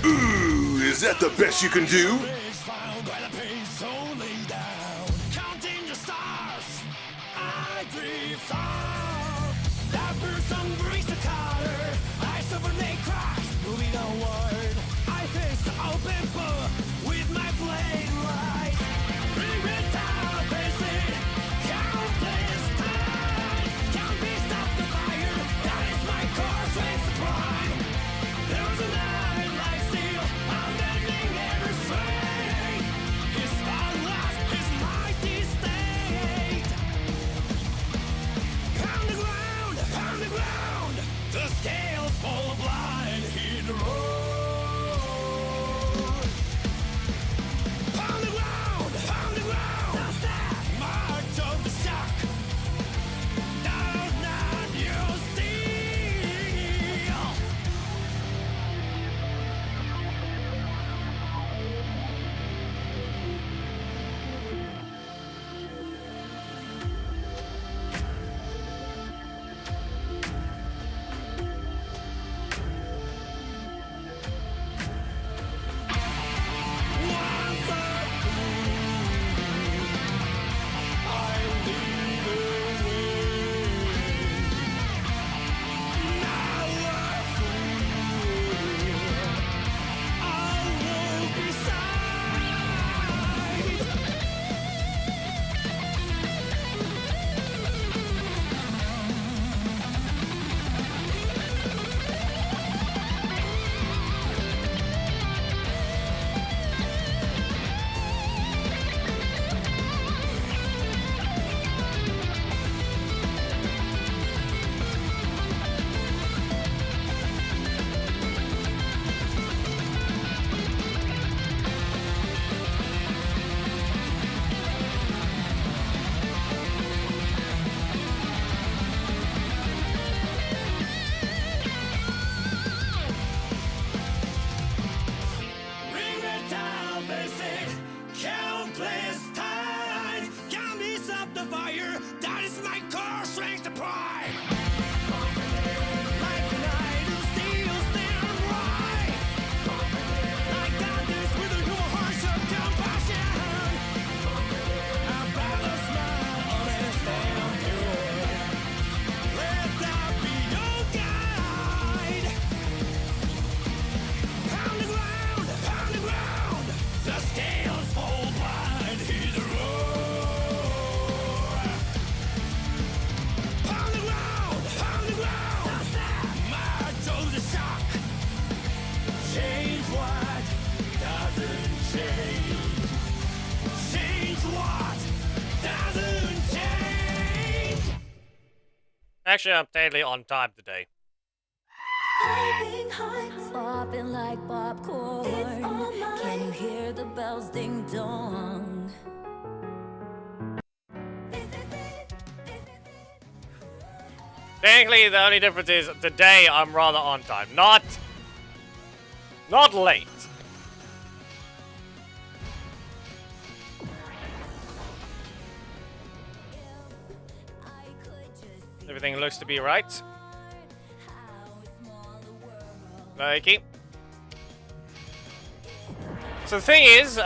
Ooh, is that the best you can do? Actually, I'm totally on time today. Popping like popcorn. Can you hear the bells ding dong? Technically, the only difference is today I'm rather on time, not late. Everything looks to be right. Okay. So the thing is,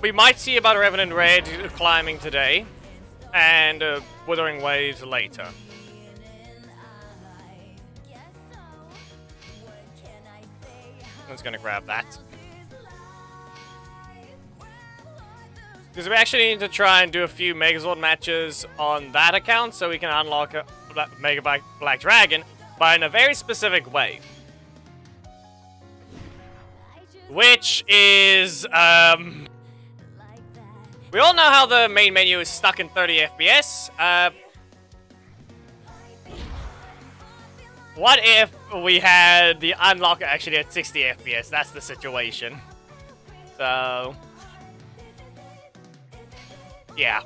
we might see about Revenant Red climbing today, and Wuthering Waves later. I'm just gonna grab that. Because we actually need to try and do a few Megazord matches on that account so we can unlock a Mega Black Dragon, but in a very specific way. Which is, we all know how the main menu is stuck in 30 FPS. What if we had the unlock actually at 60 FPS? That's the situation. So, yeah.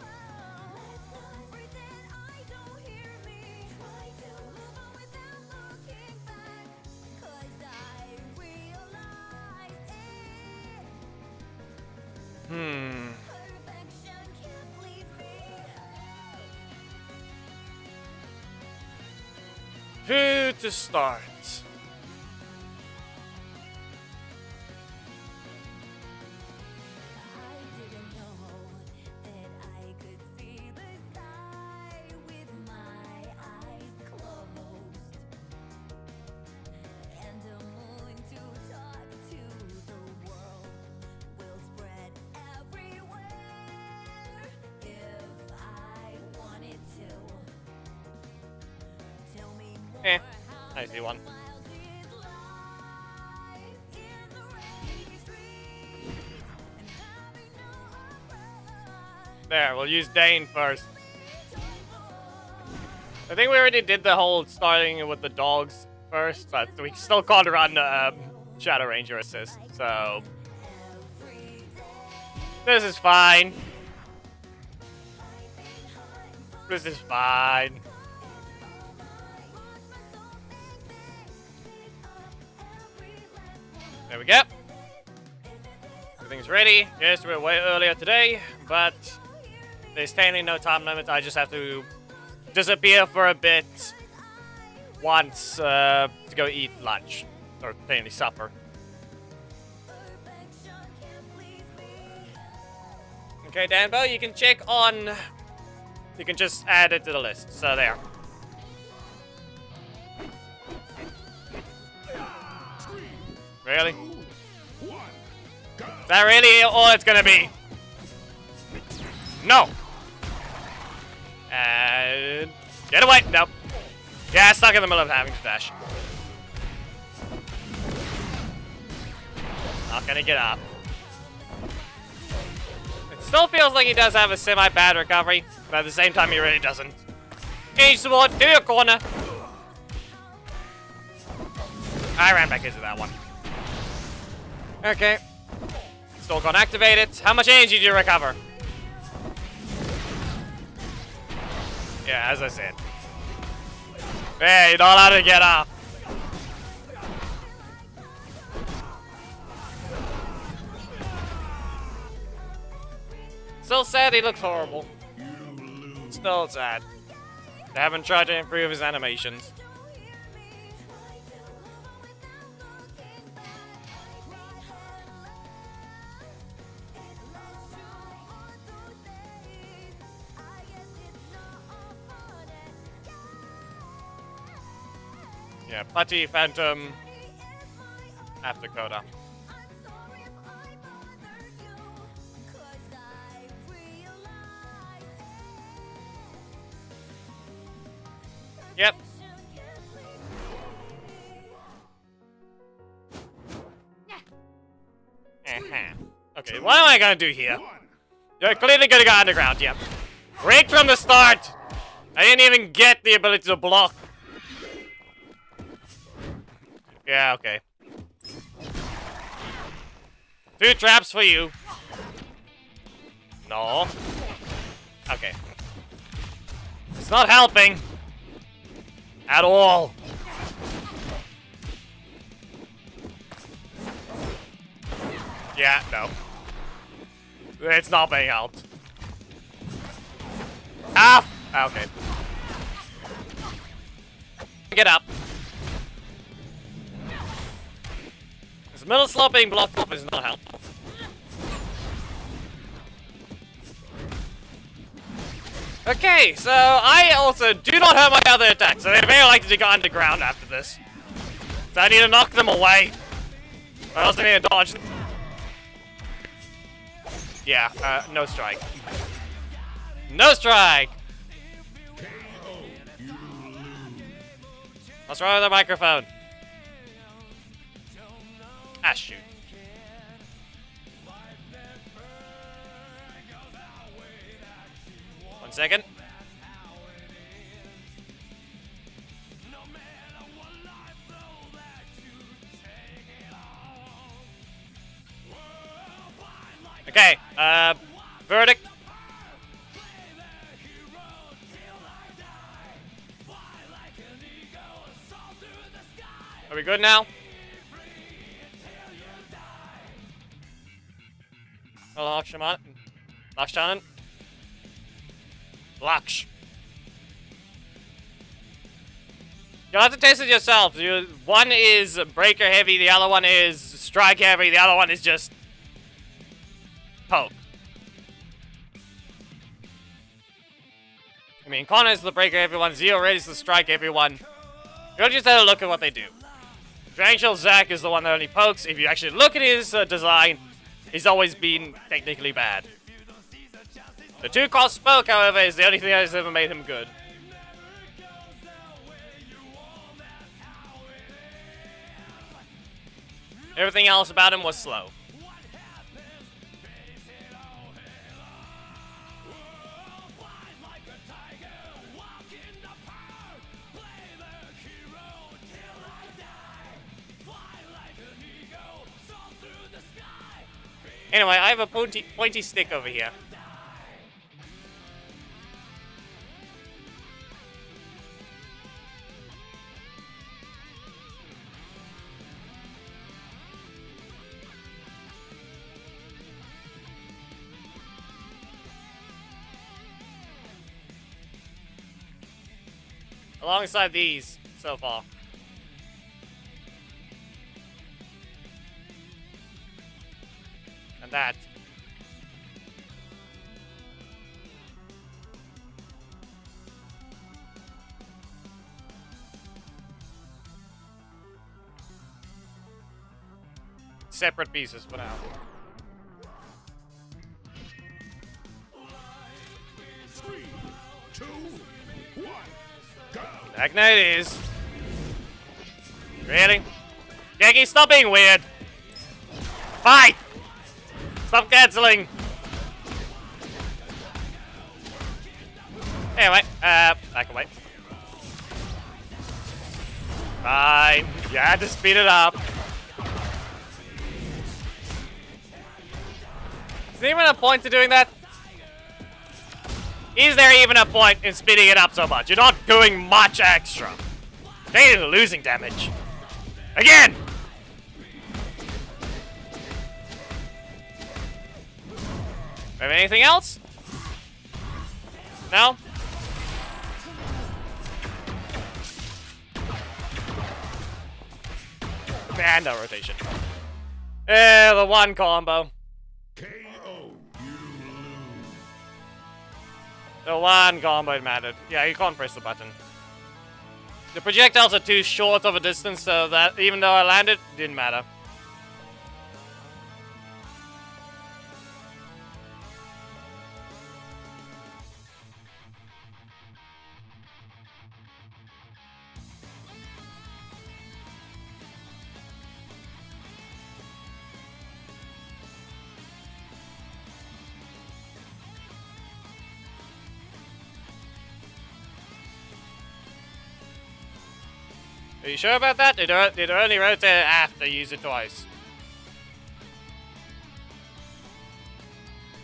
Who to start? I see one. There, we'll use Dane first. I think we already did the whole starting with the dogs first, but we still can't run Shadow Ranger assist, so... This is fine. This is fine. There we go. Everything's ready. Yes, we're way earlier today, but there's technically no time limit. I just have to disappear for a bit once to go eat lunch, or technically supper. Okay, Danbo, you can check on... You can just add it to the list. So there. Really? Is that really all it's gonna be? No! And... Get away! Nope. Yeah, stuck in the middle of having to dash. Not gonna get up. It still feels like he does have a semi-bad recovery, but at the same time he really doesn't. Engage sword to your corner! I ran back into that one. Okay. Still can't activate it. How much energy do you recover? Yeah, as I said. Hey, you're not allowed to get up. Still sad he looks horrible. Still sad. They haven't tried to improve his animations. Yeah, Putty, Phantom, after Coda. Yep. Okay, what am I gonna do here? You're clearly gonna go underground, yep. Right from the start! I didn't even get the ability to block. Yeah, okay. 2 traps for you. No. Okay. It's not helping. At all. Yeah, no. It's not being helped. Ah! Okay. Get up. This middle slot being blocked off is not helpful. Okay, so I also do not have my other attacks, so they're very likely to go underground after this. So I need to knock them away. I also need to dodge them. Yeah, no strike. No strike! What's wrong with the microphone? Ah, shoot. One second. Okay, verdict. Are we good now? Lakshman. Lakshanan. Laksh. You'll have to test it yourself. One is breaker heavy, the other one is strike heavy, the other one is just poke. I mean, Connor is the breaker heavy one, Zero Red is the strike heavy one. You'll just have to look at what they do. Drangshell Zack is the one that only pokes. If you actually look at his design, he's always been technically bad. The 2-cost poke, however, is the only thing that has ever made him good. Everything else about him was slow. Anyway, I have a pointy stick over here. Alongside these, so far. And that. Separate pieces for now. Three, two, one, go. Back night is. Really? Gaggy, stop being weird. Fight! Stop canceling. Anyway, back away. Fine. You had to speed it up. Is there even a point to doing that? Is there even a point in speeding it up so much? You're not doing much extra. They're losing damage. Again! Have anything else? No? And no rotation. The one combo. KO. You lose. The one combo mattered. Yeah, you can't press the button. The projectiles are too short of a distance, so that even though I landed, it didn't matter. Are you sure about that? It only rotated after you use it twice.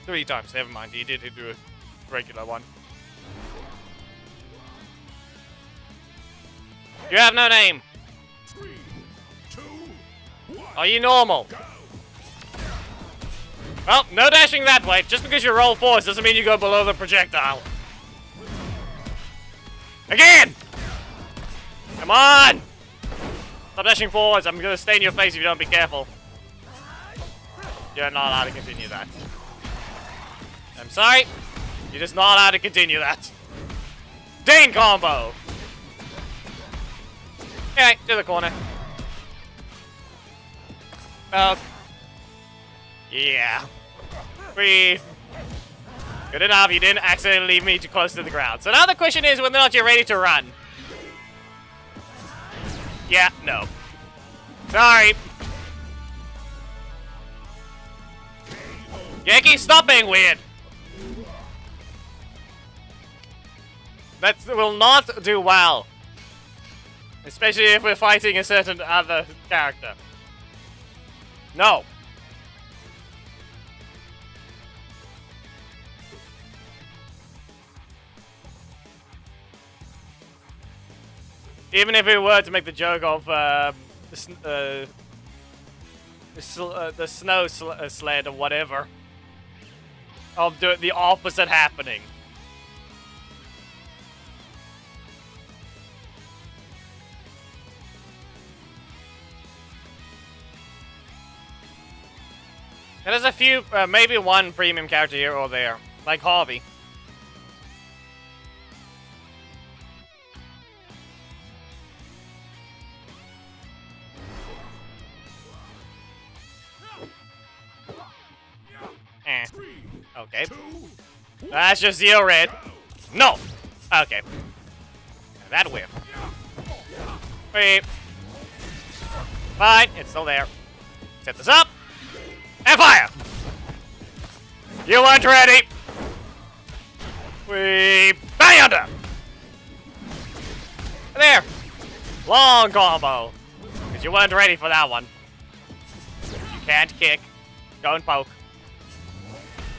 3 times, never mind. You did do a regular one. You have no name. 3, 2, 1. Are you normal? Well, no dashing that way. Just because you roll force doesn't mean you go below the projectile. Again! Come on! Stop dashing forwards. I'm gonna stay in your face if you don't be careful. You're not allowed to continue that. I'm sorry. You're just not allowed to continue that. Dane combo! Anyway, to the corner. Yeah. Breathe. Good enough. You didn't accidentally leave me too close to the ground. So now the question is whether or not you're ready to run. Yeah, no. Sorry. Yankee, stop being weird. That will not do well. Especially if we're fighting a certain other character. No. Even if we were to make the joke of the snow sled or whatever, of the opposite happening. And there's a few, maybe one premium character here or there, like Harvey. Okay. That's just Zero Red. No! Okay. That whip. Wait. Fine, it's still there. Set this up. And fire! You weren't ready! We Bounty Hunter! There! Long combo. Because you weren't ready for that one. You can't kick. Go and poke.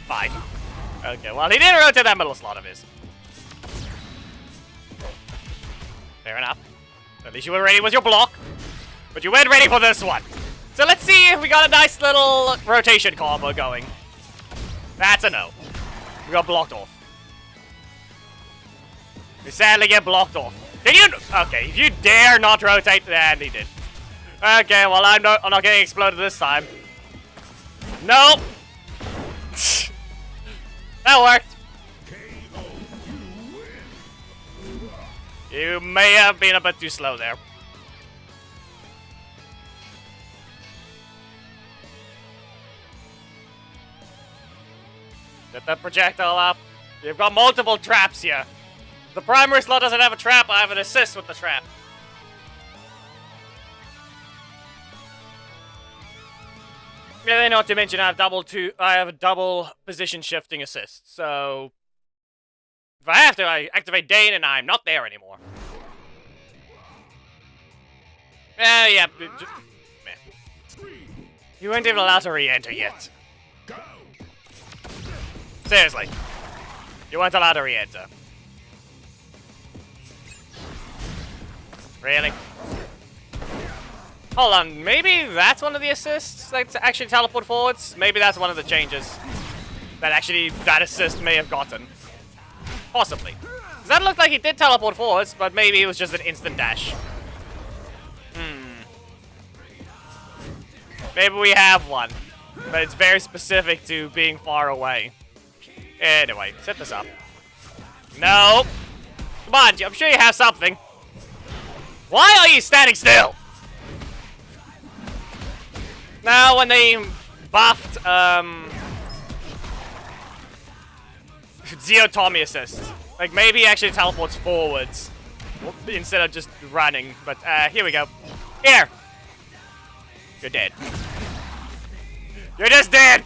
Fine. Okay, well, he didn't rotate that middle slot of his. Fair enough. At least you were ready with your block. But you weren't ready for this one. So let's see if we got a nice little rotation combo going. That's a no. We got blocked off. We sadly get blocked off. Can you? Okay, if you dare not rotate, then he did. Okay, well I'm not getting exploded this time. Nope. That worked. You may have been a bit too slow there. Get that projectile up. You've got multiple traps here. The primary slot doesn't have a trap, I have an assist with the trap. Yeah, not to mention I have a double position shifting assist, so if I have to, I activate Dane and I'm not there anymore. Yeah. You weren't even allowed to re-enter yet. Seriously. You weren't allowed to re-enter. Really? Hold on, maybe that's one of the assists that actually teleport forwards? Maybe that's one of the changes that actually that assist may have gotten. Possibly. Does that look like he did teleport forwards, but maybe it was just an instant dash. Maybe we have one, but it's very specific to being far away. Anyway, set this up. No! Come on, I'm sure you have something. Why are you standing still? Now, when they buffed, Tommy assist. Like, maybe he actually teleports forwards instead of just running. But, here we go. Here! You're dead. You're just dead!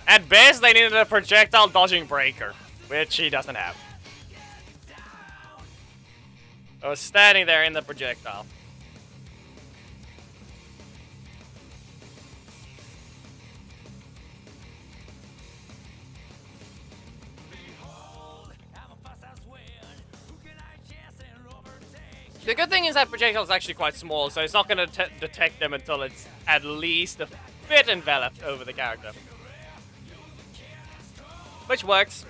At best, they needed a projectile dodging breaker, which he doesn't have. I was standing there in the projectile. The good thing is that projectile is actually quite small, so it's not going to detect them until it's at least a bit enveloped over the character. Which works.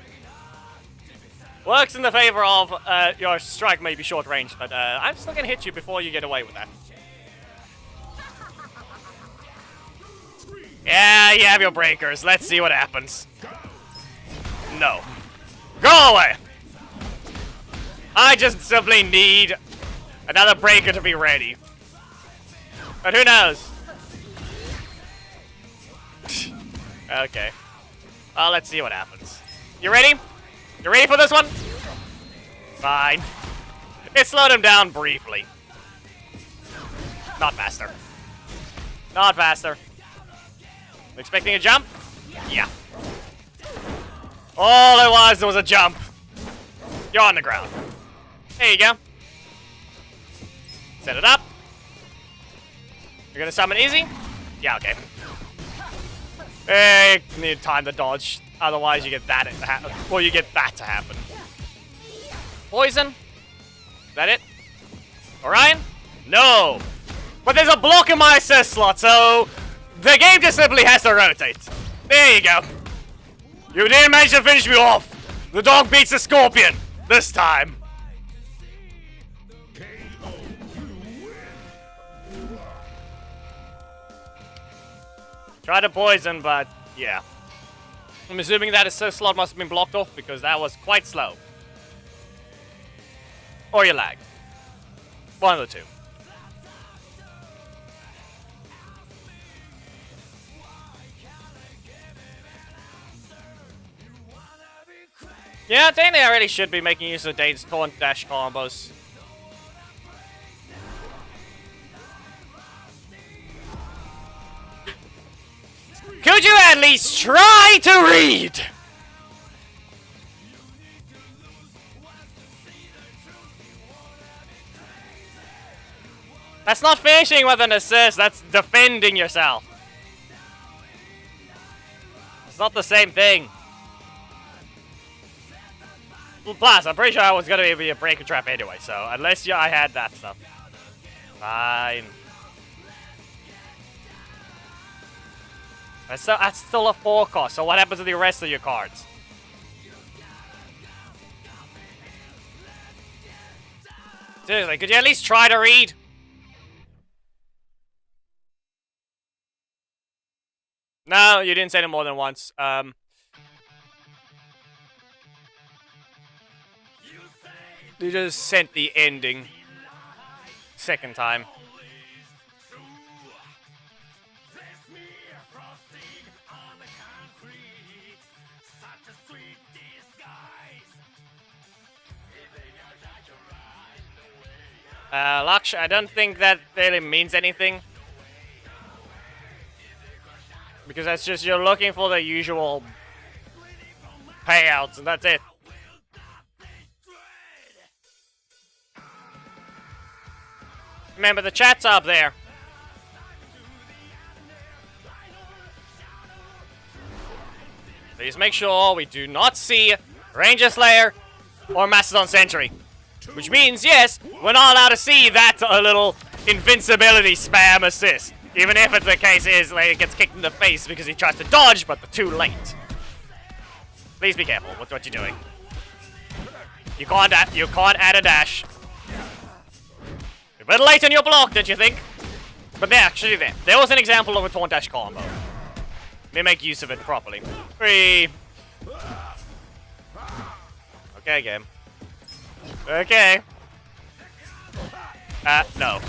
Works in the favor of your strike may be short range, but I'm still going to hit you before you get away with that. Yeah, you have your breakers. Let's see what happens. No. Go away! I just simply need another breaker to be ready. But who knows? Okay. Well, let's see what happens. You ready? You ready for this one? Fine. It slowed him down briefly. Not faster. Not faster. Expecting a jump? Yeah. All it was a jump. You're on the ground. There you go. Set it up. You're gonna summon easy? Yeah, okay. Hey, need time to dodge. Otherwise, you get that to happen. Well, you get that to happen. Poison? Is that it? Orion? No! But there's a block in my assist slot, so the game just simply has to rotate. There you go. You didn't manage to finish me off. The dog beats the scorpion. This time. Try to poison, but yeah. I'm assuming that assist slot must have been blocked off because that was quite slow. Or you lagged. One of the two. Yeah, technically I really should be making use of Dane's taunt dash combos. Could you at least try to read? That's not finishing with an assist, that's defending yourself. It's not the same thing. Plus, I'm pretty sure I was gonna be a breaker trap anyway, so unless I had that stuff. Fine. That's still a 4 cost, so what happens to the rest of your cards? Seriously, could you at least try to read? No, you didn't say it more than once. You just sent the ending. Second time. Laksh, I don't think that really means anything. Because that's just, you're looking for the usual payouts, and that's it. Remember, the chat's up there. Please make sure we do not see Ranger Slayer or Mastodon Sentry. Which means, yes, we're not allowed to see that little invincibility spam assist. Even if it's the case is like it gets kicked in the face because he tries to dodge, but too late. Please be careful with what you're doing. You can't add a dash. You're a bit late on your block, don't you think? But there was an example of a taunt dash combo. Let me make use of it properly. 3. Okay, game. Okay. No.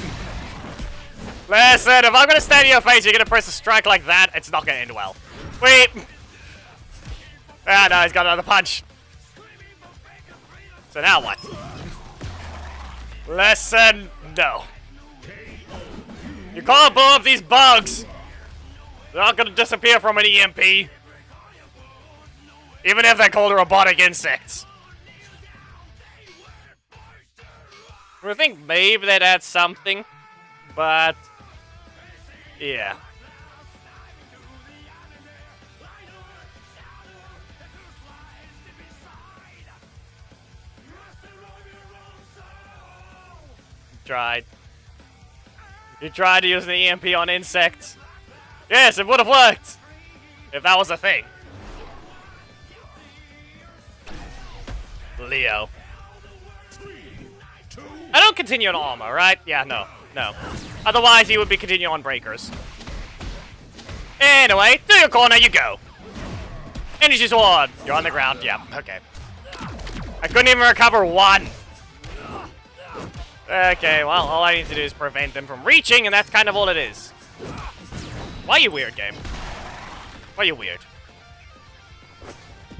Listen, if I'm gonna stand in your face, you're gonna press a strike like that, it's not gonna end well. Wait! Ah, no, he's got another punch. So now what? Listen, no. You can't blow up these bugs! They're not gonna disappear from an EMP. Even if they're called robotic insects. I think maybe they'd add something, but yeah. You tried to use an EMP on insects. Yes, it would have worked if that was a thing. Leo. I don't continue on armor, right? Yeah, no. Otherwise, he would be continuing on breakers. Anyway, to your corner you go. Energy sword. You're on the ground. Yeah, okay. I couldn't even recover 1. Okay, well, all I need to do is prevent them from reaching, and that's kind of all it is. Why are you weird, game? Why are you weird?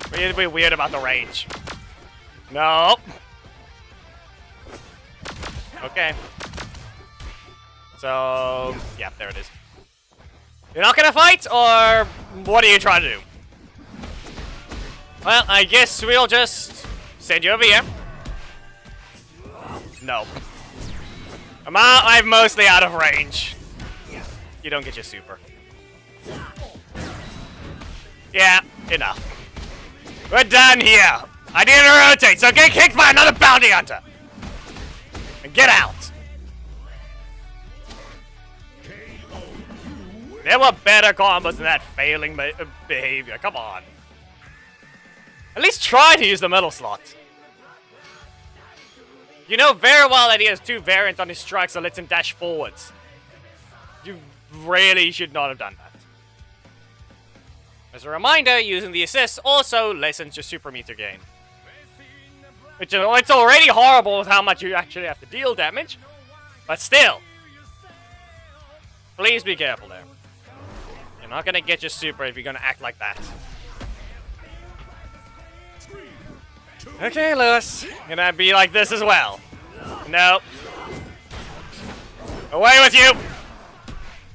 Why are you be weird about the range? No. Okay. So, yeah, there it is. You're not gonna fight, or what are you trying to do? Well, I guess we'll just send you over here. No. I'm mostly out of range. You don't get your super. Yeah, enough. We're done here. I need to rotate, so get kicked by another Bounty Hunter. And get out. There were better combos than that failing behavior. Come on. At least try to use the middle slot. You know very well that he has 2 variants on his strikes that lets him dash forwards. You really should not have done that. As a reminder, using the assist also lessens your super meter gain. Which it's already horrible with how much you actually have to deal damage. But still. Please be careful there. You're not gonna get your super if you're gonna act like that. Okay, Lewis. Gonna be like this as well. Nope. Away with you!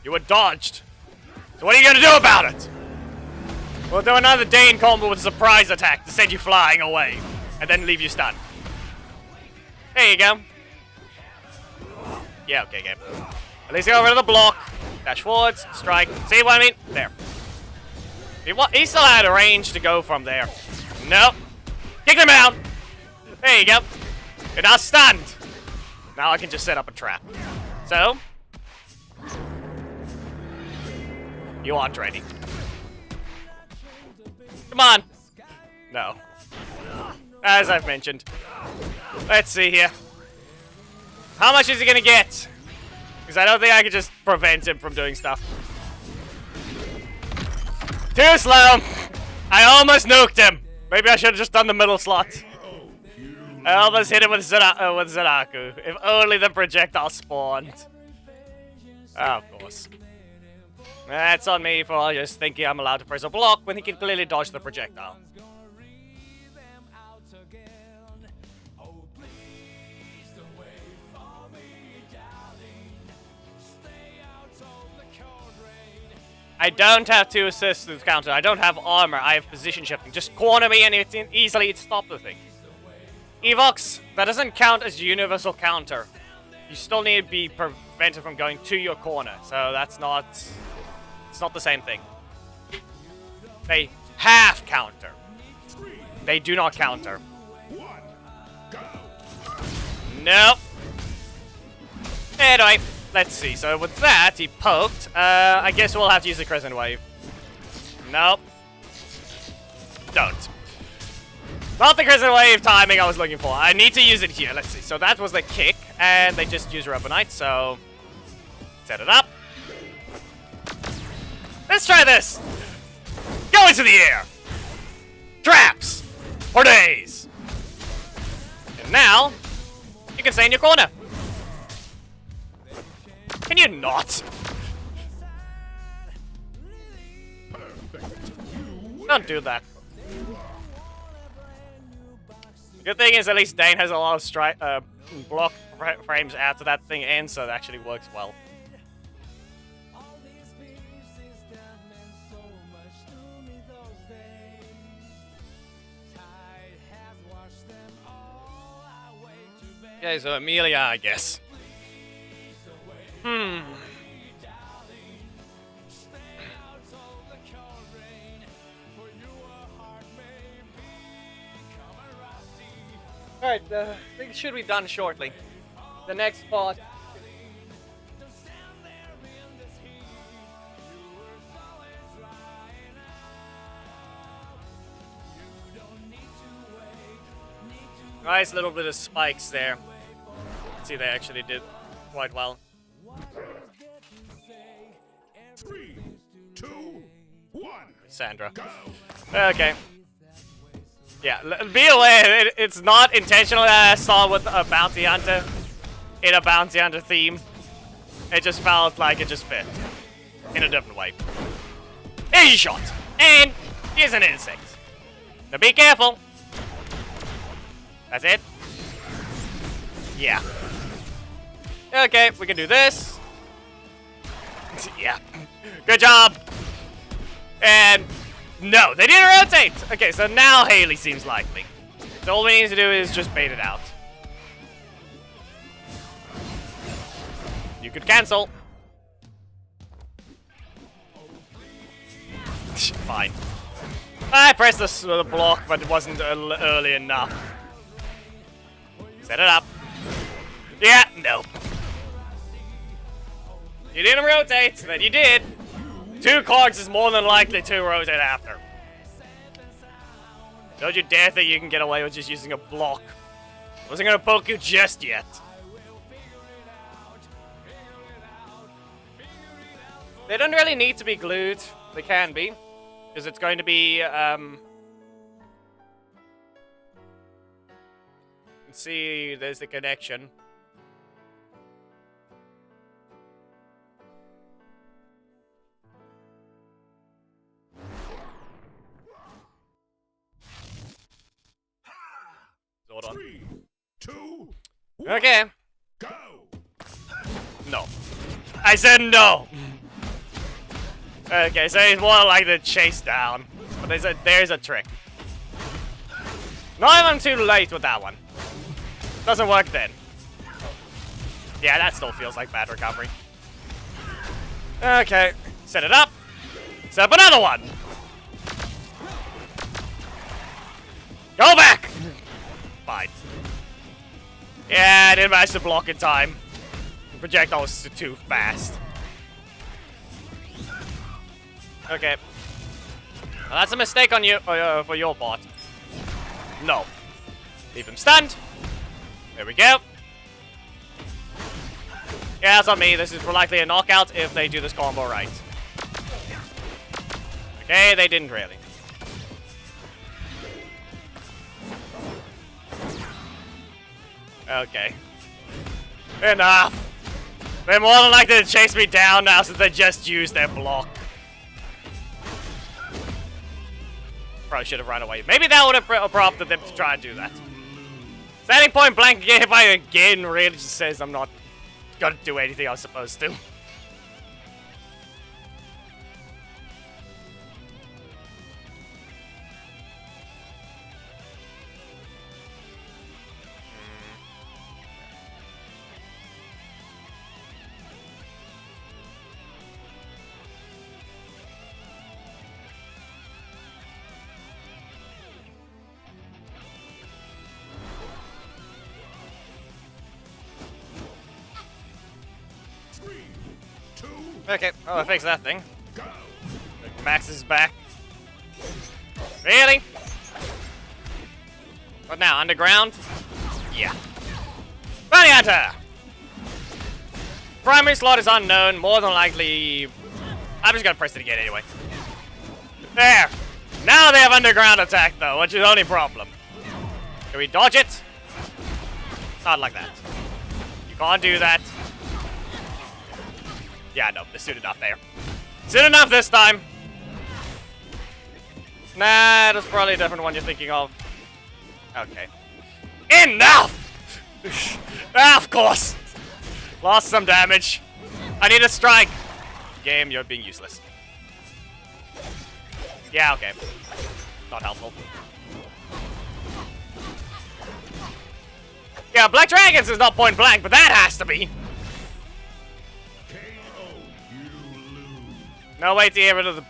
You were dodged. So what are you gonna do about it? We'll do another Dane combo with a surprise attack to send you flying away. And then leave you stunned. There you go. Yeah, okay, game. At least get rid of the block. Dash forwards, strike. See what I mean? There. He still had a range to go from there. Nope. Kick him out. There you go. You're now stunned. Now I can just set up a trap. So. You aren't ready. Come on. No. As I've mentioned. Let's see here. How much is he gonna get? Because I don't think I can just prevent him from doing stuff. Too slow. I almost nuked him. Maybe I should have just done the middle slot. I almost hit him with Zeraku. If only the projectile spawned. Oh, of course. That's on me for just thinking I'm allowed to press a block when he can clearly dodge the projectile. I don't have 2 assists to counter. I don't have armor. I have position shifting. Just corner me and it easily stop the thing. Evox, that doesn't count as universal counter. You still need to be prevented from going to your corner. So that's not... It's not the same thing. They half counter. They do not counter. Nope. Anyway, let's see. So with that, he poked. I guess we'll have to use the Crescent Wave. Nope. Don't. Not the Crescent Wave timing I was looking for. I need to use it here. Let's see. So that was the kick, and they just used Rubber Knight, so... Set it up. Let's try this! Go into the air! Traps! For days! And now, you can stay in your corner. Can you not? Don't do that. The good thing is at least Dane has a lot of block frames after that thing ends, so it actually works well. Okay, so Amelia, I guess. Alright, I think it should be done shortly. The next part. Nice little bit of spikes there. See, they actually did quite well. 3, 2, 1. Sandra. Go. Okay. Yeah, be aware, it's not intentional that I saw with a Bounty Hunter in a Bounty Hunter theme. It just felt like it just fit in a different way. Easy shot. And here's an insect. Now be careful. That's it. Yeah. Okay, we can do this. Yeah. Good job. And no, they didn't rotate. Okay, so now Haley seems likely. So all we need to do is just bait it out. You could cancel. Fine. I pressed the block, but it wasn't early enough. Set it up. Yeah, nope. You didn't rotate, then you did. 2 cards is more than likely to rotate after. Don't you dare think you can get away with just using a block. Wasn't gonna poke you just yet. They don't really need to be glued. They can be. Because it's going to be, see, there's the connection. Hold on. 3, 2, 1. Okay. Go. No. I said no. Okay, so it's more like the chase down. But there's a trick. Not even too late with that one. Doesn't work then. Yeah, that still feels like bad recovery. Okay, set it up. Set up another one. Go back! Fine. Yeah, I didn't manage to block in time. The projectile was too fast. Okay. Well, that's a mistake on you for your part. No. Leave him stunned. There we go. Yeah, that's on me. This is likely a knockout if they do this combo right. Okay, they didn't really. Okay. Enough. They're more than likely to chase me down now since they just used their block. Probably should have run away. Maybe that would have prompted them to try and do that. Standing point blank and get hit by it again really just says I'm not gonna do anything I was supposed to. Okay, oh, I fixed that thing. Max is back. Really? What now, underground? Yeah. Bounty Hunter! Primary slot is unknown, more than likely... I'm just gonna press it again anyway. There! Now they have underground attack though, which is the only problem. Can we dodge it? Not like that. You can't do that. Yeah, no, there's soon enough there. Soon enough this time! Nah, that's probably a different one you're thinking of. Okay. Enough! Ah, of course! Lost some damage. I need a strike. Game, you're being useless. Yeah, okay. Not helpful. Yeah, Black Dragons is not point blank, but that has to be. No way to get rid of the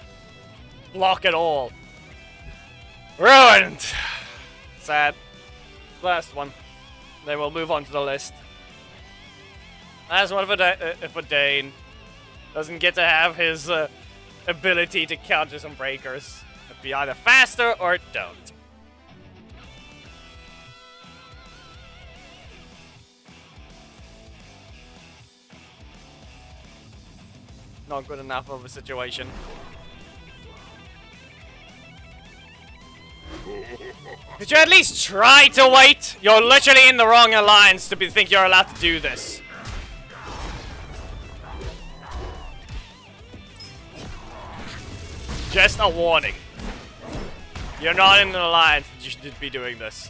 block at all. Ruined! Sad. Last one. Then we'll move on to the list. Last one for Dane. Doesn't get to have his ability to counter some breakers. It'd be either faster or don't. Not good enough of a situation. Did you at least try to wait? You're literally in the wrong alliance to think you're allowed to do this. Just a warning. You're not in an alliance. You should be doing this.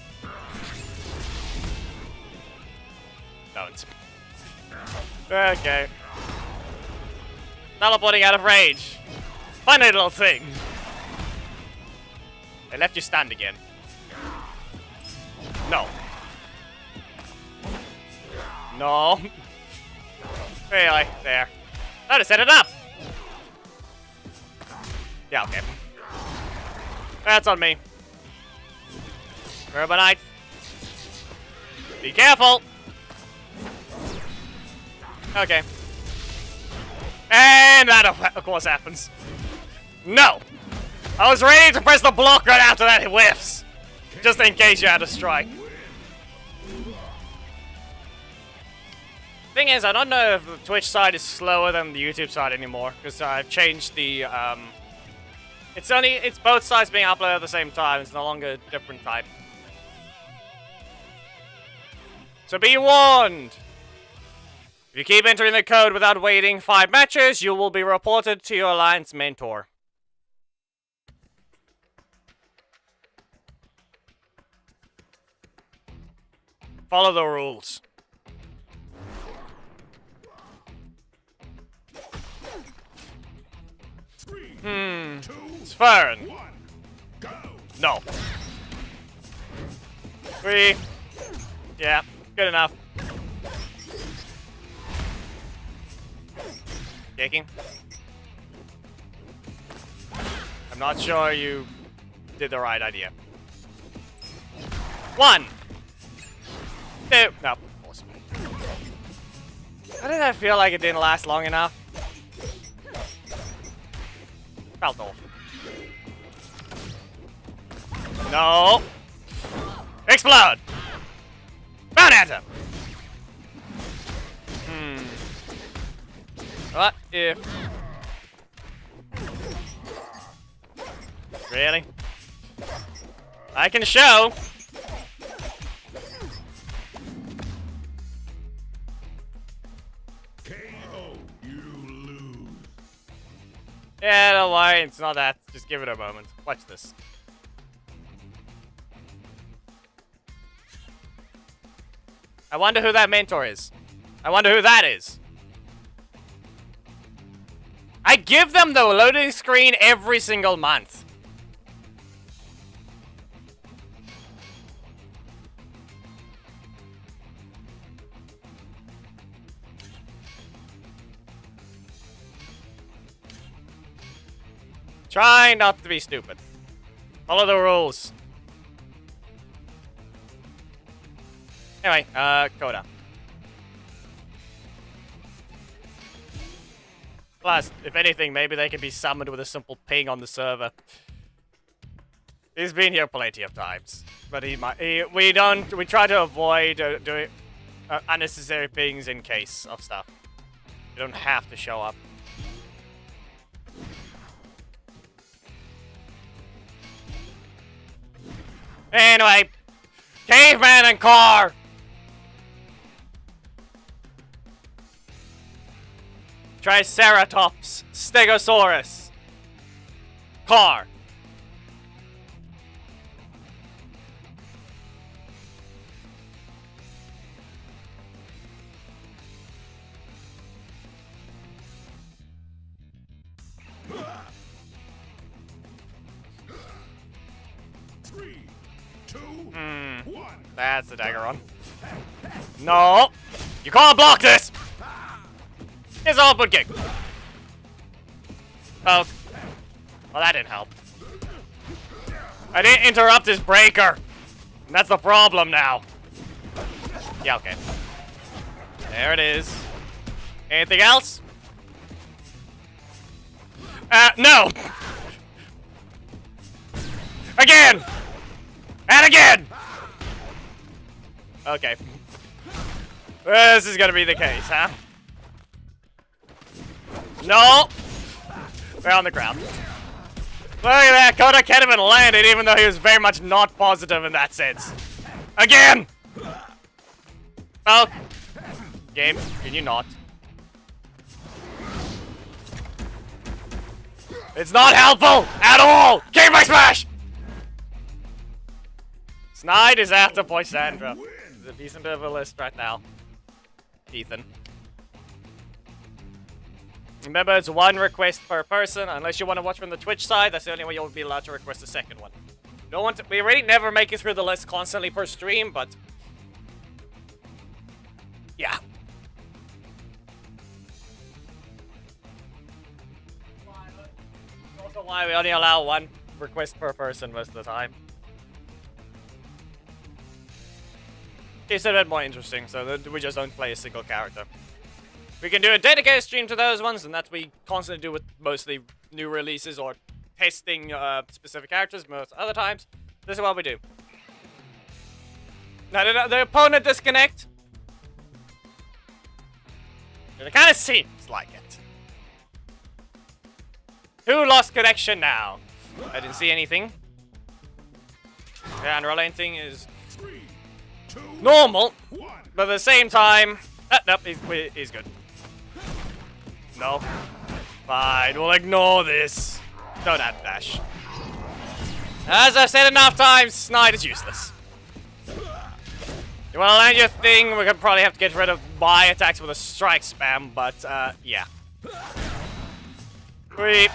Don't. Okay. Teleporting out of range. Funny little thing. They left you stand again. No. No. Really? There. How to set it up. Yeah, okay. That's on me. Ribbit. Be careful. Okay. And that, of course, happens. No! I was ready to press the block right after that whiffs. Just in case you had a strike. Thing is, I don't know if the Twitch side is slower than the YouTube side anymore. Because I've changed the, It's both sides being uploaded at the same time. It's no longer a different type. So be warned! If you keep entering the code without waiting 5 matches, you will be reported to your alliance mentor. Follow the rules. It's fun. No. 3. Yeah, good enough. Kicking. I'm not sure you did the right idea. 1. 2. No. Awesome. Why did I feel like it didn't last long enough? Felt off. No. Explode! Bounty Hunter! What if... Really? I can show! KO, you lose. Yeah, don't worry, it's not that. Just give it a moment. Watch this. I wonder who that mentor is. I wonder who that is. I give them the loading screen every single month. Try not to be stupid. Follow the rules. Anyway, Coda. Plus, if anything, maybe they can be summoned with a simple ping on the server. He's been here plenty of times, but we try to avoid doing unnecessary pings in case of stuff. You don't have to show up. Anyway, caveman and car. Triceratops, Stegosaurus, car. Three, two, one. That's the Daggeron. No, you can't block this. It's all good kick. Oh. Well, that didn't help. I didn't interrupt his breaker. And that's the problem now. Yeah, okay. There it is. Anything else? No! Again! And again! Okay. This is gonna be the case, huh? No! We're on the ground. Look at that, Coda can't even land it, even though he was very much not positive in that sense. Again! Oh. Game, can you not? It's not helpful at all! Game by smash! Snide is after Poisandra. It's a decent bit of a list right now. Ethan. Remember, it's 1 request per person, unless you want to watch from the Twitch side. That's the only way you'll be allowed to request a second one. Don't want to, we already never make it through the list constantly per stream, but yeah. Also why we only allow 1 request per person most of the time. It's a bit more interesting, so that we just don't play a single character. We can do a dedicated stream to those ones, and that we constantly do with mostly new releases or testing specific characters most other times. This is what we do. Now, did the opponent disconnect? It kind of seems like it. Who lost connection now? I didn't see anything. Yeah, unrelenting is normal, but at the same time, nope, he's good. No. Fine, we'll ignore this. Don't add dash. As I've said enough times, Snide is useless. You wanna land your thing, we're gonna probably have to get rid of my attacks with a strike spam, but, yeah. Creep.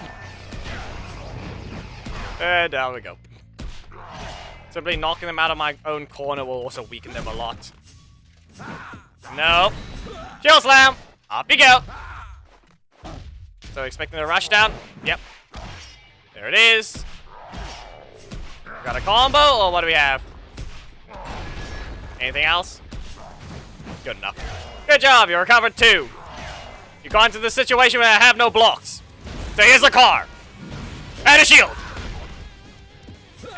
And down we go. Simply knocking them out of my own corner will also weaken them a lot. No. Shield slam! Up you go! So expecting a rush down? Yep. There it is. Got a combo, or what do we have? Anything else? Good enough. Good job, you recovered 2. You got into the situation where I have no blocks. So here's a car. And a shield.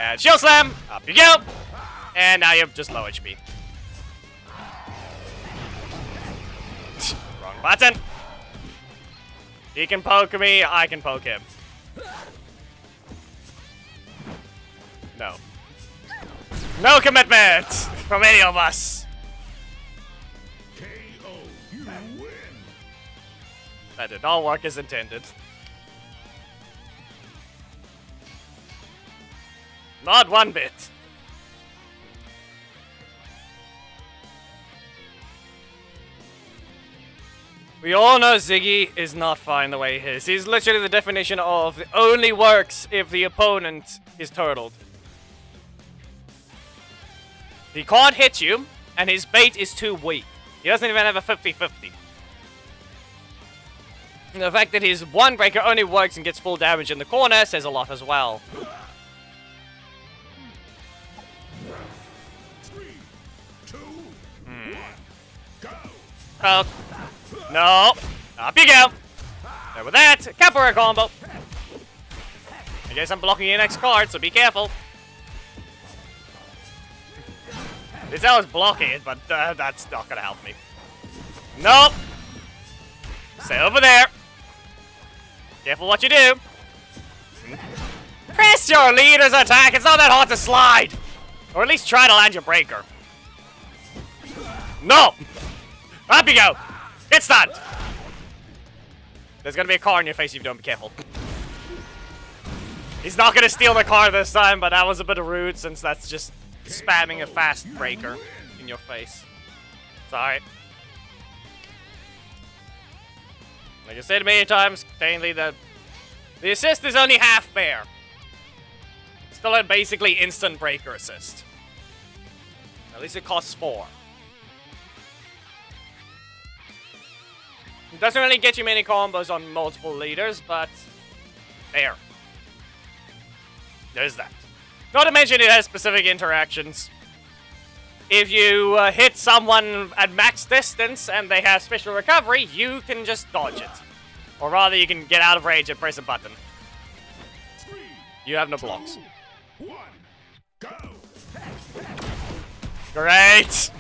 And shield slam. Up you go. And now you're just low HP. Wrong button. He can poke me, I can poke him. No. No commitment from any of us. KO. You win. That did not work as intended. Not one bit. We all know Ziggy is not fine the way he is. He's literally the definition of only works if the opponent is turtled. He can't hit you, and his bait is too weak. He doesn't even have a 50-50. And the fact that his one breaker only works and gets full damage in the corner says a lot as well. 3, 2, 1, go. Oh. No. Up you go. There with that. Capoeira combo. I guess I'm blocking your next card, so be careful. It's always blocking it, but that's not gonna help me. Nope. Stay over there. Careful what you do. Press your leader's attack. It's not that hard to slide. Or at least try to land your breaker. No. Up you go. Get stunned. There's gonna be a car in your face if you don't be careful. He's not gonna steal the car this time, but that was a bit rude since that's just spamming a fast breaker in your face. Sorry. Like I said many times, mainly the assist is only half fair. It's still a basically instant breaker assist. At least it costs 4. It doesn't really get you many combos on multiple leaders, but there. There's that. Not to mention it has specific interactions. If you hit someone at max distance and they have special recovery, you can just dodge it. Or rather, you can get out of range and press a button. 3, You have no blocks. 2, 1, go. Great!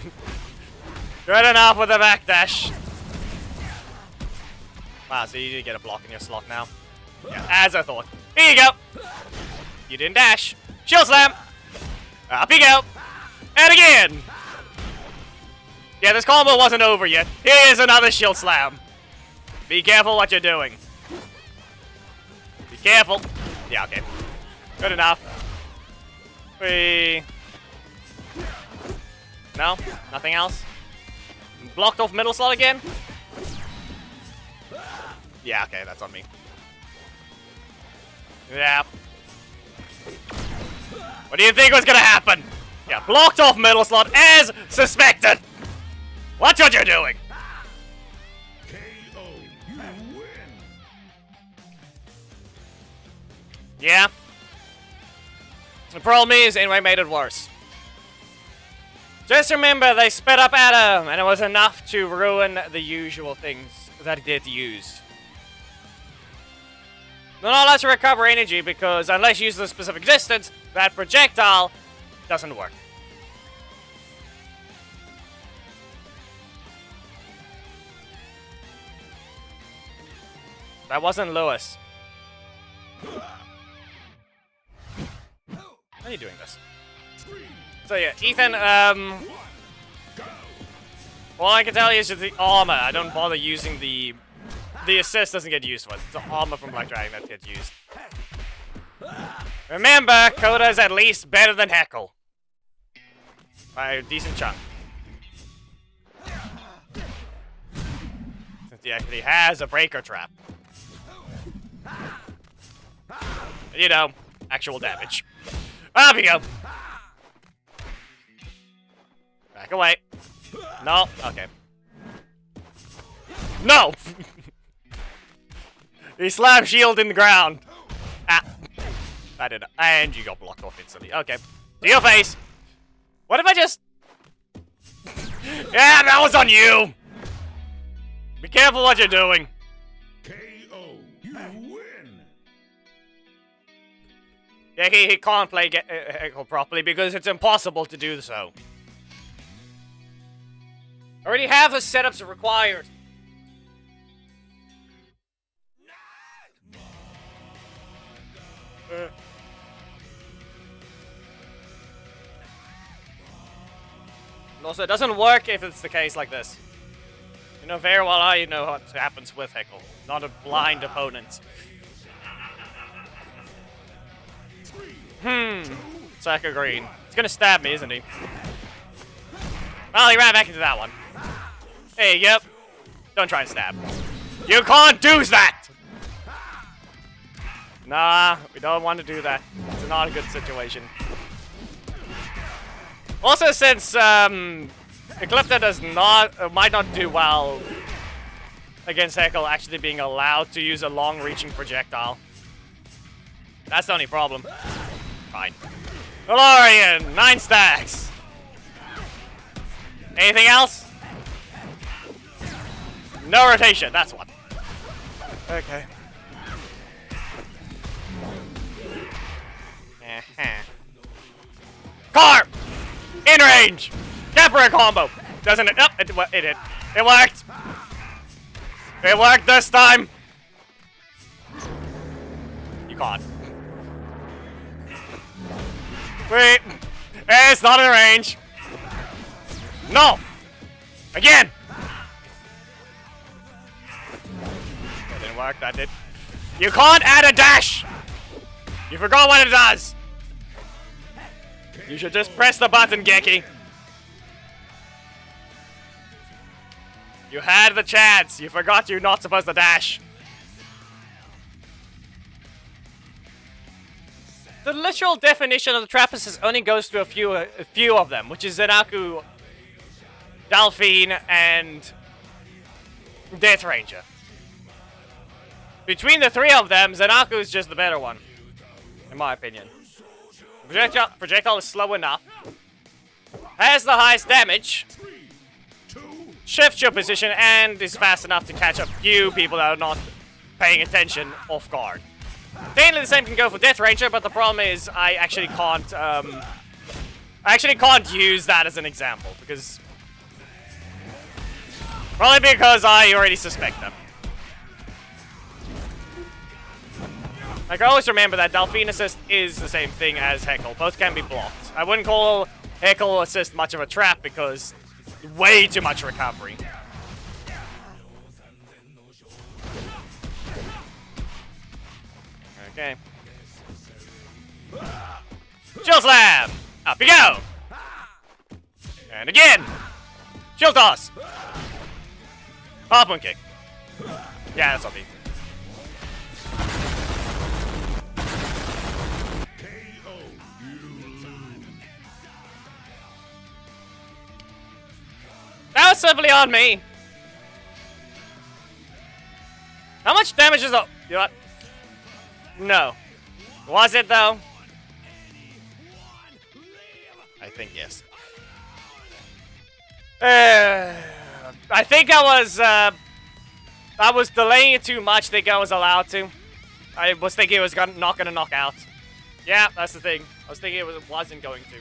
Good enough with the backdash. Wow, so you did get a block in your slot now. Yeah, as I thought. Here you go! You didn't dash. Shield slam! Up you go! And again! Yeah, this combo wasn't over yet. Here's another shield slam. Be careful what you're doing. Be careful. Yeah, okay. Good enough. No? Nothing else? Blocked off middle slot again? Yeah, okay, that's on me. Yeah. What do you think was gonna happen? Yeah, blocked off middle slot as suspected! Watch what you're doing! KO. You win. Yeah? The problem is, anyway, made it worse. Just remember, they sped up Adam, and it was enough to ruin the usual things that he did use. They're not allowed to recover energy because unless you use a specific distance, that projectile doesn't work. That wasn't Lewis. How are you doing this? 3, So yeah, Ethan, 1, go. all I can tell you is just the armor. I don't bother using the assist doesn't get used for it. It's the armor from Black Dragon that gets used. Remember, Coda is at least better than Heckle. By a decent chunk. Since he actually has a breaker trap. You know, actual damage. Up you go. Back away. No. Okay. No. He slammed shield in the ground. Ah. I did it. And you got blocked off instantly. Okay. To your face. What if I just... Yeah, that was on you. Be careful what you're doing. KO. You win. Yeah, he can't play Heckle properly because it's impossible to do so. I already have the setups required. Also, it doesn't work if it's the case like this. You know very well I know what happens with Heckle, not a blind opponent. Saga Green. He's gonna stab me, isn't he? Well, he ran back into that one. Hey, yep. Don't try and stab. You can't do that! Nah, we don't want to do that. It's not a good situation. Also, since Eclipta does not, might not do well against Heckle actually being allowed to use a long-reaching projectile. That's the only problem. Fine. Valorian, 9 stacks. Anything else? No rotation, that's one. Okay. Car! In range! Capra combo! Doesn't it? Nope, it did. It worked! It worked this time! You can't. Wait! It's not in range! No! Again! That didn't work, that did. You can't add a dash! You forgot what it does! You should just press the button, Geki. You had the chance. You forgot you're not supposed to dash. The literal definition of the Trappists only goes to a few of them, which is Zenaku, Delphine, and Death Ranger. Between the 3 of them, Zenaku is just the better one, in my opinion. Projectile is slow enough, has the highest damage, shifts your position, and is fast enough to catch a few people that are not paying attention off guard. Mainly the same can go for Death Ranger, but the problem is I actually can't use that as an example because probably because I already suspect them. Like, I always remember that Delphine Assist is the same thing as Heckle. Both can be blocked. I wouldn't call Heckle Assist much of a trap because way too much recovery. Okay. Chill Slam! Up you go! And again! Chill Toss! Half Moon Kick. Yeah, that's something. That was simply on me. How much damage is up? You know what? No. Was it though? I think yes. I think I was delaying it too much. Think I was allowed to. I was thinking it was not gonna knock out. Yeah, that's the thing. I was thinking it wasn't going to.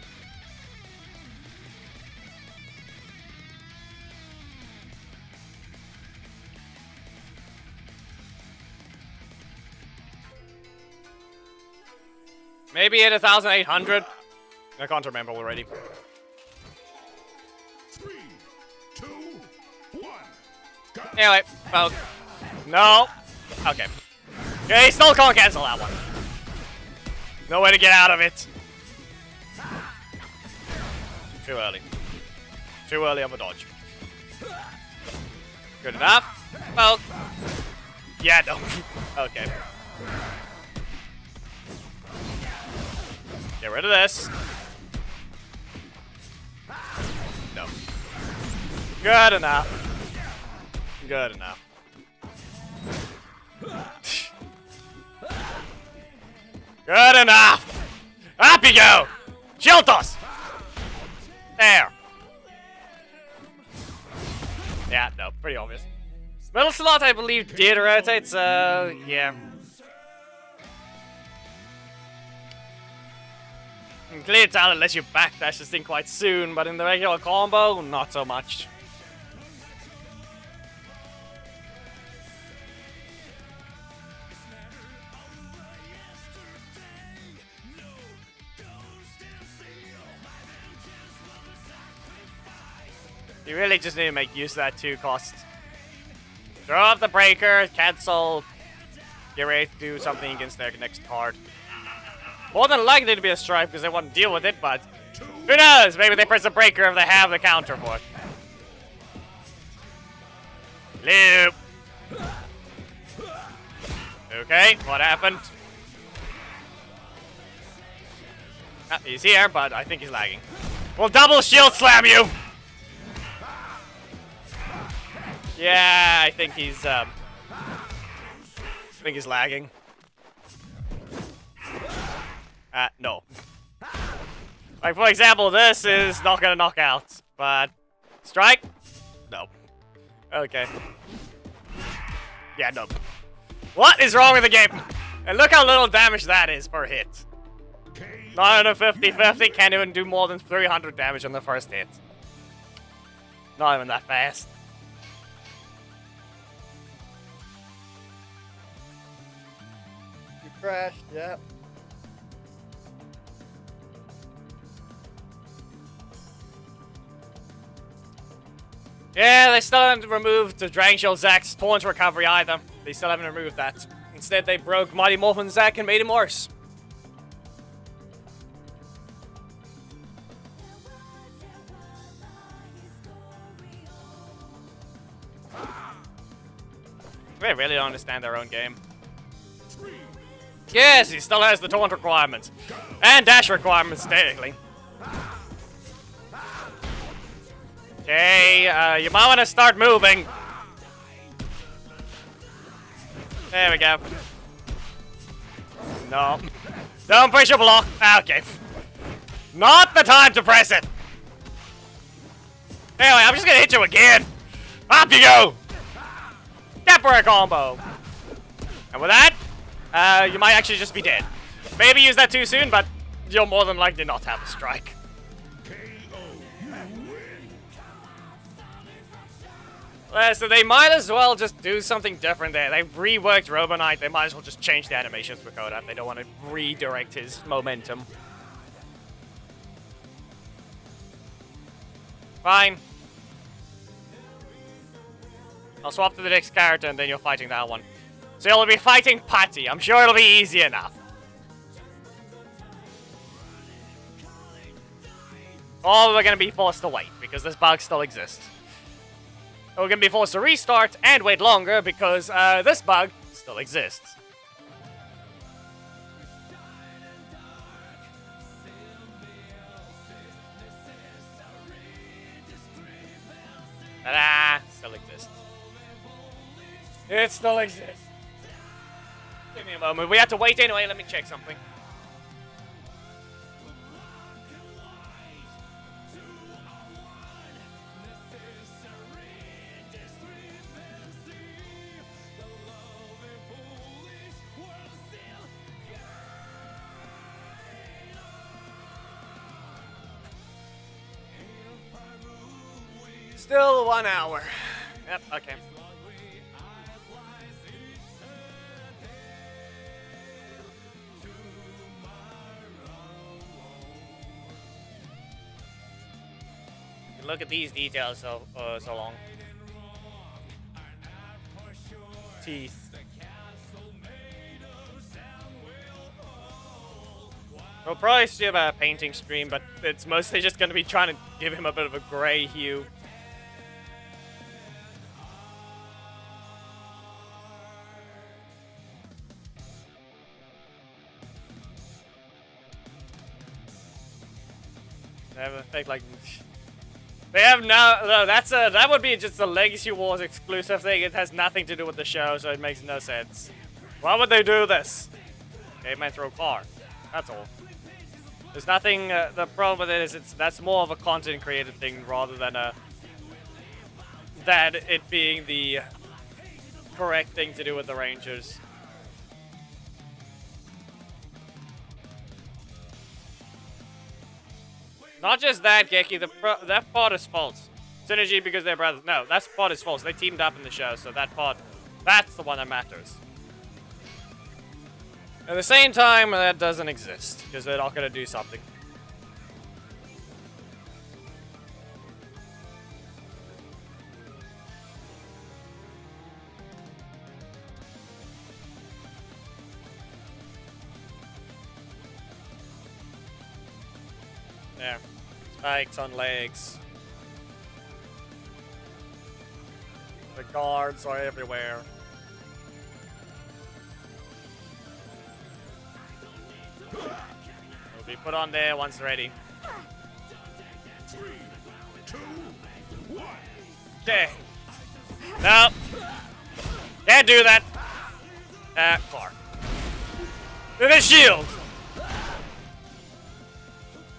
Maybe at 1,800? I can't remember already. 3, 2, 1. Go. Anyway, well, no. Okay. Yeah, he still can't cancel that one. No way to get out of it. Too early. Too early of a dodge. Good enough. Well, yeah, no. Okay. Get rid of this. No. Good enough. Good enough. Good enough! Up you go! Shiltos! There. Yeah, no, pretty obvious. Metal Slot, I believe, did rotate, so yeah. And Clear Talent lets you backdash this thing quite soon, but in the regular combo, not so much. You really just need to make use of that 2 cost. Throw up the breaker, cancel, get ready to do something against their next card. More than likely to be a strike because they want to deal with it, but who knows? Maybe they press a breaker if they have the counter for it. Loop. Okay, what happened? Ah, he's here, but I think he's lagging. We'll double shield slam you! Yeah, I think he's lagging. No. Like, for example, this is not gonna knock out, but strike? No. Okay. Yeah, no. What is wrong with the game? And look how little damage that is per hit. 950-50, can't even do more than 300 damage on the first hit. Not even that fast. Crashed, yeah. Yeah, they still haven't removed the Drakkon Zack's taunt recovery either. They still haven't removed that. Instead, they broke Mighty Morphin Zack and made him worse. They really don't understand their own game. Yes, he still has the taunt requirements. And dash requirements, technically. Okay, you might want to start moving. There we go. No. Don't push your block. Okay. Not the time to press it. Anyway, I'm just gonna hit you again. Up you go. Temporary combo. And with that, you might actually just be dead. Maybe use that too soon, but you'll more than likely not have a strike. So they might as well just do something different there. They've reworked Robo Knight. They might as well just change the animations for Koda. They don't want to redirect his momentum. Fine. I'll swap to the next character and then you're fighting that one. So you'll be fighting Patty. I'm sure it'll be easy enough. Or we're going to be forced to wait because this bug still exists. Or we're going to be forced to restart and wait longer because this bug still exists. Ta-da! Still exists. It still exists. Give me a moment. We have to wait anyway. Let me check something. Still 1 hour. Yep, okay. Look at these details so long. Teeth. We'll probably see about a painting stream, but it's mostly just going to be trying to give him a bit of a gray hue. They have an effect like... They have no, that would be just a Legacy Wars exclusive thing. It has nothing to do with the show, so it makes no sense. Why would they do this? Okay, it might throw a car. That's all. There's nothing, the problem with it is that's more of a content created thing rather than that it being the correct thing to do with the Rangers. Not just that, Geki, that part is false. Synergy because they're brothers. No, that part is false. They teamed up in the show, so that part, that's the one that matters. At the same time, that doesn't exist, because they're not going to do something. There. Spikes on legs. The guards are everywhere. Will be put on there once ready. 3, 2, 1. Okay. No. Can't do that. Car. With a shield.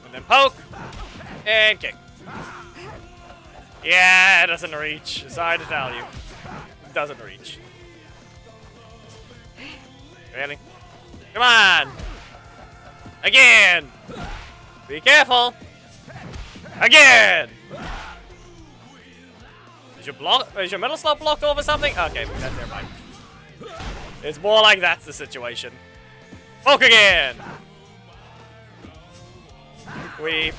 And then poke. And kick. Yeah, it doesn't reach. Sorry to tell you. It doesn't reach. Really? Come on! Again! Be careful! Again! Is your middle slot blocked over something? Okay, that's never mind. It's more like that's the situation. Poke again! Weep.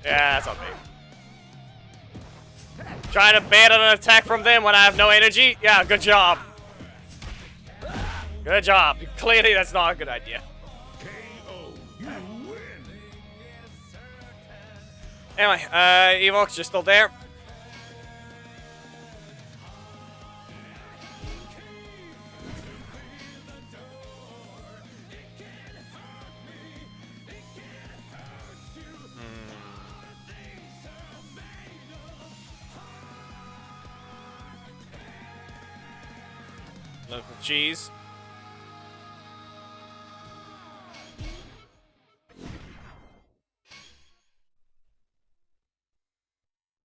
Yeah, that's on me. Trying to bait on an attack from them when I have no energy? Yeah, good job. Good job. Clearly that's not a good idea. KO. You win. Anyway, Evox, you're still there. Look for cheese.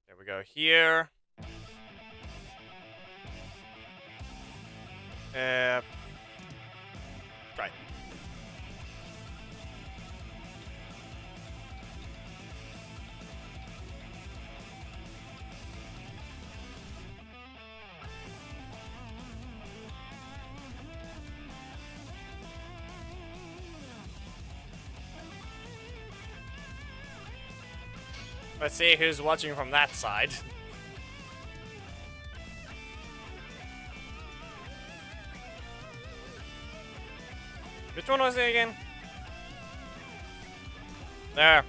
There we go here. Right. Let's see who's watching from that side. Which one was it again? There.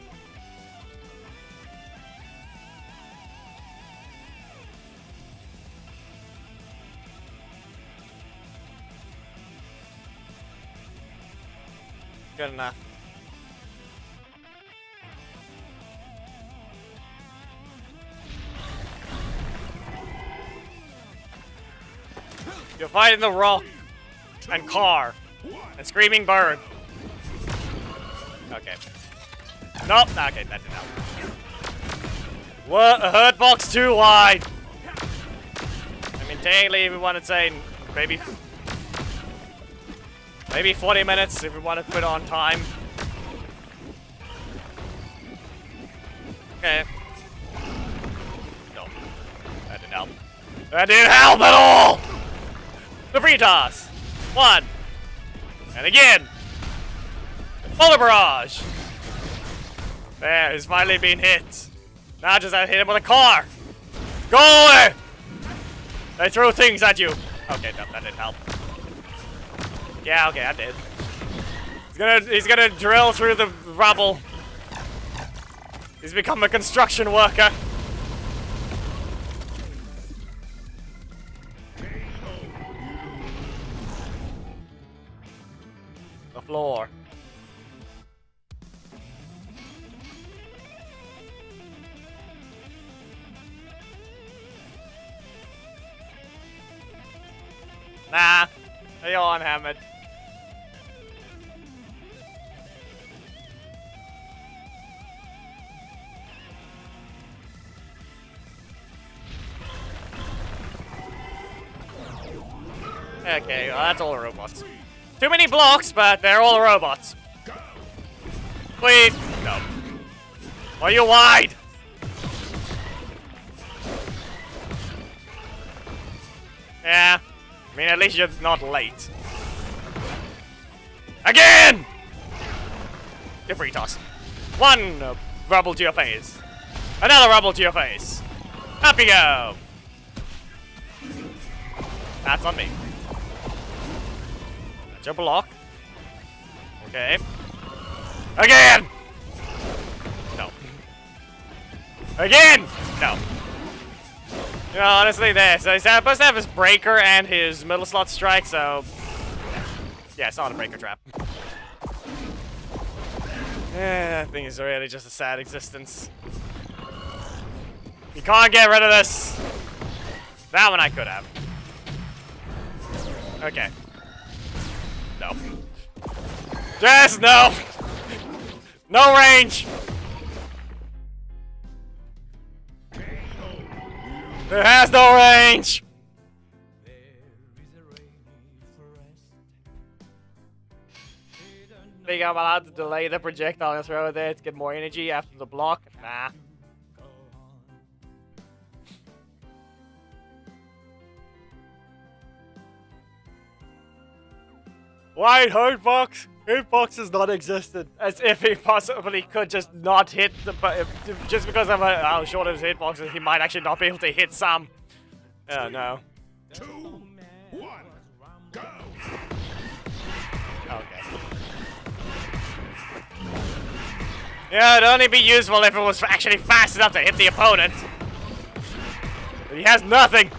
Good enough. You're fighting the Rock and Car and Screaming Bird. Okay. Nope. Okay, that didn't help. What? A hurt box too wide. I mean, technically, if we want to say maybe 40 minutes if we want to put on time. Okay. No, that didn't help. That didn't help at all. The free toss. 1. And again. Polar barrage. There, he's finally being hit. Now just have to hit him with a car. Go away! They throw things at you. Okay, no, that didn't help. Yeah, okay, I did. He's gonna drill through the rubble. He's become a construction worker. The floor. Nah. Are you on, Hamid? Okay, well, that's all the robots. Too many blocks, but they're all robots. Wait. No. Are you wide? Yeah. I mean, at least you're not late. Again! Good free toss. One rubble to your face. Another rubble to your face. Up you go. That's on me. That's your block. Okay. Again! No. Again! No. No, honestly, so he's supposed to have his breaker and his middle slot strike, so... Yeah, it's not a breaker trap. That thing is really just a sad existence. You can't get rid of this! That one I could have. Okay. No. Just no! No range! It has no range! Think I'm allowed to delay the projectile and throw it there to get more energy after the block? Nah. Wide hitbox? Hitbox is non-existent. As if he possibly could just not hit the... Just because of how short his hitbox is, he might actually not be able to hit some. Oh no. 2, 1, go! Okay. Yeah, it'd only be useful if it was actually fast enough to hit the opponent. But he has nothing.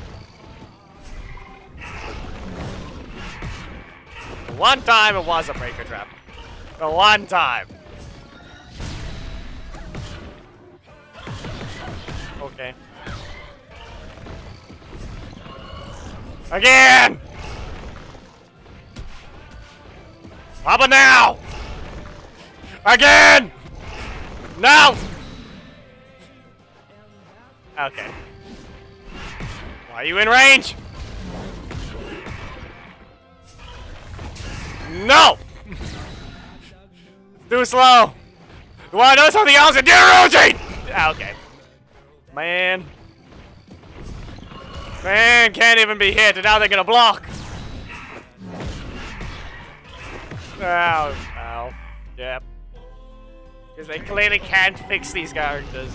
One time it was a breaker trap. The one time. Okay. Again! How about now? Again! No! Okay. Why are you in range? No! Too slow. You wanna know something else? Do rotate! Okay. Man. Man can't even be hit, and now they're gonna block. Ow. Ow. Yep. Because they clearly can't fix these characters.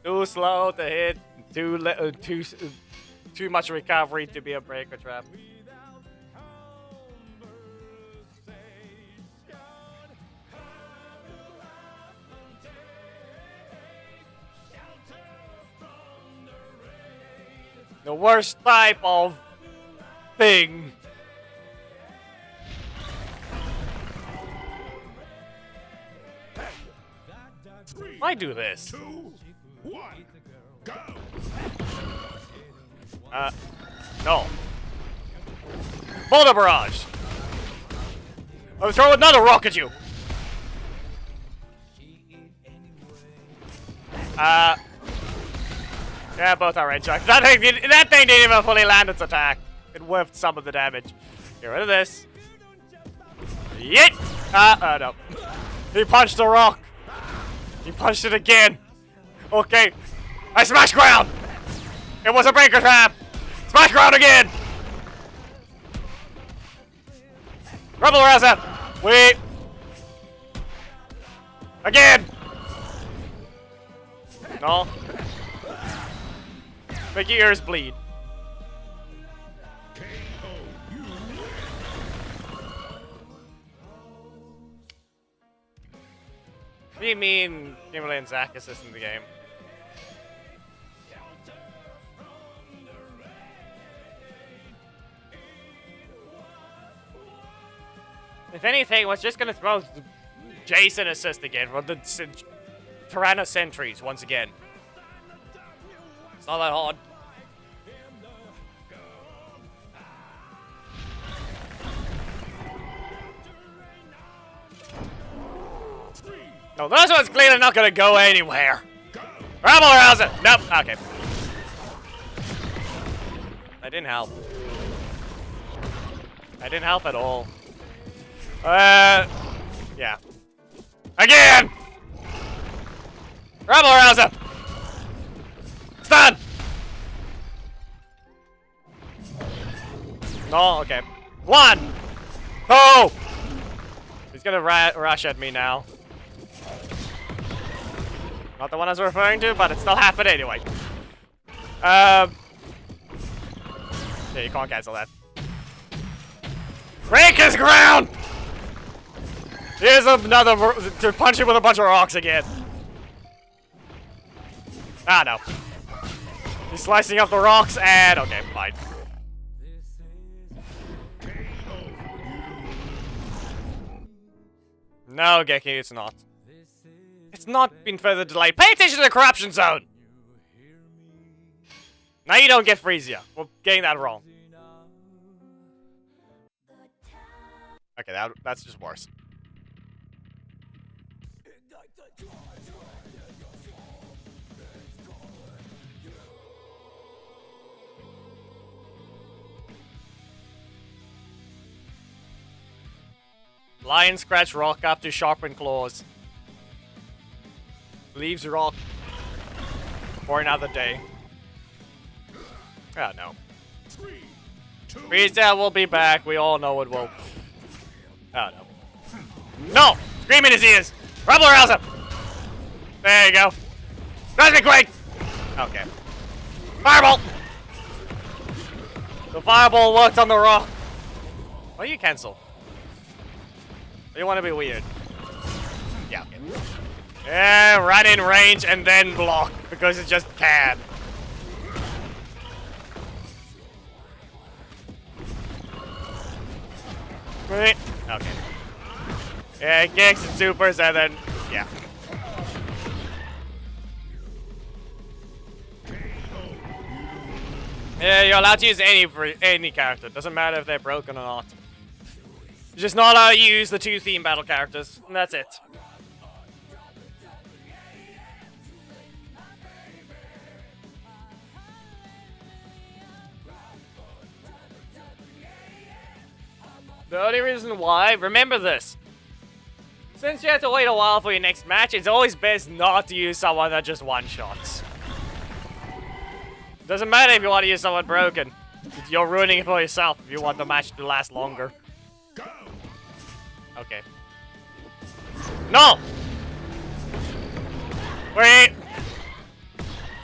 Too slow to hit. Too much recovery to be a breaker trap. The worst type of thing. Why do this? 2, 1, go! No. Boulder barrage. I'll throw another rock at you. Yeah, both are range shock. That thing didn't even fully land its attack. It whiffed some of the damage. Get rid of this. Yeet! No. He punched a rock. He punched it again. Okay. I smashed ground. It was a breaker trap. Smash ground again. Rebel arouse that. Wait. Again. No. Make your ears bleed. What do you mean Kimberly and Zach assist in the game? If anything, I was just gonna throw Jason assist again for the Tyranno sentries once again. It's not that hard. No, this one's clearly not gonna go anywhere. Rabble rouser! Nope, okay. I didn't help. I didn't help at all. Yeah. Again! Rabble rouser! Stun! No, okay. 1! Oh! He's gonna rush at me now. Not the one I was referring to, but it still happened anyway. Yeah, you can't cancel that. Break his ground! Here's another to punch him with a bunch of rocks again. Ah, no. He's slicing up the rocks and... Okay, fine. No, Geki, it's not. It's not been further delayed. Pay attention to the corruption zone! Now you don't get Frisia. We're getting that wrong. Okay, that's just worse. Lion scratch rock up to sharpen claws. Leaves rock for another day. Oh no. Frisia will be back. We all know it will. Oh no. No! Scream in his ears! Rebel arouse him! There you go. Cosmic Quake! Okay. Fireball! The fireball worked on the rock. Why do you cancel? You want to be weird. Yeah, okay. Yeah, run in range and then block, because it just can. Right. Okay. Yeah, kicks and supers and then, yeah. Yeah, you're allowed to use any character. Doesn't matter if they're broken or not. You're just not allowed to use the 2 theme battle characters, and that's it. The only reason why, remember this. Since you have to wait a while for your next match, it's always best not to use someone that just one-shots. Doesn't matter if you want to use someone broken. You're ruining it for yourself if you want the match to last longer. Okay. No! Wait!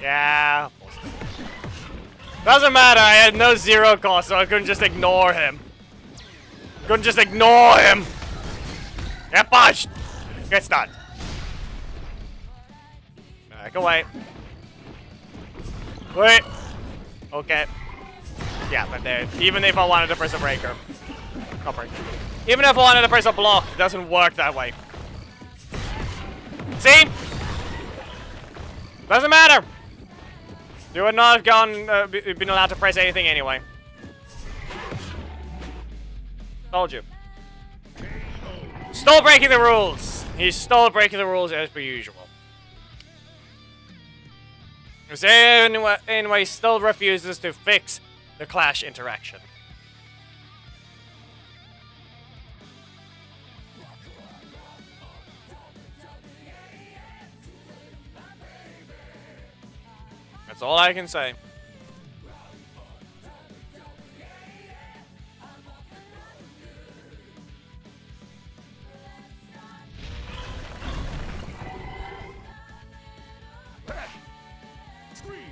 Yeah. Doesn't matter, I had no zero cost, so I couldn't just ignore him. Couldn't just ignore him! Get punched! Get stunned. Back away. Wait. Okay. Yeah, but there. Even if I wanted to press a breaker. Not breaker. Even if I wanted to press a block, it doesn't work that way. See? Doesn't matter. You would not have been allowed to press anything anyway. Told you. Still breaking the rules. He's still breaking the rules as per usual. Anyway, still refuses to fix the clash interaction. That's all I can say.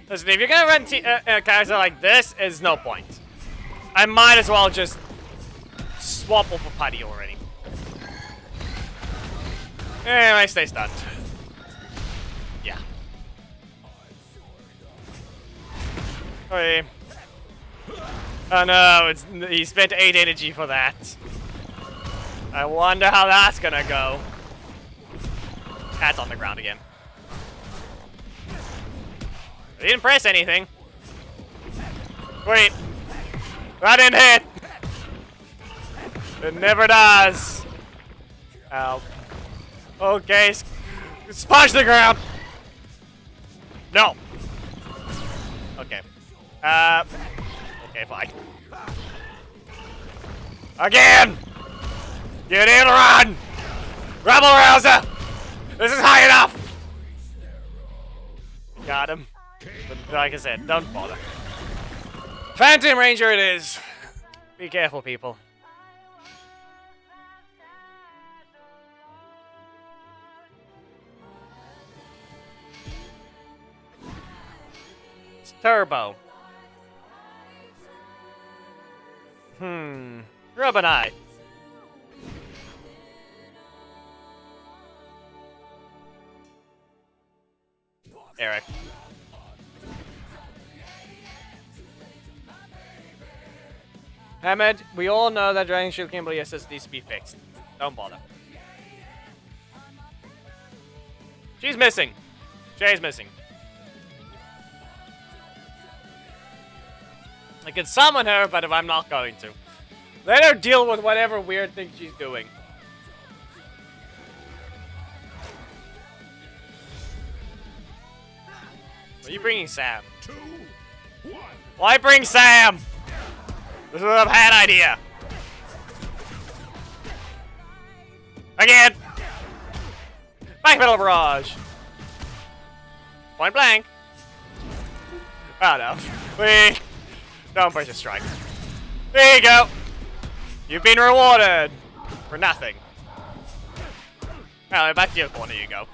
Listen, if you're gonna run a character like this, there's no point. I might as well just swap over Putty already. Anyway, stay stunned. Yeah. Okay. Oh no, he spent 8 energy for that. I wonder how that's gonna go. Cat's on the ground again. He didn't press anything. Wait. That didn't hit. It never does. Ow. Okay. Sponge the ground! No! Okay. Okay, fine. Again! You need to run! Rebel Rouser! This is high enough! Got him. But like I said, don't bother. Phantom Ranger it is. Be careful, people. It's Turbo. Rubberite. Eric. Ahmed, we all know that Dragon Shield Kimberly SS needs to be fixed. Don't bother. She's missing. Jay's missing. I can summon her, but if I'm not going to. Let her deal with whatever weird thing she's doing. Are you bringing Sam? 2, 1. Why bring Sam? This is a bad idea. Again. Back Metal Barrage. Point blank. Oh no. Wait. Don't push a strike. There you go. You've been rewarded for nothing. Well, back to your corner you go.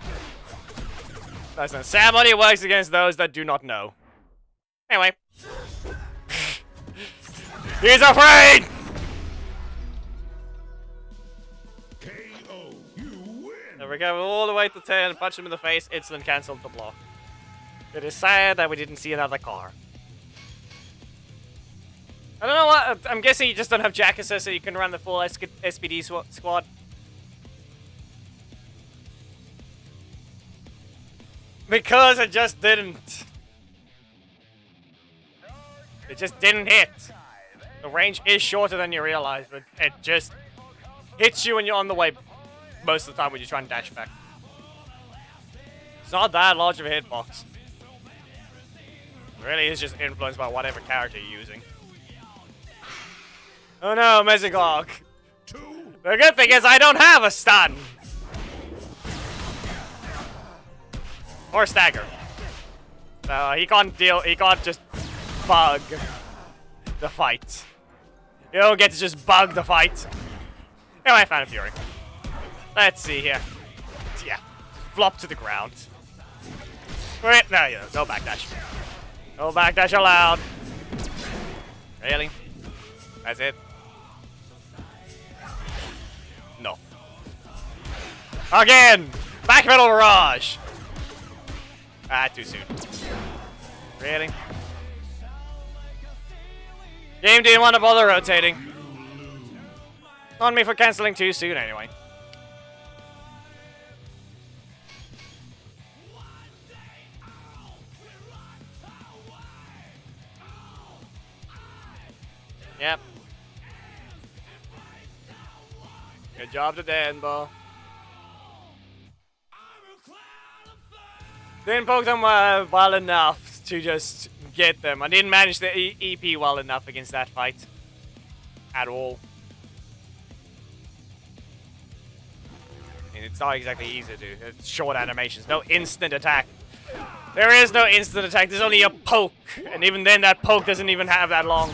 Listen, Sam only works against those that do not know. Anyway. He's afraid! KO. You win. So we go all the way to 10, punch him in the face, instant cancel the block. It is sad that we didn't see another car. I don't know what, I'm guessing you just don't have Jack assist so you can run the full SPD squad. Because it just didn't. It just didn't hit. The range is shorter than you realize, but it just hits you when you're on the way most of the time when you try and dash back. It's not that large of a hitbox. It really is just influenced by whatever character you're using. Oh no, Mezigog. 2. The good thing is I don't have a stun. Or stagger. So he can't just bug the fight. You don't get to just bug the fight. Anyway, Phantom Fury. Let's see here. Yeah. Flop to the ground. Wait, no, yeah, no backdash. No backdash allowed. Really? That's it? No. Again! Back Metal Barrage! Ah, too soon. Really? Game didn't want to bother rotating. On me for cancelling too soon anyway. Yep. Good job to Denbo. Didn't poke them well enough to just get them. I didn't manage the EP well enough against that fight. At all. And it's not exactly easy to do. It's short animations. No instant attack. There is no instant attack. There's only a poke. And even then, that poke doesn't even have that long.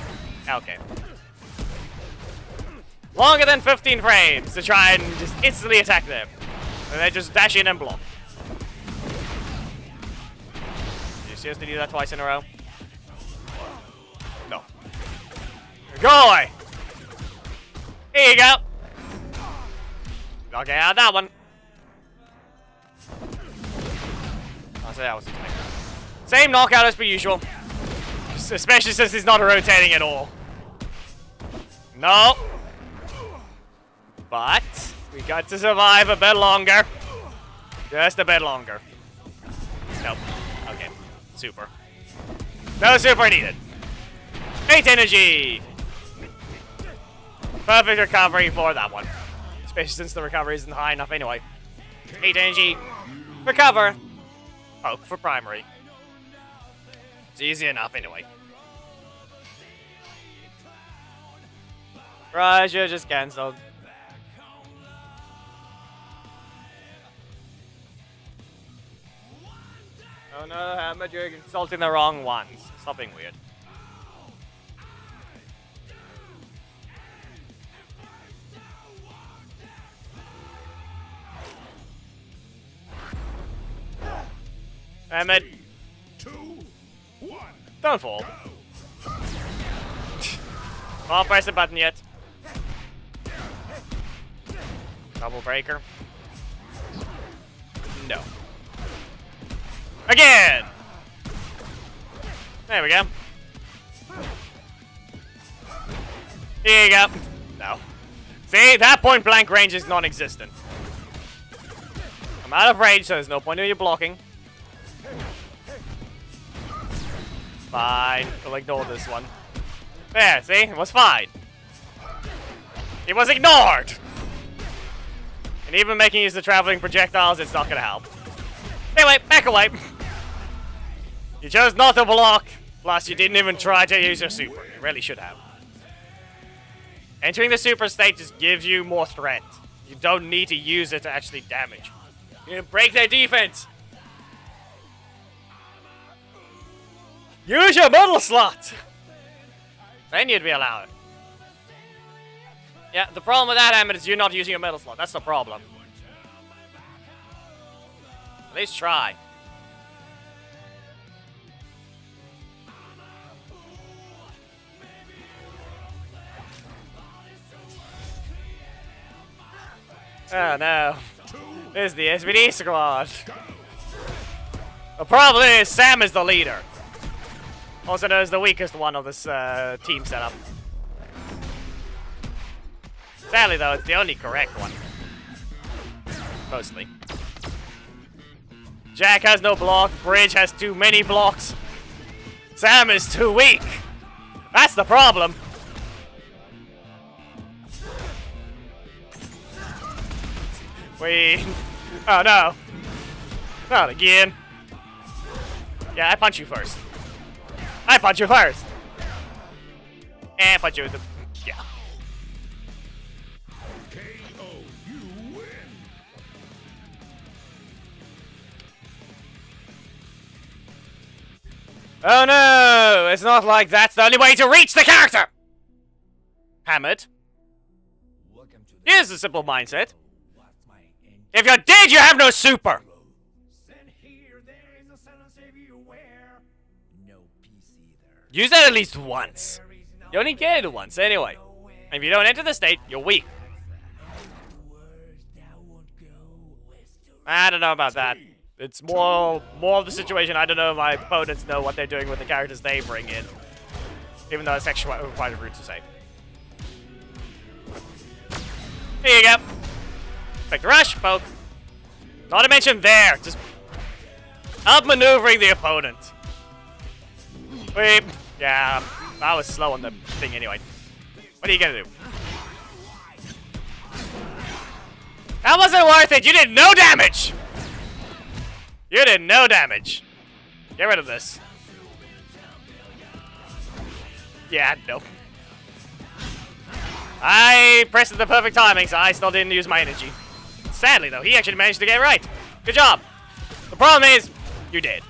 Okay. Longer than 15 frames to try and just instantly attack them. And they just dash in and block. Did you seriously do that twice in a row? No. Go away! Here you go! Okay, out that one. I'll say that was expected. Same knockout as per usual. Especially since he's not rotating at all. No. But we got to survive a bit longer. Just a bit longer. Nope. Okay. Super. No super needed. 8 energy. Perfect recovery for that one. Especially since the recovery isn't high enough anyway. 8 energy. Recover. Poke for primary. It's easy enough anyway. Raja just cancelled. Oh no, Hammer, you're insulting the wrong ones. Stop being weird. Hammer. 2, 1. Don't fall. Can't press the button yet. Double breaker. No. Again! There we go. Here you go. No. See, that point blank range is non-existent. I'm out of range, so there's no point in you blocking. Fine. We'll ignore this one. There, see? It was fine. It was ignored! And even making use of traveling projectiles, it's not gonna help. Anyway, back away. You chose not to block, plus you didn't even try to use your super. You really should have. Entering the super state just gives you more threat. You don't need to use it to actually damage. You're gonna break their defense. Use your middle slot! Then you'd be allowed. Yeah, the problem with that, Hammond, is you're not using your middle slot. That's the problem. At least try. Oh no. This is the SBD squad. The problem is Sam is the leader. Also known as the weakest one of this team setup. Sadly though, it's the only correct one. Mostly. Jack has no block, Bridge has too many blocks. Sam is too weak. That's the problem. Wait. Oh no. Not again. Yeah, I punch you first. I punch you first. And punch you with the... Yeah. KO, you win. Oh no! It's not like that's the only way to reach the character! Hammered. Here's the simple mindset. If you're dead, you have no super! Use that at least once. You only get it once anyway. And if you don't enter the state, you're weak. I don't know about that. It's more of the situation. I don't know if my opponents know what they're doing with the characters they bring in. Even though it's actually quite rude to say. Here you go. Take the rush, poke. Not to mention there, just outmaneuvering the opponent. Wait. Yeah, I was slow on the thing anyway. What are you gonna do? That wasn't worth it! You did no damage! You did no damage. Get rid of this. Yeah, nope. I pressed at the perfect timing, so I still didn't use my energy. Sadly, though, he actually managed to get it right. Good job. The problem is, you're dead.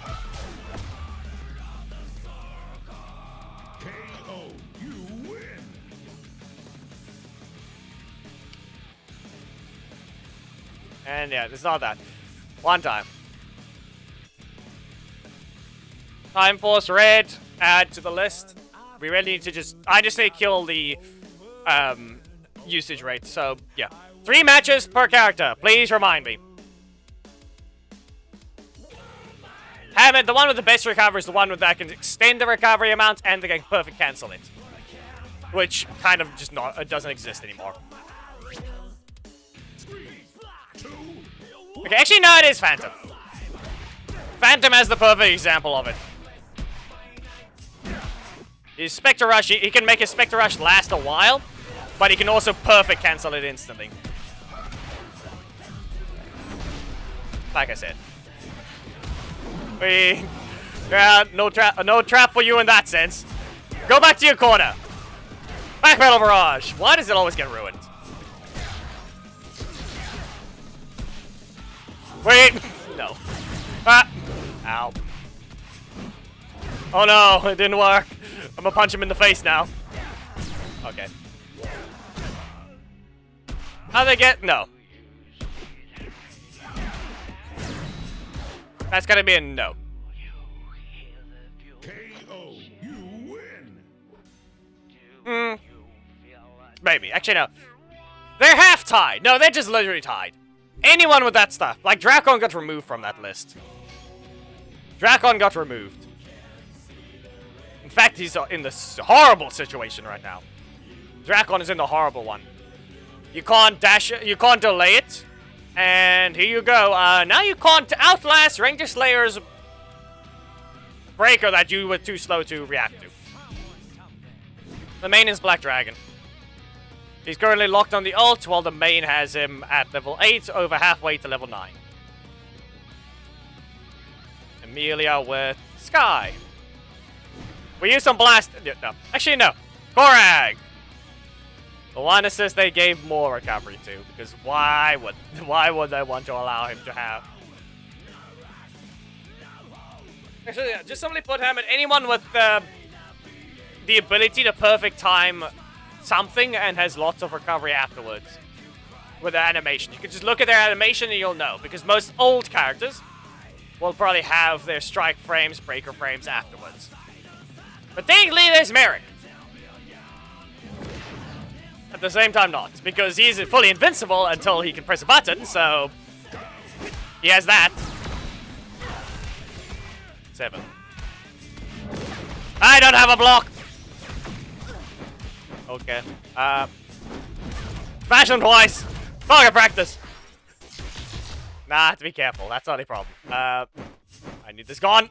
And yeah, it's not that. One time. Time Force Red, add to the list. We really need to just... I just need to kill the usage rate, so yeah. 3 matches per character, please remind me. Hammond, the one with the best recovery is the one that can extend the recovery amount and they can perfect cancel it. Which kind of just not, it doesn't exist anymore. Okay, actually no, it is Phantom. Phantom has the perfect example of it. His Spectre Rush, he can make his Spectre Rush last a while, but he can also perfect cancel it instantly. Like I said. Yeah, no trap for you in that sense. Go back to your corner. Backpedal barrage. Why does it always get ruined? Wait. No. Ah. Ow. Oh no, it didn't work. I'm gonna punch him in the face now. Okay. How'd they get? No. That's gotta be a no. KO. You win. Maybe. Actually, no. They're half tied. No, they're just literally tied. Anyone with that stuff. Like, Drakkon got removed from that list. Drakkon got removed. In fact, he's in this horrible situation right now. Drakkon is in the horrible one. You can't dash it. You can't delay it. And here you go. Now you can't outlast Ranger Slayer's breaker that you were too slow to react to. The main is Black Dragon. He's currently locked on the ult, while the main has him at level 8, over halfway to level 9. Amelia with Sky. We use some blast. No. Actually, no. Korag. The one assist they gave more recovery to, because why would they want to allow him to have? Actually, yeah, just simply put him at anyone with the ability to perfect time something and has lots of recovery afterwards with the animation. You can just look at their animation and you'll know, because most old characters will probably have their strike frames, breaker frames afterwards. But technically, there's Merrick. At the same time, not, because he's fully invincible until he can press a button, so he has that. 7. I don't have a block! Okay. Smash him twice! Target practice! Nah, I have to be careful. That's not a problem. I need this gone.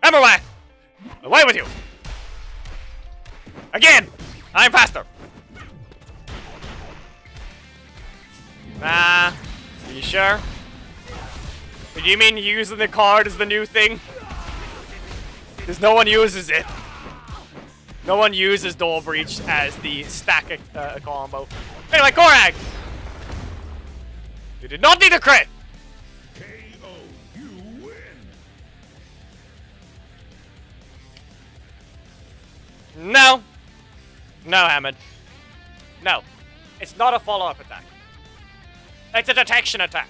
Hammer whack! Away with you! Again! I'm faster! Nah. Are you sure? Do you mean using the card is the new thing? Because no one uses it. No one uses Door Breach as the stack combo. Anyway, Korag! You did not need a crit! KO. You win. No. No, Hammond. No. It's not a follow-up attack. It's a detection attack.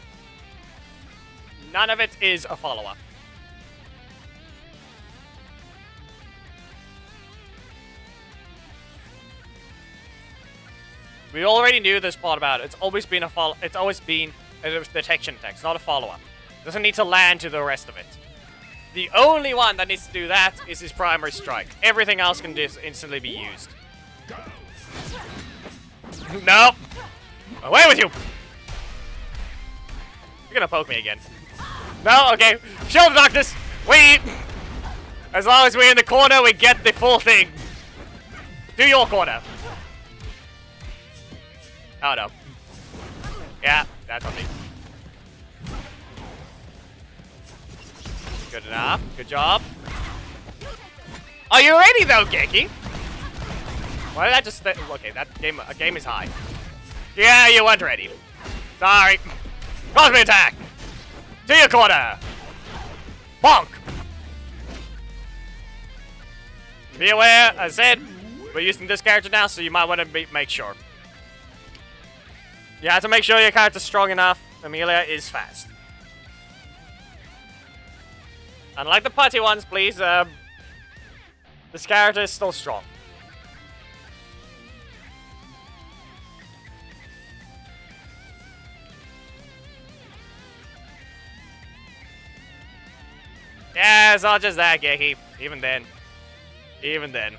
None of it is a follow-up. We already knew this part about it. It's always been a detection attack. It's not a follow-up. It doesn't need to land to the rest of it. The only one that needs to do that is his primary strike. Everything else can just instantly be used. Nope. Away with you! You're gonna poke me again. No? Okay. Shield of Darkness! Wait! As long as we're in the corner, we get the full thing. Do your corner. Oh no. Yeah, that's on me. Good enough. Good job. Are you ready though, Geki? Why did I just okay, that game is high. Yeah, you weren't ready. Sorry. Cosmic attack! To your corner! Bonk! Be aware, as I said, we're using this character now, so you might want to make sure. You have to make sure your character's strong enough. Amelia is fast. Unlike the putty ones, please, this character is still strong. Yeah, it's not just that, Geki. Even then. Even then.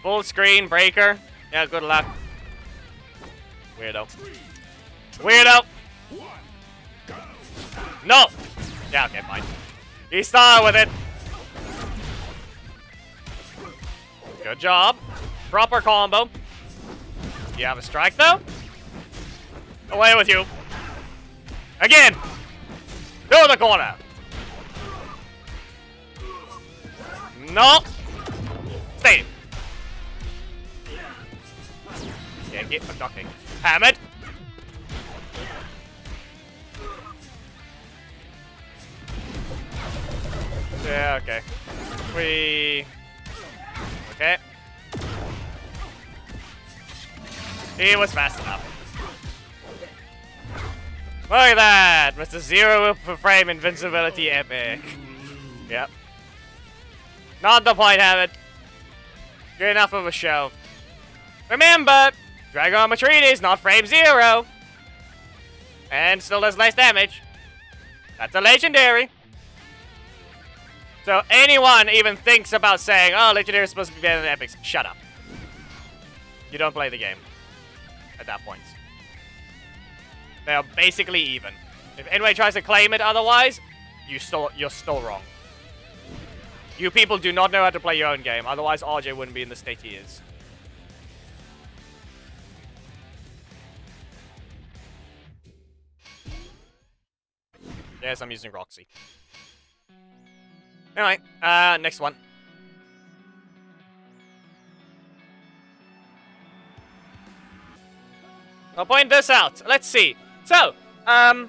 Full screen, breaker. Yeah, good luck. Weirdo. Weirdo! No! Yeah, okay, fine. He started with it. Good job. Proper combo. You have a strike, though? Away with you. Again! To the corner. No. Stay. Yeah, get knocking. Hammered. Yeah, okay. Okay. He was fast enough. Look at that! Mr. Zero per frame invincibility epic. Yep. Not the point, Hamid. Good enough of a show. Remember, Drakkon Matrine is not frame 0. And still does nice damage. That's a legendary. So anyone even thinks about saying, oh, legendary is supposed to be better than epics, shut up. You don't play the game at that point. They are basically even. If anyone tries to claim it otherwise, you're still wrong. You people do not know how to play your own game, otherwise RJ wouldn't be in the state he is. Yes, I'm using Roxy. Anyway, next one. I'll point this out. Let's see. So, I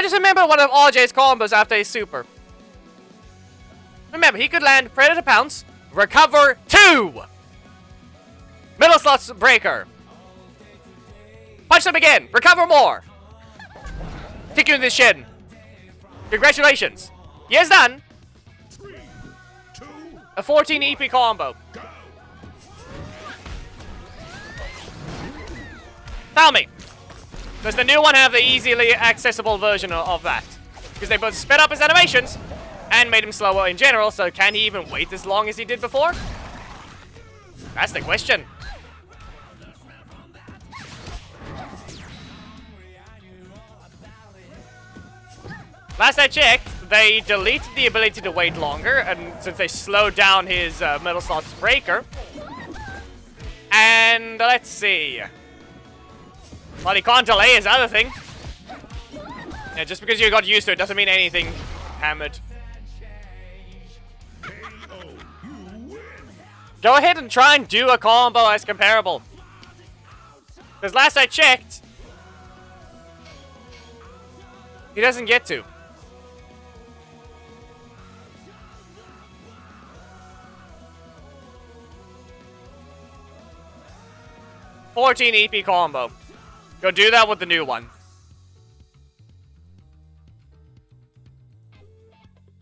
just remember one of RJ's combos after his super. Remember, he could land Predator Pounce, recover 2! Middle slots breaker. Punch them again, recover more. Kick you in the shin. Congratulations. He has done 3, 2, a 14 EP combo. go. Tell me, does the new one have the easily accessible version of that? Because they both sped up his animations and made him slower in general, so can he even wait as long as he did before? That's the question. Last I checked, they deleted the ability to wait longer, and since they slowed down his middle slots breaker. And let's see. Well, he can't delay his other thing. Yeah, just because you got used to it doesn't mean anything, Hammered. KO, you win. Go ahead and try and do a combo as comparable. Because last I checked, he doesn't get to. $14 EP combo. Go do that with the new one.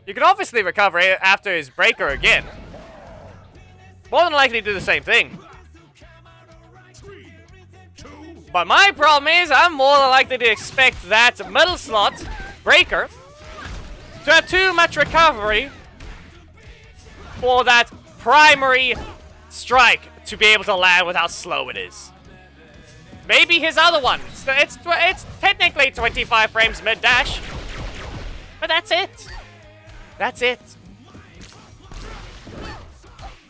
You can obviously recover it after his breaker again. More than likely do the same thing. 3, 2, But my problem is, I'm more than likely to expect that middle slot breaker to have too much recovery for that primary strike to be able to land with how slow it is. Maybe his other one. It's technically 25 frames mid-dash. But that's it. That's it.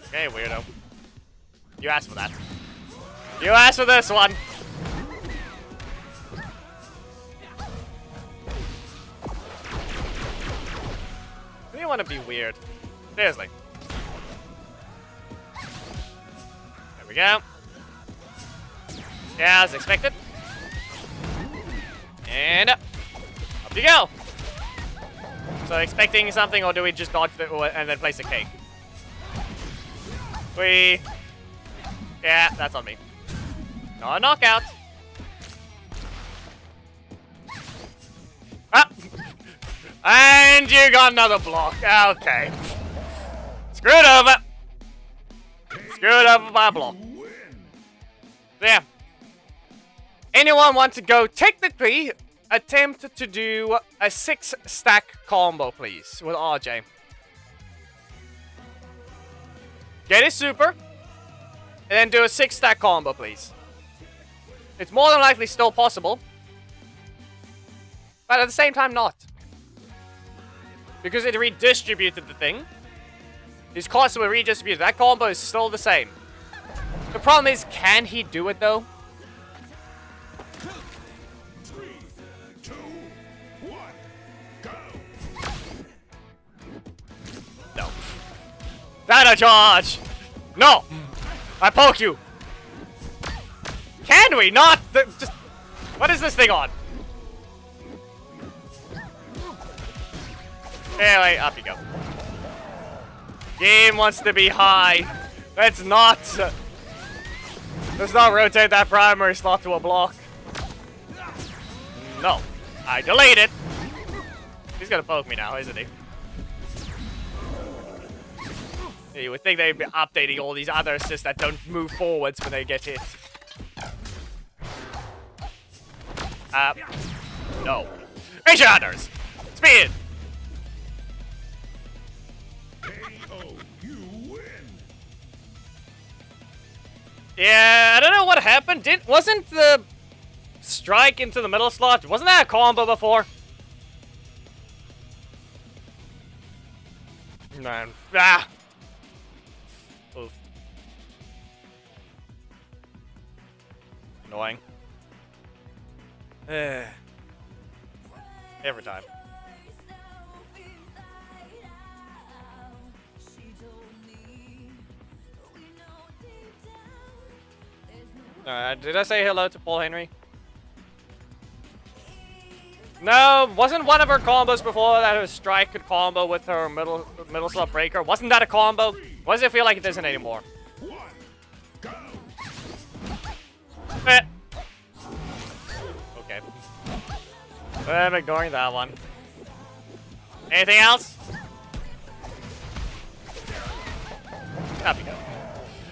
Okay, weirdo. You asked for that. You asked for this one. Do you want to be weird? Seriously. There we go. Yeah, as expected. And up you go. So expecting something, or do we just dodge it and then place a cake? Yeah, that's on me. No knockout. Ah! And you got another block. Okay. Screwed over. Screwed over by a block. Yeah. Anyone want to go technically attempt to do a 6-stack combo, please, with RJ? Get his super, and then do a 6-stack combo, please. It's more than likely still possible, but at the same time not. Because it redistributed the thing. His costs were redistributed. That combo is still the same. The problem is, can he do it though? 3, 2, 1, go. Dino charge! No! I poke you! Can we not? Just... What is this thing on? Anyway, up you go. Game wants to be high. Let's not... let's not rotate that primary slot to a block. No. I delayed it. He's gonna poke me now, isn't he? Yeah, you would think they'd be updating all these other assists that don't move forwards when they get hit. No. Ranger Hunters! Speed! KO, you win. Yeah, I don't know what happened. Wasn't the strike into the middle slot? Wasn't that a combo before? Man. Ah! Oof. Annoying. Every time. Did I say hello to Paul Henry? No, wasn't one of her combos before that her strike could combo with her middle slot breaker? Wasn't that a combo? Why does it feel like it isn't anymore? One, go. Eh. Okay. I'm ignoring that one. Anything else? Up you go.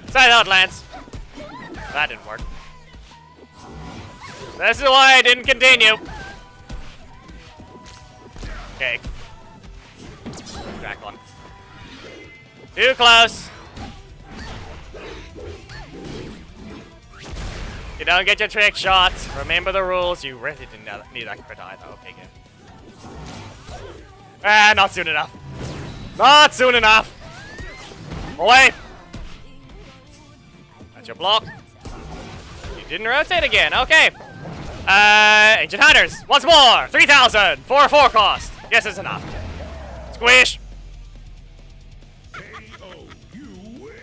Side out, Lance. That didn't work. This is why I didn't continue. Okay. Drakkon. Too close. You don't get your trick shots. Remember the rules. You really didn't need that crit either. Okay, good. Ah, not soon enough. Not soon enough. Away. That's your block. You didn't rotate again. Okay. Ancient Hunters. Once more. 3,000 for a 4 cost. Yes, it's enough. Squish. KO, you win.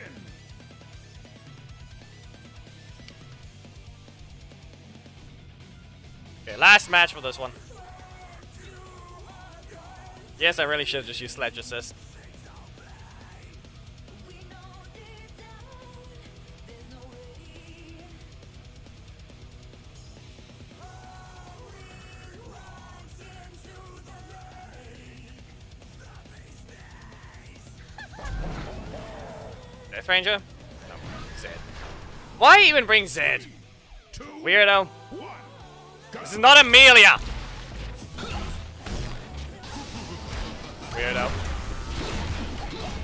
Okay, last match for this one. Yes, I really should have just used Sledge Assist. Death Ranger? No, Zed. Why even bring Zed? Weirdo. This is not Amelia! Weirdo.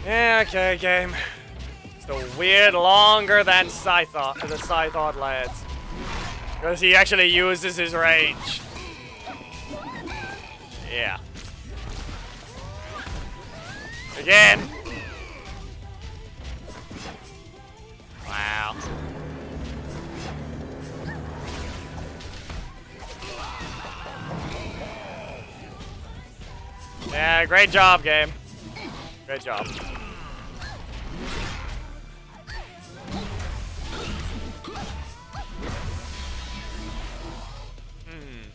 Yeah, okay, game. It's the weird longer than Scythod, the Scythod lads. Because he actually uses his range. Yeah. Again. Wow. Yeah, great job, game. Great job.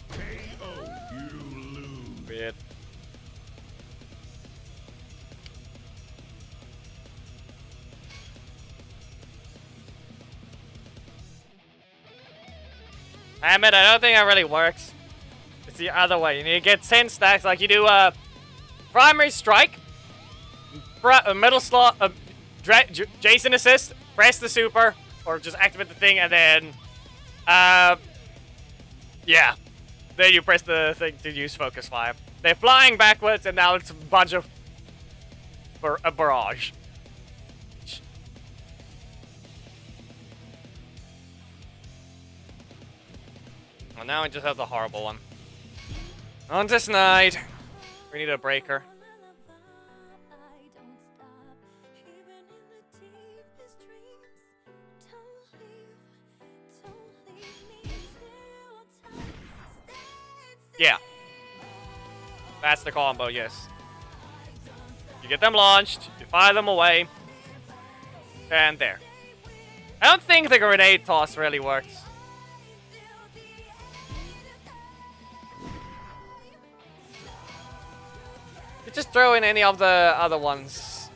KO, you lose. Weird. Damn it, I don't think that really works. It's the other way. You need to get 10 stacks, like you do primary strike, middle slot, Jason assist, press the super, or just activate the thing, and then, yeah. Then you press the thing to use focus fire. They're flying backwards, and now it's a bunch of a barrage. Well, now I just have the horrible one. On this night, we need a breaker. Yeah. That's the combo, yes. You get them launched, you fire them away, And there. I don't think the grenade toss really works. You just throw in any of the other ones.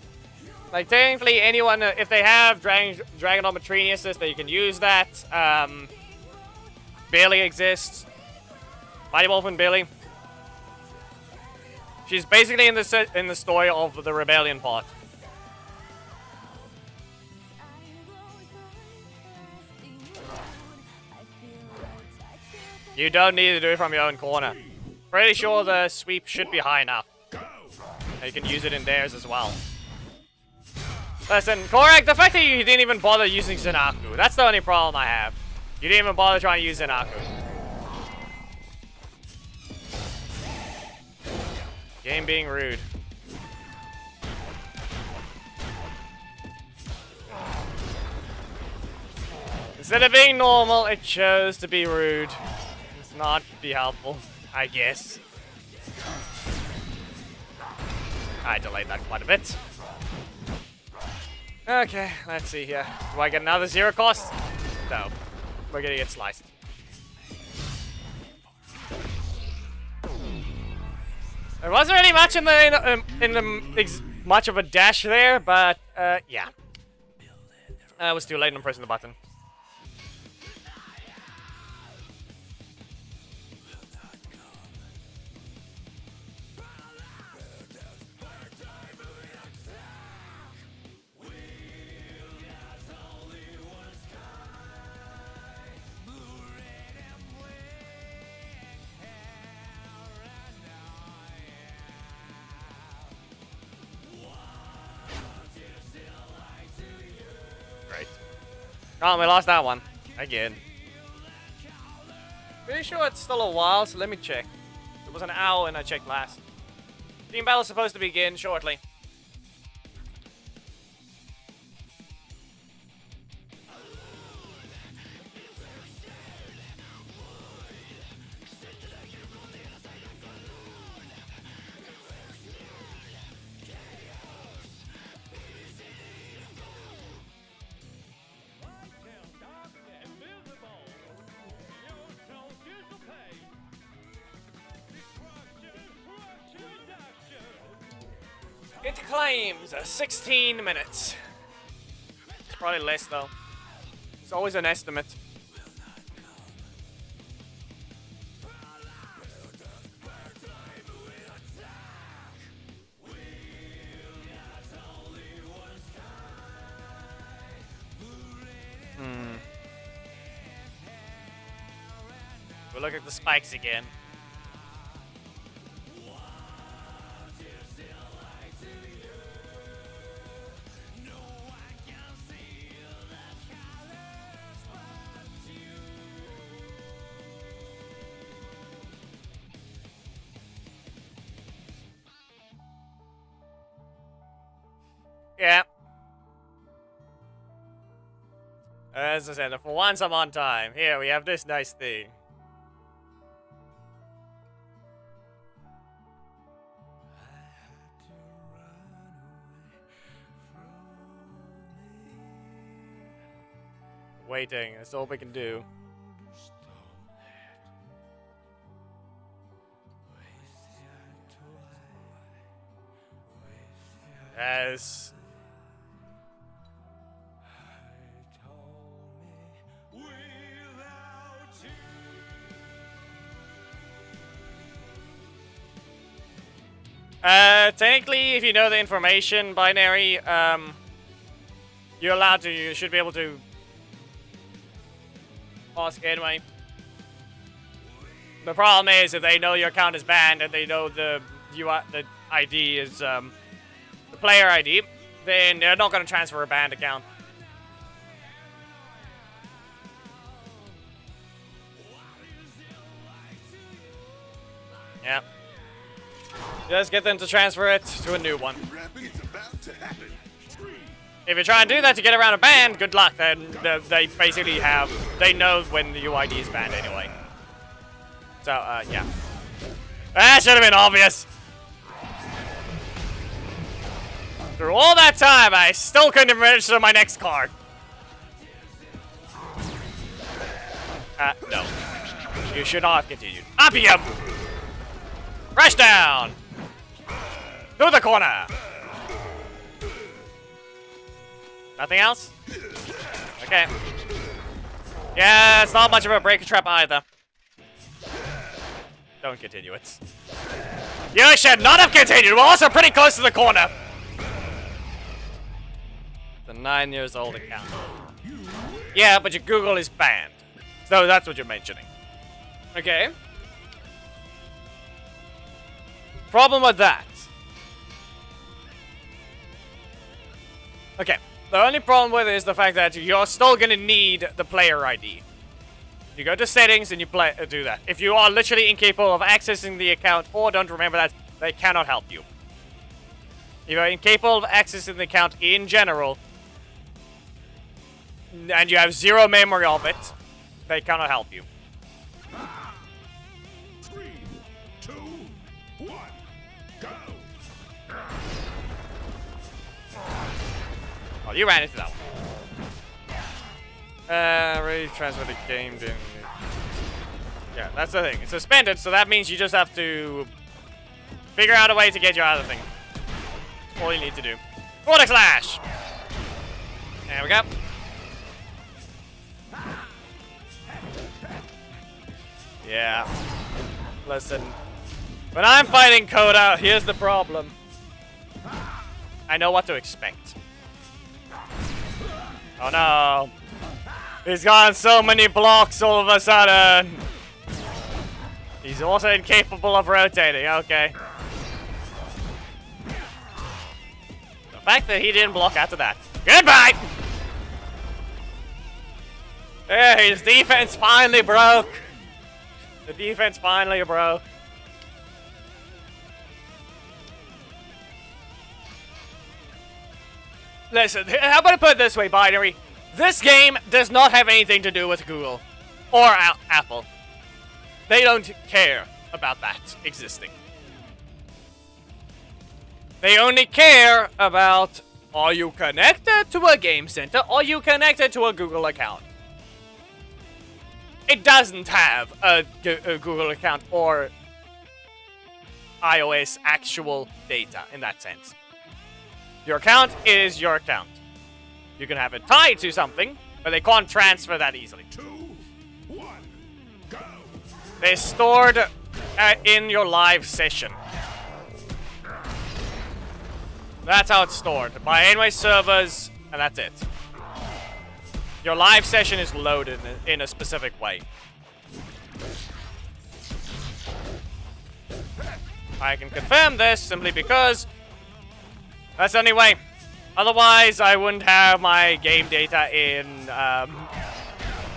Like, technically, anyone, if they have Dragon on Matrini assist, you can use that. Billy exists. Mighty Wolf and Billy. She's basically in the story of the Rebellion part. You don't need to do it from your own corner. Pretty sure the sweep should be high enough. You can use it in theirs as well. Listen, Korak, the fact that you didn't even bother using Zinaku, that's the only problem I have. You didn't even bother trying to use Zinaku. Game being rude. Instead of being normal, it chose to be rude. It's not be helpful, I guess. I delayed that quite a bit. Okay, let's see here. Do I get another 0 cost? No. We're gonna get sliced. There wasn't really much in the much of a dash there, but yeah. I was too late on pressing the button. Oh, we lost that one. Again. Pretty sure it's still a while, so let me check. It was an hour and I checked last. Team battle is supposed to begin shortly. It claims 16 minutes. It's probably less though. It's always an estimate. We'll look at the spikes again. Yeah. As I said, for once I'm on time. Here, we have this nice thing. Waiting, that's all we can do. As technically, if you know the information binary, you're allowed to, you should be able to ask anyway. The problem is if they know your account is banned and they know the ID is the player ID, then they're not going to transfer a banned account. Yeah. Just get them to transfer it to a new one. If you try and do that to get around a ban, good luck. Then they basically they know when the UID is banned anyway. So, yeah. That should have been obvious. Through all that time, I still couldn't register my next card. No. You should not have continued. Opium! Rush down! To the corner! Nothing else? Okay. Yeah, it's not much of a breaker trap either. Don't continue it. You should not have continued! We're also pretty close to the corner! The 9 years old account. Yeah, but your Google is banned. So that's what you're mentioning. Okay. Problem with that. Okay. The only problem with it is the fact that you're still gonna need the player ID. You go to settings and you do that. If you are literally incapable of accessing the account or don't remember that, they cannot help you. If you're incapable of accessing the account in general, and you have zero memory of it, they cannot help you. 3, 2, 1, go! Oh, you ran into that one. Ready to transfer the game. Yeah, that's the thing. It's suspended, so that means you just have to figure out a way to get you out of the thing. That's all you need to do. Vortex Slash! There we go. Yeah. Listen. When I'm fighting Coda, here's the problem. I know what to expect. Oh no. He's got so many blocks all of a sudden. He's also incapable of rotating. Okay. The fact that he didn't block after that. Goodbye! Yeah, his defense finally broke. The defense finally broke. Listen, how about I put it this way, Binary? This game does not have anything to do with Google or Apple. They don't care about that existing. They only care about, are you connected to a game center? Are you connected to a Google account? It doesn't have a Google account or iOS actual data in that sense. Your account is your account. You can have it tied to something, but they can't transfer that easily. 2, 1, go! They're stored in your live session. That's how it's stored. By anyway servers, and that's it. Your live session is loaded in a specific way. I can confirm this simply because that's the only way. Otherwise, I wouldn't have my game data in...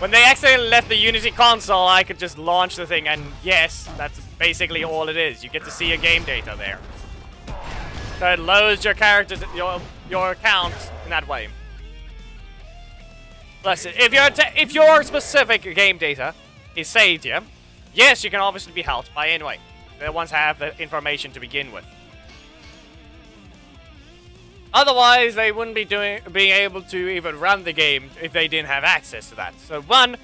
when they accidentally left the Unity console, I could just launch the thing, and yes, that's basically all it is. You get to see your game data there. So it loads your character, your account in that way. Listen, if your specific game data is saved here, yes, you can obviously be helped by anyway. They once have the information to begin with. Otherwise, they wouldn't be being able to even run the game if they didn't have access to that. So one,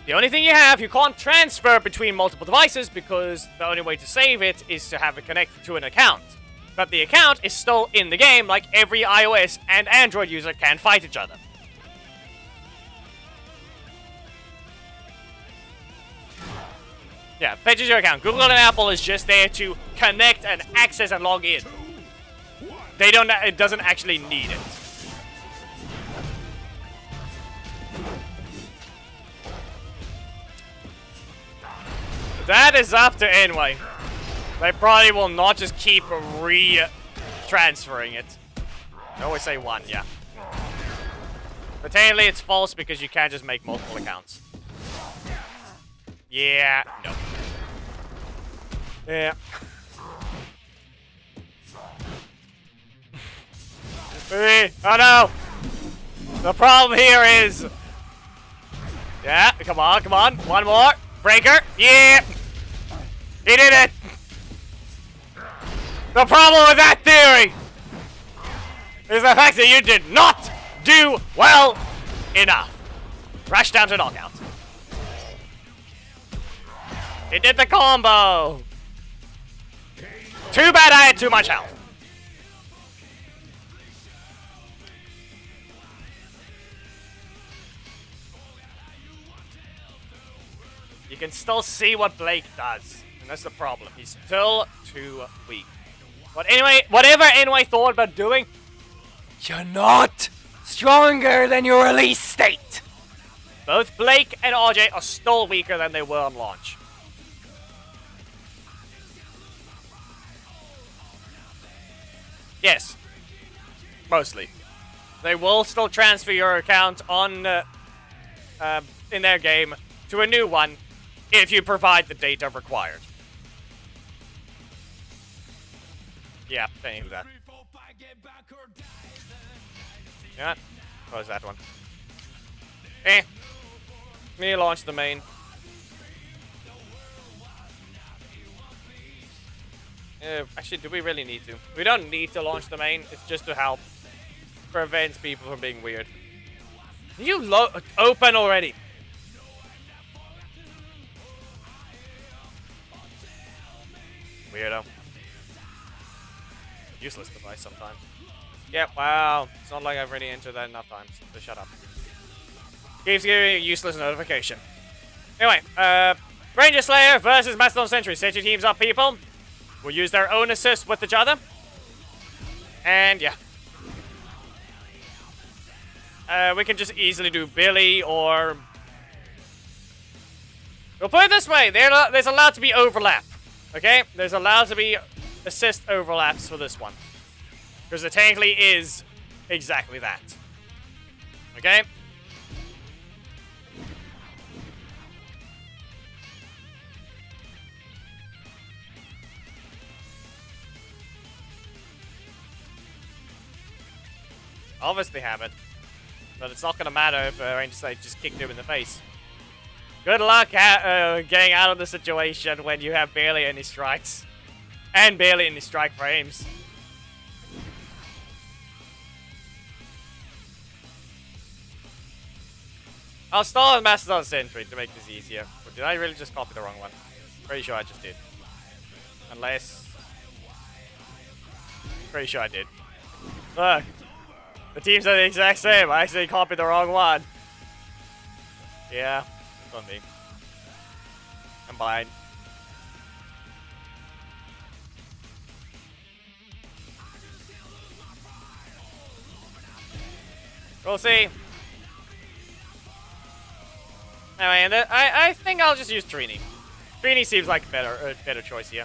the only thing you have, you can't transfer between multiple devices because the only way to save it is to have it connected to an account. But the account is still in the game, like every iOS and Android user can fight each other. Yeah, fetches your account. Google and Apple is just there to connect and access and log in. They don't. It doesn't actually need it. That is up to anyway. They probably will not just keep transferring it. I always say one, yeah. But technically it's false because you can't just make multiple accounts. Yeah, no. Yeah. Oh no! The problem here is... Yeah, come on, come on. One more. Breaker. Yeah! He did it! The problem with that theory is the fact that you did not do well enough. Rush down to knockout. He did the combo. Too bad I had too much health. You can still see what Blake does, and that's the problem. He's still too weak. But anyway, whatever anyway thought about doing, you're not stronger than your release state. Both Blake and RJ are still weaker than they were on launch. Yes, mostly. They will still transfer your account on in their game to a new one if you provide the data required. Yeah, can't do that. Yeah, close that one. Me launch the main. Actually, do we really need to? We don't need to launch the main. It's just to help prevent people from being weird. You open already. Weirdo. Useless device sometimes. Yeah, wow. It's not like I've already entered that enough times. So shut up. Keeps giving you a useless notification. Anyway, Ranger Slayer versus Mastodon Sentry. Set your teams up, people. We'll use their own assist with each other. And yeah. We can just easily do Billy or... We'll put it this way. There's allowed to be overlap. Okay? There's allowed to be assist overlaps for this one. Because it technically is exactly that. Okay? Obviously have it. But it's not going to matter if Ranger Slayer just kicked him in the face. Good luck getting out of the situation when you have barely any strikes. And barely any strike frames. I'll start with Mastodon Sentry to make this easier. But did I really just copy the wrong one? Pretty sure I just did. Unless... Pretty sure I did. Look. The teams are the exact same. I actually copied the wrong one. Yeah. It's on me. Combined. We'll see. Anyway, I think I'll just use Trini. Trini seems like a better choice here.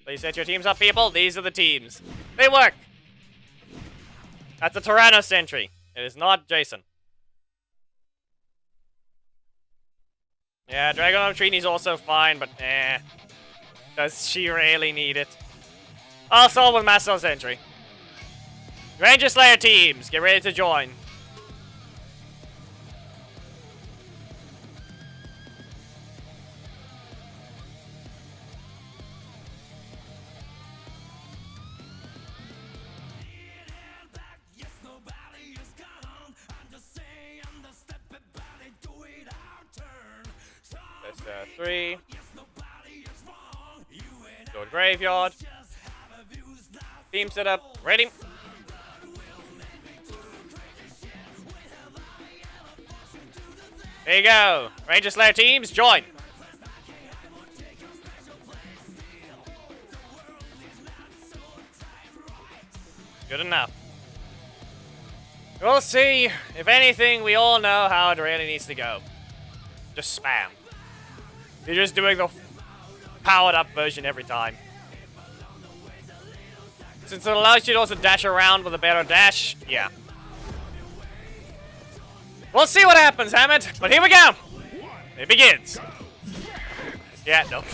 Please set your teams up, people. These are the teams. They work. That's a Tyranno Sentry. It is not Jason. Yeah, Dragon of Trini's also fine, but does she really need it? I'll solve with Mastodon Sentry. Ranger Slayer teams, get ready to join. That's 3. Go to graveyard. Team setup, ready. There you go. Ranger Slayer teams, join. Good enough. We'll see. If anything, we all know how it really needs to go. Just spam. You're just doing the powered up version every time. Since it allows you to also dash around with a better dash, yeah. We'll see what happens, Hammond. But here we go. It begins. Yeah, no.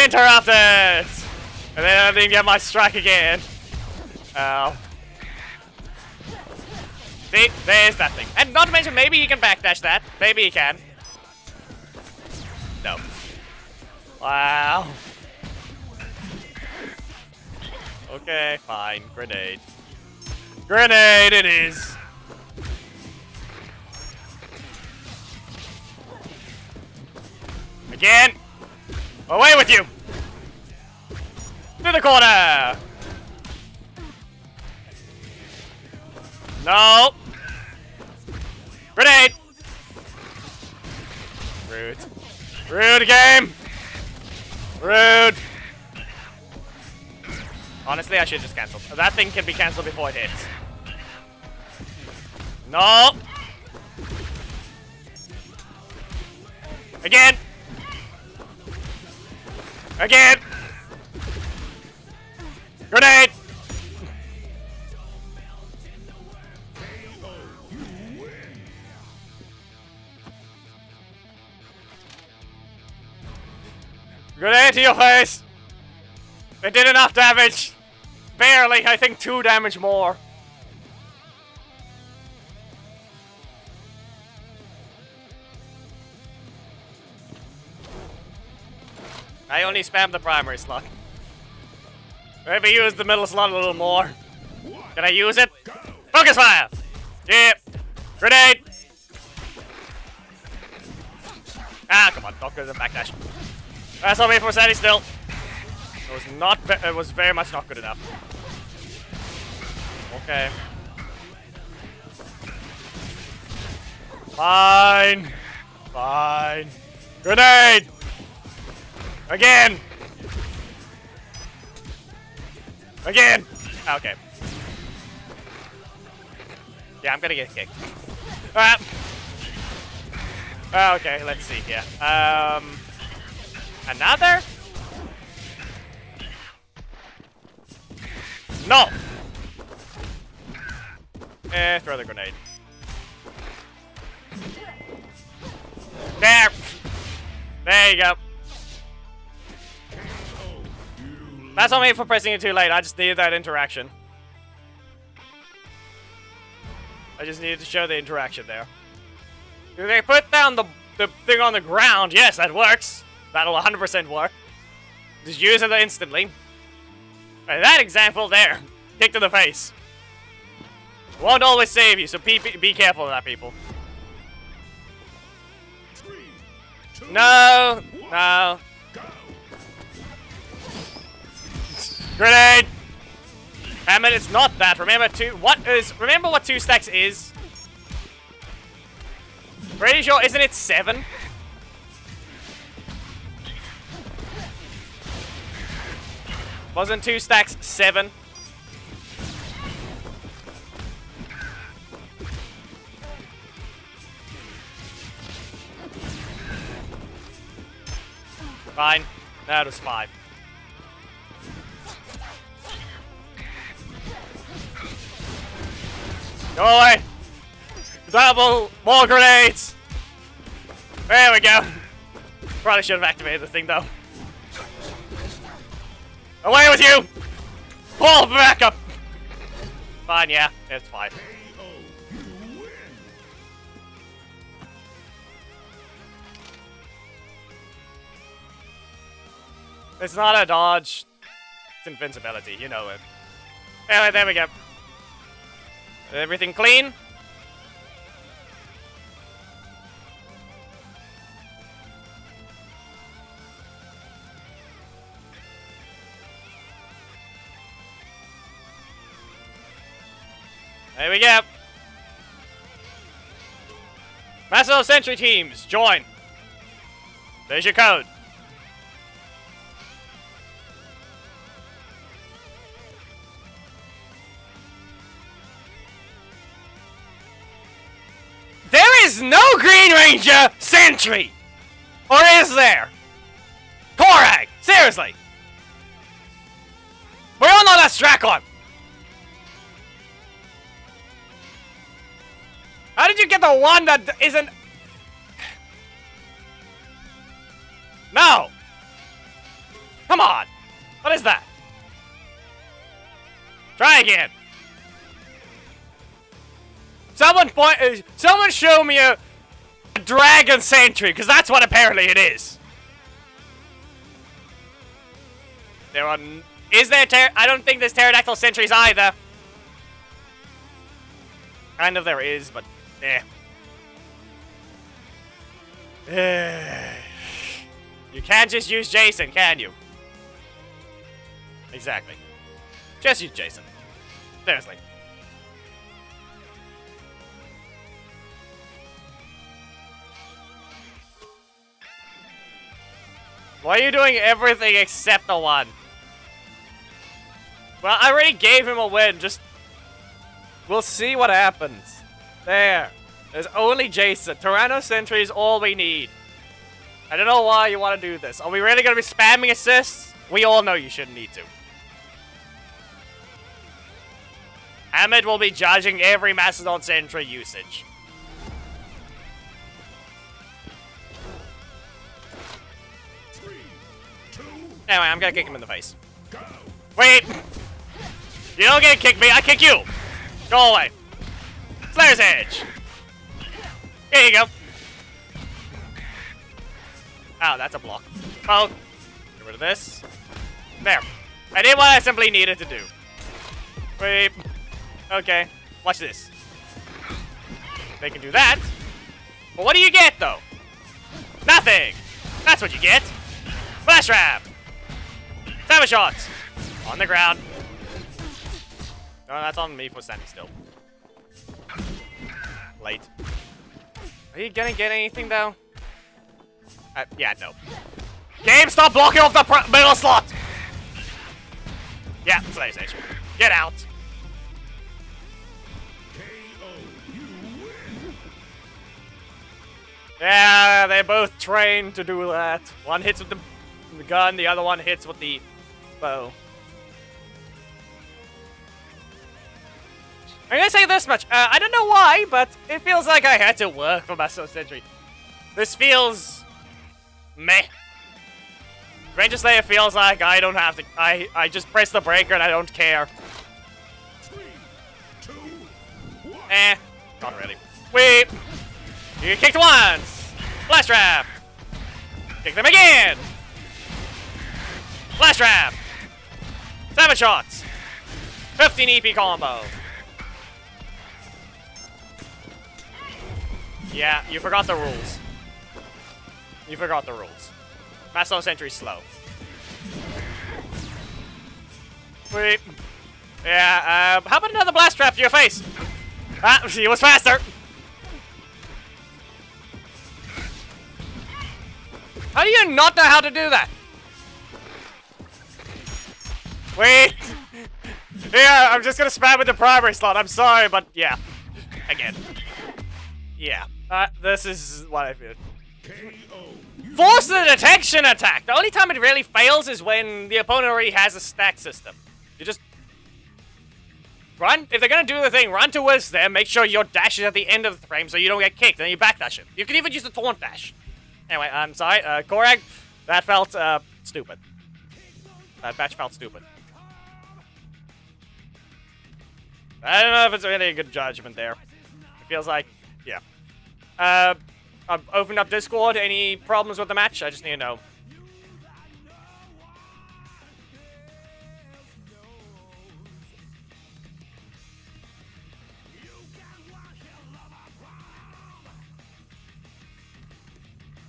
Interrupted! And then I didn't get my strike again. Oh. See, there's that thing. And not to mention, maybe you can backdash that. Maybe you can. No. Wow. Okay, fine. Grenade. Grenade it is. Again. Away with you. To the corner. No. Grenade. Rude. Rude game. Rude. Honestly, I should just cancel. That thing can be cancelled before it hits. No. Again. Again. Grenade. Grenade to your face! It did enough damage! Barely, I think 2 damage more. I only spammed the primary slot. Maybe use the middle slot a little more. Can I use it? Focus fire! Yep. Grenade! Ah, come on, not good at the backdash. That's on me for standing still. It was not. It was very much not good enough. Okay. Fine. Fine. Grenade. Again. Again. Okay. Yeah, I'm gonna get kicked. Alright. Okay, let's see here. Another? No! Throw the grenade. There! There you go. That's on me for pressing it too late. I just needed that interaction. I just needed to show the interaction there. Do they put down the thing on the ground? Yes, that works. That'll 100% work. Just use it instantly. And that example there. Kick to the face. Won't always save you, so be careful of that, people. 3, 2, No. No. go. Grenade! Damn it, it's not that. Remember what 2 stacks is? Pretty sure, isn't it 7? Wasn't 2 stacks 7? Fine. No, it was 5. Go away! Double! More grenades! There we go. Probably should have activated the thing, though. Away with you! Pull back up! Fine, yeah. It's fine. It's not a dodge. It's invincibility, you know it. Anyway, there we go. Everything clean? There we go. Massive Sentry teams, join. There's your code. There is no Green Ranger Sentry! Or is there? Korag! Seriously! We all know that's Drakkon! How did you get the one that isn't... No! Come on! What is that? Try again! Someone show me a dragon sentry, because that's what apparently it is. There are... Is there I don't think there's pterodactyl sentries either. Kind of there is, but... You can't just use Jason, can you? Exactly. Just use Jason. Seriously. Why are you doing everything except the one? Well, I already gave him a win, just... We'll see what happens. There. There's only Jason. Tyranno Sentry is all we need. I don't know why you want to do this. Are we really going to be spamming assists? We all know you shouldn't need to. Ahmed will be judging every Mastodon Sentry usage. Anyway, I'm gonna kick him in the face. Wait! You don't get to kick me, I kick you! Go away. Slayer's Edge! Here you go. Oh, that's a block. Oh, get rid of this. There. I did what I simply needed to do. Wait. Okay, watch this. They can do that. But what do you get, though? Nothing! That's what you get. Flash Trap! Savage Shots! On the ground. No, that's on me for standing still. Late. Are you gonna get anything, though? Yeah, no. Game, stop blocking off the middle slot! Yeah, Slayer's Edge. Get out. Yeah, they're both trained to do that. One hits with the gun, the other one hits with the bow. I'm gonna say this much. I don't know why, but it feels like I had to work for Mastodon Sentry. This feels... meh. Ranger Slayer feels like I don't have to... I just press the breaker and I don't care. 3, 2, 1. Not really. Wait! You kicked once! Flash Trap! Kick them again! Flash Trap! 7 shots! 15 EP combo! Yeah, you forgot the rules. You forgot the rules. Mastodon Sentry's slow. Wait. Yeah, how about another Blast Trap to your face? Ah, she was faster! How do you not know how to do that? Wait! Yeah, I'm just gonna spam with the primary slot. I'm sorry, but yeah. Again. Yeah. This is what I feel. Force the detection attack! The only time it really fails is when the opponent already has a stack system. You just... run. If they're gonna do the thing, run towards them, make sure your dash is at the end of the frame so you don't get kicked, and then you backdash it. You can even use the taunt dash. Anyway, I'm sorry, Korag, that felt, stupid. That batch felt stupid. I don't know if it's really a good judgment there. It feels like, yeah. I've opened up Discord. Any problems with the match? I just need to know.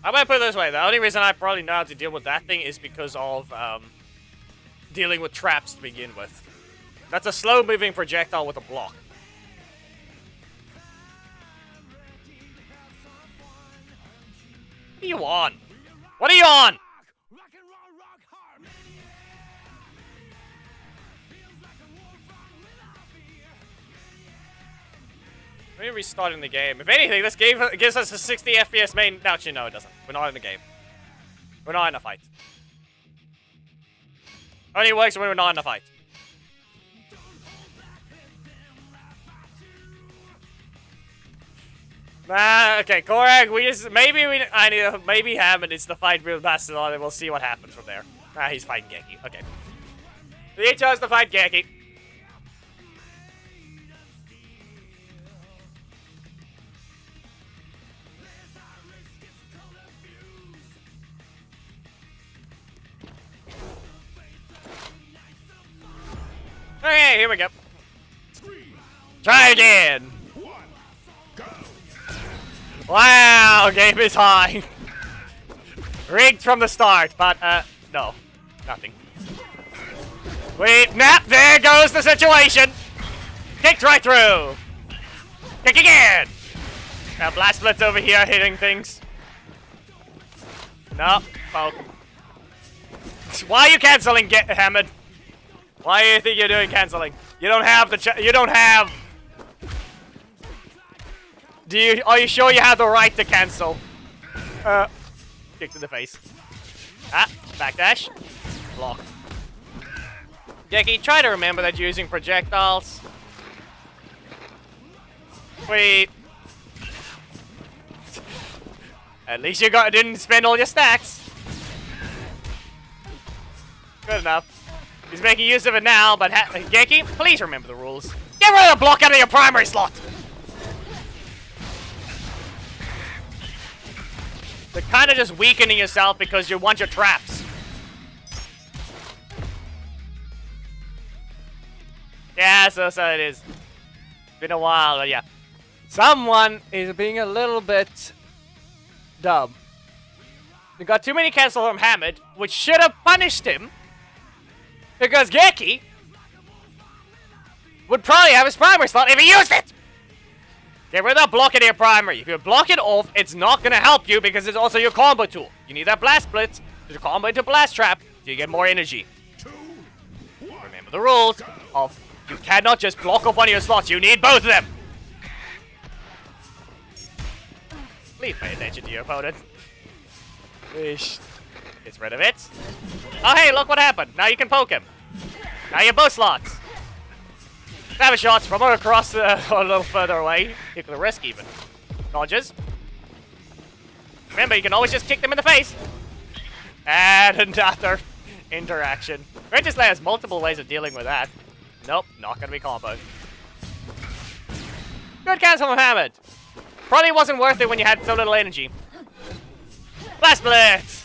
I'm gonna put it this way, the only reason I probably know how to deal with that thing is because of, dealing with traps to begin with. That's a slow-moving projectile with a block. What are you on? What are you on? Maybe restarting the game. If anything, this game gives us a 60 FPS main. No, actually, no, it doesn't. We're not in the game. We're not in a fight. Only works when we're not in a fight. Okay, Korag, maybe Hammond is the fight with Mastodon, and we'll see what happens from there. He's fighting Geki. Okay. He chose to fight Geki. Okay, here we go. 3, Try again. 1, go! Wow, game is high. Rigged from the start, but, no. Nothing. Wait, nap, there goes the situation. Kicked right through. Kick again. Now Blast Blitz over here hitting things. No, poke. Why are you canceling, Hamid? Why do you think you're doing canceling? You don't have the you don't have... Are you sure you have the right to cancel? Kick to the face. Ah, backdash. Block. Jackie, try to remember that you're using projectiles. Wait. At least you didn't spend all your stacks. Good enough. He's making use of it now, but Geki, please remember the rules. Get rid of the block out of your primary slot! They're kind of just weakening yourself because you want your traps. Yeah, so it is. It's been a while, but yeah. Someone is being a little bit dumb. They got too many cancels from Hamid, which should have punished him. Because Geki would probably have his primary slot if he used it! Get rid of that block in your primary. If you block it off, it's not going to help you because it's also your combo tool. You need that Blast Blitz to combo into Blast Trap so you get more energy. 2, 1, Remember the rules of you cannot just block off one of your slots. You need both of them. Please pay attention to your opponent. Gets rid of it. Oh, hey, look what happened. Now you can poke him. Now you have both slots. Damage shots from across a little further away. Take the risk even. Dodges. Remember, you can always just kick them in the face. And another interaction. Regislayer has multiple ways of dealing with that. Nope, not gonna be comboed. Good cancel from Hamid. Probably wasn't worth it when you had so little energy. Blast Blitz!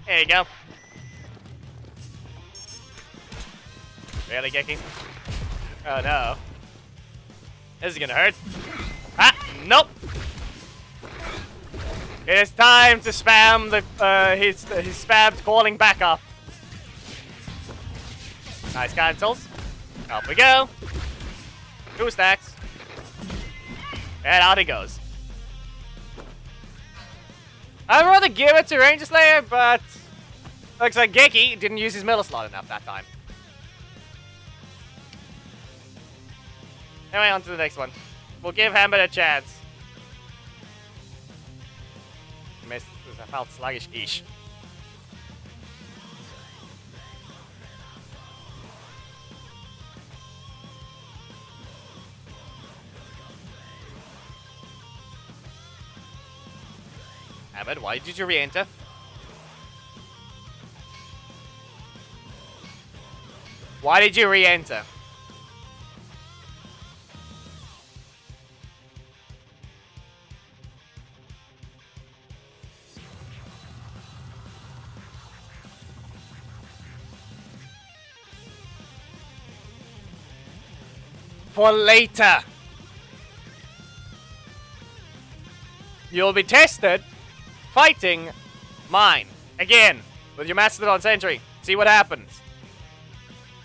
There you go. Really, Geki? Oh no. This is gonna hurt. Ah, nope! It is time to spam the, his spammed calling back up. Nice cancels. Up we go. 2 stacks. And out he goes. I'd rather give it to Ranger Slayer, but looks like Geki didn't use his middle slot enough that time. Anyway, on to the next one. We'll give Hamid a chance. Missed. I felt sluggish-ish. Hamid, why did you re-enter? Why did you re-enter? For later. You'll be tested fighting mine again with your Mastodon Sentry. See what happens.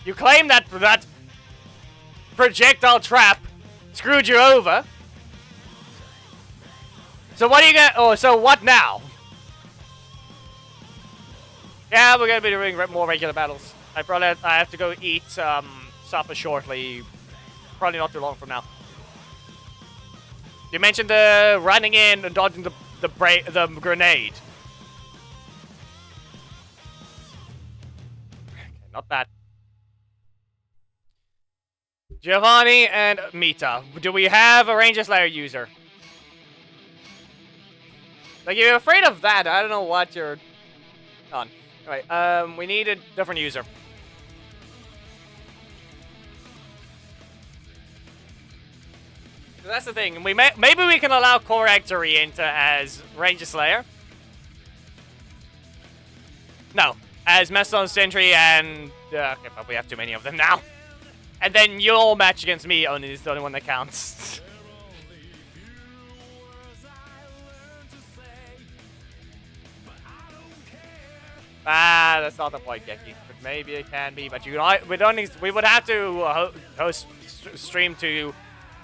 You claim that that projectile trap screwed you over. So what are you gonna? Oh, so what now? Yeah, we're gonna be doing more regular battles. I have to go eat supper shortly. Probably not too long from now. You mentioned the running in and dodging the grenade. Okay, not bad. Giovanni and Mita. Do we have a Ranger Slayer user? Like, if you're afraid of that, I don't know what you're on. Anyway, we need a different user. That's the thing. Maybe we can allow Korag to re-enter as Ranger Slayer. No, as Mastodon Sentry and... okay, but we have too many of them now. And then your match against me only is the only one that counts. Ah, that's not the point, Geki. But maybe it can be. But we would have to host stream to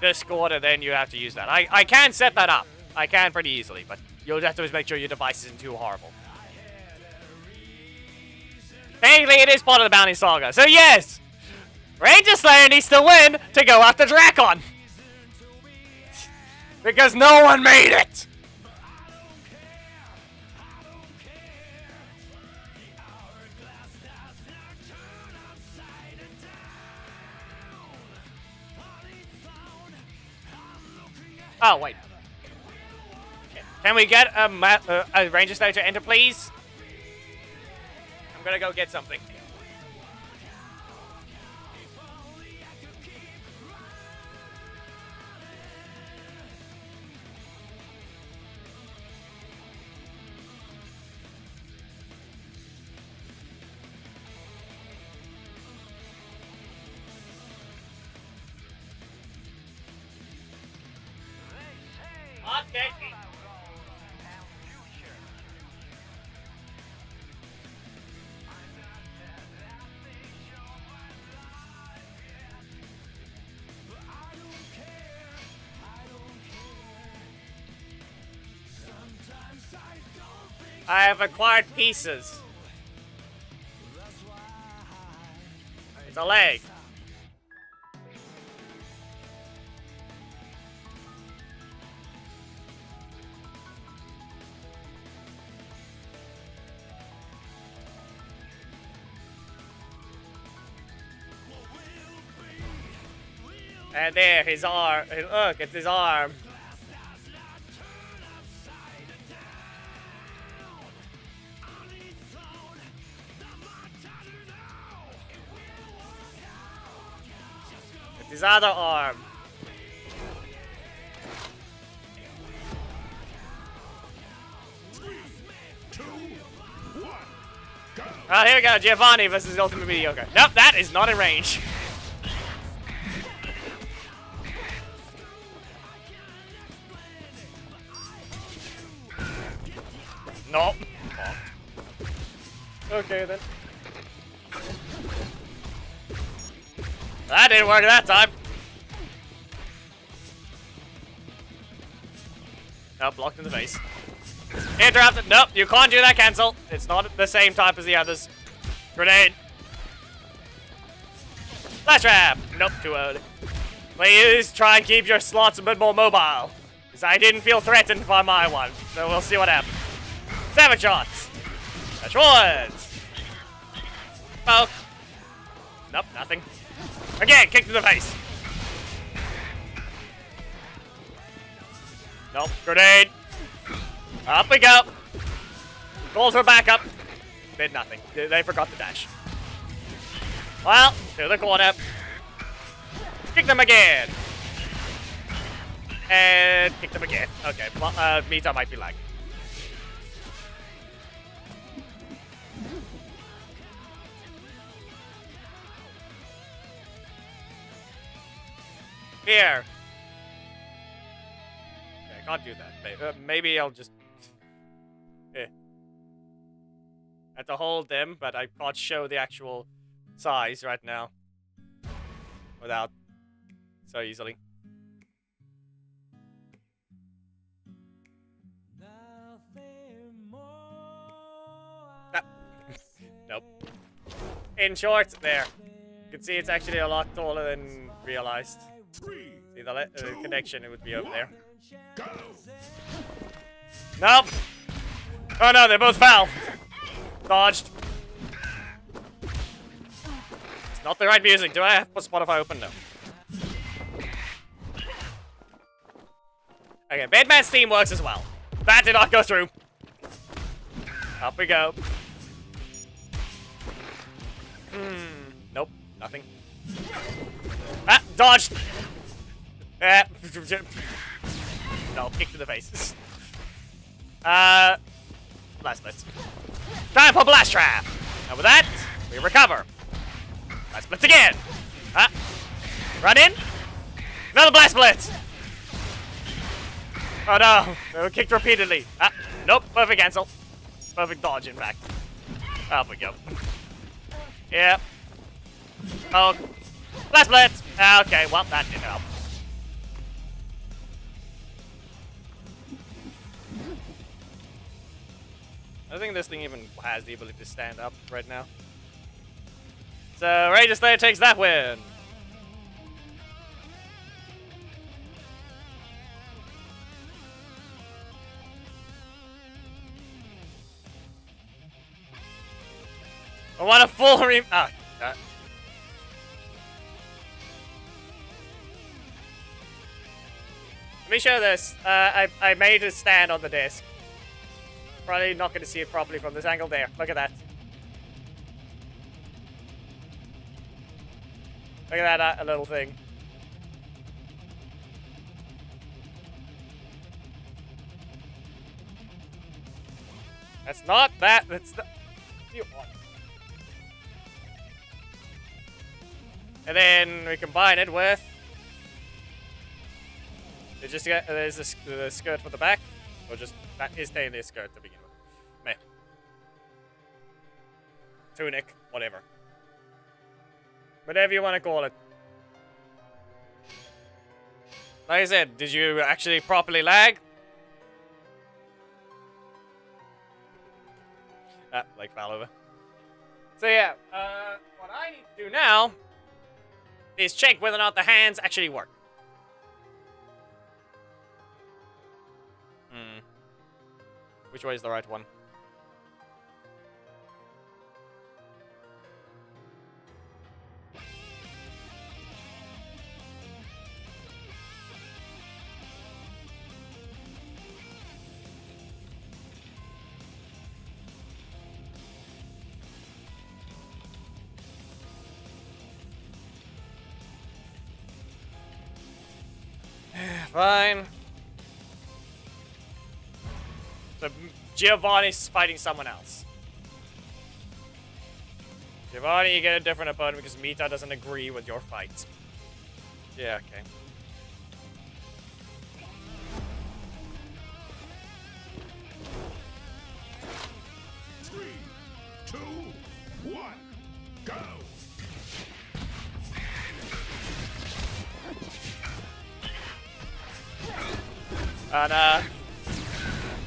Discord, and then you have to use that. I can set that up. I can pretty easily, but you'll have to make sure your device isn't too horrible. Technically, it is part of the Bounty Saga. So yes, Ranger Slayer needs to win to go after Drakkon. Because no one made it. Oh, wait. Can we get a Ranger Slayer to enter, please? I'm gonna go get something. Okay. I have acquired pieces. It's a leg. And there, his arm. Look, it's his arm. It's his other arm. Oh, here we go. Giovanni versus Ultimate Mediocre. Nope, that is not in range. Nope. Okay, then. That didn't work that time. Nope, blocked in the face. Interrupted. Nope, you can't do that, cancel. It's not the same type as the others. Grenade. Flash trap. Nope, too early. Please try and keep your slots a bit more mobile. Because I didn't feel threatened by my one. So we'll see what happens. 7 shots. Touch ones. Poke. Nope, nothing. Again, kick to the face. Nope, grenade. Up we go. Calls for backup. Did nothing. They forgot the dash. Well, to the corner. Kick them again. And kick them again. Okay, well, Mita might be lagging. Here. Okay, I can't do that. Maybe I'll just... I have to hold them, but I can't show the actual size right now. Without so easily. Ah. Nope. In short, there. You can see it's actually a lot taller than realized. See the connection, it would be over there. Nope. Oh no, they both fell. Dodged. It's not the right music. Do I have Spotify open? No. Okay, Batman's theme works as well. That did not go through. Up we go. Nope, nothing. Ah, dodged. No, kick to the face. Blast blitz. Time for blast trap. And with that, we recover. Blast Blitz again. Run in. Another Blast Blitz. Oh no, they were kicked repeatedly. Nope, perfect cancel. Perfect dodge, in fact. Off we go. Yep. Oh, Blast Blitz. Okay, well, that didn't help. I don't think this thing even has the ability to stand up right now. So, Ranger Slayer takes that win. I want a full Let me show this. I made a stand on the disc. Probably not going to see it properly from this angle there. Look at that. Look at that a little thing. That's not that. That's the... And then we combine it with... There's the skirt for the back. Or just... That is staying the skirt to begin with. Meh. Tunic. Whatever. Whatever you want to call it. Like I said, did you actually properly lag? Like fell over. So yeah, what I need to do now is check whether or not the hands actually work. Which way is the right one? Fine. So Giovanni's fighting someone else. Giovanni, you get a different opponent because Mita doesn't agree with your fight. Yeah, okay. Three, two, one, go! And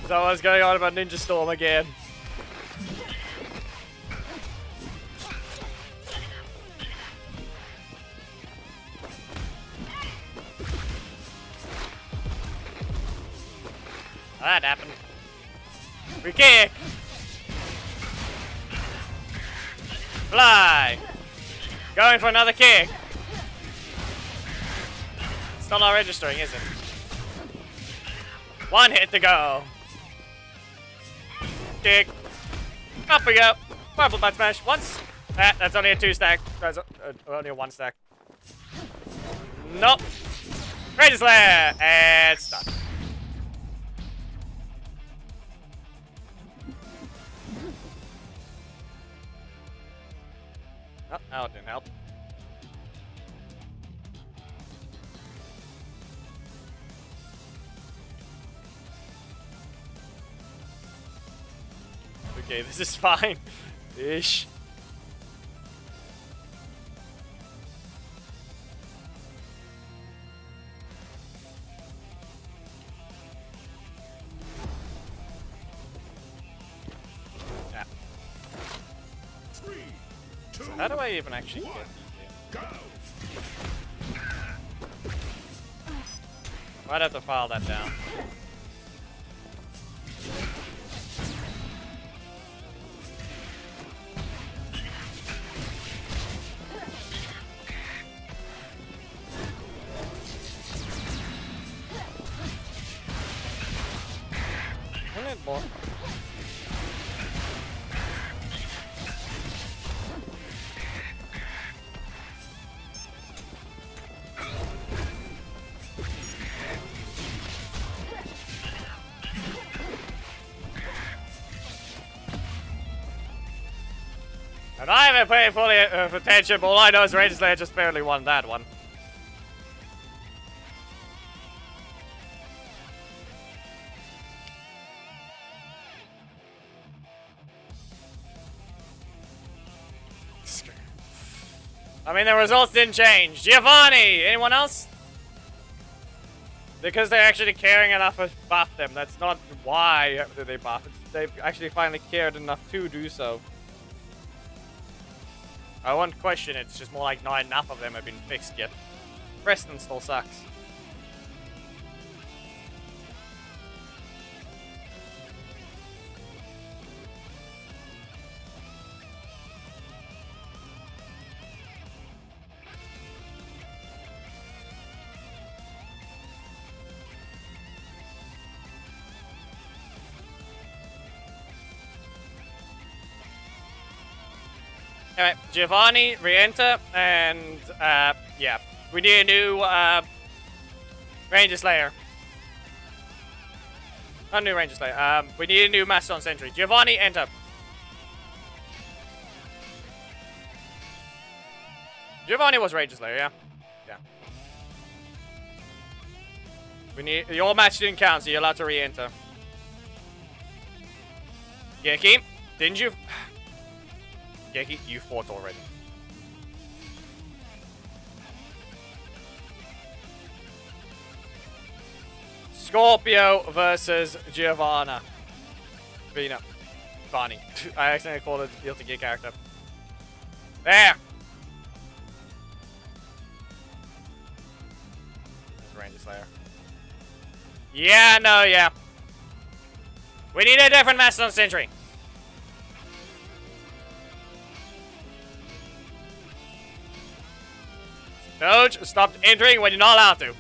so what's going on about Ninja Storm again? That happened. Free kick! Fly! Going for another kick! Still not registering, is it? One hit to go. Kick. Up we go. Purple butt smash. Once. That's only a 2 stack. That's only a 1 stack. Nope. Ranger Slayer. And stun. Oh, no, it didn't help. Okay, this is fine. Ish. Yeah. Three, two, So how do I even actually get go! I'd have to file that down. More. And I haven't paid fully attention, but all I know is Ranger Slayer just barely won that one. I mean, the results didn't change. Giovanni! Anyone else? Because they're actually caring enough to buff them. That's not why they buff it. They've actually finally cared enough to do so. I won't question it. It's just more like not enough of them have been fixed yet. Preston still sucks. Alright, Giovanni, re-enter, and, yeah. We need a new, Ranger Slayer. Not a new Ranger Slayer, we need a new Mastodon Sentry. Giovanni, enter. Giovanni was Ranger Slayer, yeah? Yeah. We need, your match didn't count, so you're allowed to re-enter. Geki, didn't you? Geki, you fought already. Scorpio versus Giovanna. Vina. Bonnie. I accidentally called it Guilty Gear character. There! Ranger Slayer. Yeah, no, yeah. We need a different Mastodon Sentry. Doge, stop entering when you're not allowed to.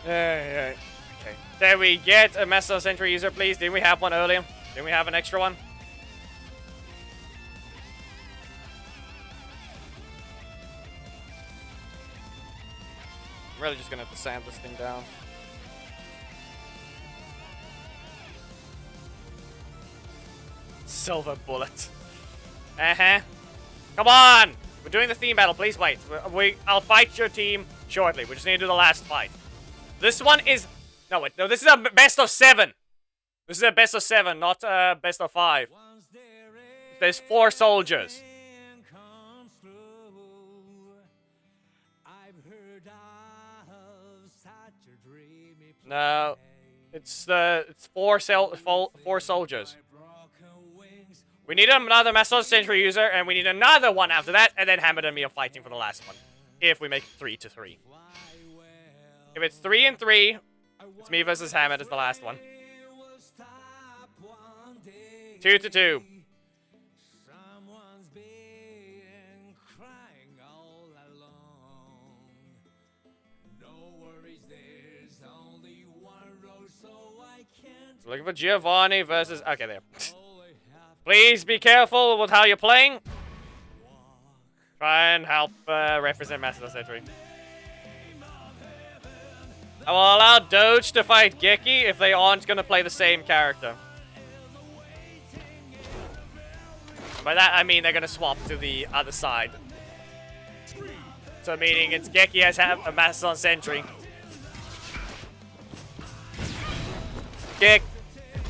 Okay. Can we get a Mastodon Sentry user, please? Didn't we have one earlier? Didn't we have an extra one? I'm really just gonna have to sand this thing down. Silver bullet. Uh-huh. Come on! We're doing the theme battle, please wait. I'll fight your team shortly. We just need to do the last fight. This one is... No, wait. No, this is a best of 7. This is a best of 7, not a best of 5. There's 4 soldiers. No, it's 4 soldiers. We need another Mastodon Sentry user, and we need another one after that, and then Hamid and me are fighting for the last one. If we make it 3-3. If it's 3-3, it's me versus Hamid as the last one. 2-2. So looking for Giovanni versus... Okay, there. Please be careful with how you're playing. Try and help represent Mastodon Sentry. I will allow Doge to fight Geki if they aren't going to play the same character. By that, I mean they're going to swap to the other side. So meaning it's Geki as a Mastodon Sentry. Kick.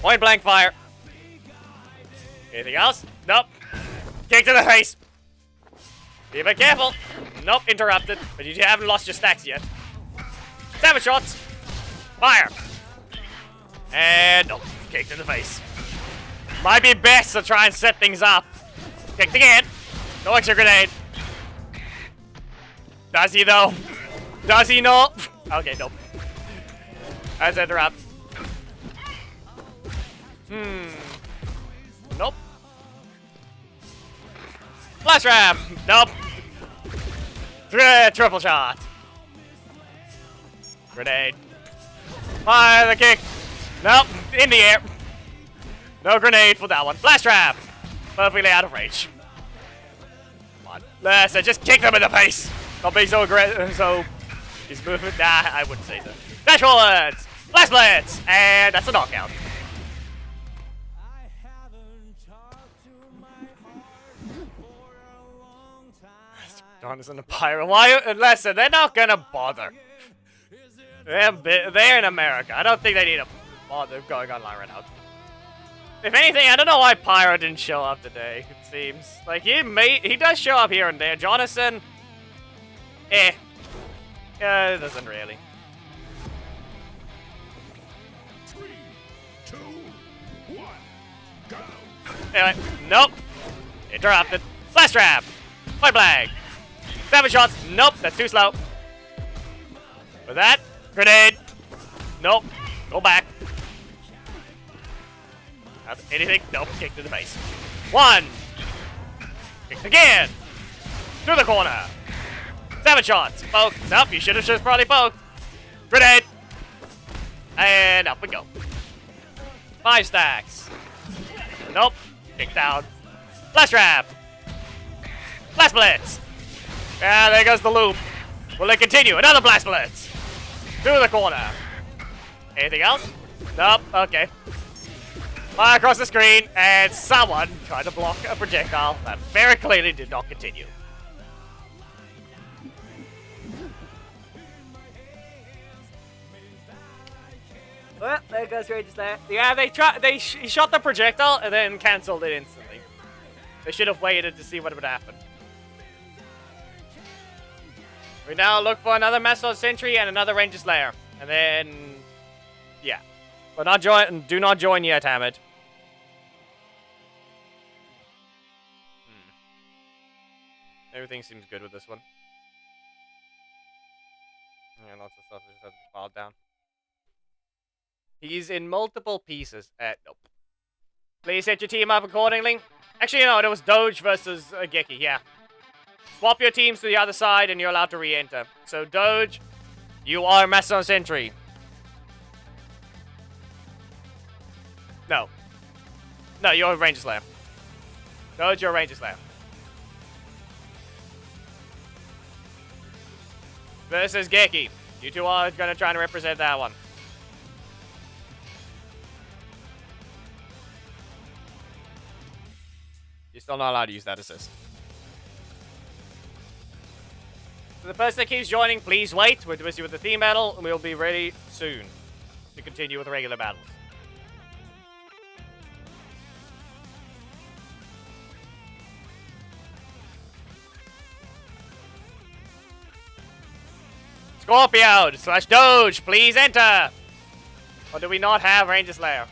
Point blank fire. Anything else? Nope. Kick to the face. Be a bit careful. Nope, interrupted. But you haven't lost your stacks yet. 7 shots. Fire. And nope. Kicked in the face. Might be best to try and set things up. Kicked again. No extra grenade. Does he though? Does he not? Okay, nope. That's interrupt. Nope. Flash trap. Nope. Triple shot. Grenade. Fire the kick. Nope. In the air. No grenade for that one. Flash trap. perfectly out of range. Come on. Listen, just kick them in the face. Not being so aggressive. So, he's moving. Nah, I wouldn't say so. Dash forwards! Blast blitz! And that's a knockout. John and the pirate. Why? Listen, they're not gonna bother. They're in America. I don't think they need to bother going online right now. If anything, I don't know why Pyro didn't show up today. It seems like he does show up here and there. Jonathan, it doesn't really. 3, 2, 1, go! Anyway, nope. Interrupted. Blast trap. Point blank. 7 shots. Nope, that's too slow. With that, grenade. Nope. Go back. Anything? Nope. Kick to the face. 1. Kick again. To the corner. 7 shots. Poke. Nope. You should have just probably poked. Grenade. And up we go. 5 stacks. Nope. Kick down. Blast trap. Blast blitz. Ah, there goes the loop. Will it continue? Another blast blitz. To the corner. Anything else? Nope. Okay. Fire across the screen, and someone tried to block a projectile that very clearly did not continue. Well, there goes Rage's there. Yeah, he shot the projectile and then cancelled it instantly. They should have waited to see what would happen. We now look for another Master Sentry and another Ranger Slayer. And then, yeah. But do not join yet, Hamid. Everything seems good with this one. Yeah, lots of stuff just has to be filed down. He's in multiple pieces. Nope. Please set your team up accordingly. Actually, no, it was Doge versus Geki, yeah. Swap your teams to the other side and you're allowed to re-enter. So, Doge, you are Master Sentry. No. No, you're a Ranger Slayer. Doge, you're a Ranger Slayer. Versus Geki. You two are going to try and represent that one. You're still not allowed to use that assist. So the person that keeps joining, please wait. We're busy with the theme battle, and we'll be ready soon to continue with regular battles. Scorpio / Doge, please enter! Or do we not have Ranger Slayer?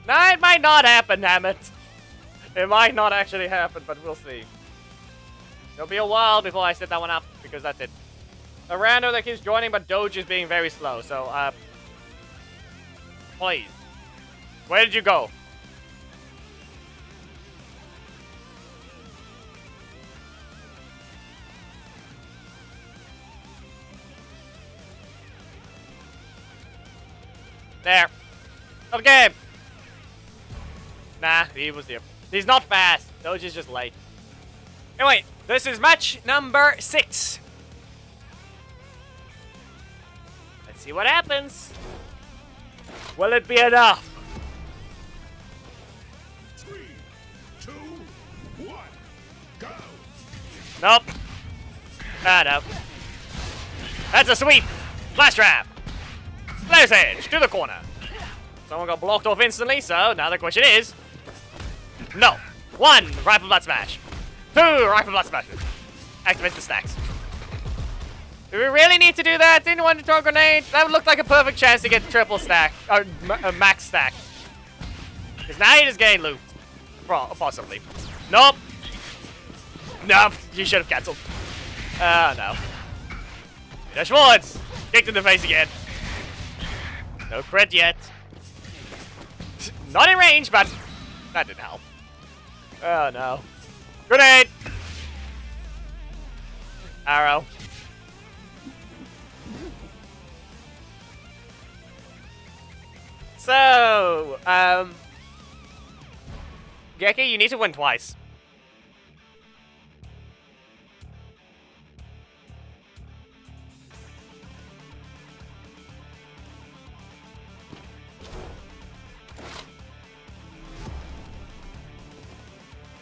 No, it might not happen, damn it. It might not actually happen, but we'll see. It'll be a while before I set that one up, because that's it. A rando that keeps joining, but Doge is being very slow, so, please. Where did you go? There. Okay. Nah, he was here. He's not fast. Doge is just late. Anyway, this is match number 6. Let's see what happens. Will it be enough? 3, 2, 1, go! Nope. Ah, no. That's a sweep. Flash trap. Slayer's Edge to the corner. Someone got blocked off instantly, so now the question is... No. 1, Rifle Blood Smash. 2, Rifle Blood Smash. Activate the stacks. Do we really need to do that? Didn't want to throw a grenade? That would look like a perfect chance to get triple stack. Or max stack. Because now you're just getting looped. Possibly. Nope. Nope. You should have cancelled. Oh, no. Dash forwards. Kicked in the face again. No crit yet. Not in range, but that didn't help. Oh, no. Grenade! Arrow. So, Geki, you need to win twice.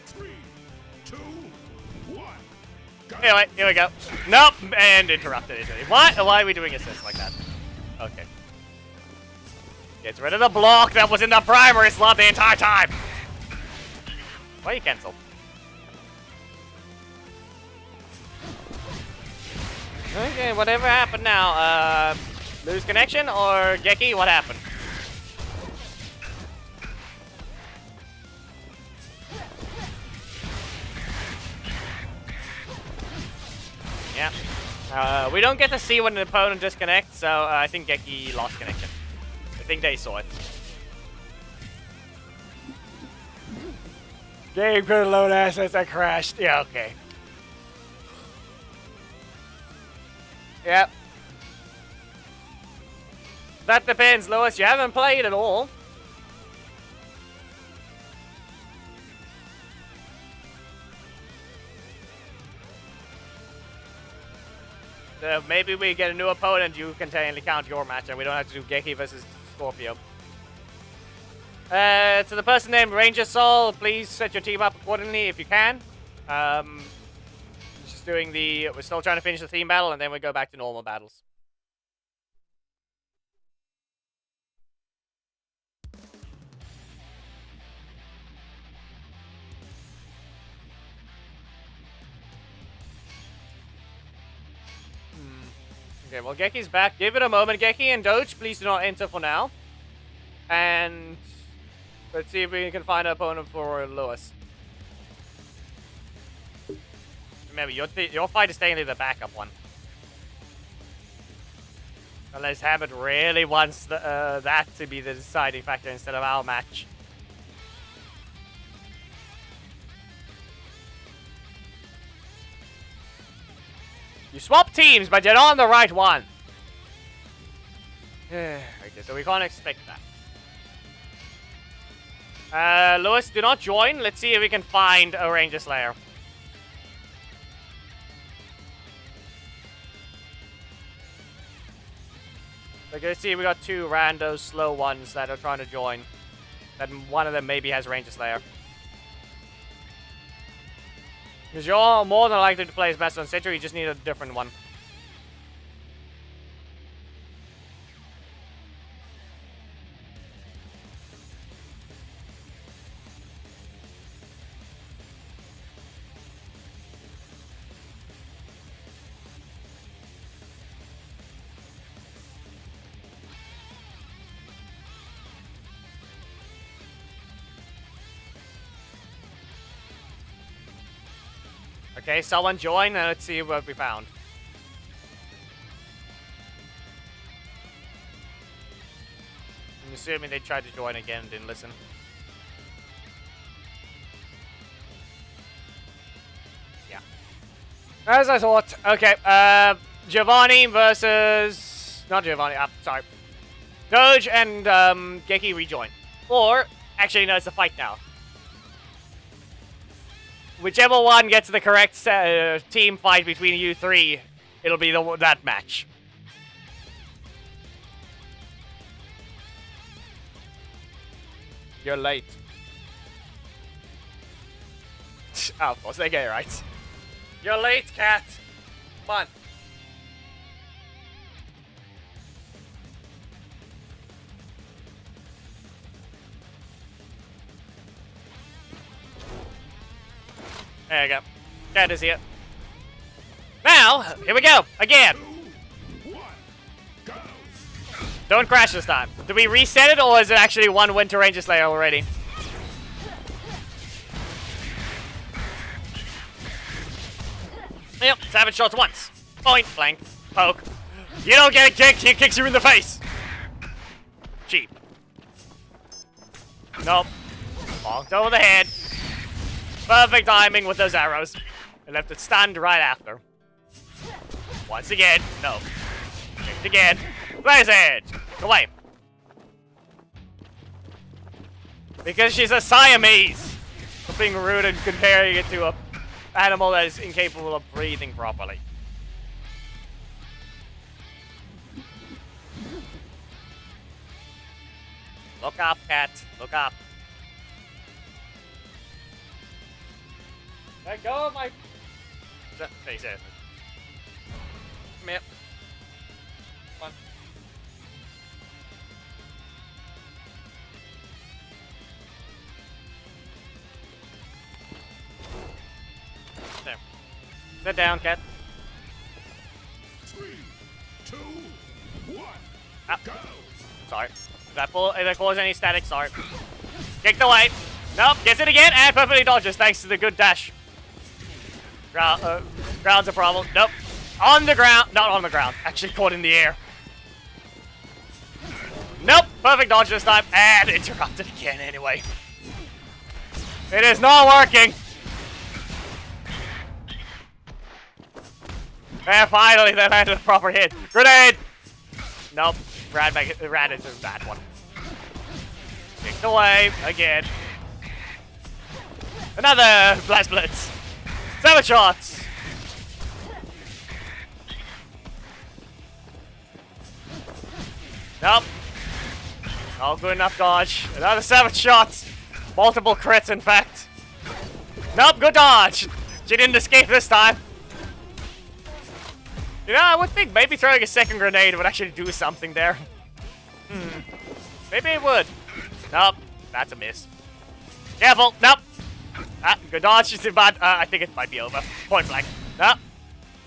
Three, two, one. Go. Anyway, here we go. Nope, and interrupted it. Why are we doing assists like that? Okay. Gets rid of the block that was in the primary slot the entire time. Why you cancel? Okay, whatever happened now? Lose connection or Geki? What happened? Yeah. We don't get to see when an opponent disconnects, so I think Geki lost connection. I think they saw it. Game couldn't load assets, I crashed. Yeah, okay. Yep. That depends, Lewis. You haven't played at all. So maybe we get a new opponent, you can technically count your match, and we don't have to do Geki versus Scorpio. To the person named Ranger Soul, please set your team up accordingly if you can. Just doing the... We're still trying to finish the theme battle, and then we go back to normal battles. Okay, well, Geki's back. Give it a moment, Geki and Doge. Please do not enter for now. And let's see if we can find an opponent for Lewis. Remember, your fight is technically the backup one. Unless Habit really wants that to be the deciding factor instead of our match. You swap teams, but you're not on the right one. Okay, so we can't expect that. Lewis, do not join. Let's see if we can find a Ranger Slayer. So let's see, we got two rando slow ones that are trying to join. And one of them maybe has Ranger Slayer. Because you're more than likely to play as best on Sentry, you just need a different one. Okay, someone join and let's see what we found. I'm assuming they tried to join again and didn't listen. Yeah. As I thought. Okay, Giovanni versus... Not Giovanni, sorry. Doge and Geki rejoin. Or, actually no, it's a fight now. Whichever one gets the correct team fight between you three, it'll be that match. You're late. Oh, of course, they get it right. You're late, cat. Come on. There you go. Cat is here. Now, here we go. Again. Don't crash this time. Do we reset it, or is it actually one Winter Ranger Slayer already? Yep, Savage shots once. Point, blank, poke. You don't get a kick, he kicks you in the face. Cheap. Nope. Bonked over the head. Perfect timing with those arrows. I left it stunned right after. Once again. No. Kicked again. Blaze edge. Away. Because she's a Siamese. For being rude and comparing it to a animal that is incapable of breathing properly. Look up, cat. Look up. Let go of my... Hey, seriously. Come here. Come on. There. Sit down, cat. 3, 2, 1, Ah. go! Sorry. If that caused any static, sorry. Kicked away. Nope, gets it again, and perfectly dodges thanks to the good dash. Ground's a problem. Nope. On the ground. Not on the ground. Actually caught in the air. Nope. Perfect dodge this time, and interrupted again anyway. It is not working. And finally, they landed a proper hit. Grenade! Nope. Ran into a bad one. Kicked away again. Another blast blitz. 7 shots. Nope. Oh, good enough dodge. Another 7 shots. Multiple crits, in fact. Nope, good dodge. She didn't escape this time. You know, I would think maybe throwing a second grenade would actually do something there. Maybe it would. Nope. That's a miss. Careful. Nope. Ah, good dodge. But I think it might be over. Point blank. Nope.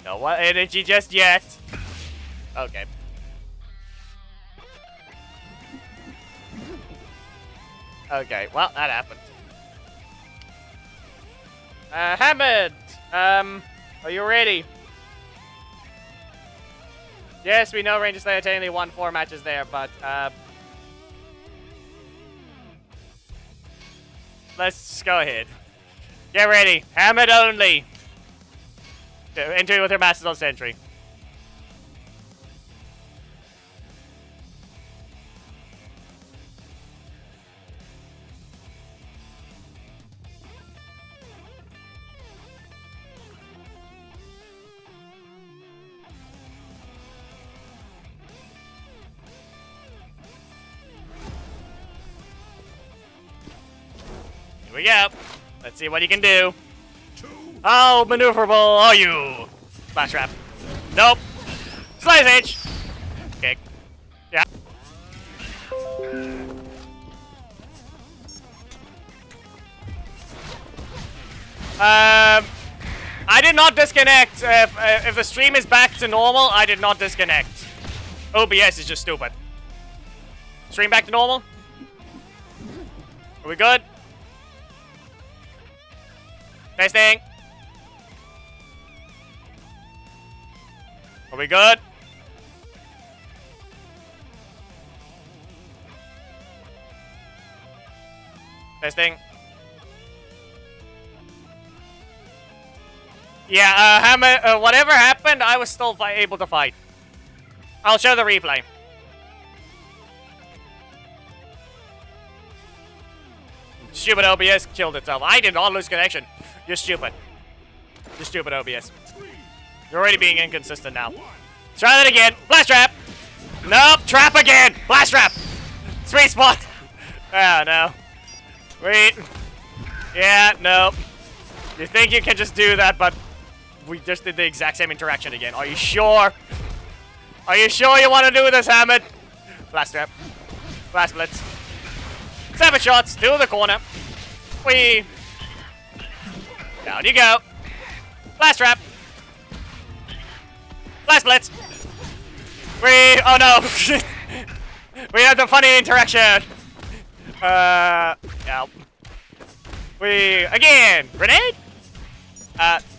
No energy just yet. Okay. Okay, well, that happened. Hamid! Are you ready? Yes, we know Ranger Slayer technically won 4 matches there, but, let's go ahead. Get ready. Hamid only. Enter with her Mastodon Sentry. Here we go. Let's see what you can do. How maneuverable are you? Flash trap. Nope. Slice H. Kick. Yeah. I did not disconnect. If the stream is back to normal, I did not disconnect. OBS is just stupid. Stream back to normal? Are we good? Testing. Are we good? Testing. Yeah, Hammer, whatever happened, I was still able to fight. I'll show the replay. Stupid OBS killed itself. I did not lose connection. You're stupid. You're stupid, OBS. You're already being inconsistent now. Let's try that again. Blast trap. Nope. Trap again. Blast trap. Sweet spot. Oh, no. Wait. Yeah, nope. You think you can just do that, but we just did the exact same interaction again. Are you sure? Are you sure you want to do this, Hamid? Blast trap. Blast blitz. 7 shots to the corner. Whee. Down you go. Blast trap. Blast blitz. Whee. Oh no. We had the funny interaction. Yeah. We again. Grenade?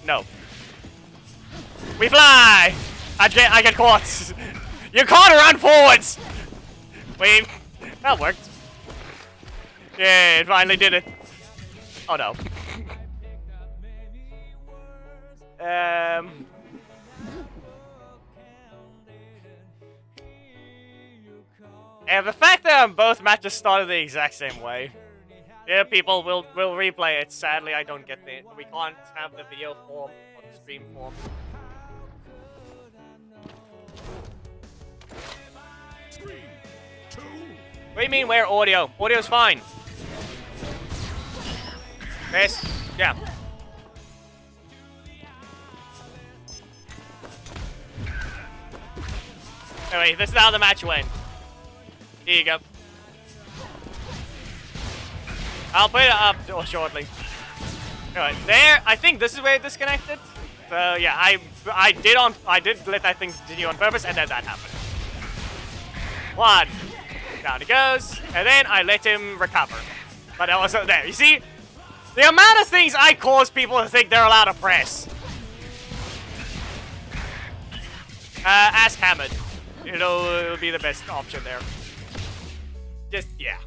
No. We fly. I get caught. You can't run forwards. Wait. That worked. Yeah, it finally did it. Oh no. And the fact that both matches started the exact same way. Yeah, people will replay it. Sadly, I don't get the. We can't have the video form or the stream form. 3, 2, What do you mean, where audio? Audio's fine. Yes. Yeah. Anyway, this is how the match went. Here you go. I'll put it up shortly. Alright, there. I think this is where it disconnected. So yeah, I did let that thing continue on purpose, and then that happened. 1. Down he goes, and then I let him recover. But also there. You see, the amount of things I cause people to think they're allowed to press. Ask Hammond. It'll be the best option there. Just yeah.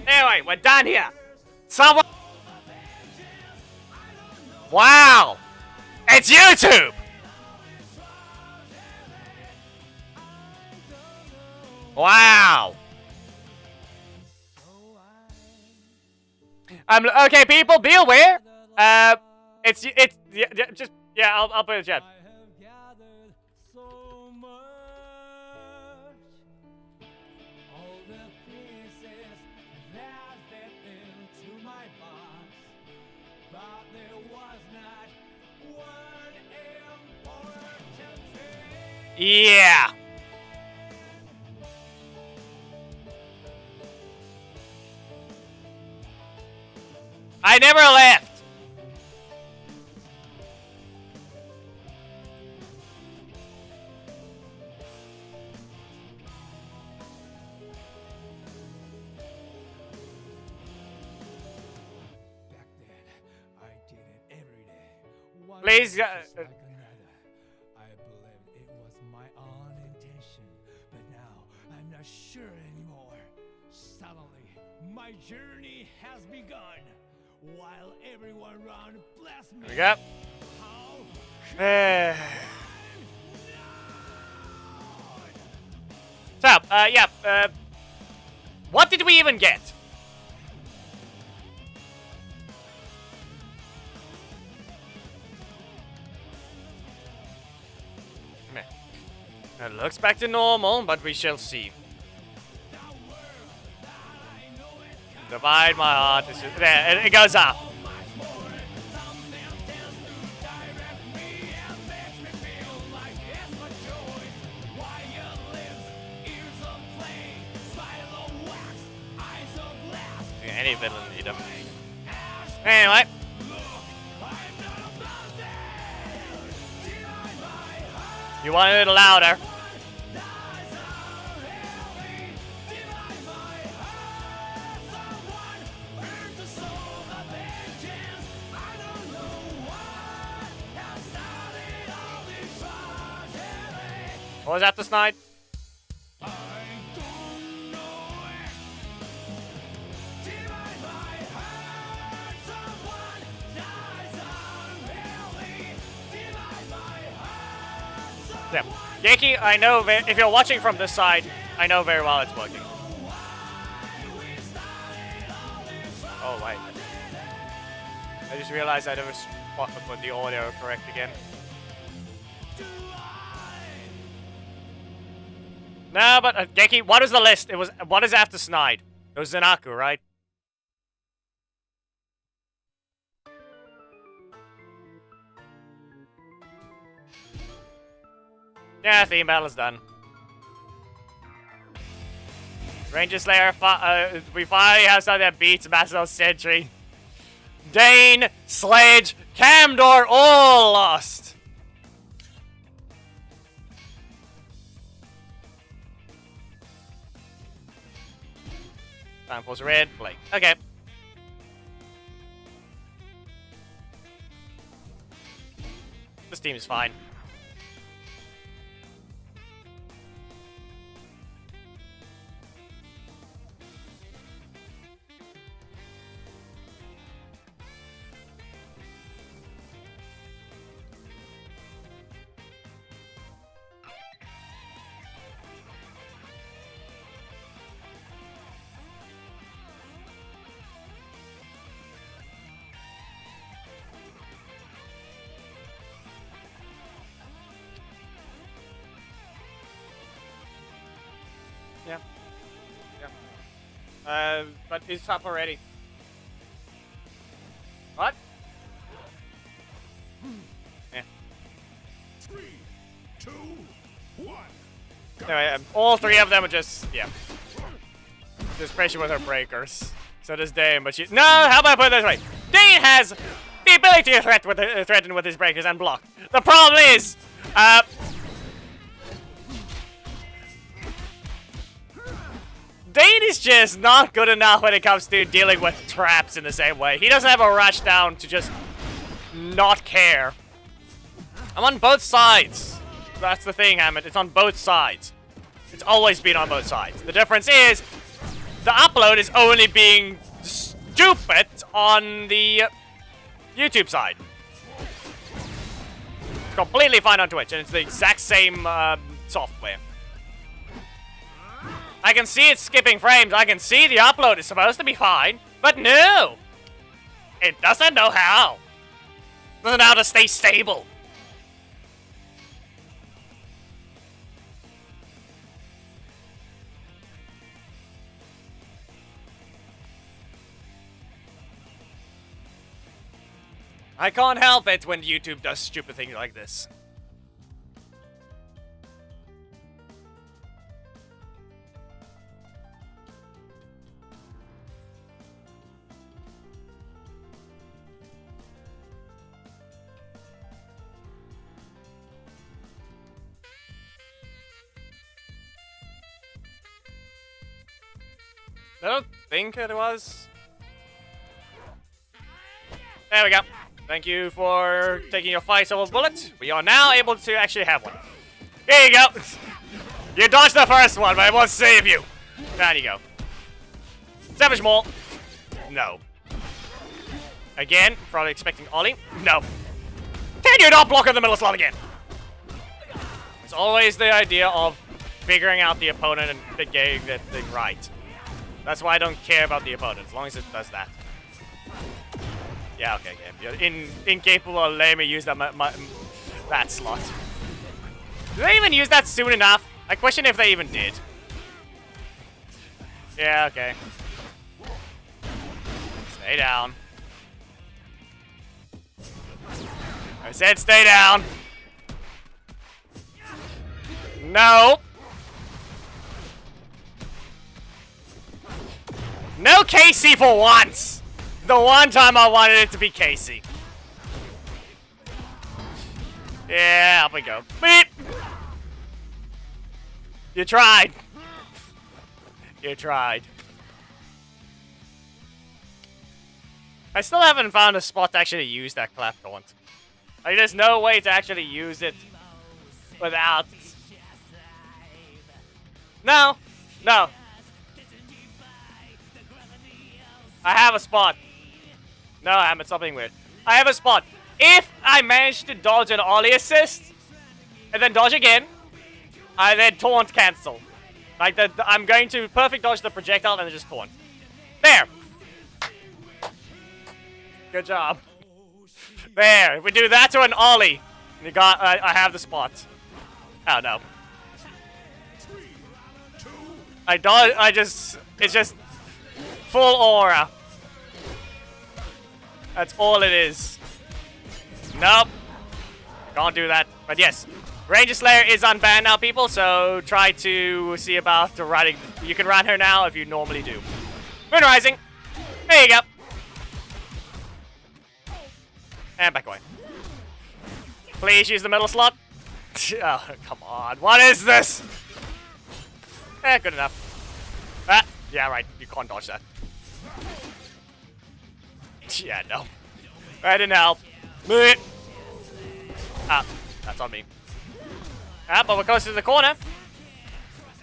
Anyway, we're done here. Someone. Wow! It's YouTube! Wow! Okay, people, be aware. It's just yeah. I'll put it in chat. Yeah. I never left. Back then, I did it every day. One Please, just like another. I believed it was my own intention, but now I'm not sure anymore. Suddenly, my journey has begun. While everyone around bless me. There we go. So, yeah, what did we even get? It looks back to normal, but we shall see. Divide my heart. It's just, there, it goes up. Yeah, any villain need them. Anyway. You want it a little louder. What was that this night? Yeah. Yankee, I know if you're watching from this side, I know very well it's working. Oh, wait. I just realized I never put the audio correct again. No, but Yankee, what is the list? It was what is after Snide? It was Zanaku, right? Yeah, theme battle is done. Ranger Slayer, we finally have something that beats Master Sentry. Dane, Sledge, Camdor, all lost. Time pulls red, Blake. Okay. This team is fine. Yeah. But he's up already. What? Yeah. 3, 2, 1. Anyway, all three of them are just, yeah. Just pressure with her breakers. So does Dane, but she... No, how about I put it this way? Dane has the ability to threaten with his breakers and block. The problem is, Dane is just not good enough when it comes to dealing with traps in the same way. He doesn't have a rush down to just not care. I'm on both sides. That's the thing, Hammond. It's on both sides. It's always been on both sides. The difference is, the upload is only being stupid on the YouTube side. It's completely fine on Twitch, and it's the exact same software. I can see it skipping frames. I can see the upload is supposed to be fine, but no! It doesn't know how. It doesn't know how to stay stable. I can't help it when YouTube does stupid things like this. I don't think it was. There we go. Thank you for taking your fight silver bullet. We are now able to actually have one. Here you go. You dodged the first one, but it won't save you. Down you go. Savage Maul. No. Again, probably expecting Ollie. No. Can you not block in the middle slot again? It's always the idea of figuring out the opponent and getting that thing right. That's why I don't care about the opponent, as long as it does that. Yeah, okay, game. You're incapable of letting me use that that slot. Did they even use that soon enough? I question if they even did. Yeah, okay. Stay down. I said stay down. No. No Casey for once. The one time I wanted it to be Casey. Yeah, up we go. Beep. You tried. You tried. I still haven't found a spot to actually use that clap taunt. Like, there's no way to actually use it without... No. No. I have a spot. No, I'm at something weird. I have a spot. If I manage to dodge an Ollie assist, and then dodge again, I then taunt cancel. Like, I'm going to perfect dodge the projectile and then just taunt. There! Good job. There, if we do that to an Ollie, you got, I have the spot. Oh, no. I dodge, it's just full aura. That's all it is. Nope. Can't do that. But yes, Ranger Slayer is unbanned now, people, so try to see about the running. You can run her now if you normally do. Moon Rising. There you go. And back away. Please use the middle slot. Oh, come on. What is this? Good enough. Ah, yeah, right. You can't dodge that. Yeah, no. That didn't help. Ah, that's on me. Ah, but we're close to the corner.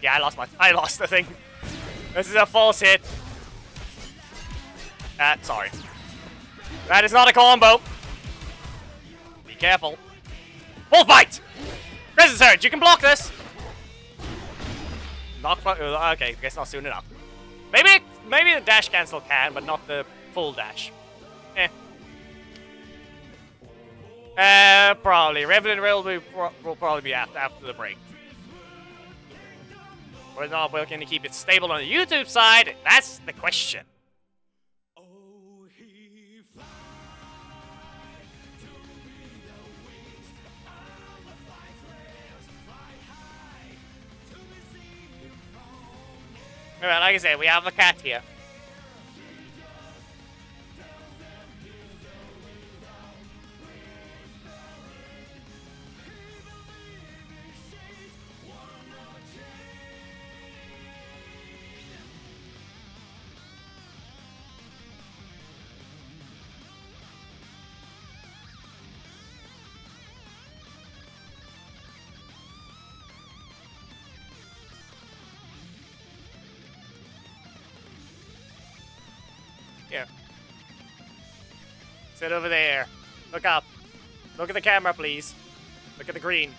Yeah, I lost the thing. This is a false hit. Ah, sorry. That is not a combo. Be careful. Full fight! Crescent Surge, you can block this. Not okay, I guess not soon enough. Maybe the dash cancel can, but not the full dash. Probably. Revenant Rail will probably be after the break. Whether or not we're going to keep it stable on the YouTube side, that's the question. Alright, like I said, we have a cat here. Here. Sit over there. Look up. Look at the camera, please. Look at the green.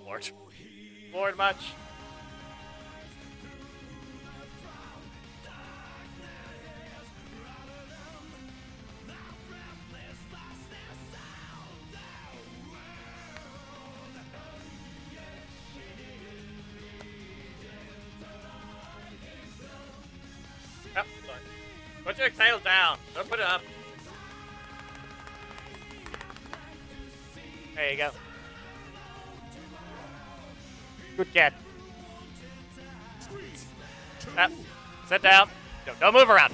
Bored. Bored much? Oh, sorry. Put your tail down. Don't put it up. There you go. Good cat. Sit down. Don't move around.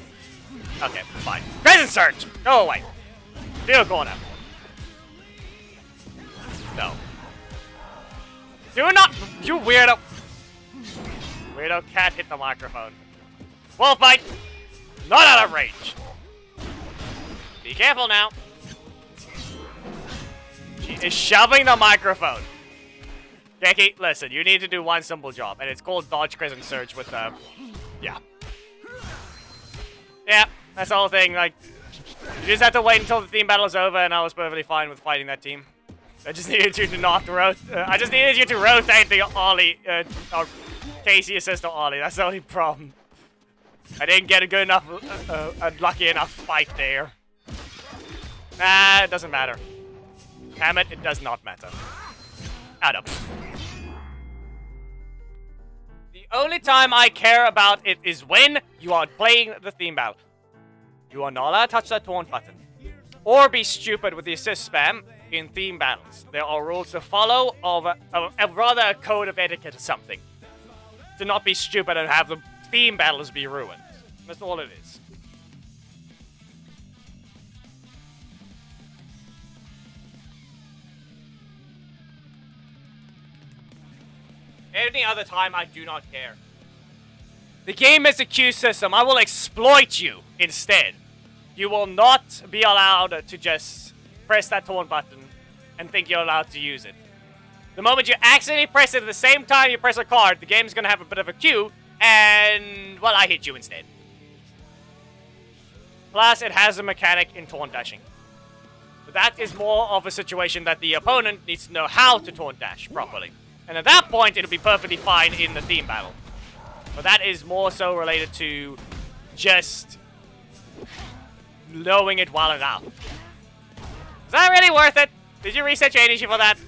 Okay, fine. Present search! Go away. Field corner. No. Do not, you weirdo. Weirdo cat hit the microphone. Wall fight! Not out of range! Be careful now. She is shoving the microphone. Geki, listen, you need to do one simple job, and it's called dodge crescent surge with the... Yeah. Yeah, that's the whole thing, like... You just have to wait until the team battle is over, and I was perfectly fine with fighting that team. I just needed you to not rotate... I just needed you to rotate the Ollie, or Casey assist to Ollie, that's the only problem. I didn't get a good enough, lucky enough fight there. Nah, it doesn't matter. Damn it, it does not matter. Adam. The only time I care about it is when you are playing the theme battle. You are not allowed to touch that taunt button. Or be stupid with the assist spam in theme battles. There are rules to follow, of rather a code of etiquette or something. To not be stupid and have the theme battles be ruined. That's all it is. Any other time, I do not care. The game is a queue system. I will exploit you instead. You will not be allowed to just press that taunt button and think you're allowed to use it. The moment you accidentally press it at the same time you press a card, the game's gonna have a bit of a queue, and, well, I hit you instead. Plus, it has a mechanic in taunt dashing. But that is more of a situation that the opponent needs to know how to taunt dash properly. And at that point, it'll be perfectly fine in the theme battle. But that is more so related to just knowing it well enough. Is that really worth it? Did you reset your energy for that?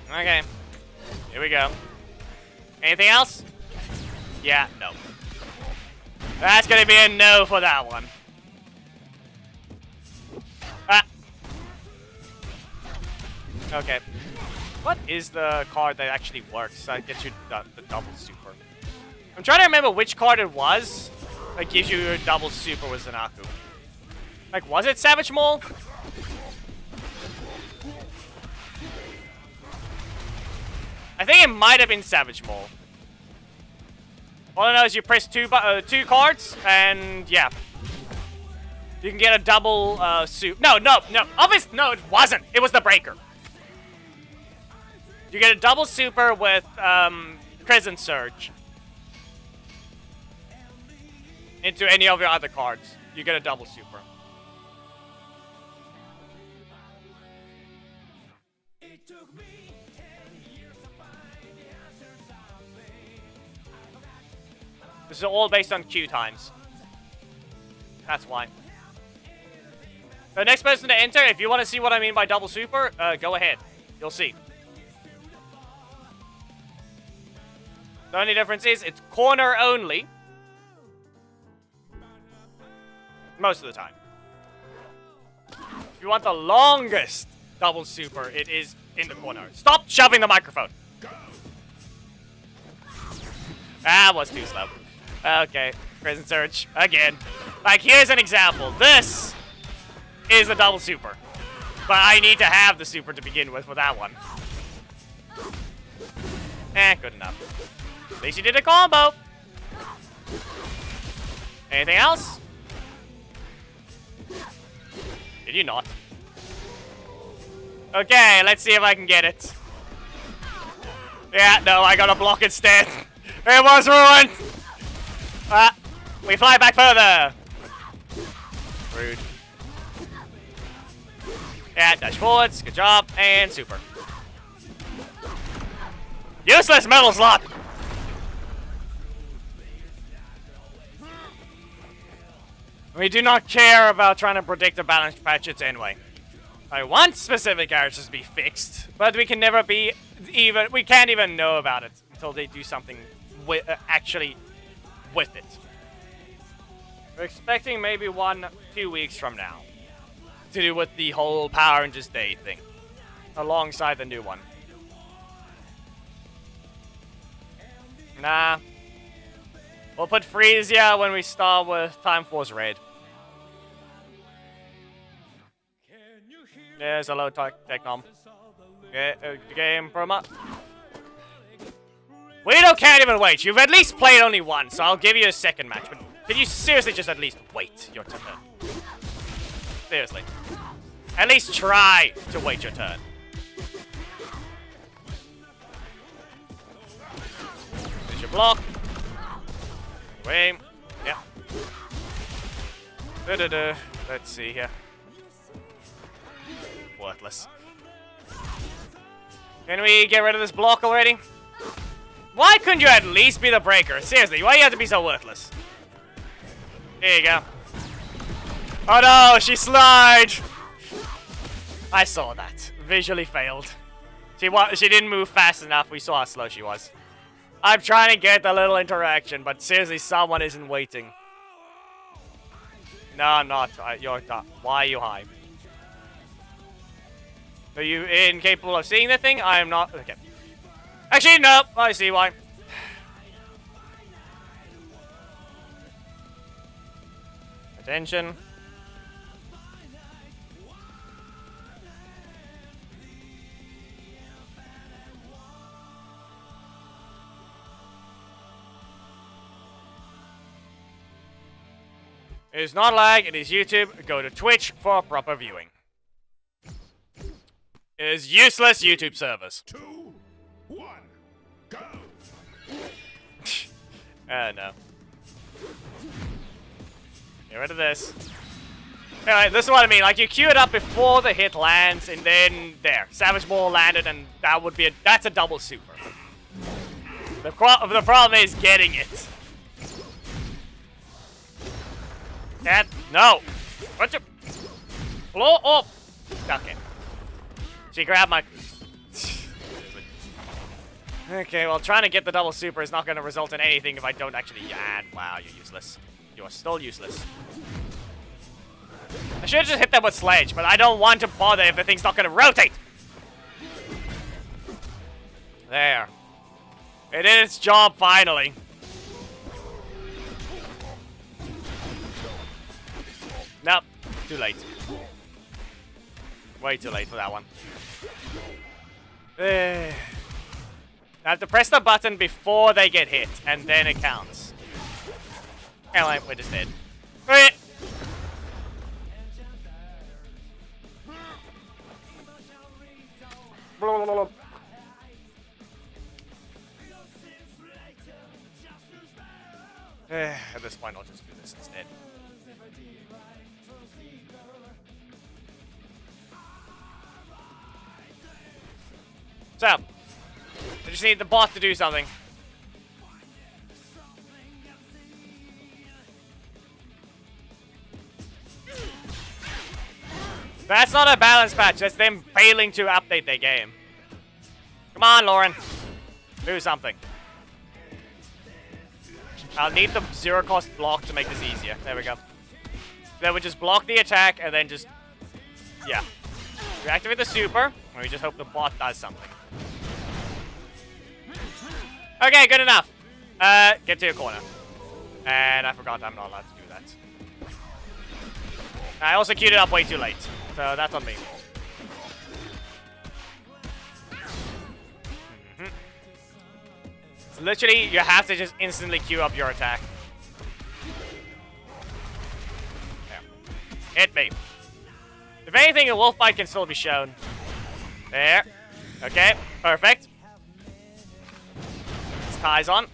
Okay. Here we go. Anything else? Yeah, no. That's gonna be a no for that one. Ah. Okay. What is the card that actually works that gets you the double super? I'm trying to remember which card it was that gives you a double super with Zanaku. Like, was it Savage Maul? I think it might have been Savage Maul. All I know is you press two cards, and yeah. You can get a double super. No, obviously, no, it wasn't. It was the Breaker. You get a double super with Crescent Surge. Into any of your other cards. You get a double super. This is all based on queue times. That's why. The next person to enter, if you want to see what I mean by double super, go ahead. You'll see. The only difference is it's corner only. Most of the time. If you want the longest double super, it is in the corner. Stop shoving the microphone. Ah, was too slow. Okay, prison search again. Like, here's an example. This is a double super. But I need to have the super to begin with for that one. Good enough. At least you did a combo. Anything else? Did you not? Okay, let's see if I can get it. Yeah, no, I got a block instead. It was ruined! We fly back further! Rude. Yeah, dash forwards, good job, and super. Useless metal slot! We do not care about trying to predict the balance patches anyway. I want specific characters to be fixed, but we can never be even. We can't even know about it until they do something with actually with it. We're expecting maybe 1-2 weeks from now to do with the whole Power Rangers Day thing, alongside the new one. Nah, we'll put Frisia when we start with Time Force Red. There's a low Technom. Game promo. We can't even wait. You've at least played only once, so I'll give you a second match. But can you seriously just at least wait your turn? Seriously. At least try to wait your turn. There's your block. Wait. Yeah. Let's see here. Worthless. Can we get rid of this block already? Why couldn't you at least be the breaker? Seriously, why do you have to be so worthless? Here you go. Oh no, she slid! I saw that. Visually failed. She didn't move fast enough. We saw how slow she was. I'm trying to get the little interaction, but seriously, someone isn't waiting. No, I'm not. You're not. Why are you high? Are you incapable of seeing the thing? I am not. Okay. Actually, no. I see why. Attention. It is not lag, it is YouTube. Go to Twitch for proper viewing. It is useless YouTube service. 2, 1, go! No. Get rid of this. Anyway, this is what I mean. Like, you queue it up before the hit lands, and then there. Savage Ball landed, and that would be that's a double super. The problem is getting it. No! What you? Blow up! Okay. She grabbed my... Okay, well, trying to get the double super is not going to result in anything if I don't actually... Wow, you're useless. You are still useless. I should have just hit them with Sledge, but I don't want to bother if the thing's not going to rotate! There. It did its job, finally. Nope. Too late. Way too late for that one. I have to press the button before they get hit, and then it counts. Anyway, we're just dead. At this point, I'll just do this instead. So, I just need the bot to do something. That's not a balance patch, that's them failing to update their game. Come on, Lauren. Do something. I'll need the zero-cost block to make this easier. There we go. Then we just block the attack and then just... Yeah. We activate the super, and we just hope the bot does something. Okay, good enough. Get to your corner. And I forgot I'm not allowed to do that. I also queued it up way too late, so that's on me. So literally, you have to just instantly queue up your attack. Yeah. Hit me. If anything, a wolf bite can still be shown. There. Okay, perfect. This ties on.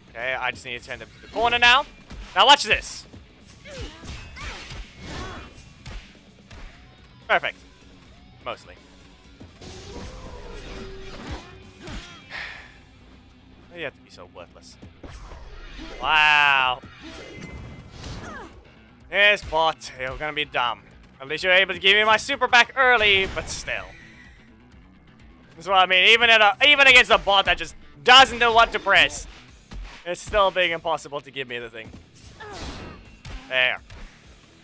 Okay, I just need to send him to the corner now. Now watch this. Perfect. Mostly. You have to be so worthless. Wow. This bot, you're gonna be dumb. At least you're able to give me my super back early, but still. That's what I mean. Even against a bot that just doesn't know what to press, it's still being impossible to give me the thing. There.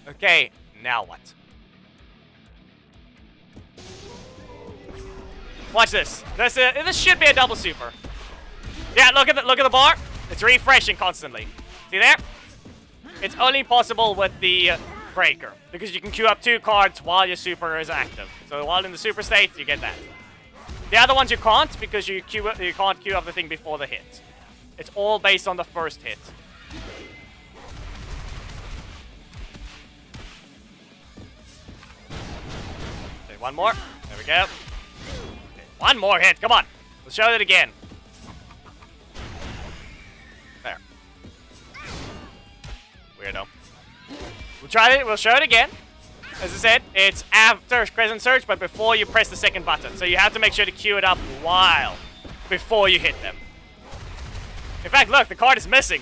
Okay, now what? Watch this. This should be a double super. Yeah, look at the bar. It's refreshing constantly. See there? It's only possible with the breaker because you can queue up 2 cards while your super is active. So while in the super state, you get that. The other ones you can't because you can't queue up the thing before the hit. It's all based on the first hit. Okay, one more. There we go. Okay, one more hit. Come on. Let's show it again. There. Weirdo. We'll try it. We'll show it again. As I said, it's after Crescent Surge, but before you press the second button. So you have to make sure to queue it up before you hit them. In fact, look, the card is missing.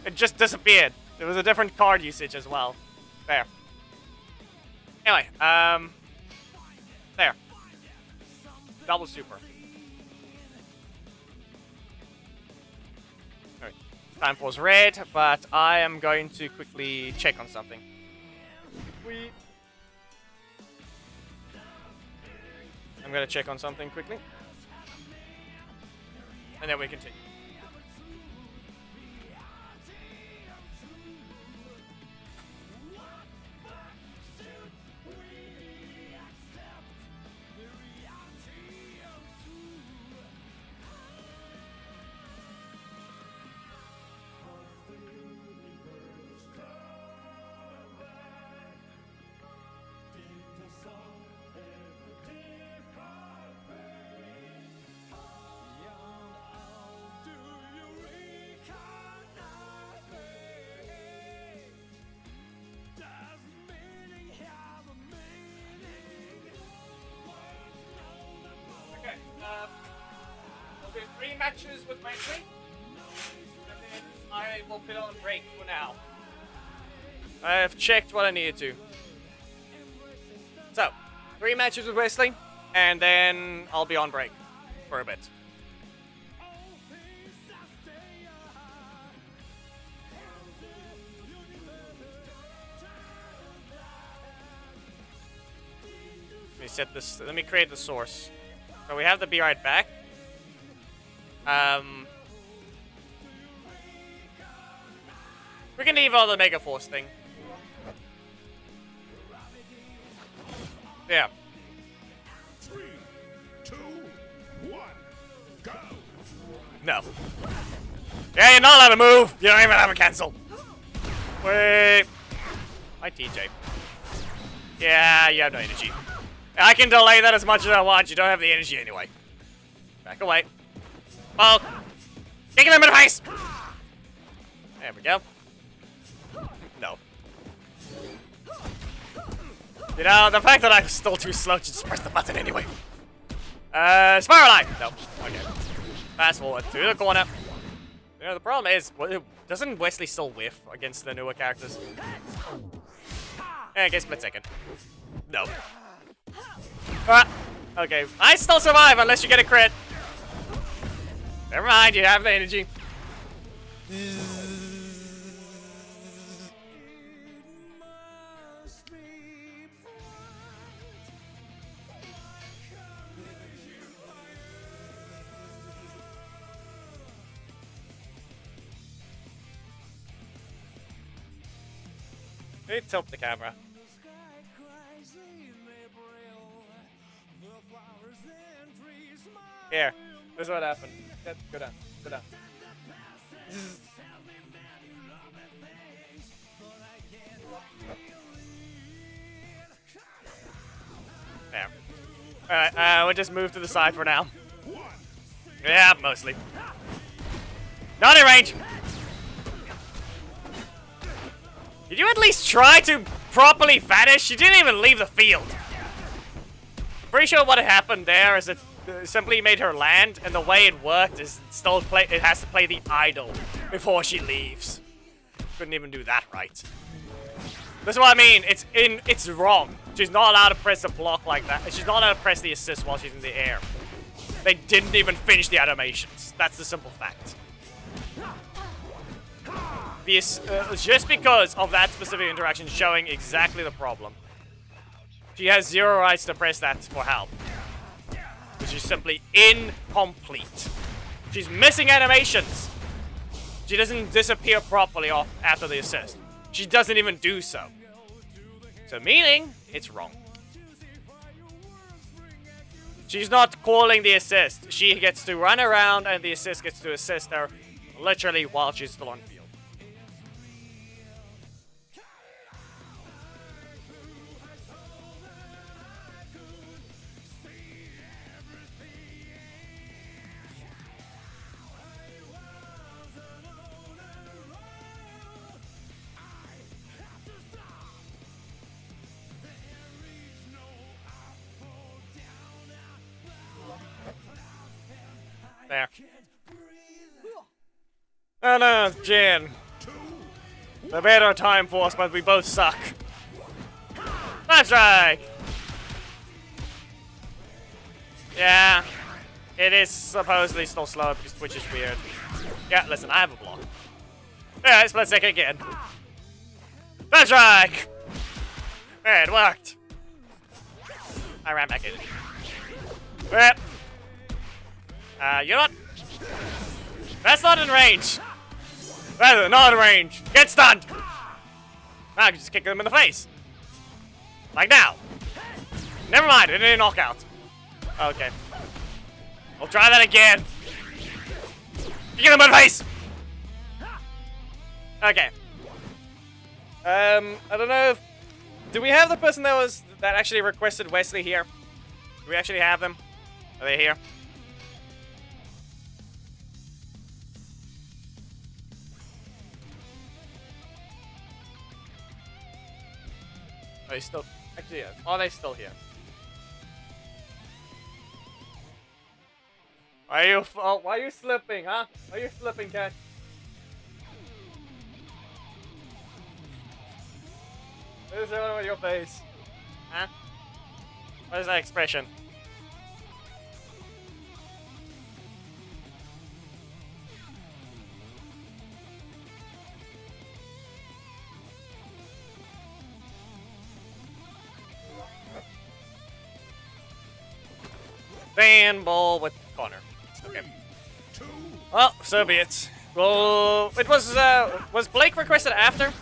It just disappeared. There was a different card usage as well. There. Anyway, there. Double super. Alright. Time for's red, but I am going to quickly check on something. I'm gonna check on something quickly. And then we continue. Matches with my team, and then I will put on break for now. I have checked what I needed to. So, 3 matches with Wesley, and then I'll be on break for a bit. Let me set this. Let me create the source. So we have the be right back. We can leave all the Mega Force thing. Yeah. 3, 2, 1, go. No. Yeah, you're not allowed to move. You don't even have a cancel. Wait. Hi, TJ. Yeah, you have no energy. I can delay that as much as I want. You don't have the energy anyway. Back away. Oh, kicking him in the face! There we go. No. You know, the fact that I'm still too slow to just press the button anyway. Spiral Line! No. Okay. Fast forward to the corner. You know, the problem is, doesn't Wesley still whiff against the newer characters? Okay, split second. No. Okay, I still survive unless you get a crit. Never mind, you have the energy. Maybe tilt the camera. Here, this is what happened. Go down, go down. There. Alright, we'll just move to the side for now. Yeah, mostly. Not in range! Did you at least try to properly vanish? You didn't even leave the field. Pretty sure what happened there is it simply made her land, and the way it worked is it has to play the idol before she leaves. Couldn't even do that right. This is what I mean. It's wrong. She's not allowed to press the block like that. She's not allowed to press the assist while she's in the air. They didn't even finish the animations. That's the simple fact. Just because of that specific interaction showing exactly the problem. She has zero rights to press that for help. Which is simply incomplete. She's missing animations. She doesn't disappear properly off after the assist. She doesn't even do so. So meaning, it's wrong. She's not calling the assist. She gets to run around and the assist gets to assist her literally while she's still on field. There. Oh no, Jan. The better time for us, but we both suck. That's right! Yeah. It is supposedly still slow because Twitch is weird. Yeah, listen, I have a block. Yeah, split second again. That's right! Yeah, it worked. I ran back in. Yep. You're not... That's not in range. That's not in range. Get stunned! Now I can just kick them in the face. Like now. Never mind, it didn't knock out. Okay. I'll try that again. Kick them in the face! Okay. I don't know if... Do we have the person that actually requested Wesley here? Do we actually have them? Are they here? Are they still... Actually, yeah. Are they still here? Why are you slipping, huh? Why are you slipping, cat? What is wrong with your face? Huh? What is that expression? Fan ball with Connor. Okay. Well, so be it. Well, it was Blake requested after?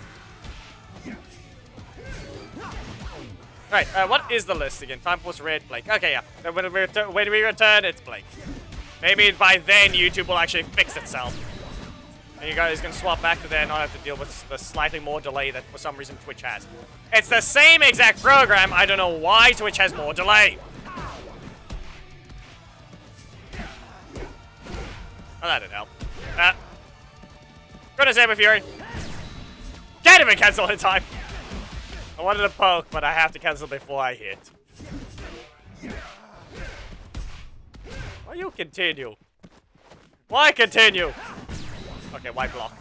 Right, what is the list again? Time Force Red, Blake. Okay, yeah. When we return, it's Blake. Maybe by then YouTube will actually fix itself. And you guys can swap back to there and not have to deal with the slightly more delay that for some reason Twitch has. It's the same exact program, I don't know why Twitch has more delay. Oh, that didn't help. Gonna save a Fury. Can't even cancel in time. I wanted to poke, but I have to cancel before I hit. Why you continue? Why continue? Okay, white block.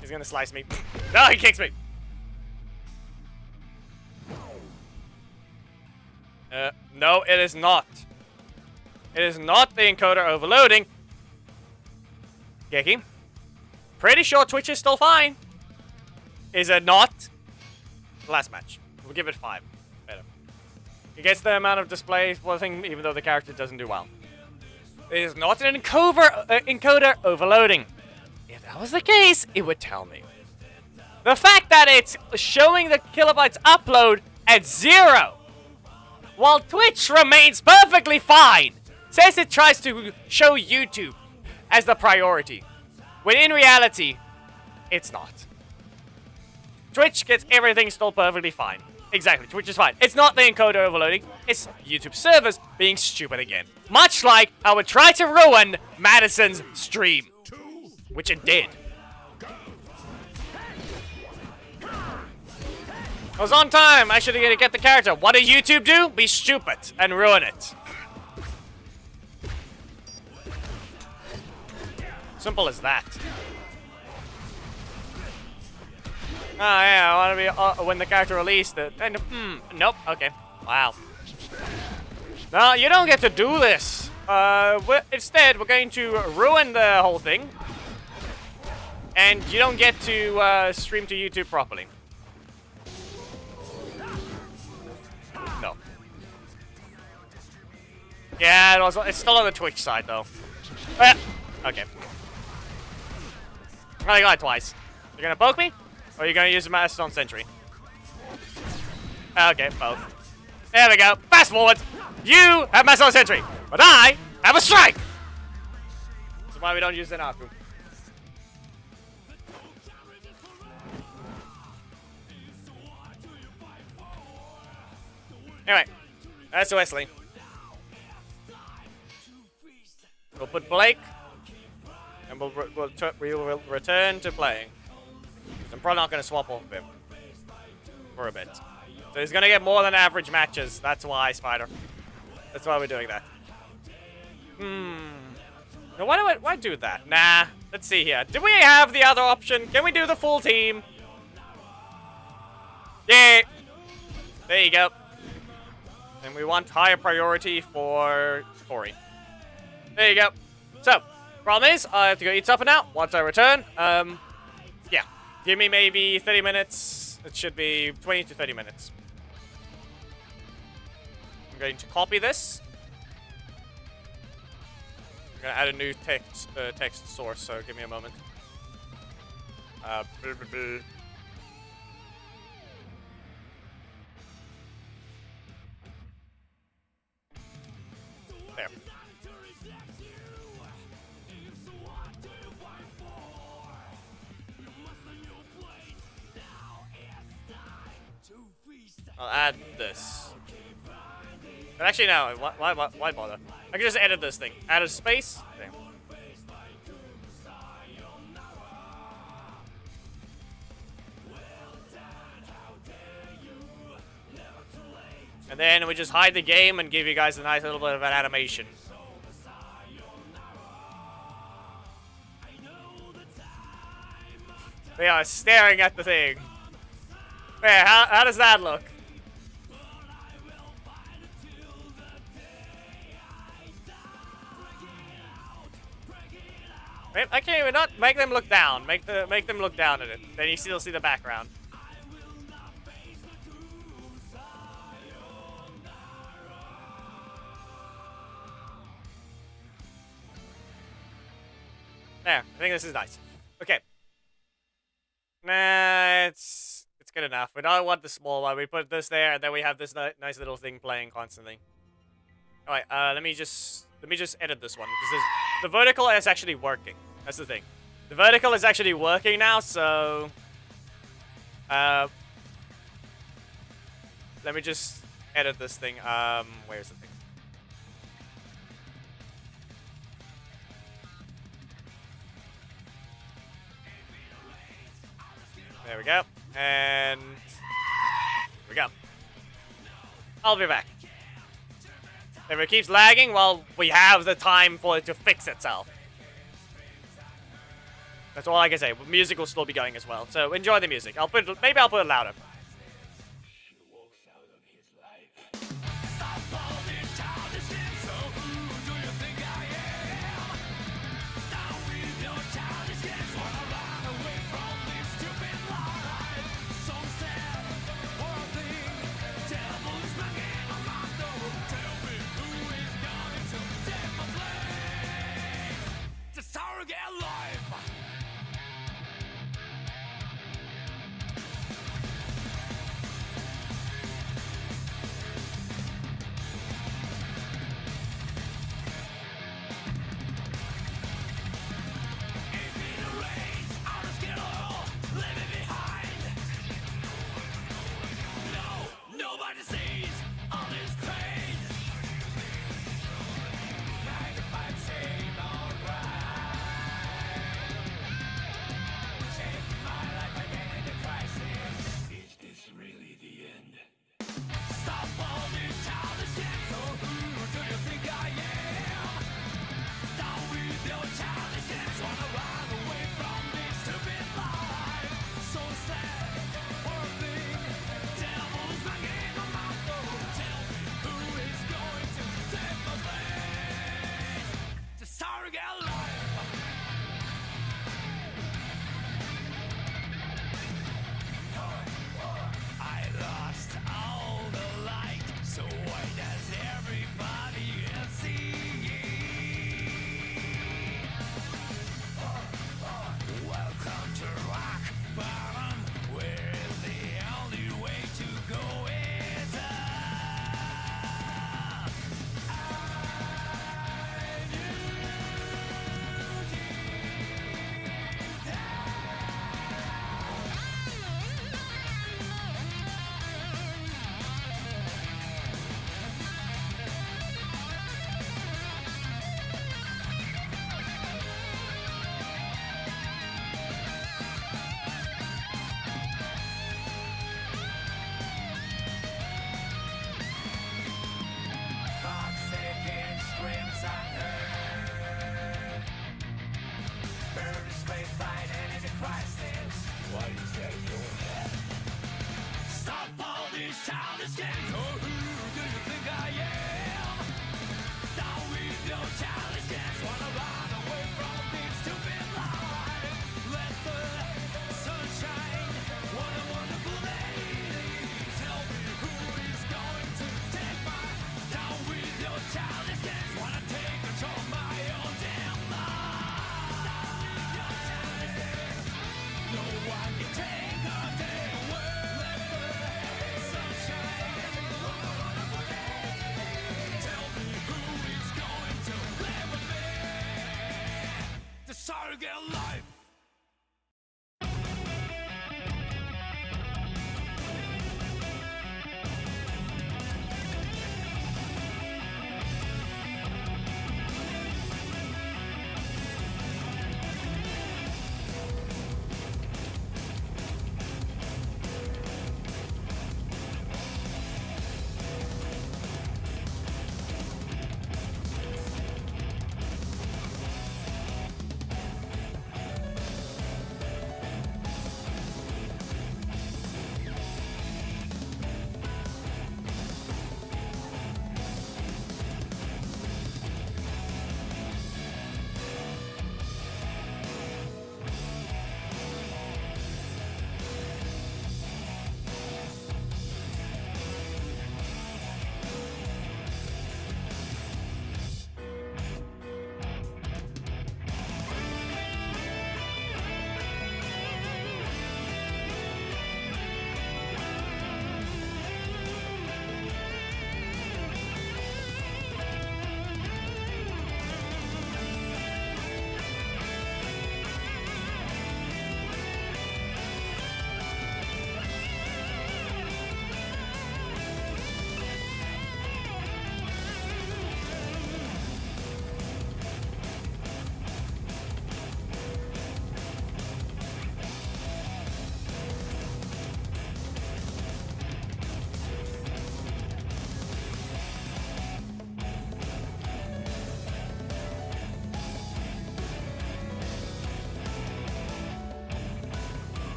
He's gonna slice me. No, he kicks me. No, it is not. It is not the encoder overloading. Geki. pretty sure Twitch is still fine. Is it not? Last match. We'll give it 5. Better. It gets the amount of display for the thing, even though the character doesn't do well. It is not an encoder overloading. If that was the case, it would tell me. The fact that it's showing the kilobytes upload at 0, while Twitch remains perfectly fine, says it tries to show YouTube as the priority, when in reality, it's not. Twitch gets everything still perfectly fine. Exactly, Twitch is fine. It's not the encoder overloading, it's YouTube servers being stupid again. Much like how it tried to ruin Madison's stream, which it did. I was on time, I should have get the character. What did YouTube do? Be stupid and ruin it. Simple as that. Oh yeah, I want to be when the character released it. And nope. Okay. Wow. No, you don't get to do this. Instead, we're going to ruin the whole thing, and you don't get to stream to YouTube properly. No. Yeah, it's still on the Twitch side though. Okay. I got it twice. You're gonna poke me? Or are you gonna use a Mastodon Sentry? Okay, both. There we go. Fast forward! You have Mastodon Sentry, but I have a strike! That's why we don't use an Aku. Anyway, that's Wesley. We'll put Blake, and we will return to playing. I'm probably not going to swap off of him for a bit. So he's going to get more than average matches. That's why, Spider. That's why we're doing that. Now, why do that? Nah. Let's see here. Do we have the other option? Can we do the full team? Yeah. There you go. And we want higher priority for Corey. There you go. So, problem is, I have to go eat supper now. Once I return, yeah. Give me maybe 30 minutes. It should be 20 to 30 minutes. I'm going to copy this. I'm going to add a new text source, so give me a moment. There. I'll add this. But actually, no. Why bother? I can just edit this thing. Add a space. There. And then we just hide the game and give you guys a nice little bit of an animation. They are staring at the thing. There, how does that look? Okay, we're not make them look down. Make them look down at it. Then you still see the background. There, I think this is nice. Okay. Nah, it's good enough. We don't want the small one. We put this there, and then we have this nice little thing playing constantly. All right, let me just edit this one because the vertical is actually working. That's the thing. The vertical is actually working now, so let me just edit this thing. Where's the thing? There we go. And here we go. I'll be back. If it keeps lagging, well, we have the time for it to fix itself. That's all I can say. Music will still be going as well. So enjoy the music. Maybe I'll put it louder. childish dance, wanna run away from this stupid life. Let the sun shine, what a wonderful lady. Tell me who is going to take my down with your childish dance. Wanna take control of my own damn life. No one can take a day away. Let the sun shine, what a wonderful lady. Tell me who is going to live with me. The surrogate life.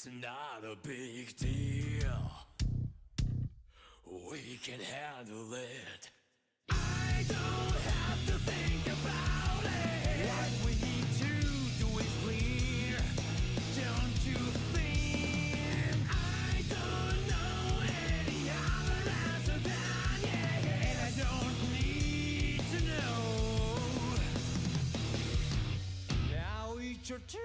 It's not a big deal. We can handle it. I don't have to think about it. What we need to do is clear. Don't you think? I don't know any other answer than yeah. And I don't need to know. Now it's your turn.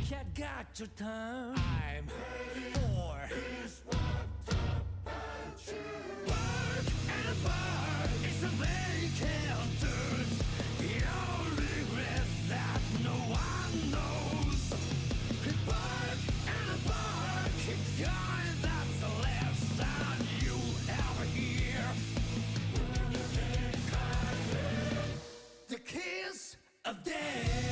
Cat got your turn. I'm 4. Bark and bark, it's a vacant dirt. Your regret that no one knows. Bark and bark, God, that's the last sound you ever hear. The kiss of death.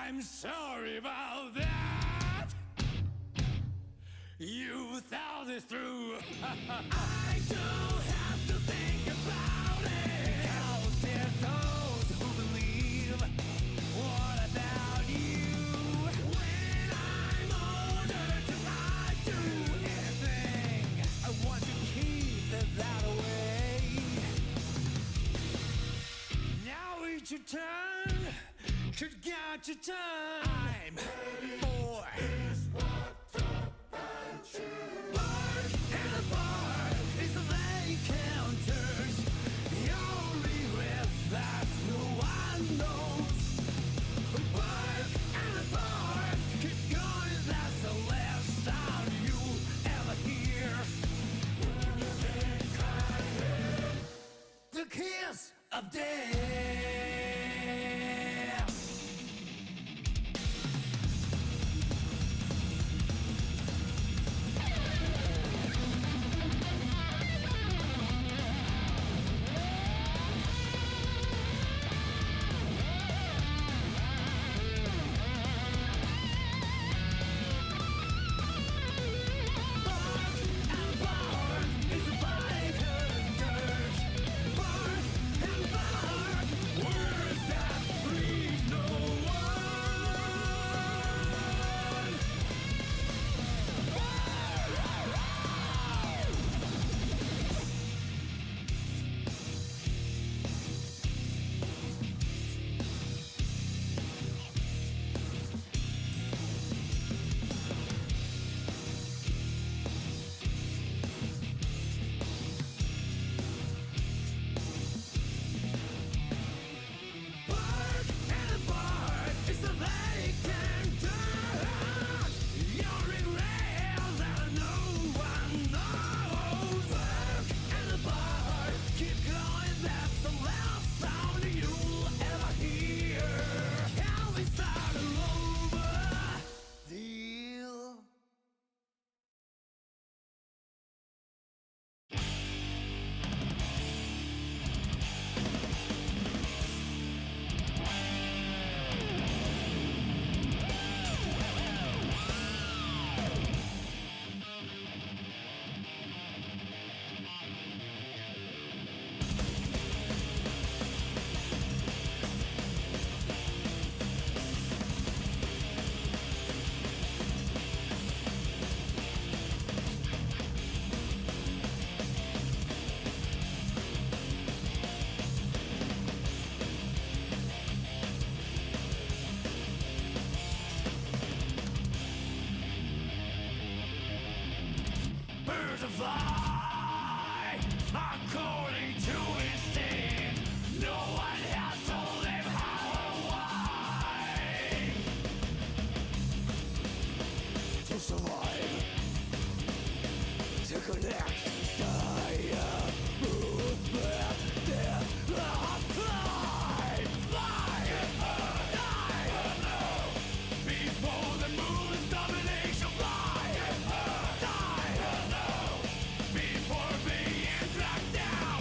I'm sorry about that. You thought it through. I don't have to think about it. Out there's those who believe. What about you? When I'm older, do I do anything? I want to keep it that way. Now it's your turn. Could got your turn. I'm 4. Bark and bark is the vacant dirt. Your regret that no one knows. Bark and bark, keep going, that's the last sound you ever hear. The kiss of death. Fly according to instinct. No one has told him how or why. To survive, to connect, die, move back, death, fly, fly, die, before the moon's domination, fly, die. Before being dragged down,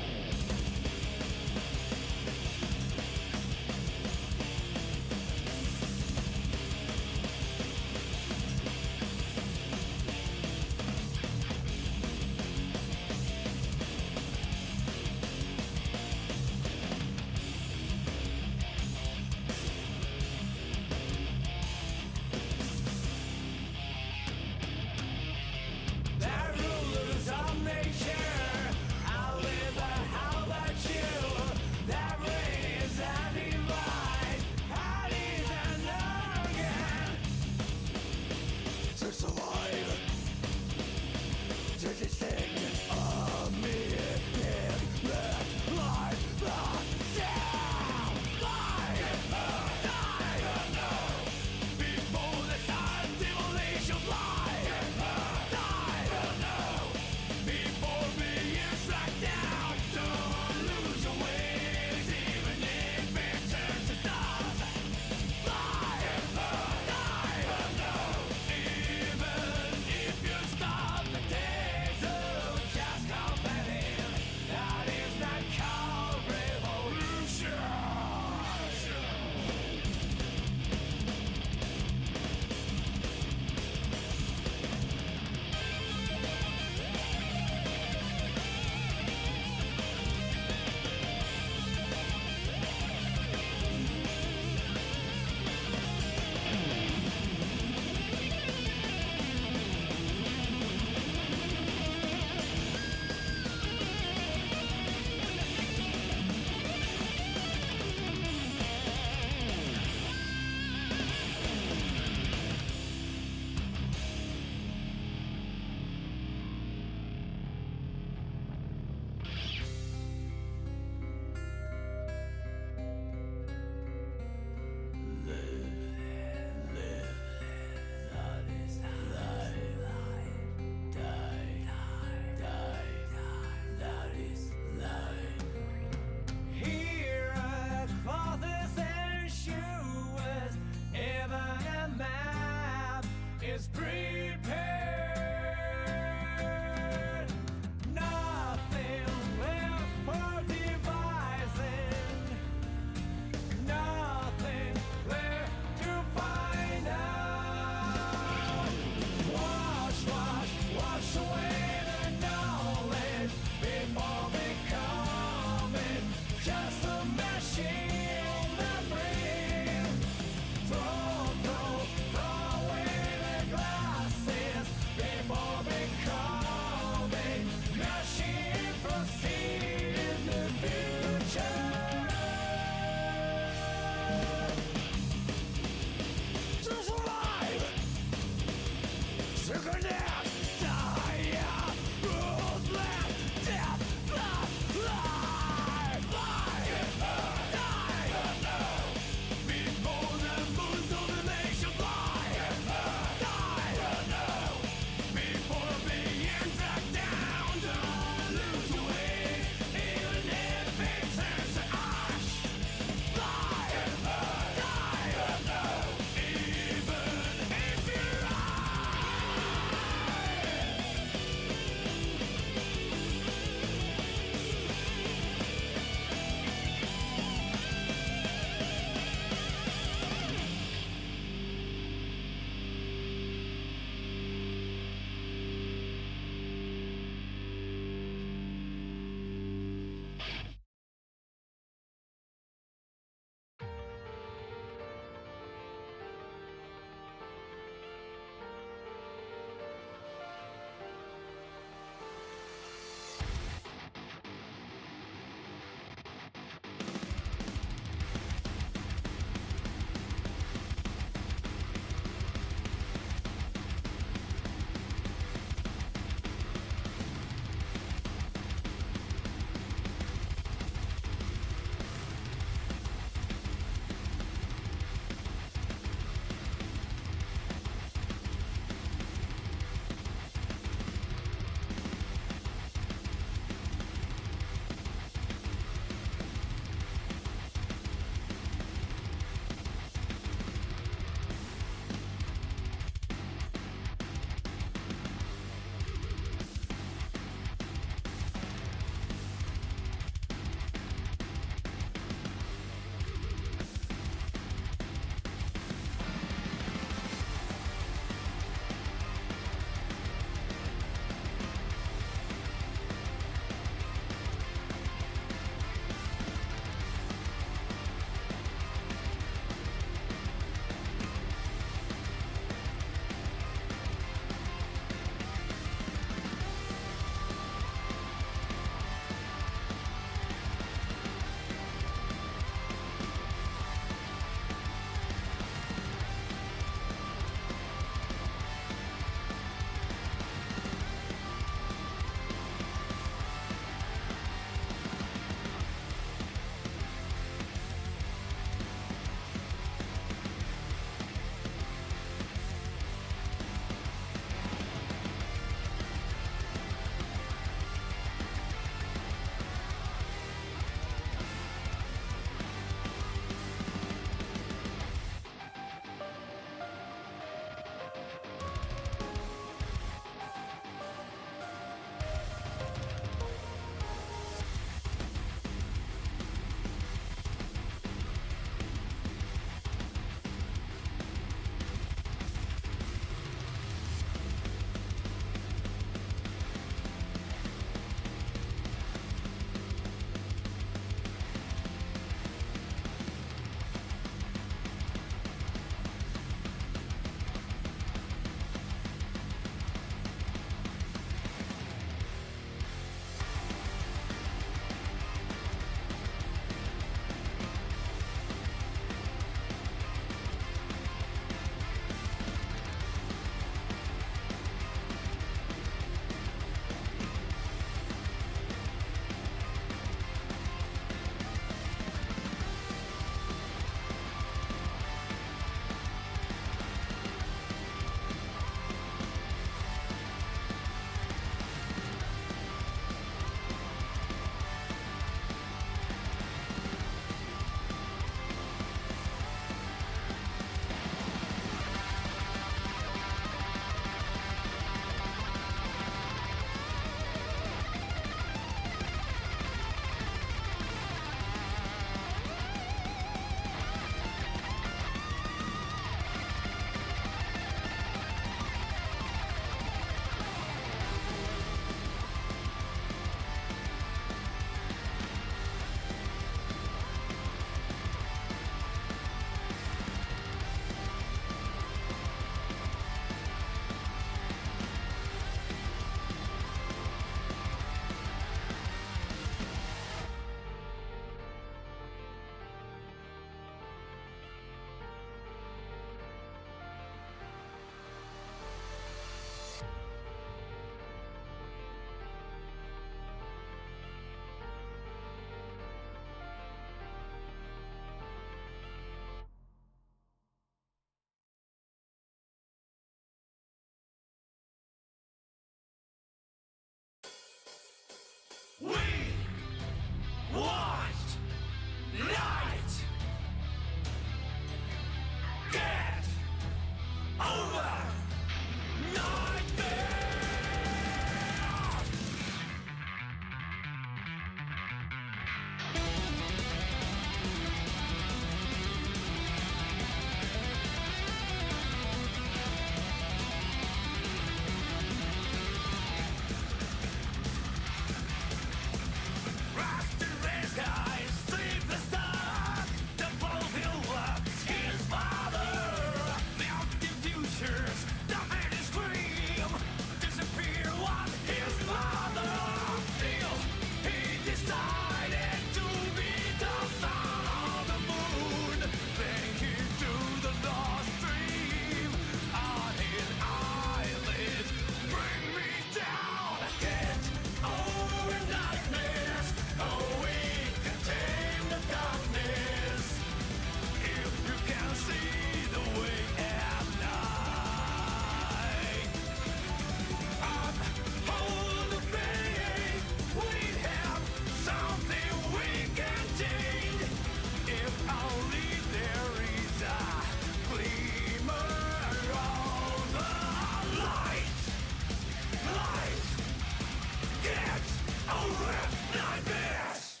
nightmares.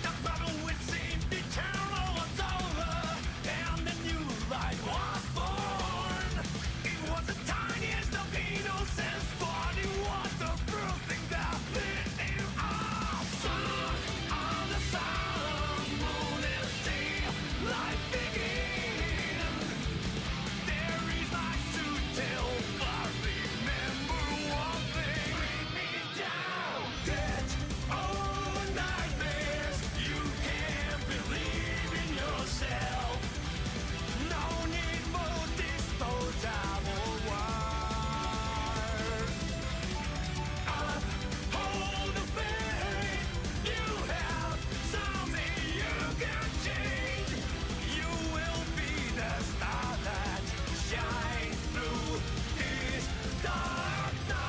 The battle which seemed eternal was over, and a new life was born. It was the tiniest of innocence, but it was the first thing that lit him up. Sun on the sun, moon and sea, life begins. There is much to tell, but remember one thing: bring me down, dead or nightmares. You can't believe in yourself. No need for disposable words. Hold the faith. You have something you can change. You will be the star that shines through this dark night.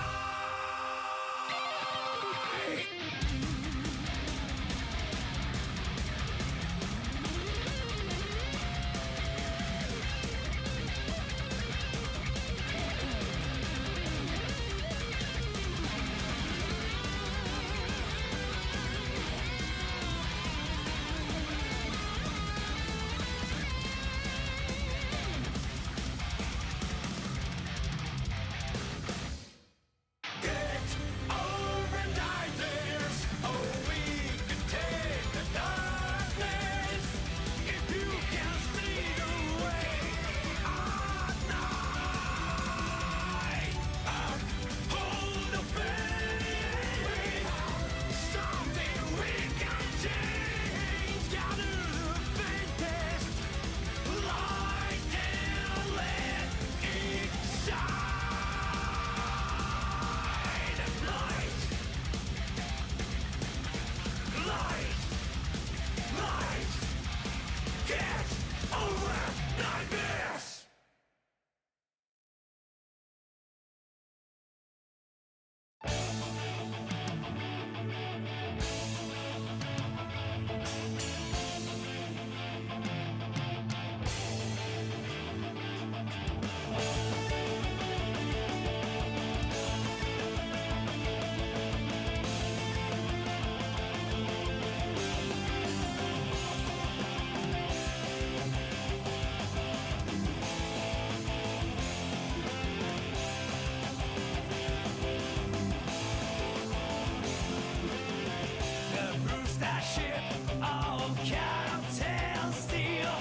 Get over nightmares. Oh, we can take the darkness if you can see the way at night. Hold the faith. Something we can change. Gather the faintest light and let it shine. Light, light, light. Get over nightmares. The Brewster ship of Captain Steel.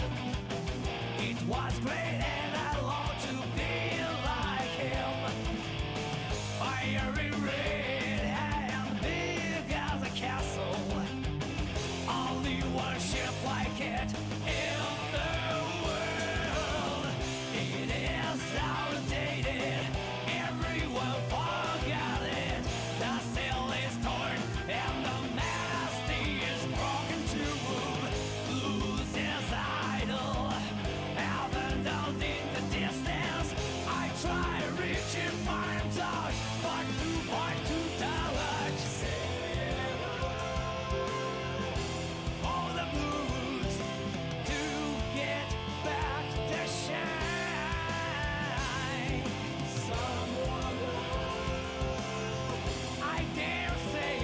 It was great and I long to be like him. Fiery red and big as a castle. Only one ship like it in the world. It is outdated. Everyone forgot it. The sail is torn and the mast is broken to lose his idol. Abandoned in the distance, I try reaching my touch, but too far to touch. All the blues to get back to shine. Someone I dare say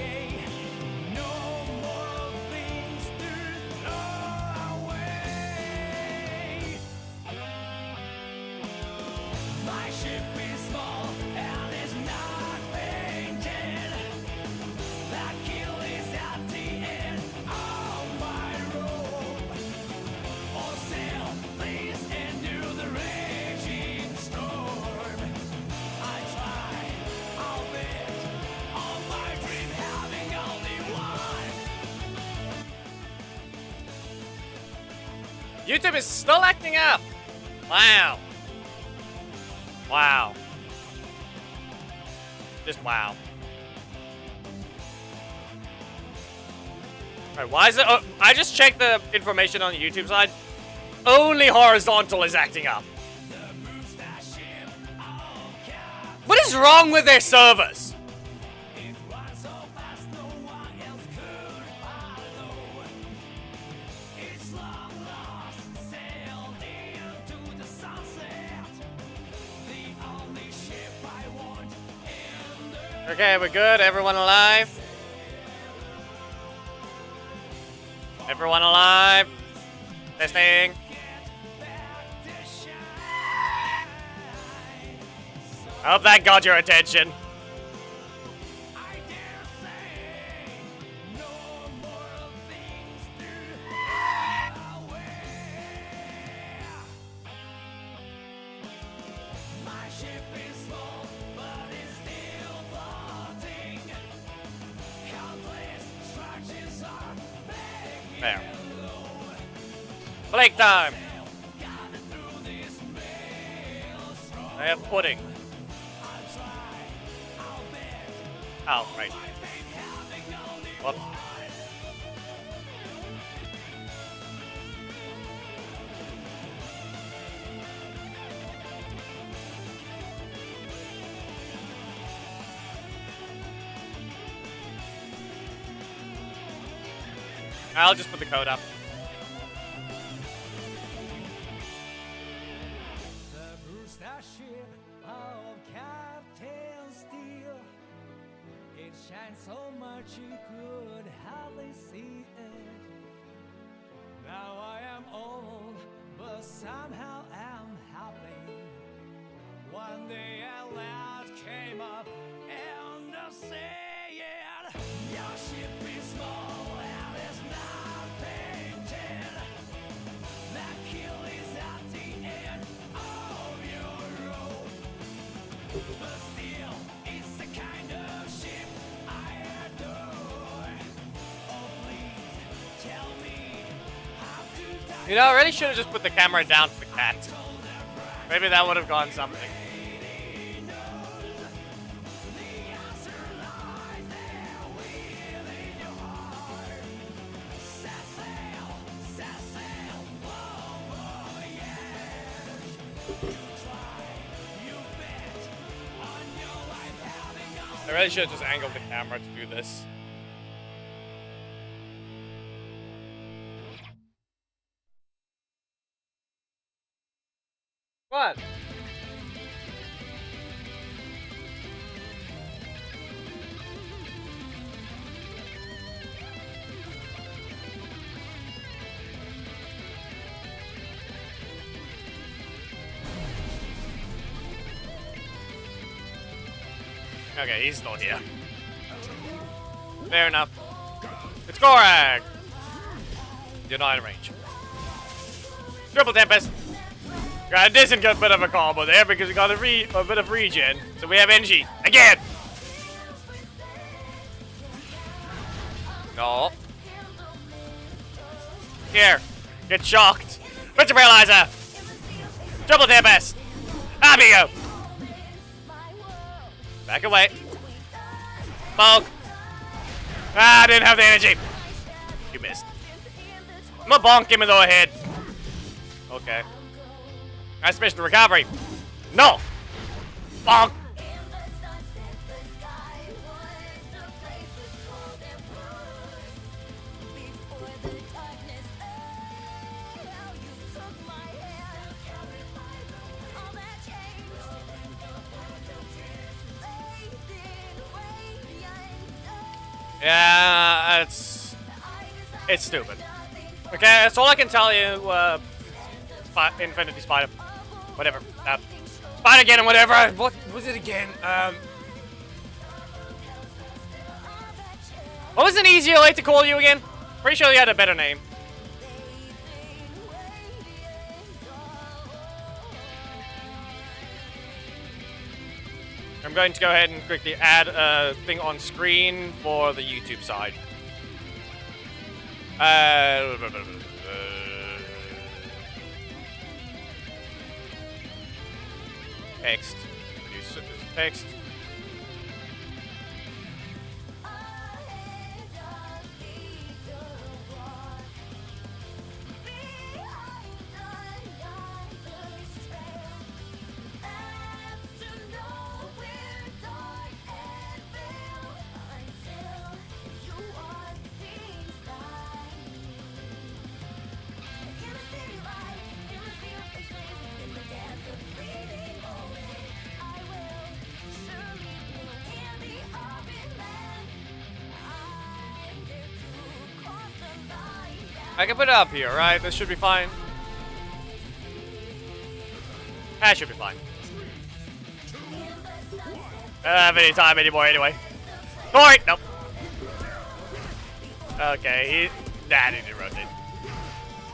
no more things to throw away. My ship is small and is not painted. The keel is at the end of my rope. Oh, sail, please endure the raging storm. I try, I'll bet, all my dream having only one. YouTube is still acting up. Wow. Wow. Just wow. Alright, why is it? Oh, I just checked the information on the YouTube side. Only horizontal is acting up. What is wrong with their servers? It runs so fast, no one else could follow. Okay, we're good. Everyone alive? Everyone alive? Testing. I hope that got your attention. There. Blake time. I have pudding. Oh, right. Whoops. I'll just put the code up. The bruised ship of Captain Steel. It shines so much you could hardly see it. Now I am old, but somehow I'm happy. One day at last came up and I said, your ship is small and it's not painted. That kill is at the end of your road. But still, it's the kind of ship I adore. Oh, please tell me how to die. You know, I really should have just put the camera down to the cat. Maybe that would have gone something. I really should have just angled the camera to do this. What? Okay, he's not here. Fair enough. It's Gorag! You're not in range. Triple Tempest! Got a decent bit of a combo there because we got a bit of regen. So we have NG. Again! No. Here. Get shocked. Prince Paralyzer! Triple Tempest! Amigo! Back away. Poke. Ah, I didn't have the energy. You missed. I'm gonna bonk him in the head. Okay. Nice mission recovery. No. Bonk. Yeah, it's stupid. Okay, that's all I can tell you. Infinity Spider, whatever. Spider again and whatever. What was it again? What was an easier way to call you again? Pretty sure you had a better name. I'm going to go ahead and quickly add a thing on screen for the YouTube side. Text. Use text. I can put it up here, right? This should be fine. That should be fine. I don't have any time anymore anyway. Sorry! Nope. Okay, nah, he didn't rotate.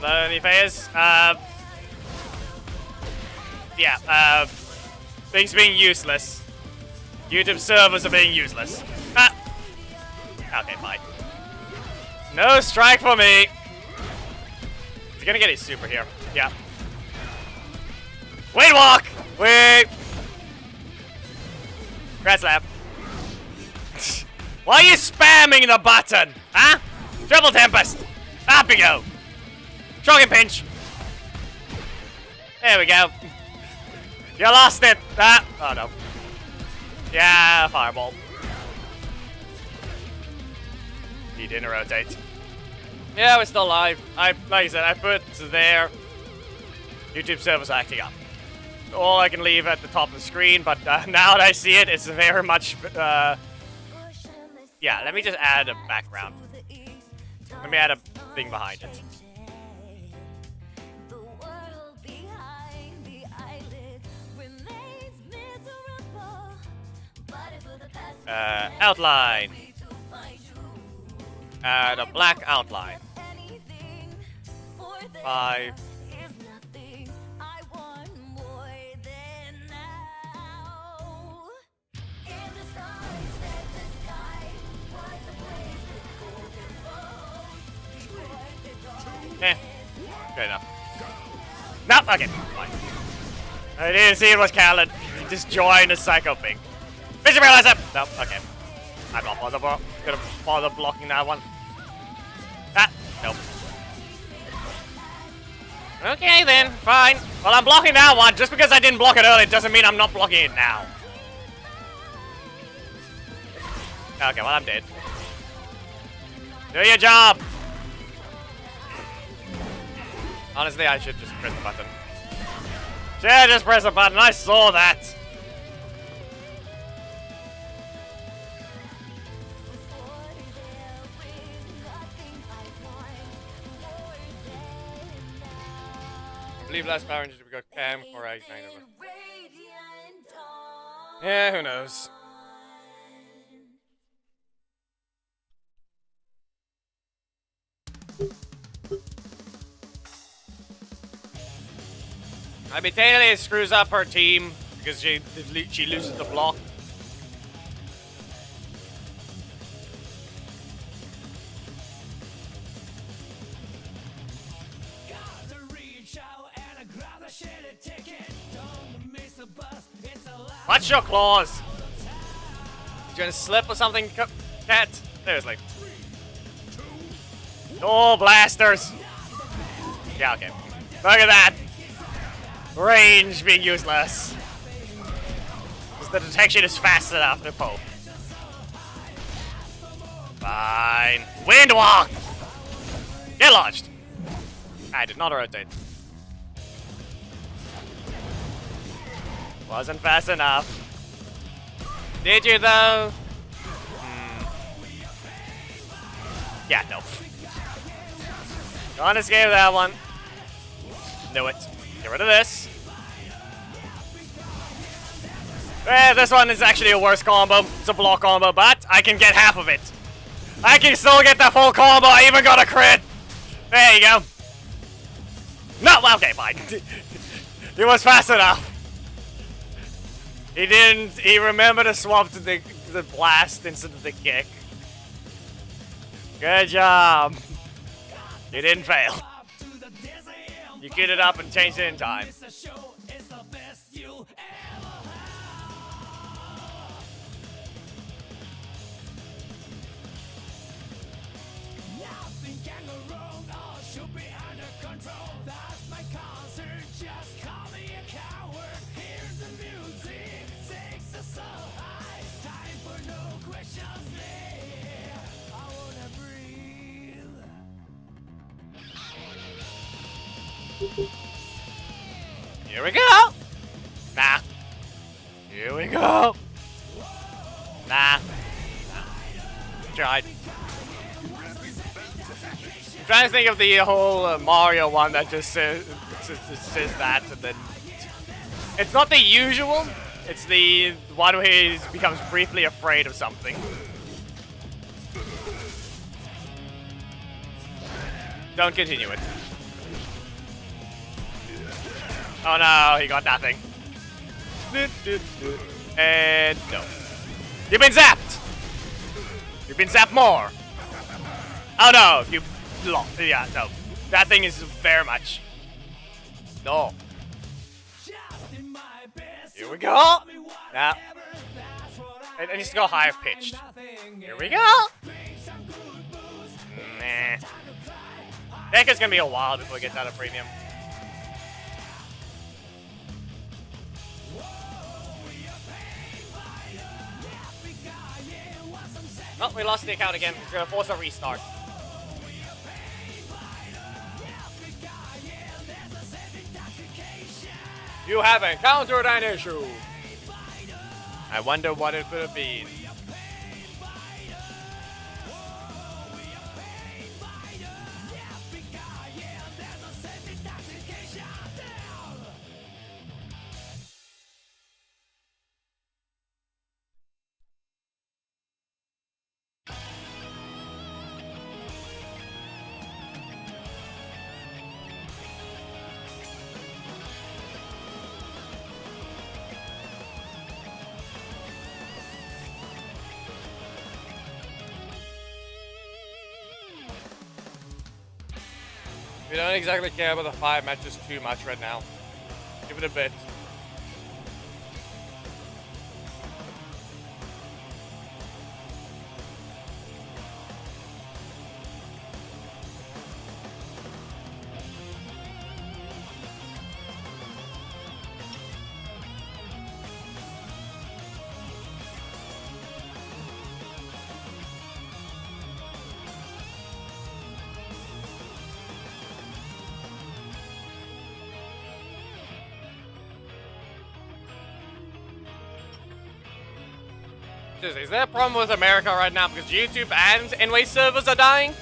Any phase? Yeah, things being useless. YouTube servers are being useless. Ah! Okay, fine. No strike for me! He's gonna get his super here. Yeah. Wait, walk! Wait! Grand slap. Why are you spamming the button? Huh? Triple Tempest! Up you go! Shocking pinch! There we go. You lost it! Ah! Oh no. Yeah, fireball. He didn't rotate. Yeah, we're still live. Like I said, I put there. YouTube servers are acting up. All I can leave at the top of the screen, but now that I see it, it's very much. Yeah, let me just add a background. Let me add a thing behind it. Outline. Add a black outline. 5. Eh, good enough. Nope, okay, fine. I didn't see it was Callan. He just joined a psycho thing. Mr. Realize it! Nope, okay. I'm not gonna bother blocking that one. Ah, nope. Okay then, fine. Well, I'm blocking that one. Just because I didn't block it earlier doesn't mean I'm not blocking it now. Okay, well, I'm dead. Do your job! Honestly, I should just press the button. Yeah, just press the button. I saw that. I believe last Power Ranger we got Cam or I kind of. Yeah, who knows? I mean, Taylor screws up her team because she loses the block. Watch your claws! You gonna slip or something, cat? Seriously. Oh, blasters! Yeah, okay. Look at that! Range being useless. Because the detection is fast enough to poke. Fine. Windwalk! Get launched! I did not rotate. Wasn't fast enough. Did you though? Yeah, no. Don't escape that one. Knew it. Get rid of this. This one is actually a worse combo. It's a block combo, but I can get half of it. I can still get the full combo. I even got a crit. There you go. No, okay, fine. It was fast enough. He didn't. He remembered to swap to the blast instead of the kick. Good job. You didn't fail. You queued it up and changed it in time. Here we go! Nah. Here we go! Nah. Tried. I'm trying to think of the whole Mario one that just says that, and then it's not the usual. It's the one where he becomes briefly afraid of something. Don't continue it. Oh no, he got nothing. And no. You've been zapped! You've been zapped more! Oh no, you lost. Yeah, no. That thing is very much. No. Here we go! Now. It needs to go higher pitched. Here we go! Nah. I think it's gonna be a while before it gets out of premium. Oh, we lost the account again. It's gonna force a restart. You have encountered an issue. I wonder what it could have been. We don't exactly care about the 5 matches too much right now. Give it a bit. Is there a problem with America right now because YouTube and NWA servers are dying?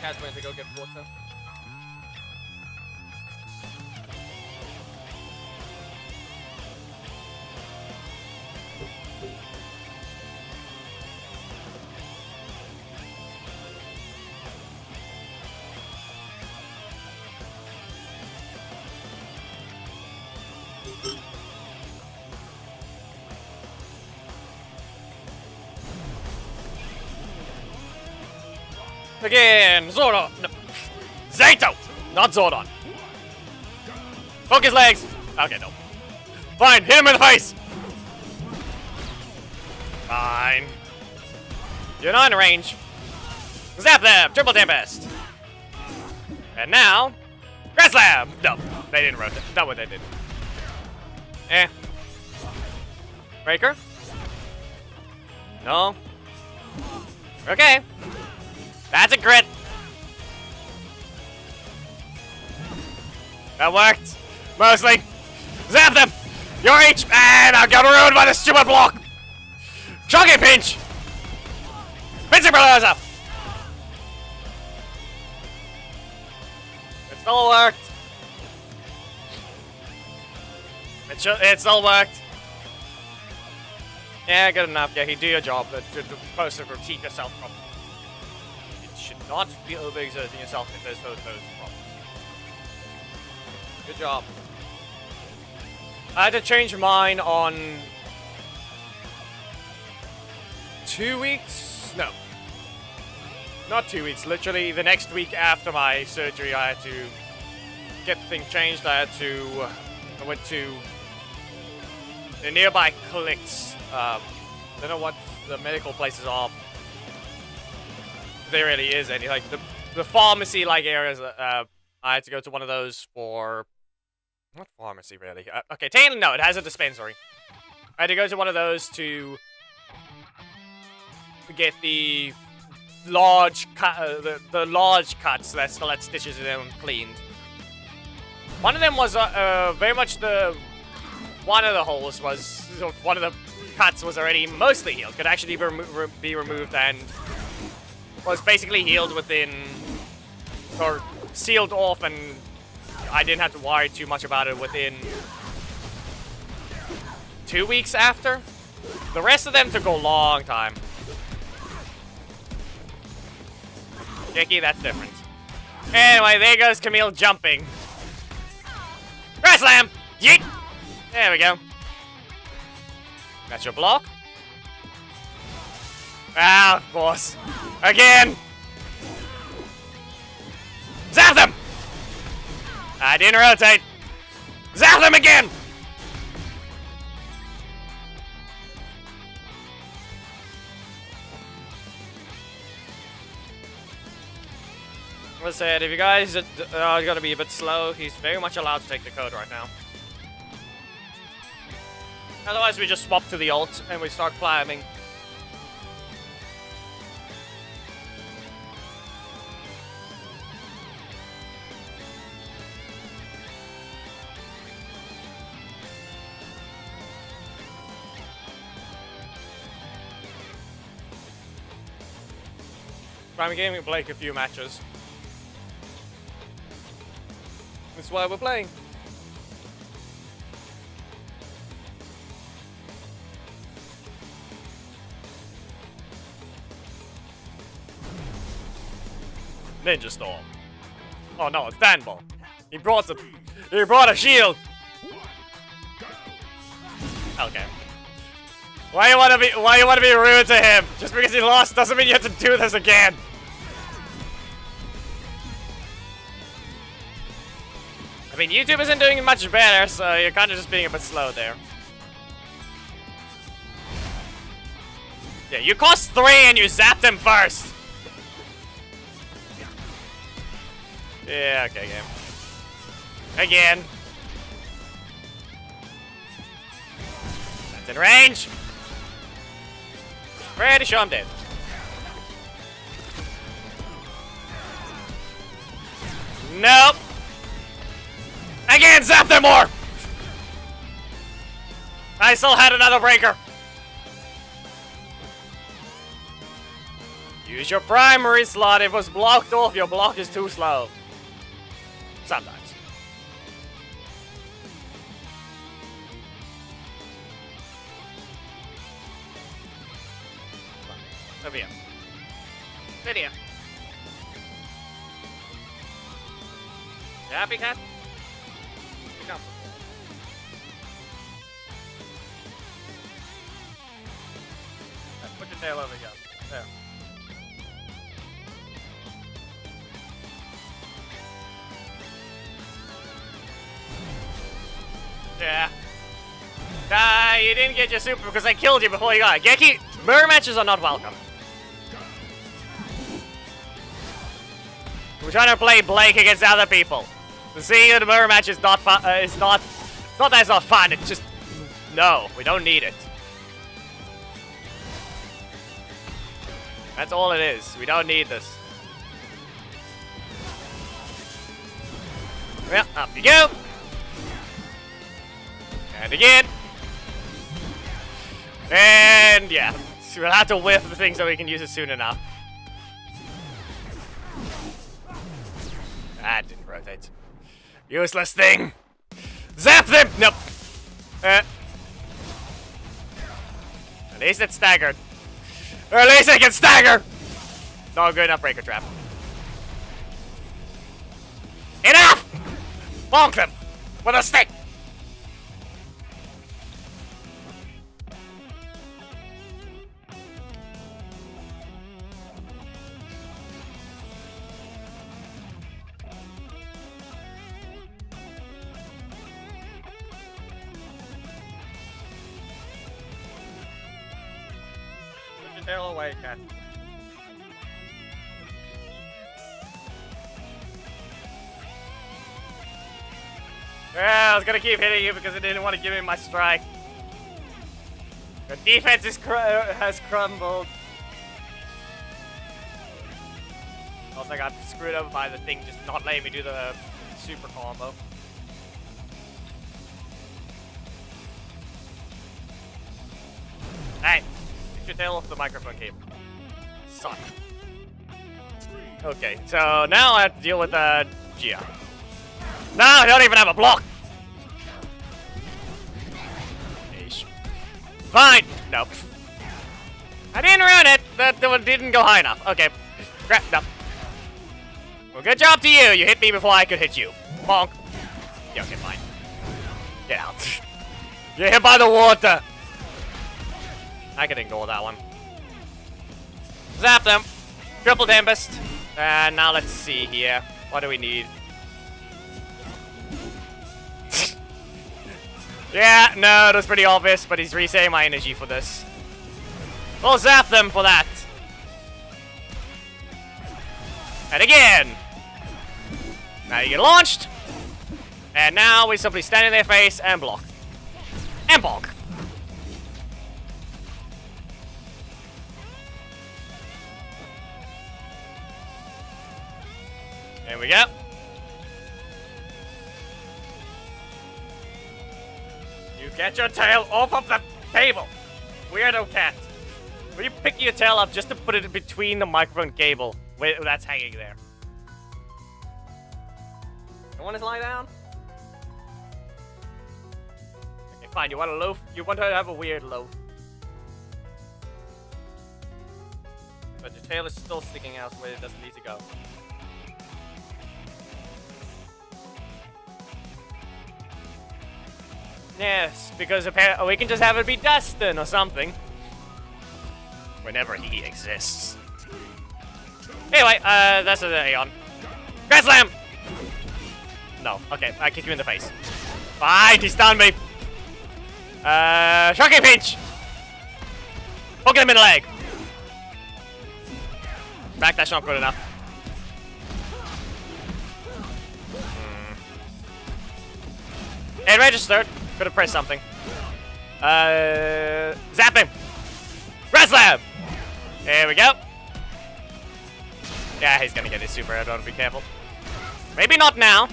Cat's went to go get water. Again, Zordon! No. Zato! Not Zordon. Poke his legs! Okay, no. Fine, hit him in the face! Fine. You're not in range. Zap them! Triple Tempest! And now... Grass Slam! No, they didn't rotate. Not what they did. Eh. Breaker? No. Okay. That's a crit. That worked. Mostly. Zap them! Your H, and I got ruined by the stupid block! Shocking pinch! Pinching Palazzo! It still worked. It still worked. Yeah, good enough. Yeah, you do your job, but supposed to keep yourself from. It should not be overexerting yourself if there's those problems. Good job. I had to change mine on 2 weeks? No. Not 2 weeks. Literally the next week after my surgery, I had to get things changed. I went to the nearby clinics. Don't know what the medical places are. If there really is any. Like the pharmacy-like areas. I had to go to one of those for... What pharmacy, really? Okay, technically, no. It has a dispensary. I had to go to one of those to get the large the large cuts that still had stitches in them cleaned. One of them was very much one of the holes was one of the cuts was already mostly healed, could actually be removed and was basically healed within or sealed off, and I didn't have to worry too much about it within 2 weeks after. The rest of them took a long time. Jackie, that's different. Anyway, there goes Camille jumping. Grass slam! Yeet! There we go. That's your block. Ah, of course. Again! Zap them! I didn't rotate. Zap them again! As I said, if you guys are gonna be a bit slow, he's very much allowed to take the code right now. Otherwise, we just swap to the ult and we start climbing. Climbing game, we play a few matches. That's why we're playing. Ninja Storm. Oh no, it's Danball. He brought a shield. Okay. Why you wanna be rude to him? Just because he lost doesn't mean you have to do this again. I mean, YouTube isn't doing much better, so you're kind of just being a bit slow there. Yeah, you cost 3 and you zapped him first. Yeah, okay, game. Again. That's in range. Pretty sure I'm dead. Nope. Again, zap them more! I still had another breaker. Use your primary slot. If it was blocked off, your block is too slow. Sometimes. Over here. Sit here. You happy, cat? Put your tail over here. There. Yeah. You didn't get your super because I killed you before you got it. Geki, mirror matches are not welcome. We're trying to play Blake against other people. Seeing the mirror match is not fun. It's not that it's not fun. It's just no. We don't need it. That's all it is. We don't need this. Well, up you go. And again. And yeah, so we'll have to whiff the thing so we can use it soon enough. That didn't rotate. Useless thing. Zap them! Nope. At least it's staggered. Or at least I can stagger! Not good enough breaker trap. Enough! Bonk them! With a stick! your tail away, cat. Yeah, I was gonna keep hitting you because I didn't want to give him my strike. The defense has crumbled. Also, I got screwed over by the thing just not letting me do the super combo. Hey, get your tail off the microphone cable. Son. Okay, so now I have to deal with Gia. No, I don't even have a block. Ish. Fine. Nope. I didn't ruin it. That one didn't go high enough. Okay. Crap. No. Well, good job to you. You hit me before I could hit you. Bonk. Yeah, okay, fine. Get out. You're hit by the water. I can ignore that one. Zap them. Triple Tempest. And now let's see here. What do we need? Yeah, no, that's pretty obvious, but he's resetting my energy for this. We'll zap them for that. And again. Now you get launched. And now we simply stand in their face and block. And bonk. There we go. You get your tail off of the table. Weirdo cat. Will you pick your tail up just to put it between the microphone cable? Wait, that's hanging there. You want to lie down? Okay, fine. You want a loaf? You want to have a weird loaf. But your tail is still sticking out where it doesn't need to go. Yes, because apparently we can just have it be Dustin or something. Whenever he exists. Anyway, that's an Aeon. Grand Slam! No, okay, I kick you in the face. Fine, he stunned me. Shocking Pinch! Poking him in the leg. Back, that's not good enough. It registered. Could have pressed something. Zap him! Red Slam! There we go. Yeah, he's gonna get his super. I don't be careful. Maybe not now.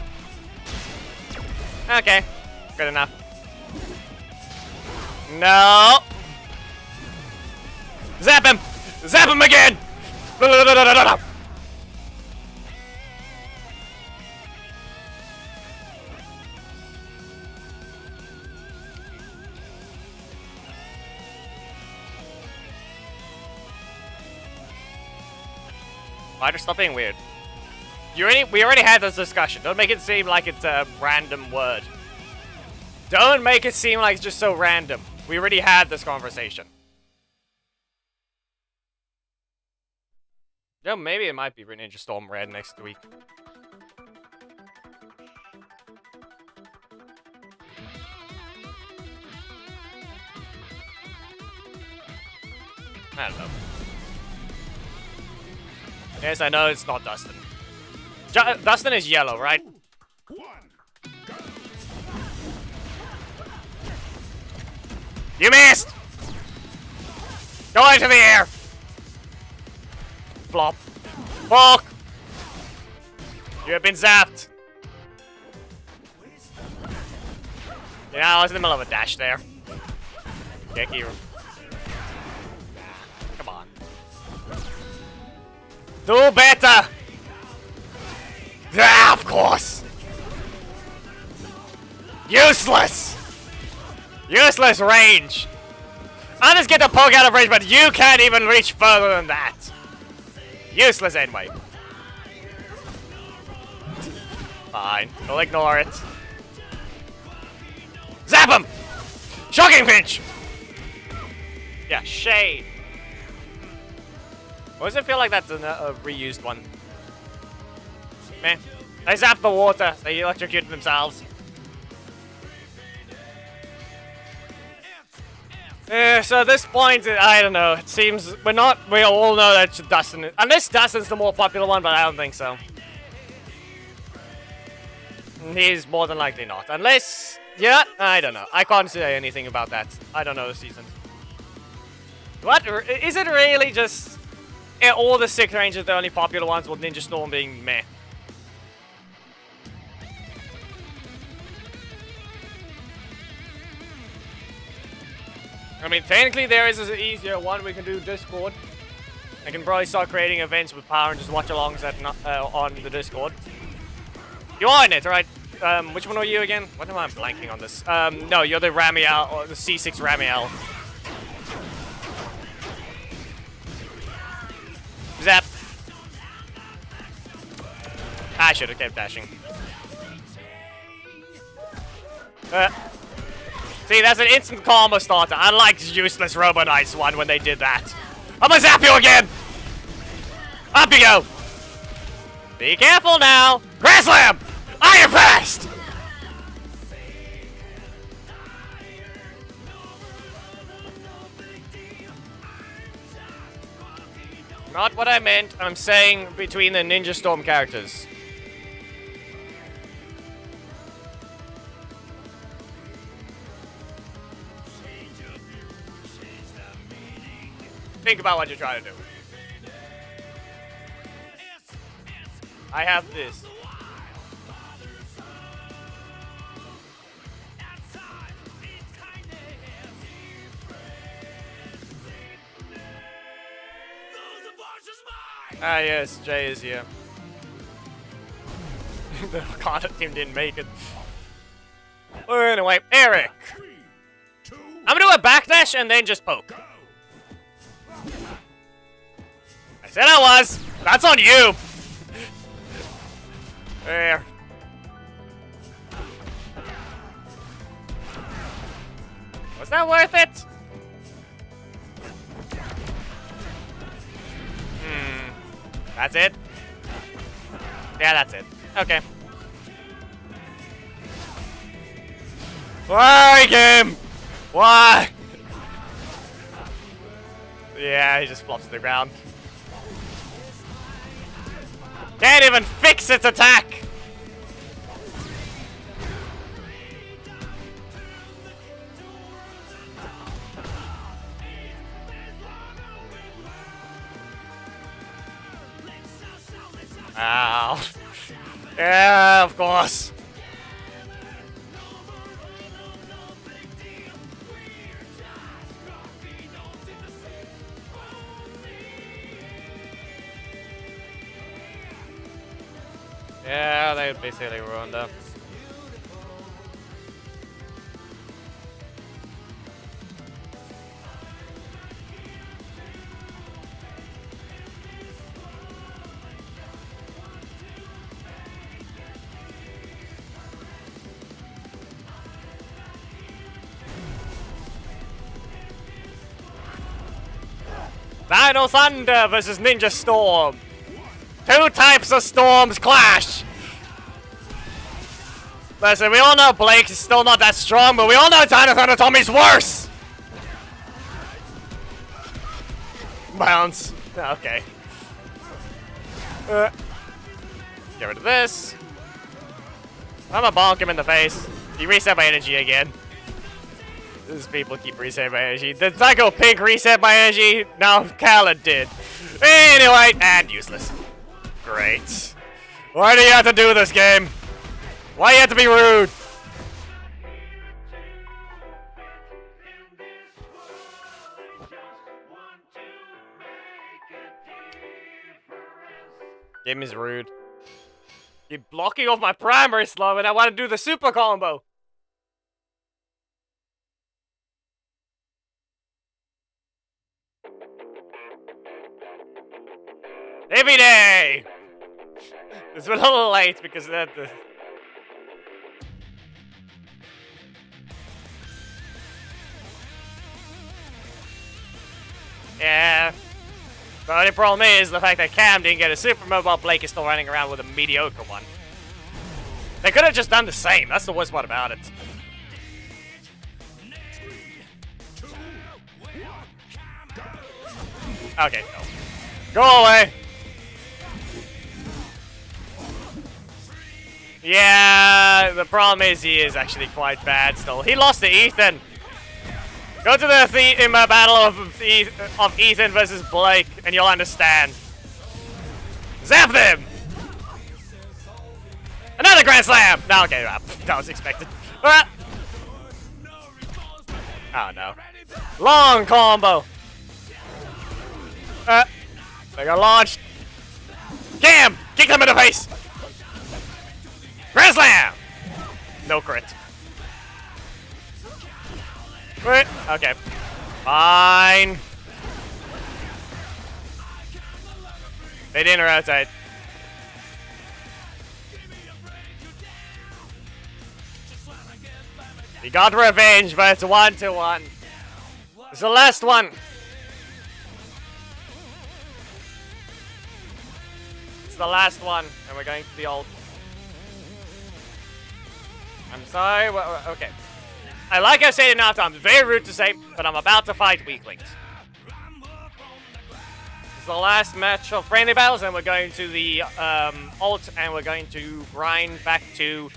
Okay, good enough. No. Zap him! Zap him again! Why just stop being weird? We already had this discussion. Don't make it seem like it's a random word. Don't make it seem like it's just so random. We already had this conversation. Yeah, maybe it might be Ninja Storm Red next week. I don't know. Yes, I know it's not Dustin. Dustin is yellow, right? You missed! Go into the air! Flop. Fuck! You have been zapped. Yeah, I was in the middle of a dash there. Kick you. Come on. Do better! Yeah, of course! Useless! Useless range! I just get to poke out of range, but you can't even reach further than that. Useless anyway. Fine, we'll ignore it. Zap him! Shocking Pinch! Yeah, Shade. Why does it feel like that's a reused one? Meh. They zap the water. They electrocute themselves. So at this point, I don't know. It seems we all know that Dustin, unless Dustin's the more popular one, but I don't think so. He's more than likely not, unless, yeah, I don't know. I can't say anything about that. I don't know the season. What is it really? Just all the 6 rangers, the only popular ones, with Ninja Storm being meh. I mean, technically there is an easier one. We can do Discord. I can probably start creating events with power and just watch alongs on the Discord. You are in it, right? Which one are you again? What am I blanking on this? No, you're the Ramiel, or the C6 Ramiel. Zap. I should have kept dashing. See, that's an instant combo starter. I liked useless Robo Knights one when they did that. I'm gonna zap you again! Up you go! Be careful now! Grand Slam! Iron Fist! Not what I meant. I'm saying between the Ninja Storm characters. Think about what you're trying to do. I have this. Ah yes, Jay is here. The Wakanda team didn't make it. Well, anyway, Eric. I'm gonna do a backdash and then just poke. I said I was. That's on you. There. Was that worth it? That's it? Yeah, that's it. Okay. Why, game? Why? Yeah, he just flops to the ground. Can't even fix its attack! Ow. Yeah, of course. Yeah, they basically ruined them. Dino Thunder versus Ninja Storm. 2 types of storms clash. Listen, we all know Blake is still not that strong, but we all know Dino Thunder Tommy's worse. Bounce. Okay. Get rid of this. I'm gonna bonk him in the face. He reset my energy again. These people keep resetting my energy. Did Psycho Pink reset my energy? No, Khaled did. Anyway, and useless. Great. Why do you have to do this game? Why do you have to be rude? Game is rude. You're blocking off my primary slow and I want to do the super combo. Every day! It's been a little late because of that. Yeah. The only problem is the fact that Cam didn't get a super move while Blake is still running around with a mediocre one. They could have just done the same. That's the worst part about it. Okay, no. Go away! Yeah, the problem is he is actually quite bad still. He lost to Ethan! Go to the battle of Ethan versus Blake, and you'll understand. Zap them! Another Grand Slam! No, okay, that was expected. Oh no. Long combo! They got launched. Cam! Kick them in the face! Grand Slam! No crit. Wait, okay. Fine. They didn't rotate. He got revenge, but it's 1-1. It's the last one. It's the last one, and we're going to the ult. I'm sorry. Okay. Like I said enough times, very rude to say, but I'm about to fight weaklings. It's the last match of friendly battles, and we're going to the ult, and we're going to grind back to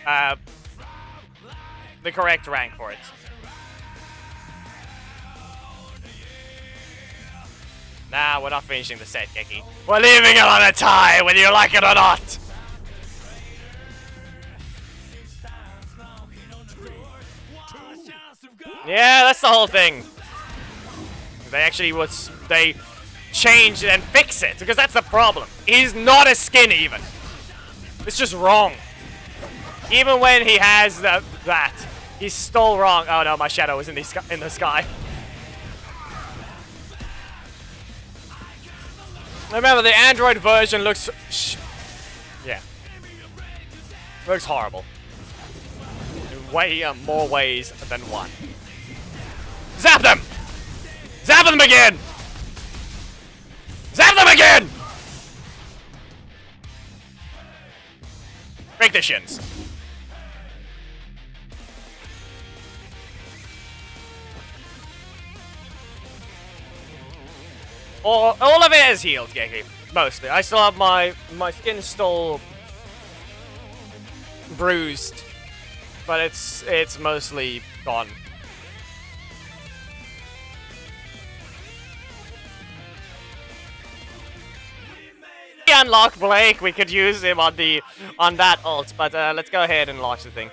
the correct rank for it. Nah, we're not finishing the set, Geki. We're leaving it on a tie, whether you like it or not! Yeah, that's the whole thing. They actually they changed it and fix it, because that's the problem. He's not a skin even. It's just wrong. Even when he has that, he's still wrong. Oh no, my shadow is in the sky. Remember, the Android version looks... yeah. Looks horrible. In way more ways than one. Zap them! Zap them again! Zap them again! Break the shins. All of it is healed, Geki. Mostly. I still have my skin's still bruised, but it's mostly gone. We unlock Blake. We could use him on that ult, but let's go ahead and launch the thing.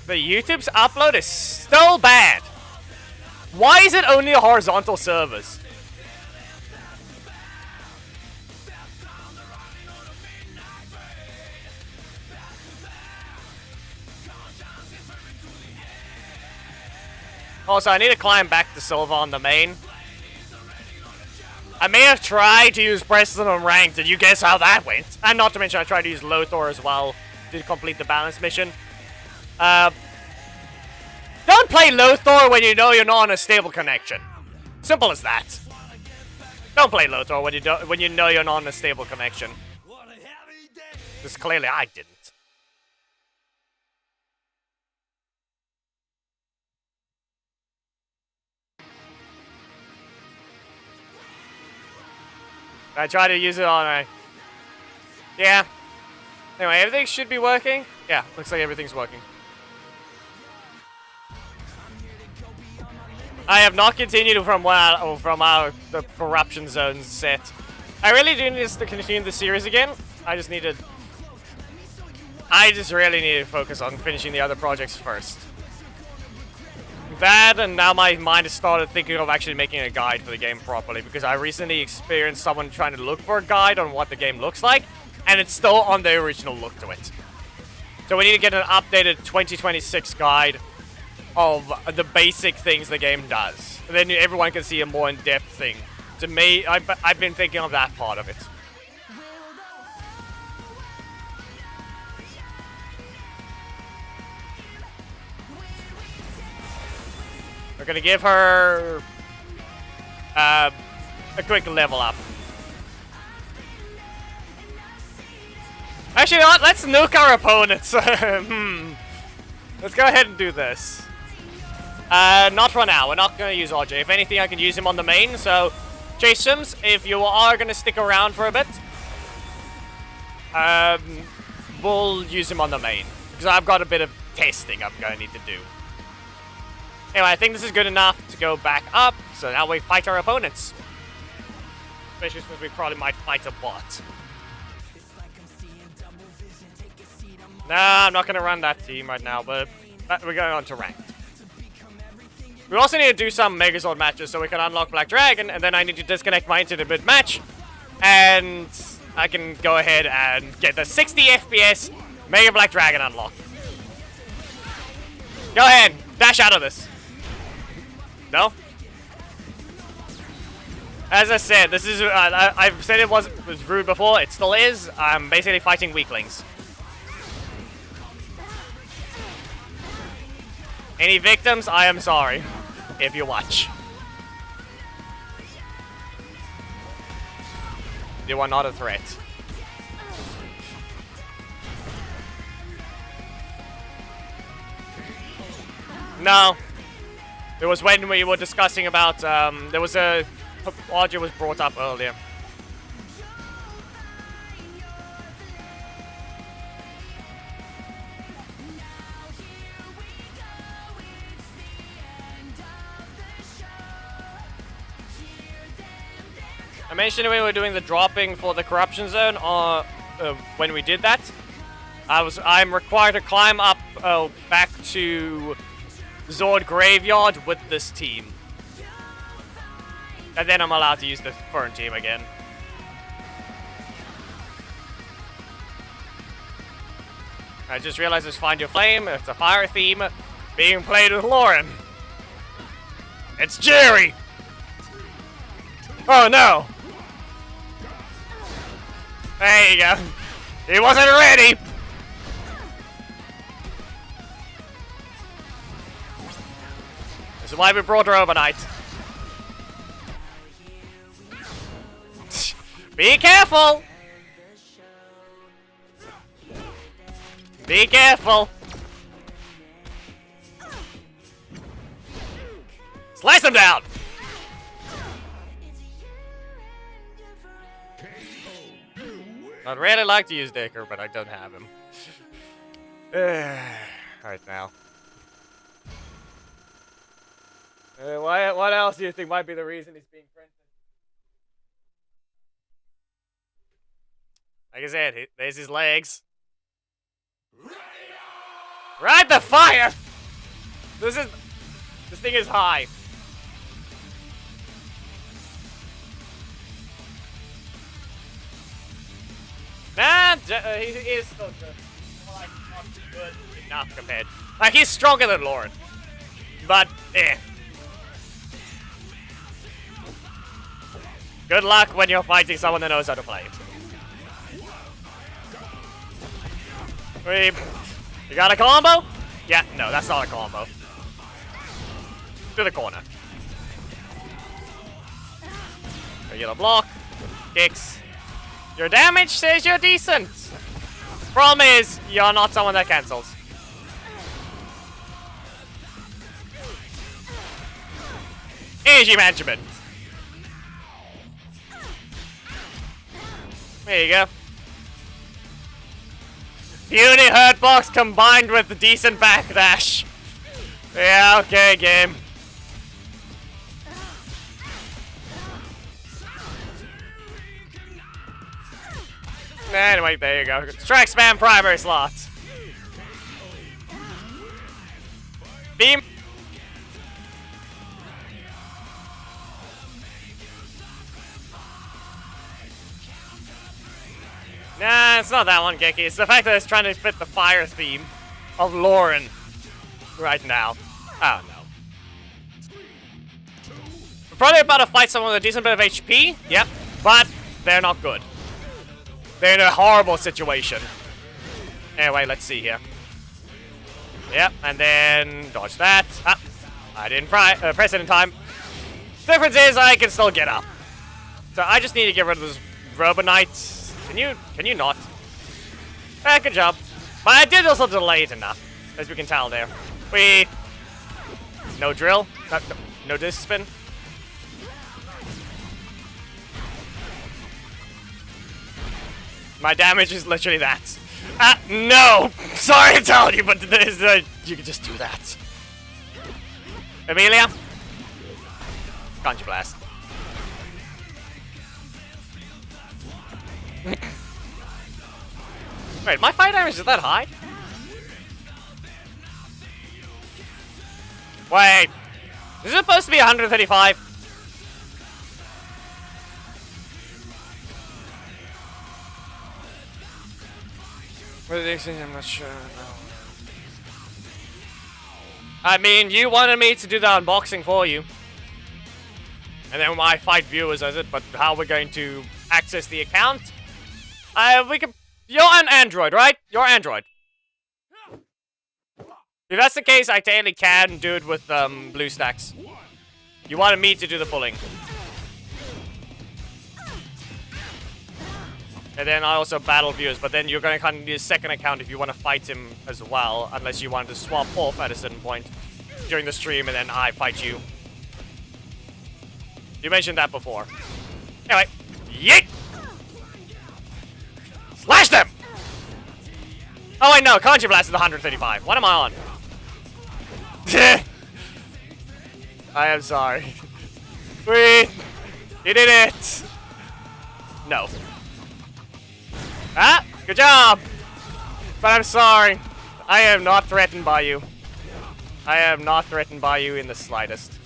The YouTube's upload is still bad. Why is it only horizontal servers? Also, I need to climb back to Silva on the main. I may have tried to use Preston on ranked, and you guess how that went. And not to mention, I tried to use Lothar as well to complete the balance mission. Don't play Lothar when you know you're not on a stable connection. Simple as that. Don't play Lothar when you know you're not on a stable connection. Because clearly I didn't. I tried to use it on a... yeah. Anyway, everything should be working. Yeah, looks like everything's working. I have not continued from the corruption zones set. I really do need to continue the series again. I just really need to focus on finishing the other projects first. That, and now my mind has started thinking of actually making a guide for the game properly, because I recently experienced someone trying to look for a guide on what the game looks like, and it's still on the original look to it. So we need to get an updated 2026 guide of the basic things the game does. And then everyone can see a more in-depth thing. To me, I've been thinking of that part of it. We're gonna give her a quick level up. Actually, you know what? Let's nuke our opponents. Let's go ahead and do this. Not for now. We're not going to use RJ. If anything, I can use him on the main. So, Sims, if you are going to stick around for a bit, we'll use him on the main. Because I've got a bit of testing I'm going to need to do. Anyway, I think this is good enough to go back up. So now we fight our opponents. Especially since we probably might fight a bot. Nah, I'm not going to run that team right now, but we're going on to ranked. We also need to do some Megazord matches so we can unlock Black Dragon, and then I need to disconnect my internet mid-match, and I can go ahead and get the 60 FPS Mega Black Dragon unlock. Go ahead, dash out of this. No? As I said, this is, I've said it was rude before, it still is. I'm basically fighting weaklings. Any victims, I am sorry, if you watch. You are not a threat. No. It was when we were discussing about, there was a, audio was brought up earlier. I mentioned when we were doing the dropping for the corruption zone, when we did that, I'm required to climb up back to Zord Graveyard with this team. And then I'm allowed to use the Fern team again. I just realized it's Find Your Flame, it's a fire theme, being played with Lauren. It's Jerry! Oh no! There you go. He wasn't ready! This is why we brought her overnight. Be careful! Be careful! Slice him down! I'd really like to use Decker, but I don't have him. Right now. What else do you think might be the reason he's being printed? Like I said, there's his legs. Ride the fire! This thing is high. Nah, he is still good. Like, not good enough compared. Like, he's stronger than Lauren. But, eh. Good luck when you're fighting someone that knows how to play. You got a combo? Yeah, no, that's not a combo. To the corner. Regular block. Kicks. Your damage says you're decent. Problem is, you're not someone that cancels. Energy management. There you go. Puny hurt box combined with the decent backdash. Yeah, okay, game. Anyway, there you go. Strike spam primary slot. Beam. Nah, it's not that one, Geki. It's the fact that it's trying to fit the fire theme of Lauren right now. I don't know. We're probably about to fight someone with a decent bit of HP. Yep. But they're not good. They're in a horrible situation. Anyway, let's see here. Yep, and then dodge that. Ah, I didn't press it in time. Difference is I can still get up. So I just need to get rid of this Robonite. Can you not? Good job. But I did also delay it enough. as we can tell there. We no drill, no disc spin. My damage is literally that. No! Sorry to tell you, but this, you can just do that. Amelia? Conjure Blast. Wait, my fire damage is that high? Wait. Is it supposed to be 135? I'm not sure. No. I mean, you wanted me to do the unboxing for you. And then my fight viewers as it, but how we're going to access the account? We can. You're an Android, right? You're Android. If that's the case, I technically can do it with BlueStacks. You wanted me to do the pulling. And then I also battle viewers, but then you're going to kind of need a second account if you want to fight him as well, unless you wanted to swap off at a certain point during the stream and then I fight you. You mentioned that before. Anyway, yeet! Slash them! Oh wait, no, Conjure Blast is 135. What am I on? I am sorry. You did it! No. Ah, good job! But I'm sorry. I am not threatened by you. I am not threatened by you in the slightest.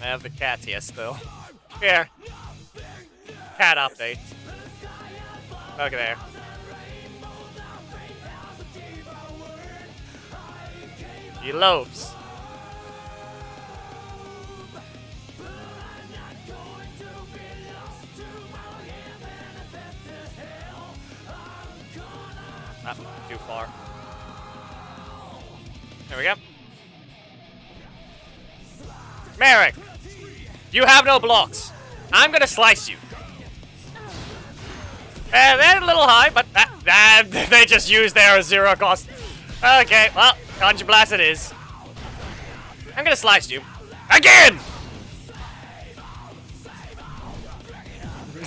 I have the cat here still. Here. Cat update. Look there. He loaves. Ah, too far. There we go. Merrick! You have no blocks. I'm gonna slice you. They're a little high, but they just used their 0 cost. Okay, well, Conjure Blast it is. I'm gonna slice you. Again!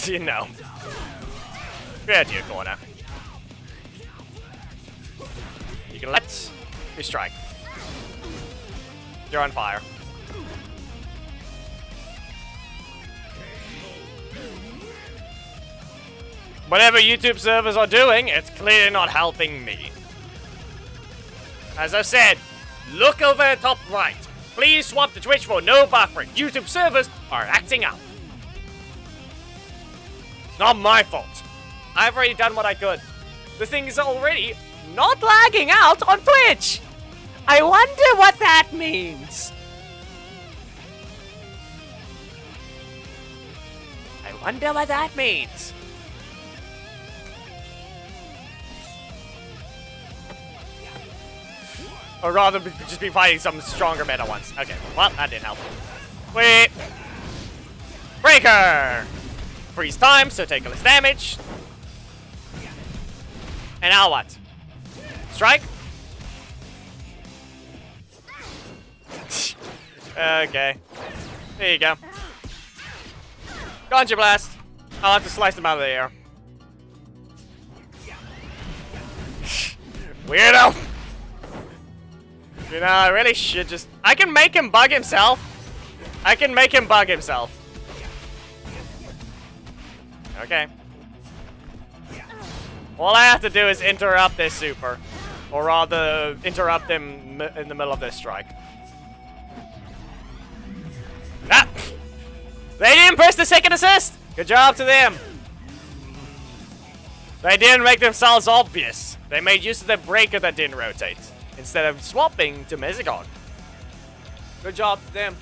You know. Get to your corner. You can let me strike. You're on fire. Whatever YouTube servers are doing, it's clearly not helping me. As I said, look over at top right. Please swap to Twitch for no buffering. YouTube servers are acting up. It's not my fault. I've already done what I could. The thing is already not lagging out on Twitch. I wonder what that means. I wonder what that means. Or rather, just be fighting some stronger meta ones. Okay, well, that didn't help. Wait. Breaker! Freeze time, so take less damage. And now what? Strike? Okay. There you go. Conjure Blast. I'll have to slice them out of the air. Weirdo! You know, I really should just... I can make him bug himself. I can make him bug himself. Okay. All I have to do is interrupt this super. Or rather, interrupt him in the middle of this strike. Ah! They didn't press the second assist! Good job to them. They didn't make themselves obvious. They made use of the breaker that didn't rotate, instead of swapping to Mezagon. Good job to them.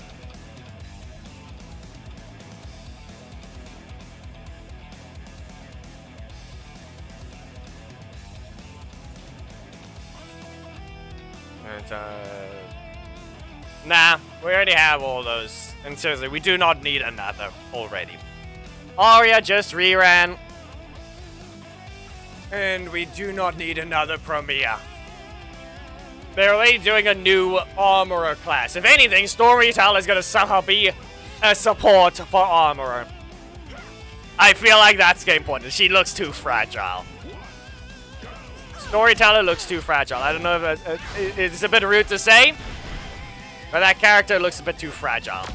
And, nah, we already have all those. And seriously, we do not need another already. Arya just reran. And we do not need another Premier. They're already doing a new Armorer class. If anything, Storyteller is going to somehow be a support for Armorer. I feel like that's game point. She looks too fragile. Storyteller looks too fragile. I don't know if it's a bit rude to say, but that character looks a bit too fragile.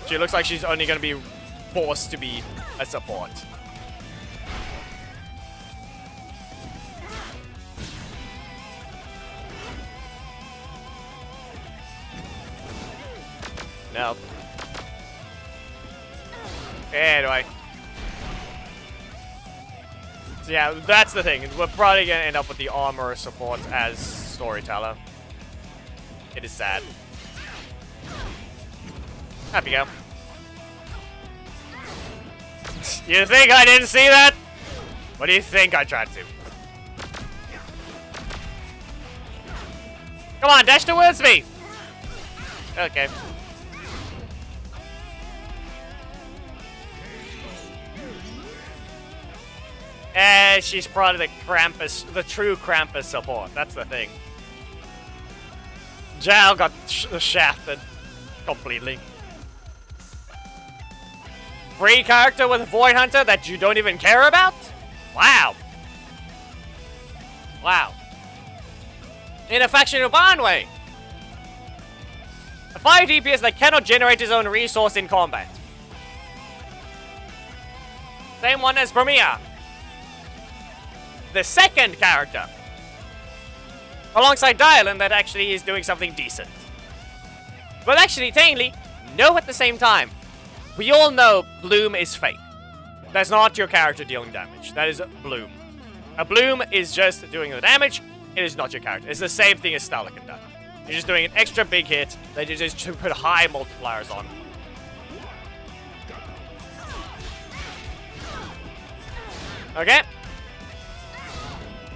She looks like she's only going to be forced to be a support. No. Anyway. So yeah, that's the thing. We're probably going to end up with the Armorer support as Storyteller. It is sad. Happy go. You think I didn't see that? What do you think I tried to? Come on, dash towards me! Okay. She's probably the Krampus, the true Krampus support. That's the thing. Jal got shafted completely. Free character with a Void Hunter that you don't even care about? Wow. Wow. In a faction of Barnway. A 5 DPS that cannot generate his own resource in combat. Same one as Premier. The second character. Alongside Dylan that actually is doing something decent. But actually, technically, no at the same time. We all know Bloom is fake. That's not your character dealing damage. That is Bloom. A Bloom is just doing the damage. It is not your character. It's the same thing as Stalakan done. You're just doing an extra big hit that you just put high multipliers on. Okay.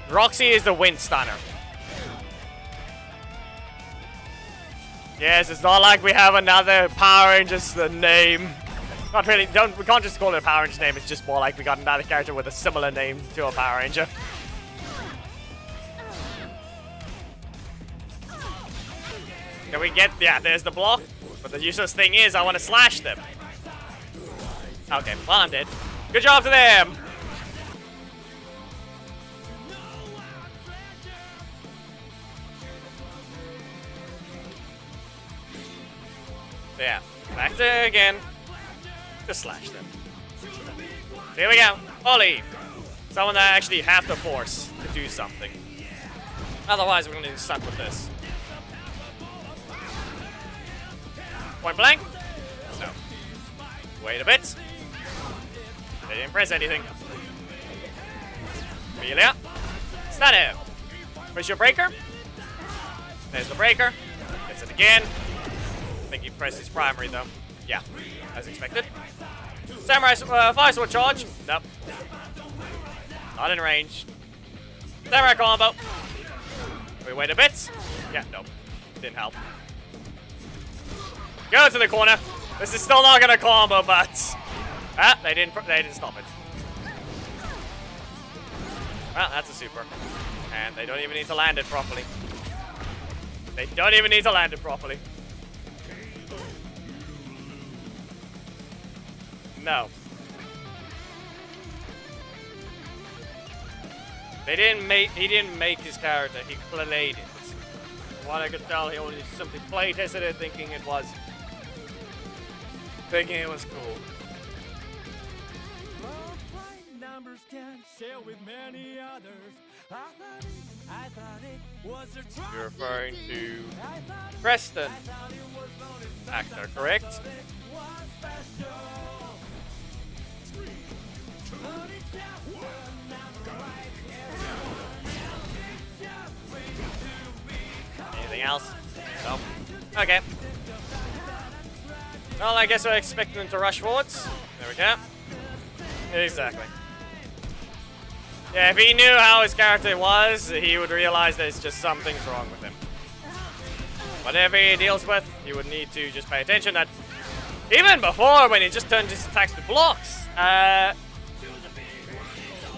Roxy is the wind stunner. Yes, it's not like we have another Power Ranger's name. Not really. We can't just call it a Power Ranger's name. It's just more like we got another character with a similar name to a Power Ranger. Can we get... Yeah, there's the block. But the useless thing is I want to slash them. Okay, well, I'm dead. Good job to them! So yeah, back to again. Just slash them. Here we go. Ollie. Someone that I actually have to force to do something. Otherwise, we're going to be stuck with this. Point blank? No. Wait a bit. They didn't press anything. Amelia. Stun him. Where's your breaker? There's the breaker. Gets it again. I think he pressed his primary though. Yeah, as expected. Samurai fire sword charge. Nope. Not in range. Samurai combo. We wait a bit. Yeah, nope. Didn't help. Go to the corner. This is still not gonna combo, but they didn't stop it. Well, that's a super. And they don't even need to land it properly. They don't even need to land it properly. No. He didn't make his character, he played it. From what I could tell, he only simply play tested it thinking it was cool. Numbers can share with many others. I thought it was a You're referring to Preston actor, correct? Anything else? No. Okay. Well, I guess we're expecting them to rush forwards. There we go. Exactly. Yeah, if he knew how his character was, he would realize there's just something's wrong with him. Whatever he deals with, he would need to just pay attention that even before when he just turned his attacks to blocks,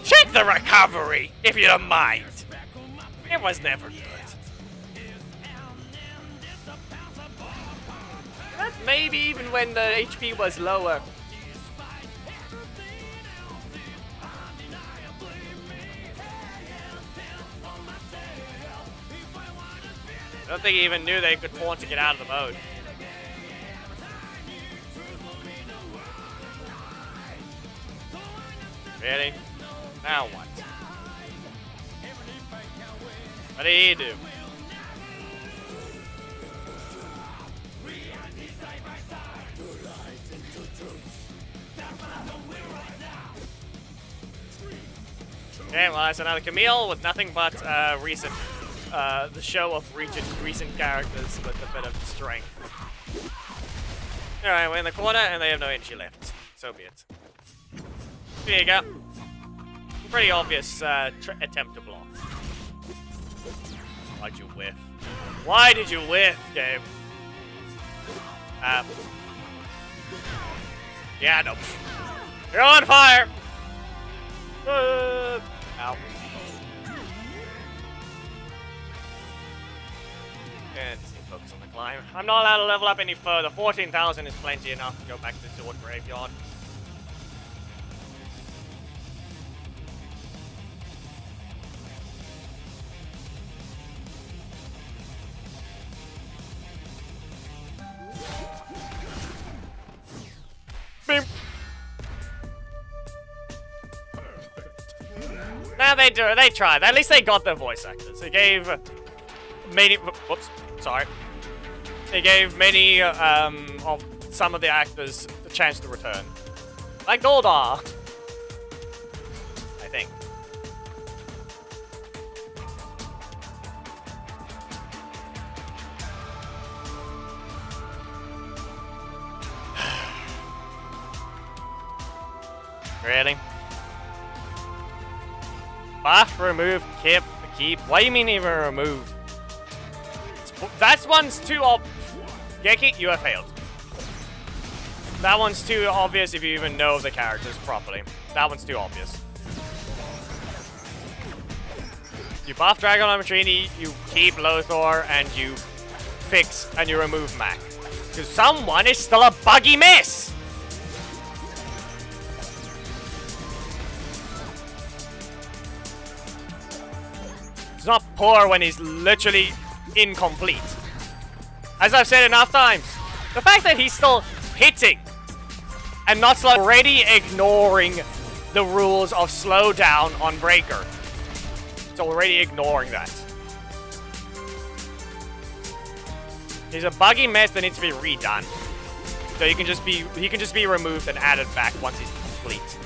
check the recovery, if you don't mind. It was never good. That's maybe even when the HP was lower. I don't think he even knew they could taunt to get out of the mode. Really? Now what? What did he do? Okay, well that's another Camille with nothing but recent, the show of recent characters with a bit of strength. Alright, we're in the corner and they have no energy left. So be it. There you go. Pretty obvious attempt to block. Why'd you whiff? Why did you whiff, Gabe? Yeah, no. You're on fire! Ow. And focus on the climb. I'm not allowed to level up any further. 14,000 is plenty enough to go back to the sword graveyard. Beep. Now they tried. At least they got their voice actors. They gave many. Whoops, sorry. They gave many of some of the actors the chance to return, like Goldar, I think. Really? Buff, remove, keep. What do you mean even remove? That one's too Geki, you have failed. That one's too obvious if you even know the characters properly. That one's too obvious. You buff Drakkon on Trini, you keep Lothar, and you fix and you remove Mac. Because someone is still a buggy mess! It's not poor when he's literally incomplete. As I've said enough times, the fact that he's still hitting and not already ignoring the rules of slow down on Breaker. It's already ignoring that. He's a buggy mess that needs to be redone. So he can just be removed and added back once he's complete.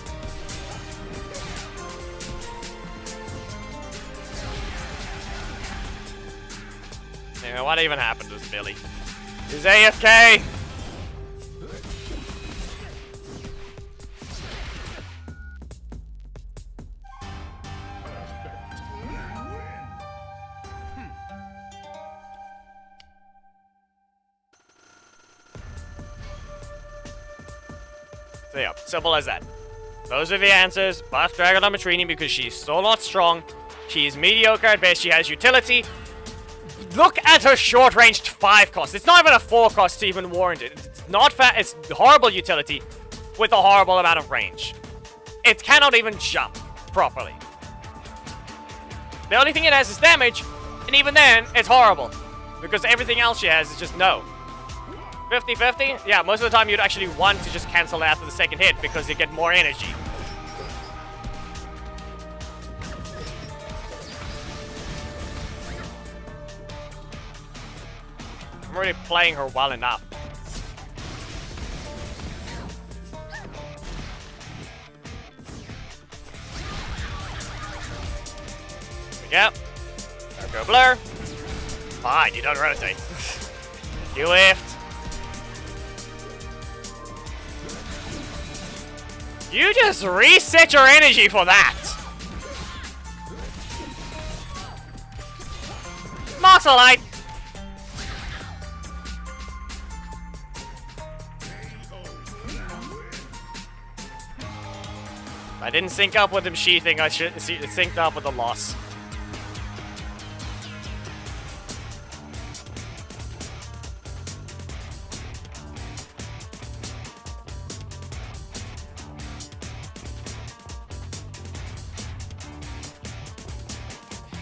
Anyway, what even happened to this Billy? He's AFK! So yeah, simple as that. Those are the answers. Buff Drakkon on Trini because she's still not strong. She's mediocre at best. She has utility. Look at her short-ranged 5 cost. It's not even a 4 cost to even warrant it. It's not fat. It's horrible utility with a horrible amount of range. It cannot even jump properly. The only thing it has is damage, and even then, it's horrible. Because everything else she has is just no. 50-50? Yeah, most of the time you'd actually want to just cancel after the second hit because you get more energy. I'm already playing her well enough. Yep. Go blur. Fine, you don't rotate. You lift. You just reset your energy for that. Oxalite! I didn't sync up with him sheathing, I should synced up with the loss.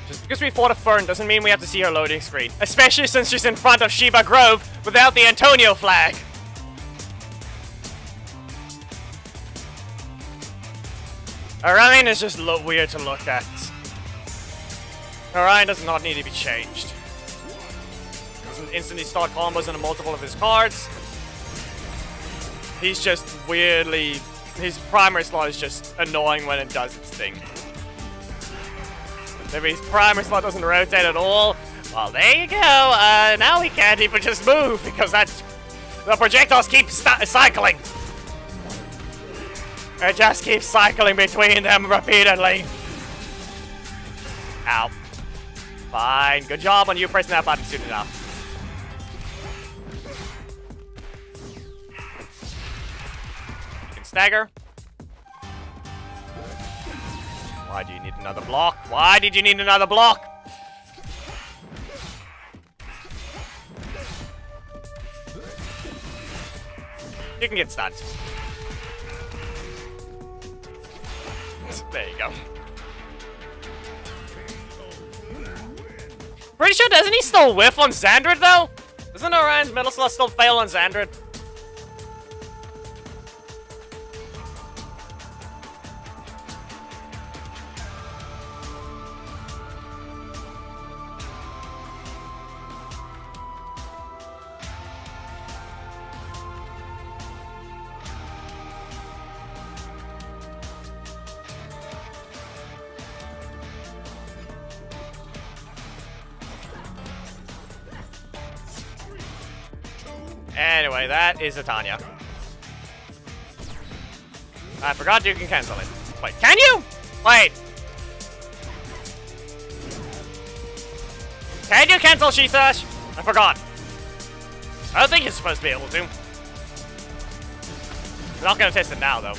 Just because we fought a Fern doesn't mean we have to see her loading screen. Especially since she's in front of Sheba Grove without the Antonio flag. Orion is just weird to look at. Orion does not need to be changed. Doesn't instantly start combos in a multiple of his cards. He's just weirdly... His primary slot is just annoying when it does its thing. If his primary slot doesn't rotate at all, well, there you go. Now he can't even just move because that's... The projectiles keep cycling. It just keeps cycling between them repeatedly. Ow. Fine. Good job on you pressing that button soon enough. You can stagger. Why do you need another block? Why did you need another block? You can get stunned. There you go. Pretty sure, doesn't he still whiff on Xandred, though? Doesn't Orion's middle slot still fail on Xandred? Anyway, that is a Tanya. I forgot you can cancel it. Wait, can you? Wait. Can you cancel She-Thrash? I forgot. I don't think you're supposed to be able to. I'm not gonna test it now, though.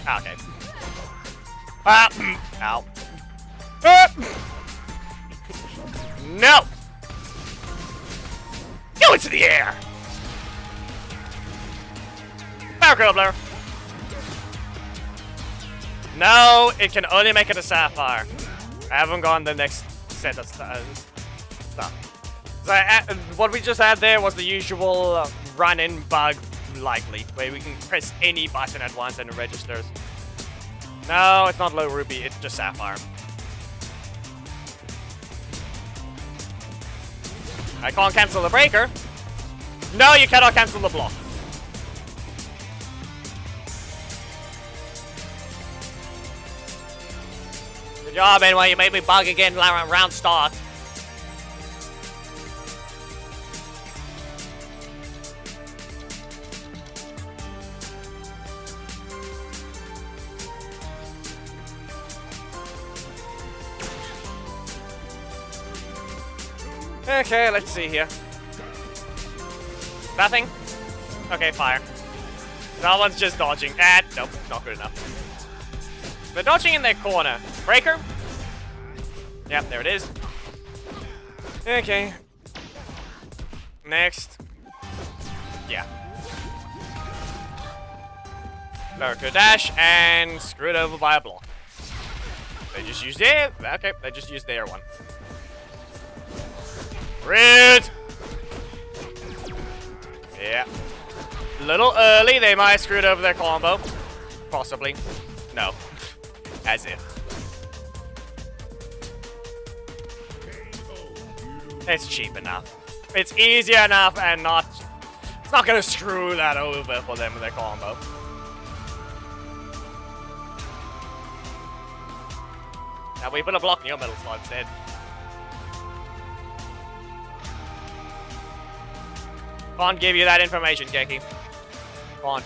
Ah, okay. Ow. No! Go into the air! Power Cobbler! No, it can only make it a Sapphire. I haven't gone the next set of stuff. So what we just had there was the usual run-in bug, likely, where we can press any button at once and it registers. No, it's not low ruby, it's just Sapphire. I can't cancel the breaker. No, you cannot cancel the block. Good job, anyway. You made me bug again round start. Okay, let's see here. Nothing? Okay, fire. That one's just dodging. Nope, not good enough. They're dodging in their corner. Breaker? Yep, there it is. Okay. Next. Yeah. Lurker dash and screwed over by a block. They just used their... Okay, they just used their one. Rude! Yeah. A little early, they might have screwed over their combo. Possibly. No. As if. It's cheap enough. It's easy enough and not... It's not gonna screw that over for them with their combo. Now we put a block in your middle slot instead. Can't give you that information, Geki. Can't.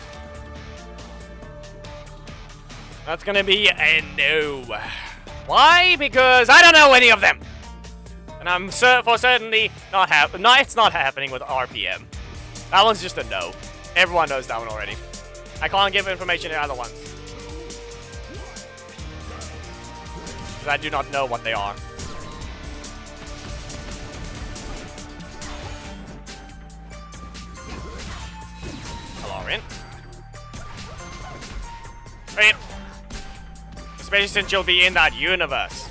That's gonna be a no. Why? Because I don't know any of them. And I'm for certainly not it's not happening with RPM. That one's just a no. Everyone knows that one already. I can't give information in other ones. Because I do not know what they are. Hello, Rin. Rin. Especially since you'll be in that universe.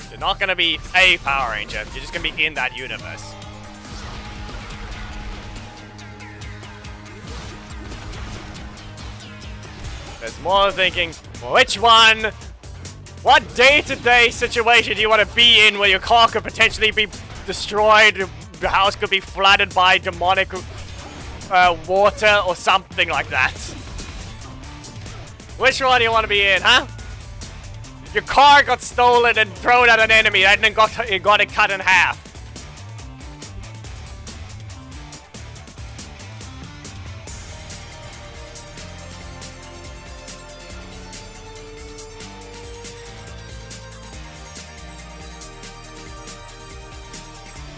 You're not gonna be a Power Ranger, you're just gonna be in that universe. There's more thinking, which one? What day-to-day situation do you want to be in where your car could potentially be destroyed, the house could be flooded by demonic water or something like that? Which one do you want to be in, huh? Your car got stolen and thrown at an enemy and then got it cut in half.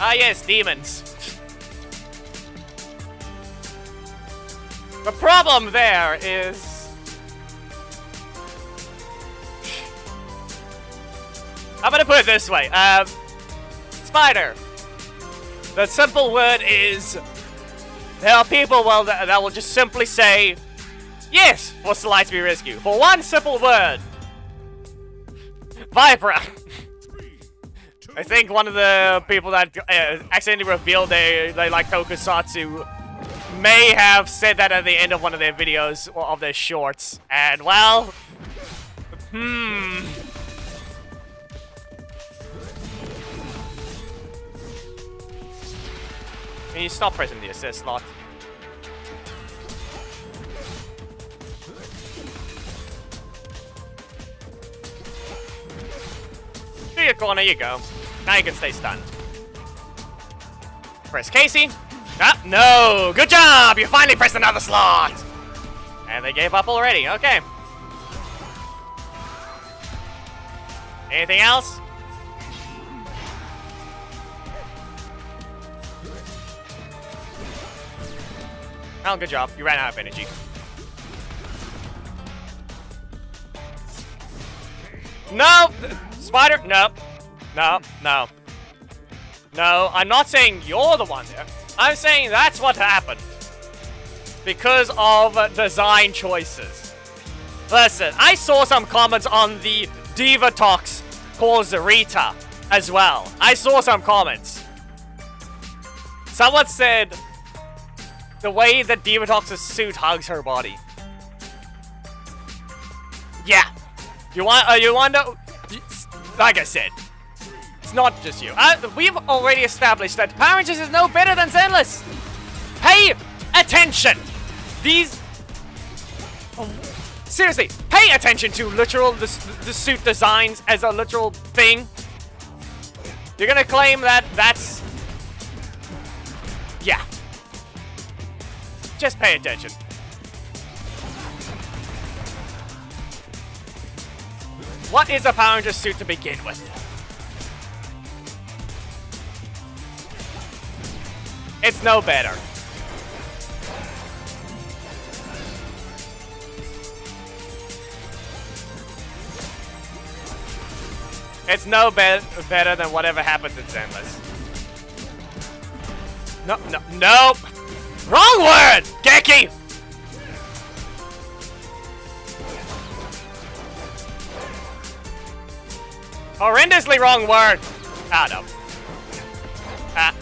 Ah yes, demons. The problem there is... I'm gonna put it this way. Spider. The simple word is... There are people, well, that will just simply say... Yes, for Slice Be Rescue. For one simple word. Vipra. I think one of the people that accidentally revealed they like Tokusatsu may have said that at the end of one of their videos or of their shorts. And, well... Can you stop pressing the assist slot? To your corner you go. Now you can stay stunned. Press Casey. Ah, no! Good job! You finally pressed another slot! And they gave up already. Okay. Anything else? Oh, good job. You ran out of energy. No! Spider! No. No. No. No, I'm not saying you're the one there. I'm saying that's what happened. Because of design choices. Listen, I saw some comments on the Diva Talks calls Rita as well. I saw some comments. Someone said the way that Diva Talks' suit hugs her body. Yeah. You want to... Like I said, it's not just you. We've already established that Power Rangers is no better than Zenless. Pay attention. These... seriously, pay attention to literal the suit designs as a literal thing. You're gonna claim that that's... Yeah. Just pay attention. What is a Power Ranger suit to begin with? It's no better. It's no better than whatever happens in Zenless. No, no, nope! Wrong word! Geki! Horrendously wrong word! Ah, no. Ah.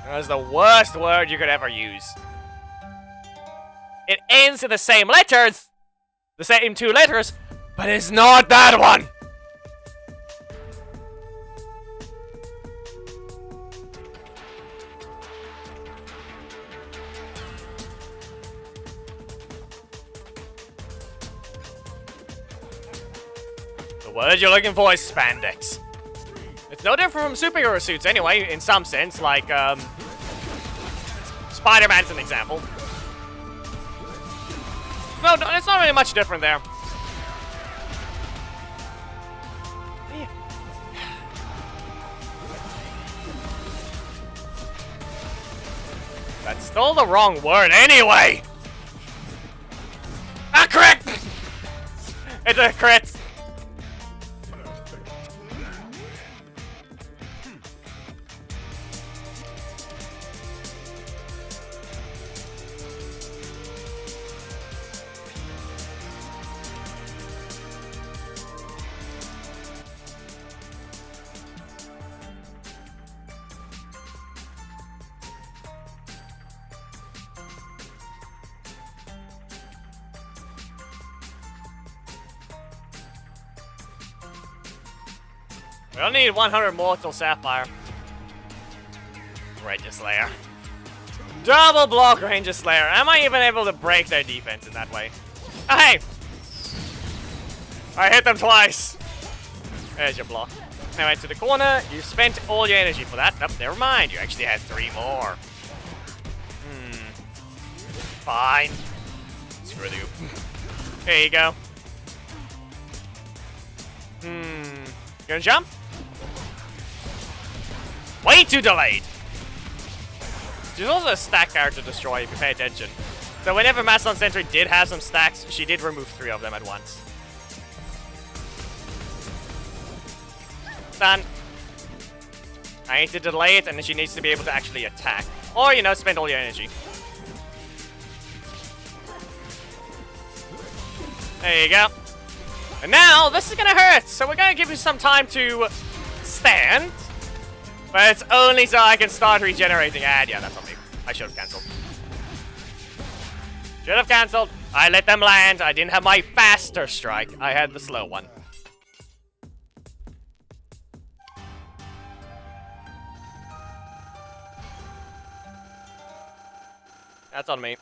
That's the worst word you could ever use. It ends in the same letters, the same two letters, but it's not that one. The word you're looking for is spandex. It's no different from superhero suits anyway, in some sense, like, Spider-Man's an example. No, it's not really much different there. That's still the wrong word anyway! A crit! It's a crit! We only need 100 more till Sapphire. Ranger Slayer. Double block Ranger Slayer. Am I even able to break their defense in that way? Oh, hey! I hit them twice. There's your block. Anyway, to the corner. You spent all your energy for that. Nope, never mind. You actually had 3 more. Fine. Screw you. Here you go. Gonna jump? Way too delayed! She's also a stack character to destroy if you pay attention. So whenever Mastodon Sentry did have some stacks, she did remove 3 of them at once. Done. I need to delay it, and then she needs to be able to actually attack. Or, you know, spend all your energy. There you go. And now, this is gonna hurt, so we're gonna give you some time to stand. But it's only so I can start regenerating. And yeah, that's on me. I should have cancelled. Should have cancelled. I let them land. I didn't have my faster strike. I had the slow one. That's on me.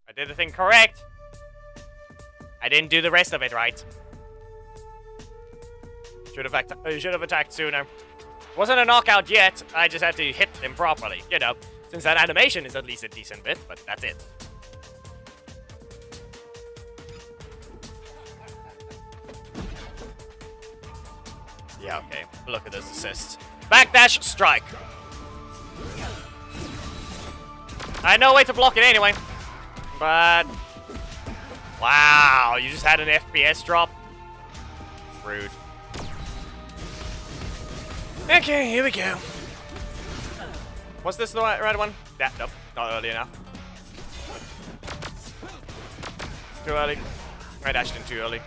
I did the thing correct. I didn't do the rest of it right. Should have attacked sooner. Wasn't a knockout yet, I just had to hit him properly, you know, since that animation is at least a decent bit, but that's it. Yeah, okay, look at those assists. Backdash, strike. I had no way to block it anyway, but... Wow, you just had an FPS drop? Rude. Okay, here we go. Was this the right one? Yeah, nope, not early enough. Too early. I dashed in too early.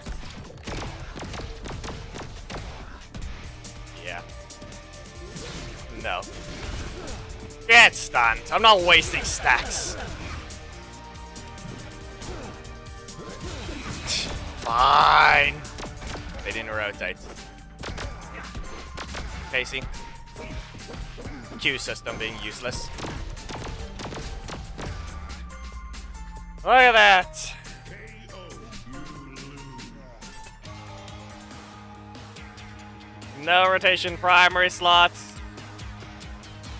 Yeah. No. Get stunned. I'm not wasting stacks. Fine. They didn't rotate. Casey. Q system being useless. Look at that. No rotation primary slots.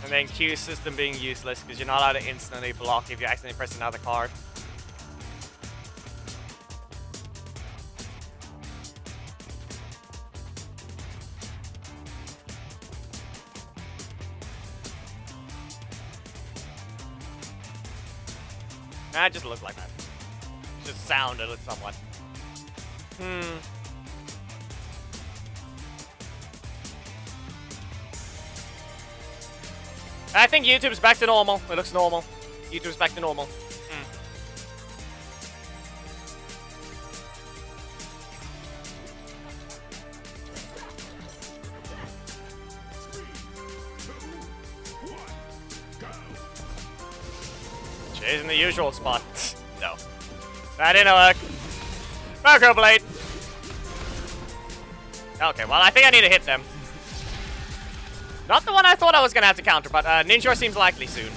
And then Q system being useless because you're not allowed to instantly block if you accidentally press another card. It just looked like that. Just sounded it somewhat. I think YouTube's back to normal. It looks normal. YouTube's back to normal. Chasing the usual spot. No. That didn't work. Micro Blade. Okay, well, I think I need to hit them. Not the one I thought I was going to have to counter, but Ninja seems likely soon.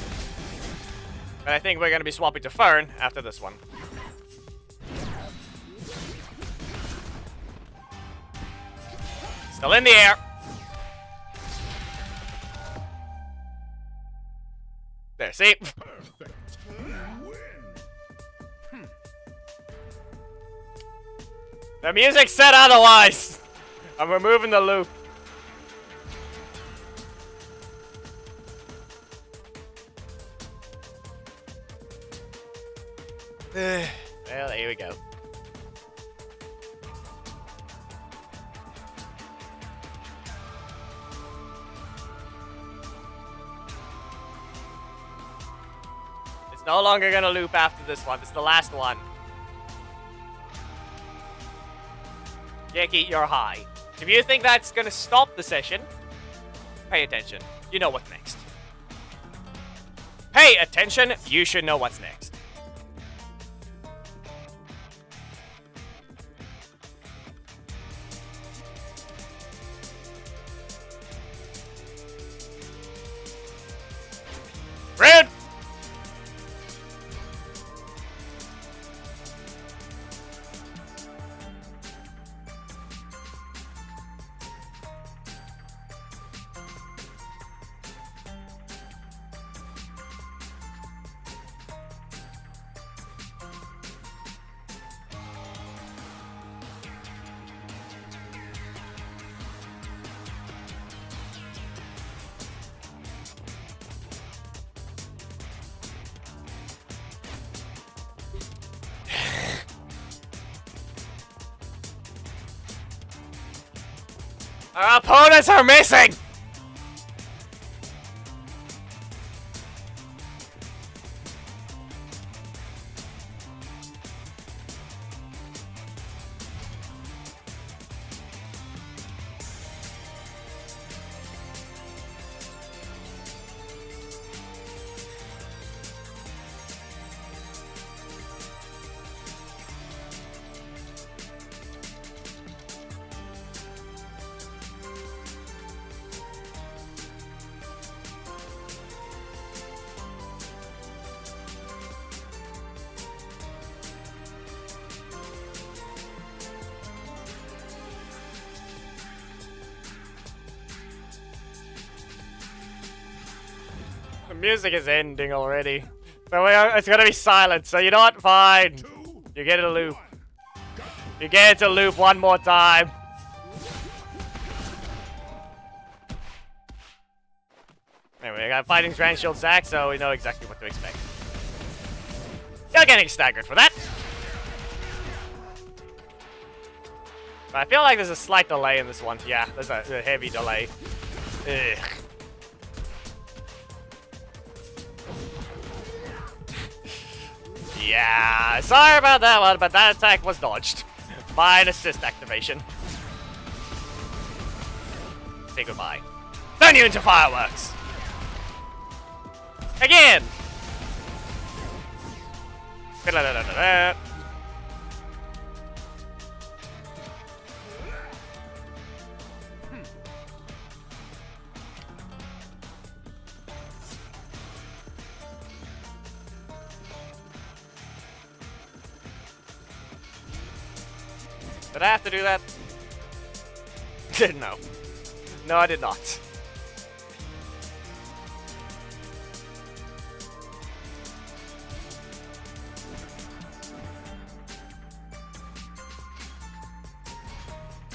And I think we're going to be swapping to Fern after this one. Still in the air. There, see? The music said otherwise! I'm removing the loop. Well, here we go. It's no longer gonna loop after this one. It's the last one. Jackie, you're high. If you think that's gonna stop the session, pay attention. You know what's next. Pay attention. You should know what's next. Rude! Our opponents are missing! The music is ending already. So it's gonna be silent, so you know what? Fine. You get a loop. You get to loop one more time. Anyway, I got fighting Grand Shield Zack, so we know exactly what to expect. You're getting staggered for that. But I feel like there's a slight delay in this one. Yeah, there's a heavy delay. Ugh. Yeah, sorry about that one, but that attack was dodged by an assist activation. Say goodbye. Turn you into fireworks! Again! Da-da-da-da-da. Did I have to do that? No. No, I did not.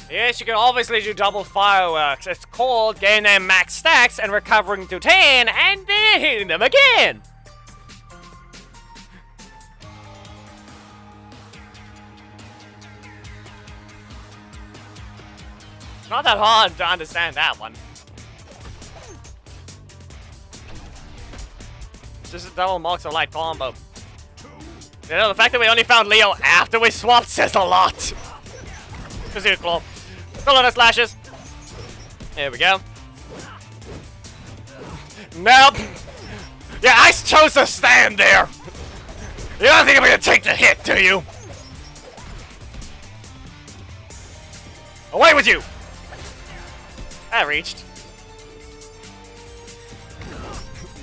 Yes, you can obviously do double fireworks. It's called getting them max stacks and recovering to 10 and then hitting them again. Not that hard to understand that one. It's just a double marks of light combo. You know, the fact that we only found Leo after we swapped says a lot. Pursuit Claw. Still on the slashes. Here we go. Nope. Yeah, I chose to stand there. You don't think I'm gonna take the hit, do you? Away with you! I reached.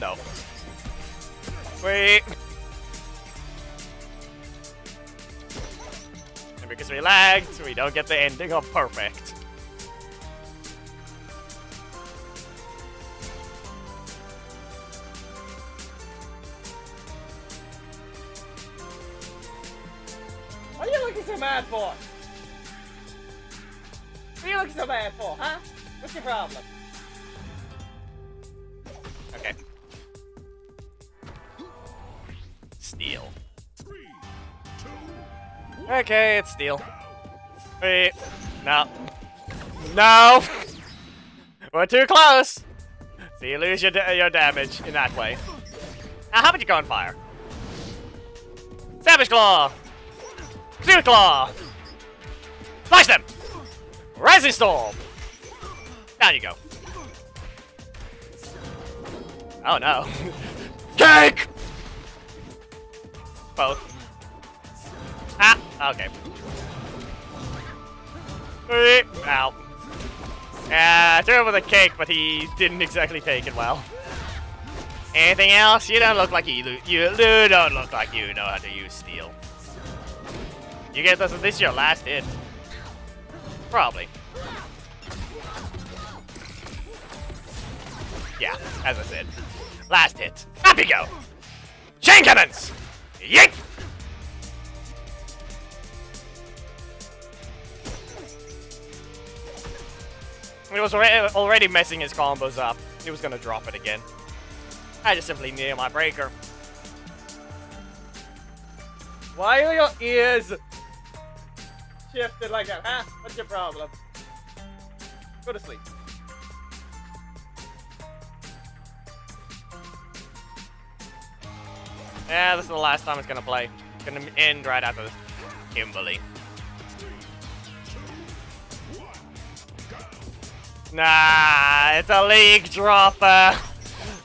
No. Wait. And because we lagged, we don't get the ending of perfect. so mad for? What are you looking so mad for, huh? What's your problem? Okay. Steel. Okay, it's steel. Wait. No. No! We're too close! So you lose your damage in that way. Now, how about you go on fire? Savage Claw! Steel Claw! Smash them! Rising Storm! Down you go. Oh no. Cake! Both. Ah, okay. Ow. Yeah, I threw him with a cake, but he didn't exactly take it well. Anything else? You don't look like you don't look like you know how to use steel. You get this. This is your last hit. Probably. Yeah, as I said, last hit. Up you go. Chain cannons. Yeet. He was already messing his combos up. He was gonna drop it again. I just simply needed my breaker. Why are your ears shifted like that, huh? What's your problem? Go to sleep. Yeah, this is the last time it's gonna play. It's gonna end right after Kimberly. Nah, it's a league dropper.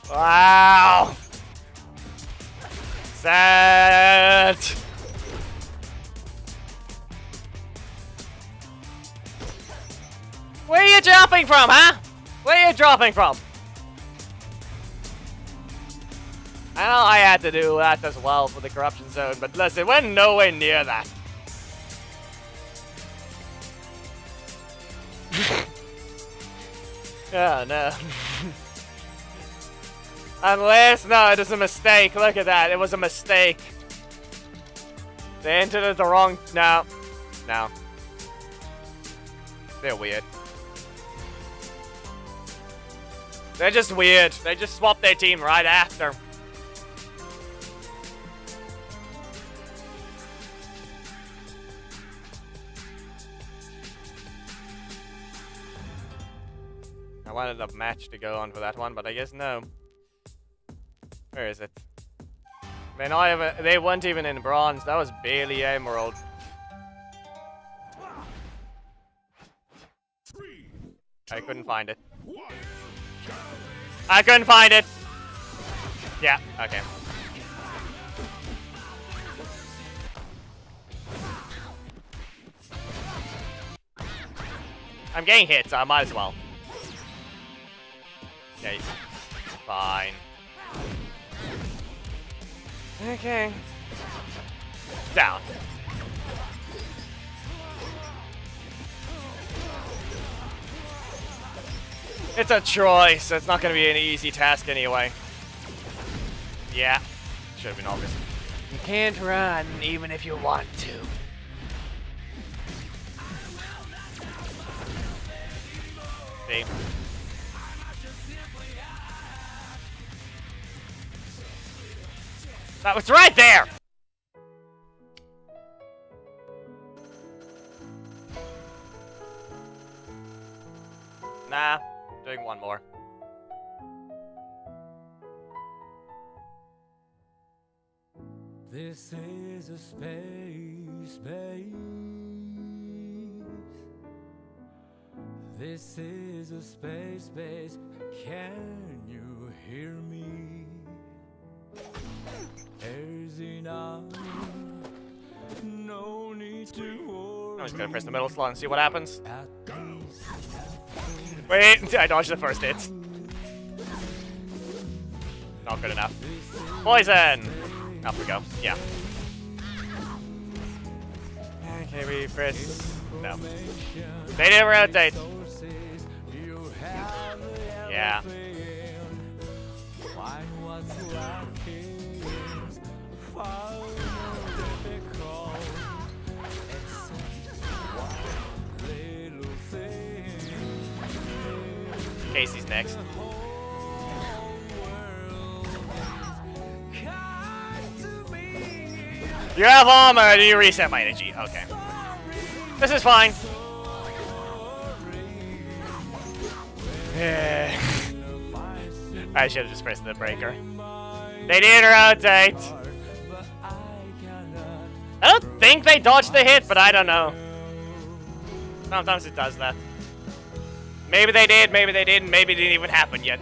Wow. Sad. Where are you dropping from, huh? Where are you dropping from? I know I had to do that as well for the corruption zone, but listen, we're nowhere near that. Oh no. Unless, no, it is a mistake. Look at that, it was a mistake. They entered the wrong, no. No. They're weird. They're just weird. They just swapped their team right after. I wanted a match to go on for that one, but I guess no. Where is it? They weren't even in bronze. That was barely emerald. I couldn't find it. I couldn't find it. Yeah, okay. I'm getting hit, so I might as well. Okay, fine. Okay. Down. It's a choice. So it's not going to be an easy task anyway. Yeah. Should have been obvious. You can't run even if you want to. See? That was right there! Nah, doing one more. This is a space base. This is a space base. Can you hear me? There's enough. No need to worry. I'm just gonna press the middle slot and see what happens. Wait, I dodged the first hit. Not good enough. Poison! Up we go. Yeah. Okay, we press. No. They didn't rotate. Yeah. Casey's next. You have armor, do you reset my energy? Okay. This is fine. I should have just pressed the breaker. They did rotate. I don't think they dodged the hit, but I don't know. Sometimes it does that. Maybe they did, maybe they didn't, maybe it didn't even happen yet.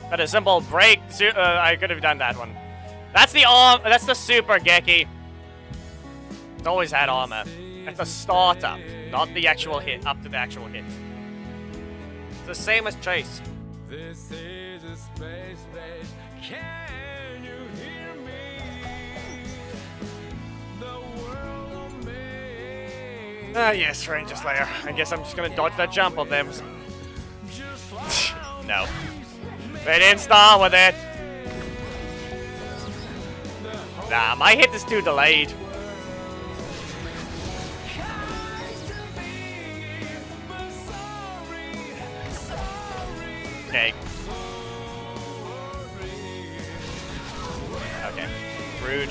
But a simple break, I could have done that one. That's the that's the super Geki. It's always had armor. That's a startup, not the actual hit, up to the actual hit. It's the same as Chase. This is a space base. Can you hear me? The world of me. Ah, yes, Ranger Slayer. I guess I'm just gonna dodge that jump of them. No. They didn't start with it. Nah, my hit is too delayed. Okay. Okay. Rude.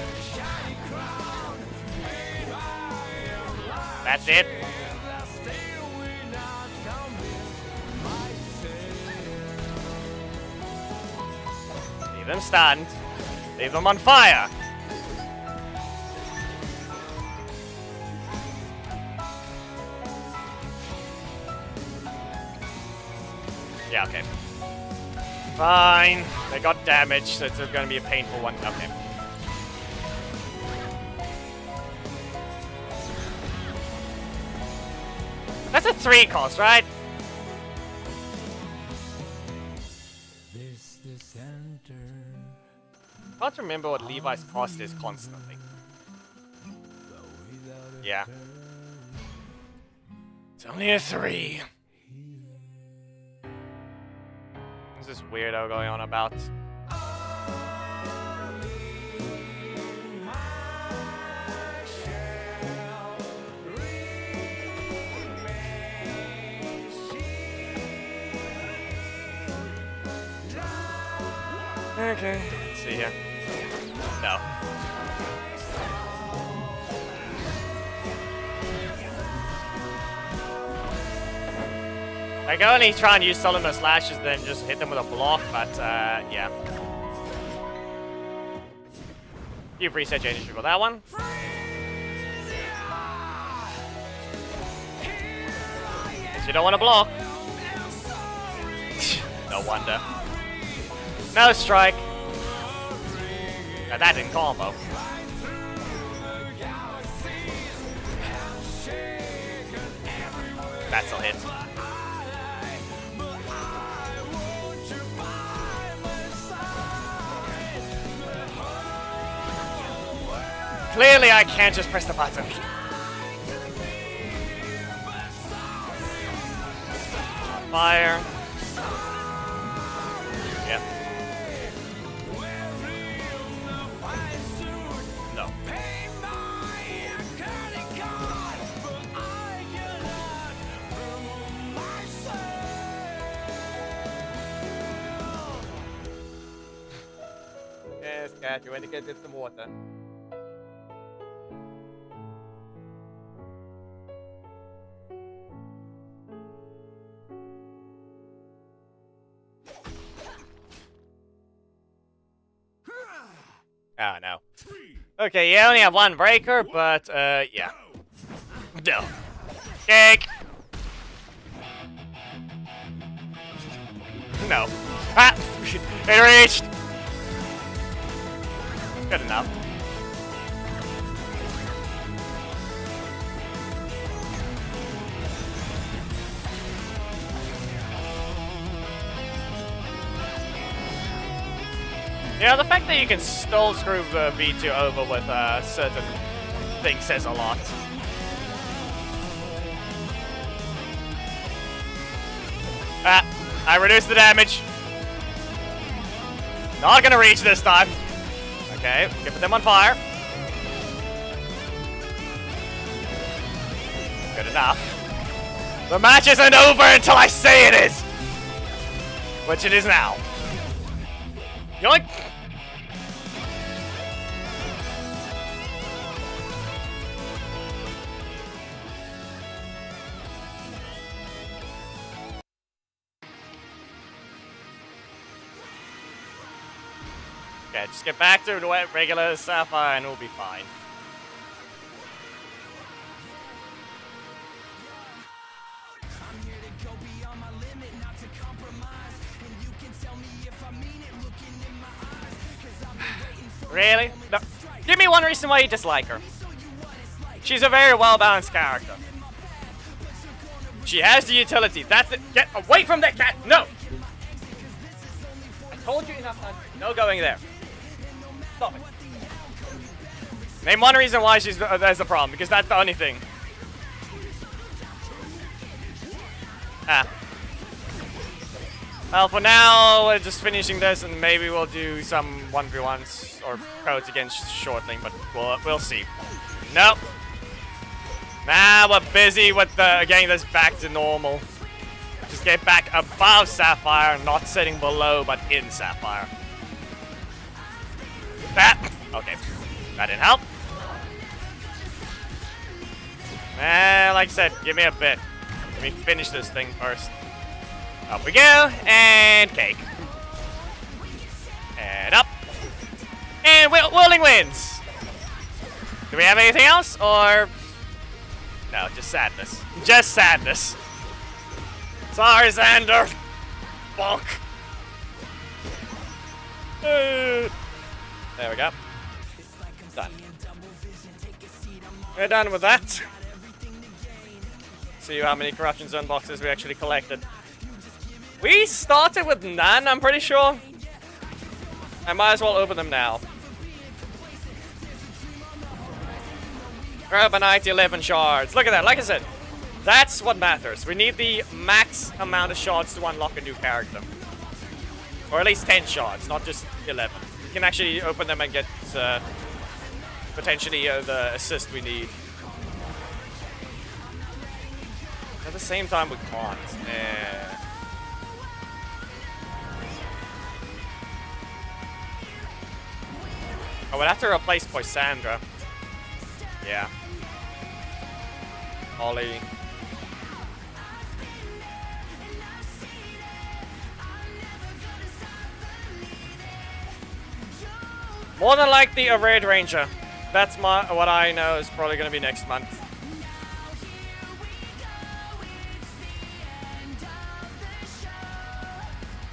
That's it. Leave them stand. Leave them on fire. Yeah, okay. Fine. They got damaged, so it's gonna be a painful one. Okay. That's a 3 cost, right? This the center. I can't remember what Levi's cost is constantly. Yeah. It's only a 3. What's this weirdo going on about? Okay, let's see here. No. I can only try and use Solomon's slashes, then just hit them with a block, but yeah. You've reset your energy for that one. Guess you don't want to block. No wonder. No strike. Now that didn't combo. That's a hit. Clearly I can't just press the button. Fire. Yep. No. Yes, cat, you went to get some water. Oh, no. Okay, you only have one breaker, but, yeah. No. Cake! No. Ah! It reached! Good enough. Yeah, the fact that you can still screw the V2 over with certain things says a lot. Ah, I reduced the damage. Not gonna reach this time. Okay, get them on fire. Good enough. The match isn't over until I say it is! Which it is now. Yoink! Okay, just get back to the regular Sapphire and we'll be fine. Really? No. Give me one reason why you dislike her. She's a very well-balanced character. She has the utility. That's it. Get away from that cat! No! I told you enough times. No going there. Stop it. Name one reason why there's a problem, because that's the only thing. Ah. Well, for now, we're just finishing this, and maybe we'll do some 1v1s or codes against shortly, but we'll see. Nope. Nah, we're busy with getting this back to normal. Just get back above Sapphire, not sitting below, but in Sapphire. That. Okay. That didn't help. Like I said, give me a bit. Let me finish this thing first. Up we go, and cake. And up. And Whirling wins. Do we have anything else, or... No, just sadness. Just sadness. Sorry, Xander. Bonk. There we go. Done. We're done with that. See how many Corruption Zone boxes we actually collected. We started with none, I'm pretty sure. I might as well open them now. Urbanite 11 shards. Look at that, like I said. That's what matters. We need the max amount of shards to unlock a new character. Or at least 10 shards, not just 11. We can actually open them and get potentially the assist we need. At the same time, we can't. I would have to replace Poisandra. Yeah. Ollie. More than likely a Red Ranger. That's what I know is probably going to be next month.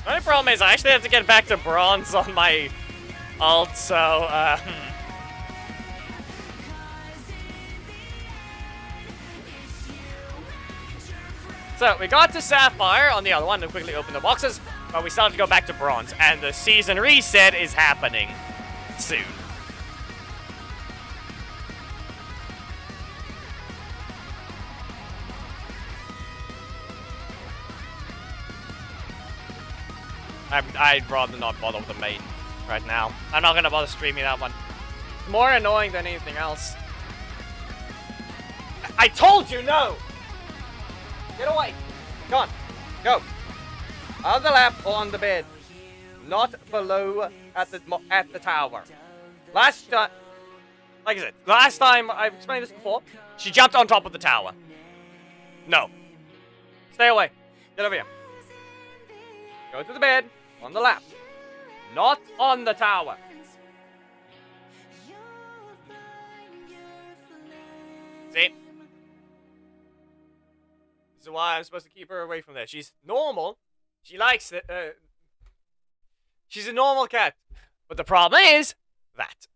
The only problem is I actually have to get back to bronze on my ult, so So, we got to Sapphire on the other one to quickly open the boxes, but we started to go back to bronze, and the season reset is happening soon. I'd rather not bother with the main right now. I'm not gonna bother streaming that one. It's more annoying than anything else. I told you no! Get away! Go on. Go. On the lap or on the bed. Not below at the tower. Last time, like I said, last time I've explained this before, she jumped on top of the tower. No. Stay away. Get over here. Go to the bed. On the lap. Not on the tower. See? This is why I'm supposed to keep her away from there. She's normal. She likes it. She's a normal cat. But the problem is that.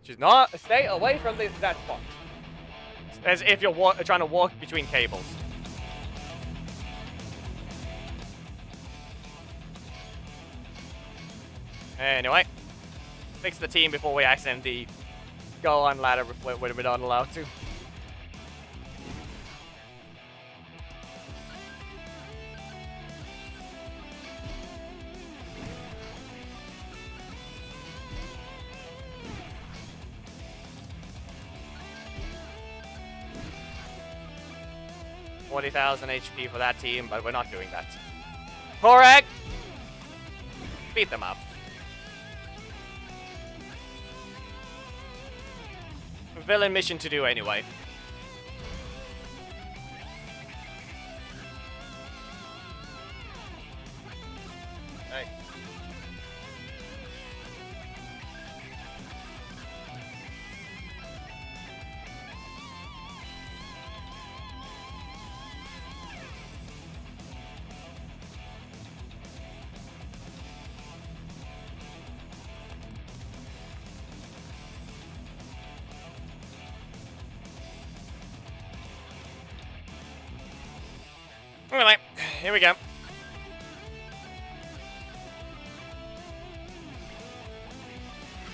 She's not. Stay away from that spot. As if you're trying to walk between cables. Anyway, fix the team before we accidentally go on ladder when we're not allowed to. 40,000 HP for that team, but we're not doing that. Korag! Beat them up. Villain mission to do anyway. Hey. Anyway, here we go.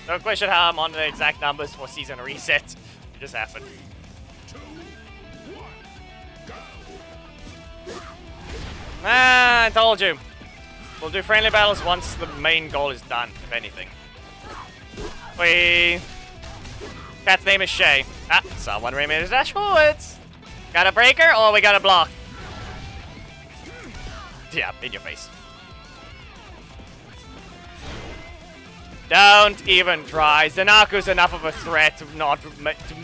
Don't question how I'm on the exact numbers for season reset. It just happened. 2, 1, go. Ah, I told you. We'll do friendly battles once the main goal is done, if anything. Cat's name is Shay. Ah, someone remade a dash forwards. Got a breaker or we got a block? Yeah, in your face. Don't even try. Zanaku's enough of a threat to not to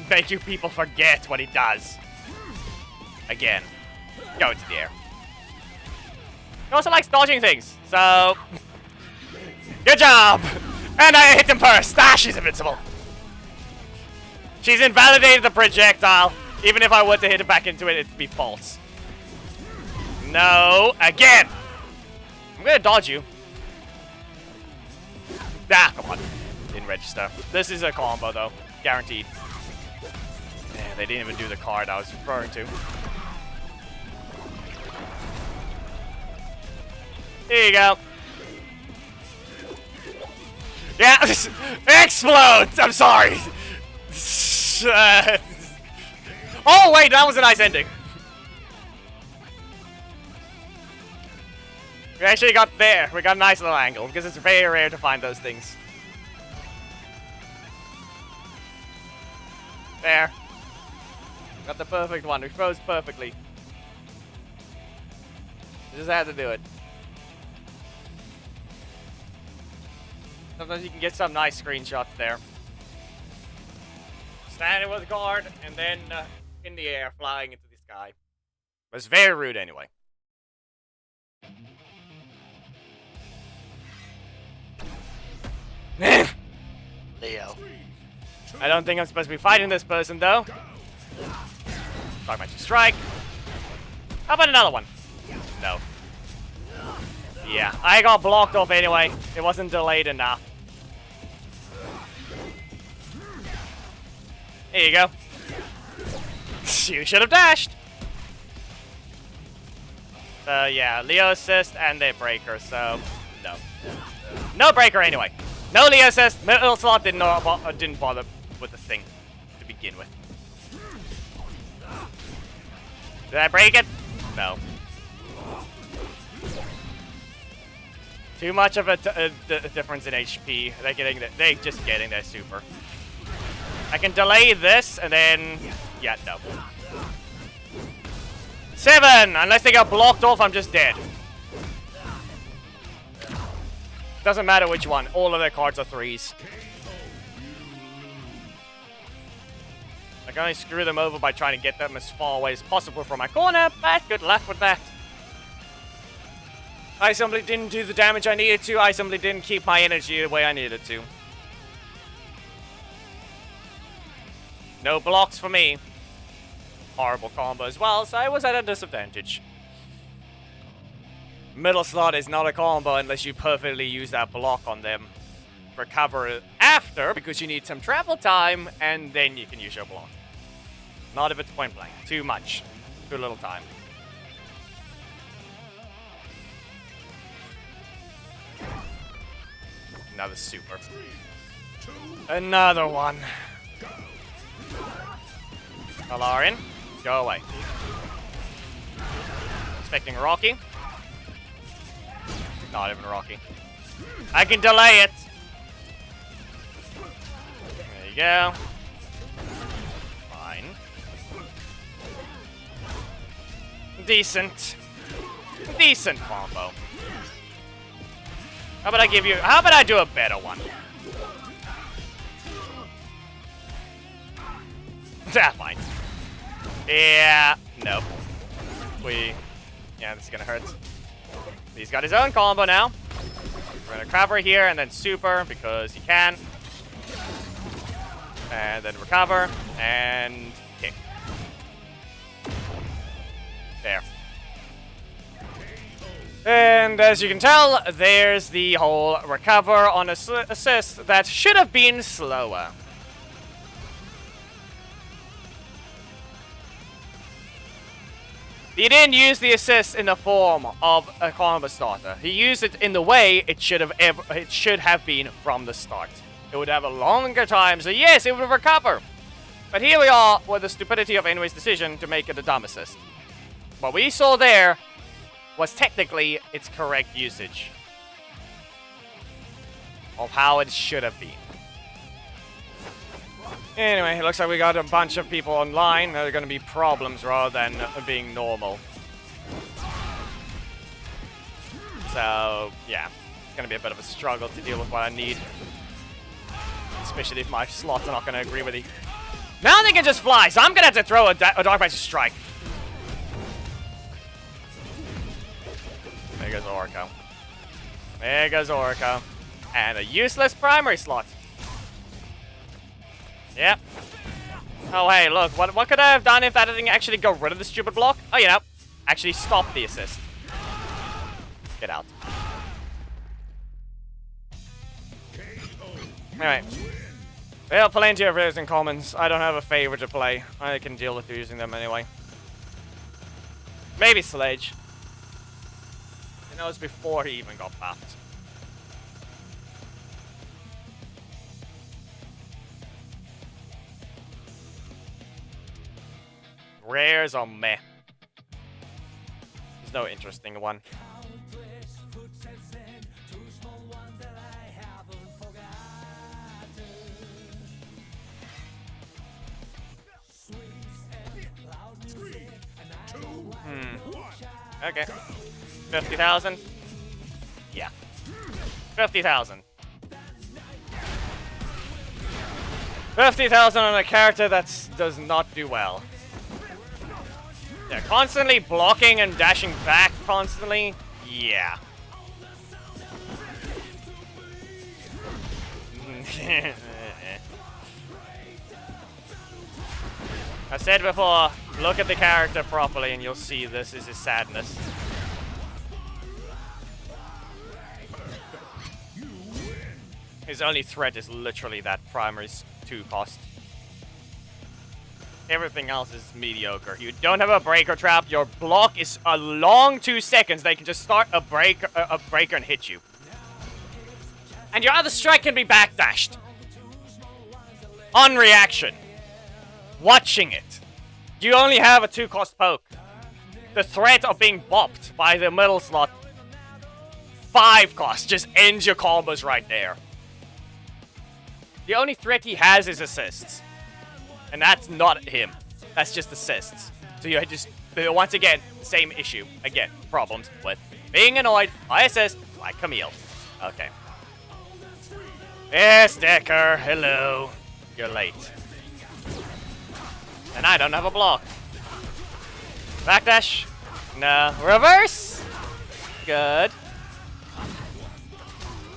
make you people forget what he does. Again. Go into the air. He also likes dodging things, so... Good job! And I hit him first! Ah, she's invincible! She's invalidated the projectile. Even if I were to hit it back into it, it'd be false. No, again! I'm gonna dodge you. Ah, come on. Didn't register. This is a combo, though. Guaranteed. Man, they didn't even do the card I was referring to. Here you go. Yeah, explode! I'm sorry. Oh, wait, that was a nice ending. We actually got there. We got a nice little angle, because it's very rare to find those things. There. Got the perfect one. We froze perfectly. We just had to do it. Sometimes you can get some nice screenshots there. Standing with a guard, and then in the air, flying into the sky. It was very rude anyway. Leo. I don't think I'm supposed to be fighting this person, though. Dark Magic Strike. How about another one? No. Yeah, I got blocked off anyway. It wasn't delayed enough. Here you go. You should have dashed. Yeah, Leo assist and a breaker, so no. No breaker anyway. No Leo assist. Middle slot didn't bother with the thing to begin with. Did I break it? No. Too much of a difference in HP. They're just getting their super. I can delay this and then, yeah, no. 7! Unless they got blocked off, I'm just dead. Doesn't matter which one. All of their cards are 3s. I can only screw them over by trying to get them as far away as possible from my corner, but good luck with that. I simply didn't do the damage I needed to. I simply didn't keep my energy the way I needed to. No blocks for me. Horrible combo as well, so I was at a disadvantage. Middle slot is not a combo unless you perfectly use that block on them. Recover after, because you need some travel time, and then you can use your block. Not if it's point blank. Too much. Too little time. Another super. Another one. Alarin, go away. Expecting Rocky. Not even Rocky. I can delay it. There you go. Fine. Decent. Decent combo. How about I do a better one? That's fine. Yeah, nope. Yeah, this is gonna hurt. He's got his own combo now. We're gonna cover here and then super because he can. And then recover and kick. There. And as you can tell, there's the whole recover on assist that should have been slower. He didn't use the assist in the form of a combo starter. He used it in the way it should have been from the start. It would have a longer time, so yes, it would recover. But here we are with the stupidity of Anyway's decision to make it a dumb assist. What we saw there was technically its correct usage of how it should have been. Anyway, it looks like we got a bunch of people online. There are going to be problems rather than being normal. So, yeah. It's going to be a bit of a struggle to deal with what I need. Especially if my slots are not going to agree with it. Now they can just fly, so I'm going to have to throw a Dark Magic Strike. There goes Orko. There goes Orko. And a useless primary slot. Yep. Oh, hey, look. What could I have done if that didn't actually go rid of the stupid block? Oh, you know. Actually stop the assist. Get out. Alright. Well, plenty of rares and commons. I don't have a favorite to play. I can deal with using them anyway. Maybe Sledge. It was before he even got buffed. Rares are meh. There's no interesting one. Okay. 50,000? Yeah. 50,000. 50,000 on a character that does not do well. Yeah, constantly blocking and dashing back constantly. Yeah. I said before, look at the character properly and you'll see this is his sadness. His only threat is literally that primary 2 cost. Everything else is mediocre. You don't have a breaker trap. Your block is a long 2 seconds. They can just start a breaker and hit you. And your other strike can be backdashed. On reaction. Watching it. You only have a 2-cost poke. The threat of being bopped by the middle slot 5 cost just ends your combos right there. The only threat he has is assists. And that's not him. That's just assists. So you just, once again, same issue. Again, problems with being annoyed by assists like Camille. Okay. Yes, Decker, hello. You're late. And I don't have a block. Backdash. No. Reverse. Good.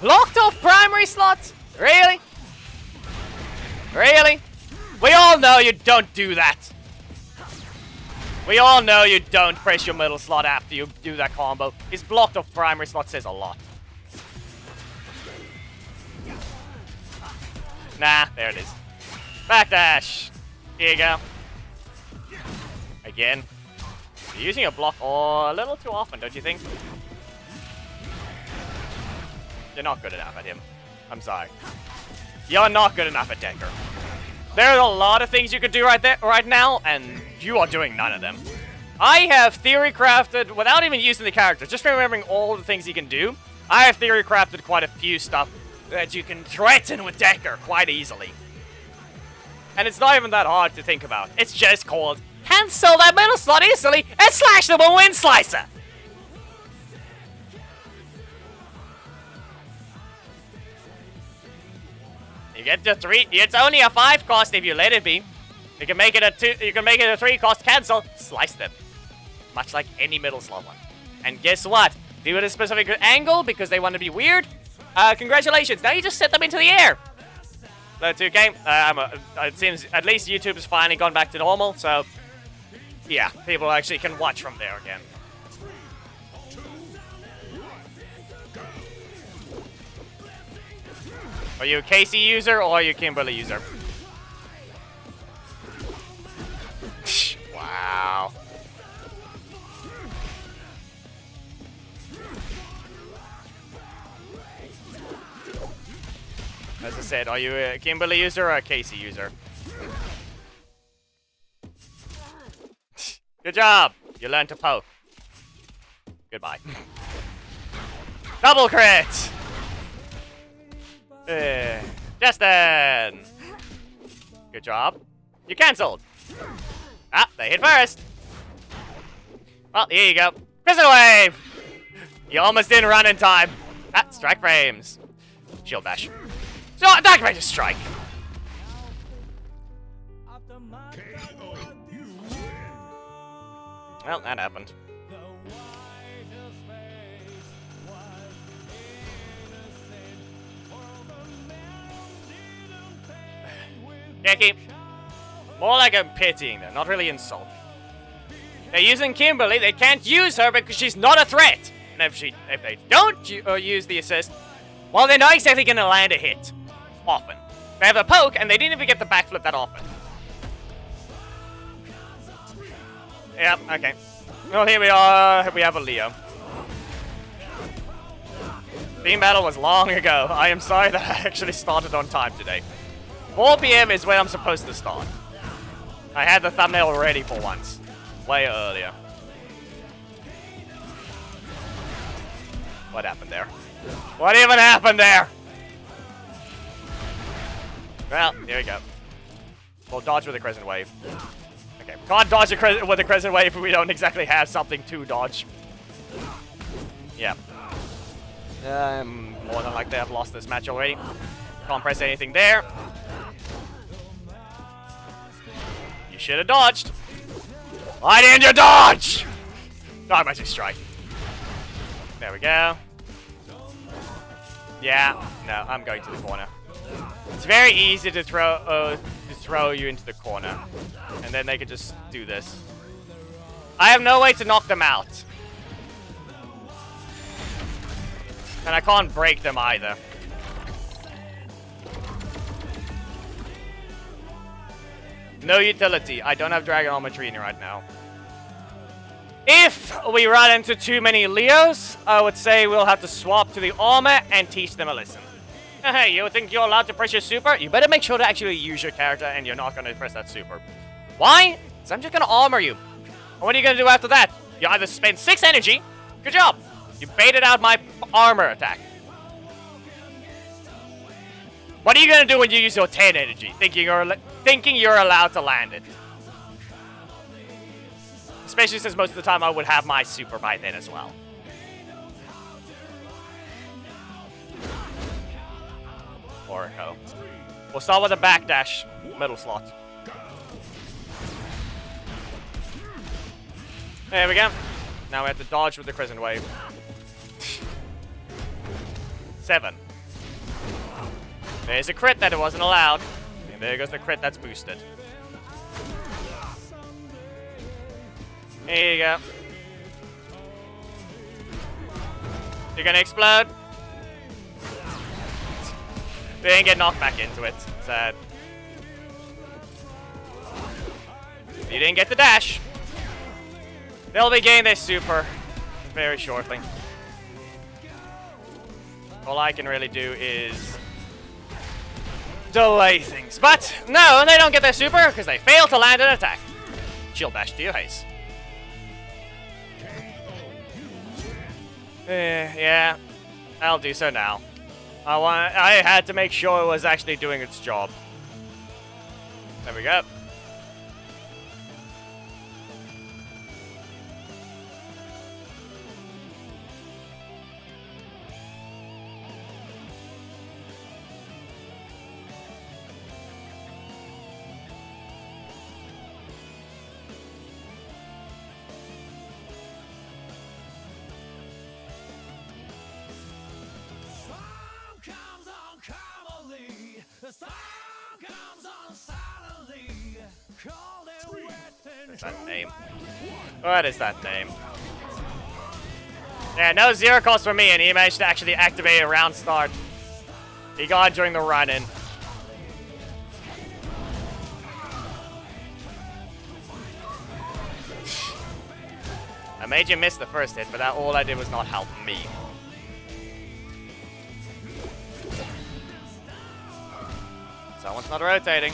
Blocked off primary slots? Really? Really? We all know you don't do that. We all know you don't press your middle slot after you do that combo. His blocked off primary slot says a lot. Nah, there it is. Backdash. Here you go. Again. You're using a block a little too often, don't you think? You're not good enough at him. I'm sorry. You're not good enough at Decker. There are a lot of things you could do right now, and you are doing none of them. I have theory crafted, without even using the character, just remembering all the things he can do, I have theory crafted quite a few stuff that you can threaten with Decker quite easily. And it's not even that hard to think about. It's just called cancel that middle slot easily and slash them with Wind Slicer. You get the 3. It's only a 5 cost if you let it be. You can make it a 2. You can make it a 3 cost. Cancel. Slice them, much like any middle slot one. And guess what? Do it at a specific angle because they want to be weird. Congratulations. Now you just set them into the air. Level 2K. It seems at least YouTube has finally gone back to normal. So yeah, people actually can watch from there again. Are you a Casey user or are you a Kimberly user? Wow. As I said, are you a Kimberly user or a Casey user? Good job. You learned to poke. Goodbye. Double crit! Justin! Good job. You cancelled. Ah, they hit first. Well, here you go. Prison Wave! You almost didn't run in time. Ah, strike frames. Shield bash. So, attack range strike. Well, that happened. Keki. More like I'm pitying them, not really insult. They're using Kimberly, they can't use her because she's not a threat. And if they don't use the assist, well, they're not exactly going to land a hit. Often. They have a poke, and they didn't even get the backflip that often. Yep, okay. Well, here we are. We have a Leo. Team battle was long ago. I am sorry that I actually started on time today. 4 PM is when I'm supposed to start. I had the thumbnail ready for once. Way earlier. What happened there? What even happened there? Well, here we go. We'll dodge with a Crescent Wave. Okay, we can't dodge with a Crescent Wave if we don't exactly have something to dodge. Yeah. More than likely I've lost this match already. Can't press anything there. You should have dodged. Why didn't you dodge? No, Magic Strike. There we go. Yeah, no, I'm going to the corner. It's very easy to throw you into the corner. And then they could just do this. I have no way to knock them out. And I can't break them either. No utility. I don't have Dragon Armor Training right now. If we run into too many Leos, I would say we'll have to swap to the armor and teach them a lesson. Hey, you think you're allowed to press your super? You better make sure to actually use your character and you're not going to press that super. Why? Because I'm just going to armor you. And what are you going to do after that? You either spend 6 energy. Good job. You baited out my armor attack. What are you going to do when you use your 10 energy? Thinking you're allowed to land it. Especially since most of the time I would have my super by then as well. Oracle. We'll start with a backdash middle slot. There we go. Now we have to dodge with the Crescent Wave. 7. There's a crit that it wasn't allowed. And there goes the crit that's boosted. Here you go. You're gonna explode. They didn't get knocked back into it. Sad. You didn't get the dash. They'll be getting their super very shortly. All I can really do is delay things. But no, they don't get their super because they fail to land an attack. Shield bash to your face. Yeah, I'll do so now. I had to make sure it was actually doing its job. There we go. is that name? What is that name? Yeah, no zero cost for me, and he managed to actually activate a round start. He got it during the run-in. I made you miss the first hit, but that all I did was not help me. Someone's not rotating.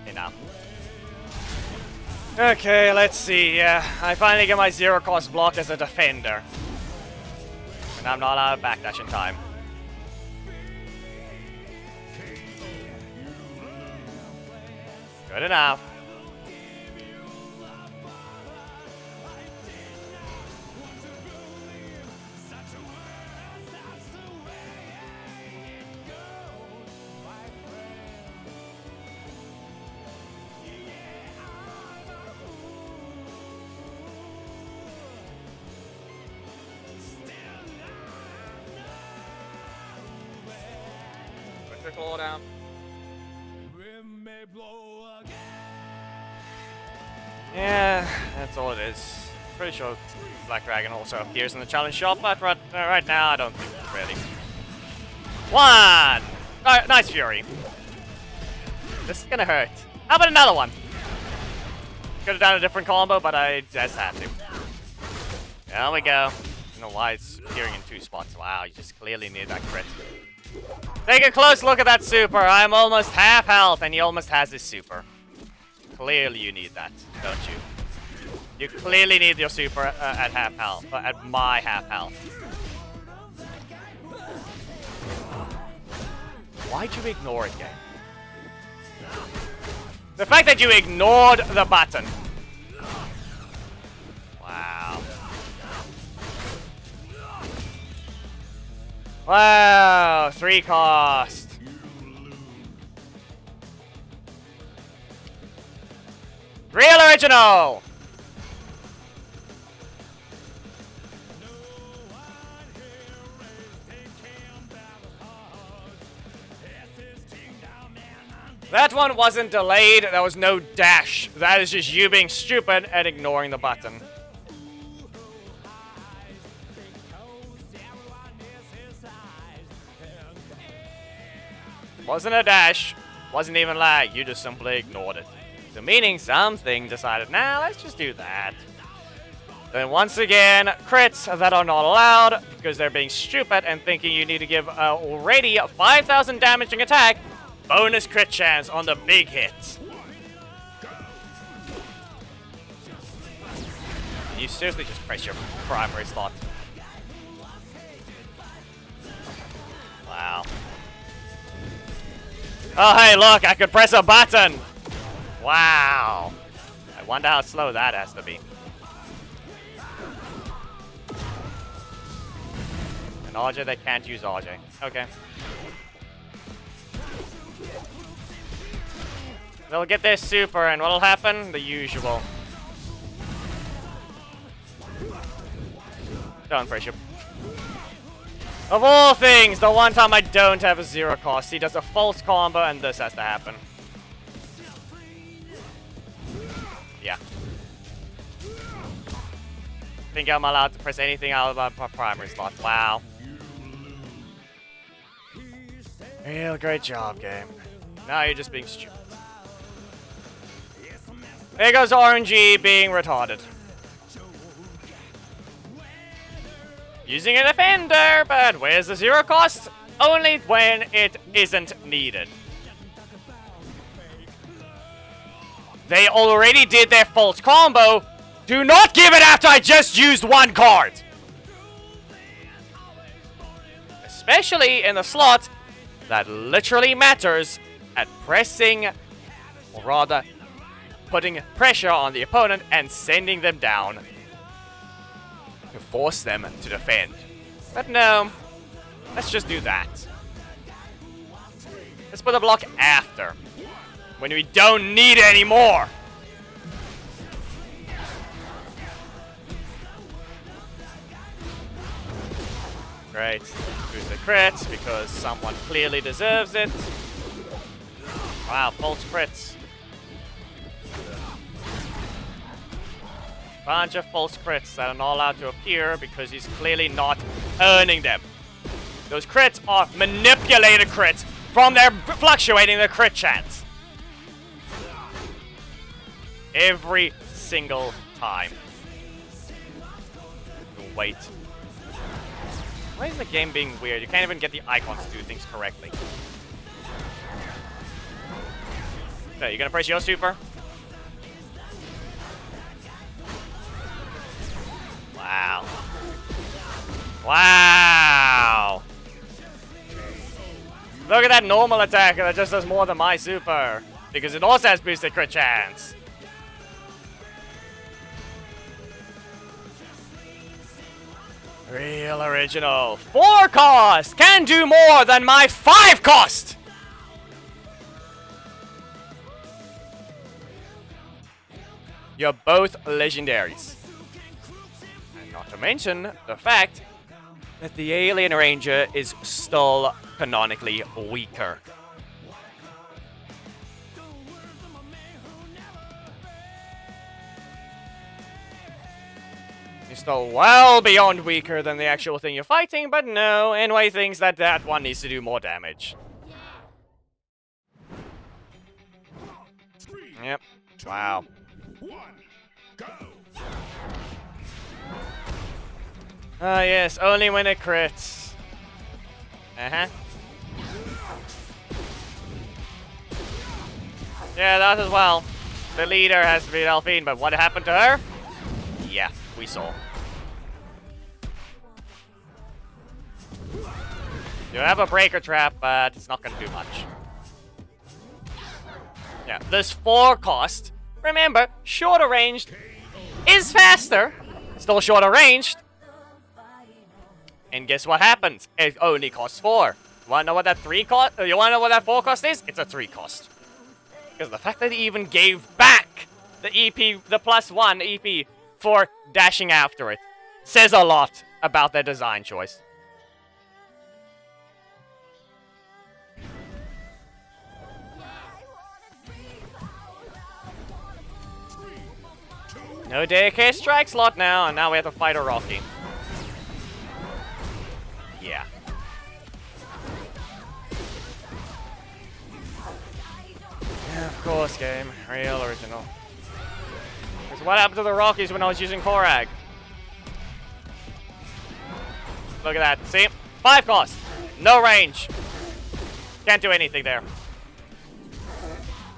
Okay, now. Okay, let's see. I finally get my zero cost block as a defender. And I'm not out of backdash in time. Good enough. Claw down. Yeah, that's all it is. Pretty sure Black Dragon also appears in the challenge shop, but right now I don't think really. One! Nice Fury. This is gonna hurt. How about another one? Could have done a different combo, but I just had to. There we go. I don't know why it's appearing in two spots. Wow, you just clearly need that crit. Take a close look at that super. I'm almost half health, and he almost has his super. Clearly you need that, don't you? You clearly need your super at half health, at my half health. Why'd you ignore it, game? The fact that you ignored the button. Wow. Wow, 3 cost. Real original! That one wasn't delayed, there was no dash. That is just you being stupid and ignoring the button. Wasn't a dash, wasn't even lag, you just simply ignored it. So meaning something decided, nah, let's just do that. Then once again, crits that are not allowed because they're being stupid and thinking you need to give already 5,000 damaging attack, bonus crit chance on the big hits. You seriously just press your primary slot. Wow. Oh, hey, look, I could press a button. Wow. I wonder how slow that has to be. An RJ that can't use RJ. Okay. They'll get their super, and what'll happen? The usual. Don't pressure. Of all things, the one time I don't have a zero cost, he does a false combo and this has to happen. Yeah. Think I'm allowed to press anything out of my primary slot. Wow. Real great job, game. Now you're just being stupid. There goes RNG being retarded. Using a defender, but where's the zero cost? Only when it isn't needed. They already did their false combo. Do not give it after I just used one card. Especially in the slot that literally matters at pressing, or rather, putting pressure on the opponent and sending them down. To force them to defend. But no, let's just do that. Let's put a block after, when we don't need it anymore. Great. Boost the crits because someone clearly deserves it. Wow, false crits. bunch of false crits that are not allowed to appear because he's clearly not earning them. Those crits are manipulated crits from their fluctuating the crit chance. Every single time. Wait. Why is the game being weird? You can't even get the icons to do things correctly. Okay, you gonna press your super? Wow. Wow! Look at that normal attack that just does more than my super. Because it also has boosted crit chance. Real original. 4 cost can do more than my 5 cost! You're both legendaries. And not to mention the fact that the Alien Ranger is still canonically weaker. He's still well beyond weaker than the actual thing you're fighting, but no, Enway thinks that that one needs to do more damage. Yep. Wow. Ah, yes, only when it crits. Uh-huh. Yeah, that as well. The leader has to be Delphine, but what happened to her? Yeah, we saw. You have a breaker trap, but it's not gonna do much. Yeah, this 4 cost. Remember, shorter ranged is faster. Still shorter ranged. And guess what happens? It only costs 4. You wanna know what that 3 cost? You wanna know what that 4 cost is? It's a 3 cost. Because the fact that he even gave back the EP, the +1 EP for dashing after it, says a lot about their design choice. No DK strike slot now, and now we have to fight a Rocky. Yeah. Yeah, of course, game. Real original. Because what happened to the Rockies when I was using Korag? Look at that. See? 5 cost. No range. Can't do anything there.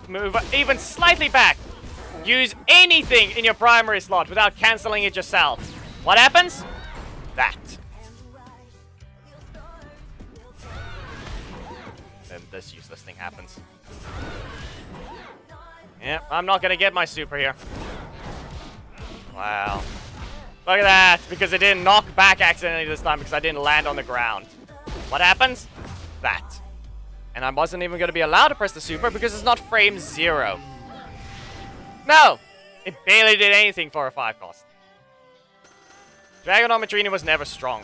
Move even slightly back. Use anything in your primary slot without cancelling it yourself. What happens? That. Then this useless thing happens. Yep, I'm not gonna get my super here. Wow. Look at that, because it didn't knock back accidentally this time because I didn't land on the ground. What happens? That. And I wasn't even gonna be allowed to press the super because it's not frame 0. No! It barely did anything for a 5 cost. Dragon on Matrini was never strong.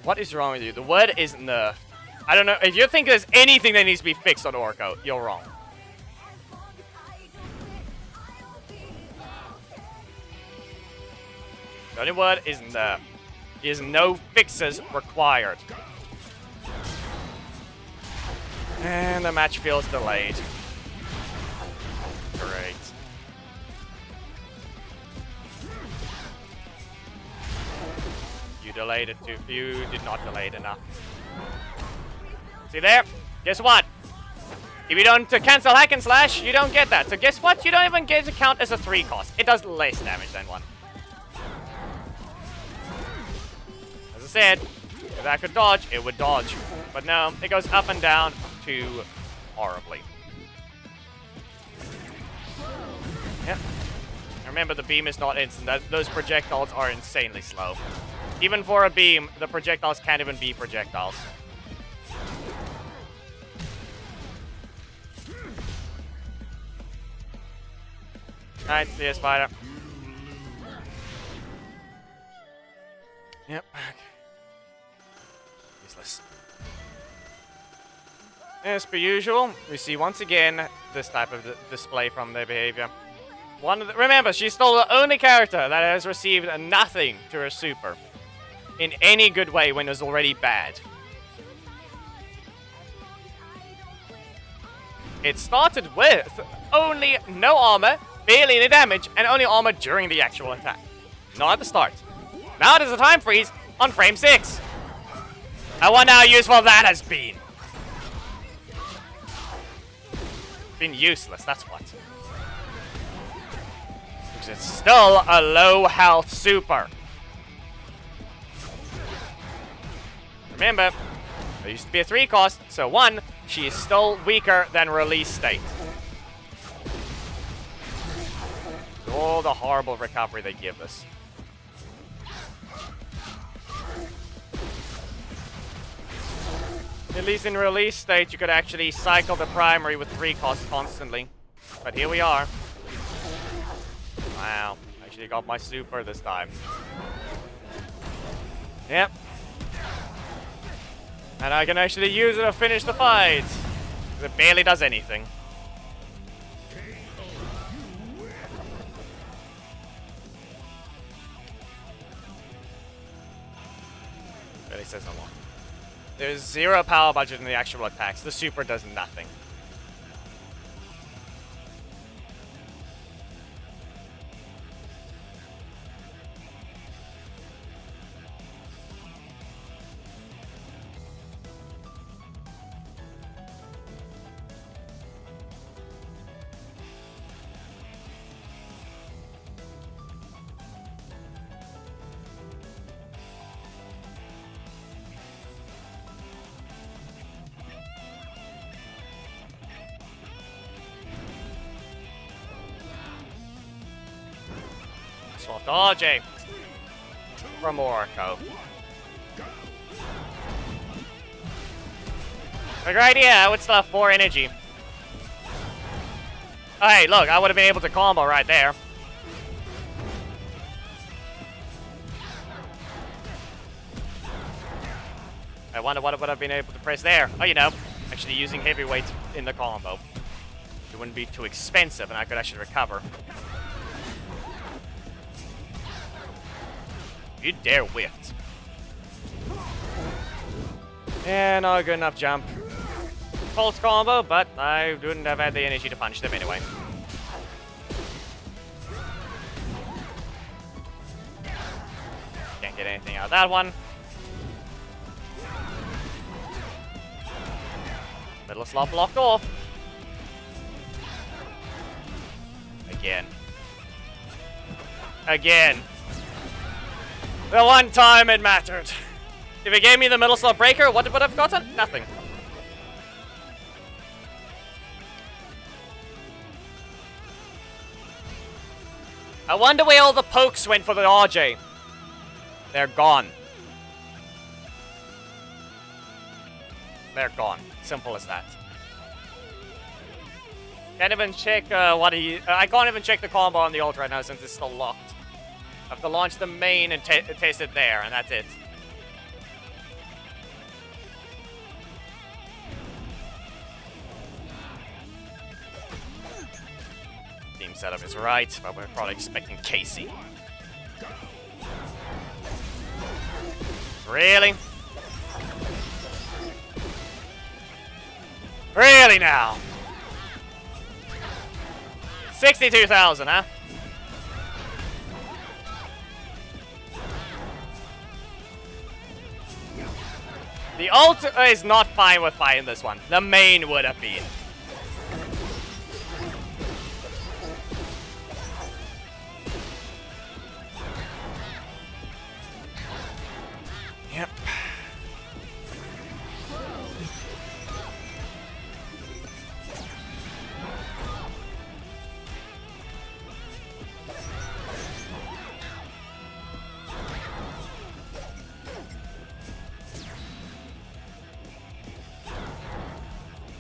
What is wrong with you? The word is nerfed. I don't know. If you think there's anything that needs to be fixed on Orko, you're wrong. The only word is nerfed. There's no fixes required. And the match feels delayed. Great. You delayed it too. You did not delay it enough. See there? Guess what? If you don't cancel hack and slash, you don't get that. So guess what? You don't even get to count as a 3 cost. It does less damage than 1. As I said, if that could dodge, it would dodge. But no, it goes up and down too horribly. Yep. Remember, the beam is not instant. Those projectiles are insanely slow. Even for a beam, the projectiles can't even be projectiles. Alright, see ya, Spider. Yep. Useless. As per usual, we see once again this type of display from their behavior. Remember, she's still the only character that has received nothing to her super in any good way when it was already bad. It started with only no armor, barely any damage, and only armor during the actual attack. Not at the start. Now there's a time freeze on frame 6. I wonder how useful that has been. Been useless, that's what. Because it's still a low health super. Remember, there used to be a 3 cost, so 1, she is still weaker than release state. All the horrible recovery they give us. At least in release state, you could actually cycle the primary with 3 costs constantly. But here we are. Wow, actually got my super this time. Yep. And I can actually use it to finish the fight. It barely does anything. Really says no more. There's 0 power budget in the actual attacks. The super does nothing. Swapped RJ from Orko. A great idea, I would still have 4 energy. Oh, hey, look, I would have been able to combo right there. I wonder what I would have been able to press there. Oh, you know, actually using heavyweights in the combo. It wouldn't be too expensive and I could actually recover. You dare whiffed. Yeah, not a good enough jump. Pulse combo, but I wouldn't have had the energy to punch them anyway. Can't get anything out of that one. Middle slot blocked off. Again. Again. The one time it mattered. If it gave me the middle slot breaker, what would I have gotten? Nothing. I wonder where all the pokes went for the RJ. They're gone. They're gone. Simple as that. Can't even check what he... I can't even check the combo on the ult right now since it's still locked. I have to launch the main and taste it there, and that's it. Team setup is right, but we're probably expecting Casey. Really? Really now? 62,000, huh? The ult is not fine with fighting this one. The main would have been. Yep.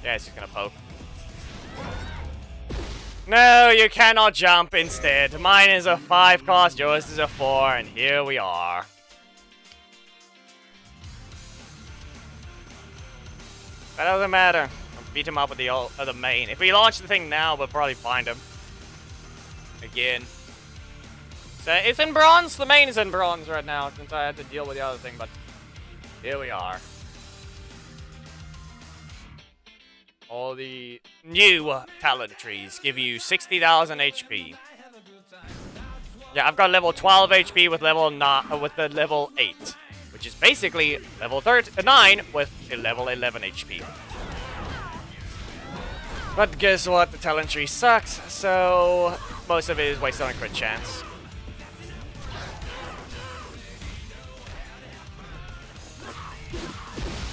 Yeah, it's just gonna poke. No, you cannot jump instead. Mine is a 5 cost, yours is a 4, and here we are. That doesn't matter. Beat him up with the main. If we launch the thing now, we'll probably find him. Again. So it's in bronze. The main is in bronze right now since I had to deal with the other thing, but here we are. All the new talent trees give you 60,000 HP. Yeah, I've got level 12 HP with the level 8, which is basically level 9 with a level 11 HP. But guess what? The talent tree sucks, so most of it is wasted on crit chance.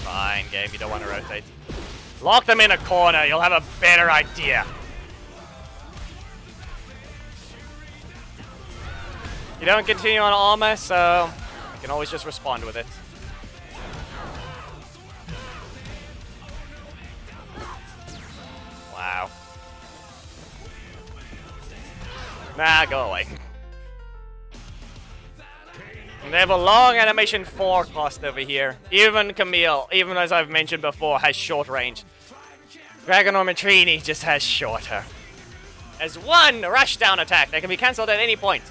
Fine, game, you don't want to rotate. Lock them in a corner, you'll have a better idea. You don't continue on armor, so you can always just respond with it. Wow. Nah, go away. And they have a long animation 4 cost over here. Even Camille, even as I've mentioned before, has short range. Drakkon or Trini just has shorter. As one rushdown attack that can be cancelled at any point.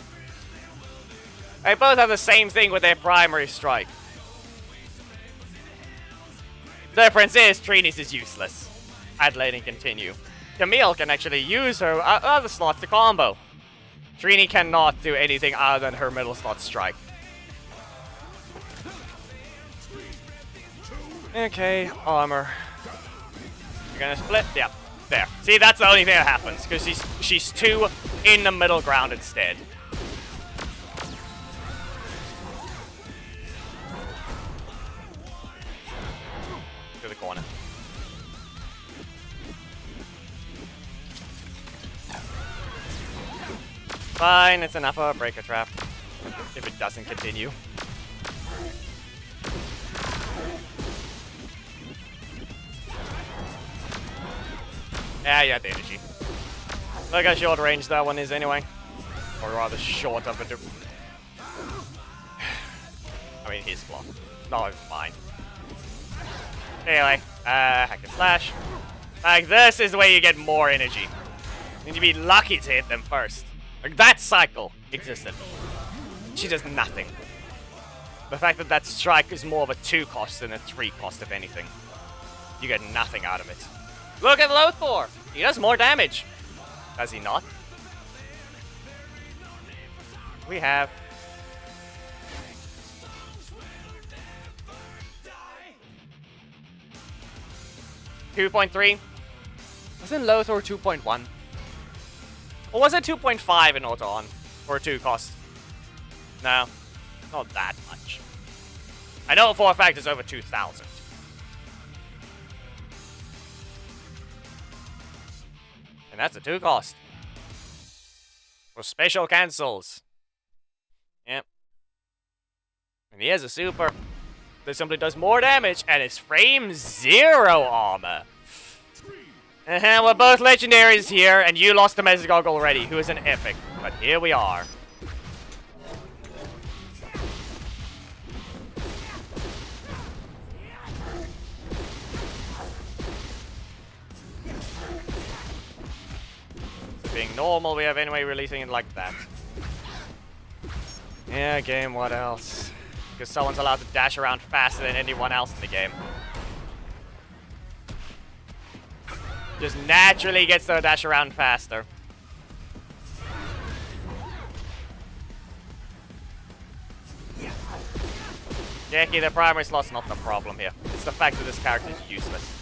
They both have the same thing with their primary strike. The difference is Trini's is useless. Add lane and continue. Camille can actually use her other slots to combo. Trini cannot do anything other than her middle slot strike. Okay, armor. You're gonna split? Yeah, there. See, that's the only thing that happens, because she's 2 in the middle ground instead. To the corner. Fine, it's enough of a breaker trap. If it doesn't continue. Yeah, you had the energy. Look how short range that one is anyway. Or rather short of it. I mean, his block. No, mine. Anyway, hack and slash. Like, this is the way you get more energy. You need to be lucky to hit them first. Like, that cycle existed. She does nothing. The fact that that strike is more of a 2 cost than a 3 cost, if anything. You get nothing out of it. Look at Lothar! He does more damage. Does he not? We have... 2.3. Wasn't Lothar 2.1? Or was it 2.5 in auto-on? For 2 cost? No. Not that much. I know for a fact it's over 2,000. And that's a 2 cost. For special cancels. Yep. And he has a super that simply does more damage and is frame 0 armor. We're both legendaries here, and you lost to Mesgog already, who is an epic. But here we are. So being normal, we have anyway releasing it like that. Yeah, game, what else? Because someone's allowed to dash around faster than anyone else in the game. Just naturally gets to dash around faster. Jackie, the primary slot's not the problem here. It's the fact that this character is useless.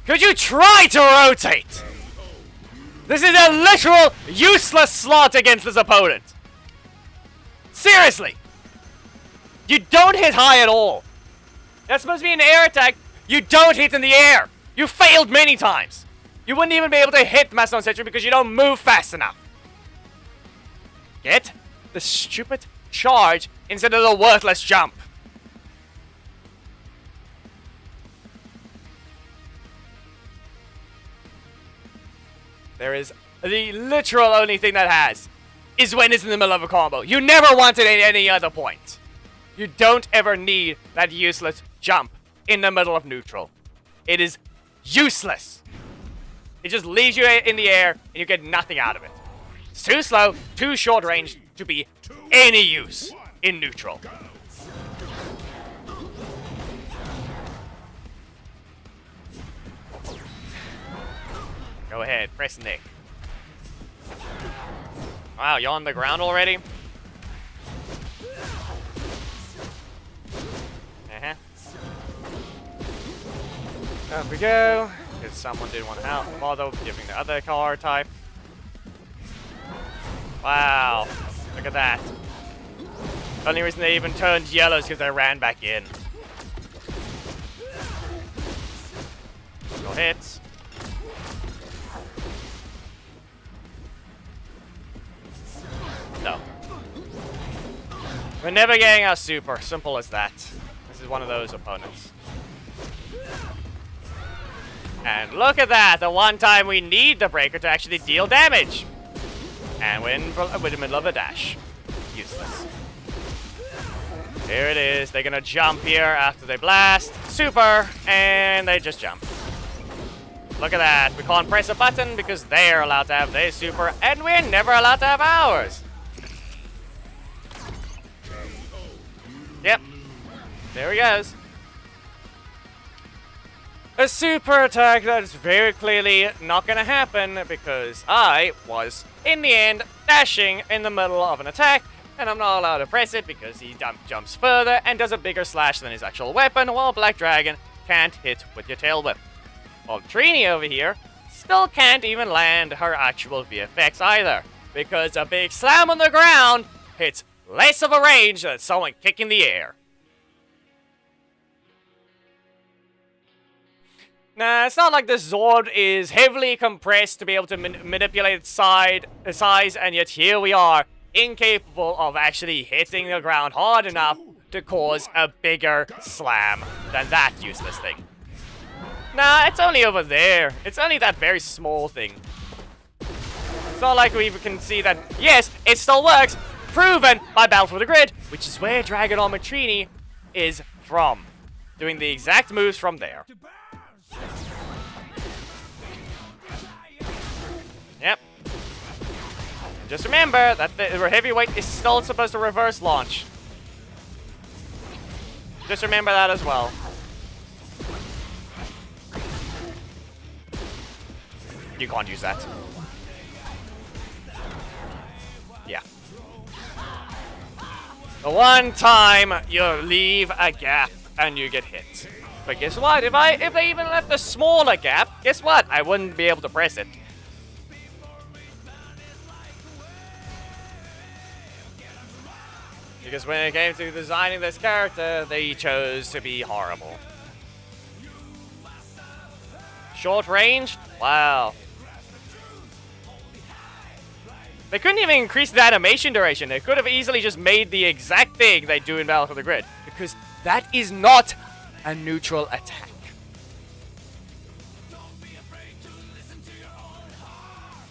Could you try to rotate? This is a literal useless slot against this opponent. Seriously. You don't hit high at all. That's supposed to be an air attack. You don't hit in the air. You failed many times. You wouldn't even be able to hit Mastodon Sentry because you don't move fast enough. Get the stupid charge instead of the worthless jump. There is the literal only thing that has is when it's in the middle of a combo. You never want it at any other point. You don't ever need that useless jump in the middle of neutral. It is useless. It just leaves you in the air and you get nothing out of it. It's too slow, too short range to be any use in neutral. Go ahead, press Nick. Wow, you're on the ground already? Up we go. Because someone didn't want to bother giving the other car type. Wow. Look at that. The only reason they even turned yellow is because they ran back in. No hits. No. We're never getting our super. Simple as that. This is one of those opponents. And look at that. The one time we need the breaker to actually deal damage. And we're in the middle of a dash. Useless. Here it is. They're gonna jump here after they blast. Super. And they just jump. Look at that. We can't press a button because they're allowed to have their super. And we're never allowed to have ours. Yep. There he goes. A super attack that is very clearly not going to happen because I was, in the end, dashing in the middle of an attack, and I'm not allowed to press it because he jumps further and does a bigger slash than his actual weapon, while Black Dragon can't hit with your tail whip. While Trini over here still can't even land her actual VFX either, because a big slam on the ground hits less of a range than someone kicking the air. Now, it's not like the Zord is heavily compressed to be able to manipulate its size, and yet here we are, incapable of actually hitting the ground hard enough to cause a bigger slam than that useless thing. Nah, it's only over there. It's only that very small thing. It's not like we can see that, yes, it still works, proven by Battle for the Grid, which is where Dragon Armor Trini is from. Doing the exact moves from there. Yep. And just remember that the heavyweight is still supposed to reverse launch. Just remember that as well. You can't use that. Yeah. The one time you leave a gap and you get hit. But guess what? If they even left a smaller gap, guess what? I wouldn't be able to press it. Because when it came to designing this character, they chose to be horrible. Short range? Wow. They couldn't even increase the animation duration. They could have easily just made the exact thing they do in Battle for the Grid. Because that is not a neutral attack.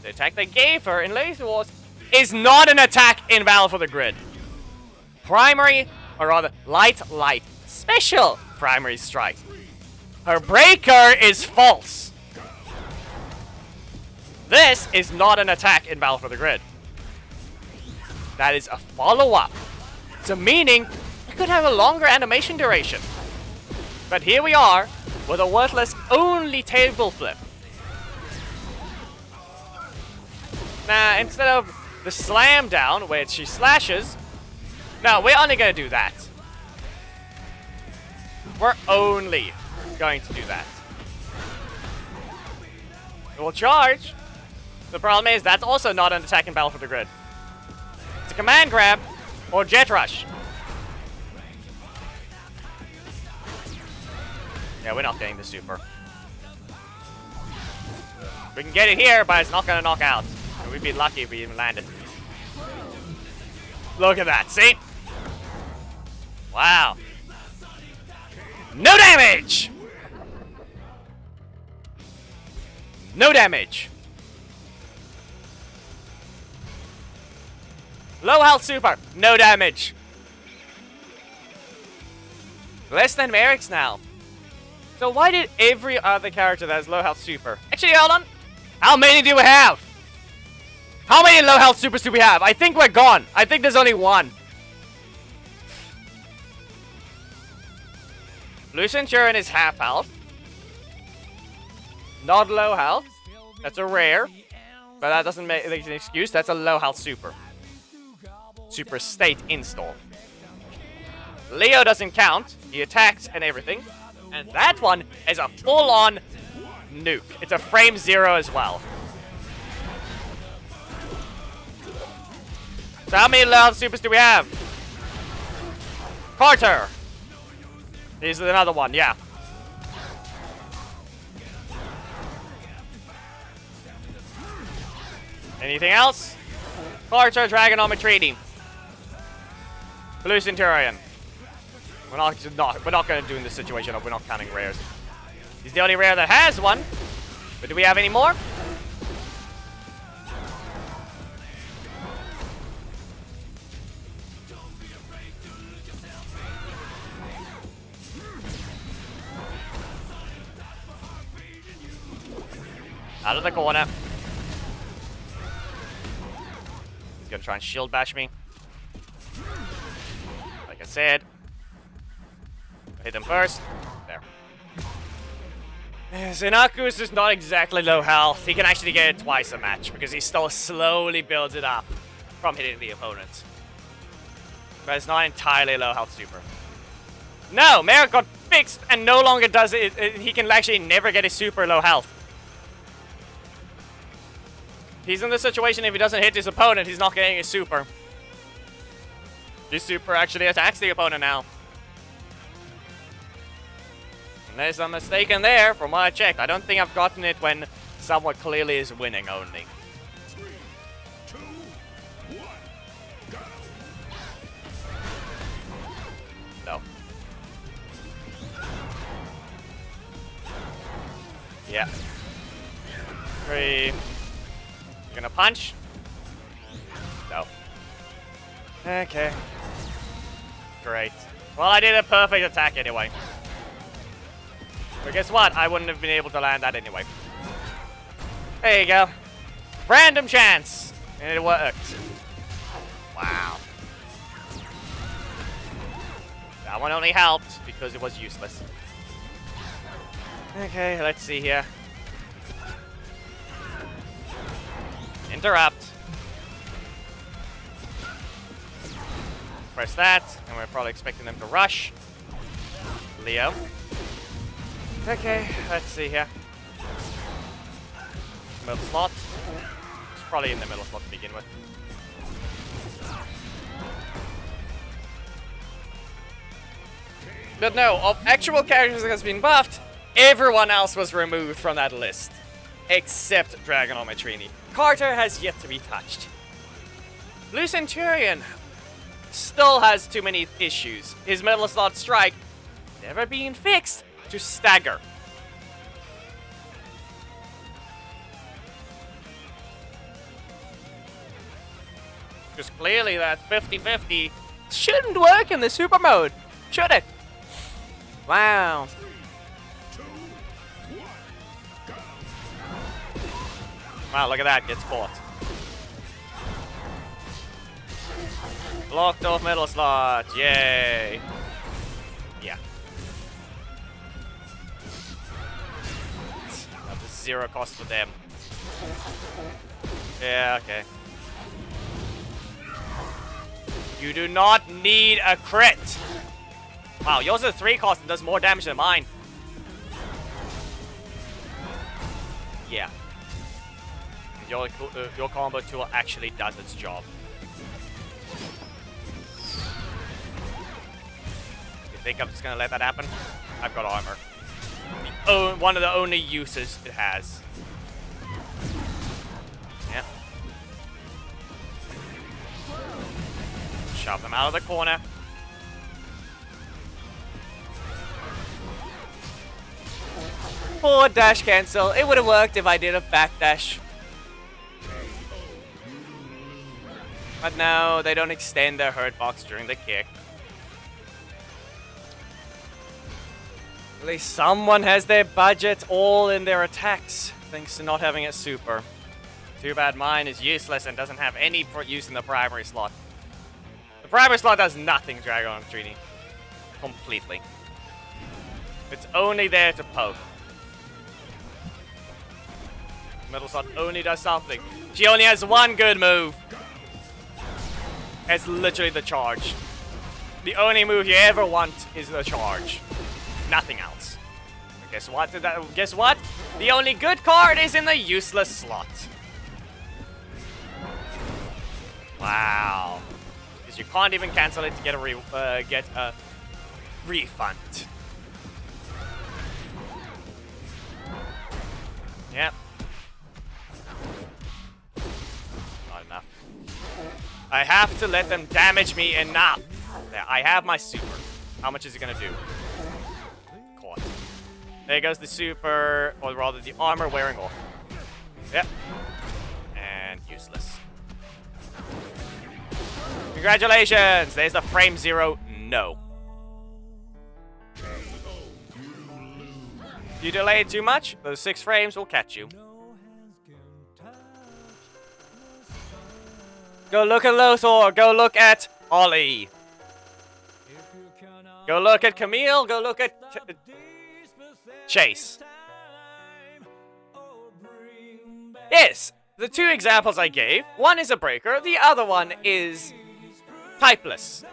The attack they gave her in Laser Wars is not an attack in Battle for the Grid. Primary, or rather, light, special primary strike. Her breaker is false. This is not an attack in Battle for the Grid. That is a follow-up. So meaning, it could have a longer animation duration. But here we are, with a worthless only table flip. Now, instead of the slam down, where she slashes, no, we're only going to do that. We're only going to do that. We'll charge. The problem is, that's also not an attack in Battle for the Grid. It's a command grab, or jet rush. Yeah, we're not getting the super. We can get it here, but it's not going to knock out. And we'd be lucky if we even landed. Look at that, see? Wow. No damage! No damage. Low health super. No damage. Less than Merrick's now. So why did every other character that has low health super? Actually, hold on. How many do we have? How many low health supers do we have? I think we're gone. I think there's only one. Blue Centurion is half health. Not low health. That's a rare. But that doesn't make it an excuse. That's a low health super. Super state install. Leo doesn't count. He attacks and everything. And that one is a full-on nuke. It's a frame 0 as well. So how many low health supers do we have? Carter. This is another one, yeah. Anything else? Carter, Dragon Armor Trading. Blue Centurion. We're not gonna do in this situation. We're not counting rares. He's the only rare that has one. But do we have any more? Out of the corner. He's gonna try and shield bash me. Like I said. Hit him first. There. Xenakus is not exactly low health. He can actually get it twice a match because he still slowly builds it up from hitting the opponent. But it's not entirely low health super. No! Merrick got fixed and no longer does it. He can actually never get a super low health. He's in the situation if he doesn't hit his opponent, he's not getting a super. This super actually attacks the opponent now. Unless I'm mistaken there, from what I checked. I don't think I've gotten it when someone clearly is winning only. 3, 2, 1, go. No. Yeah. 3. You're gonna punch? No. Okay. Great. Well, I did a perfect attack anyway. But guess what? I wouldn't have been able to land that anyway. There you go. Random chance. And it worked. Wow. That one only helped because it was useless. Okay, let's see here. Interrupt. Press that, and we're probably expecting them to rush. Leo. Okay, let's see here. Middle slot. It's probably in the middle slot to begin with. But no, of actual characters that has been buffed, everyone else was removed from that list. Except Dragon Armor Trini. Carter has yet to be touched. Blue Centurion still has too many issues. His middle slot strike never being fixed to stagger. Because clearly that 50-50 shouldn't work in the super mode, should it? Wow. 3, 2, 1, go. Wow, look at that, gets caught. Blocked off middle slot, yay. Yeah. That was 0 cost for them. Yeah, okay. You do not need a crit. Wow, yours is a 3 cost and does more damage than mine. Yeah. Your combo tool actually does its job. You think I'm just gonna let that happen? I've got armor. One of the only uses it has. Yeah. Shove them out of the corner. Forward dash cancel. It would have worked if I did a back dash. But no, they don't extend their hurt box during the kick. At least someone has their budget all in their attacks, thanks to not having a super. Too bad mine is useless and doesn't have any use in the primary slot. The primary slot does nothing, Drakkon Treaty. Completely. It's only there to poke. Middle slot only does something. She only has one good move. It's literally the charge. The only move you ever want is the charge. Nothing else. But guess what? Guess what? The only good card is in the useless slot. Wow. Because you can't even cancel it to get a refund. Yep. Not enough. I have to let them damage me enough. There, I have my super. How much is it gonna do? Caught. There goes the super, or rather the armor wearing off. Yep. And useless. Congratulations! There's the frame 0. No. You delay it too much, those 6 frames will catch you. Go look at Lothar, go look at Ollie. Go look at Camille, go look at Chase. Yes, the 2 examples I gave, one is a breaker, the other one is typeless.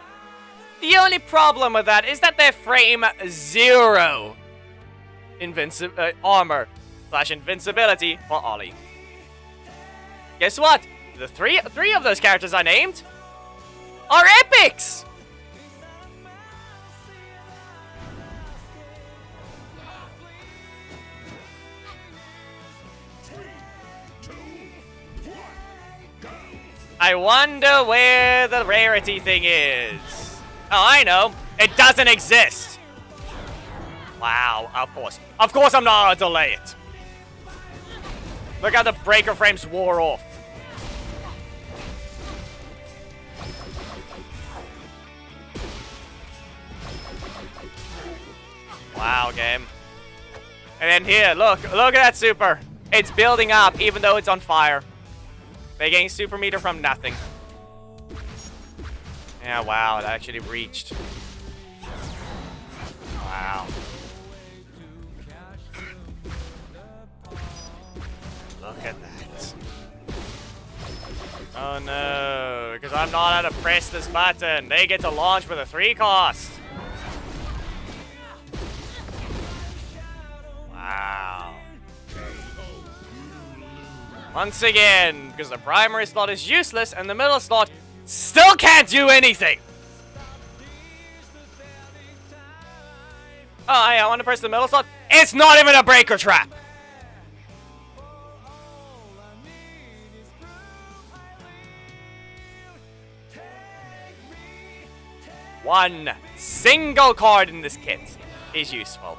The only problem with that is that they're frame 0. Armor / invincibility for Ollie. Guess what? The three of those characters I named are epics! I wonder where the rarity thing is. Oh, I know. It doesn't exist. Wow, of course. Of course I'm not gonna delay it. Look how the breaker frames wore off. Wow, game. And then here, look at that super. It's building up even though it's on fire. They're getting super meter from nothing. Yeah, wow, it actually reached. Wow. Look at that. Oh no, because I'm not how to press this button. They get to launch with a 3 cost. Wow. Once again, because the primary slot is useless and the middle slot still can't do anything. Oh, I want to press the middle slot. It's not even a breaker trap. One single card in this kit is useful.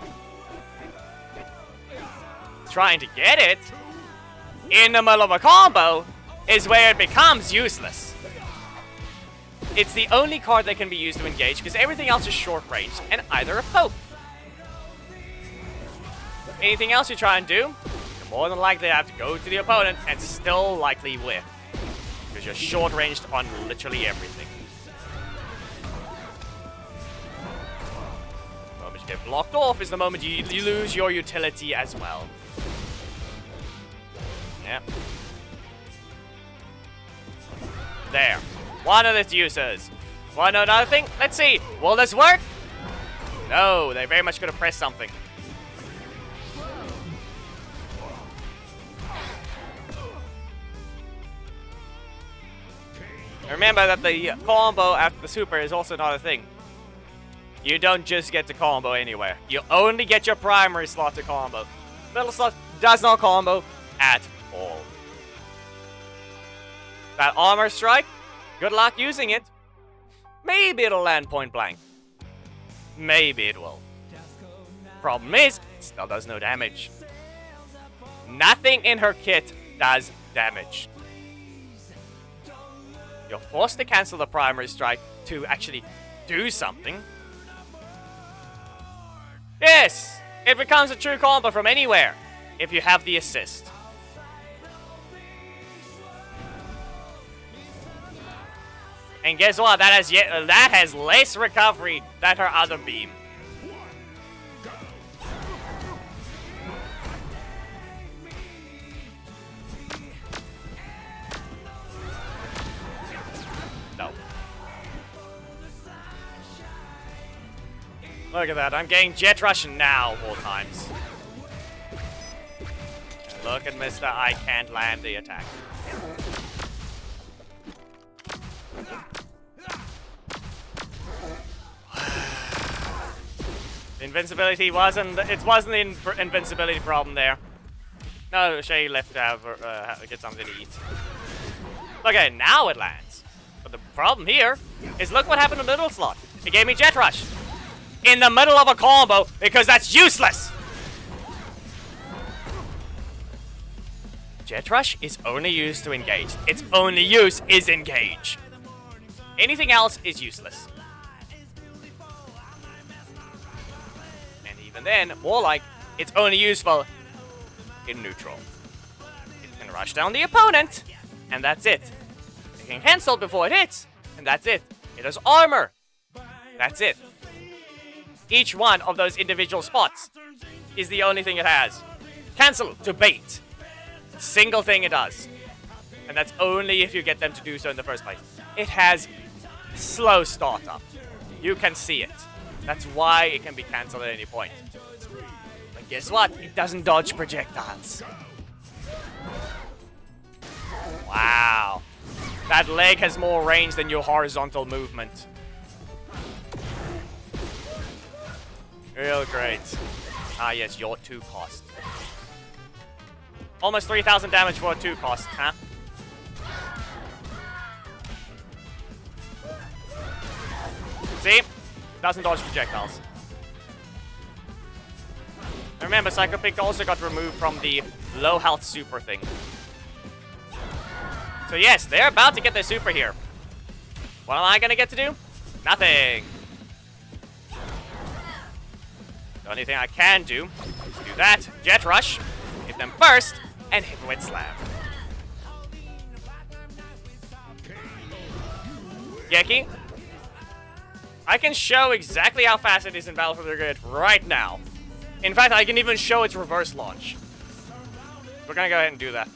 Trying to get it in the middle of a combo is where it becomes useless. It's the only card that can be used to engage because everything else is short range and either a poke. Anything else you try and do, you're more than likely to have to go to the opponent and still likely whiff. Because you're short ranged on literally everything. The moment you get blocked off is the moment you lose your utility as well. Yep. There. One of its uses. Want to know another thing? Let's see. Will this work? No, they very much could have pressed something. Remember that the combo after the super is also not a thing. You don't just get to combo anywhere. You only get your primary slot to combo. Middle slot does not combo at all. That armor strike, good luck using it. Maybe it'll land point blank. Maybe it will. Problem is, it still does no damage. Nothing in her kit does damage. You're forced to cancel the primary strike to actually do something. Yes! It becomes a true combo from anywhere if you have the assist. And guess what? That has less recovery than her other beam. No. Look at that. I'm getting Jet Rush now 4 times. And look at Mr. I can't land the attack. Invincibility wasn't the invincibility problem there. No, Shay left to have get something to eat. Okay, now it lands. But the problem here is look what happened in the middle slot. It gave me Jet Rush in the middle of a combo because that's useless. Jet Rush is only used to engage. Its only use is engage. Anything else is useless. And then, more like, it's only useful in neutral. It can rush down the opponent, and that's it. It can cancel before it hits, and that's it. It has armor. That's it. Each one of those individual spots is the only thing it has. Cancel to bait. Single thing it does. And that's only if you get them to do so in the first place. It has slow startup. You can see it. That's why it can be cancelled at any point. But guess what? It doesn't dodge projectiles. Wow. That leg has more range than your horizontal movement. Real great. Ah yes, your 2 cost. Almost 3,000 damage for a 2 cost, huh? See? Doesn't dodge projectiles. And remember, Psycho Pink also got removed from the low health super thing. So yes, they're about to get their super here. What am I gonna get to do? Nothing. The only thing I can do is do that, Jet Rush, hit them first, and hit with Slam. Geki, I can show exactly how fast it is in Battle for the Grid right now. In fact, I can even show its reverse launch. We're gonna go ahead and do that.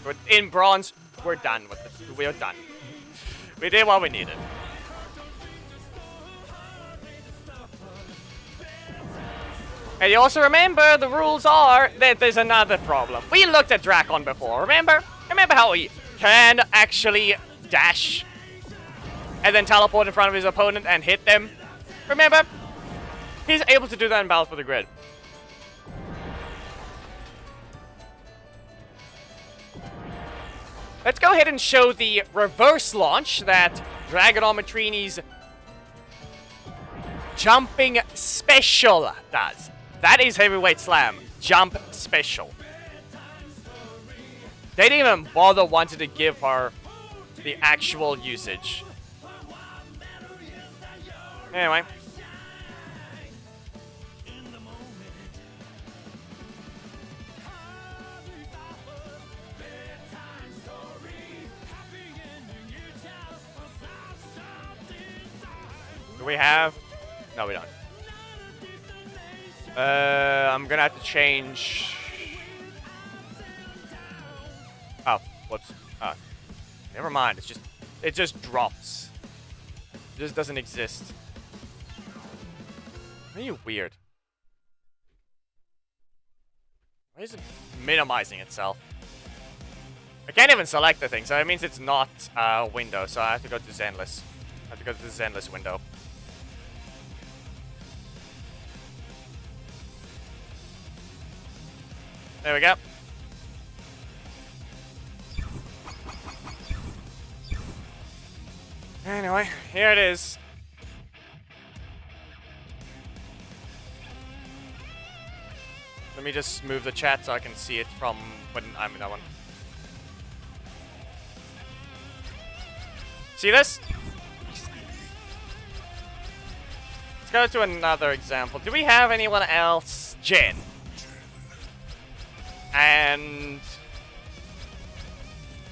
We're in bronze, we're done with it. We're done. We did what we needed. And you also remember the rules are that there's another problem. We looked at Drakkon before, remember? Remember how he can actually dash and then teleport in front of his opponent and hit them? Remember? He's able to do that in Battle for the Grid. Let's go ahead and show the reverse launch that Dragon Trini's jumping special does. That is Heavyweight Slam. Jump special. They didn't even bother wanting to give her the actual usage. Anyway. Do we have? No, we don't. I'm gonna have to change. Oh, whoops. Never mind. It just drops. It just doesn't exist. Are you weird? Why is it minimizing itself? I can't even select the thing, so it means it's not a window. So I have to go to Zenless. I have to go to the Zenless window. There we go. Anyway, here it is. Let me just move the chat so I can see it from when I'm in that one. See this? Let's go to another example. Do we have anyone else? Jin. And...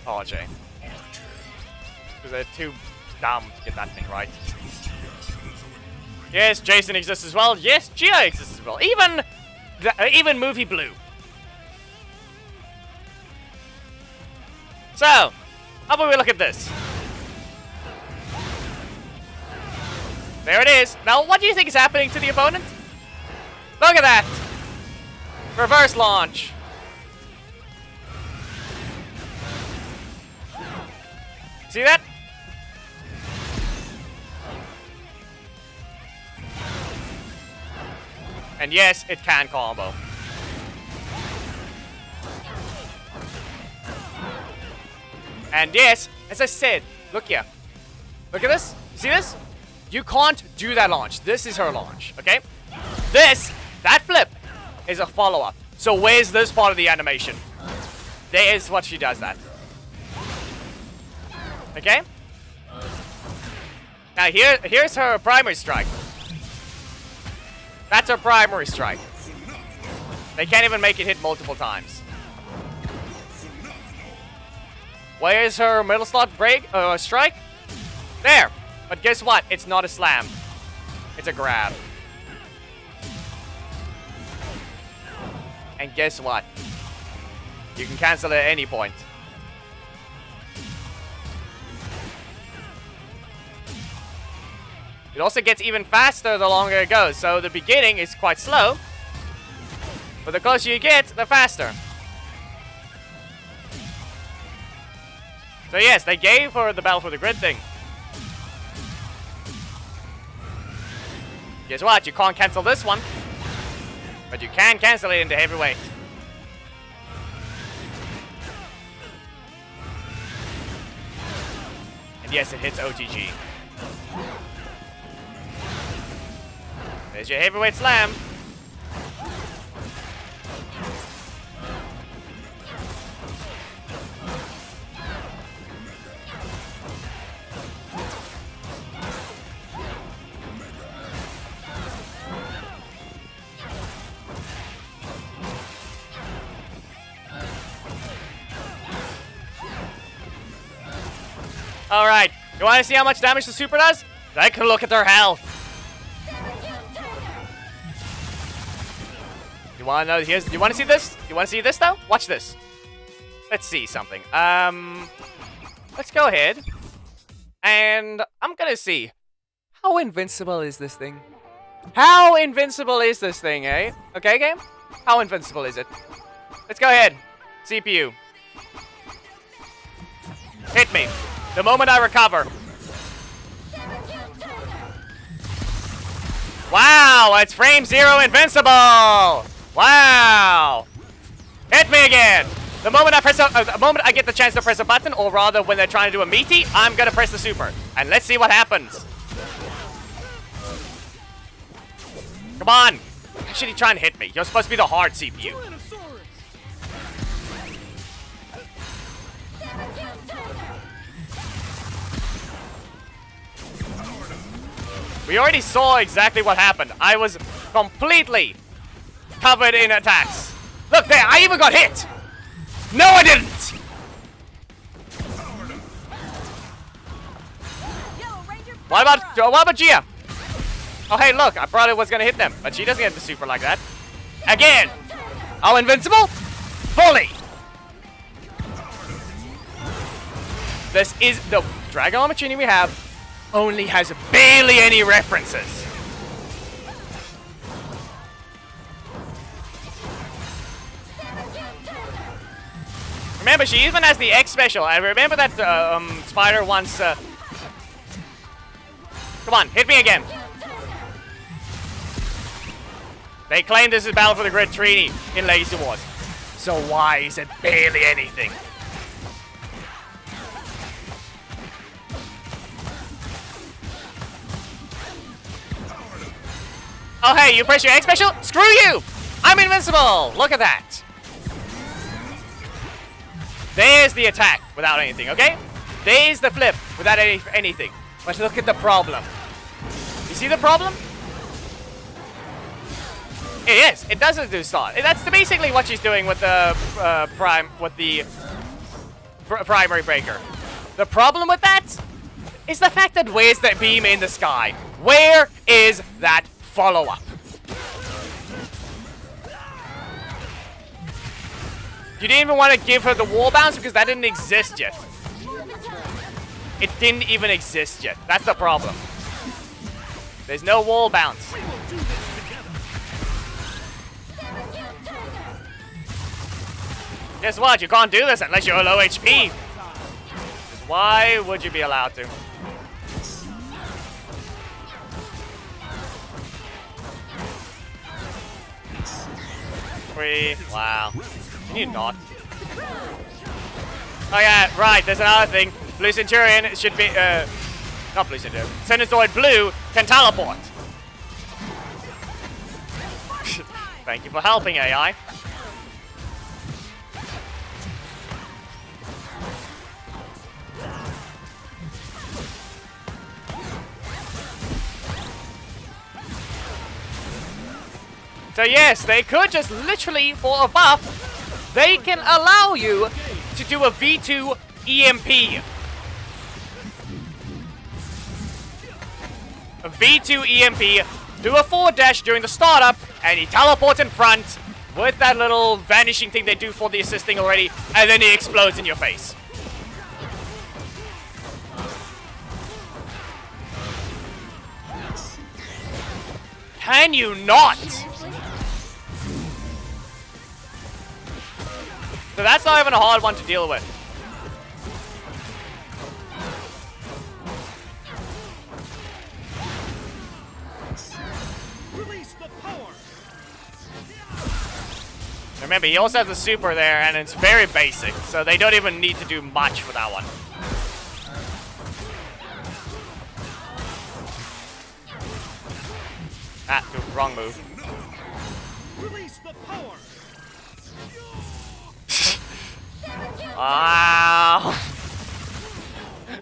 RJ. Because they're too dumb to get that thing right. Yes, Jason exists as well. Yes, Gia exists as well. Even Movie Blue. So, how about we look at this? There it is. Now, what do you think is happening to the opponent? Look at that. Reverse launch. See that? And yes, it can combo. And yes, as I said, look here. Look at this. See this? You can't do that launch. This is her launch, okay? That flip is a follow-up. So where's this part of the animation? There's what she does that. Okay? Now here's her primary strike. That's her primary strike. They can't even make it hit multiple times. Where's her middle slot break strike? There. But guess what? It's not a slam. It's a grab. And guess what? You can cancel it at any point. It also gets even faster the longer it goes. So the beginning is quite slow. But the closer you get, the faster. So yes, they gave her the Battle for the Grid thing. Guess what? You can't cancel this one. But you can cancel it into heavyweight. And yes, it hits OTG. There's your heavyweight slam. Alright, you want to see how much damage the super does? Take a look at their health. You want to know? You want to see this? You want to see this though? Watch this. Let's see something. Let's go ahead. And I'm gonna see. How invincible is this thing? How invincible is this thing, eh? Okay, game? How invincible is it? Let's go ahead. CPU. Hit me. The moment I recover. Wow, it's frame 0 invincible. Wow. Hit me again. The moment I get the chance to press a button, or rather when they're trying to do a meaty, I'm gonna press the super. And let's see what happens. Come on. Actually try and hit me. You're supposed to be the hard CPU. We already saw exactly what happened. I was completely covered in attacks. Look there, I even got hit. No, I didn't. What about Gia? Oh, hey, look, I probably was gonna hit them, but she doesn't get the super like that. Again. Oh, invincible? Fully. This is the Drakkon machine we have. Only has barely any references. Remember, she even has the X special. I remember that spider once. Come on, hit me again. They claim this is Battle for the Grid Treaty in Legacy Wars. So why is it barely anything? Oh, hey, you press your X special? Screw you! I'm invincible! Look at that. There's the attack without anything, okay? There's the flip without anything. But look at the problem. You see the problem? It is. It doesn't do stun. That's basically what she's doing with the primary breaker. The problem with that is the fact that where's that beam in the sky? Where is that follow-up? You didn't even want to give her the wall bounce because that didn't exist yet. It didn't even exist yet. That's the problem. There's no wall bounce. Guess what? You can't do this unless you're low HP. Why would you be allowed to? Wow. Can you not? Oh yeah, right, there's another thing. Blue Centurion should be, not Blue Centurion. Sinusoid Blue can teleport. Thank you for helping, AI. So yes, they could just literally, for a buff, they can allow you to do a V2 EMP. A V2 EMP, do a forward dash during the startup, and he teleports in front with that little vanishing thing they do for the assisting already, and then he explodes in your face. Can you not? So that's not even a hard one to deal with. Release the power. Remember, he also has the super there, and it's very basic, so they don't even need to do much for that one. Ah, wrong move. Release the power. Wow.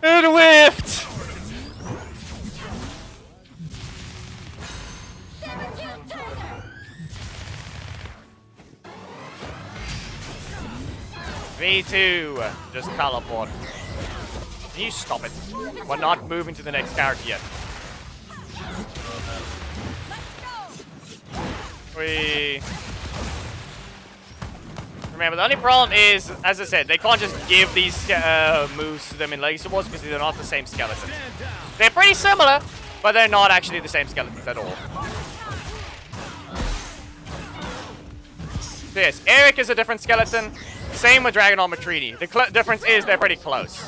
It whiffed. V2. Just teleport. Can you stop it? We're not moving to the next character yet. Remember, the only problem is, as I said, they can't just give these moves to them in Legacy Wars because they're not the same skeletons. They're pretty similar, but they're not actually the same skeletons at all. Yes, Eric is a different skeleton. Same with Dragon Armor Trini. The difference is they're pretty close.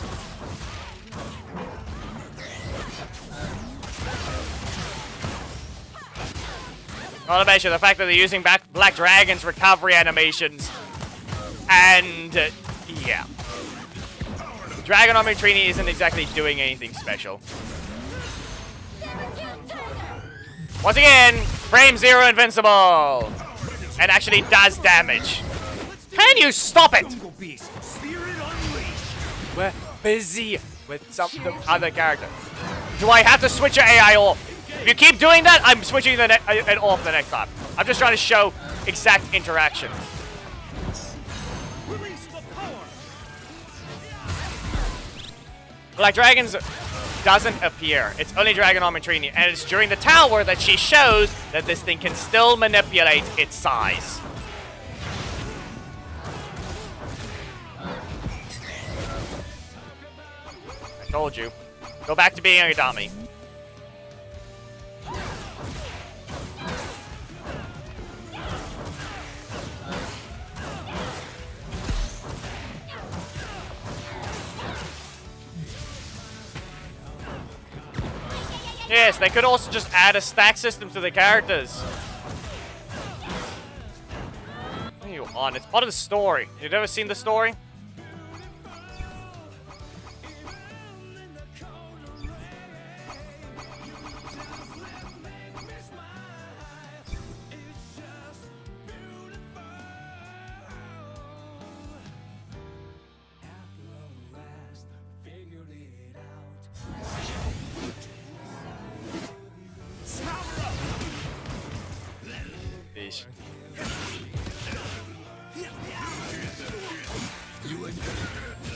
Not to mention the fact that they're using Black Dragon's recovery animations. And, yeah. Dragon Armor Trini isn't exactly doing anything special. Once again, frame 0 invincible. And actually does damage. Can you stop it? We're busy with the other character. Do I have to switch your AI off? If you keep doing that, I'm switching it off the next time. I'm just trying to show exact interaction. Black Dragons doesn't appear. It's only Dragon Armor Trini, and it's during the tower that she shows that this thing can still manipulate its size. I told you. Go back to being a dummy. Yes, they could also just add a stack system to the characters. What are you on? It's part of the story. You've never seen the story? Sheesh.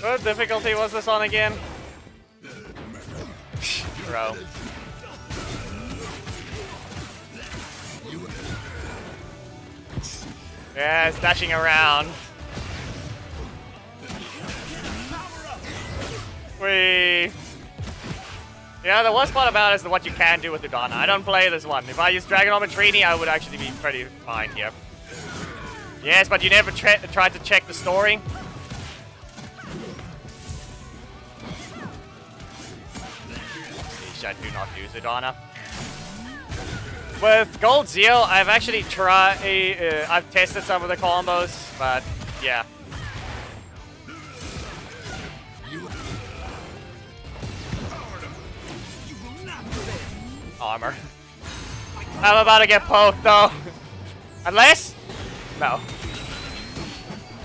What difficulty was this on again? Bro. Yeah, it's dashing around. Whee! Yeah, the worst part about it is what you can do with the Donna. I don't play this one. If I use Dragon Trini, I would actually be pretty fine here. Yes, but you never tried to check the story. I do not use it, Donna. With Gold Zeo, I've actually tried. I've tested some of the combos, but yeah. Armor. I'm about to get poked though. Unless? No.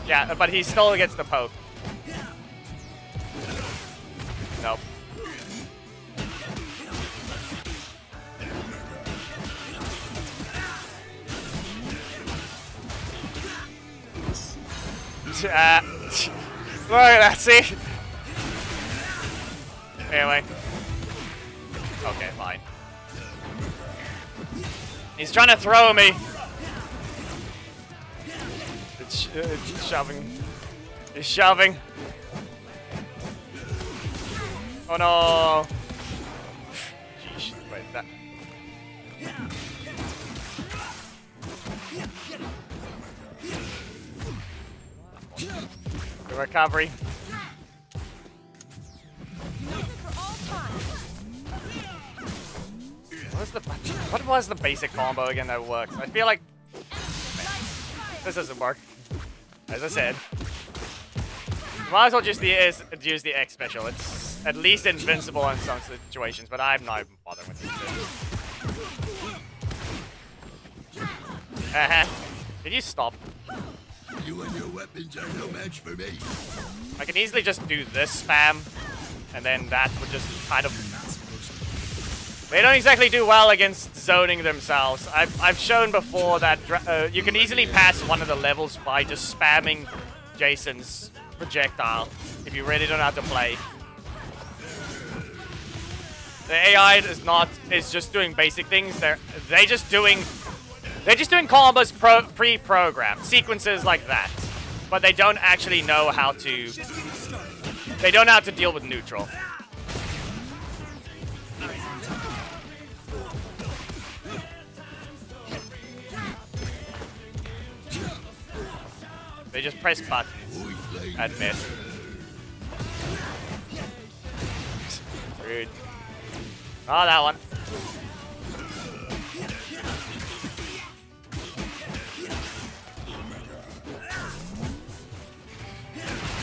Yeah, but he still gets the poke. Nope. Look at that, see? Anyway. Okay, fine. He's trying to throw me. It's shoving. He's shoving. Oh no. Jeez, wait, that. The recovery. What was the basic combo again that works? I feel like this doesn't work. As I said, you might as well just use the X special. It's at least invincible in some situations, but I'm not even bothering with it. Did you stop? You and your weapons are no match for me. I can easily just do this spam, and then that would just kind of. They don't exactly do well against zoning themselves. I've shown before that you can easily pass one of the levels by just spamming Jason's projectile if you really don't know how to play. The AI is just doing basic things. They're just doing combos pre-programmed sequences like that, but they don't actually know how to. They don't know how to deal with neutral. They just press buttons and miss. Rude. Oh, that one.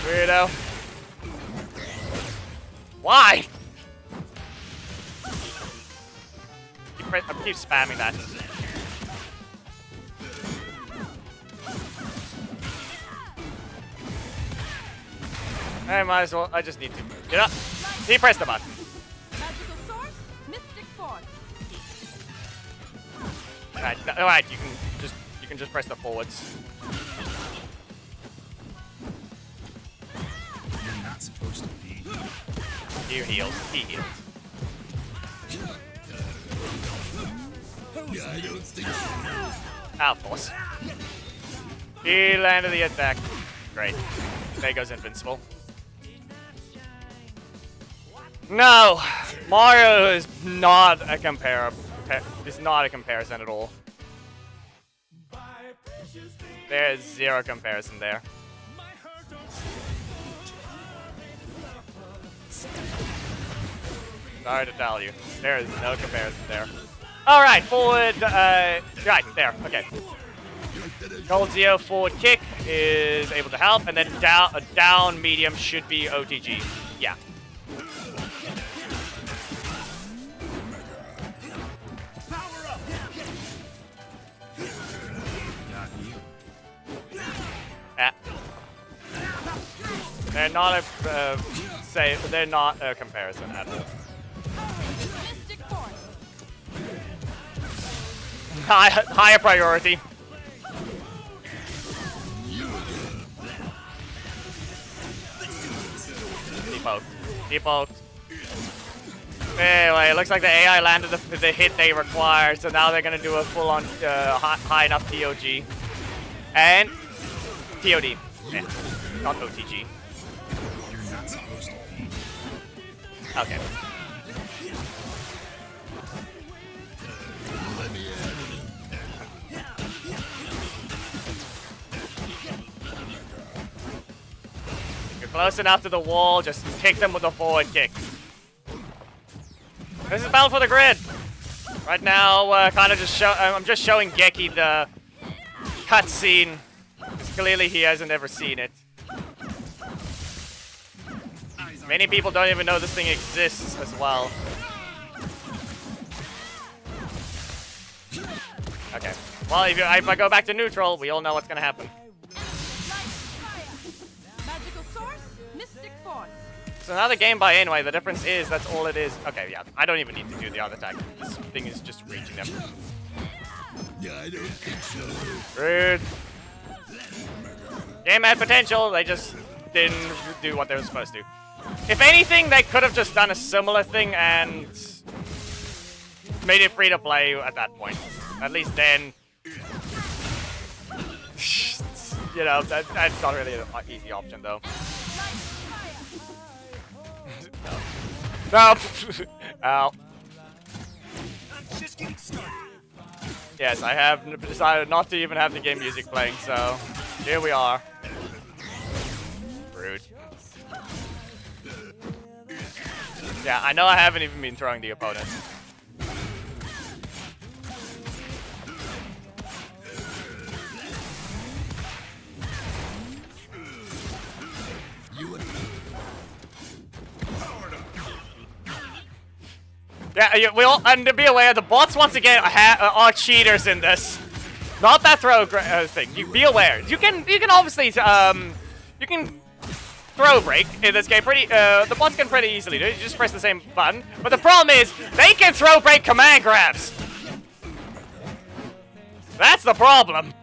Weirdo. Why? I keep spamming that. I might as well. I just need to get up. He pressed the button. Magical source, mystic force. Alright, you can just press the forwards. You're not supposed to be. You healed. He healed. Yeah, I don't think so. Of course. He landed the attack. Great. There goes invincible. No, Mario is not a comparison at all. There is zero comparison there. Sorry to tell you, there is no comparison there. All right, forward. Right there. Okay. Gold Zeo forward kick is able to help, and then down medium should be OTG. Yeah. They're not they're not a comparison at all. Mystic force. Higher priority. Depoked. Anyway, it looks like the AI landed the hit they required, so now they're gonna do a full-on high enough TOG. And TOD. Yeah, not OTG. Okay. If you're close enough to the wall, just kick them with a forward kick. This is Battle for the Grid. Right now, kind of just I'm just showing Geki the cutscene. Clearly, he hasn't ever seen it. Many people don't even know this thing exists as well. Okay. Well, if I go back to neutral, we all know what's gonna happen. Magical source, mystic force. So now the game by anyway, the difference is that's all it is. Okay, yeah, I don't even need to do the other attack. This thing is just reaching them. I don't think so. Rude. Game had potential, they just didn't do what they were supposed to. If anything, they could have just done a similar thing and made it free to play at that point. At least then, you know, that's not really an easy option though. No. Ow. Yes, I have decided not to even have the game music playing, so here we are. Rude. Yeah, I know I haven't even been throwing the opponent. Yeah, and to be aware, the bots once again are cheaters in this. Not that throw thing. You be aware. You can obviously you can throw break in this game. The bots can pretty easily do it. You just press the same button. But the problem is they can throw break command grabs. That's the problem.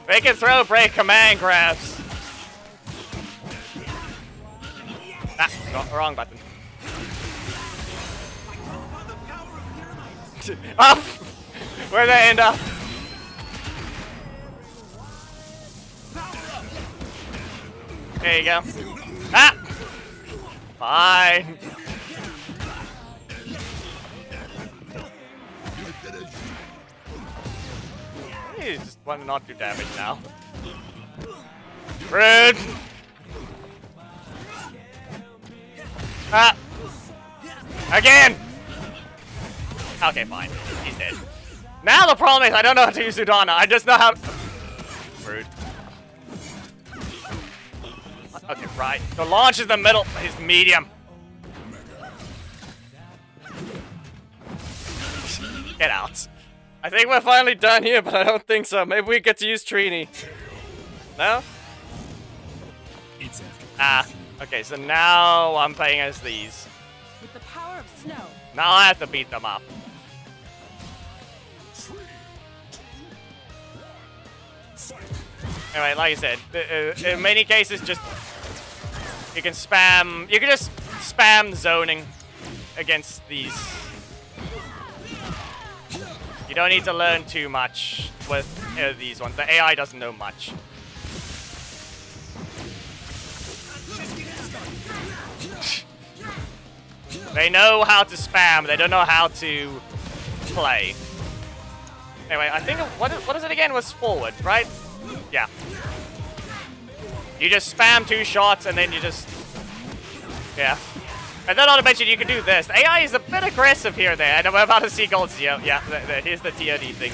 They can throw break command grabs. Ah, no, wrong button. Up! Where'd they end up? There you go. Ah! Fine. You just want to not do damage now. Rude! Ah! Again! Okay, fine. He's dead. Now the problem is I don't know how to use Udana. I just know how to... Rude. Okay, right. The launch is the middle. He's medium. Get out. I think we're finally done here, but I don't think so. Maybe we get to use Trini. No? Ah. Okay, so now I'm playing as these. With the power of snow. Now I have to beat them up. Anyway, like I said, in many cases, just you can just spam zoning against these. You don't need to learn too much with these ones. The AI doesn't know much. They know how to spam, they don't know how to play. Anyway, I think, what is it again? It was forward, right? Yeah. You just spam 2 shots and then you just... Yeah. And then not to mention you can do this. The AI is a bit aggressive here and there, and we're about to see gold Zio. Yeah, here's the TOD thing.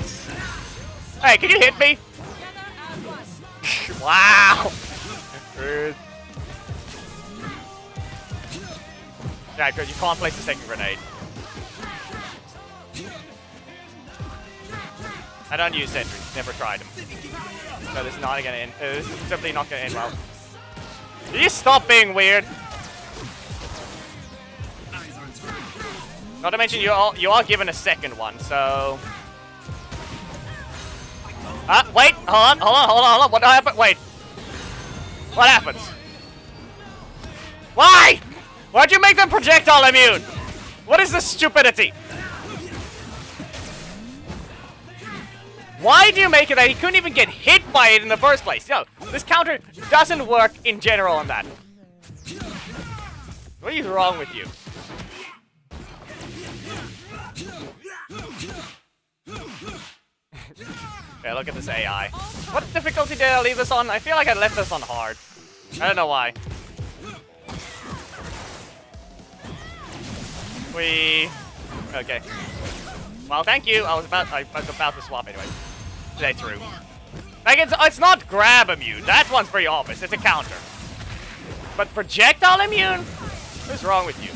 Hey, can you hit me? Wow! Rude. Yeah, because you can't place a second grenade. I don't use sentries. Never tried them. So this is not gonna end. This is simply not gonna end well. Can you stop being weird? Not to mention you are given a second one, so Wait, hold on. What happened? Wait. What happens? Why? Why'd you make them projectile immune? What is this stupidity? Why do you make it that he couldn't even get hit by it in the first place? No, this counter doesn't work in general on that. What is wrong with you? Yeah, look at this AI. What difficulty did I leave this on? I feel like I left this on hard. I don't know why. Okay. Well, thank you. I was about to swap anyway. That's true. Like, it's not grab immune. That one's pretty obvious. It's a counter. But projectile immune? What's wrong with you?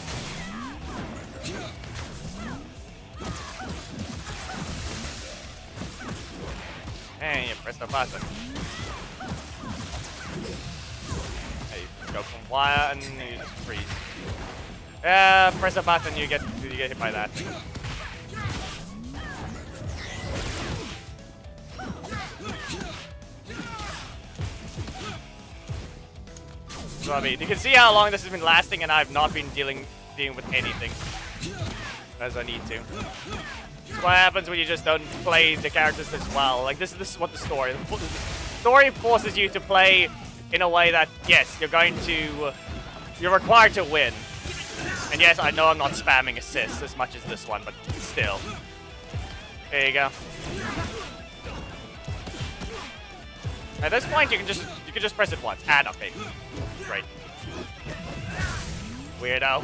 And you press the button. You go from wire and you just freeze. Press a button, you get hit by that. So I mean, you can see how long this has been lasting, and I've not been dealing with anything as I need to. This is what happens when you just don't play the characters as well. Like this is what the story forces you to play in a way that yes, you're required to win. And yes, I know I'm not spamming assists as much as this one, but still. There you go. At this point, you can just press it once. And okay, great. Weirdo.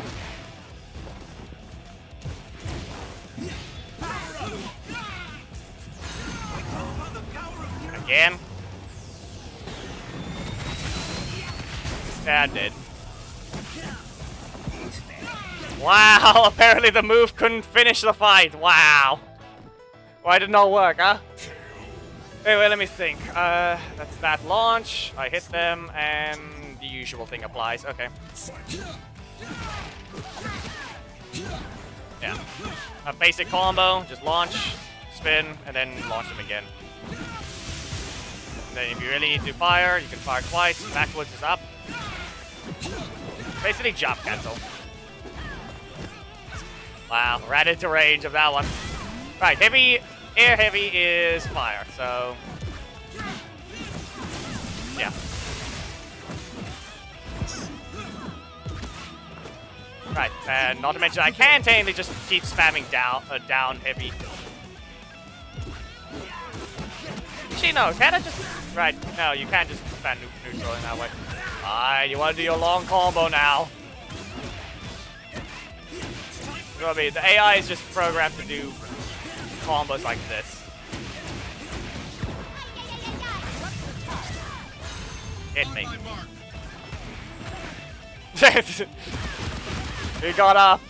Again. That did. Wow, apparently the move couldn't finish the fight. Wow. Why did it not work, huh? Anyway, let me think. That's that launch. I hit them, and the usual thing applies. Okay. Yeah. A basic combo. Just launch, spin, and then launch them again. And then if you really need to fire, you can fire twice. Backwards is up. Basically jump cancel. Wow, right into range of that one. Right, air heavy is fire, so yeah. Right, and not to mention I can technically just keep spamming down heavy. Actually, no, can't I just... Right, no, you can't just spam neutral in that way. Alright, you want to do your long combo now. You know what I mean? The AI is just programmed to do combos like this. Hit me. He got up.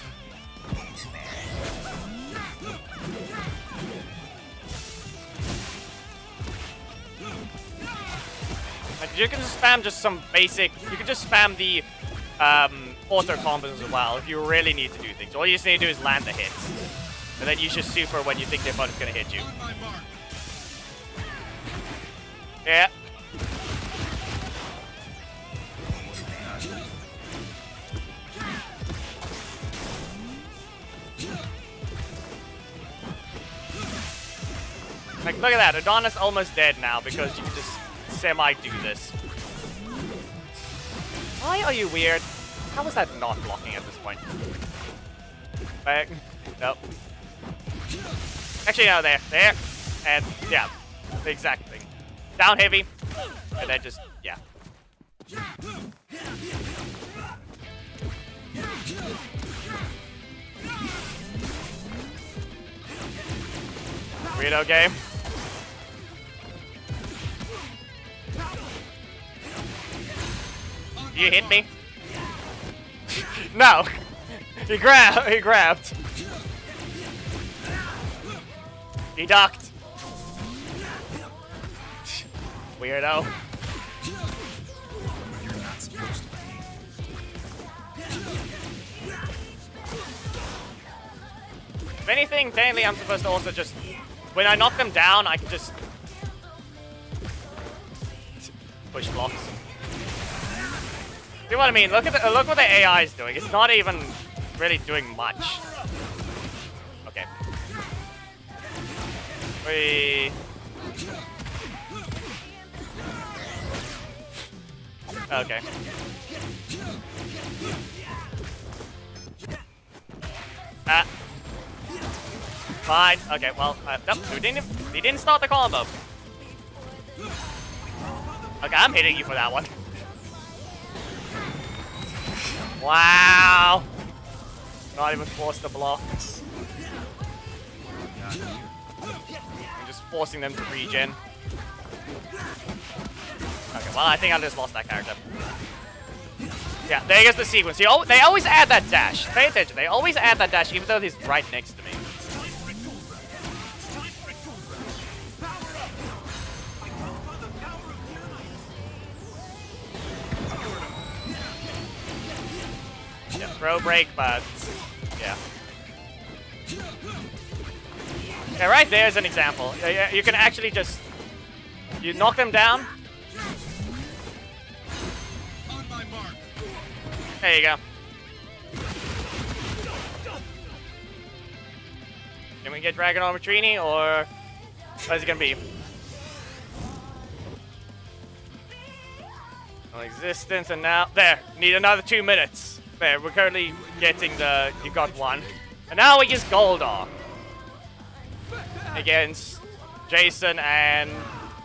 And you can just spam just some basic... You can just spam the auto combos as well if you really need to do things. All you just need to do is land the hits. And then you just super when you think their opponent's gonna hit you. Yeah. Like, look at that. Adonis almost dead now because you can just semi-do this. Why are you weird? How was that not blocking at this point? Back. Nope. Actually, no, there. And, yeah. The exact thing. Down heavy. And then just, yeah. Weirdo game. You hit me? No. He grabbed. He ducked. Weirdo. If anything, technically I'm supposed to also just... When I knock them down, I can just push blocks. See what I mean? Look what the AI is doing. It's not even really doing much. Okay. Okay. Fine. Okay, well, nope, he didn't start the combo. Okay, I'm hitting you for that one. Wow. Not even forced to block. I'm just forcing them to regen. Okay, well, I think I just lost that character. Yeah, there goes the sequence. They always add that dash. Pay attention. They always add that dash, even though he's right next to me. Yeah, throw break, but yeah. Yeah, right there's an example. You can actually just you knock them down. There you go. Can we get Drakkon on Trini, or what is it gonna be? No existence, and now there. Need another 2 minutes. There, we're currently getting the. You got one, and now we use Goldar against Jason and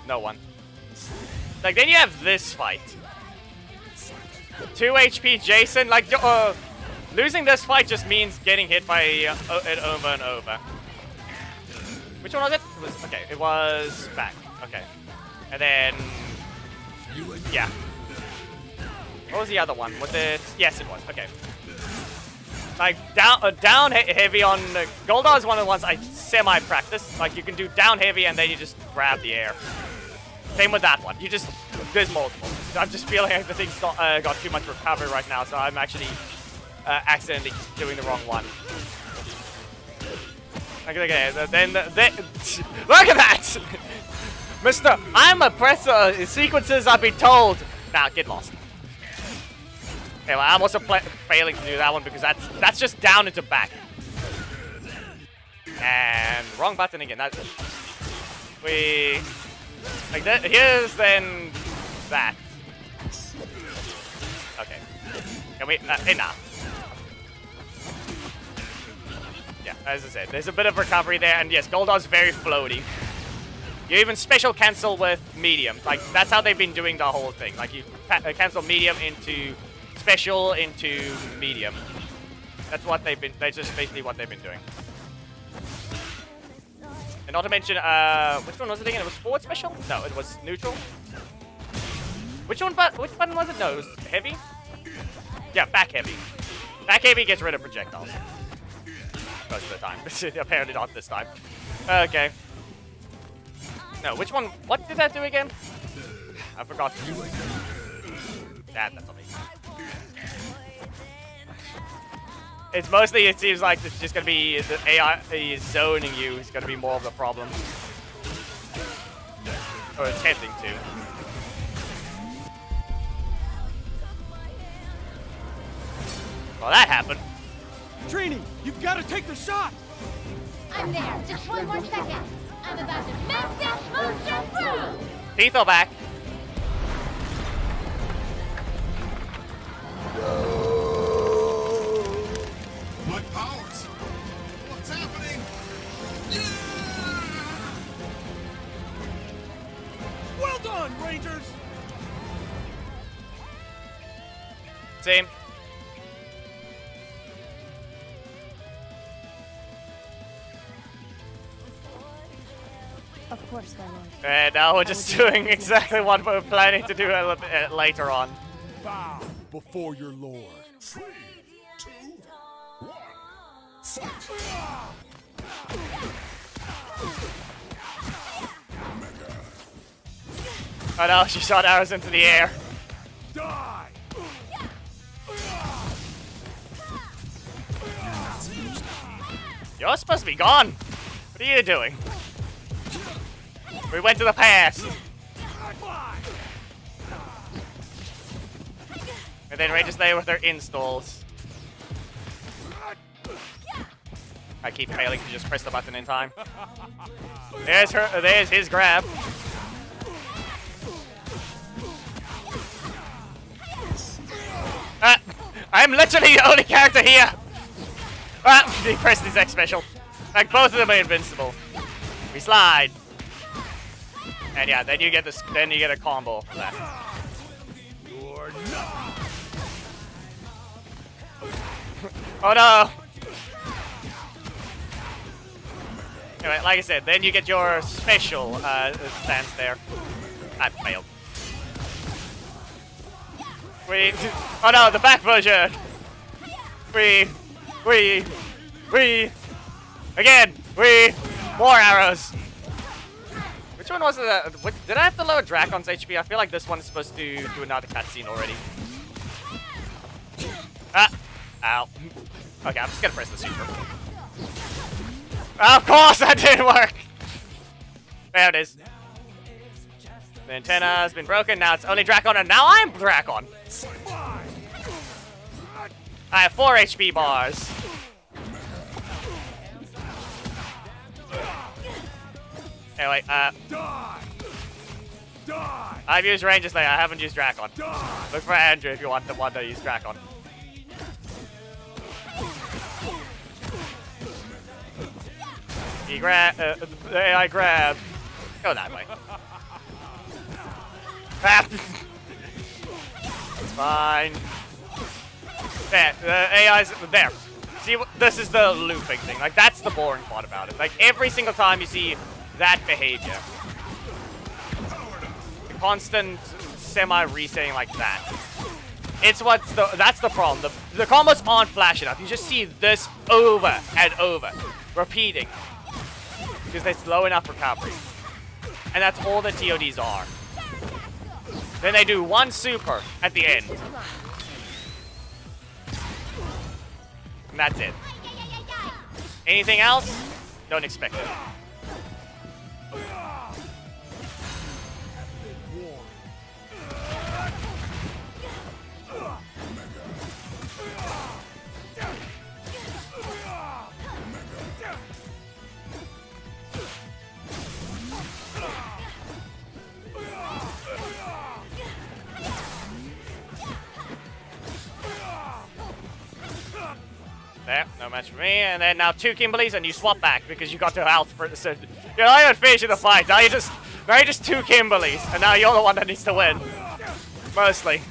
no one. Like then you have this fight. 2 HP Jason, like, losing this fight just means getting hit by it over and over. Which one was it? Okay, it was back. Okay. And then, yeah. What was the other one? Was it? Yes, it was. Okay. Like, down heavy on, Goldar is one of the ones I semi-practice. Like, you can do down heavy and then you just grab the air. Same with that one. You just, there's multiple. I'm just feeling like the thing's got too much recovery right now, so I'm actually accidentally doing the wrong one. Okay, then look at that! Mister, I'm a presser. Sequences I've been told. Now, get lost. Okay, well, I'm also failing to do that one because that's just down into back. And wrong button again. That's we. Like that, here's then that. Okay. Can we? Hey, nah. Yeah, as I said, there's a bit of recovery there, and yes, Goldar's very floaty. You even special cancel with medium. Like that's how they've been doing the whole thing. Like you cancel medium into special into medium. That's what they've been. That's just basically what they've been doing. And not to mention, which one was it again? It was forward special? No, it was neutral. Which one? Which button was it? No, it was heavy. Yeah, back heavy. Back heavy gets rid of projectiles most of the time. Apparently not this time. Okay. No, which one? What did that do again? I forgot. That's not me. It's mostly, it seems like it's just going to be the AI is zoning you is going to be more of the problem. Or attempting to. Well, that happened. Trini, you've got to take the shot! I'm there. Just one more second. I'm about to make this motion through. Teeth are back. My powers! What's happening? Yeah! Well done, Rangers! Same. Of course, my lord. And now we're just doing exactly what we're planning to do later on. Bow before your lord. 3, 2, 1, fight! Oh no, she shot arrows into the air. Die! You're supposed to be gone. What are you doing? We went to the past. And then Rage Slayer with her installs. I keep failing to just press the button in time. There's his grab. I'm literally the only character here. He pressed his X special. Like both of them are invincible. We slide. And yeah, then you get this. Then you get a combo from that. Oh no! Anyway, like I said, then you get your special stance there. I failed. Oh no, the back version! Again! More arrows! Which one was it? Did I have to lower Drakkon's HP? I feel like this one is supposed to do another cutscene already. Ow. Okay, I'm just gonna press the super. Of course that didn't work! There it is. The antenna has been broken, now it's only Drakkon, and now I'm Drakkon! I have 4 HP bars. Anyway, I've used Ranger Slayer, I haven't used Drakkon. Look for Andrew if you want to use Drakkon. He the AI grab. Go that way. It's fine. There, the AI's there. See, this is the looping thing. Like, that's the boring part about it. Like, every single time you see that behavior, the constant semi-resetting like that. That's the problem. The combos aren't flash enough. You just see this over and over, repeating. Because they slow enough recovery. And that's all the TODs are. Then they do one super at the end. And that's it. Anything else? Don't expect it. There, no match for me, and then now 2 Kimberlys, and you swap back because you got to health for so you're not even finishing the fight. Now you're just 2 Kimberlys, and now you're the one that needs to win. Mostly.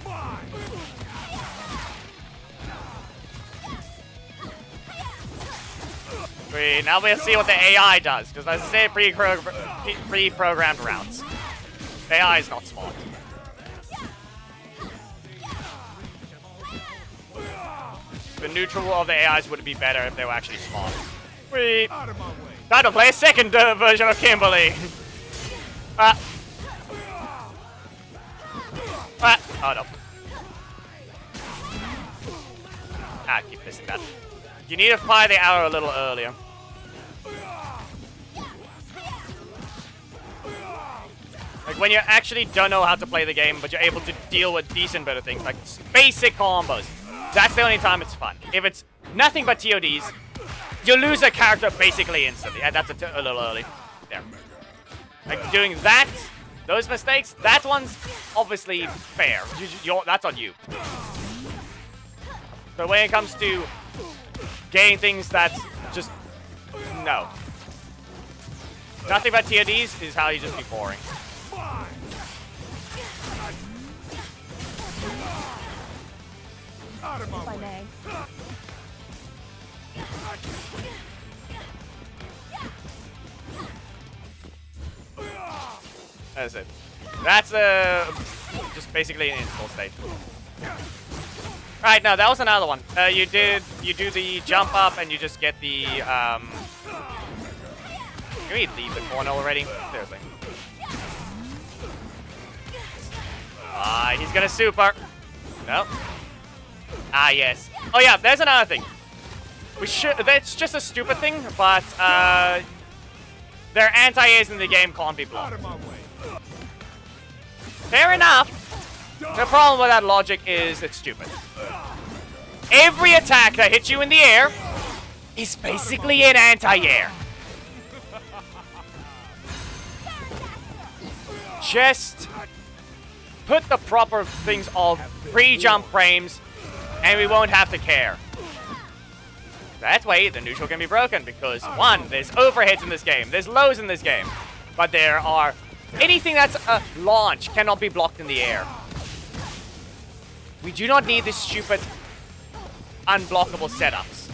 Now we'll see what the AI does, because as I say, pre-programmed rounds. The AI is not smart. The neutral of the AIs would be better if they were actually smart. Time to play a second version of Kimberly. Oh no. I keep missing that. You need to fire the arrow a little earlier. Like when you actually don't know how to play the game, but you're able to deal with decent better things, like basic combos. That's the only time it's fun. If it's nothing but TODs, you lose a character basically instantly. And that's a little early. There. Like doing that, those mistakes, that one's obviously fair. That's on you. But when it comes to getting things that's just, no. Nothing but TODs is how you just be boring. If I may. That's it. That's just basically an install state. Right, now that was another one. You do the jump up and you just get the Can we leave the corner already? Seriously. He's gonna super. Nope. Ah, yes. Oh yeah, there's another thing. That's just a stupid thing, but their anti-airs in the game can't be blocked. Fair enough. The problem with that logic is it's stupid. Every attack that hits you in the air is basically an anti-air. Just put the proper things of pre-jump frames and we won't have to care. That way, the neutral can be broken because, one, there's overheads in this game, there's lows in this game, but there are... anything that's a launch cannot be blocked in the air. We do not need this stupid unblockable setups.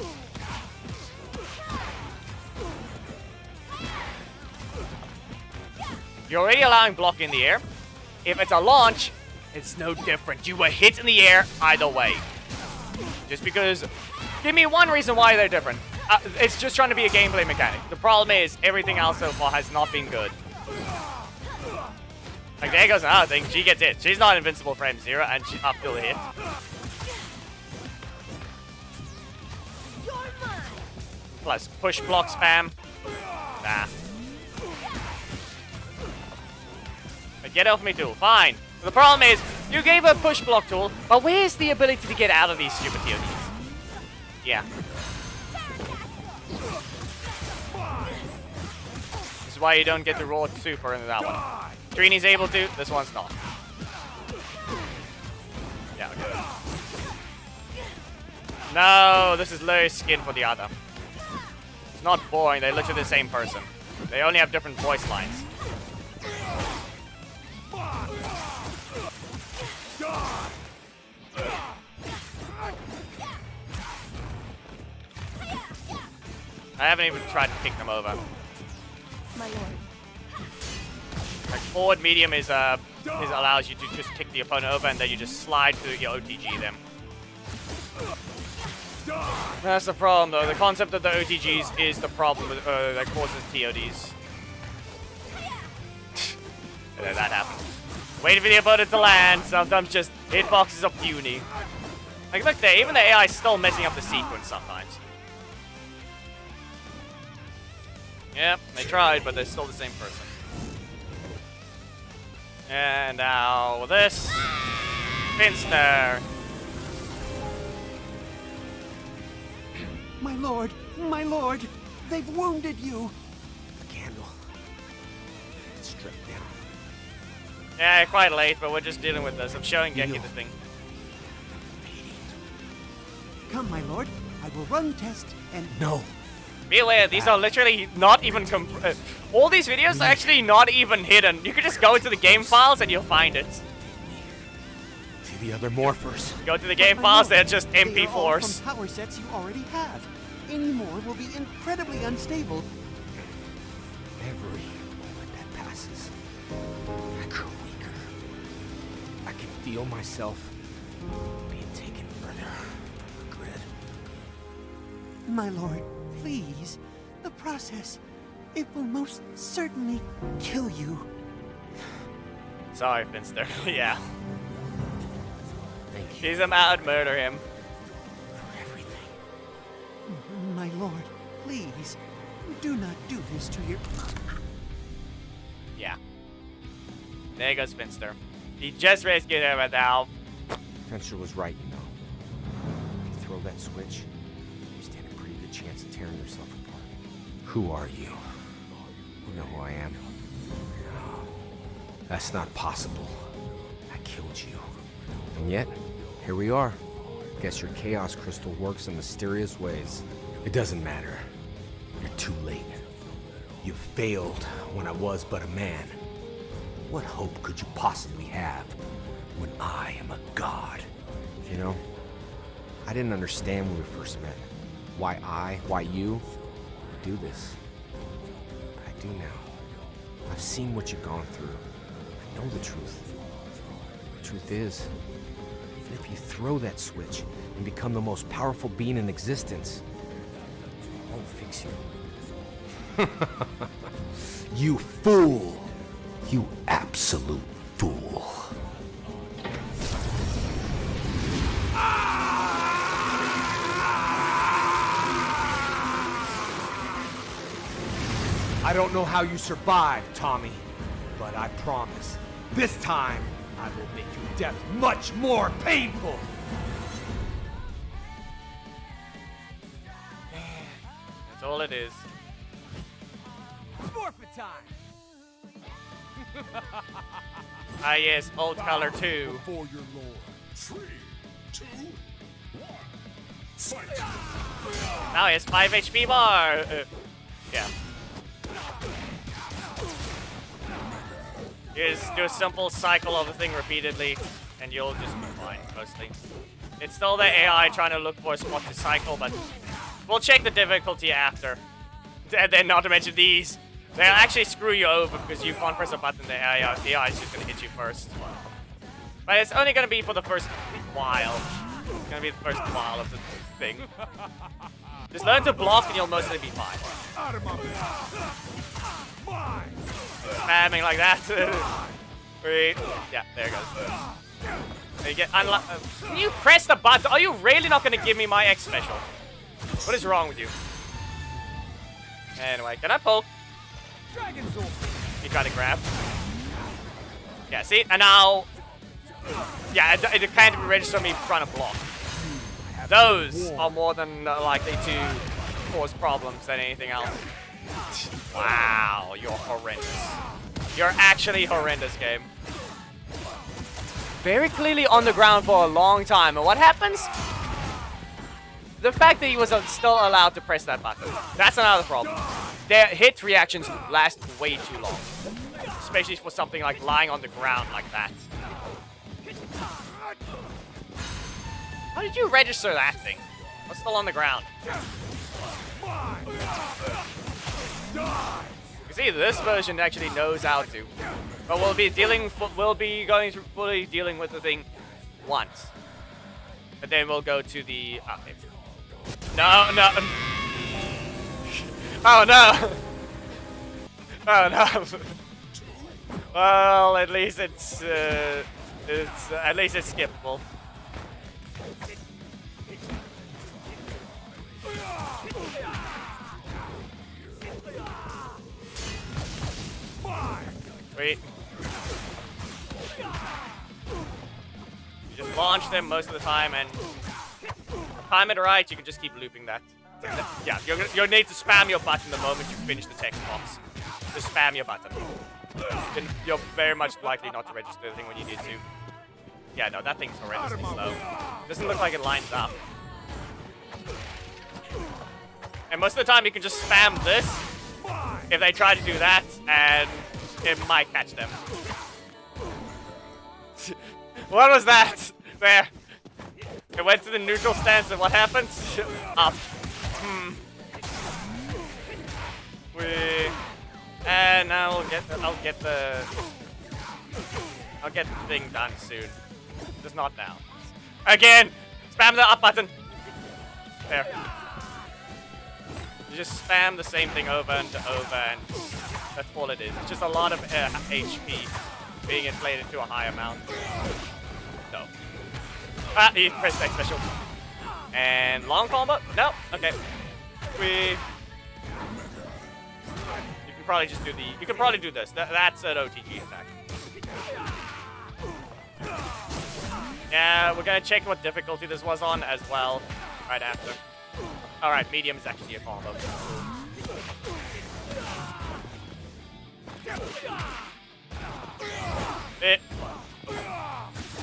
You're already allowing block in the air. If it's a launch, it's no different. You were hit in the air either way. Just because... give me one reason why they're different. It's just trying to be a gameplay mechanic. The problem is, everything else so far has not been good. Like, there goes another thing. She gets hit. She's not invincible frame 0, and she's up till the hit. Plus, push block spam. Nah. But get off me tool. Fine. But the problem is, you gave her a push block tool, but where's the ability to get out of these stupid TODs? Yeah. This is why you don't get to roll super into that one. Trini's able to, this one's not. Yeah, okay. No, this is low skin for the other. It's not boring, they're literally the same person. They only have different voice lines. I haven't even tried to kick them over. My lord. Like forward medium is allows you to just kick the opponent over and then you just slide through your OTG them. That's the problem though. The concept of the OTGs is the problem that causes TODs. And then that happens. Wait for the opponent to land. Sometimes just hitboxes are puny. Like look there, even the AI is still messing up the sequence sometimes. Yep, they tried, but they're still the same person. And now this. Finster. My lord, they've wounded you. The candle. It's stripped down. Yeah, quite late, but we're just dealing with this. I'm showing Geki the thing. Come, my lord, I will run test and... No. Be aware, these are literally not even all these videos are actually not even hidden. You can just go into the game files and you'll find it. See the other morphers. Go to the game files, they're just MP4s. From power sets you already have. Any more will be incredibly unstable. Every moment that passes, I grow weaker. I can feel myself being taken further from the grid. My lord, please. The process, it will most certainly kill you. Sorry, Finster. Yeah. Thank you She's about to murder him. for everything. My lord, please. Do not do this to your... Yeah. There goes Finster. He just rescued her, but now... Finster was right, you know. If you throw that switch, you stand a pretty good chance of tearing yourself apart. Who are you? You know who I am. That's not possible. I killed you. And yet, here we are. Guess your Chaos Crystal works in mysterious ways. It doesn't matter. You're too late. You failed when I was but a man. What hope could you possibly have when I am a god? You know, I didn't understand when we first met. Why you would do this. But I do now. I've seen what you've gone through. I know the truth. The truth is, even if you throw that switch and become the most powerful being in existence, it won't fix you. You fool! You absolute fool. I don't know how you survived, Tommy, but I promise, this time I will make your death much more painful. That's all it is. Forfeit time. Ah yes, old color 2. Before your lord. 3, 2, 1. Fight! Now he has 5 HP bar. Yeah. You just do a simple cycle of the thing repeatedly, and you'll just be fine, mostly. It's still the AI trying to look for a spot to cycle, but we'll check the difficulty after. And then not to mention these. They'll actually screw you over because you can't press a button, the AI is just going to hit you first. But it's only going to be for the first while. It's going to be the first while of the thing. Just learn to block and you'll mostly be fine. Spamming like that. Wait. Yeah, there it goes. You get can you press the button? Are you really not going to give me my X special? What is wrong with you? Anyway, can I poke? You try to grab. Yeah, see? And now... Yeah, it can't register me trying to block. Those are more than likely to cause problems than anything else. Wow, you're horrendous. You're actually horrendous, game. Very clearly on the ground for a long time. And what happens? The fact that he was still allowed to press that button. That's another problem. Their hit reactions last way too long. Especially for something like lying on the ground like that. How did you register that thing? What's still on the ground? You see, this version actually knows how to. But we'll be going through fully dealing with the thing once. But then we'll go to the... Okay. No, no. Oh no! Oh no! Well, at least it's skippable. Wait. You just launch them most of the time, and time it right, you can just keep looping that. Yeah, you'll need to spam your button the moment you finish the text box. Just spam your button. Then you're very much likely not to register the thing when you need to. Yeah, no, that thing's horrendously slow. Doesn't look like it lines up. And most of the time you can just spam this if they try to do that, and it might catch them. What was that? There. It went to the neutral stance, and what happens? Up. And now I'll get the thing done soon. Just not now. Again! Spam the up button! There. You just spam the same thing over and over, and that's all it is. It's just a lot of HP being inflated to a high amount. No. Ah, he pressed X special. And long combo? No. Okay. You can probably just do the... You can probably do this. That's an OTG attack. Yeah, we're gonna check what difficulty this was on as well, right after. Alright, medium is actually a combo.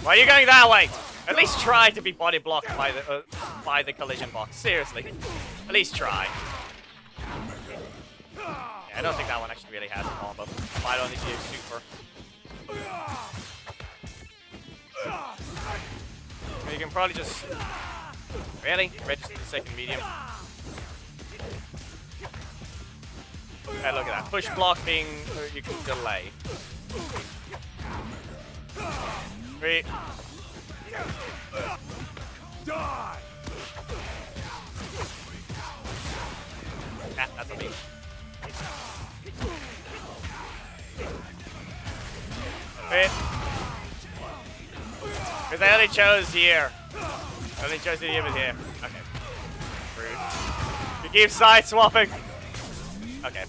Why are you going that way? At least try to be body blocked by the collision box. Seriously. At least try. Yeah, I don't think that one actually really has a combo. Might only be a super. You can probably just... Really? Register the second medium. Okay, look at that. Push block being... You can delay. 3. Die! Yeah, that's what I mean. Wait. Because I only chose here. I only chose the here with here. Okay. Rude. You keep side swapping. Okay.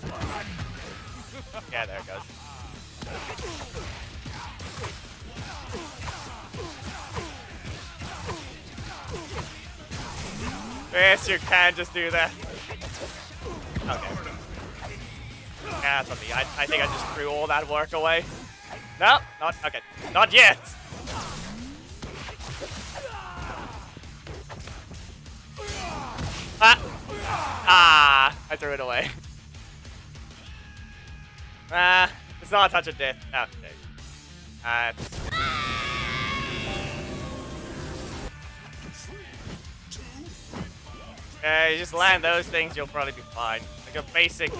Yeah, there it goes. Yes, you can just do that. Okay. Yeah, that's on me. I think I just threw all that work away. No, not okay. Not yet. I threw it away. It's not a touch of death. Okay. You just land those things, you'll probably be fine. Like a basic.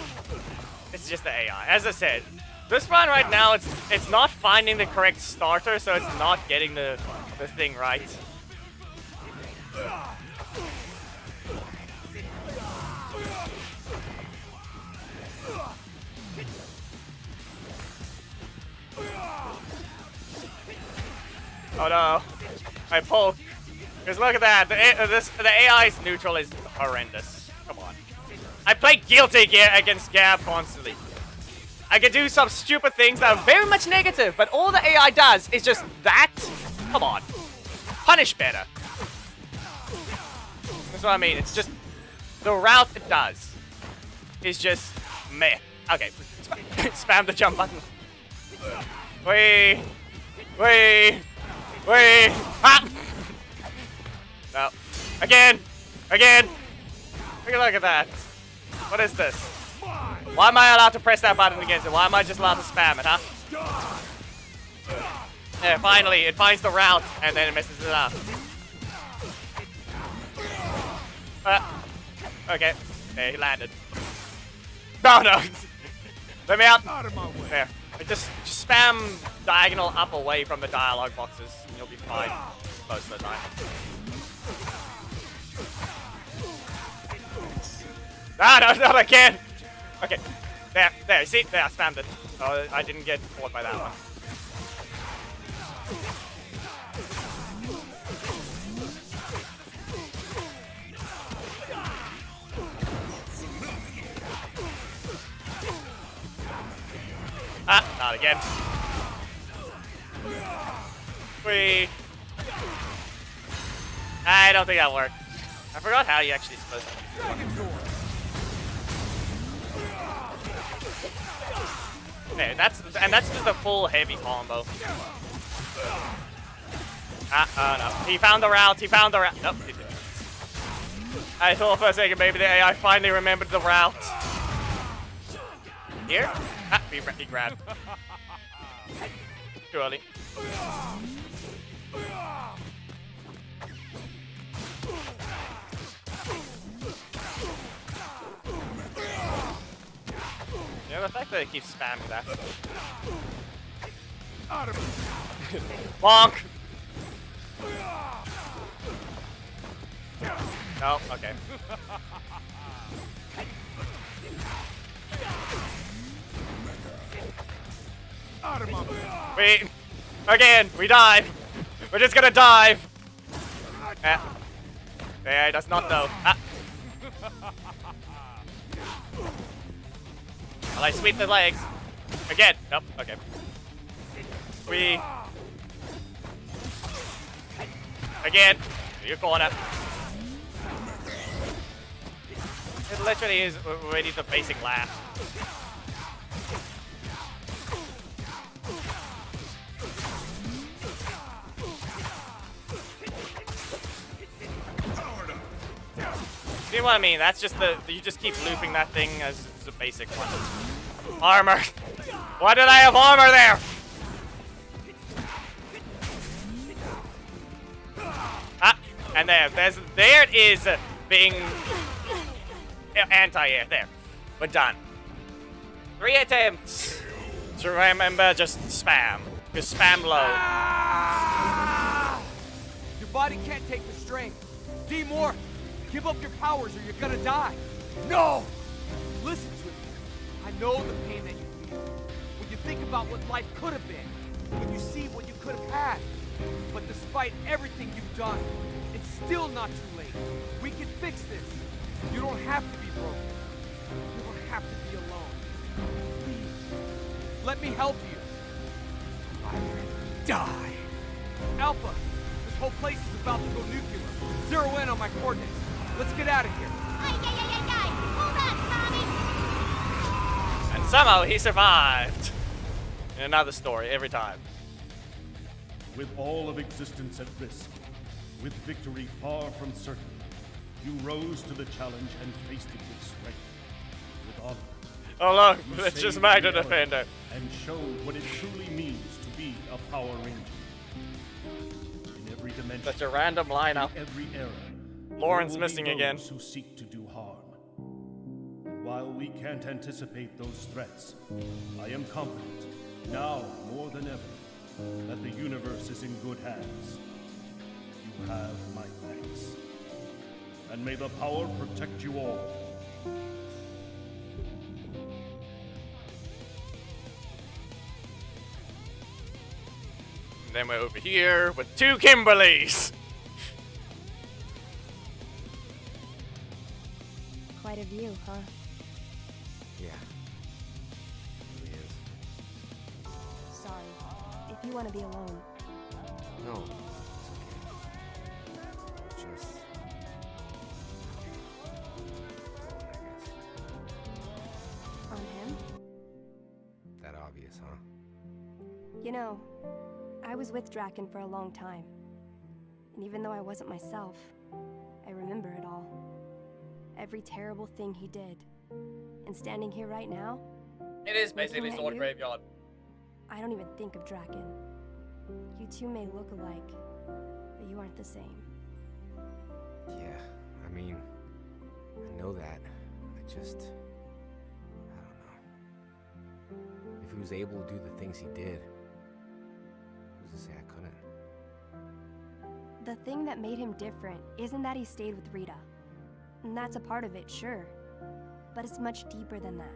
It's just the AI. As I said, this run right now, it's not finding the correct starter, so it's not getting the thing right. Oh no, my poke. Because look at that, the AI's neutral is horrendous. Come on. I play guilty against Gab constantly. I can do some stupid things that are very much negative, but all the AI does is just that. Come on. Punish better. That's what I mean. It's just the route it does is just meh. Okay, spam the jump button. Wait. Ah! No. Again. Look at that. What is this? Why am I allowed to press that button against it? Why am I just allowed to spam it, huh? Yeah, finally, it finds the route, and then it messes it up. Okay. Okay, he landed. No. Let me out. There. Just spam diagonal up away from the dialogue boxes, and you'll be fine most of the time. No, not again! Okay, there, see? There, I spammed it. Oh, I didn't get caught by that one. Not again. Whee! I don't think that worked. I forgot how you actually supposed to. Okay, that's just a full heavy combo. No. He found the route. Nope, he didn't. I thought for a second maybe the AI finally remembered the route. Here? He grabbed. Too early. Yeah, the fact that it keeps spamming that. Bonk! No, okay. Wait. Again, we dive. We're just gonna dive. Yeah, he does not know. Well, I sweep the legs. Again. Nope. Okay. Again. Your corner. It literally is already the basic laugh. See what I mean? That's just you just keep looping that thing as a basic one. Armor. Why did I have armor there? And there it is being anti-air. There. We're done. 3 attempts. So remember, just spam. Just spam low. Your body can't take the strain. Demorph. Give up your powers or you're gonna die. No! Listen to me. I know the pain that you feel. When you think about what life could have been. When you see what you could have had. But despite everything you've done, it's still not too late. We can fix this. You don't have to be broken. You don't have to be alone. Please, let me help you. Die. Alpha, this whole place is about to go nuclear. Zero in on my coordinates. let's get out of here. Hold on, Tommy! And somehow he survived. In another story, every time. With all of existence at risk, with victory far from certain, you rose to the challenge and faced it with strength, with honor. Oh look, You it's just saved Magna reality Defender. And showed what it truly means to be a Power Ranger. In every dimension, Such a random lineup. in every era, Lauren's there will missing be again. those who seek to do harm. And while we can't anticipate those threats, I am confident, now more than ever, that the universe is in good hands. You have my thanks. And may the power protect you all. And then we're over here with 2 Kimberlys. Quite a view, huh? Yeah. It really is. Sorry. If you want to be alone. No, it's okay. Just... going, I guess. On him? That obvious, huh? You know, I was with Drakkon for a long time. And even though I wasn't myself, I remember it all. Every terrible thing he did. And standing here right now, It is basically Looking at Sword you? Graveyard. I don't even think of Drakkon. You two may look alike, but you aren't the same. Yeah, I mean, I know that. I just... I don't know. If he was able to do the things he did, who's to say I couldn't? The thing that made him different isn't that he stayed with Rita. And that's a part of it, sure. But it's much deeper than that.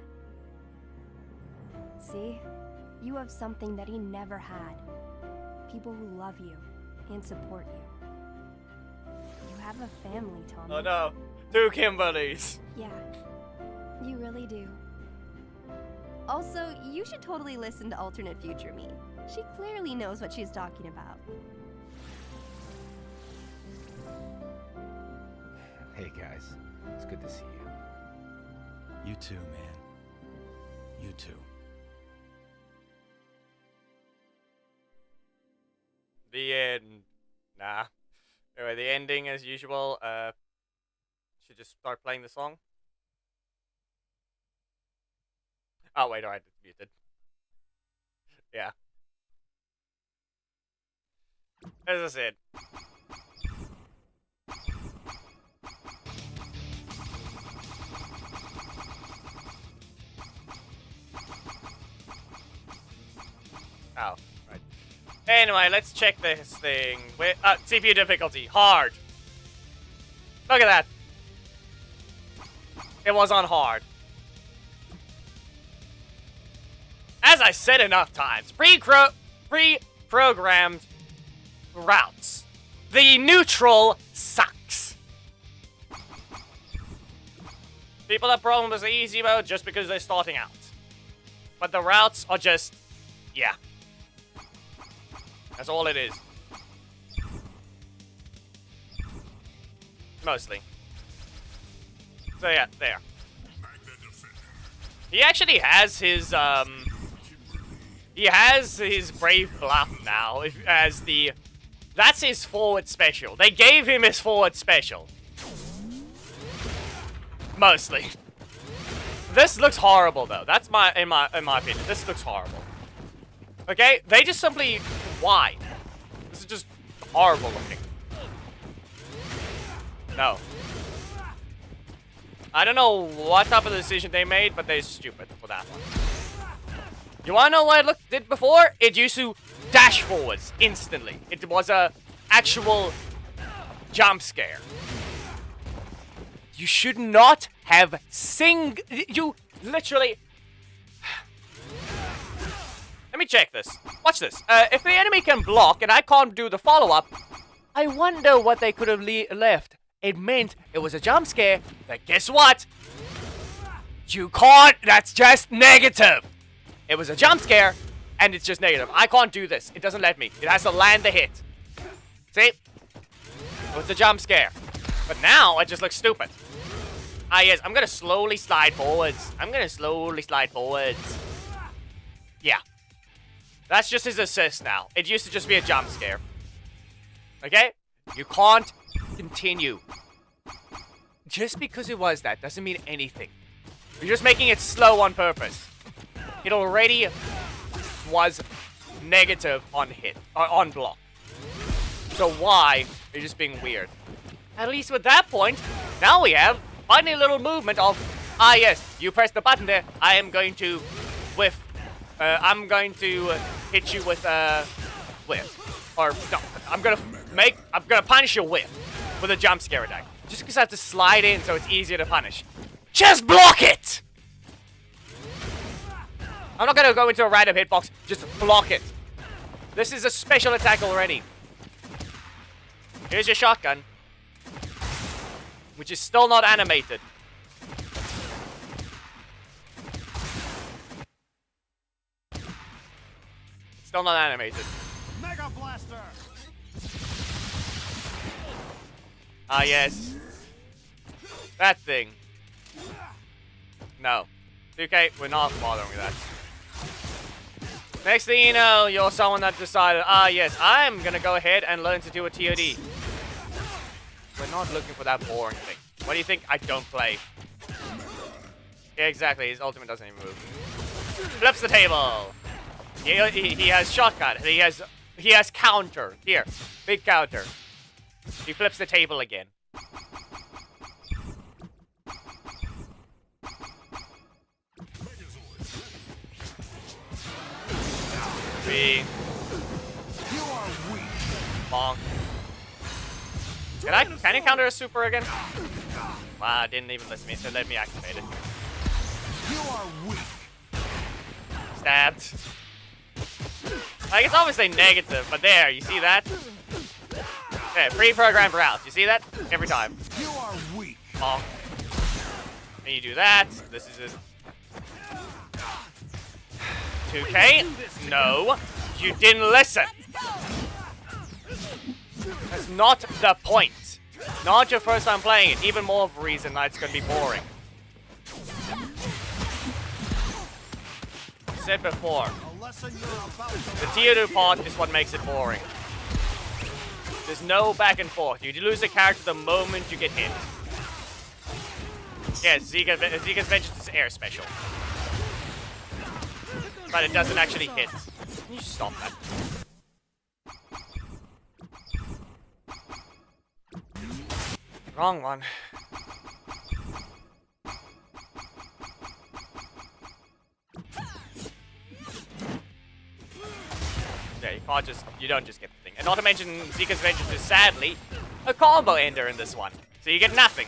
See? You have something that he never had. People who love you and support you. You have a family, Tommy. Oh no, 2 Kimberlys. Yeah, you really do. Also, you should totally listen to Alternate Future Me. She clearly knows what she's talking about. Hey guys, it's good to see you. You too, man. You too. The end. Nah. Anyway, the ending as usual. Should just start playing the song. Oh wait, alright, it's muted. Yeah. As I said. Oh, right. Anyway, let's check this thing. CPU difficulty, hard. Look at that. It was on hard. As I said enough times, pre-programmed routes. The neutral sucks. People have problems with the easy mode just because they're starting out. But the routes are just, yeah. That's all it is. Mostly. So yeah, there. He actually has his, he has his Brave Bluff now as the... That's his forward special. They gave him his forward special. Mostly. This looks horrible though. That's in my opinion. This looks horrible. Okay? They just simply... Why? This is just horrible looking. No. I don't know what type of decision they made, but they're stupid for that one. You wanna know what it did before? It used to dash forwards instantly. It was a actual jump scare. You should not have you literally... Let me check this. Watch this. If the enemy can block and I can't do the follow-up, I wonder what they could have left. It meant it was a jump scare, but guess what? You can't, that's just negative. It was a jump scare, and it's just negative. I can't do this. It doesn't let me. It has to land the hit. See? It was a jump scare. But now, it just looks stupid. Ah, yes, I'm gonna slowly slide forwards. I'm gonna slowly slide forwards. Yeah. That's just his assist now. It used to just be a jump scare. Okay? You can't continue. Just because it was that doesn't mean anything. You're just making it slow on purpose. It already was negative on hit, or on block. So why are you just being weird? At least with that point, now we have funny little movement of, ah yes, you press the button there, I am going to whiff. I'm going to hit you with a whiff. Or, no, I'm gonna punish your whiff with a jump scare attack. Just because I have to slide in so it's easier to punish. Just block it! I'm not gonna go into a random hitbox, just block it. This is a special attack already. Here's your shotgun. Which is still not animated. Still not animated. Mega Blaster! Ah, yes. That thing. No. Okay, we're not bothering with that. Next thing you know, you're someone that decided, ah, yes, I'm gonna go ahead and learn to do a TOD. We're not looking for that boring thing. What do you think? I don't play. Yeah, exactly. His ultimate doesn't even move. Flips the table. He has shotgun. He has counter. Here, big counter. He flips the table again. Three. You are weak. Bonk. Can you counter a super again? Wow, didn't even let me activate it. You are weak. Stabbed. Like, it's obviously negative, but there, you see that? Okay, pre-programmed route. You see that? Every time. You are weak. Bonk. And you do that. This is his 2K? No. You didn't listen. That's not the point. Not your first time playing it. Even more of a reason that it's going to be boring. I said before. The tier 2 part is what makes it boring. There's no back and forth. You lose a character the moment you get hit. Yeah, Zika's Vengeance is air special. But it doesn't actually hit. Can you stop that? Wrong one. Yeah, you don't just get the thing. And not to mention, Zika's Vengeance is sadly a combo ender in this one. So you get nothing.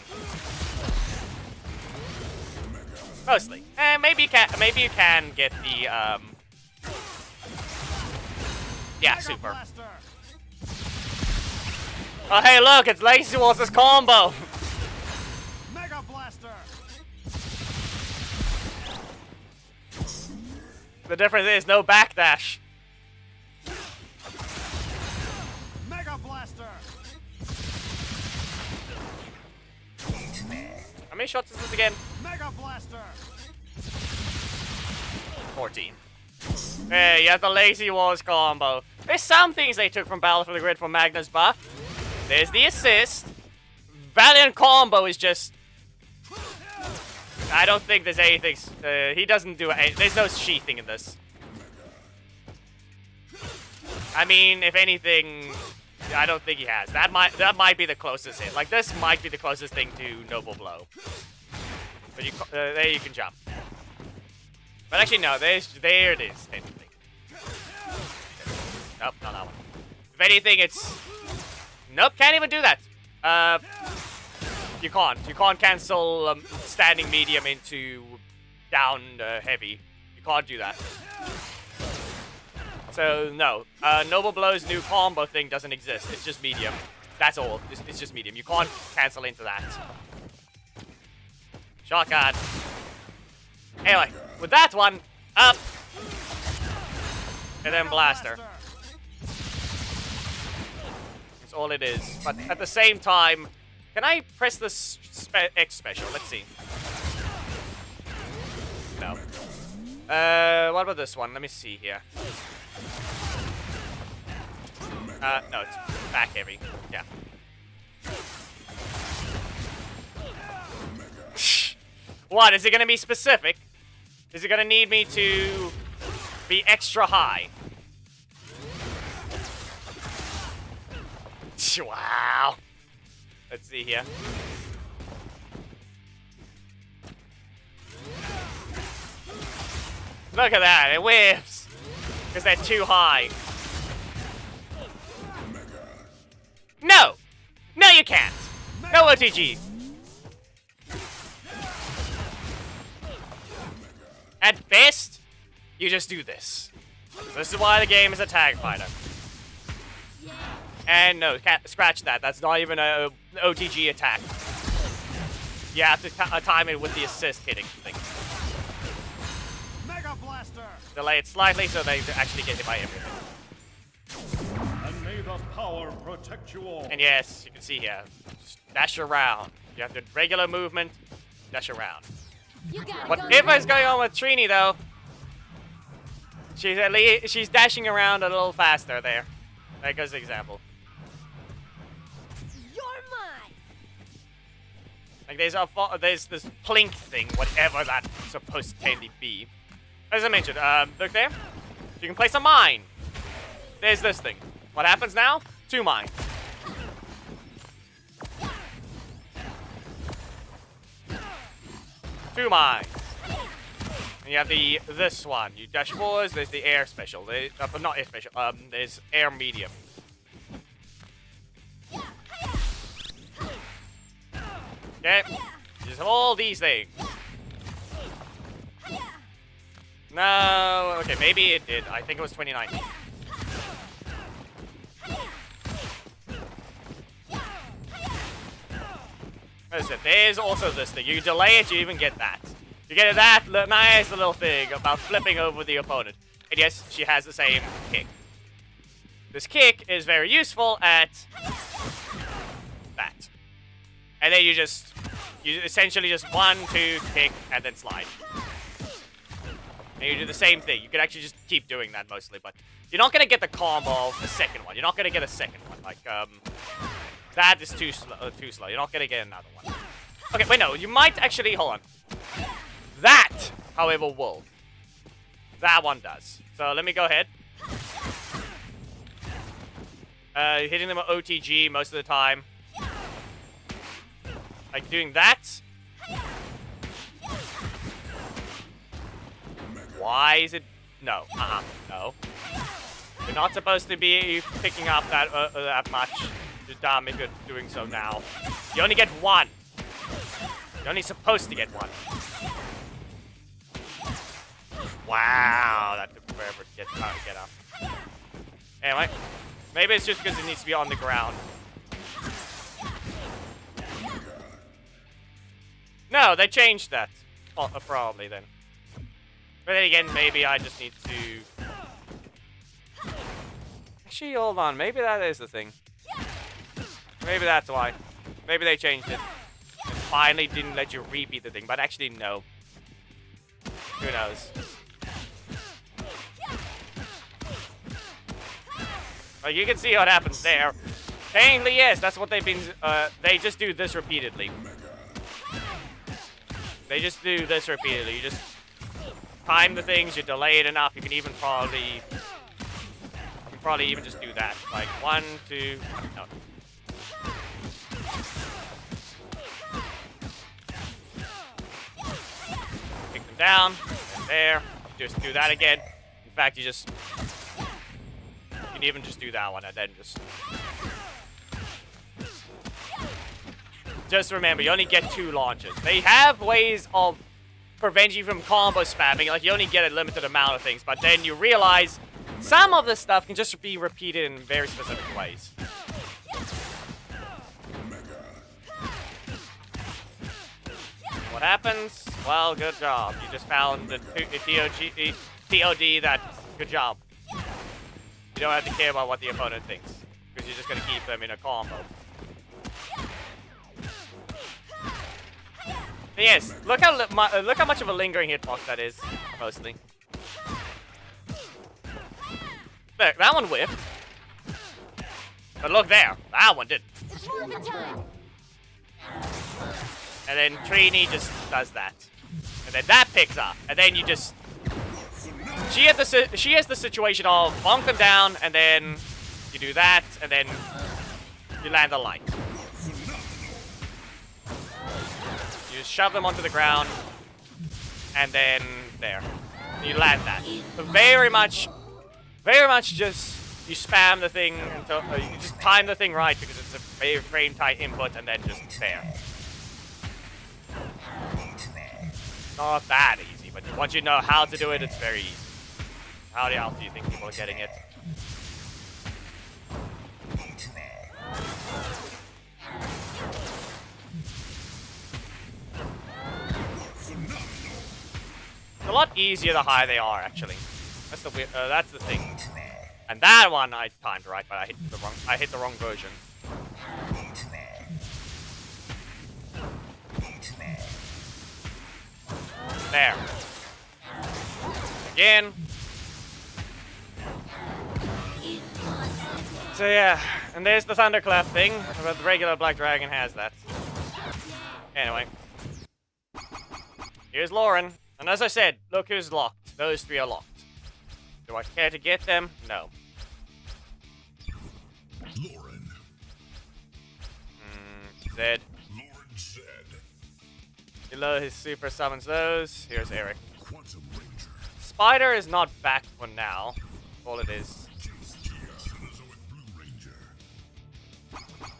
Mostly. Maybe you can get the, yeah, super. Oh, hey, look, it's Lazy Walls' combo. Mega Blaster. The difference is no backdash. Mega Blaster. How many shots is this again? Mega Blaster. 14. Hey, you have the Lazy Walls combo. There's some things they took from Battle for the Grid from Magnus buff. There's the assist. Valiant combo is just... I don't think there's anything... he doesn't do it. There's no sheathing in this. I mean, if anything, I don't think he has. That might be the closest hit. Like, this might be the closest thing to Noble Blow. But you, there you can jump. But actually, no. There it is, technically. Nope, not that one. If anything, it's... Nope, can't even do that. You can't. You can't cancel standing medium into down heavy. You can't do that. So, no. Noble Blow's new combo thing doesn't exist. It's just medium. That's all. It's just medium. You can't cancel into that. Shotgun. Anyway, with that one, up. And then blaster. That's all it is. But at the same time, Can I press this X special? Let's see. No. What about this one? Let me see here. No, it's back heavy. Yeah. What? Is it gonna be specific? Is it gonna need me to be extra high? Wow. Let's see here. Look at that, it whiffs! Because they're too high. No! No, you can't! No OTG! At best, you just do this. This is why the game is a tag fighter. And no, can't scratch that. That's not even a OTG attack. You have to time it with the assist hitting thing. Mega Blaster! Delay it slightly so they actually get hit by everything. And may the power protect you all. And yes, you can see here, just dash around. You have the regular movement, dash around. Whatever is going on with Trini though, she's dashing around a little faster there. There goes the example. You're mine. Like there's this plink thing, whatever that's supposed to totally be. As I mentioned, look there. You can place a mine. There's this thing. What happens now? 2 mines. Two mines. And you have this one. You dash forwards. There's the air special. But not air special. There's air medium. Okay. Just all these things. No. Okay, maybe it did. I think it was 2019. Listen, there's also this thing. You delay it, you even get that. You get that nice little thing about flipping over the opponent. And yes, she has the same kick. This kick is very useful at that. And then you essentially just 1, 2, kick, and then slide. And you do the same thing. You can actually just keep doing that mostly, but you're not gonna get the combo of the second one. You're not gonna get a second one. Like, that is too slow. You're not gonna get another one. Okay, wait, no. You might actually, hold on. That, however, will. That one does. So let me go ahead. Hitting them with OTG most of the time. Like doing that. Why is it? No. No. You're not supposed to be picking up that much damage if you're doing so now. You only get 1. You're only supposed to get 1. Wow, that took forever to get up. Anyway, maybe it's just because it needs to be on the ground. No, they changed that. Probably then. But then again, maybe I just need to... Actually, hold on. Maybe that is the thing. Maybe that's why. Maybe they changed it. And finally didn't let you repeat the thing. But actually, no. Who knows? Like, you can see what happens there. Technically, yes, that's what they've been... they just do this repeatedly. They just do this repeatedly. You just time the things, you delay it enough, you can even probably... You can probably even just do that. Like, 1, 2... No. Kick them down. And there. Just do that again. In fact, you just... You can even just do that one and then just... Just remember, you only get 2 launches. They have ways of preventing you from combo spamming. Like, you only get a limited amount of things. But then you realize some of this stuff can just be repeated in very specific ways. What happens? Well, good job. You just found the TOD that... Good job. You don't have to care about what the opponent thinks. Because you're just going to keep them in a combo. Yes, look how much of a lingering hitbox that is, mostly. Look, that one whipped. But look there, that one didn't. It's movement time. And then Trini just does that. And then that picks up. And then you just... She has the situation of bonk them down, and then you do that, and then you land the light. You just shove them onto the ground, and then there. You land that. So very much just you spam the thing until you just time the thing right because it's a very frame tight input, and then just there. Not that easy, but once you know how to do it, it's very easy. How else do you think people are getting it? It's a lot easier the higher they are, actually. That's the thing. And that one I timed right, but I hit the wrong version. There. Again. So yeah, and there's the thunderclap thing, but the regular Black Dragon has that. Anyway. Here's Lauren. And as I said, look who's locked. Those three are locked. Do I care to get them? No. Lauren. Zed. Lauren Zed. Below his super summons those. Here's Eric. Quantum Ranger. Spider is not back for now. All it is.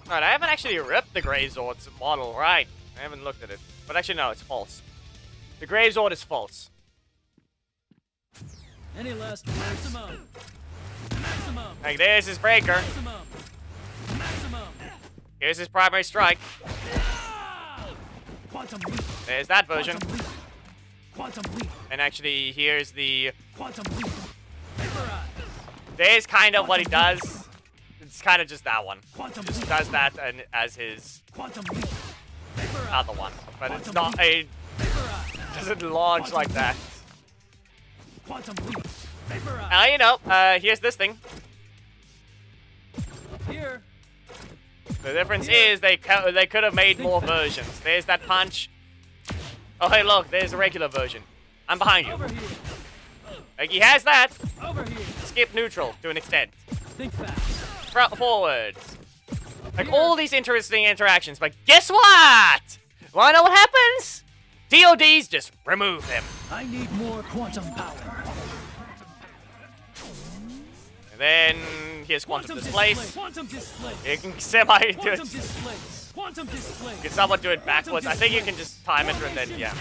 Alright, I haven't actually ripped the Grey Zord's model, right? I haven't looked at it. But actually, no, it's false. The Grey Zord is false. Any last maximum? Maximum. Like, there's his breaker. Maximum. Maximum. Here's his primary strike. Quantum leap. There's that version. Quantum leap. Quantum leap. And actually, here's the... Quantum leap. Vaporize. There's kind of what he does. It's kind of just that one. Quantum Just leap. does that and as his Quantum leap. Vaporize. other one. But Quantum it's not a... Vaporize. doesn't launch like that. Quantum leap. Vaporize. And you know, here's this thing. Here. The difference is they could have made more versions. There's that punch. Oh, hey, look, there's a regular version. I'm behind you. Over here. Like, he has that. Over here. Skip neutral to an extent. Think fast. Front forwards. Like, all these interesting interactions. But guess what? Wanna know what happens? DODs just remove him. I need more quantum power. And then here's quantum displace. Quantum displace. You can semi do Quantum it. displace. Quantum displace. You can somewhat do it backwards. I think you can just time it and then, yeah.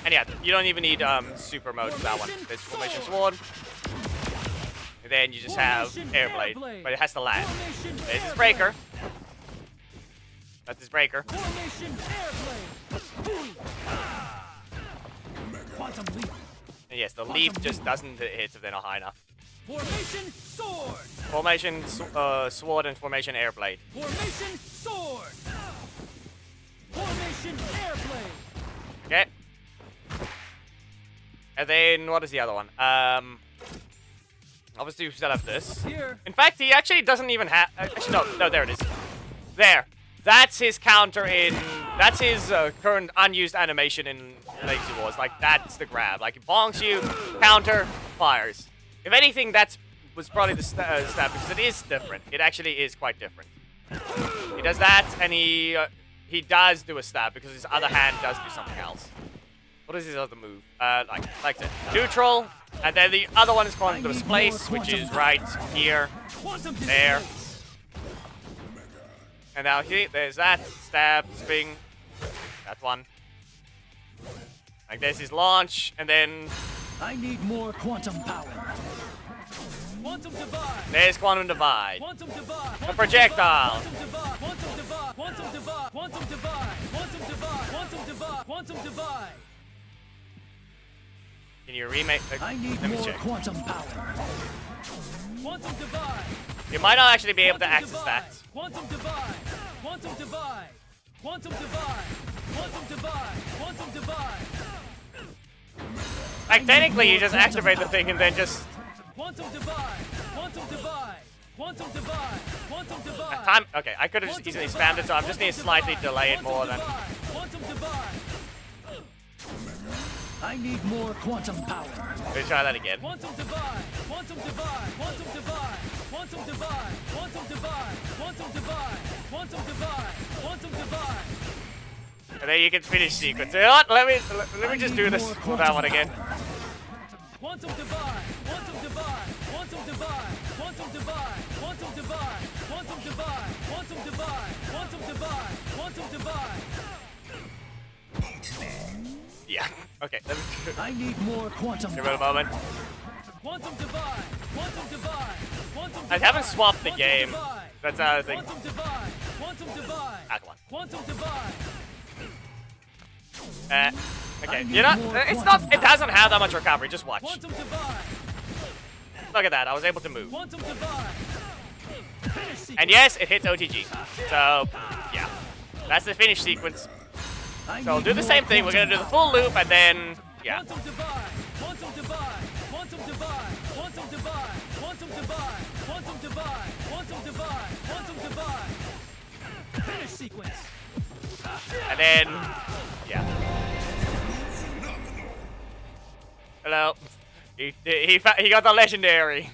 And yeah, you don't even need super mode for that one. There's formation sword. And then you just have airblade. But it has to land. There's his breaker. That's his breaker. Formation airblade. Quantum leap. And yes, the leap just doesn't hit if they're not high enough. Formation sword. Formation sword and formation airblade. Formation sword. Formation airblade. Okay. And then what is the other one? Obviously we set up this. Here. In fact, he actually doesn't even have. Actually, no, there it is. There. That's his counter in. That's his current unused animation in Legacy Wars. Like, that's the grab. Like, it bonks you, counter, fires. If anything, was probably the stab because it is different. It actually is quite different. He does that, and he does do a stab because his other hand does do something else. What is his other move? Like I said, neutral, and then the other one is quantum displace, which is right here, there. And now here, there's that, stab, swing, that one. Like there's his launch, and then... I need more quantum power. Quantum divide. There's quantum divide. Quantum divide. The projectile. Quantum divide. Quantum divide. Quantum divide. Quantum divide. Quantum divide. Quantum divide. Quantum divide. Can you remake? I need let me more check. quantum power. Quantum divide. You might not actually be able to access that. Quantum divide. Quantum divide. Quantum divide. Like, technically, you just activate the thing and then just... Time. Okay, I could have just easily spammed it, so I'm just need to slightly delay it more than... I need more quantum power. Let's try that again. Quantum divide, quantum divide, quantum divide, quantum divide, quantum divide, quantum divide, quantum divide, quantum divide. And then you can finish sequence. You know what? Let me just do this with that one again. Quantum divide, quantum divide, quantum divide, quantum divide, quantum divide, quantum divide, quantum divide, quantum divide, quantum divide. Yeah. Okay. Let me. I need more quantum. Give it a moment. Quantum divide, quantum divide, quantum I haven't swapped the game. That's another thing. Quantum divide, quantum divide. Ah, come on. Quantum divide. Okay. You know, it's not. It doesn't have that much recovery. Just watch. Quantum divide. Look at that. I was able to move. Quantum divide. And yes, it hits OTG. So, yeah. That's the finish sequence. So we'll do the same thing. We're gonna do the full loop and then, yeah. Quantum divide, quantum divide, quantum divide, quantum divide, quantum divide, quantum divide, quantum divide, quantum divide. Finish sequence. And then, yeah. Hello. He got the legendary.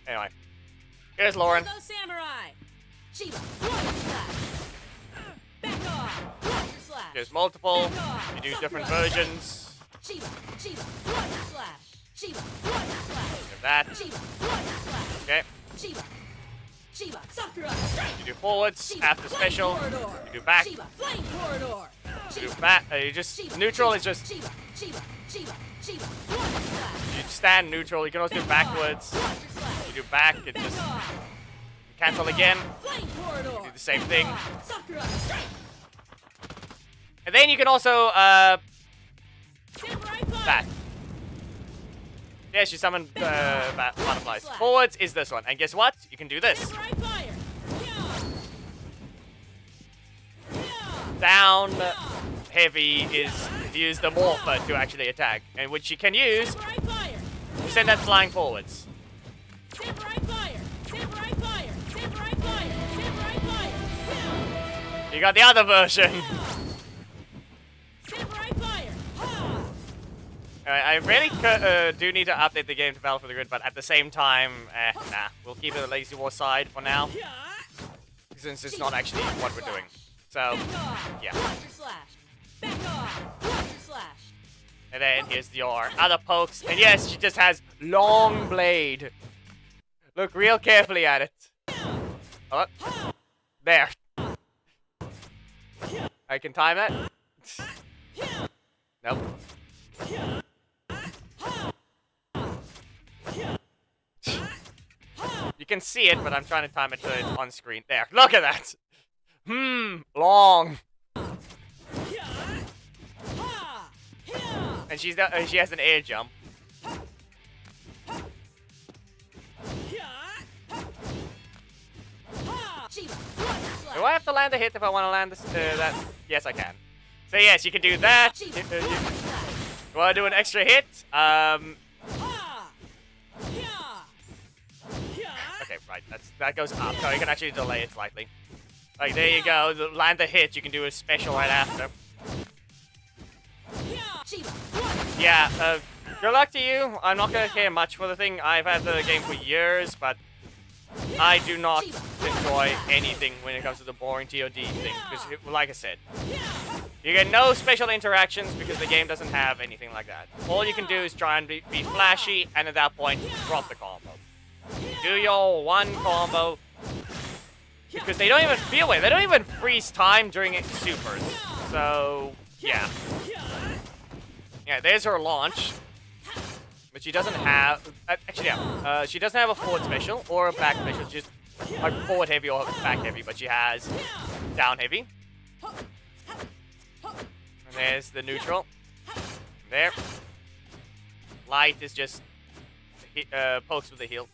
Anyway, here's Lauren. Samurai. Chiba, water slash. Back off. Water slash. There's multiple. You do different versions. Chiba, water slash. Chiba, water slash. Like that. Chiba, water slash. Okay. Chiba, Sakura. You do forwards after special. You do back. Chiba, flame corridor. You do back. You just neutral is just. Chiba, water slash. You stand neutral. You can also do backwards. You do back. It just cancel again. Flame corridor. Do the same thing. Sakura. And then you can also back. Yes, you summon butterflies. Forwards is this one, and guess what? You can do this. Down heavy is use the morpher to actually attack, and which you can use to send that flying forwards. You got the other version. I really do need to update the game to Battle for the Grid, but at the same time, nah. We'll keep it the Lazy War side for now, since it's not actually what we're doing. So, yeah. And then here's your other pokes. And yes, she just has long blade. Look real carefully at it. Oh, there. I can time it. Nope. You can see it, but I'm trying to time it so it's on screen. There. Look at that. Long. And she has an air jump. Do I have to land a hit if I want to land this? That? Yes, I can. So yes, you can do that. You want to do an extra hit? Okay, right. That goes up, so you can actually delay it slightly. Like there you go. Land the hit. You can do a special right after. Yeah. Good luck to you. I'm not gonna care much for the thing. I've had the game for years, but I do not enjoy anything when it comes to the boring TOD thing. Because, like I said, you get no special interactions because the game doesn't have anything like that. All you can do is try and be flashy, and at that point, drop the combo. Do your one combo. Because they don't even feel it. They don't even freeze time during it supers. So, yeah. Yeah, there's her launch. But she doesn't have... actually, yeah. She doesn't have a forward special or a back special. Just like forward heavy or back heavy. But she has down heavy. And there's the neutral. There. Light is just pokes with the heal.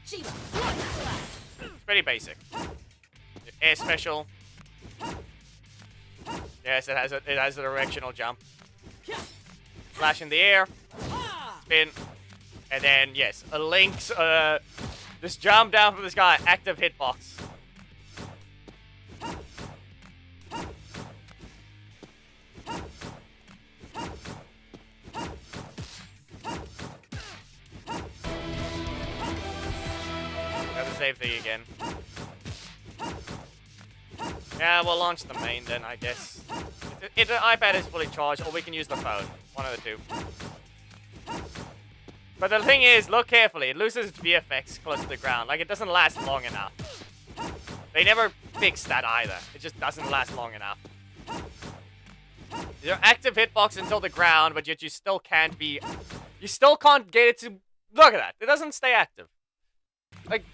It's pretty basic. air special. Yes, it has a directional jump. Flash in the air, spin, and then yes, a Link's just jump down from the sky, active hitbox. Got the same thing again. Yeah, we'll launch the main then, I guess. If the iPad is fully charged, or we can use the phone. One of the two. But the thing is, look carefully. It loses its VFX close to the ground. Like, it doesn't last long enough. They never fixed that either. It just doesn't last long enough. You're active hitbox until the ground, but yet you still can't be... You still can't get it to... Look at that. It doesn't stay active. Like,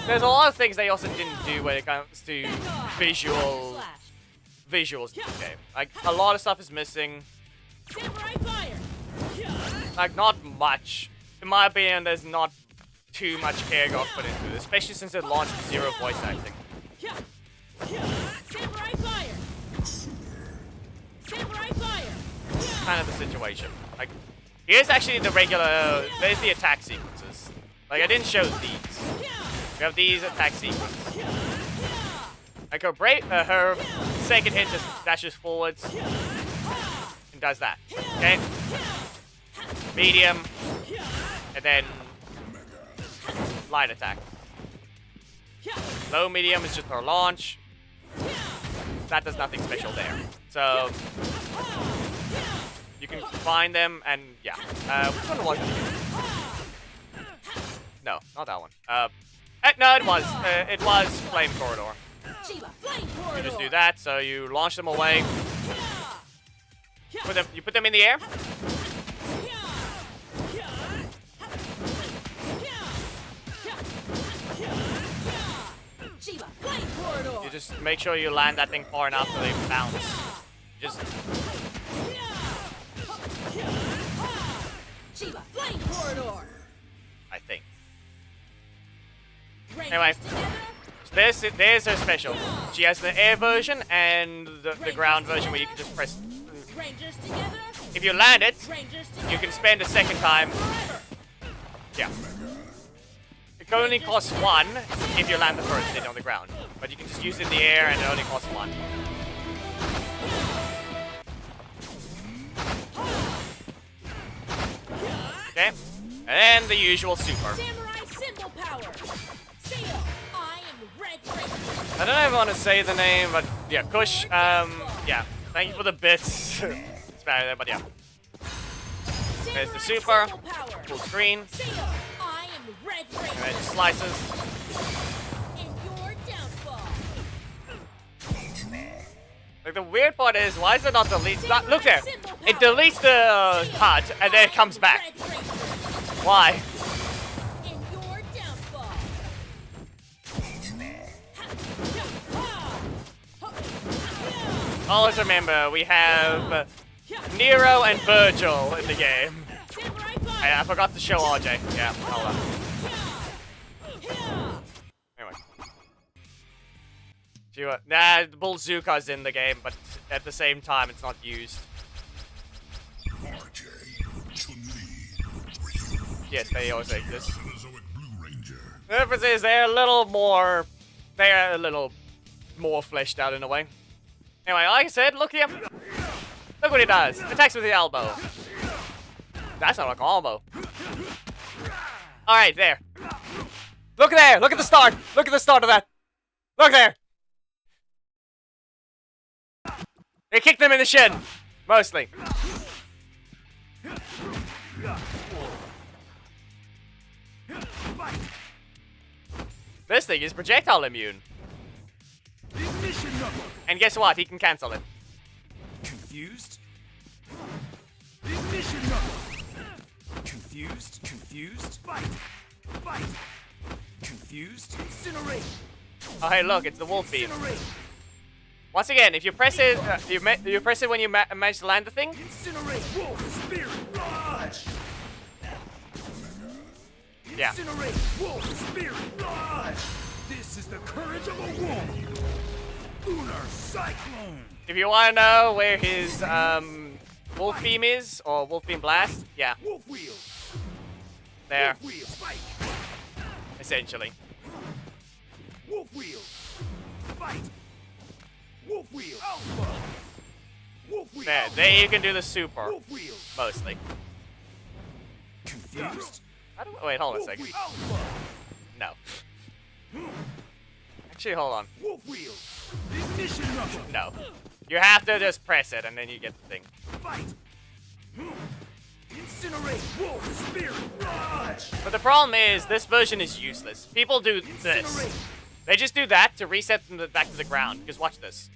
there's a lot of things they also didn't do when it comes to visuals in the game. Like, a lot of stuff is missing. Like, not much. In my opinion, there's not too much care got put into it, especially since it launched with 0 voice acting. Kind of the situation. Like, here's actually the regular... There's the attack sequences. Like, I didn't show these. We have these attack sequences. Like, her second hit just dashes forwards and does that. Okay? Medium. And then light attack. Low medium is just her launch. That does nothing special there. So you can find them and yeah. Which one was it? No, not that one. No, it was. It was Flame Corridor. You just do that, so you launch them away. You put them in the air. You just make sure you land that thing far enough so they bounce. Just... I think. Anyway, there's her special. She has the air version and the ground version where you can just press... If you land it, you can spend a second time... Yeah. It only costs 1 if you land the first hit on the ground. But you can just use it in the air and it only costs 1. Okay. And then the usual super. I don't know if I want to say the name, but yeah, Kush, yeah. Thank you for the bits. It's better there, but yeah. There's the super. Full screen. And it just slices. Like, the weird part is, why is it not delete? Look there! It deletes the HUD, and then it comes back. Why? Always remember, we have Nero and Virgil in the game. I forgot to show RJ. Yeah, hold on. Anyway. Nah, Bullzooka's in the game, but at the same time, it's not used. Yes, they always exist. The difference is they're a little more fleshed out in a way. Anyway, like I said, look here. Look what he does. Attacks with the elbow. That's not a combo. Alright, there. Look there! Look at the start! Look at the start of that! Look there! They kicked them in the shin. Mostly. This thing is projectile immune. And guess what? He can cancel it. Confused? Ignition knuckle! Confused? Fight! Confused? Incinerate! Oh, hey, look, it's the wolf beam. Once again, if you press it, you press it when you manage to land the thing. Incinerate! Wolf spirit! Rush! Yeah. Incinerate! Wolf spirit! Rush! This is the courage of a wolf! Lunar Cyclone. If you want to know where his wolf beam is, or wolf beam blast, yeah, Wolf Wheel. there, Wolf Wheel. Fight. essentially. Wolf Wheel. Fight. Wolf Wheel. Alpha. Wolf Wheel. There you can do the super, Wolf Wheel. mostly. Confused. Wait, hold on a Wolf second. Wheel. Alpha. No. Actually, hold on. Wolf Wheel. Ignition knuckle. No. You have to just press it, and then you get the thing. Fight. Incinerate. Wolf Spirit. Rush. But the problem is, this version is useless. People do this. Incinerate. They just do that to reset them back to the ground. Because watch this.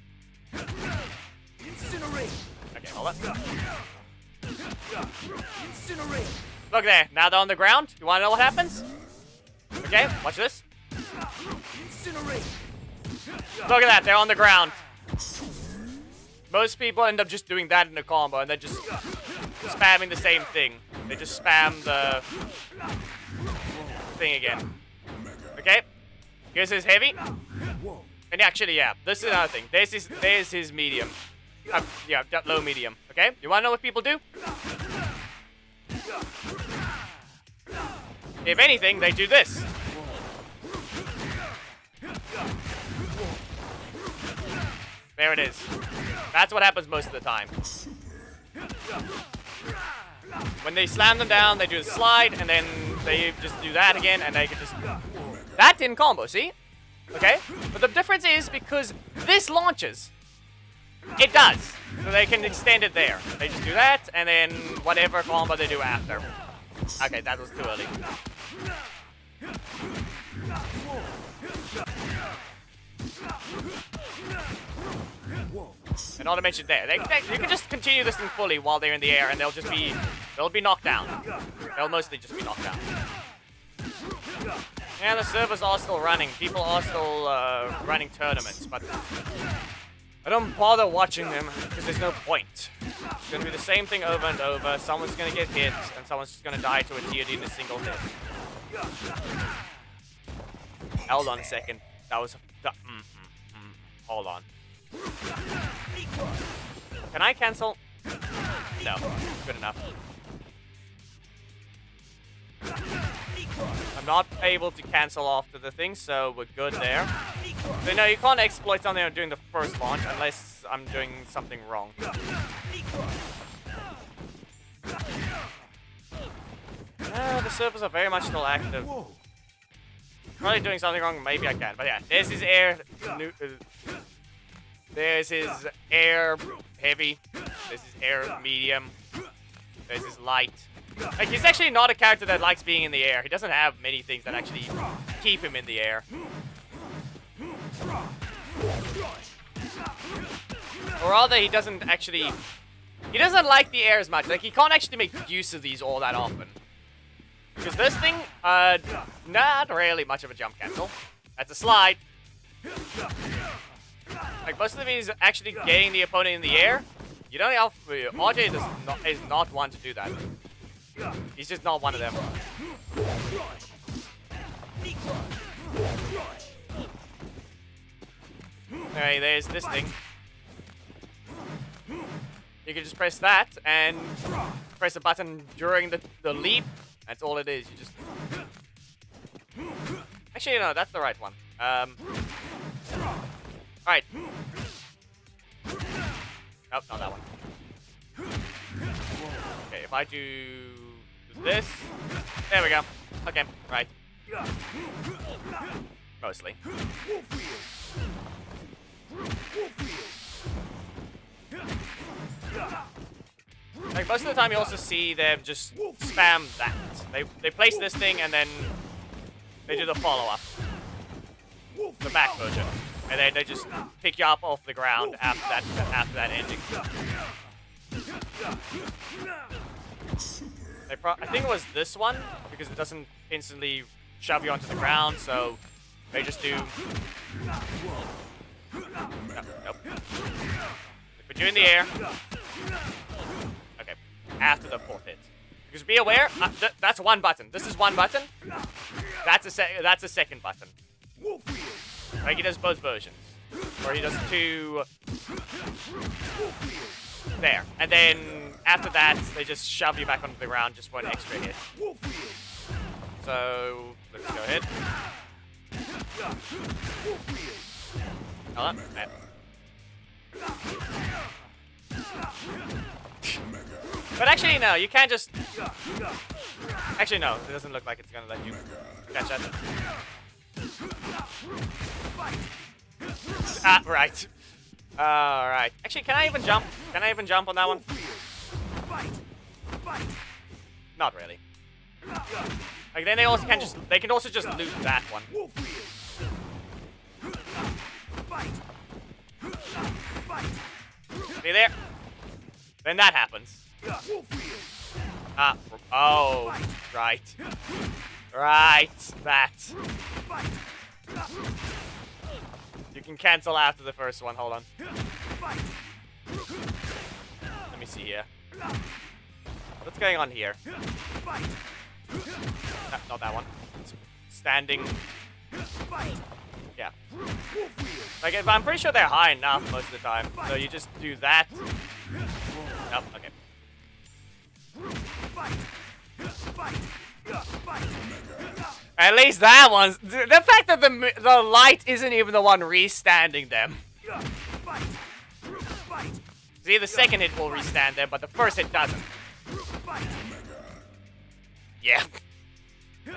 Incinerate. Okay, hold on. Incinerate. Look there. Now they're on the ground. You want to know what happens? Okay, watch this. Incinerate. Look at that. They're on the ground. Most people end up just doing that in a combo, and they're just spamming the same thing. They just spam the thing again. Okay? Here's his heavy. And actually, yeah, this is another thing. There's his medium. Yeah, low medium. Okay? You wanna know what people do? If anything, they do this. There it is. That's what happens most of the time. When they slam them down, they do the slide, and then they just do that again, and they can just... That didn't combo, see? Okay? But the difference is because this launches. It does. So they can extend it there. They just do that, and then whatever combo they do after. Okay, that was too early. And not to mention there, you can just continue this thing fully while they're in the air, and they'll be knocked down. They'll mostly just be knocked down. And the servers are still running. People are still running tournaments, but I don't bother watching them because there's no point. It's gonna be the same thing over and over. Someone's gonna get hit, and someone's just gonna die to a TOD in a single hit. Hold on a second. That was hold on. Can I cancel? No. Good enough. I'm not able to cancel after the thing, so we're good there. So no, you can't exploit something during the first launch unless I'm doing something wrong. The servers are very much still active. Probably doing something wrong, maybe I can. But yeah, there's his air... There's his air heavy. There's his air medium. There's his light. Like, he's actually not a character that likes being in the air. He doesn't have many things that actually keep him in the air. Or rather, he doesn't actually... He doesn't like the air as much. Like, he can't actually make use of these all that often. Because this thing, not really much of a jump cancel. That's a slide. Like, most of them is actually getting the opponent in the air. You don't have... RJ is not one to do that. He's just not one of them. Alright, there's this thing. You can just press that and press a button during the leap. That's all it is. You just... Actually, no, that's the right one. Alright. Nope, not that one. Okay, if I do this... There we go. Okay, right. Mostly. Like, most of the time you also see them just spam that. They place this thing and then they do the follow-up. The back version. And then they just pick you up off the ground after that ending. I think it was this one, because it doesn't instantly shove you onto the ground, so they just do... Nope. They put you in the air. Okay, after the fourth hit. Because be aware, that's one button. This is one button. That's a second button. Like, he does both versions. Where he does 2... There. And then after that, they just shove you back onto the ground just for an extra hit. So, let's go ahead. Hold on. But actually, no, you can't just... Actually, no, it doesn't look like it's gonna let you catch that. Ah, right. Alright. Actually, can I even jump? Can I even jump on that one? Not really. Like, then they also can just... They can also just loot that one. See there? Then that happens. Ah, oh, right. Right, that. You can cancel after the first one, hold on. Let me see here. What's going on here? No, not that one. Standing. Yeah. Like, I'm pretty sure they're high enough most of the time. So you just do that. Nope, okay. At least that one's... The fact that the light isn't even the one re-standing them. See, the second hit will re-stand them, but the first hit doesn't. Yeah. You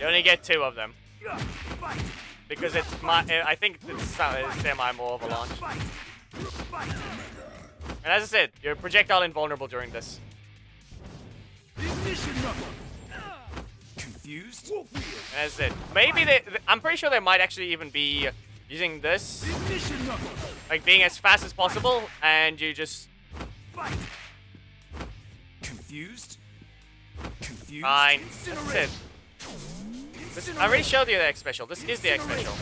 only get 2 of them. Because it's I think it's semi more of a launch. And as I said, you're projectile invulnerable during this. Confused? And as I said, maybe I'm pretty sure they might actually even be using this, like being as fast as possible, and you just... Confused? Confused? Fine. That's it. I already showed you the X special. This is the X special.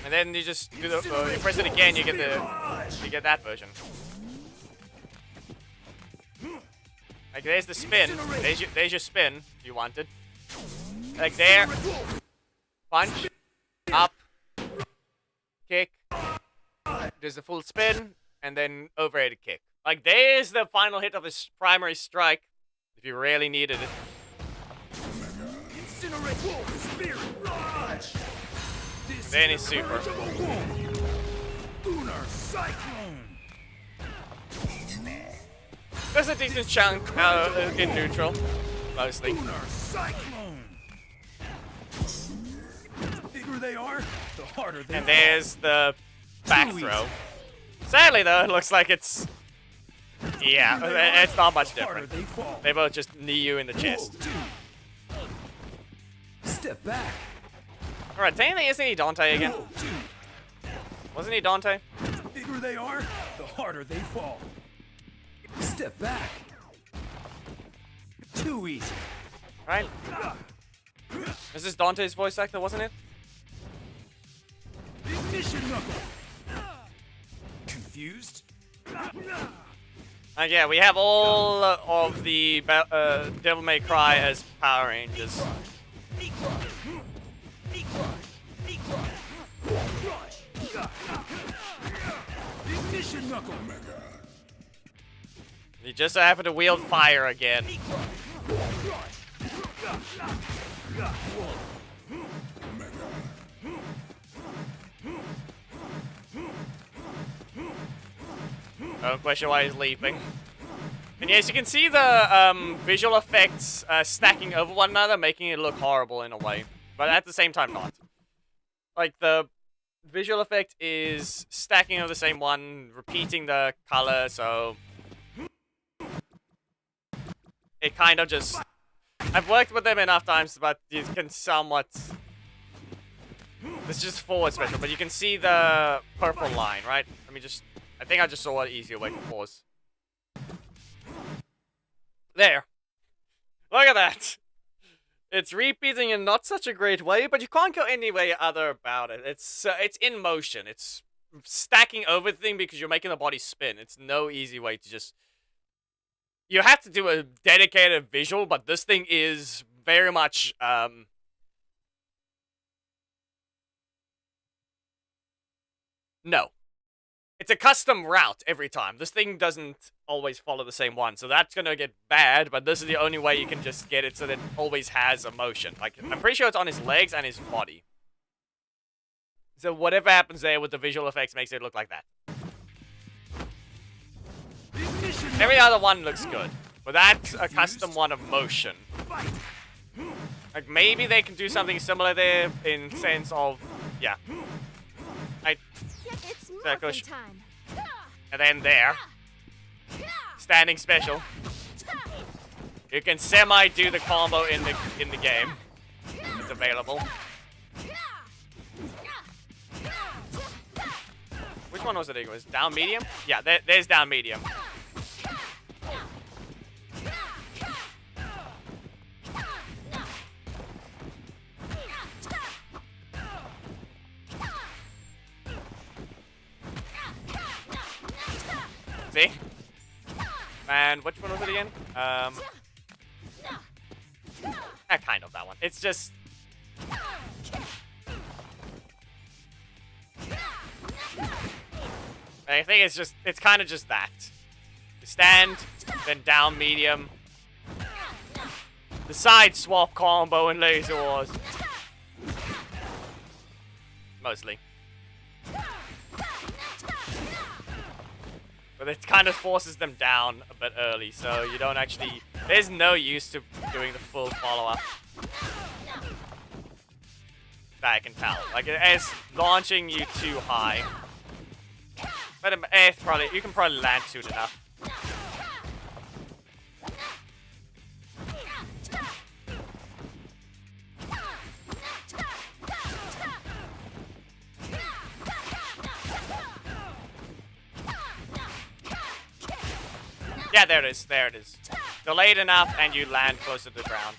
And then you just do the, you press it again, you get that version. Like there's the spin. There's your spin if you wanted. Like there. Punch. Up. Kick. There's the full spin, and then overhead kick. Like there's the final hit of his primary strike, if you really needed it. Then he's super. There's a decent chunk in neutral, mostly. They are, the harder they and there's the back throw. Sadly though, it looks like it's... Yeah, it's not much different. They both just knee you in the chest. Step back. Alright, technically isn't he Dante again? Wasn't he Dante? The bigger they are, the harder they fall. Step back. Too easy. Right? This is Dante's voice actor, wasn't it? Ignition knuckle. Confused? Yeah, we have all of the Devil May Cry as Power Rangers. Ignition knuckle. You just happen to wield fire again. Don't question why he's leaping. And yes, you can see the visual effects stacking over one another, making it look horrible in a way. But at the same time, not. Like, the visual effect is stacking over the same one, repeating the color, so... It kind of just... I've worked with them enough times, but you can somewhat... It's just forward special, but you can see the purple line, right? Let me just... I think I just saw an easier way to pause. There. Look at that. It's repeating in not such a great way, but you can't go any way other about it. It's in motion. It's stacking over the thing because you're making the body spin. It's no easy way to just... You have to do a dedicated visual, but this thing is very much No. It's a custom route every time. This thing doesn't always follow the same one, so that's gonna get bad, but this is the only way you can just get it so that it always has a motion. Like, I'm pretty sure it's on his legs and his body. So whatever happens there with the visual effects makes it look like that. Every other one looks good, but that's a custom one of motion. Like, maybe they can do something similar there in sense of, yeah. It's morphin' time. And then there. Standing special. You can semi-do the combo in the game. It's available. Which one was it? It was down medium? Yeah, there's down medium. See? And which one was it again? Kind of that one. It's just... I think it's kind of just that. You stand, then down medium. The side swap combo in Laser Wars. Mostly. But it kind of forces them down a bit early, so you don't actually... There's no use to doing the full follow-up. That I can tell. Like, it's launching you too high. But you can probably land soon enough. Yeah, there it is. There it is. Delayed enough, and you land close to the ground.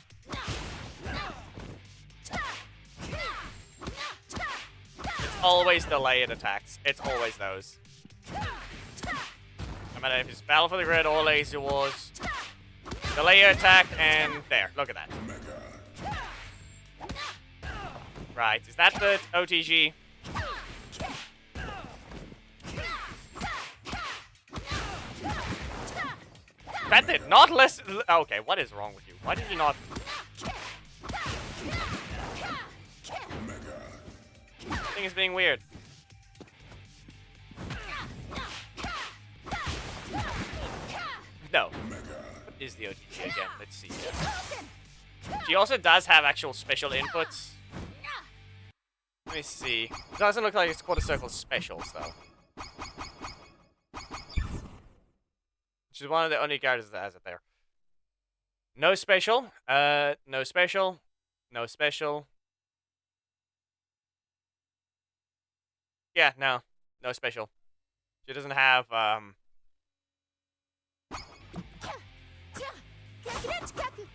It's always delayed attacks. It's always those. No matter if it's Battle for the Grid or Laser Wars. Delay your attack, and there. Look at that. Right. Is that the OTG? That did not listen. Okay, what is wrong with you? Why did you not? This thing is being weird. No. What is the OTG again? Let's see. She also does have actual special inputs. Let me see. It doesn't look like it's quarter circle specials though. She's one of the only characters that has it there. No special. No special. No special. Yeah, no. No special. She doesn't have,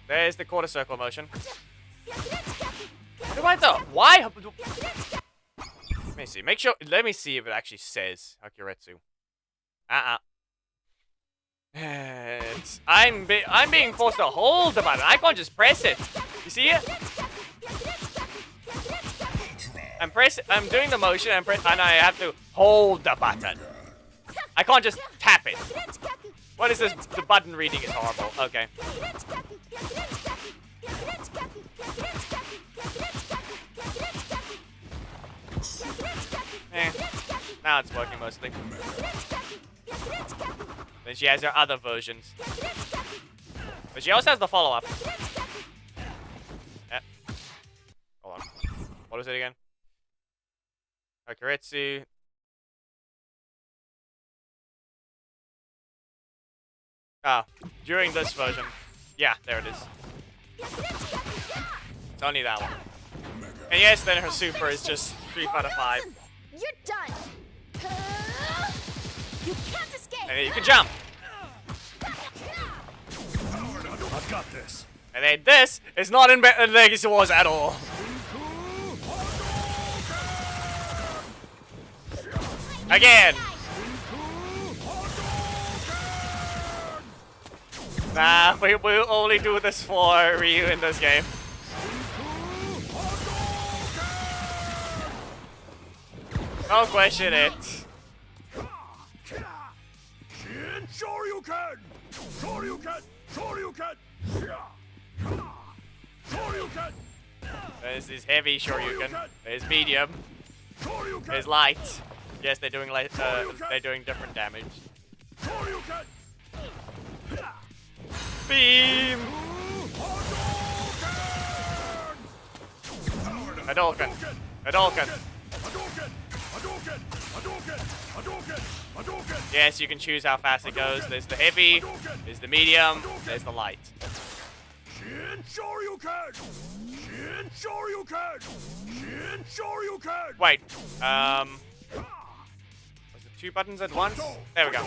There's the quarter circle motion. What the? Why? Let me see. Make sure. Let me see if it actually says Hakuretsu. I'm being forced to hold the button. I can't just press it. You see it? I'm doing the motion and I have to hold the button. I can't just tap it. What is this? The button reading is horrible. Okay. Now it's working mostly. Then she has her other versions. But she also has the follow-up. Hold on. What was it again? Hakuretsu. Ah, during this version. Yeah, there it is. It's only that one. And yes, then her super is just 3 out of 5. You're done. You can't escape. And then you can jump. I've got this. And then this is not in Legacy Wars at all. Again. Nah, we'll only do this for Ryu in this game. Don't question it. Shoryuken! Shoryuken! Shoryuken! Shoryuken! There's this heavy Shoryuken. There's medium. There's light. Yes, they're doing different damage. Beam! Hadouken! Hadouken! Yes, you can choose how fast it goes. There's the heavy, there's the medium, there's the light. Wait, was it 2 buttons at once? There we go.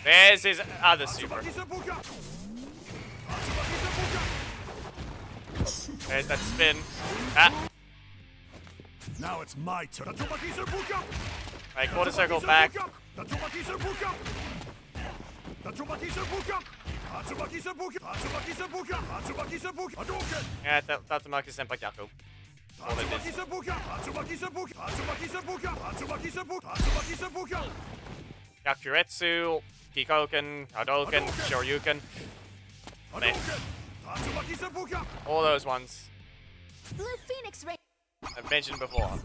There's his other super. There's that spin. Ah. Now it's my turn. Right, quarter circle back. Yeah, Tatsumaki Senpaku. All it is. Yakuretsu, Kikoken, Hadouken, Shoryuken. Man. All those ones. Blue Phoenix Ray. I've mentioned before.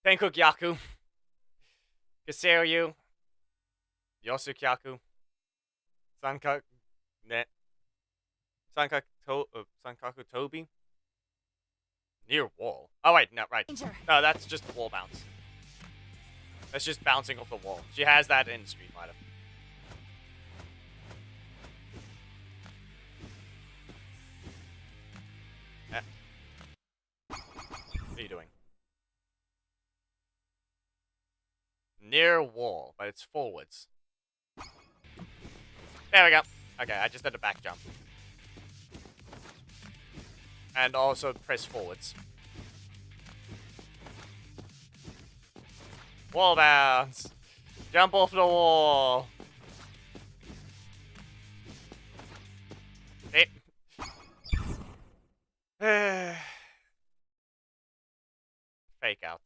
Tenkukyaku, Kiseryu, Yosukyaku, Sankaku Tobi, Near Wall. Oh wait, no, right. No, that's just wall bounce. That's just bouncing off the wall. She has that in Street Fighter. What are you doing? Near wall, but it's forwards. There we go. Okay, I just did a back jump. And also press forwards. Wall bounce. Jump off the wall. Fake out.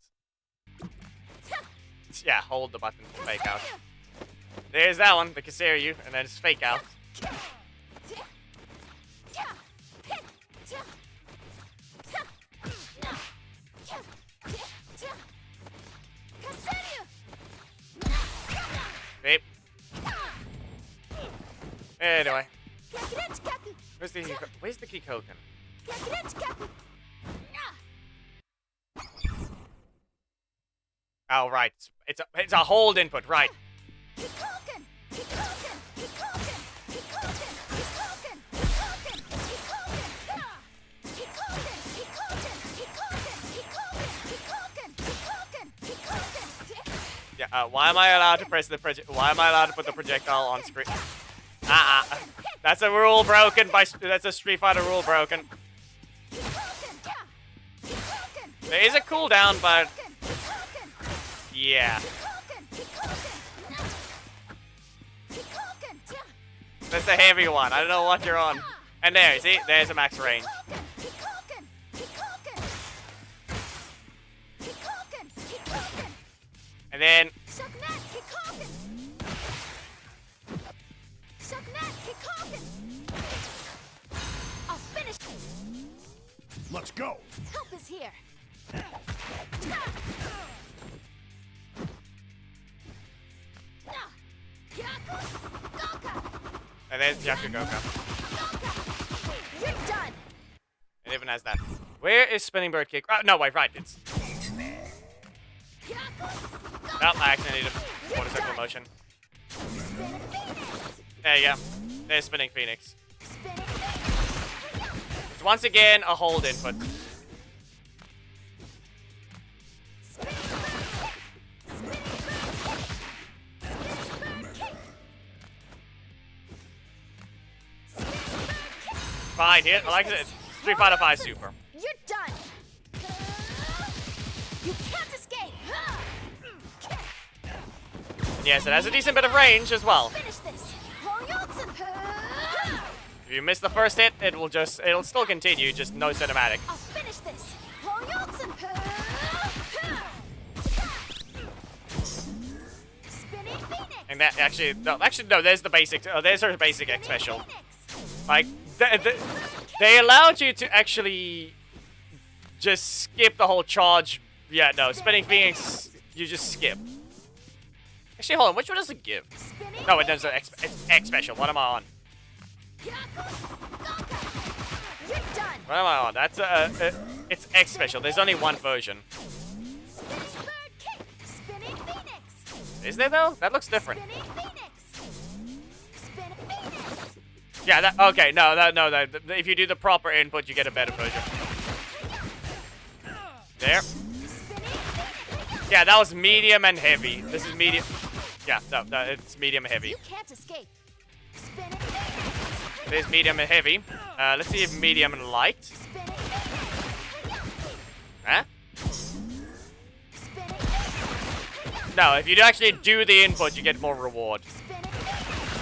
Yeah, hold the button to fake out. There's that one, the Kiseryu, and then it's fake out. Beep. Anyway. Where's the Kikoken? Oh, right. It's a hold input, right. Yeah, why am I allowed to press the why am I allowed to put the projectile on screen? That's a rule broken that's a Street Fighter rule broken. There is a cooldown, but yeah. That's a heavy one. I don't know what you're on. And there, see? There's a max range. And then I'll finish. Let's go. Help is here. And there's Yakugoka. You're done. It even has that. Where is Spinning Bird Kick? Oh, no, wait, right. It's. Oh, I accidentally did a quarter circle motion. There you go. There's Spinning Phoenix. It's once again a hold input. Fine, here, I like it. Street Fighter 5 Super. You're done. You can't escape. Yes, it has a decent bit of range as well. Finish this. If you miss the first hit, it'll still continue, just no cinematic. I'll finish this. And that actually no, there's the basic. Oh, there's her basic X special. Like they allowed you to actually just skip the whole charge. Yeah, no, spinning Phoenix, you just skip. Actually, hold on, which one does it give? No, it does the X special. What am I on? What am I on? That's it's X special. There's only one version. Is there though? That looks different. Yeah, that okay. No, if you do the proper input, you get a better version. There. Yeah, that was medium and heavy. This is medium. Yeah, no, it's medium and heavy. You can't escape. There's medium and heavy. Let's see if medium and light. Huh? No, if you actually do the input, you get more reward.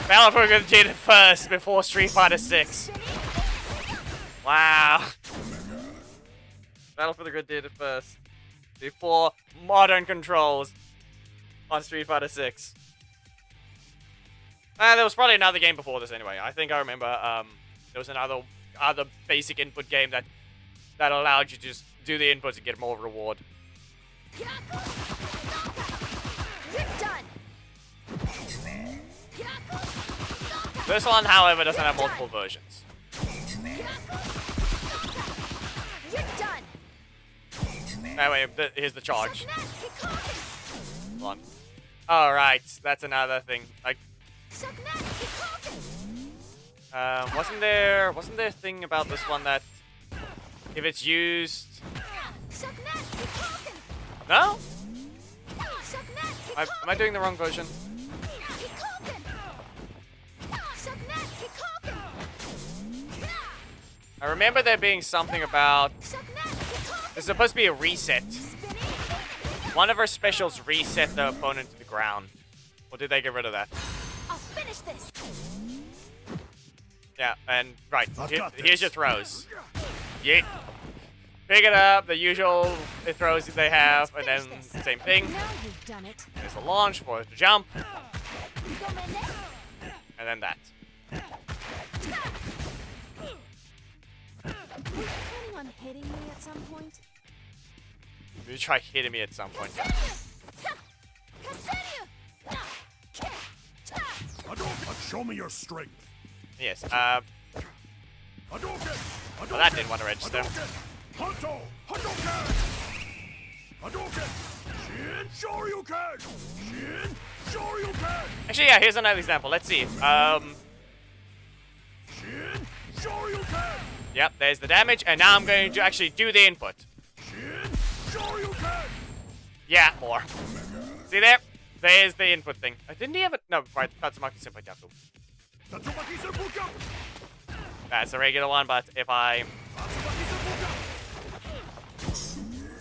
Battle for the Good did it first before Street Fighter 6. Wow. Battle for the Good did it first before modern controls on Street Fighter 6. There was probably another game before this anyway. I think I remember there was another basic input game that allowed you to just do the inputs and get more reward. This one, however, doesn't have multiple versions. Anyway, here's the charge. Hold on. Alright, that's another thing. Like, wasn't there a thing about this one that if it's used? No? Am I doing the wrong version? I remember there being something about... There's supposed to be a reset. One of her specials reset the opponent to the ground. Or did they get rid of that? I'll finish this. Yeah, and right, here's your throws. Yeet. Pick it up, the usual throws that they have, and then the same thing. Now you've done it. There's the launch for the jump. And then that. Were you planning on hitting me at some point? You try hitting me at some point. Show me your strength. Yes, well, that didn't want to register. Actually, yeah, here's another example. Let's see. Yep, there's the damage, and now I'm going to actually do the input. Yeah, more. See there? There's the input thing. Didn't he have it? No, right. Tatsumaki Senpai Taku. That's a regular one, but if I...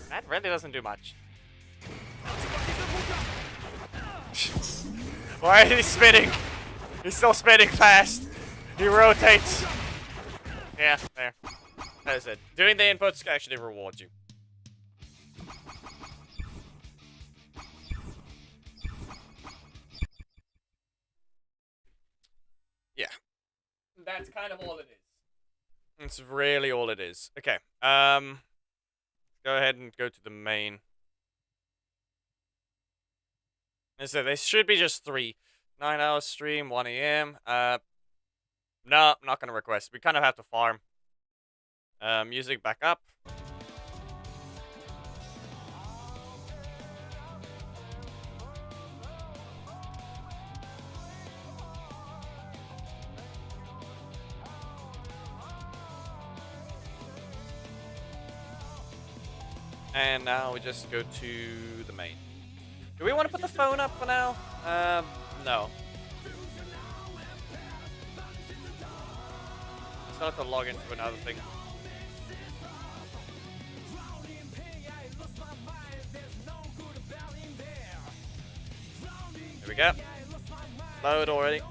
That really doesn't do much. Why is he spinning? He's still spinning fast. He rotates. Yeah, there. As I said, doing the inputs actually rewards you. Yeah. That's kind of all it is. It's really all it is. Okay. Go ahead and go to the main. So there should be just 3. 9-hour stream, 1 AM. No, I'm not gonna request. We kind of have to farm. Music back up. And now we just go to the main. Do we want to put the phone up for now? No. Let's not have to log into another thing. There we go. Load already.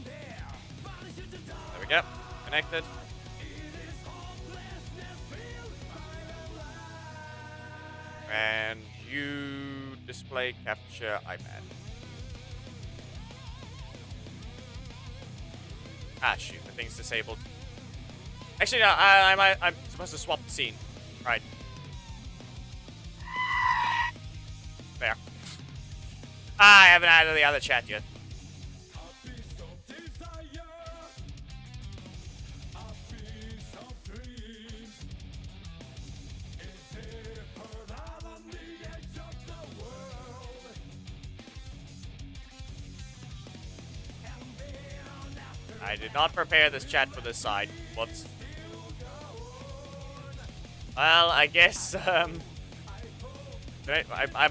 There we go. Connected. And you display capture iPad. Ah, shoot, the thing's disabled. Actually, no, I'm supposed to swap the scene. Right. There. I haven't added the other chat yet. I did not prepare this chat for this side. Whoops. Well, I guess, I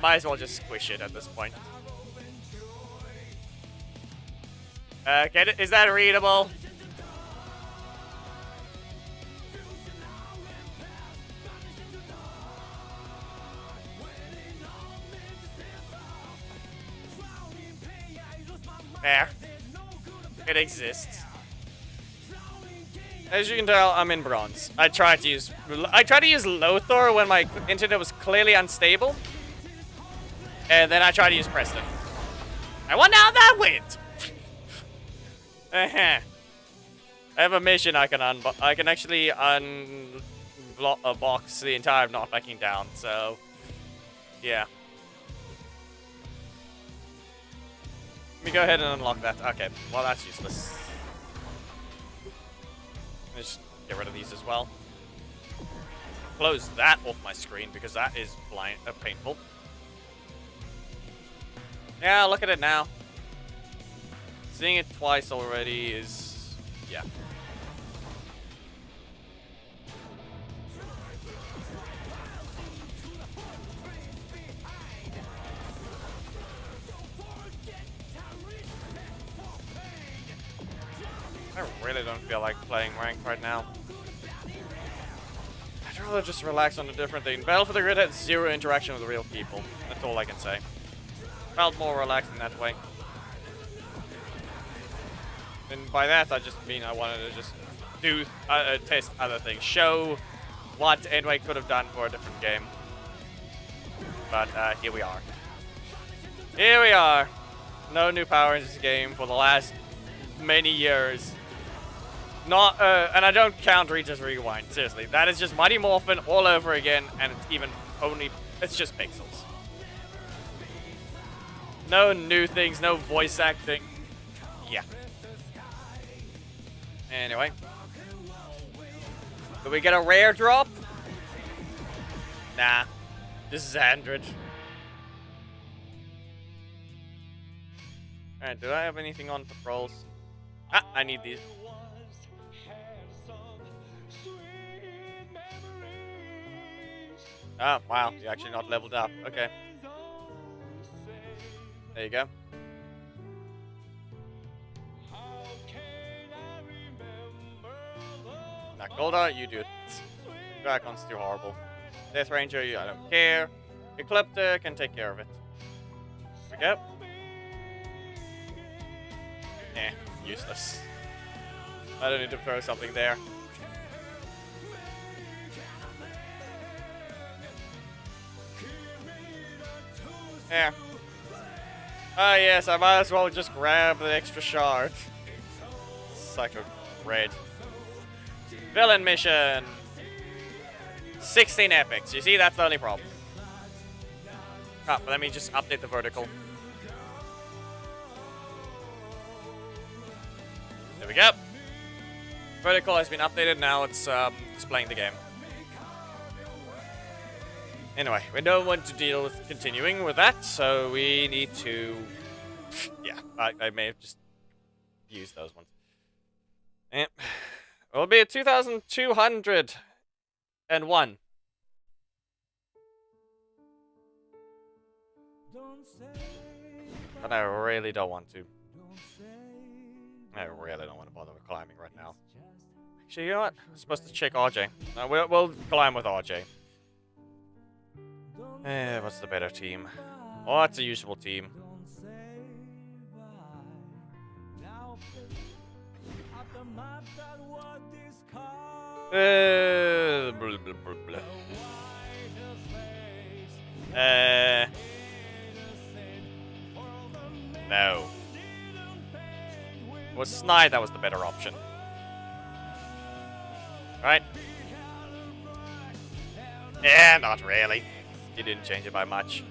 might as well just squish it at this point. Get it? Is that readable? There. It exists. As you can tell, I'm in bronze. I tried to use Lothar when my internet was clearly unstable. And then I tried to use Preston. I won out that wins. I have a mission I can actually unbox the entire not backing down, so yeah. Let me go ahead and unlock that. Okay, well that's useless. Just get rid of these as well. Close that off my screen because that is painful. Yeah, look at it now. Seeing it twice already is, yeah. I really don't feel like playing ranked right now. I'd rather just relax on a different thing. Battle for the Grid had zero interaction with real people. That's all I can say. Felt more relaxed in that way. And by that, I just mean I wanted to just do test other things. Show what Enway could have done for a different game. But here we are. Here we are. No new power in this game for the last many years. Not, and I don't count Regis Rewind, seriously. That is just Mighty Morphin all over again, and it's even only, it's just pixels. No new things, no voice acting. Yeah. Anyway. Do we get a rare drop? Nah. This is 100. Alright, do I have anything on patrols? Ah, I need these. Oh, wow. You're actually not leveled up. Okay. There you go. Nakolda, you do it. Drakkon's too horrible. Death Ranger, I don't care. Ecliptor can take care of it. There we go. Eh, useless. I don't need to throw something there. Yeah. Ah, yes, I might as well just grab the extra shard. Psycho Red. Villain mission. 16 epics. You see, that's the only problem. Ah, but let me just update the vertical. There we go. Vertical has been updated. Now it's displaying the game. Anyway, we don't want to deal with continuing with that, so we need to... Yeah, I may have just used those ones. It will be 2,201. But I really don't want to. I really don't want to bother with climbing right now. Actually, you know what? I'm supposed to check RJ. We'll climb with RJ. What's the better team? Oh, it's a usable team. Blah, blah, blah, blah. No. was Snide that was the better option. Right? Yeah, not really. He didn't change it by much.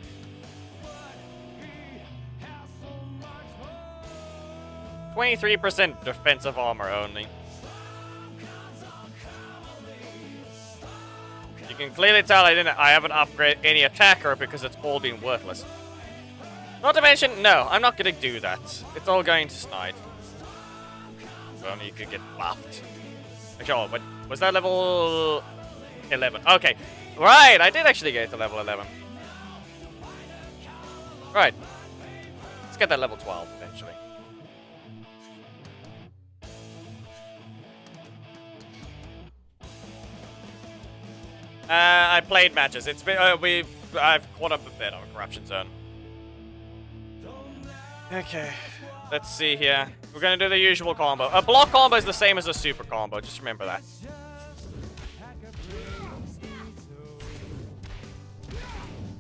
%23 defensive armor only. You can clearly tell I haven't upgraded any attacker because it's all been worthless. Not to mention, no, I'm not gonna do that. It's all going to Snide. So only you could get buffed. Actually, oh, but was that level 11? Okay. Right, I did actually get to level 11. Right. Let's get that level 12 eventually. I played matches. It's been I've caught up a bit on Corruption Zone. Okay, let's see here. We're gonna do the usual combo. A block combo is the same as a super combo. Just remember that.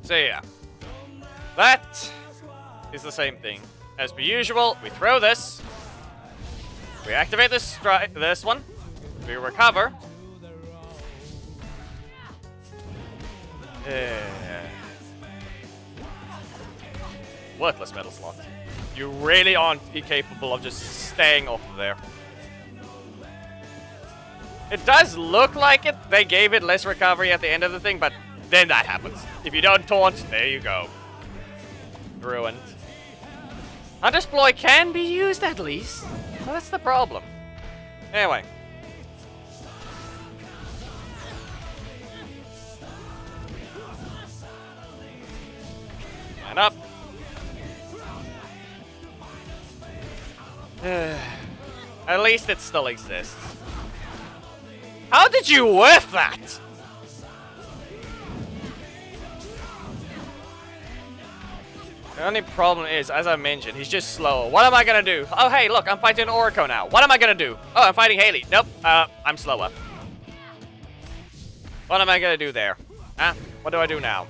So yeah, that is the same thing. As per usual, we throw this. We activate this one. We recover. Worthless metal slot. You really aren't capable of just staying off of there. It does look like it. They gave it less recovery at the end of the thing, but then that happens. If you don't taunt, there you go. Ruined. Undersploy can be used at least. Well, that's the problem. Anyway. And up. At least it still exists. How did you whiff that? The only problem is, as I mentioned, he's just slower. What am I gonna do? Oh, hey, look, I'm fighting Orico now. What am I gonna do? Oh, I'm fighting Haley. Nope, I'm slower. What am I gonna do there? Huh? What do I do now?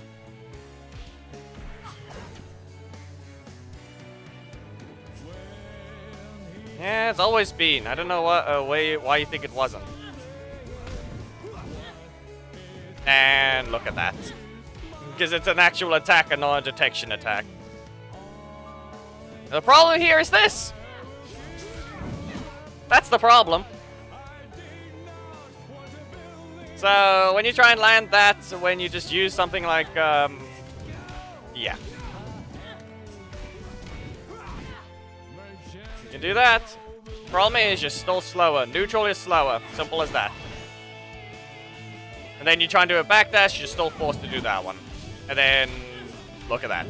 Yeah, it's always been. I don't know what why you think it wasn't. And look at that. Because it's an actual attack and not a detection attack. The problem here is this. That's the problem. So when you try and land that, when you just use something like, yeah. You can do that. Problem is, you're still slower. Neutral is slower. Simple as that. And then you try and do a backdash, you're still forced to do that one. And then, look at that.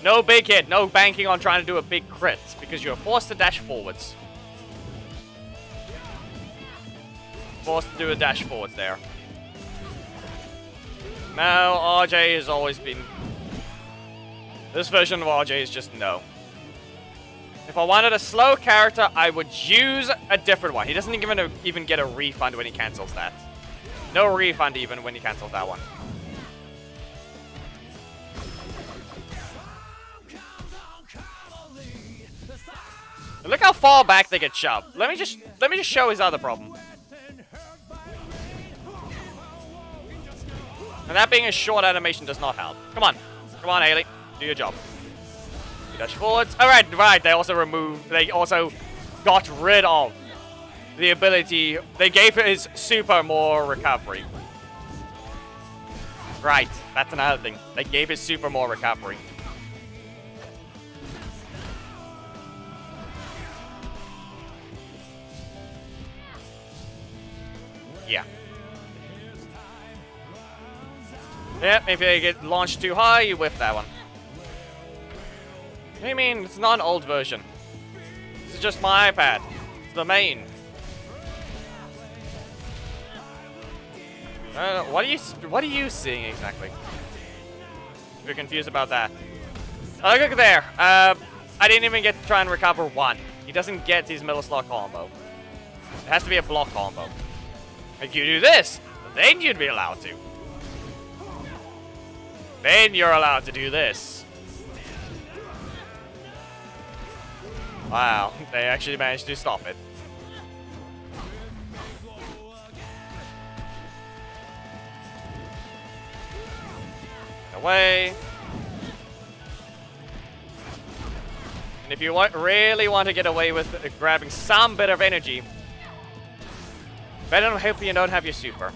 No big hit, no banking on trying to do a big crit, because you're forced to dash forwards. Forced to do a dash forwards there. No, RJ has always been... This version of RJ is just no. If I wanted a slow character, I would use a different one. He doesn't even get a refund when he cancels that. No refund even when he cancels that one. Look how far back they get shoved. Let me just show his other problem. And that being a short animation does not help. Come on. Come on, Haley. Do your job. You dash forwards. Alright, right. They also got rid of the ability. They gave his super more recovery. Right. That's another thing. They gave his super more recovery. Yeah. Yep, if you get launched too high, you whiff that one. What do you mean? It's not an old version. This is just my iPad. It's the main. What are you seeing exactly? If you're confused about that. Oh, look at there. I didn't even get to try and recover one. He doesn't get his middle slot combo. It has to be a block combo. If you do this, then you'd be allowed to. Then you're allowed to do this. Wow, they actually managed to stop it. Away. And if you really want to get away with grabbing some bit of energy, better hope you don't have your super.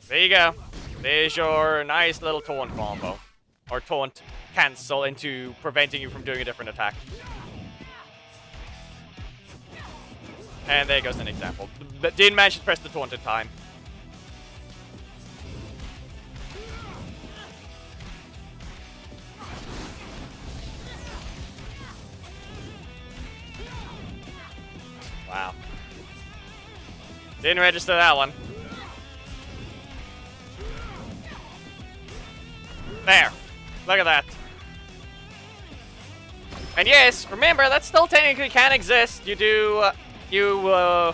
There you go. There's your nice little taunt combo. Or taunt cancel into preventing you from doing a different attack. And there goes an example. But didn't manage to press the taunt in time. Wow. Didn't register that one. There. Look at that. And yes, remember, that still technically can exist. You do,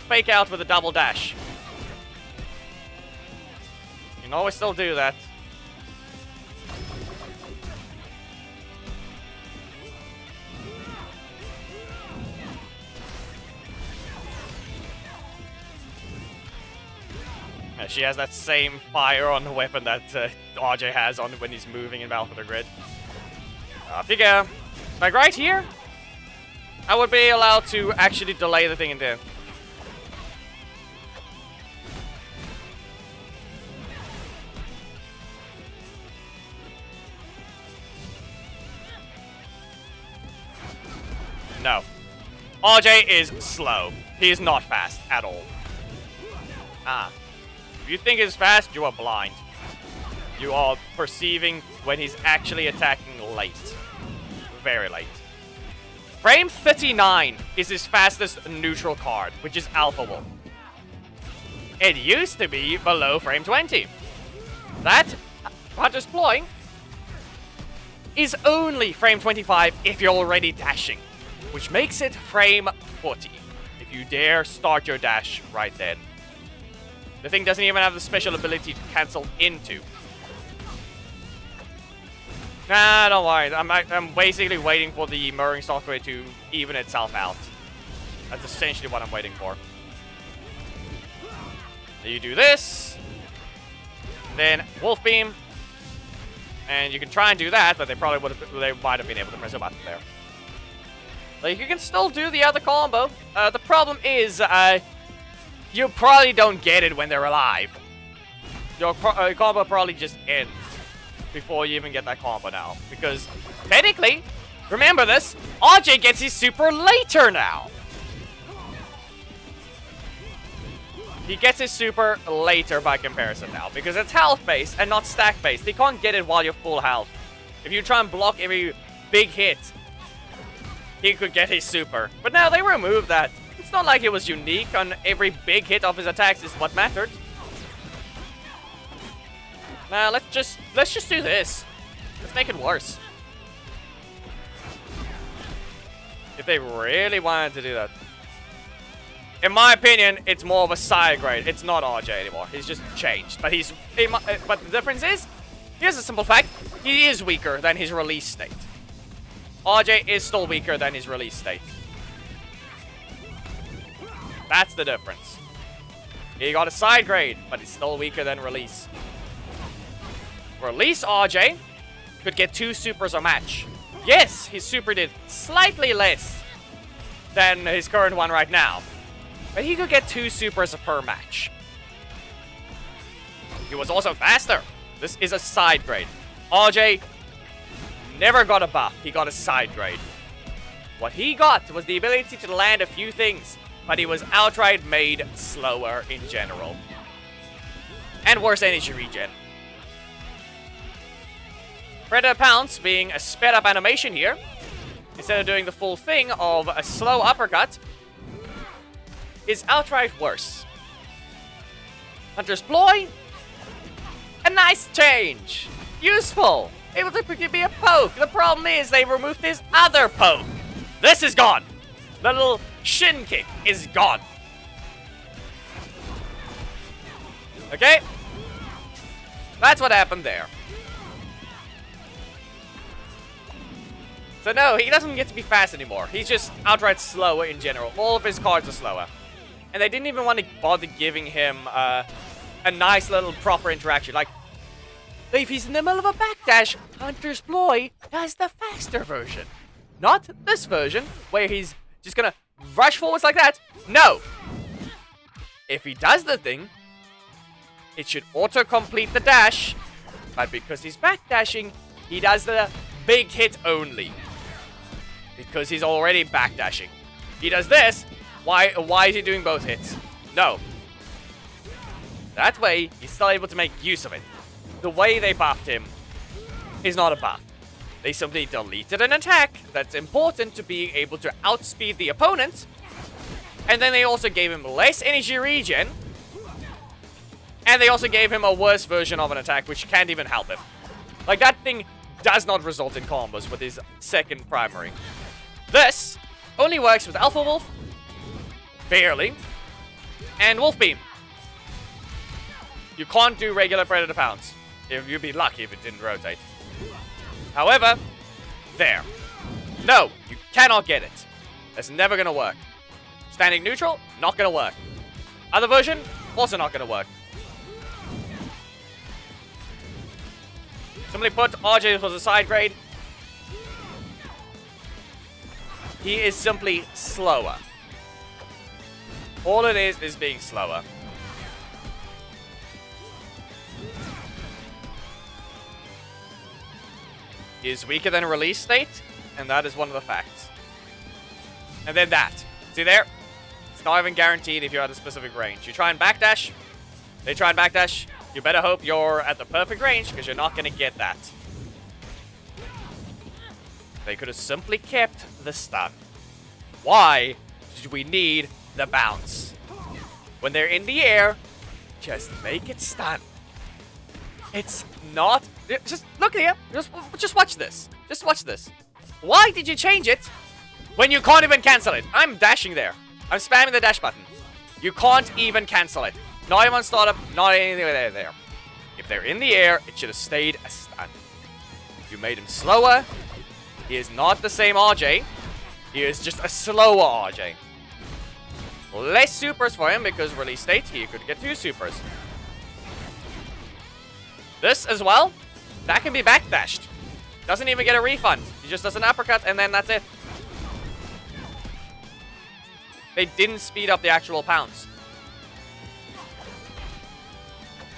fake out with a double dash. You can always still do that. She has that same fire on the weapon that RJ has on when he's moving in Battle for the Grid. Up you go. Like right here, I would be allowed to actually delay the thing in there. No. RJ is slow. He is not fast at all. If you think he's fast, you are blind. You are perceiving when he's actually attacking late. Very late. Frame 39 is his fastest neutral card, which is Alpha Wolf. It used to be below frame 20. That, Hunter's Ploy, is only frame 25 if you're already dashing, which makes it frame 40 if you dare start your dash right then. The thing doesn't even have the special ability to cancel into. Nah, don't worry. I'm basically waiting for the mirroring software to even itself out. That's essentially what I'm waiting for. So you do this, then Wolf Beam, and you can try and do that, but they might have been able to press a button there. Like, you can still do the other combo. The problem is, you probably don't get it when they're alive. Your combo probably just ends before you even get that combo now. Because, technically, remember this, RJ gets his super later now. He gets his super later by comparison now. Because it's health-based and not stack-based. He can't get it while you're full health. If you try and block every big hit, he could get his super. But now they removed that. It's not like it was unique on every big hit of his attacks is what mattered. Now let's just do this. Let's make it worse. If they really wanted to do that. In my opinion, it's more of a side grade. It's not RJ anymore. He's just changed. But but the difference is, here's a simple fact. He is weaker than his release state. RJ is still weaker than his release state. That's the difference. He got a side grade, but he's still weaker than release. Release RJ could get 2 supers a match. Yes, his super did slightly less than his current one right now. But he could get 2 supers per match. He was also faster. This is a side grade. RJ never got a buff. He got a side grade. What he got was the ability to land a few things, but he was outright made slower in general. And worse energy regen. Predator Pounce being a sped up animation here, instead of doing the full thing of a slow uppercut, is outright worse. Hunter's Ploy, a nice change. Useful. Able to be a poke. The problem is they removed his other poke. This is gone. The little shin kick is gone. Okay? That's what happened there. So no, he doesn't get to be fast anymore. He's just outright slower in general. All of his cards are slower. And they didn't even want to bother giving him a nice little proper interaction. Like, if he's in the middle of a backdash, Hunter's Ploy does the faster version. Not this version, where he's just gonna rush forwards like that. No! If he does the thing, it should auto-complete the dash. But because he's backdashing, he does the big hit only. Because he's already backdashing. He does this. Why is he doing both hits? No. That way, he's still able to make use of it. The way they buffed him is not a buff. They simply deleted an attack that's important to being able to outspeed the opponent. And then they also gave him less energy regen. And they also gave him a worse version of an attack, which can't even help him. Like, that thing does not result in combos with his second primary. This only works with Alpha Wolf, barely, and Wolf Beam. You can't do regular Predator Pounce. You'd be lucky if it didn't rotate. However, there. No, you cannot get it. That's never gonna work. Standing neutral, not gonna work. Other version, also not gonna work. Somebody put RJ was a side grade. He is simply slower. All it is being slower. He is weaker than release state, and that is one of the facts. And then that. See there? It's not even guaranteed if you're at a specific range. You try and backdash, they try and backdash. You better hope you're at the perfect range, because you're not going to get that. They could have simply kept the stun. Why did we need the bounce? When they're in the air, just make it stun. It's not... Just look here. Just watch this. Just watch this. Why did you change it when you can't even cancel it? I'm dashing there. I'm spamming the dash button. You can't even cancel it. Not even on startup, not anywhere there. If they're in the air, it should have stayed a stun. You made him slower. He is not the same RJ. He is just a slower RJ. Less supers for him because release state, he could get 2 supers. This as well, that can be backdashed. Doesn't even get a refund. He just does an uppercut and then that's it. They didn't speed up the actual pounce.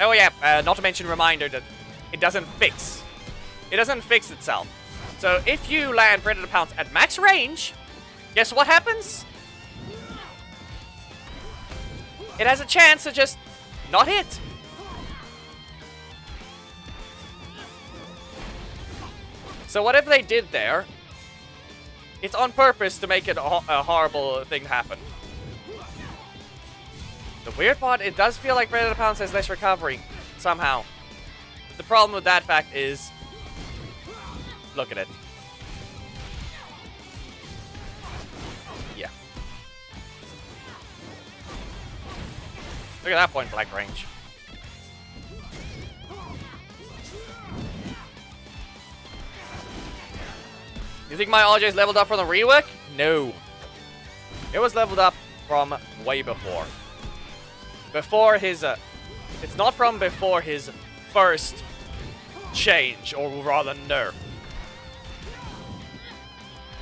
Oh yeah, not to mention reminder that it doesn't fix. It doesn't fix itself. So if you land Predator Pounce at max range, guess what happens? It has a chance to just not hit. So whatever they did there, it's on purpose to make it a horrible thing happen. The weird part, it does feel like Predator Pounce has less recovery, somehow. The problem with that fact is, look at it. Yeah. Look at that point blank range. You think my RJ is leveled up from the rework? No. It was leveled up from way before. Before his, it's not from before his first change, or rather nerf.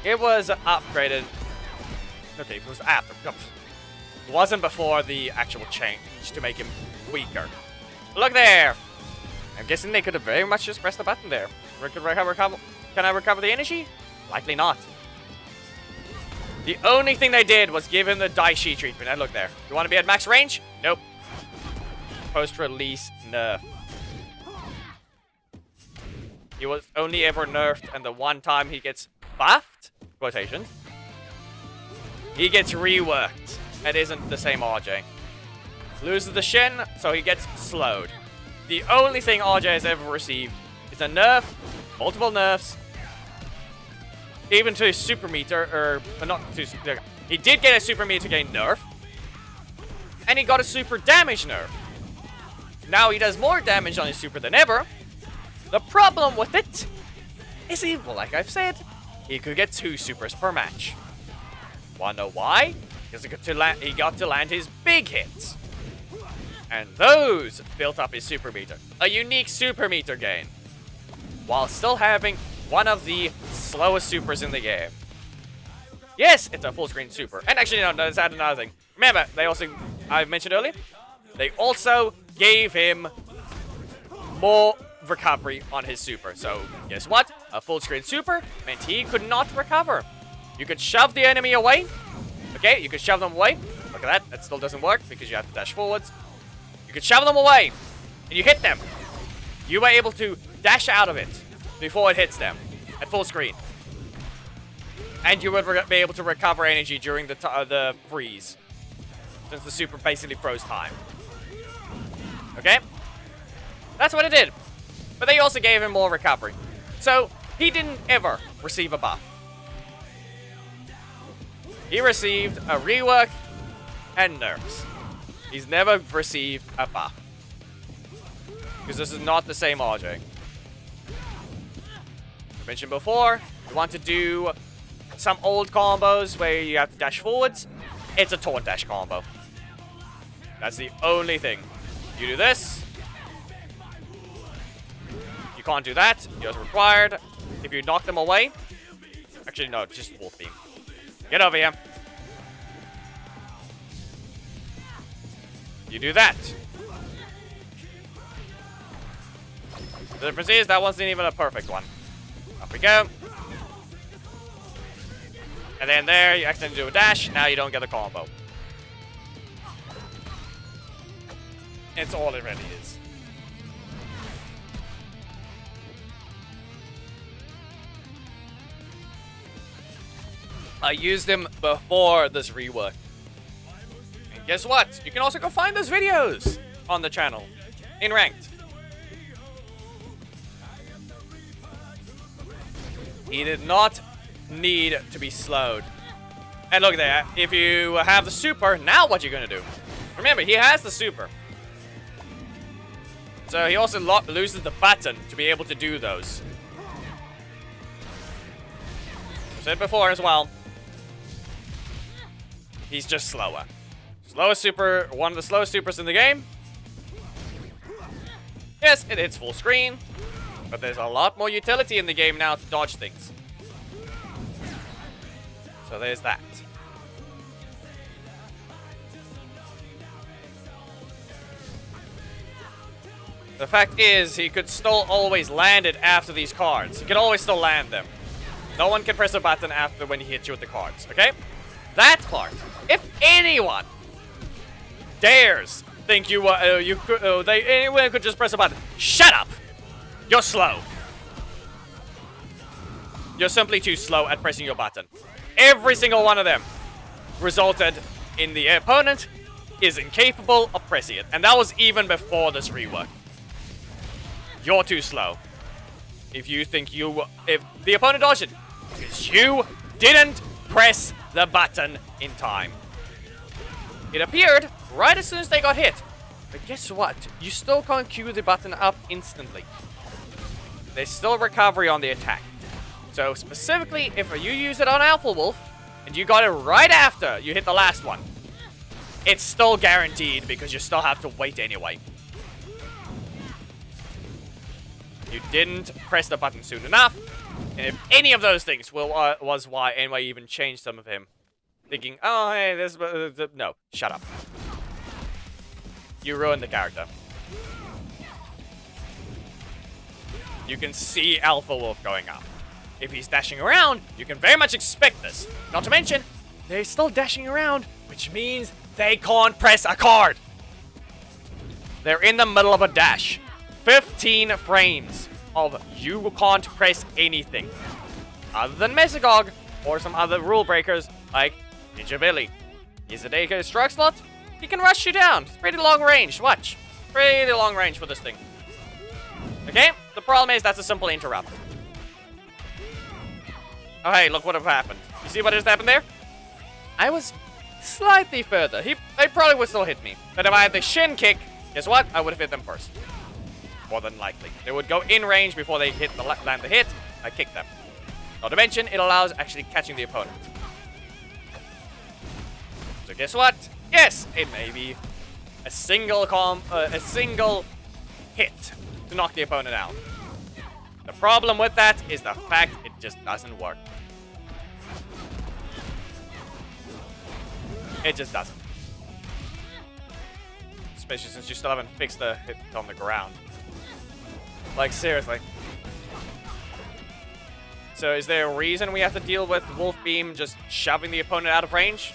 It was upgraded. Okay, it was after. It wasn't before the actual change to make him weaker. Look there! I'm guessing they could have very much just pressed the button there. Can I recover the energy? Likely not. The only thing they did was give him the Daishi treatment. And look there. You want to be at max range? Nope. Post-release nerf. He was only ever nerfed, and the one time he gets buffed, quotations, he gets reworked and isn't the same RJ. Loses the Shin, so he gets slowed. The only thing RJ has ever received is a nerf, multiple nerfs, even to his super meter, or not to, he did get a super meter gain nerf, and he got a super damage nerf. Now he does more damage on his super than ever. The problem with it is he, well, like I've said, he could get 2 supers per match. Wanna know why? Because he got to land his big hits. And those built up his super meter. A unique super meter gain. While still having one of the slowest supers in the game. Yes, it's a full screen super. And actually, no, let's add another thing. Remember, they also, I mentioned earlier, they also gave him more recovery on his super. So, guess what? A full screen super meant he could not recover. You could shove the enemy away. Okay, you could shove them away. Look at that. That still doesn't work because you have to dash forwards. You could shove them away. And you hit them. You were able to dash out of it before it hits them at full screen. And you would be able to recover energy during the freeze. Since the super basically froze time. Okay? That's what it did. But they also gave him more recovery. So, he didn't ever receive a buff. He received a rework and nerfs. He's never received a buff. Because this is not the same RJ. I mentioned before, you want to do some old combos where you have to dash forwards. It's a taunt dash combo. That's the only thing. You do this. You can't do that. You're required. If you knock them away. Actually, no, just wolf beam. Get over here. You do that. The difference is that wasn't even a perfect one. Up we go. And then there, you accidentally do a dash. Now you don't get a combo. It's all it really is. I used him before this rework. And guess what? You can also go find those videos on the channel. In Ranked. He did not need to be slowed. And look there. If you have the super, now what you're going to do? Remember, he has the super. So he also loses the button to be able to do those. I said before as well. He's just slower. Slowest super, one of the slowest supers in the game. Yes, it hits full screen. But there's a lot more utility in the game now to dodge things. So there's that. The fact is, he could still always land it after these cards. He can always still land them. No one can press a button after when he hits you with the cards, okay? That part. If anyone dares think anyone could just press a button. Shut up! You're slow. You're simply too slow at pressing your button. Every single one of them resulted in the opponent is incapable of pressing it. And that was even before this rework. You're too slow. If you think if the opponent dodged it, because you didn't press the button in time. It appeared right as soon as they got hit. But guess what? You still can't queue the button up instantly. There's still recovery on the attack. So specifically, if you use it on Alpha Wolf, and you got it right after you hit the last one, it's still guaranteed because you still have to wait anyway. You didn't press the button soon enough. And if any of those things was why anyway even changed some of him. Thinking, oh, hey, this... no, shut up. You ruined the character. You can see Alpha Wolf going up. If he's dashing around, you can very much expect this. Not to mention, they're still dashing around, which means they can't press a card. They're in the middle of a dash. 15 frames of you can't press anything. Other than Mesagog, or some other rule breakers, like Ninja Billy. He's a Daycare Struck slot. He can rush you down. It's pretty long range. Watch. Pretty long range for this thing. Okay? The problem is that's a simple interrupt. Oh, hey, look what happened. You see what just happened there? I was slightly further. They probably would still hit me. But if I had the shin kick, guess what? I would have hit them first. More than likely. They would go in range before they land the hit. I kick them. Not to mention, it allows actually catching the opponent. So guess what? Yes, it may be a single hit to knock the opponent out. The problem with that is the fact it just doesn't work. It just doesn't. Especially since you still haven't fixed the hit on the ground. Like, seriously. So is there a reason we have to deal with Wolf Beam just shoving the opponent out of range?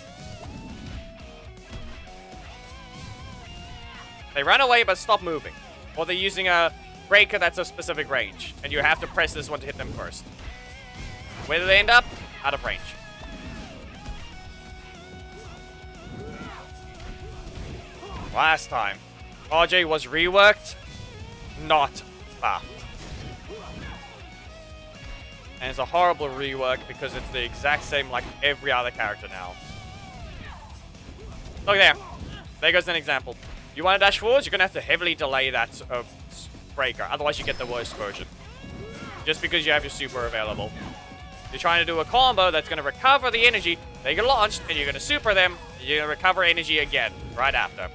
They run away but stop moving. Or they're using a breaker that's a specific range. And you have to press this one to hit them first. Where do they end up? Out of range. Last time, RJ was reworked, not buffed. And it's a horrible rework because it's the exact same like every other character now. Look there. There goes an example. You want to dash forwards, you're going to have to heavily delay that breaker. Otherwise, you get the worst version. Just because you have your super available. You're trying to do a combo that's going to recover the energy. They get launched, and you're going to super them. And you're going to recover energy again right after.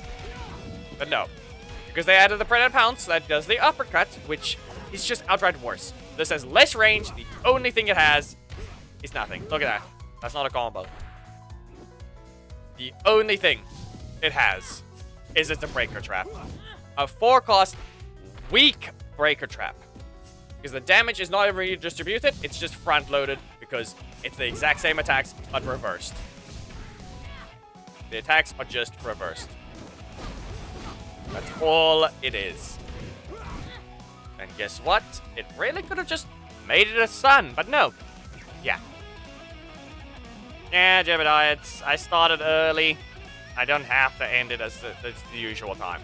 But no. Because they added the Predator Pounce that does the uppercut, which is just outright worse. This has less range. The only thing it has is nothing. Look at that. That's not a combo. The only thing it has is it's a breaker trap. A 4-cost, weak breaker trap. Because the damage is not redistributed, it's just front-loaded because it's the exact same attacks, but reversed. The attacks are just reversed. That's all it is. And guess what? It really could have just made it a stun, but no. Yeah. Yeah, Jebediah, I started early. I don't have to end it as the usual time.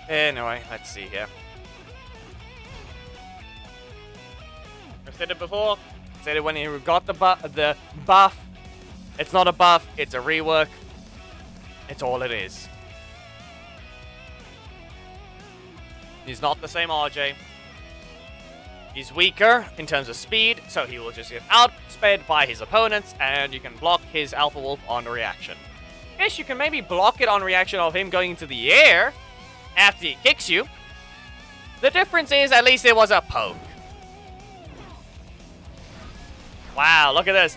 Anyway, let's see here. I've said it before. I said it when he got the buff. It's not a buff, it's a rework. It's all it is. He's not the same RJ. He's weaker in terms of speed, so he will just get outsped by his opponents, and you can block his Alpha Wolf on reaction. Yes, you can maybe block it on reaction of him going into the air after he kicks you. The difference is, at least there was a poke. Wow, look at this.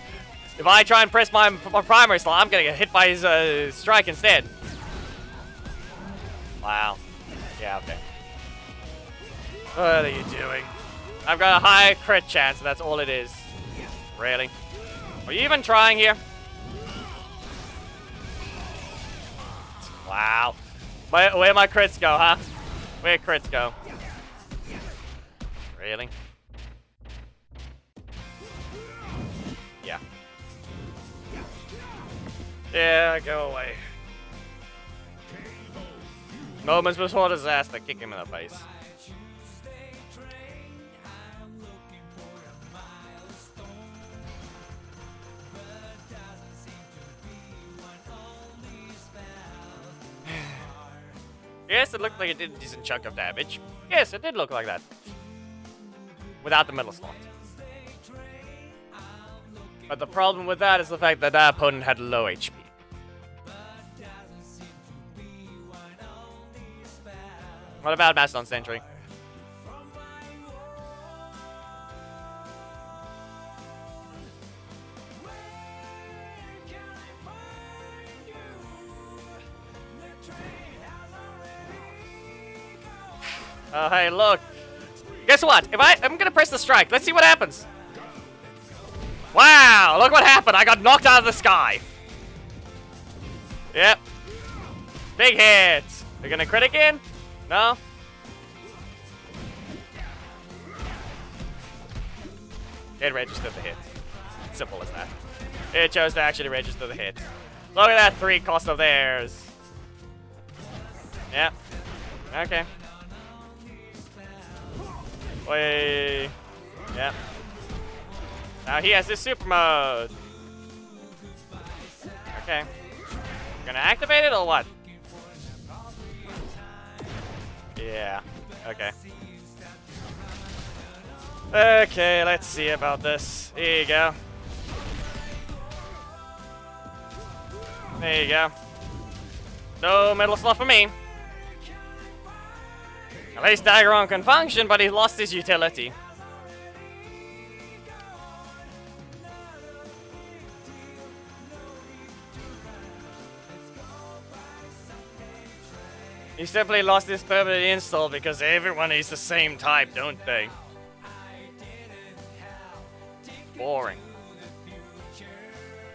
If I try and press my primary slot, I'm going to get hit by his strike instead. Wow. Yeah, okay. What are you doing? I've got a high crit chance, and that's all it is. Really? Are you even trying here? Wow. Where my crits go, huh? Where crits go? Really? Yeah. Yeah, go away. Moments before disaster, kick him in the face. Yes, it looked like it did a decent chunk of damage. Yes, it did look like that. Without the middle slot. But the problem with that is the fact that that opponent had low HP. What about Mastodon Sentry? Oh, hey, look. Guess what? If I'm gonna press the strike. Let's see what happens. Wow, look what happened. I got knocked out of the sky. Yep. Big hits. They're gonna crit again? No? It registered the hit. Simple as that. It chose to actually register the hit. Look at that 3 cost of theirs. Yep. Okay. Wait. Yep. Now he has his super mode. Okay. Gonna activate it or what? Yeah. Okay. Okay, let's see about this. Here you go. There you go. No metal slot for me. At least Drakkon can function, but he lost his utility. He simply lost his permanent install because everyone is the same type, don't they? Boring.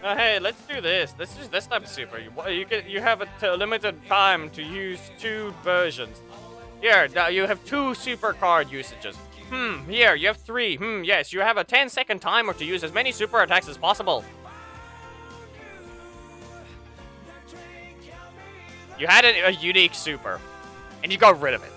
Hey, let's do this. Let's use this type of super. You have a limited time to use 2 versions. Here, you have 2 super card usages. Here, you have 3. Yes, you have a 10-second timer to use as many super attacks as possible. You had a unique super, and you got rid of it.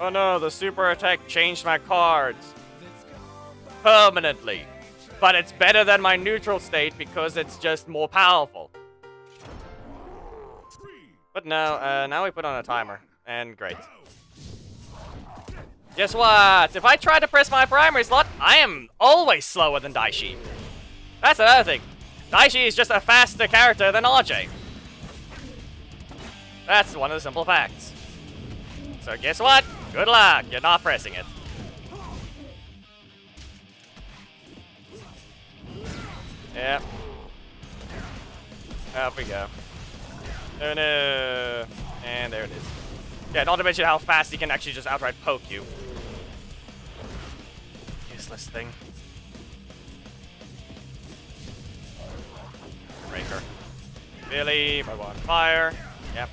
Oh no, the super attack changed my cards. Permanently. But it's better than my neutral state because it's just more powerful. But no, now we put on a timer. And great. Guess what? If I try to press my primary slot, I am always slower than Daishi. That's another thing. Daishi is just a faster character than RJ. That's one of the simple facts. So guess what? Good luck. You're not pressing it. Yep. Up we go. Oh no. And there it is. Yeah, not to mention how fast he can actually just outright poke you. Useless thing. Breaker. Billy, by one fire. Yep.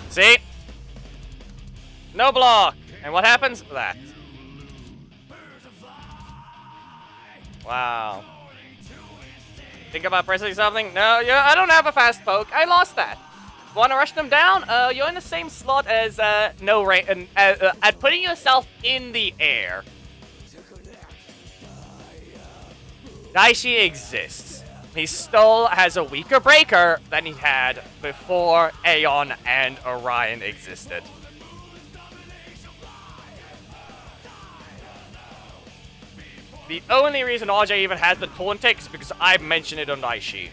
See? No block. And what happens? That. Wow. Think about pressing something? No, I don't have a fast poke. I lost that. Want to rush them down? You're in the same slot as no range at putting yourself in the air. Daishi exists. He still has a weaker breaker than he had before Aeon and Orion existed. The only reason RJ even has the taunt tick is because I mentioned it on Daishi.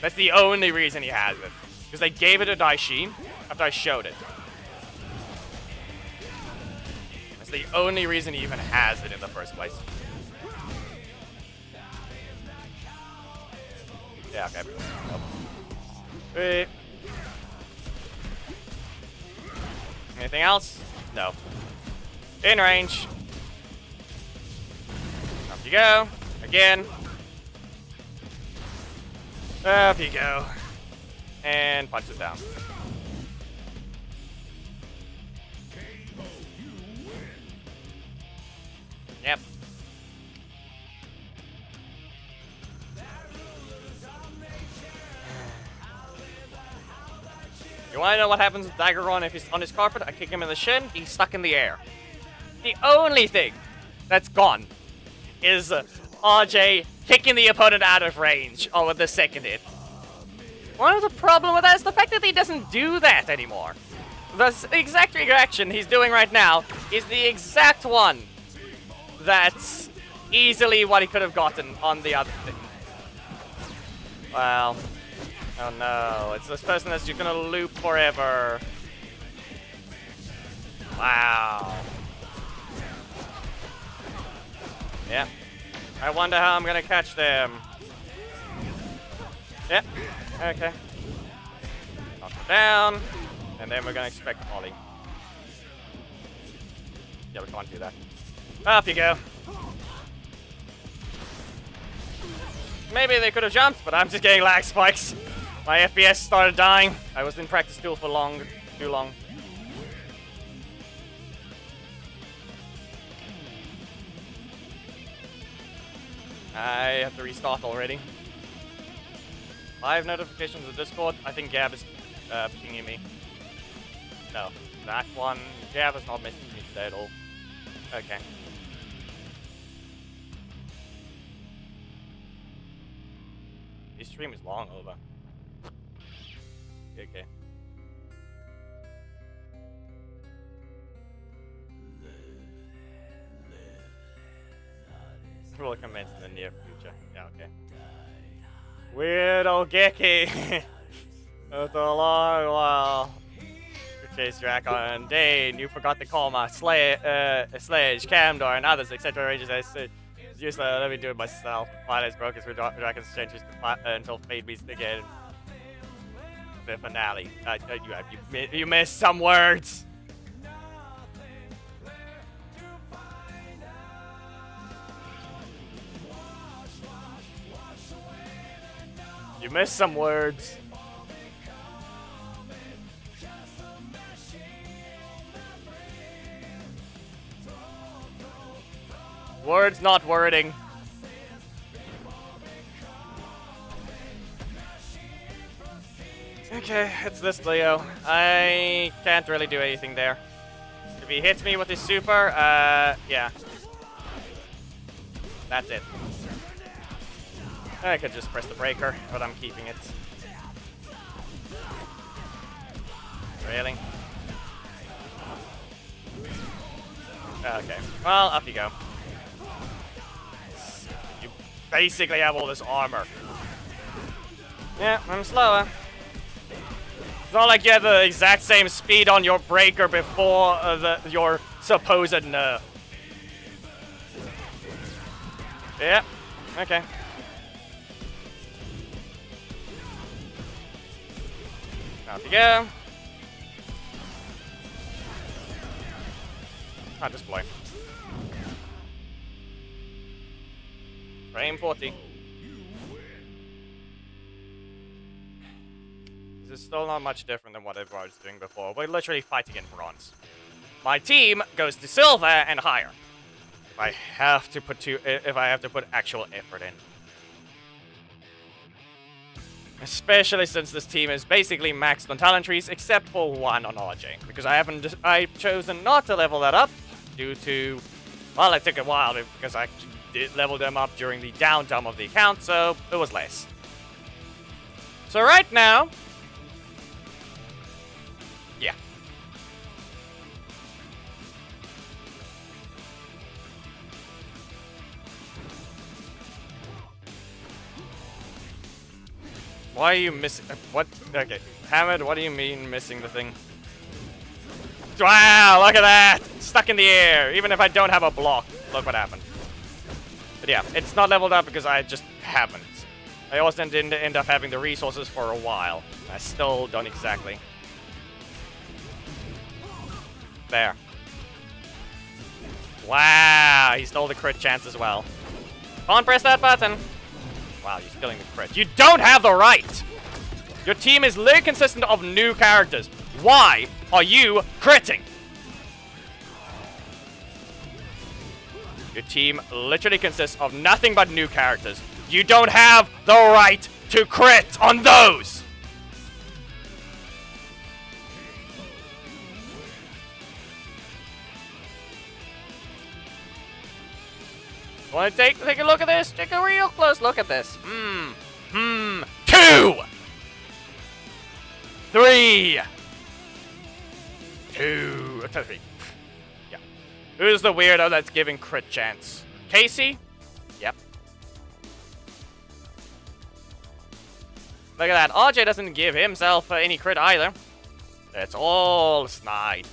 That's the only reason he has it. Because they gave it to Daishi after I showed it. That's the only reason he even has it in the first place. Yeah, okay. Nope. Anything else? No. In range. Up you go. Again. Up you go. And punch it down. Yep. You wanna know what happens with Drakkon if he's on his carpet? I kick him in the shin, he's stuck in the air. The only thing that's gone is RJ kicking the opponent out of range with the second hit. One of the problem with that is the fact that he doesn't do that anymore. The exact reaction he's doing right now is the exact one that's easily what he could have gotten on the other thing. Well, oh no, it's this person that's just gonna loop forever. Wow. Yeah. I wonder how I'm gonna catch them. Yep. Okay. Knock it down. And then we're gonna expect Ollie. Yeah, we can't do that. Up you go. Maybe they could have jumped, but I'm just getting lag spikes. My FPS started dying. I was in practice tool for too long. I have to restart already. 5 notifications of Discord. I think Gab is pinging me. No, that one. Gab is not messaging me today at all. Okay. His stream is long over. Okay. Will commence in the near future. Yeah, okay. Weird old Geki. After a long while. To chase Drakkon and Dane, you forgot to call my Slayers, Camdor, and others, etc. Ranges I said. Just let me do it myself. Finance broken through Drakkon's sentries until fate meets again. The finale. You missed some words. You missed some words. Words, not wording. Okay, it's this Leo. I can't really do anything there. If he hits me with his super, yeah. That's it. I could just press the breaker, but I'm keeping it. Really? Okay, well, up you go. You basically have all this armor. Yeah, I'm slower. It's not like you have the exact same speed on your breaker before your supposed nerf. Yeah, okay. Out you go. I'll deploy. Frame 40. This is still not much different than what I was doing before. We're literally fighting in bronze. My team goes to silver and higher. If I have to put actual effort in. Especially since this team is basically maxed on talent trees, except for one on RJ. Because I've chosen not to level that up due to, well, it took a while because I did level them up during the downtime of the account, so it was less. So right now, yeah. Why are you missing? What? Okay, Hamid, what do you mean missing the thing? Wow, look at that! Stuck in the air, even if I don't have a block. Look what happened. But yeah, it's not leveled up because I just haven't. I also didn't end up having the resources for a while. I still don't exactly. There. Wow, he stole the crit chance as well. Can't press that button. Wow, you're stealing the crit. You don't have the right! Your team is literally consistent of new characters. Why are you critting? Your team literally consists of nothing but new characters. You don't have the right to crit on those! Want to take a look at this? Take a real close look at this. 2! 3! 2. 3. Yeah. Who's the weirdo that's giving crit chance? Casey? Yep. Look at that. RJ doesn't give himself any crit either. It's all snide.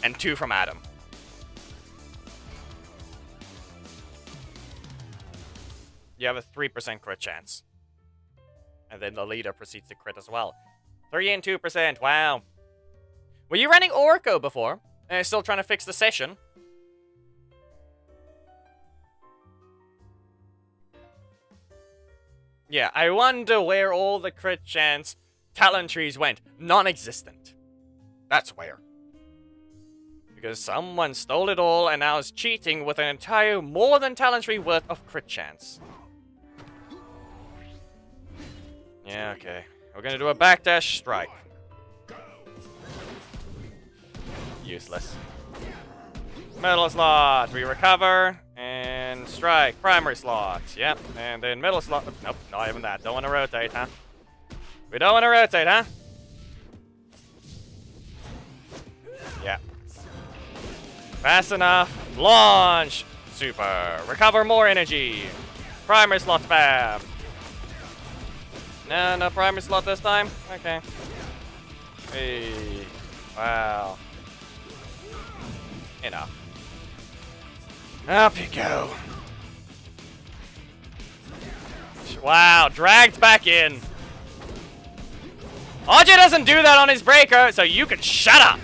And 2 from Adam. You have a 3% crit chance. And then the leader proceeds to crit as well. 3 and 2%, wow. Were you running Orko before? And still trying to fix the session? Yeah, I wonder where all the crit chance talent trees went. Non-existent. That's where. Because someone stole it all and now is cheating with an entire more than talent tree worth of crit chance. Yeah, okay. We're gonna do a backdash strike. Useless. Metal slot. We recover. And And strike. Primary slot. Yep. And then middle slot. Nope, not even that. Don't want to rotate, huh? We don't want to rotate, huh? Yeah. Fast enough. Launch. Super. Recover more energy. Primary slot spam. No primary slot this time? Okay. Hey. Wow. Enough. Up you go. Wow, dragged back in. RJ doesn't do that on his breaker, so you can shut up.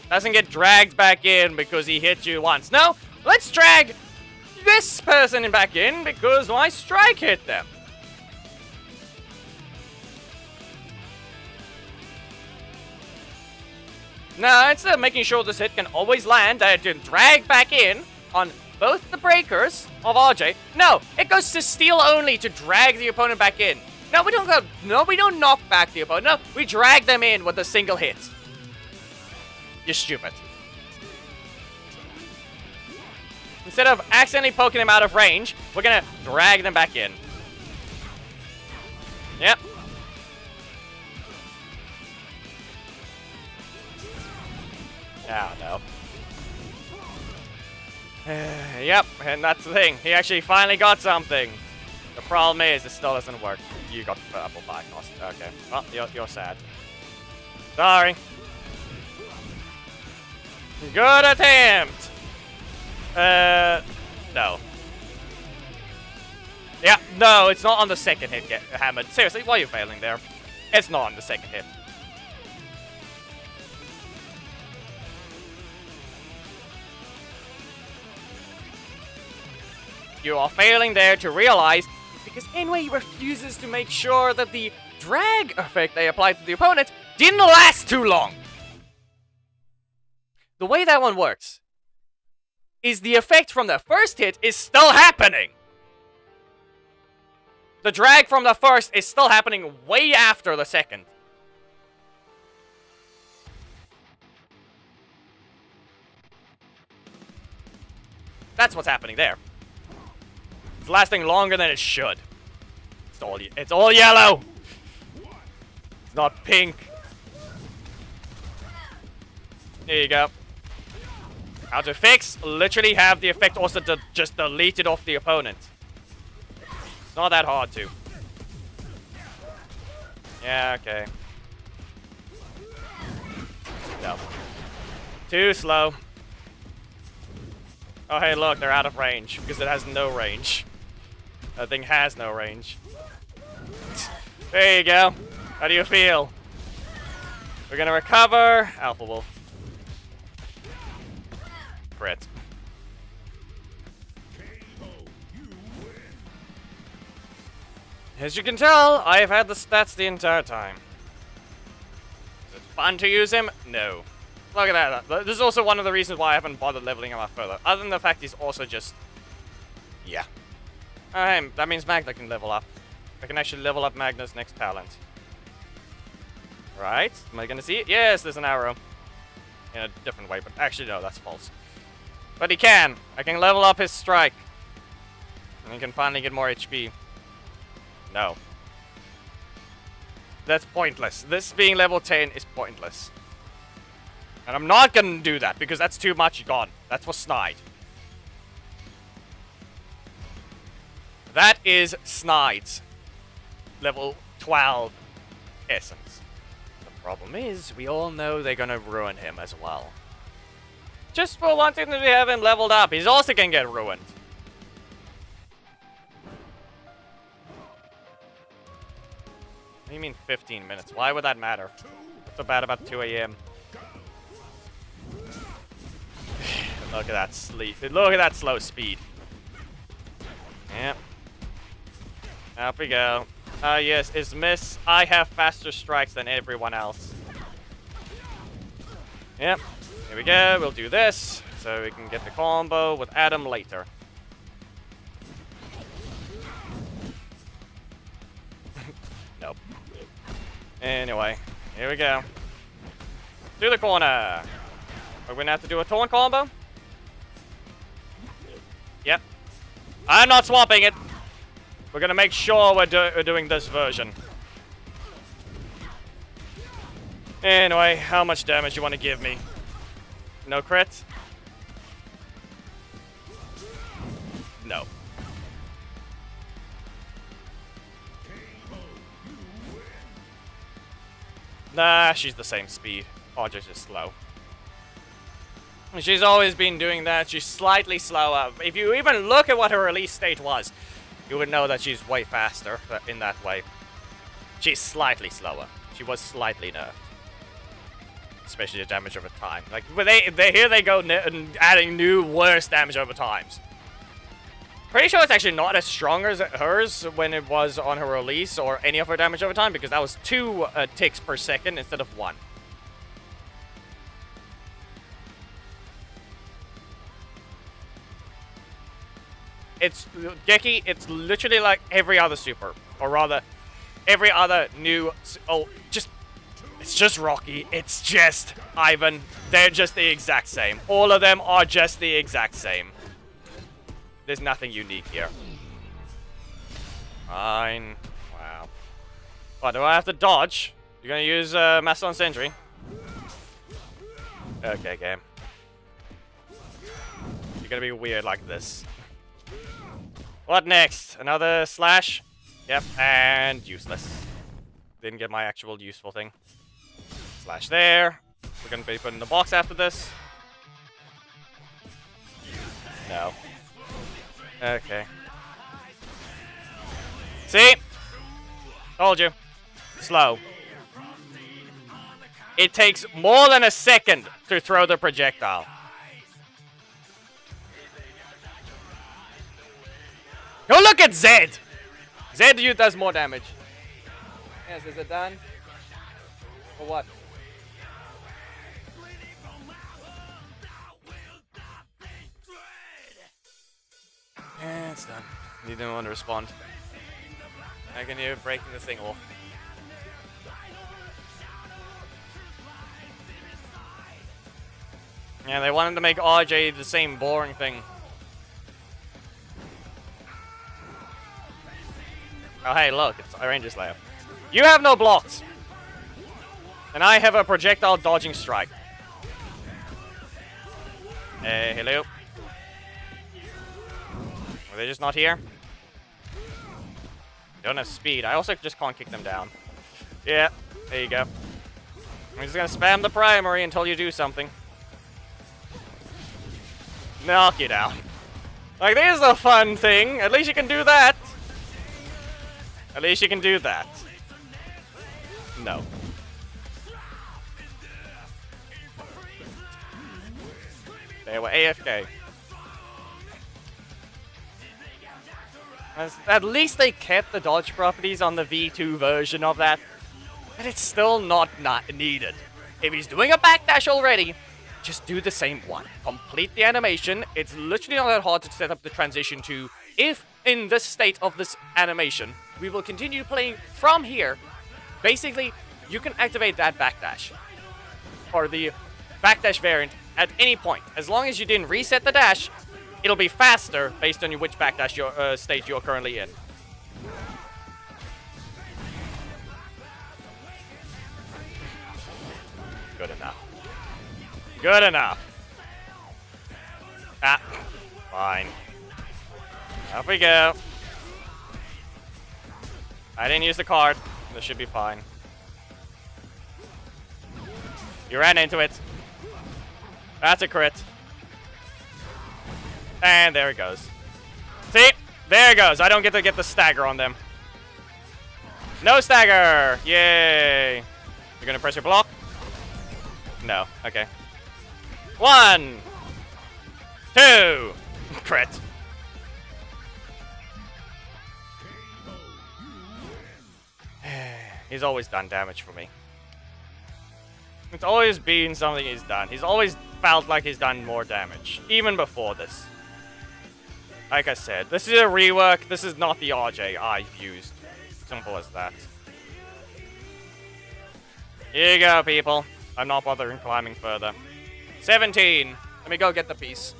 Doesn't get dragged back in because he hit you once. No, let's drag this person back in because my strike hit them. No, instead of making sure this hit can always land, I can drag back in on both the breakers of RJ. No, it goes to steal only to drag the opponent back in. No, we don't go. No, we don't knock back the opponent. No, we drag them in with a single hit. You're stupid. Instead of accidentally poking them out of range, we're gonna drag them back in. Yep. Oh, no. Yep, and that's the thing. He actually finally got something. The problem is, it still doesn't work. You got the purple bypass. Okay. Well, you're sad. Sorry. Good attempt! No. Yeah, no, it's not on the second hit yet, Hammered. Seriously, why are you failing there? It's not on the second hit. You are failing there to realize because Enway refuses to make sure that the drag effect they applied to the opponent didn't last too long. The way that one works is the effect from the first hit is still happening. The drag from the first is still happening way after the second. That's what's happening there. It's lasting longer than it should. It's all yellow. It's not pink. There you go. How to fix? Literally have the effect also to just delete it off the opponent. It's not that hard to. Yeah, okay. No. Too slow. Oh, hey, look, they're out of range because it has no range. That thing has no range. There you go. How do you feel? We're gonna recover. Alpha Wolf. Crit. As you can tell, I have had the stats the entire time. Is it fun to use him? No. Look at that. This is also one of the reasons why I haven't bothered leveling him up further. Other than the fact he's also just... Yeah. Alright, that means Magna can level up. I can actually level up Magna's next talent. Right. Am I gonna see it? Yes, there's an arrow. In a different way, but actually no, that's false. But he can. I can level up his strike. And he can finally get more HP. No. That's pointless. This being level 10 is pointless. And I'm not gonna do that because that's too much gone. That's for Snide. That is Snide's level 12 essence. The problem is, we all know they're gonna ruin him as well. Just for wanting to have him leveled up, he's also gonna get ruined. What do you mean 15 minutes? Why would that matter? What's so bad about 2 AM? Look at that sleep. Look at that slow speed. Yep. Up we go. Yes, it's miss. I have faster strikes than everyone else. Yep. Here we go. We'll do this so we can get the combo with Adam later. Nope. Anyway, here we go. To the corner. We're gonna have to do a taunt combo. Yep. I'm not swapping it. We're gonna make sure we're doing this version. Anyway, how much damage you want to give me? No crit? No. Nah, she's the same speed. Audrey's just slow. She's always been doing that. She's slightly slower. If you even look at what her release state was, you would know that she's way faster in that way. She's slightly slower. She was slightly nerfed. Especially the damage over time. Like, here they go adding new, worse damage over times. Pretty sure it's actually not as strong as hers when it was on her release or any of her damage over time, because that was 2 ticks per second instead of 1. It's Geki, it's literally like every other super, or rather, every other new. It's just Rocky. It's just Ivan. They're just the exact same. All of them are just the exact same. There's nothing unique here. Fine. Wow. What, do I have to dodge? You're gonna use Mastodon Sentry? Okay, game. You're gonna be weird like this. What next? Another slash? Yep, and useless. Didn't get my actual useful thing. Slash there. We're gonna be put in the box after this. No. Okay. See? Told you. Slow. It takes more than a second to throw the projectile. Go look at Zed! Zed does more damage. Yes, is it done? Or what? Yeah, it's done. You didn't want to respond. I can hear breaking the thing off. Yeah, they wanted to make RJ the same boring thing. Oh, hey, look, it's a Ranger Slayer. You have no blocks! And I have a projectile dodging strike. Hey, hello. Are they just not here? Don't have speed. I also just can't kick them down. Yeah, there you go. I'm just gonna spam the primary until you do something. Knock you down. Like, there's a fun thing. At least you can do that. At least you can do that. No. They were AFK. At least they kept the dodge properties on the V2 version of that. But it's still not needed. If he's doing a backdash already, just do the same one. Complete the animation. It's literally not that hard to set up the transition to, if in this state of this animation, we will continue playing from here. Basically, you can activate that backdash. Or the backdash variant at any point. As long as you didn't reset the dash, it'll be faster based on which backdash state you're currently in. Good enough. Good enough. Ah, fine. Up we go. I didn't use the card. This should be fine. You ran into it. That's a crit. And there it goes. See? There it goes. I don't get to get the stagger on them. No stagger! Yay! You're gonna press your block? No. Okay. 1, 2, crit. He's always done damage for me. It's always been something he's done. He's always felt like he's done more damage, even before this. Like I said, this is a rework. This is not the RJ I've used. Simple as that. Here you go, people. I'm not bothering climbing further. 17! Let me go get the piece.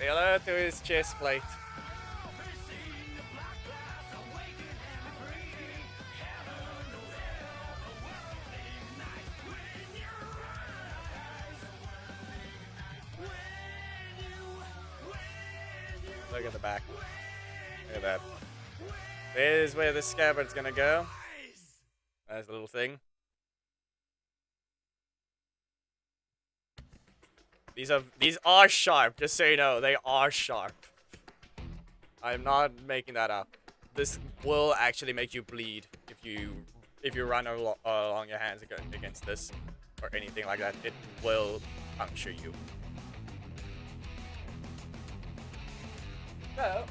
Hello to his chest plate. Look at the back. Look at that. There's where the scabbard's gonna go. Nice little thing. These are sharp, just so you know, they are sharp. I'm not making that up. This will actually make you bleed if you run along your hands against this or anything like that. It will puncture you. So,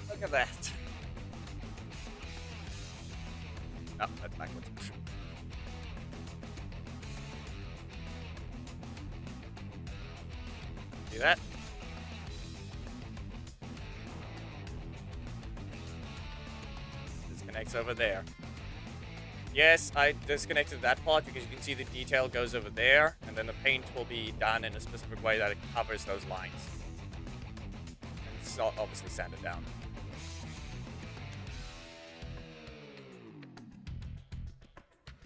look at that. Oh, that's backwards. See that? Disconnects over there. Yes, I disconnected that part because you can see the detail goes over there, and then the paint will be done in a specific way that it covers those lines. And it's obviously sanded down.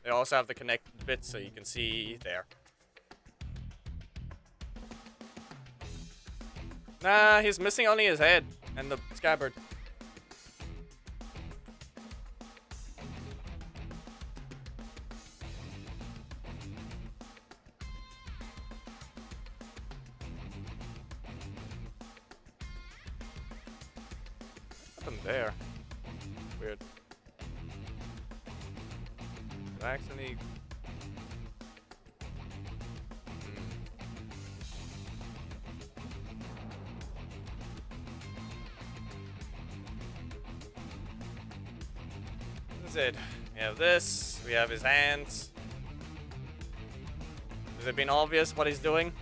They also have the connected bits so you can see there. Nah, he's missing only his head and the scabbard. What happened there? Weird. Did I actually... It. We have this, we have his hands. Has it been obvious what he's doing?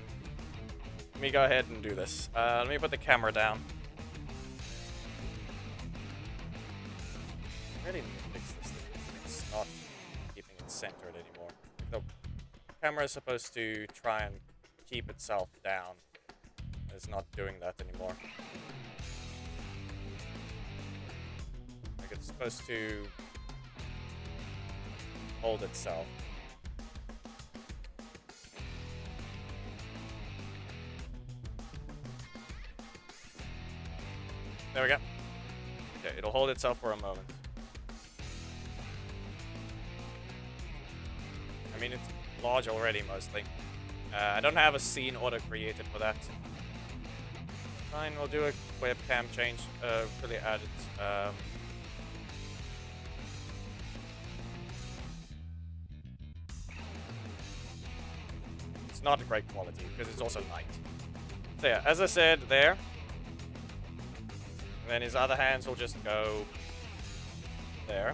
Let me go ahead and do this. Let me put the camera down. I really need to fix this thing. It's not keeping it centered anymore. The camera is supposed to try and keep itself down. It's not doing that anymore. Like it's supposed to hold itself. There we go. Okay, it'll hold itself for a moment. I mean, it's large already, mostly. I don't have a scene order created for that. Fine, we'll do a webcam change. Really add it. It's not great quality because it's also light. So yeah, as I said there, and then his other hands will just go there.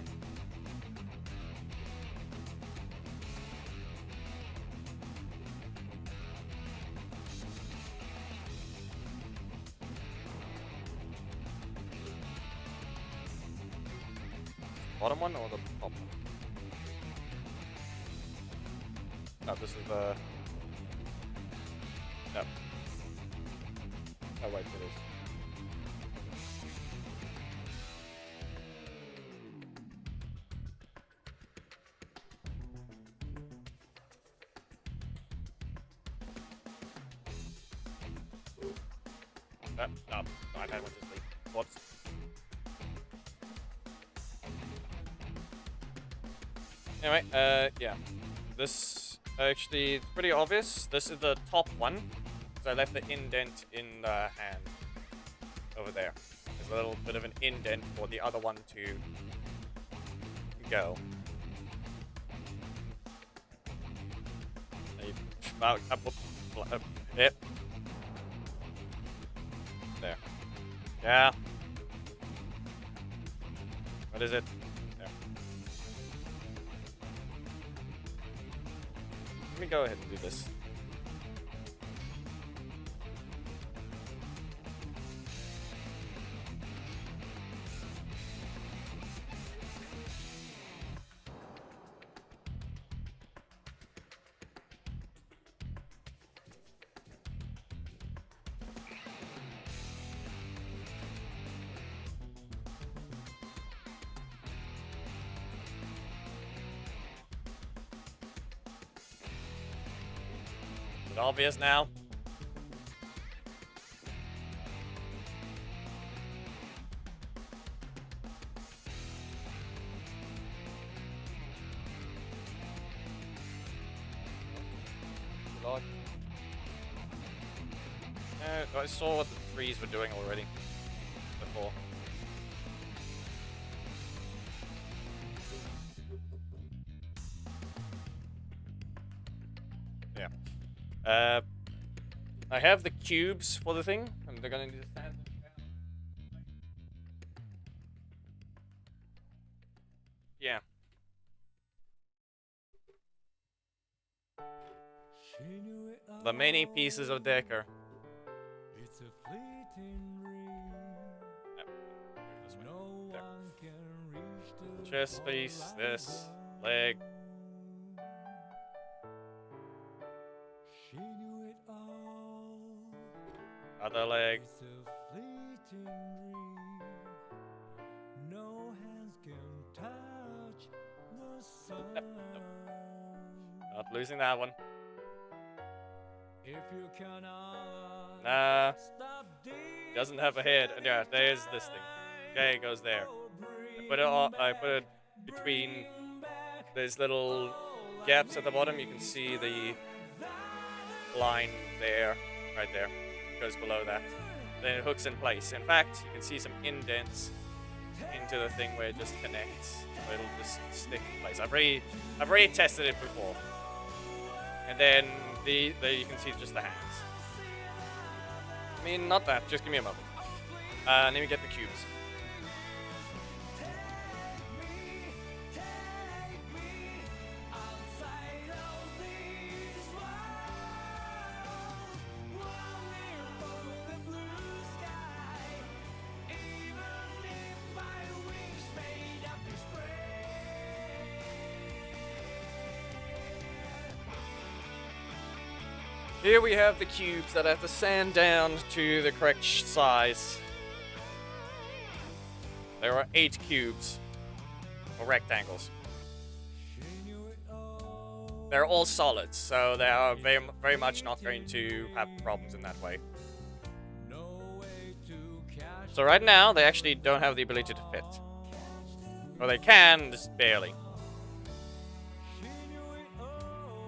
Bottom one or the top one? No, this is the... No. Oh, wait, it is. No, iPad went to sleep. Whoops. Anyway, yeah. This, actually, it's pretty obvious. This is the top one. So I left the indent in the hand. Over there. There's a little bit of an indent for the other one to go. Yep. There. Yeah. What is it? There. Let me go ahead and do this. Is it obvious now? God. I saw what the trees were doing already before. Yeah. I have the cubes for the thing, and they're gonna need to stand them down. Yeah. The many pieces of Decker. It's a fleeting dream. No one can reach the Chest piece, this, leg. She knew it all. Other leg. It's a fleeting dream. No hands can touch the sun. Not losing that one. If you cannot Nah. stop Doesn't have a head. Yeah, there's this thing. Okay, it goes there. I put it between these little gaps at the bottom. You can see the line there, right there. It goes below that. Then it hooks in place. In fact, you can see some indents into the thing where it just connects. So it'll just stick in place. I've already tested it before. And then you can see just the hands. I mean, not that. Just give me a moment. Let me get the cubes. Here we have the cubes that I have to sand down to the correct size. There are 8 cubes, or rectangles. They're all solids, so they are very much not going to have problems in that way. So right now, they actually don't have the ability to fit. Or they can, just barely.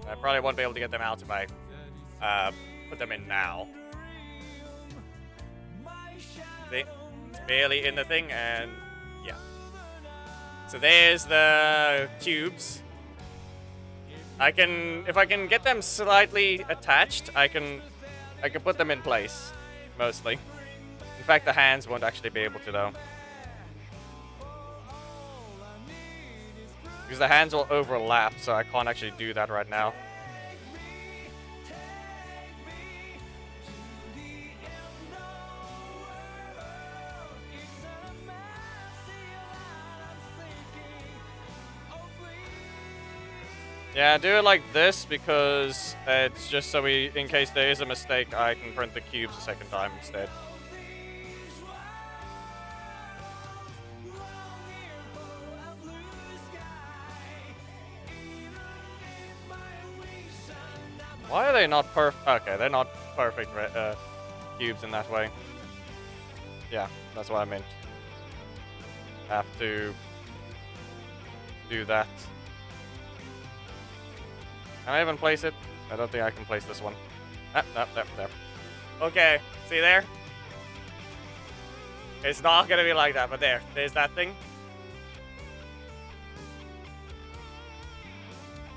I probably won't be able to get them out if I put them in now. See? It's barely in the thing, and yeah. So there's the cubes. If I can get them slightly attached, I can put them in place, mostly. In fact, the hands won't actually be able to, though. Because the hands will overlap, so I can't actually do that right now. Yeah, do it like this because it's just so in case there is a mistake, I can print the cubes a second time instead. Why are they not perfect? Okay, they're not perfect cubes in that way. Yeah, that's what I meant. Have to do that. Can I even place it? I don't think I can place this one. Ah, there. Okay, see there? It's not gonna be like that, but there's that thing.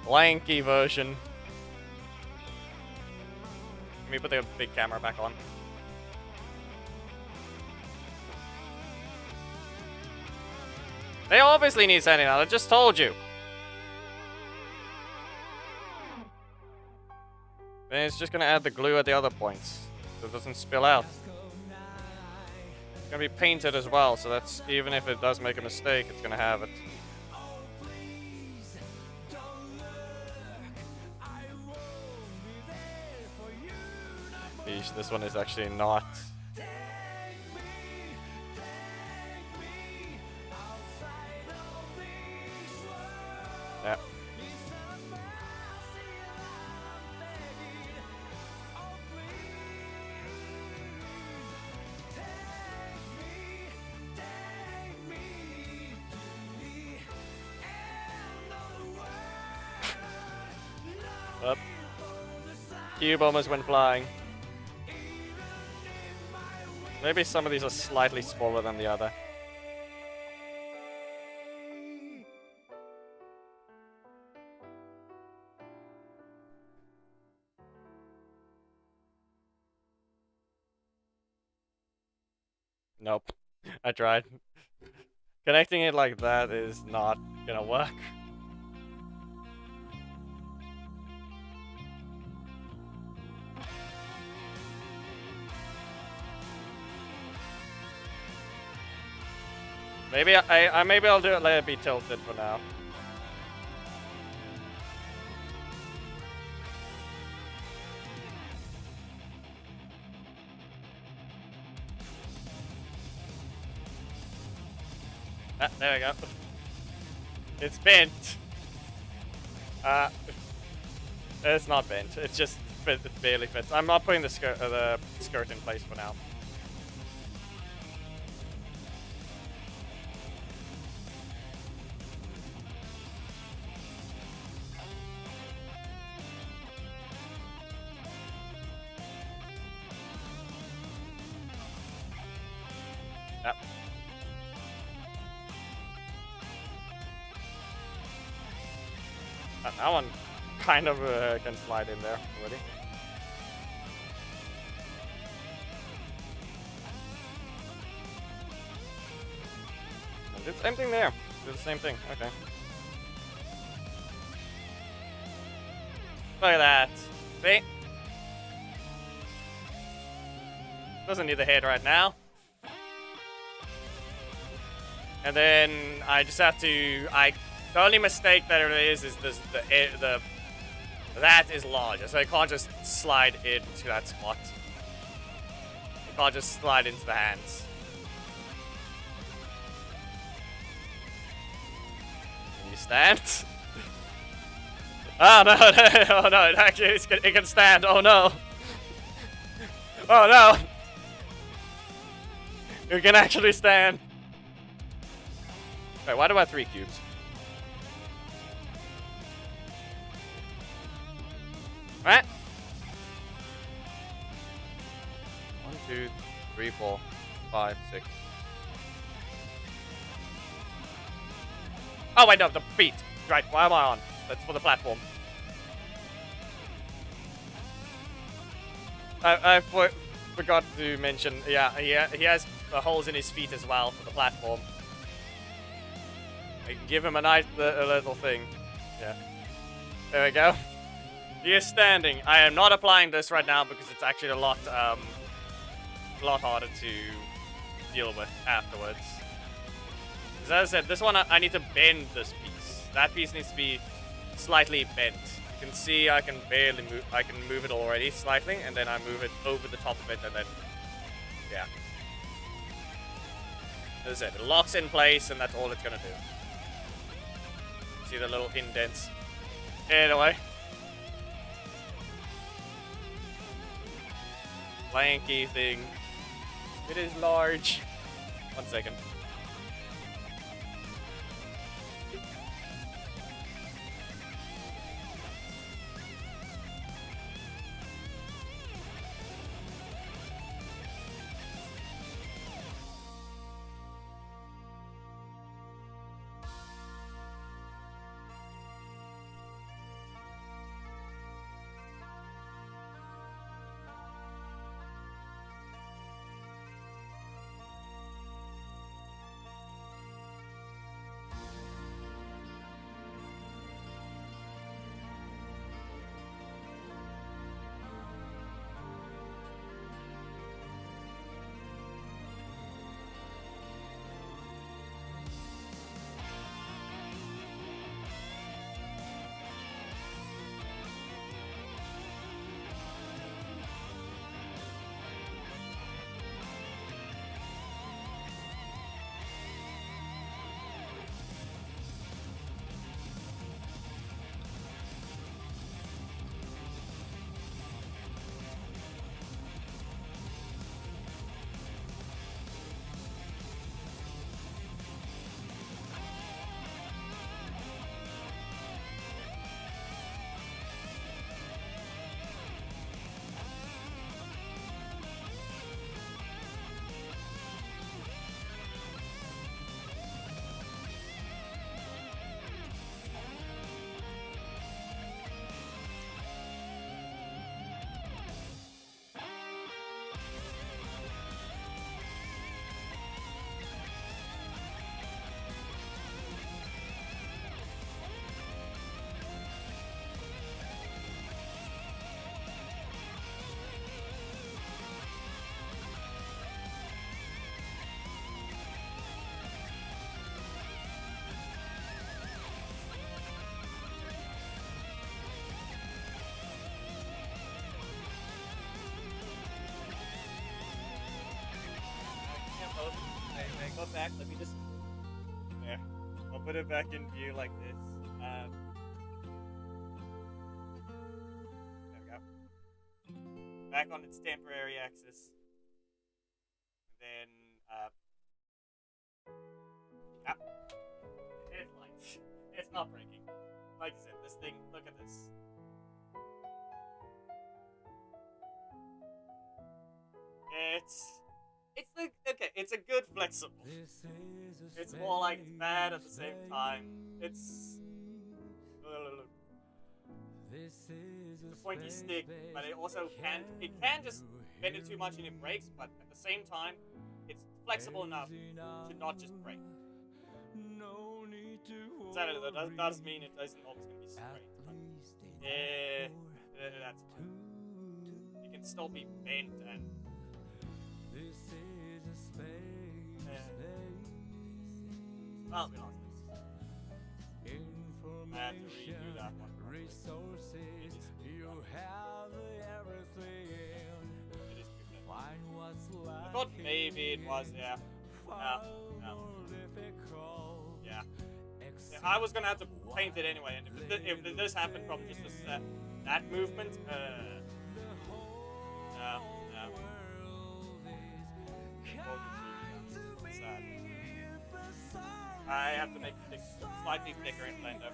Lanky version. Let me put the big camera back on. They obviously need sanding out, I just told you. Then it's just gonna add the glue at the other points, so it doesn't spill out. It's gonna be painted as well, so that's, even if it does make a mistake, it's gonna have it. Eesh, this one is actually not. Yeah. Up. Cube almost went flying. Maybe some of these are slightly smaller than the other. Nope. I tried. Connecting it like that is not gonna work. Maybe maybe I'll do it, let it be tilted for now. Ah, there we go. It's bent. It's not bent. It just it barely fits. I'm not putting the skirt in place for now. Yep. That one kind of can slide in there already. Do the same thing there. Do the same thing. Okay. Look at that. See? Doesn't need the head right now. And then I just have to. The only mistake that it is the that is larger, so I can't just slide into that spot. I can't just slide into the hands. Can you stand? Oh no! Oh no! It actually it can stand. Oh no! Oh no! It can actually stand. Wait, why do I have 3 cubes? Alright. 1, 2, 3, 4, 5, 6. Oh wait, no, the feet. Right, why am I on? That's for the platform. I forgot to mention, yeah, he has holes in his feet as well for the platform. I can give him a nice little thing. Yeah. There we go. He is standing. I am not applying this right now because it's actually a lot harder to deal with afterwards. As I said, this one I need to bend this piece. That piece needs to be slightly bent. You can see I can barely move. I can move it already slightly, and then I move it over the top of it, and then yeah. As I said, it locks in place, and that's all it's gonna do. See the little indents. Anyway. Lanky thing. It is large. 1 second. Go back. Let me just. There. I'll put it back in view like this. There we go. Back on its temporary axis. And then, it's light. It's not breaking. Like I said, this thing. Look at this. It's like, okay, it's a good flexible. It's more like it's bad at the same time. It's the pointy stick, but it also can just bend it too much and it breaks, but at the same time, it's flexible enough to not just break. So that does mean it isn't always going to be straight, but that's fine. It can still be bent and well, be honest. I had to redo that one. Resources, you have everything. It is too bad. I thought maybe it was, yeah. No. Yeah. I was gonna have to paint it anyway, and if this happened from just this, that movement, no. Sad. I have to make it slightly thicker in Blender.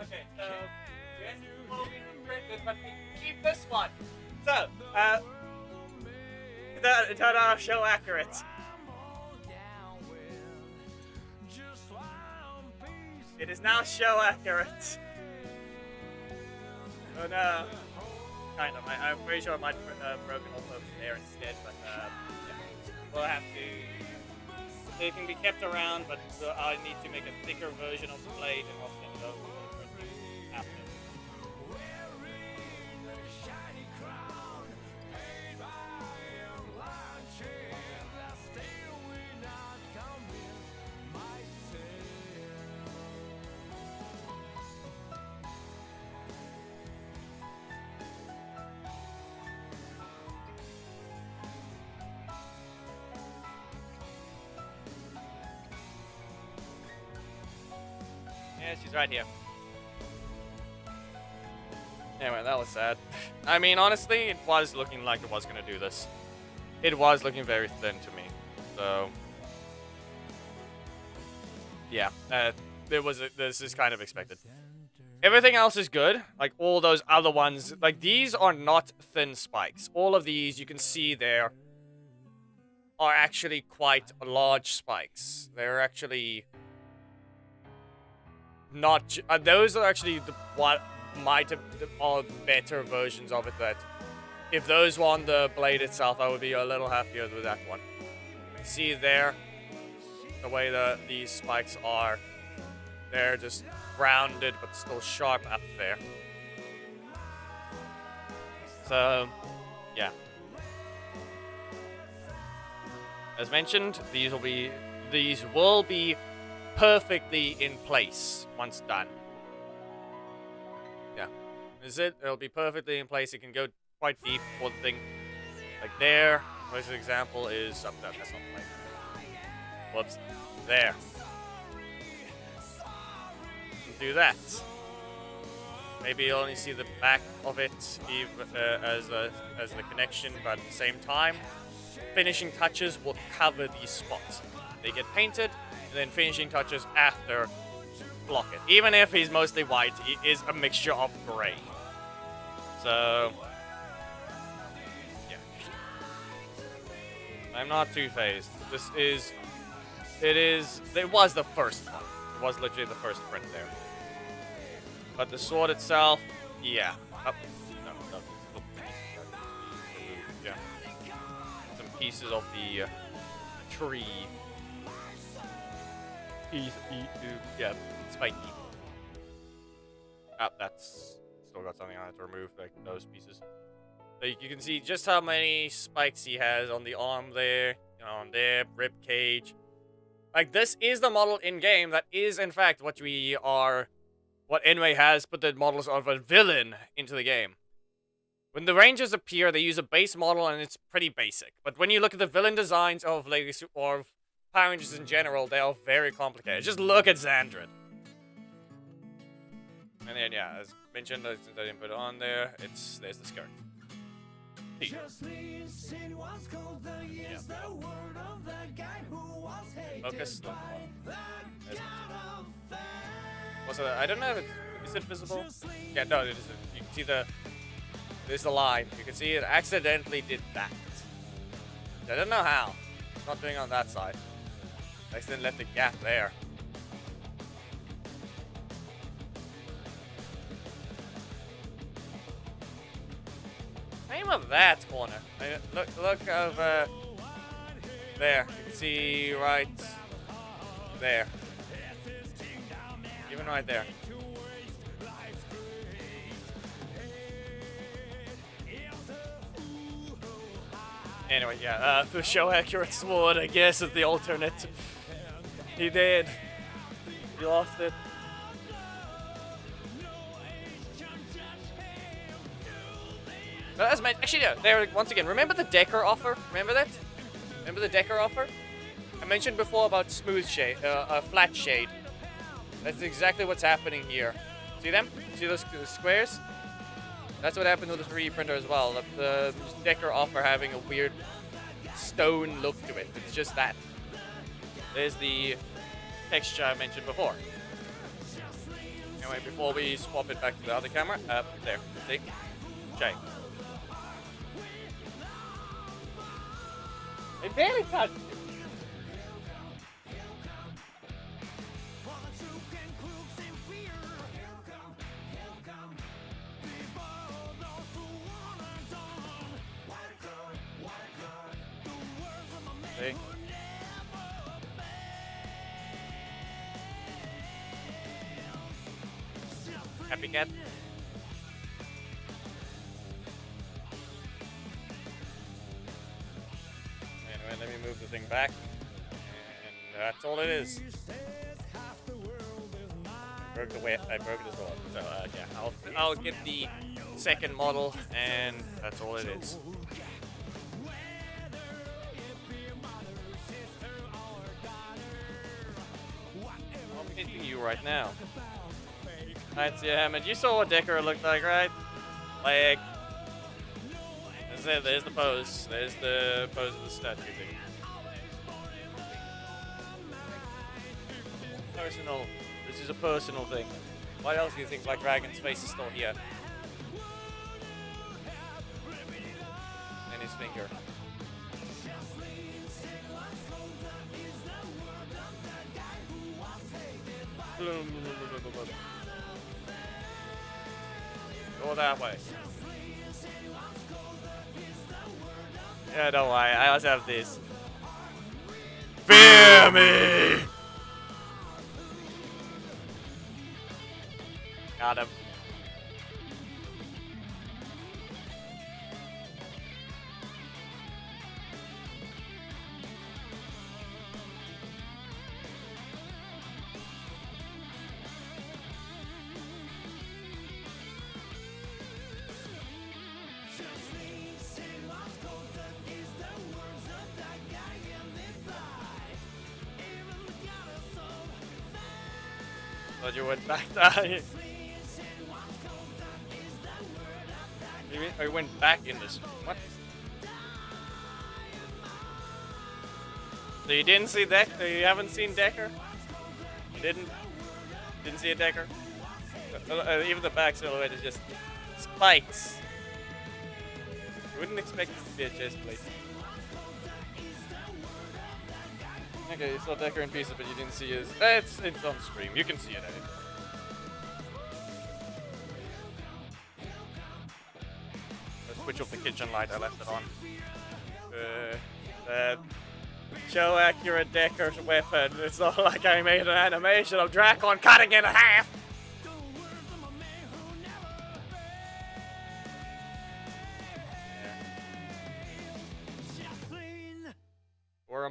Okay, so yes, it will be reprinted, but we keep this one. So, ta-da, show accurate. It is now show accurate. Oh no. Kind of. I'm pretty sure I might have broken off over there instead, but yeah. We'll have to It can be kept around, but I need to make a thicker version of the blade and often go after. Yeah, she's right here. Anyway, that was sad. I mean, honestly, it was looking like it was gonna do this. It was looking very thin to me. So, yeah, this is kind of expected. Everything else is good. Like all those other ones, like these are not thin spikes. All of these you can see there are actually quite large spikes. They're actually not. Those are actually what might have are better versions of it. That if those were on the blade itself, I would be a little happier with that one. You can see there the way these spikes are. They're just rounded but still sharp up there. So, yeah. As mentioned, these will be perfectly in place once done. Yeah. This is it. It'll be perfectly in place. It can go quite deep for the thing. Like there. This example is up there. That's not the way. Whoops. There. Do that. Maybe you only see the back of it as the connection, but at the same time, finishing touches will cover these spots. They get painted, and then finishing touches after block it. Even if he's mostly white, he is a mixture of gray. So, yeah. I'm not too phased. It was the first one. It was literally the first print there. But the sword itself, yeah. Yeah. Some pieces of the tree. Yeah, spiky. That's still got something I have to remove, like those pieces. So you can see just how many spikes he has on the arm there, on there, rib cage. Like this is the model in game. That is in fact what Enway has put the models of a villain into the game. When the Rangers appear, they use a base model and it's pretty basic. But when you look at the villain designs of Power Rangers in general, they are very complicated. Just look at Xandrid. And then, yeah, as mentioned, since I didn't put it on there, there's the skirt. Yeah. Focus. Also, I don't know if is it visible? Yeah, no, it isn't. You can see there's the line. You can see it accidentally did that. I don't know how. It's not doing on that side. I accidentally left a gap there. Same of that corner. Look over there. You can see right there. Even right there. Anyway, yeah, the show accurate sword, I guess, is the alternate. He did. He lost it. Actually, yeah, there, once again, remember the Decker offer? Remember that? Remember the Decker offer? I mentioned before about smooth shade, flat shade. That's exactly what's happening here. See them? See those squares? That's what happened with the 3D printer as well. The Decker offer having a weird stone look to it. It's just that. There's the texture I mentioned before. Anyway, before we swap it back to the other camera, there. See? Okay. I barely touched it. See? Happy cat. Anyway, let me move the thing back. And that's all it is. I broke the way. I broke it as well. So yeah, I'll get the second model, and that's all it is. I'm hitting you right now. Alright, so yeah, Hammond, you saw what Decker looked like, right? Like, that's it, there's the pose. There's the pose of the statue thing. Personal. This is a personal thing. Why else do you think Black Dragon's face is still here? And his finger. Go that way. Yeah, don't worry. I also have this. Fear me! Got him. Thought you went back there. I went back in this. What? So you didn't see Decker? You haven't seen Decker? You didn't see a Decker? Even the back silhouette is just spikes. You wouldn't expect this to be a chest plate. Okay, you saw Decker in pieces, but you didn't see his. It's on stream. You can see it. Let's switch off the kitchen light. I left it on. That show accurate Decker's weapon. It's not like I made an animation of Drakkon cutting it in half.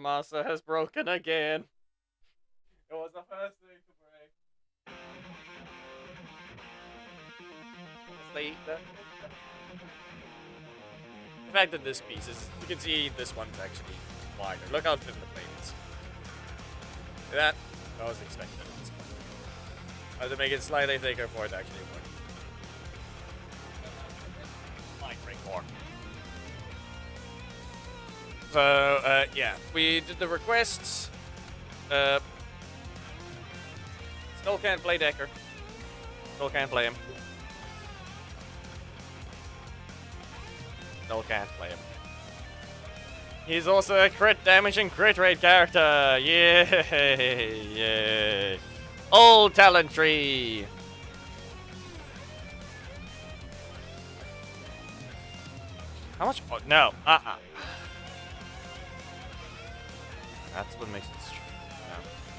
Master has broken again. It was the first thing to break. The fact that this piece is, you can see this one's actually wider. Look how thin the plate is. That was expected at this point. I had to make it slightly thicker for it to actually work. Might break more. So, yeah, we did the requests. Still can't play Decker. Still can't play him. Still can't play him. He's also a crit damage and crit rate character. Yay! Yay! Old talent tree. How much? Oh, no. That's what makes it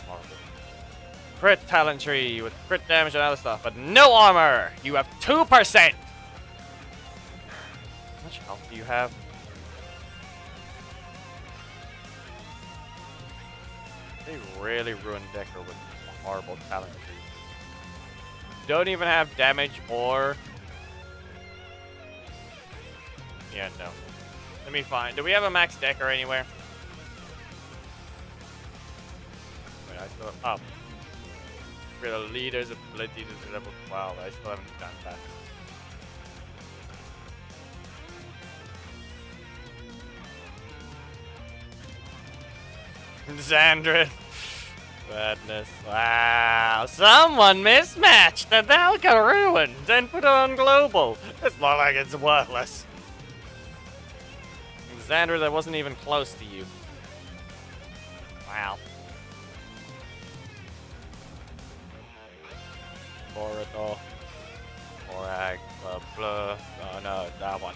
horrible. Crit talent tree with crit damage and other stuff, but no armor. You have 2%. How much health do you have? They really ruined Decker with a horrible talent tree. Don't even have damage or. Yeah, no. Let me find. Do we have a max Decker anywhere? I still have, for the leader's ability to level 12. I still haven't done that. Xandrid. Badness. Wow. Someone mismatched the Dalka ruined and put on global. It's not like it's worthless. Xandrid, that wasn't even close to you. Wow. Boruto, Morag, blah blah. Oh no, that one.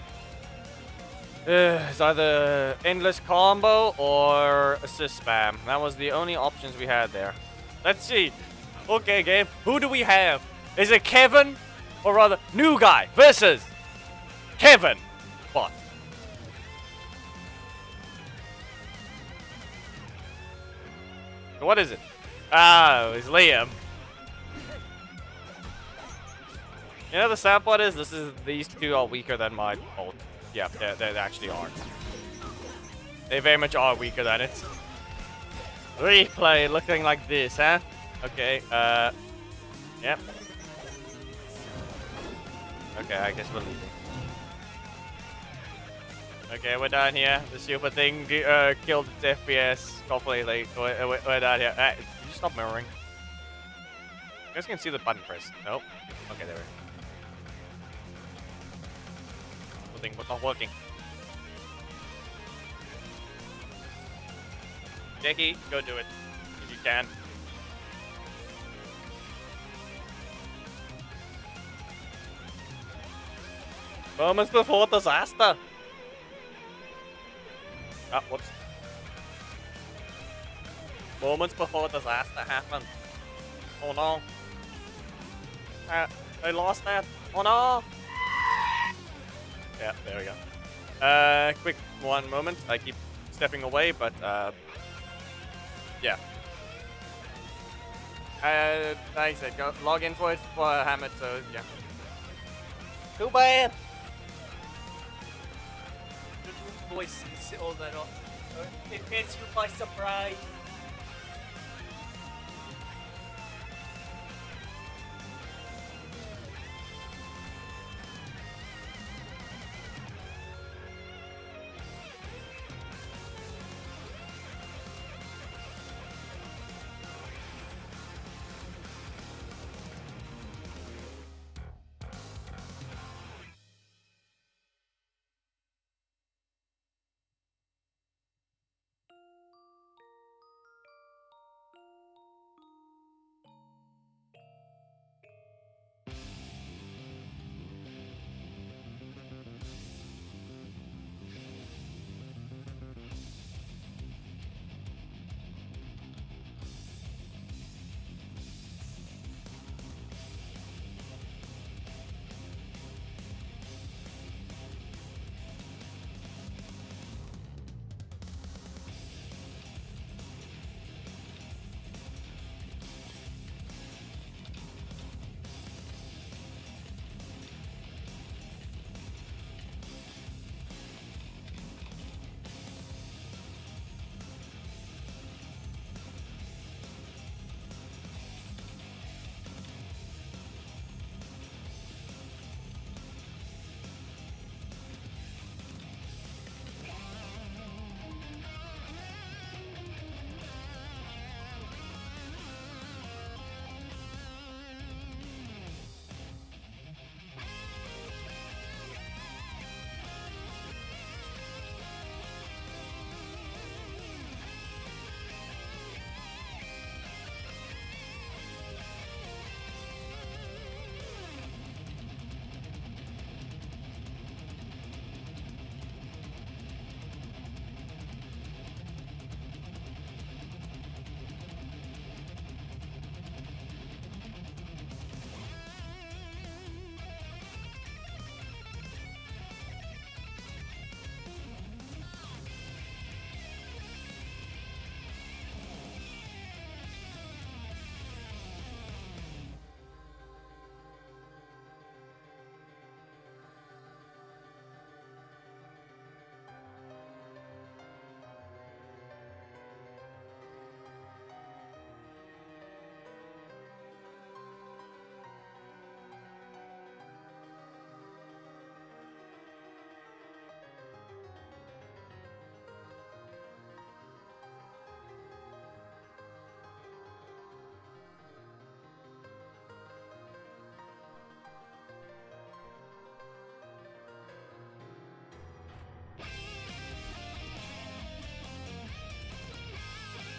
It's either endless combo or assist spam. That was the only options we had there. Let's see. Okay, Gabe, who do we have? Is it Kevin? or rather, new guy versus Kevin. What? What is it? Ah, it's Liam. You know the sad part is these two are weaker than my ult. Yeah, they actually are. They very much are weaker than it. Replay looking like this, huh? Okay, yep. Okay, I guess we're leaving. Okay, we're done here. The super thing killed its FPS completely. We're done here. Did you stop mirroring? You guys can see the button press. Nope. Okay, there we go. The thing was not working. Jackie, go do it. If you can. Moments before disaster. Ah, whoops. Moments before disaster happened. Oh no. I lost that. Oh no. Yeah, there we go. Quick one moment. I keep stepping away, but yeah. Like I said, go log in for it for Hammett, so yeah. Too bad. Voices all that up. It catches you by surprise.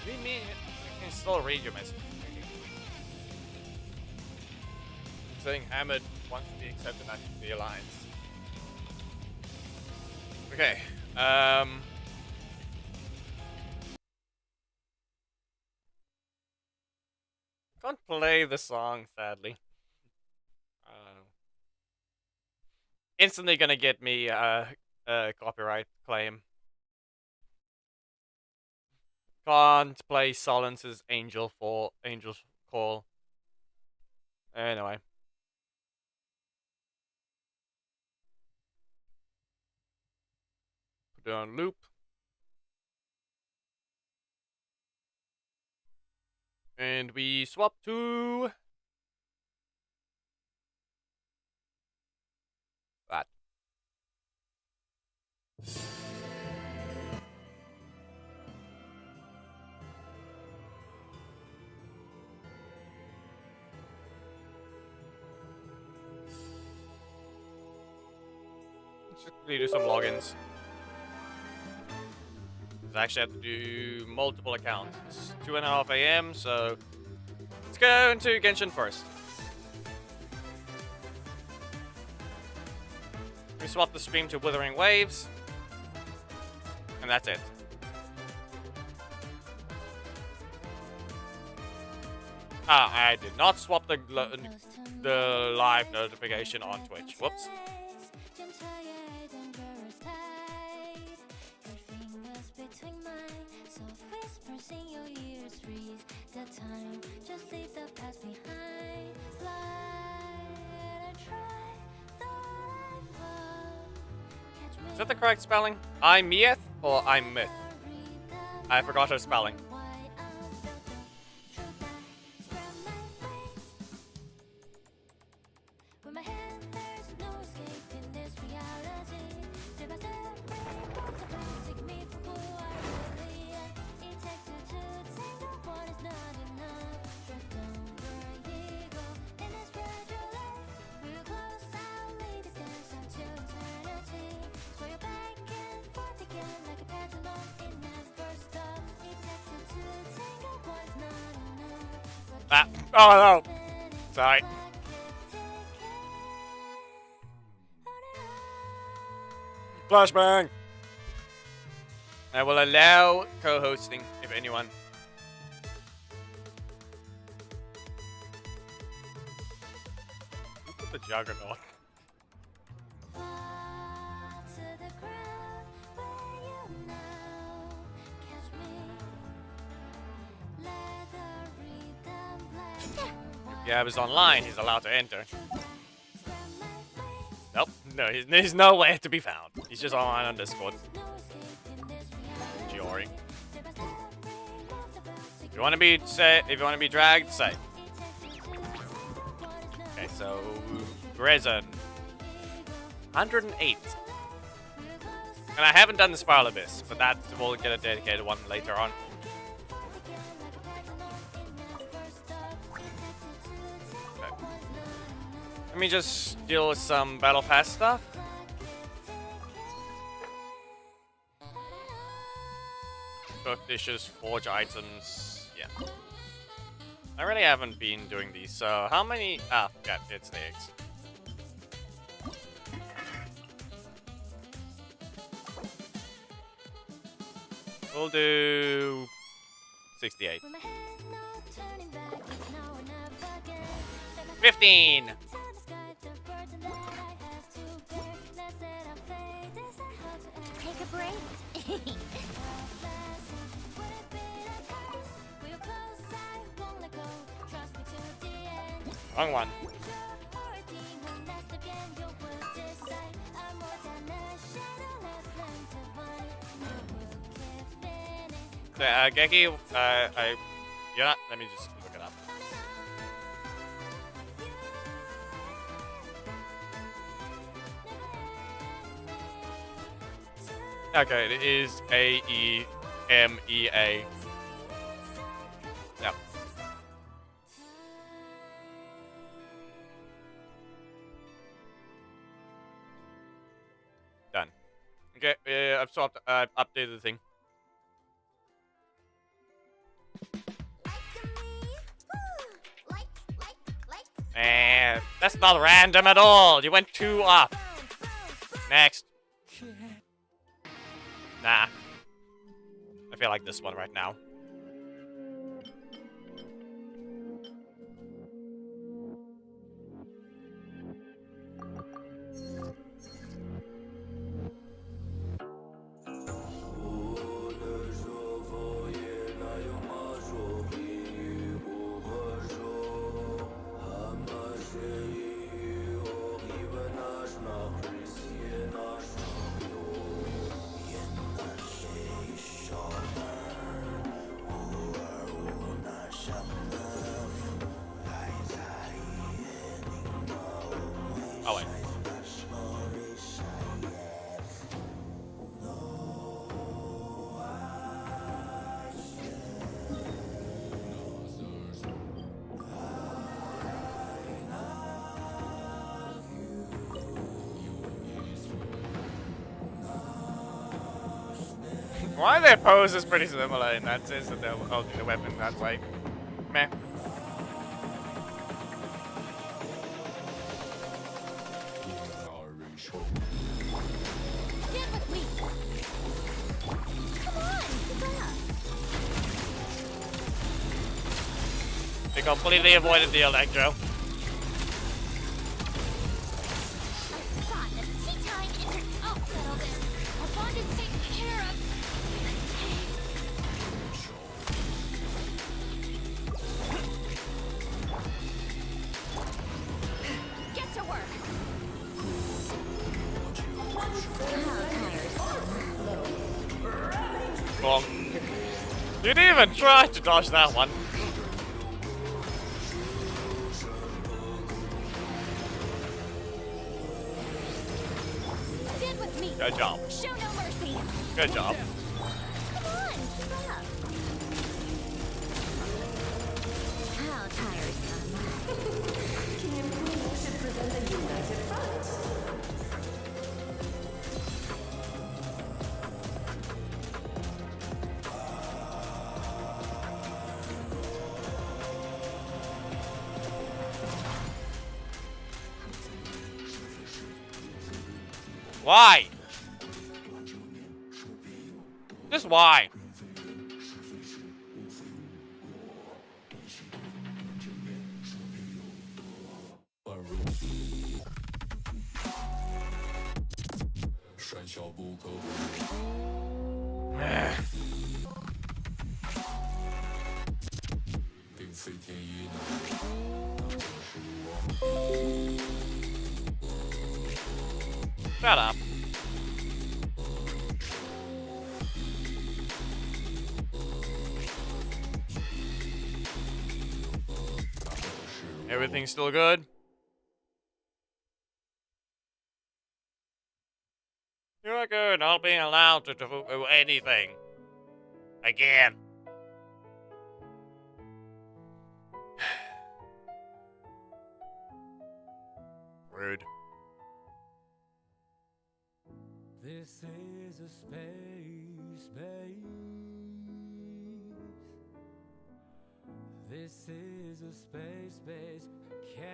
What do you mean? I can still read your message. Saying Ahmed wants to be accepted back into the Alliance. Okay. Can't play the song, sadly. instantly gonna get me a copyright claim. Can't play Solence's Angel's Call. Anyway. Put it on loop. And we swap to that. Let's just quickly do some logins. I actually have to do multiple accounts. It's 2:30 a.m. so let's go into Genshin first. We swap the stream to Withering Waves, and that's it. Ah, I did not swap the live notification on Twitch. Whoops. Is that the correct spelling? I'm Myth or I'm Myth? I forgot her spelling. Ah. Oh no! Sorry. Flashbang! I will allow co-hosting if anyone. Look at the Juggernaut. Yeah, I was online. He's allowed to enter. Nope. No, he's nowhere to be found. He's just online on Discord. Giori. If you want to be dragged, say. Okay, so Grezon. 108. And I haven't done the Spiral Abyss, but that will get a dedicated one later on. Let me just deal with some Battle Pass stuff. Cook dishes, forge items, yeah. I really haven't been doing these, so how many... Ah, yeah, it's the eggs. We'll do 68. 15! Take a break. Wrong one. Geki, you're not, let me just look it up. Okay, it is A-E-M-E-A. Yep. Done. Okay, I've swapped, updated the thing. That's not random at all. You went 2 up. Next. Nah. I feel like this one right now. Oh, wait. Why their pose is pretty similar in that sense that they're holding the weapon. That's like, meh. Get with me. Come on, keep up. They completely avoided the electro. Thought that tea time isn't. Oh, settle this. Our bond is taken care of. Get to work. Bonk. You didn't even try to dodge that one. Stand with me. Good job. Show no mercy. Good job. Come on, keep up. How tiresome. Team Queen should present a united front. Why? Just why? Shut up. Everything's still good? You're good, not being allowed to do anything. Again. Rude. This is a space base. This is a space base. Can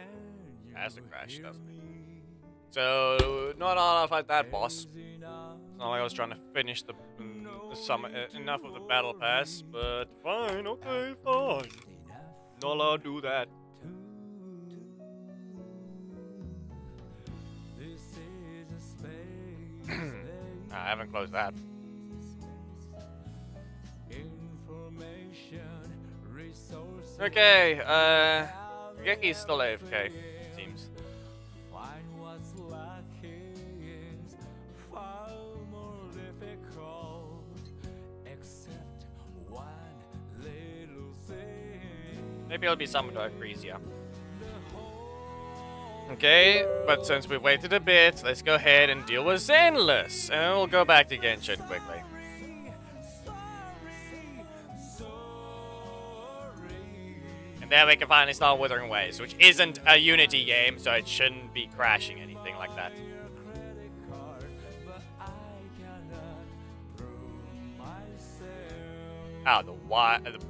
you That's a crash hear stuff. me? So, not all fight that boss. It's not like I was trying to finish the enough of the battle pass, but fine, okay, fine. Not allowed to do that. This is a space base. I haven't closed that. Information, resources. Okay, Geki's still AFK, it seems. Find what's lacking is far more difficult. Except one little thing. Maybe it'll be summoned to Acresia. Okay, but since we waited a bit, let's go ahead and deal with Zenless, and we'll go back to Genshin quickly. And then we can finally start Withering Waves, which isn't a Unity game, so it shouldn't be crashing anything like that. Ah, the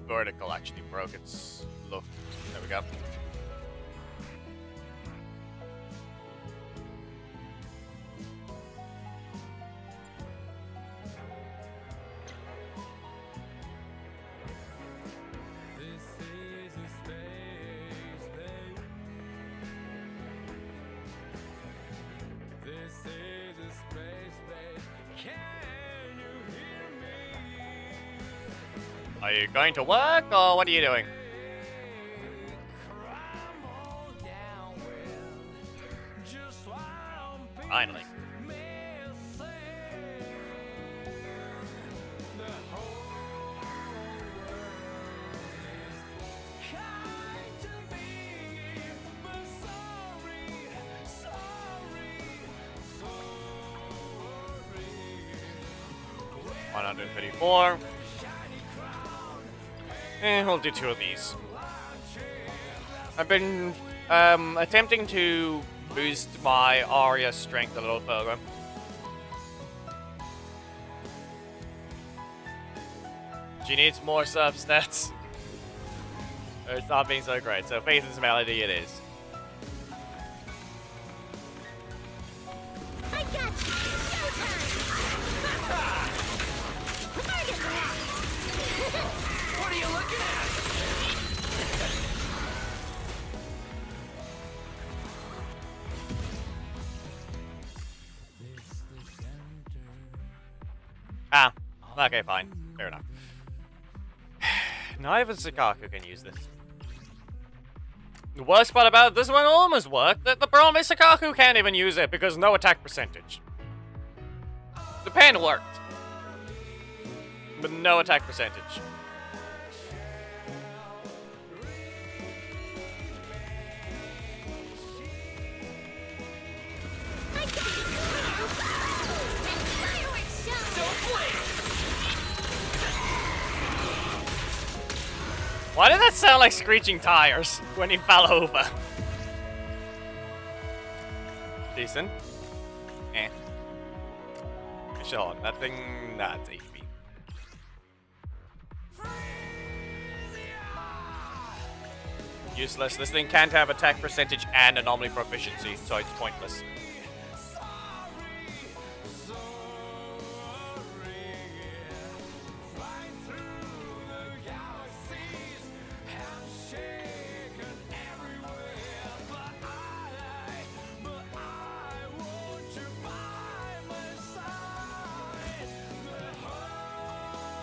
vertical actually broke its look. There we go. Are you going to work, or what are you doing? Finally. 134. And we'll do 2 of these. I've been attempting to boost my Arya strength a little further. She needs more substats. It's not being so great, so Faith and Melody it is. I got you! Showtime! What are you looking at? Ah, okay, fine. Fair enough. Not even Sakaku can use this. The worst part about this one almost worked. The problem is Sakaku can't even use it because no attack percentage. The pen worked, but no attack percentage. Why did that sound like screeching tires when he fell over? Decent. Eh. Sure, nothing. That's HP. Useless. This thing can't have attack percentage and anomaly proficiency, so it's pointless.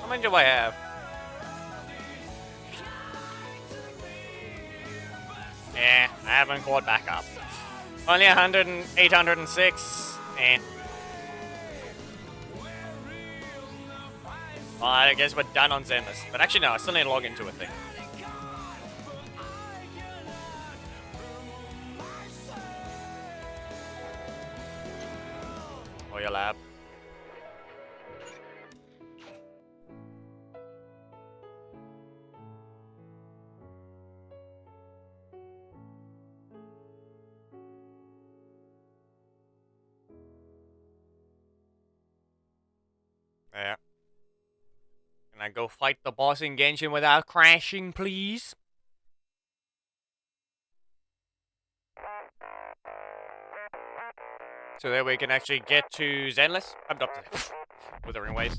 How many do I have? Yeah, I haven't caught back up. Only 100 and 806. And well, I guess we're done on Zenless. But actually, no, I still need to log into a thing. Or your lab. Yeah. Can I go fight the boss in Genshin without crashing, please? So that we can actually get to Zenless. I'm up to Withering Waves.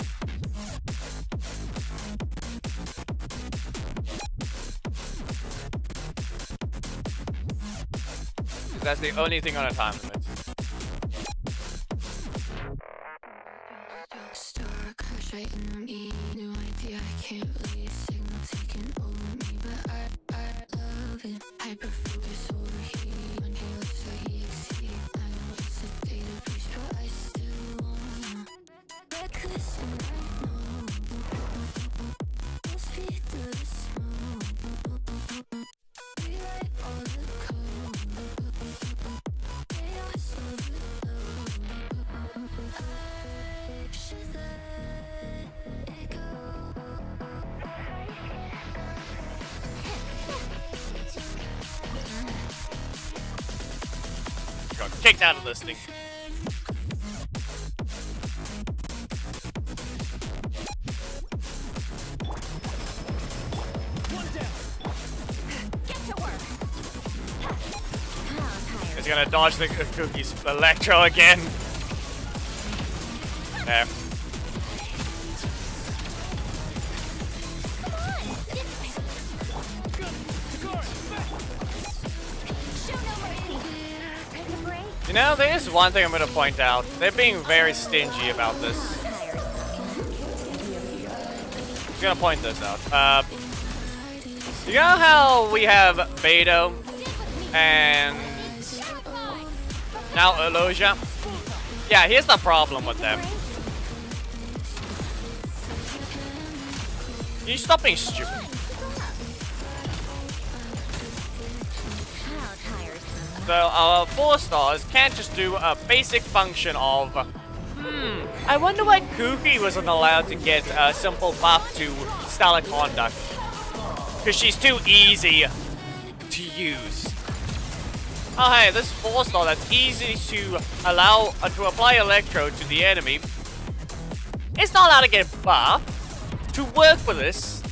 That's the only thing on a time limit. No idea, I can't really signal taking over me, but I love it. Hyper focus over here on your lips like EXE. I know it's a data breach, but I still wanna reckless and I know we'll speed through the smoke. Rewrite all the code. Chaos overload. I should let it go. Got kicked out of this thing. He's gonna dodge the cookies. Electro again. There. You know, there is one thing I'm gonna point out. They're being very stingy about this. I'm gonna point this out. You know how we have Beto and now Elosia? Yeah, here's the problem with them. You stop being stupid. So our 4 stars can't just do a basic function of I wonder why Kuki wasn't allowed to get a simple buff to stellar conduct. Because she's too easy to use. Oh hey, this 4-star that's easy to allow to apply electro to the enemy. It's not allowed to get buff to work for this.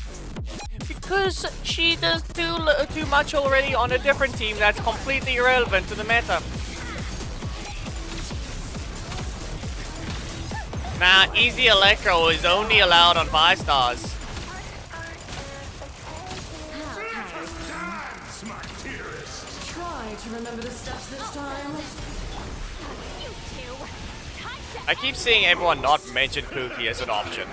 Because she does too much already on a different team that's completely irrelevant to the meta. Nah, easy electro is only allowed on 5-stars. Try to remember the steps this time. I keep seeing everyone not mention Kuki as an option.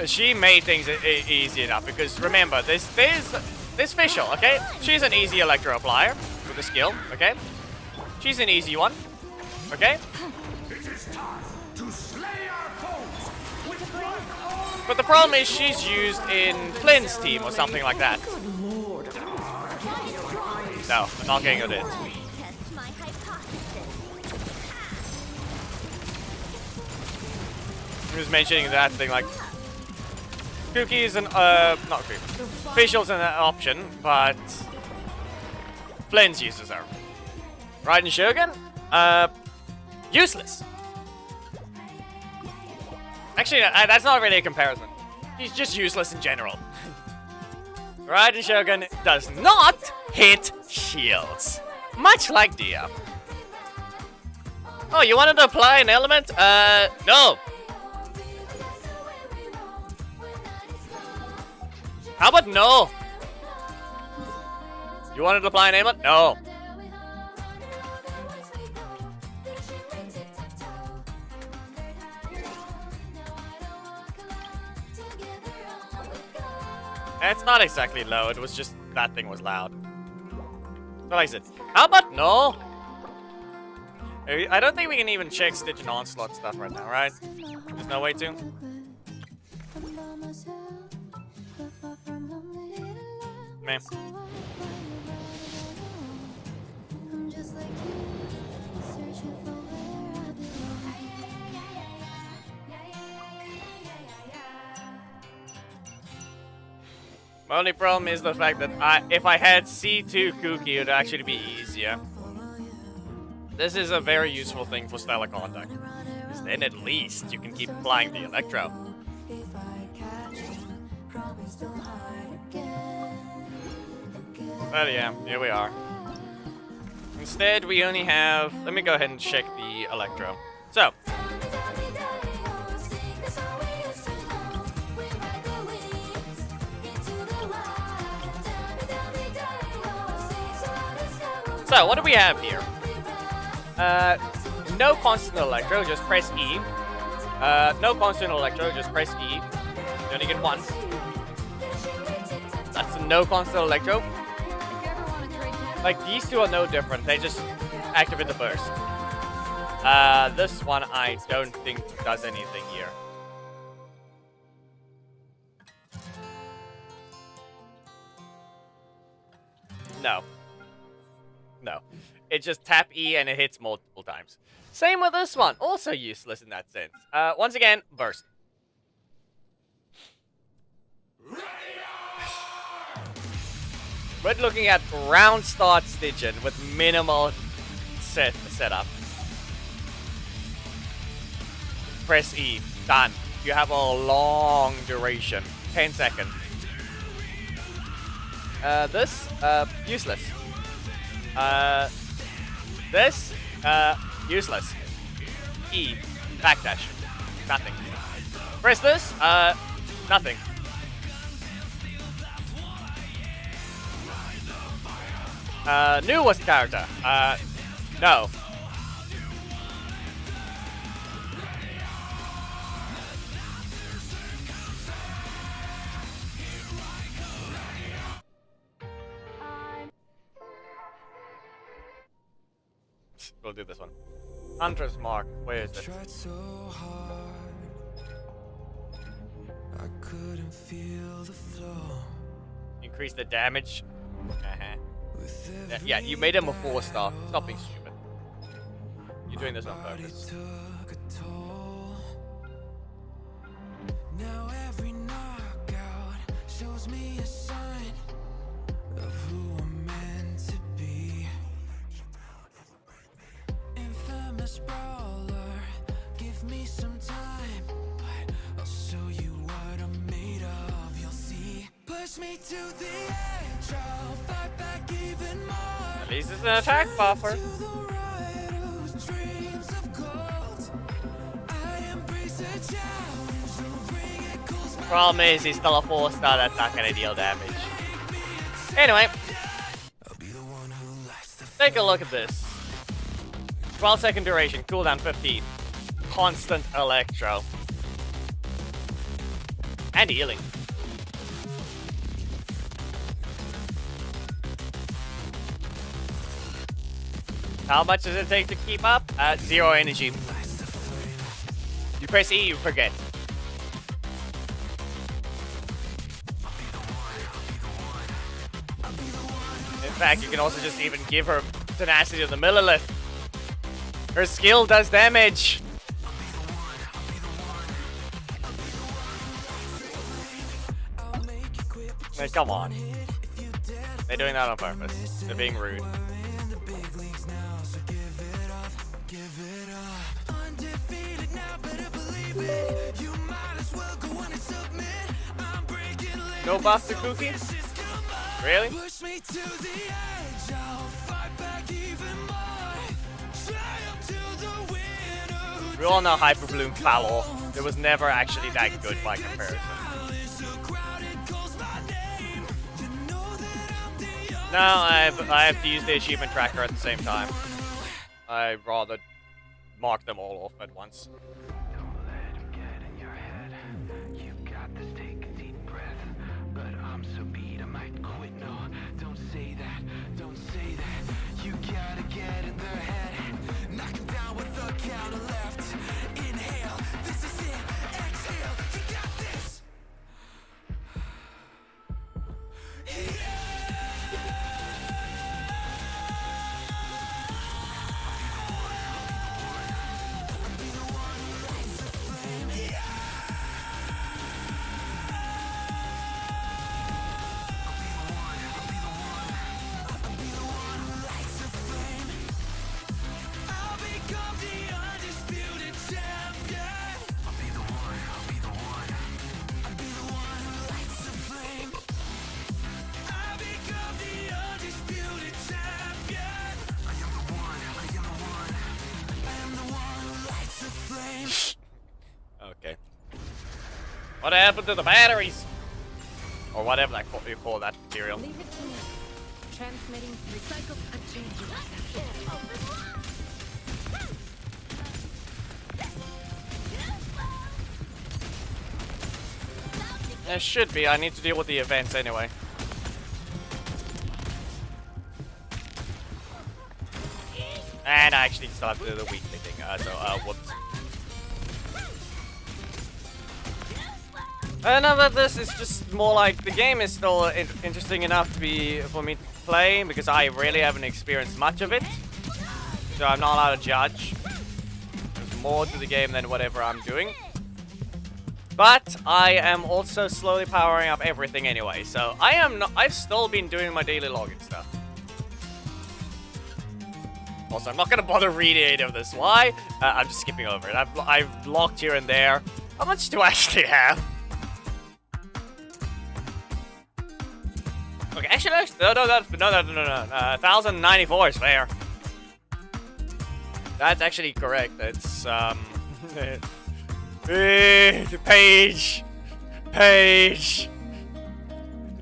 She made things easy enough because remember, there's Fischl, okay? She's an easy electro applier with a skill, okay? She's an easy one, okay? But the problem is she's used in Flynn's team or something like that. No, I'm not getting it. He was mentioning that thing like Kuki is an not Kuki. Fischl's an option, but Flynn's uses her. Raiden Shogun? Useless. Actually, that's not really a comparison. He's just useless in general. Raiden Shogun does not hit shields. Much like Dia. Oh, you wanted to apply an element? No. How about no? You wanted to apply an element? No. It's not exactly low, it was just that thing was loud. So like I said, how about no? I don't think we can even check Stitch and Onslaught stuff right now, right? There's no way to. Man. My only problem is the fact that if I had C2 Kuki, it would actually be easier. This is a very useful thing for stellar conduct. Because then at least you can keep applying the electro. But yeah, here we are. Instead, we only have... Let me go ahead and check the electro. So. So, what do we have here? No constant electro, just press E. No constant electro, just press E. You only get once. That's a no constant electro. Like, these two are no different. They just activate the burst. This one I don't think does anything here. No. No. It just tap E and it hits multiple times. Same with this one. Also useless in that sense. Once again, burst. We're looking at round start Stygian with minimal setup. Press E. Done. You have a long duration. 10 seconds. This, useless. This, useless. E, backdash. Nothing. Press this, nothing. Newest character, no. We'll do this one. Hunter's Mark. Where is it? I couldn't feel the flow. Increase the damage. Yeah, you made him a 4-star. Stop being stupid. You're doing this on purpose. Now every knockout shows me a sign of who I'm meant to be. Infamous brawler, give me some time, but I'll show you what I'm made of, you'll see. Push me to the edge, I'll fight back even more. At least it's an attack buffer. Problem is, he's still a 4-star that's not gonna deal damage. Anyway, take a look at this. 12-second duration, cooldown 15. Constant electro. And healing. How much does it take to keep up? 0 energy. You press E, you forget. In fact, you can also just even give her tenacity of the millilith. Her skill does damage. Hey, come on. They're doing that on purpose. They're being rude. No buff to Cookie? Really? We all know Hyper Bloom fell off. It was never actually that good by comparison. No, I have to use the achievement tracker at the same time. I'd rather mark them all off at once. Don't let him get in your head. You got this, take a deep breath. But I'm so beat I might quit. No, don't say that, don't say that. You gotta get in their head. Knock him down with a counter left. Inhale, this is it. Exhale, you got this. Okay. What happened to the batteries? Or whatever that you call that material. Leave it to me. Transmitting recycled exchange reception. There should be. I need to deal with the events anyway. And I actually still have to do the weekly thing. Whoops. No, but this is just more like the game is still interesting enough to be for me to play because I really haven't experienced much of it, so I'm not allowed to judge. There's more to the game than whatever I'm doing. But I am also slowly powering up everything anyway, so I've still been doing my daily login stuff. Also, I'm not gonna bother reading any of this. Why? I'm just skipping over it. I've locked here and there. How much do I actually have? Okay, actually, no. 1,094 is fair. That's actually correct. It's page. It's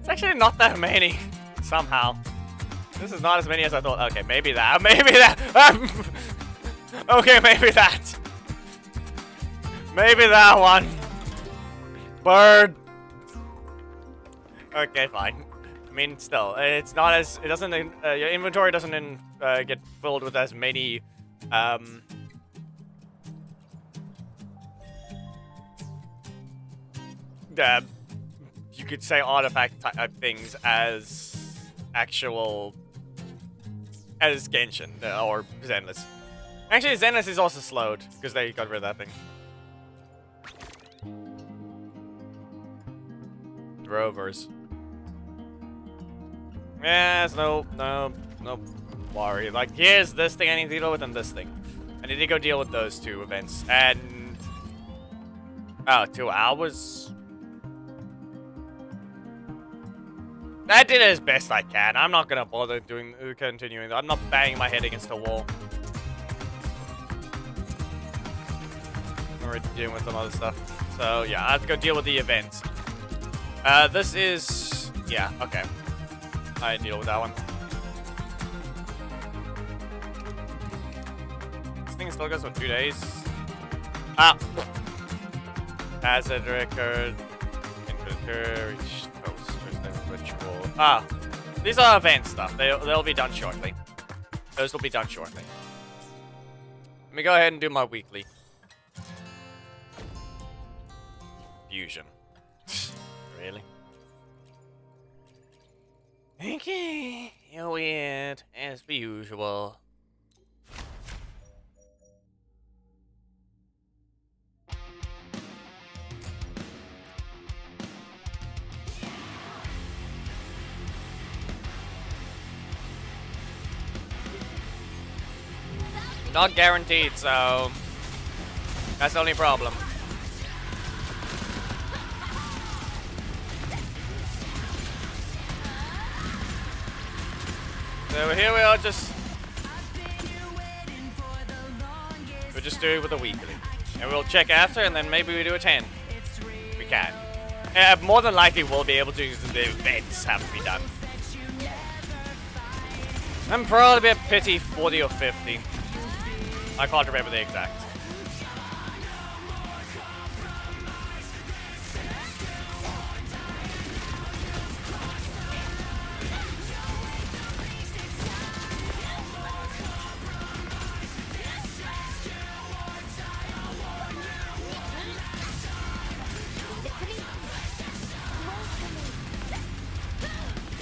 actually not that many somehow. This is not as many as I thought. Okay, maybe that. Okay, maybe that. Maybe that one. Bird. Okay, fine. I mean, still, it's not as it doesn't. Your inventory doesn't get filled with as many. You could say artifact type things as actual as Genshin or Zenless. Actually, Zenith is also slowed, because they got rid of that thing. Rovers. Yes, no worry. Like, here's this thing I need to deal with and this thing. I need to go deal with those two events. And... oh, 2 hours? I did it as best I can. I'm not gonna bother continuing. I'm not banging my head against the wall. I'm already dealing with some other stuff. So, yeah, I have to go deal with the events. This is... yeah, okay. I deal with that one. This thing still goes for 2 days. Ah! Hazard record. Inventory. Ritual. Ah! These are event stuff. They'll be done shortly. Those will be done shortly. Let me go ahead and do my weekly. Fusion. Really? Okay, you're weird, as per usual. Not guaranteed, so that's the only problem. So here we are, we'll just do it with a weekly. And we'll check after, and then maybe we do a 10. We can. More than likely we'll be able to, because the events have to be done. I'm probably a pity 40 or 50. I can't remember the exact.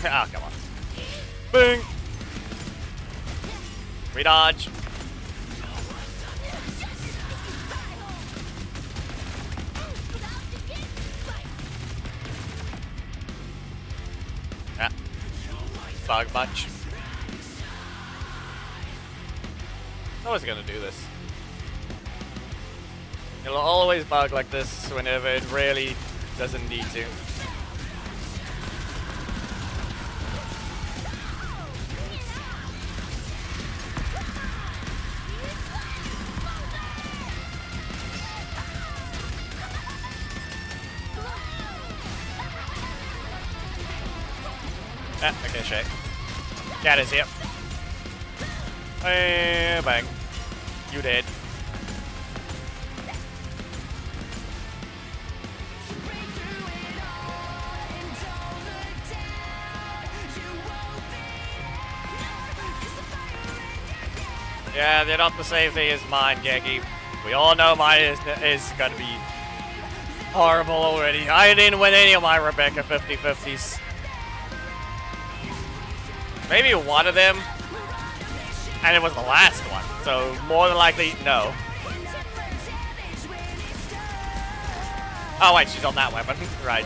Ah, come on. Boom! We dodge. Ah. Bug bunch. I was gonna do this. It'll always bug like this whenever it really doesn't need to. Ah, okay, shit. Cat is here. Hey, bang. You dead. Yeah, they're not the same thing as mine, Geggy. We all know mine is gonna be horrible already. I didn't win any of my Rebecca 50-50s. Maybe one of them, and it was the last one, so more than likely, no. Oh wait, she's on that weapon, right.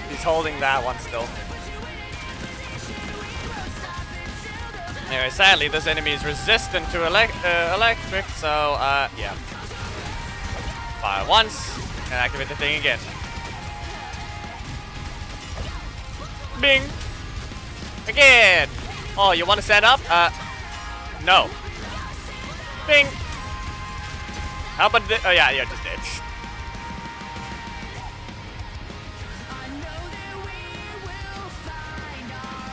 He's holding that one still. Anyway, sadly, this enemy is resistant to electric, so, yeah. Fire once, and activate the thing again. Bing! Again! Oh, you want to stand up? No. Bing! How about oh yeah, you're just dead.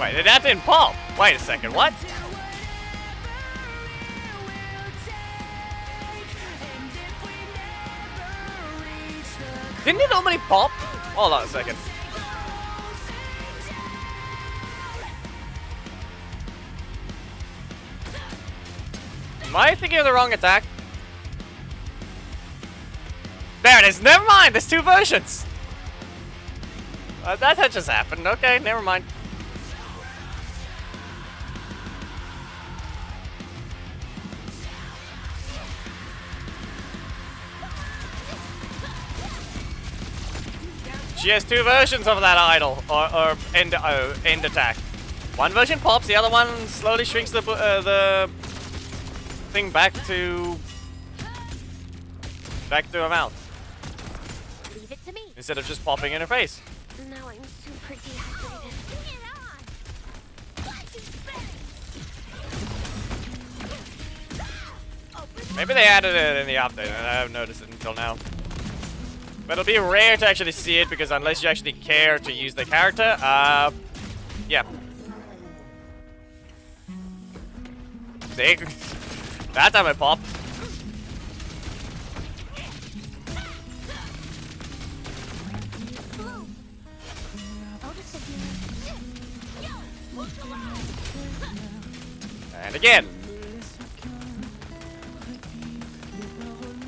Wait, that didn't pop! Wait a second, what? Didn't it normally pop? Hold on a second. Am I thinking of the wrong attack? There it is. Never mind. There's two versions. That had just happened. Okay, never mind. She has two versions of that idol, or end attack. One version pops, the other one slowly shrinks the thing back to her mouth. Leave it to me. Instead of just popping in her face. Now I'm super dehydrated. Bring it on. Maybe they added it in the update and I haven't noticed it until now. But it'll be rare to actually see it because unless you actually care to use the character, yeah. See? That time it popped. And again.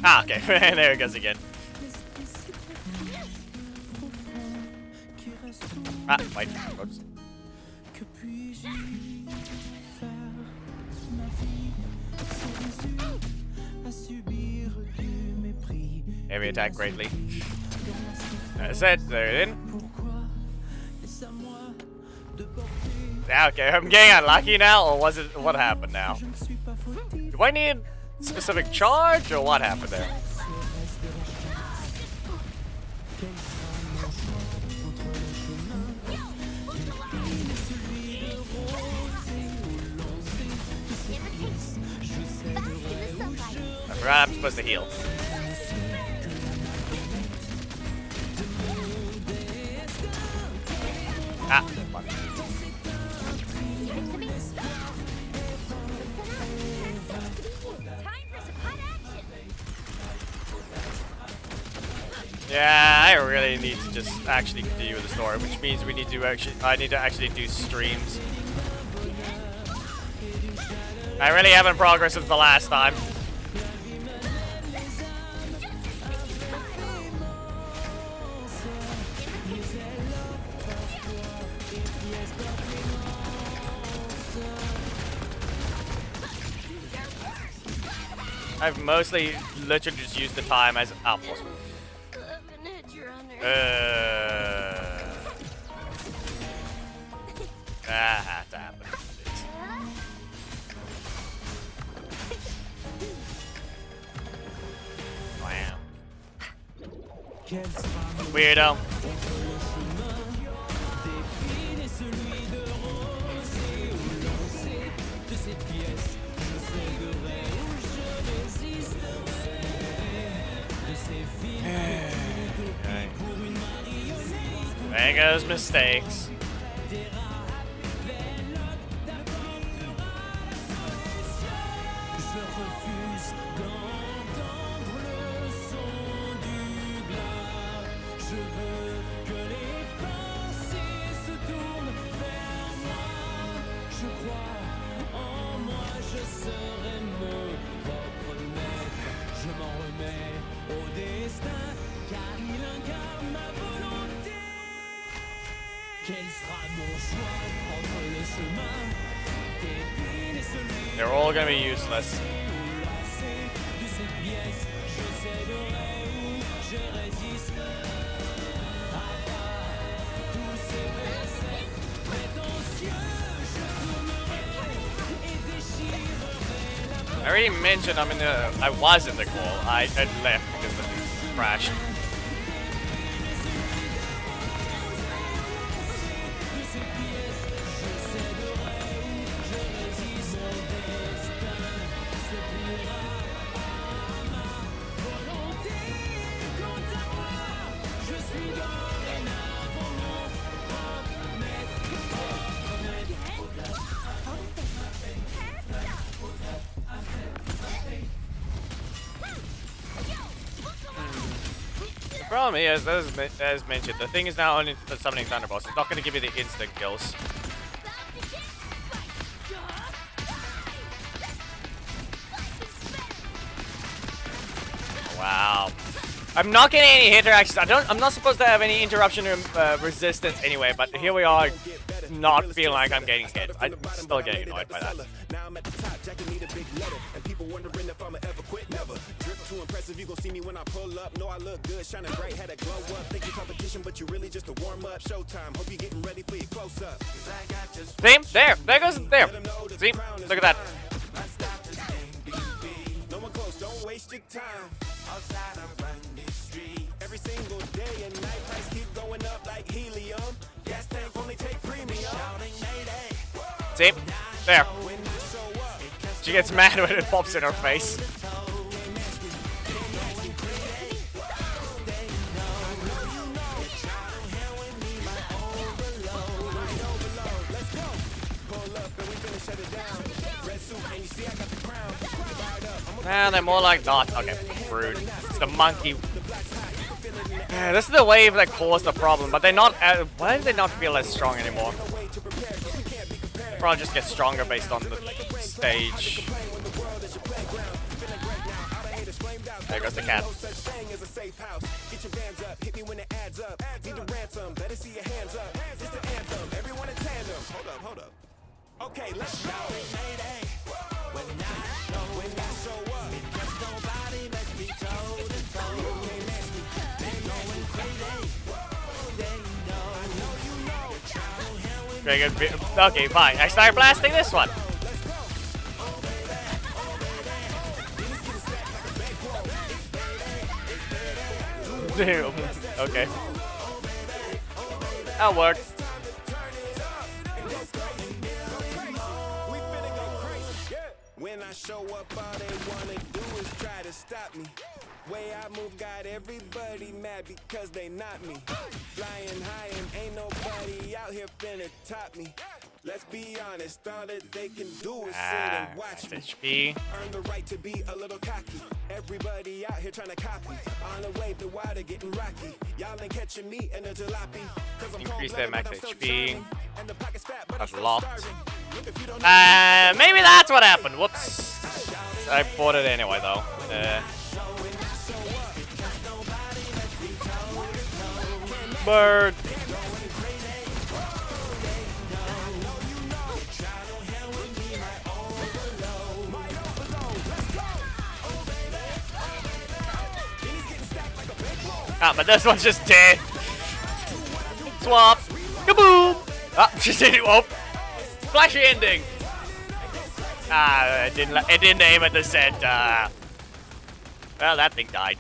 Ah, okay. There it goes again. Ah, wait. Oops. Heavy attack greatly. That's it. There it in. Yeah, okay, I'm getting unlucky now, or was it? What happened now? Do I need specific charge, or what happened there? I forgot I'm supposed to heal. Ah, fuck. Yeah, I really need to just actually continue with the story, which means we need to I need to actually do streams. I really haven't progressed since the last time. I've mostly literally just used the time as output. That had to happen. Wow. Weirdo. There goes mistakes. They're all gonna be useless. I already mentioned I was in the call. I left because the thing crashed. The problem is, as mentioned, the thing is now only summoning Thunderbolts. It's not going to give you the instant kills. Wow. I'm not getting any hit reactions. I'm not supposed to have any interruption resistance anyway, but here we are, not feeling like I'm getting hit. I'm still getting annoyed by that. too impressive, you gon' see me when I pull up. Know I look good, shining bright, had a glow up. Think you competition, but you really just a warm up. Showtime, hope you getting ready for your close up. See? There goes, there. See? Look at that. No one close, don't waste your time. Outside I run this street. Every single day and night, price keep going up like helium. Gas tank only take premium. See? There. She gets mad when it pops in her face. Man, they're more like not. Okay, rude. It's the monkey. This is the wave that caused the problem, but they're not. Why do they not feel as strong anymore? They probably just get stronger based on the stage. There goes the cat. Hold up. Okay, let's go. When I show up, just nobody must be told. Very good. Okay, fine. I start blasting this one. Okay. That'll work. When I show up, all they wanna do is try to stop me. Way I move got everybody mad because they not me. Flying high and ain't nobody out here finna top me. Let's be honest, all that they can do is sit and watch me. HP. Earn the right to be a little cocky. Everybody out here trying to copy. On the wave, the water getting rocky. Y'all ain't catching me in a jalopy. Increase their max HP. That's locked. Maybe that's what happened. Whoops. I bought it anyway, though. Bird. Ah, but this one's just dead. Swap. Kaboom. Ah, just did it. Oh. Flashy ending. Ah, it didn't aim at the center. Well, that thing died.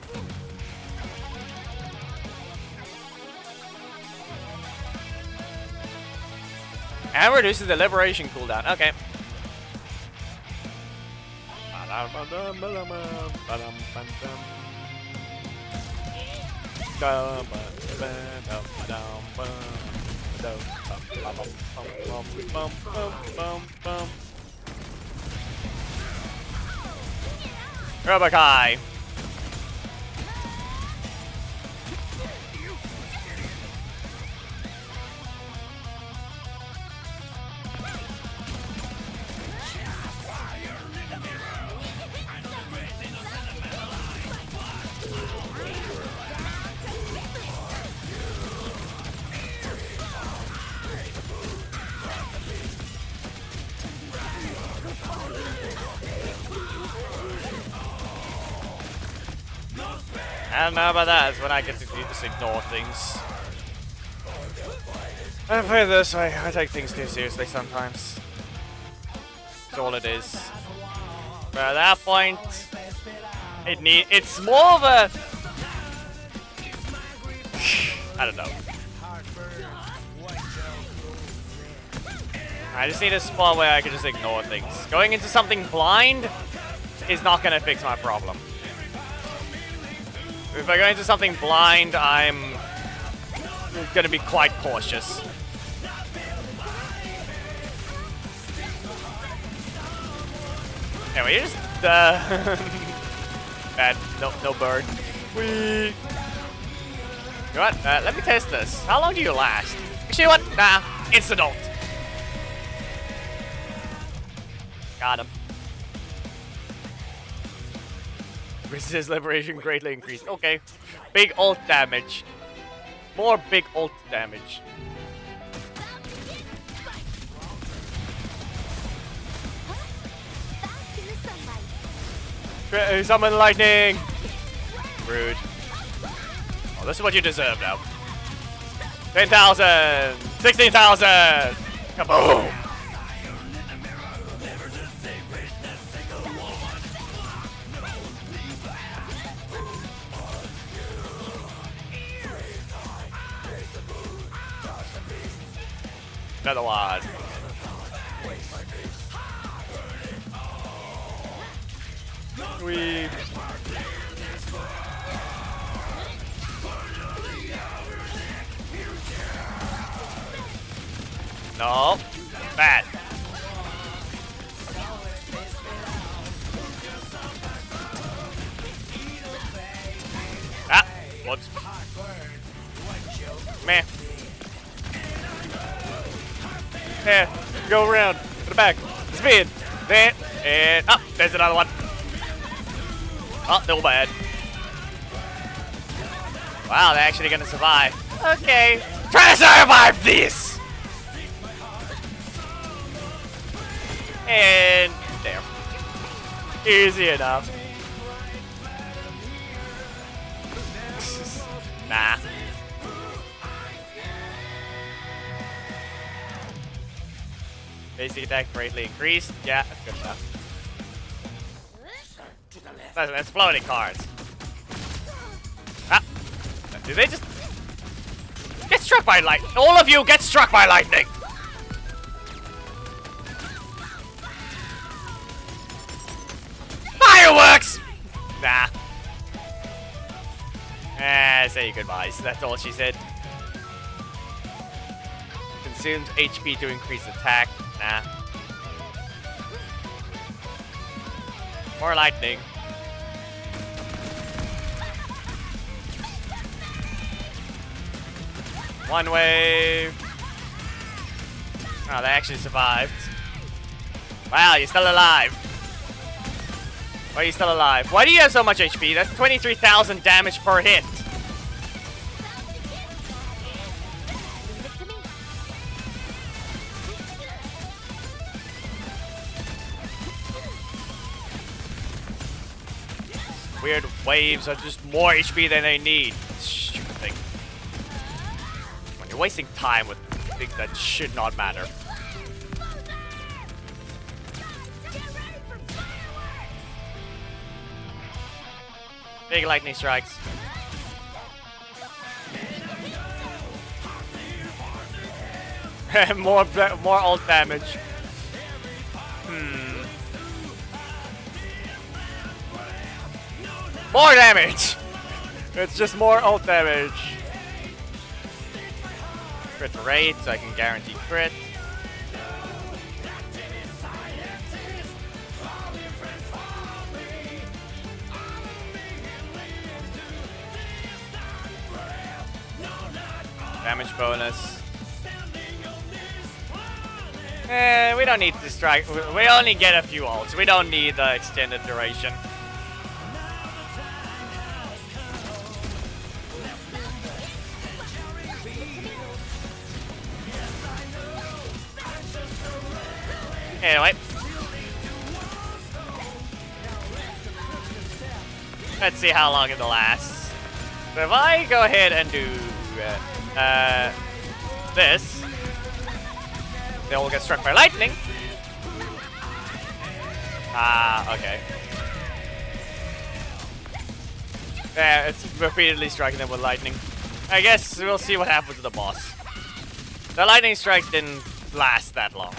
And reduces the liberation cooldown. Okay. Robokai. I don't know about that. It's when I get to just ignore things. I play this way. I take things too seriously sometimes. That's all it is. But at that point, it's more of a... I don't know. I just need a spot where I can just ignore things. Going into something blind is not going to fix my problem. If I go into something blind, I'm going to be quite cautious. Anyway, you're just bad. No bird. Whee! You know what? Let me test this. How long do you last? Actually, what? Nah. Instant ult. Got him. Resist liberation greatly increased. Okay. Big ult damage. More big ult damage. Summon lightning! Rude. Oh, this is what you deserve now. 10,000! 16,000! Kaboom! Another one. Sweet. No. Bad. Ah. Whoops. Man. Here. Go around. To the back. Spin. There. And up. Oh, there's another one. Oh, still bad. Wow, they're actually gonna survive. Okay. Try to survive this! And there. Easy enough. Nah. Basic attack greatly increased. Yeah, that's good enough. That's floating cards. Ah! Did they just get struck by lightning? All of you get struck by lightning! Fireworks! Nah. Say your goodbyes. That's all she said. Consumes HP to increase attack. Nah. More lightning. One wave. Oh, they actually survived. Wow, you're still alive. Why are you still alive? Why do you have so much HP? That's 23,000 damage per hit. Weird waves are just more HP than they need. Stupid thing. When you're wasting time with things that should not matter. Big lightning strikes. more ult damage. More damage! It's just more ult damage. Crit rate, so I can guarantee crit. Damage bonus. We don't need to strike. We only get a few ults. We don't need the extended duration. Anyway. Let's see how long it lasts. So if I go ahead and do this, they will get struck by lightning. Ah, okay. Yeah, it's repeatedly striking them with lightning. I guess we'll see what happens to the boss. The lightning strikes didn't last that long.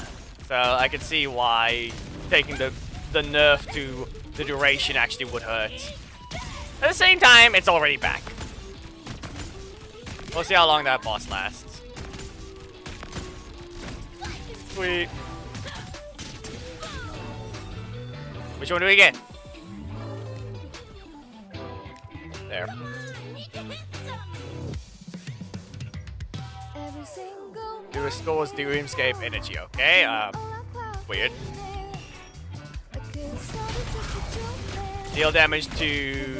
So I can see why taking the nerf to the duration actually would hurt. At the same time, it's already back. We'll see how long that boss lasts. Sweet. Which one do we get? There. It restores the dreamscape energy, okay? Weird. Deal damage to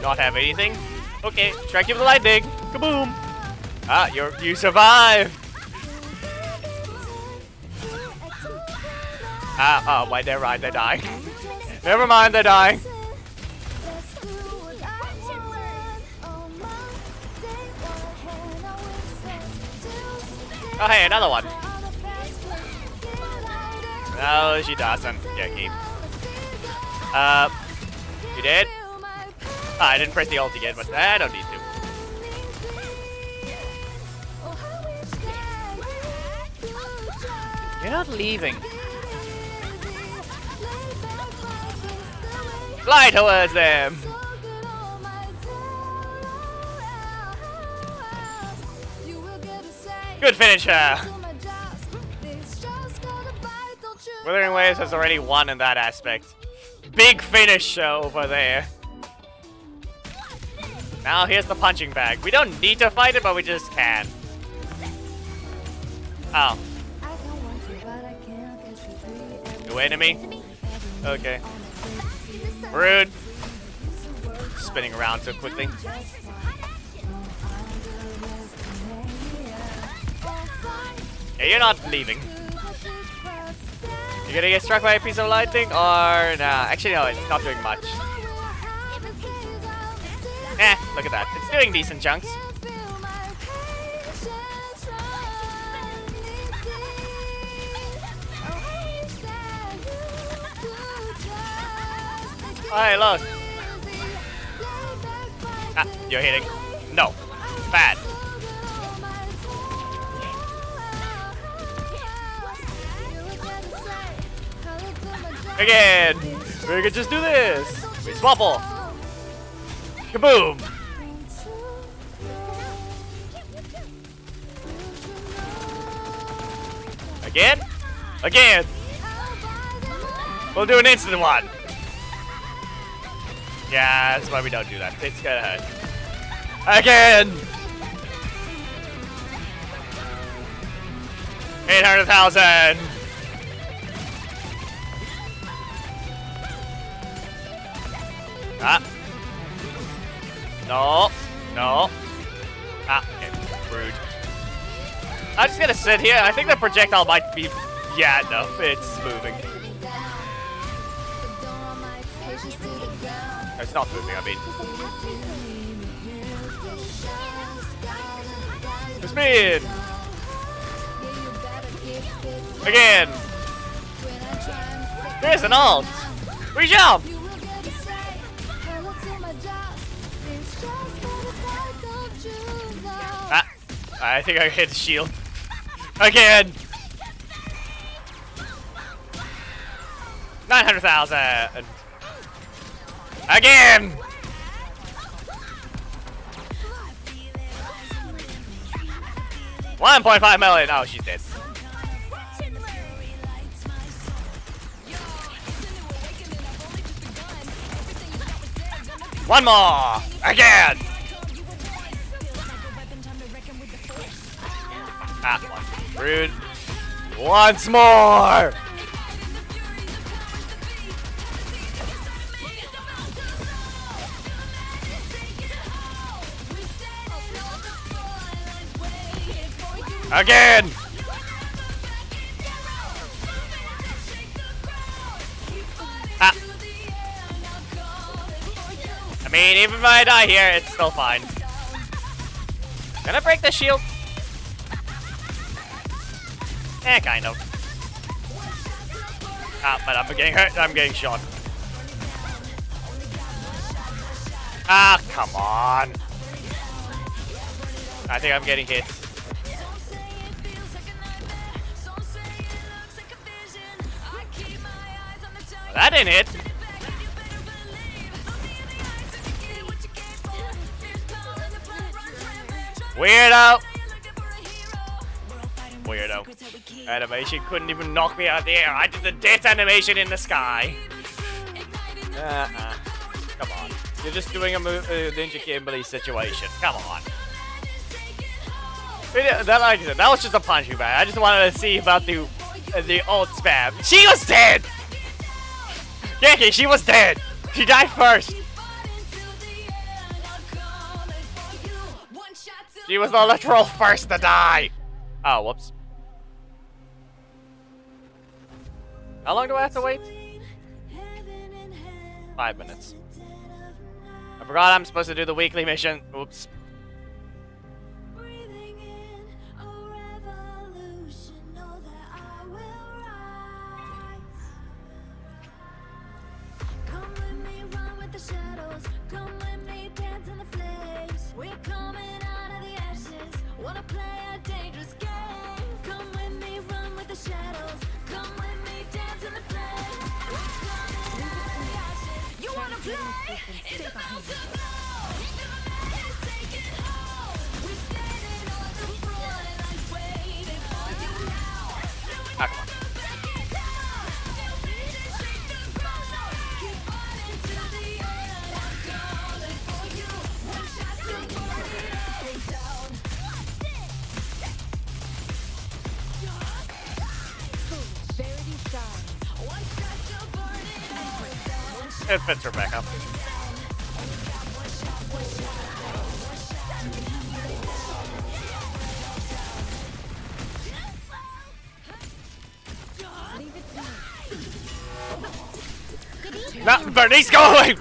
not have anything. Okay, strike you with lightning. Kaboom! Ah, you survive! Ah, oh, wait, they're right, they're dying. Never mind, they're dying. Oh, hey, another one. No, she doesn't. Yeah, keep. You did? Oh, I didn't press the ult again, but I don't need to. You're not leaving. Fly towards them. Good finisher. Withering Waves has already won in that aspect. Big finish over there. Now here's the punching bag. We don't need to fight it, but we just can. Oh. New enemy? Okay. Rude. Spinning around so quickly. Yeah, you're not leaving. You're gonna get struck by a piece of lightning, or nah? Actually, no, it's not doing much. Eh, look at that. It's doing decent chunks. Hey, look. Ah, you're hitting. No. Bad. Again. We could just do this. We swapple. Kaboom. Again? Again. We'll do an instant one. Yeah, that's why we don't do that. It's gonna hurt. Again! 800,000! Ah. No. No. Ah, okay. Rude. I'm just gonna sit here. I think the projectile might be... Yeah, no. It's moving. It's not moving, I mean. Spin! Again! There's an ult! We jump! Ah! I think I hit the shield. Again! 900,000! Again! $1.5 million. Oh, she's dead. One more! Again! Ah, one. Rude. Once more! Again! Ah. I mean, even if I die here, it's still fine. Can I break the shield? Eh, kind of. Ah, but I'm getting hurt. I'm getting shot. Ah, come on. I think I'm getting hit. That didn't hit. Weirdo. Weirdo. Animation couldn't even knock me out of the air. I did the death animation in the sky. Come on. You're just doing a Ninja Kimberly situation. Come on. Like I said, that was just a punching bag. I just wanted to see about the ult spam. She was dead! Yeah, she was dead. She died first. She was the literal first to die. Oh, whoops. How long do I have to wait? 5 minutes. I forgot I'm supposed to do the weekly mission. Oops. shadows. Come with me, dance in the flames. We're coming out of the ashes. Wanna play a dangerous game. Come with me, run with the shadows. Come with me, dance in the flames. We're coming out of the ashes. You wanna play? It's about to blow. Let's take it home. We're standing on the front lines, waiting for you now. Ah, come on. It fits her back up. No, Bernice, go away!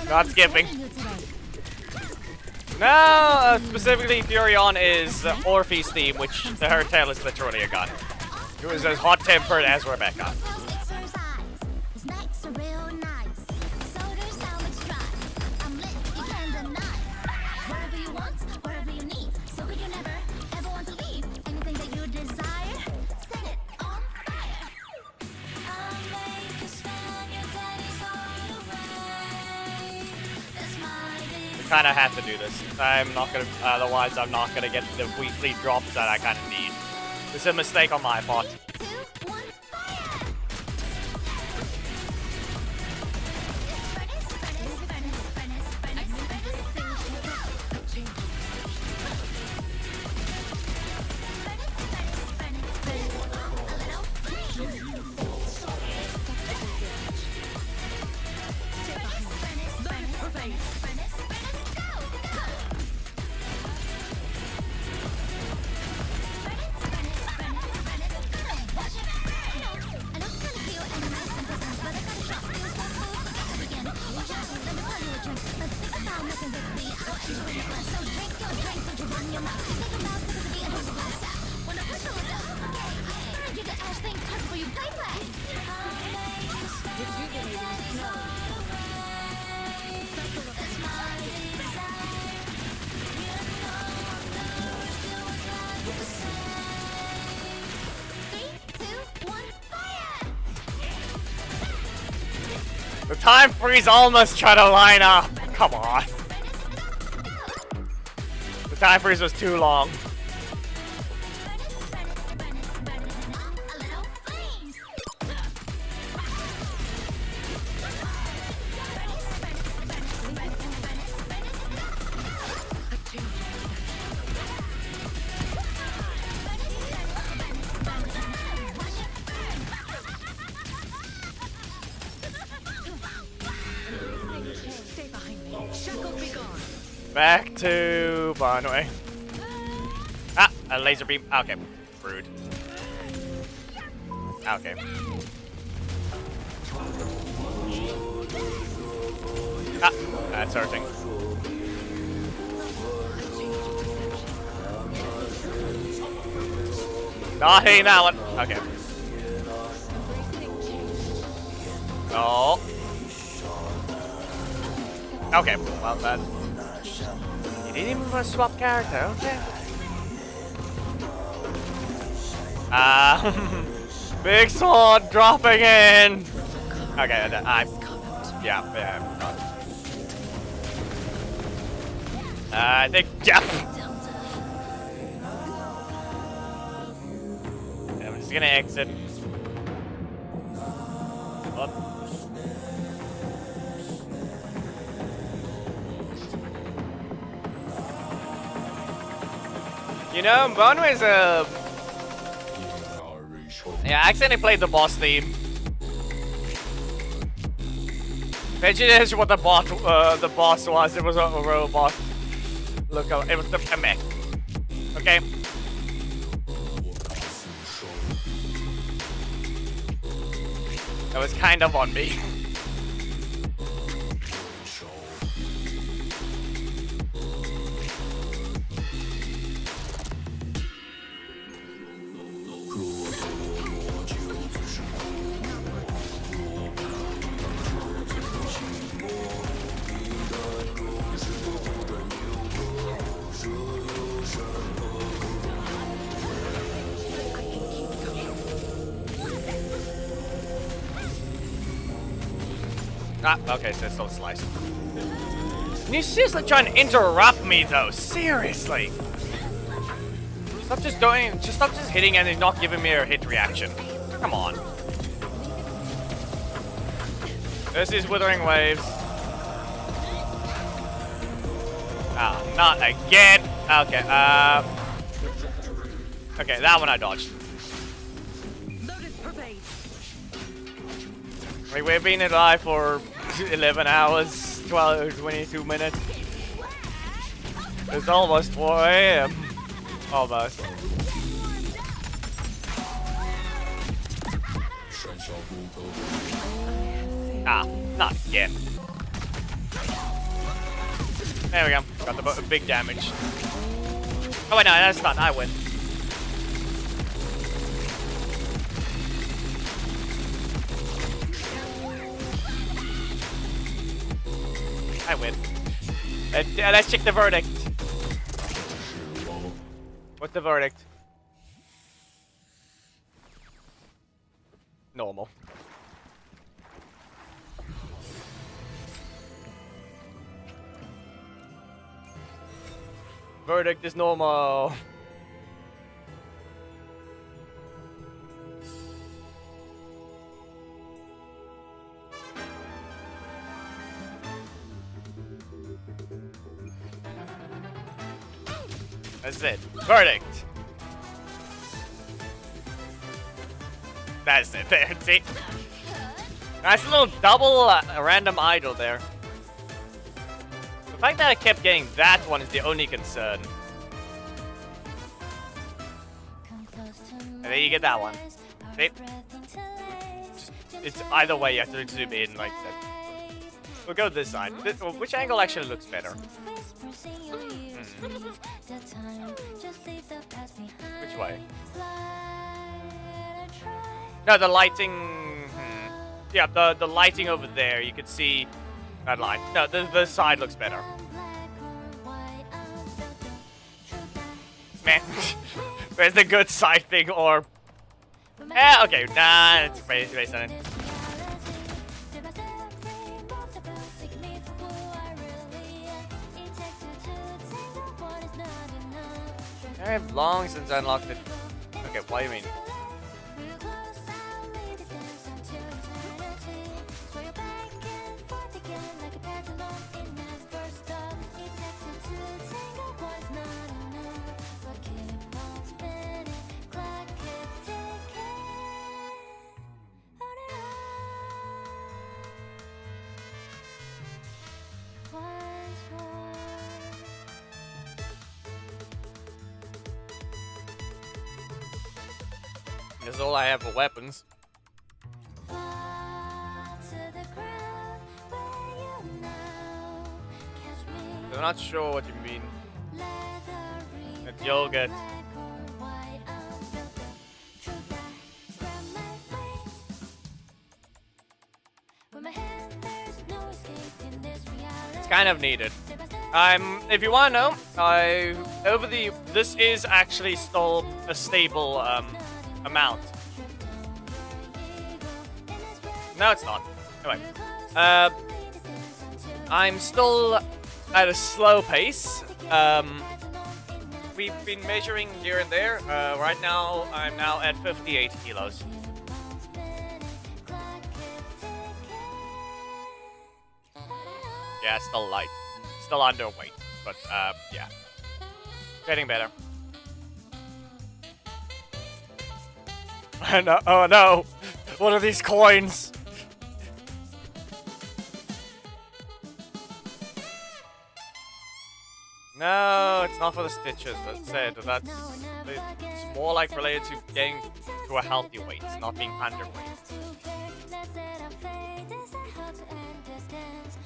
Not skipping. No, specifically Furion is Orphe's theme, which her tail is literally a gun. She was as hot-tempered as Rebecca. Kind of have to do this. I'm not gonna, otherwise I'm not gonna get the weekly drops that I kind of need. It's a mistake on my part. The time freeze almost tried to line up. Come on. The time freeze was too long. Back to Barnway. Ah, a laser beam. Okay, rude. Okay. Ah, that's hurting. Not hitting that one. Okay. Oh. Okay, well that. You didn't even want to swap character, okay. Big sword dropping in. Okay, yeah. I think Jeff. I'm just gonna exit. What? You know, Bonway's yeah, I accidentally played the boss theme. Mention is what the boss was. It was a robot. Look, it was a mech. Okay. That was kind of on me. Ah, okay, so it's still sliced. And you seriously trying to interrupt me, though. Seriously. Stop just hitting and not giving me a hit reaction. Come on. This is Withering Waves. Ah, not again. Okay, okay, that one I dodged. We've been alive for 11 hours, 22 minutes. It's almost 4 AM. Almost. Ah, not again. There we go. Got the big damage. Oh wait, no, that's not. I win. I win. Let's check the verdict. What's the verdict? Normal. Verdict is normal. That's it. Verdict. That's it. There. See? Nice little double random idol there. The fact that I kept getting that one is the only concern. And then you get that one. See? It's either way, you have to zoom in like that. We'll go this side. Which angle actually looks better? Which way? No, the lighting... Yeah, the lighting over there, you could see that light. No, the side looks better. Man, where's the good side thing, or... Eh, okay, nah, it's based on it. I have long since I unlocked it. Okay, what do you mean? That's all I have for weapons. I'm not sure what you mean. That you'll get. It's kind of needed. If you want to know, this is actually still a stable amount. No, it's not. Anyway, I'm still at a slow pace. We've been measuring here and there. Right now, I'm now at 58 kilos. Yeah, still light. Still underweight, but yeah. Getting better. No, oh no! What are these coins? No, it's not for the stitches. That's it. It's more like related to getting to a healthy weight, not being underweight.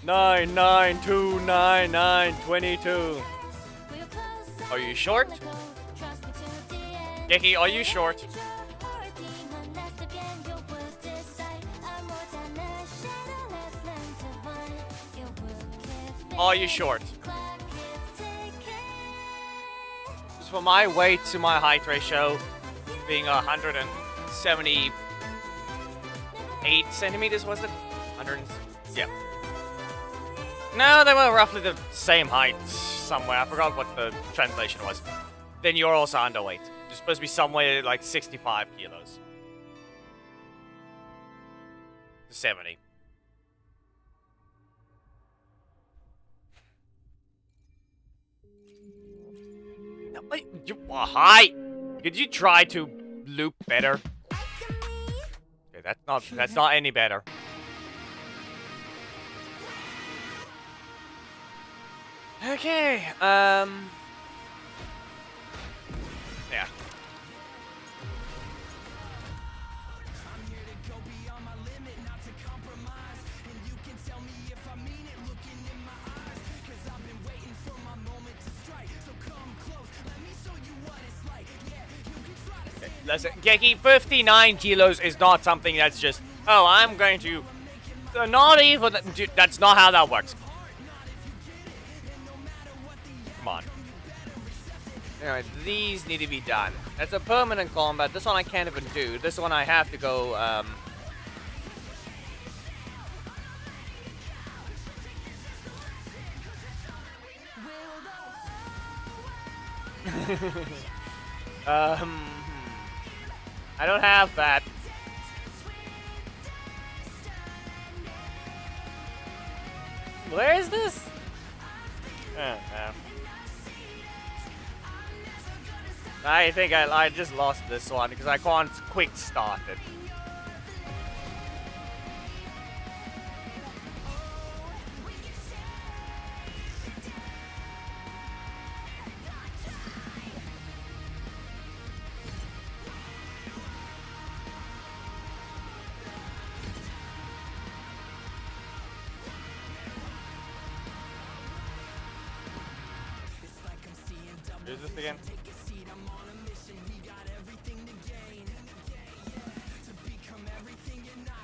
9, 9, 2, 9, 9, 22. Are you short? Yeki, are you short? Are you short? Just for my weight to my height ratio being 178 centimeters, was it? Yeah. No, they were roughly the same height somewhere. I forgot what the translation was. Then you're also underweight. You're supposed to be somewhere like 65 kilos. 70. No, wait, hi! Could you try to loop better? Okay, that's not any better. Okay, yeah. Okay, listen, Geki, 59 kilos is not something that's just, oh, I'm going to, not even, dude, that's not how that works. Come on. Alright, these need to be done. That's a permanent combat. This one I can't even do. This one I have to go, I don't have that. Where is this? No. I think I just lost this one because I can't quick start it. Who's this again?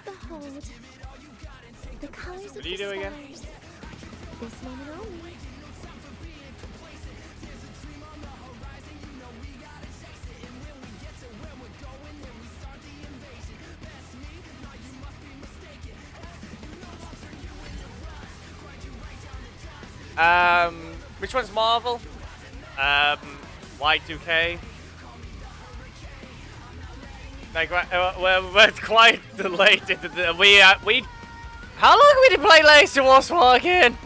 Behold, the colors What of do you the do again? stars. This moment only. Which one's Marvel? Y2K. Like, we're quite late into the, we, how long did we play Laser Wars for again?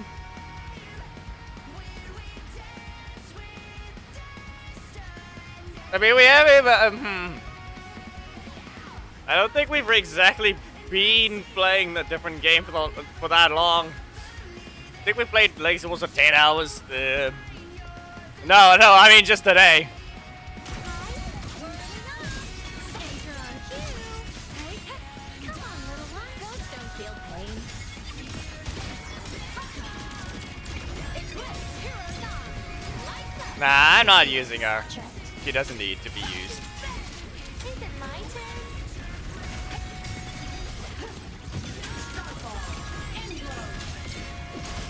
I mean, we have it, but, I don't think we've exactly been playing the different game for that long. I think we played Laser Wars for 10 hours. No, I mean just today. Nah, I'm not using her. She doesn't need to be used. Is it my turn?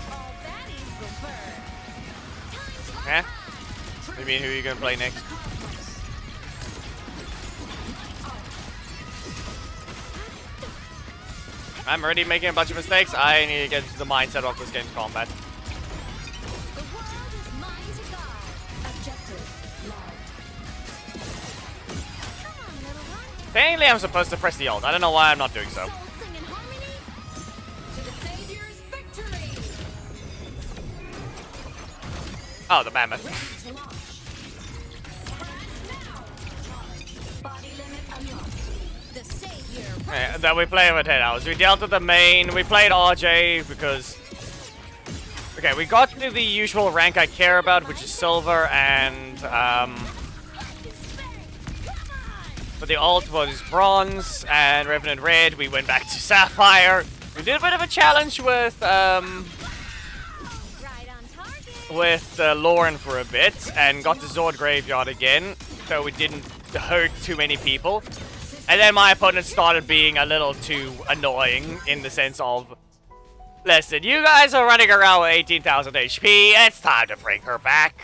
All baddies will burn. Eh? I mean, who are you gonna play next? I'm already making a bunch of mistakes. I need to get into the mindset of this game's combat. The world is mine to guard. Objective locked. Come on, little one. Apparently, I'm supposed to press the ult. I don't know why I'm not doing so. Souls sing in harmony. To the Savior's victory. Oh, the mammoth. To launch. Body limit unlocked. The Savior. Yeah, that we played for 10 hours. We dealt with the main. We played RJ because... Okay, we got to the usual rank I care about, which is silver, and... But the ult was bronze, and Revenant red. We went back to sapphire. We did a bit of a challenge with... with Lauren for a bit, and got to Zord Graveyard again, so we didn't hurt too many people. And then my opponent started being a little too annoying in the sense of, listen, you guys are running around with 18,000 HP, it's time to bring her back.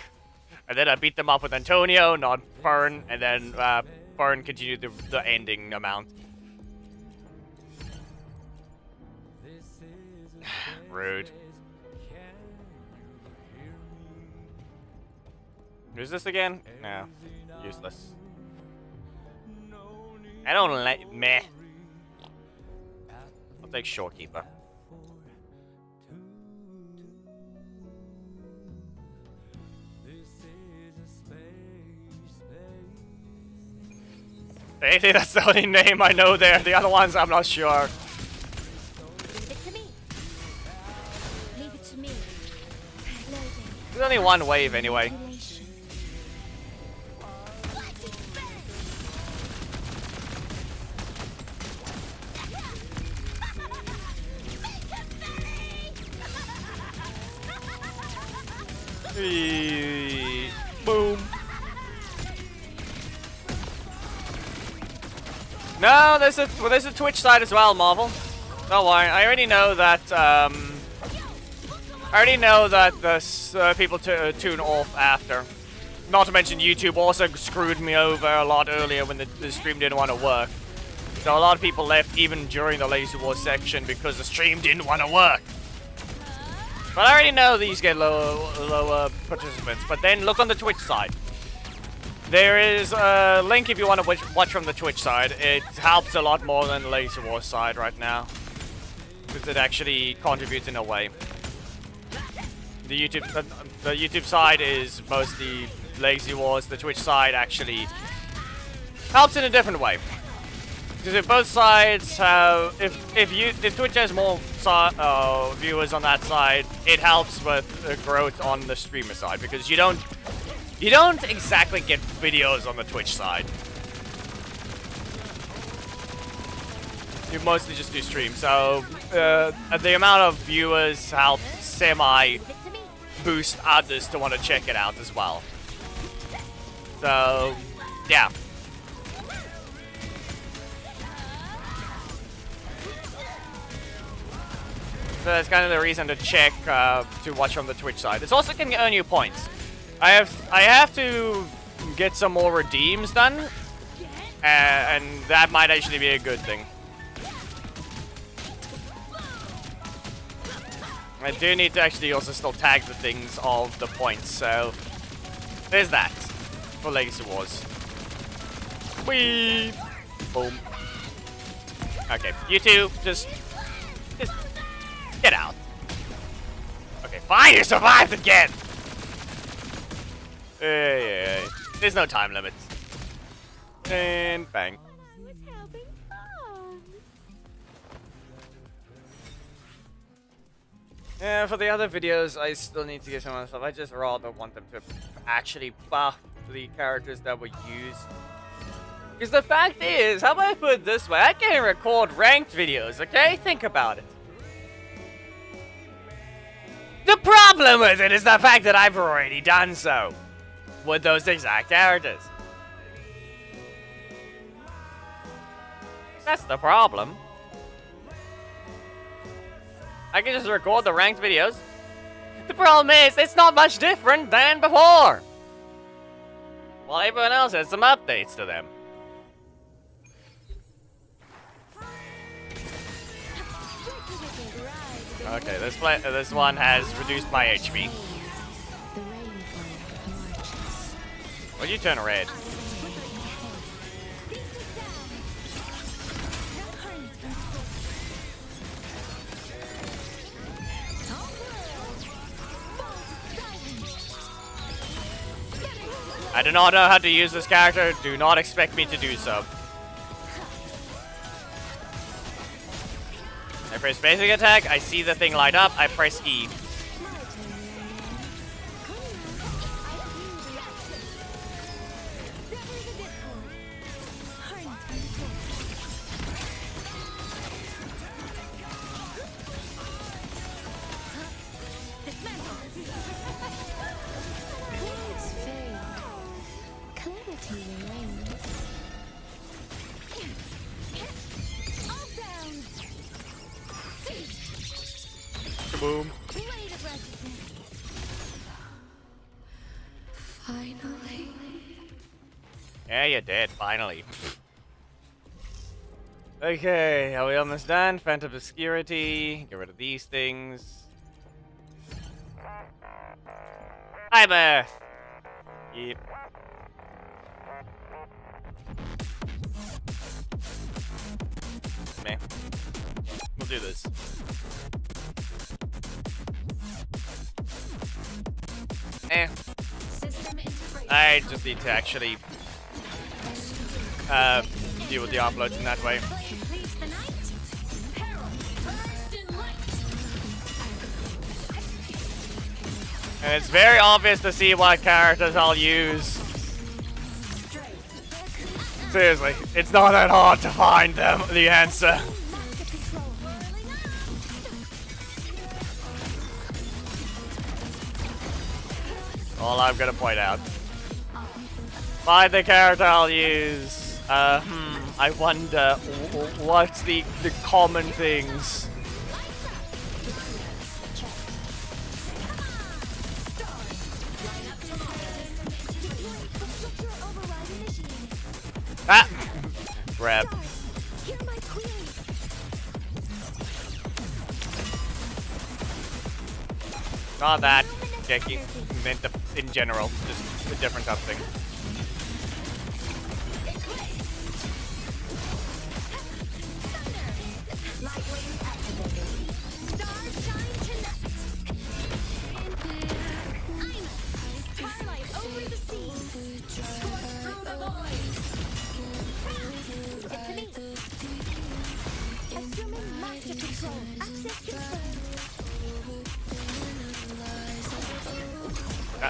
And then I beat them up with Antonio, not Fern, and then Fern continued the ending amount. Rude. Who's this again? No. Useless. I don't like meh. I'll take Shorekeeper. Maybe that's the only name I know there. The other ones I'm not sure. Leave it to me. Leave it to me. Loading. There's only one wave anyway. Boom. No, there's a Twitch side as well, Marvel. Don't worry, I already know that. The people tune off after. Not to mention YouTube also screwed me over a lot earlier when the stream didn't want to work. So a lot of people left even during the Lazy Wars section because the stream didn't want to work. But I already know these get lower participants. But then look on the Twitch side. There is a link if you want to watch from the Twitch side. It helps a lot more than the Lazy Wars side right now. Because it actually contributes in a way. The YouTube side is mostly Lazy Wars. The Twitch side actually helps in a different way. Because if both sides have, if Twitch has more viewers on that side, it helps with growth on the streamer side. Because you don't exactly get videos on the Twitch side. You mostly just do streams. So the amount of viewers help boost others to want to check it out as well. So yeah. So that's kind of the reason to check to watch from the Twitch side. It's also can earn you points. I have to get some more redeems done, and that might actually be a good thing. I do need to actually also still tag the things of the points, so there's that for Legacy Wars. Whee! Boom. Okay, you two, just get out. Okay, fine, you survived again! Yeah. There's no time limit. And bang. Yeah, for the other videos, I still need to get some other stuff. I just rather want them to actually buff the characters that were used. Because the fact is, how about I put it this way? I can record ranked videos, okay? Think about it. The problem with it is the fact that I've already done so. With those exact characters. That's the problem. I can just record the ranked videos. The problem is, it's not much different than before. Well, everyone else has some updates to them. Okay, this one has reduced my HP. Why'd you turn red? I do not know how to use this character. Do not expect me to do so. I press basic attack. I see the thing light up. I press E. Boom. Finally. Yeah, you're dead, finally. Okay, are we almost done? Phantom Obscurity. Get rid of these things. Hi, Bear. Yep. Man, we'll do this. I just need to actually deal with the uploads in that way. And it's very obvious to see what characters I'll use. Seriously, it's not that hard to find them, the answer. All I'm gonna point out. Find the character I'll use. I wonder what's the common things. Ah! Grab. Not that. Jackie meant in general. Just a different type of thing.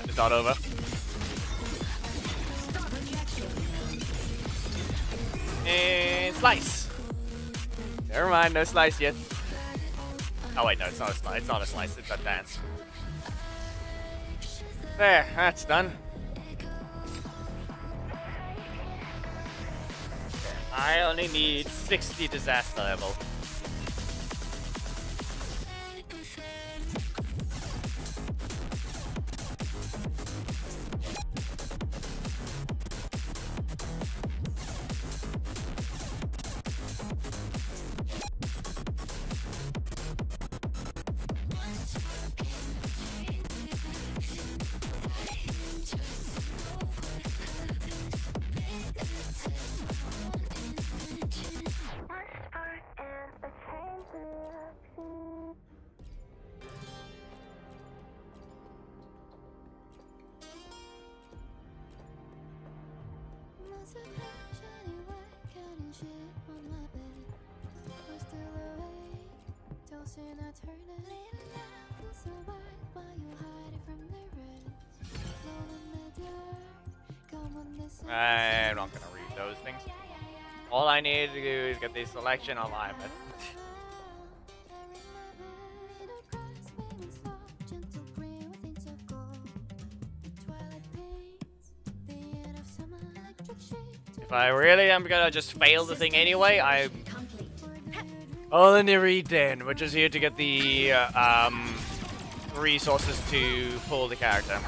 It's not over. And slice. Never mind, no slice yet. Oh wait, no, it's not a slice. It's not a slice. It's a dance. There, that's done. I only need 60 disaster level. I'm not gonna read those things. All I need to do is get the selection of Ribbit. If I really am gonna just fail the thing anyway, I'm all in the read then. We're just here to get the resources to pull the character.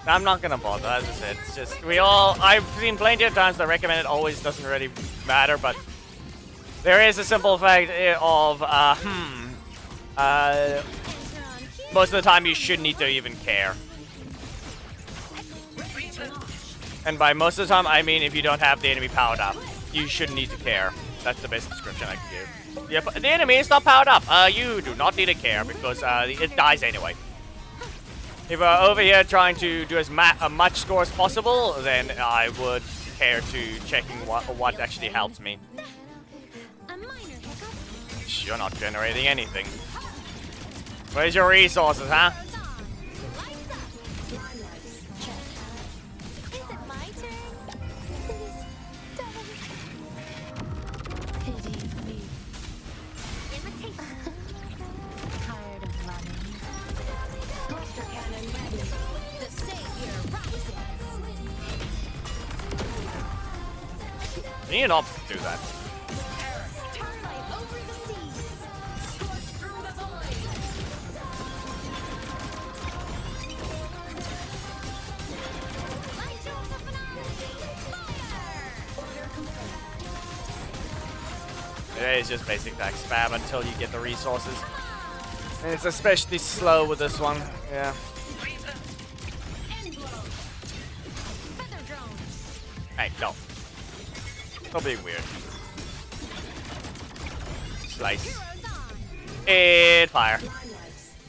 I'm not gonna bother, as I said. It's just, I've seen plenty of times that recommend it always doesn't really matter, but there is a simple fact of, most of the time you shouldn't need to even care. And by most of the time, I mean if you don't have the enemy powered up, you shouldn't need to care. That's the best description I can give. Yeah, but the enemy is not powered up. You do not need to care because it dies anyway. If we're over here trying to do as much score as possible, then I would care to checking what actually helps me. You're not generating anything. Where's your resources, huh? You need to not do that. Starlight over the seas. Scorch through the void. Light show the finale. Fire! It is just basic attack spam until you get the resources. And it's especially slow with this one. Yeah. End blow. Feather drones. Hey, no. Stop being weird. Slice. Heroes on. And fire.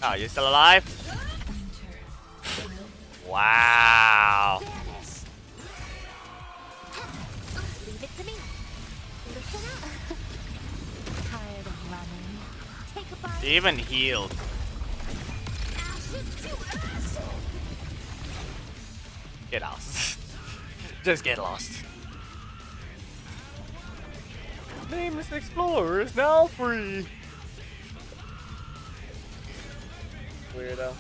Oh, you're still alive? Wow. Leave it to me. Listen up. Tired of running. Take a bite. He even healed. Ashes to ashes. Get lost. Just get lost. Nameless Explorer is now free. Weirdo.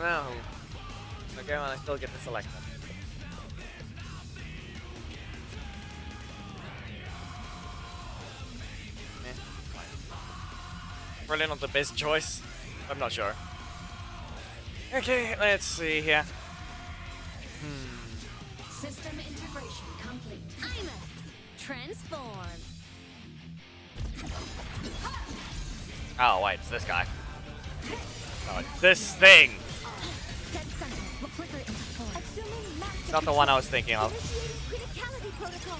No. Okay, well, I still get to select them. Probably not the best choice. I'm not sure. Okay, let's see here. System integration complete. I'm transformed. Oh, wait, it's this guy. Oh, it's this thing! Dead center. Will flicker into form. Assuming master It's not the one I was thinking of. Initiating criticality protocol.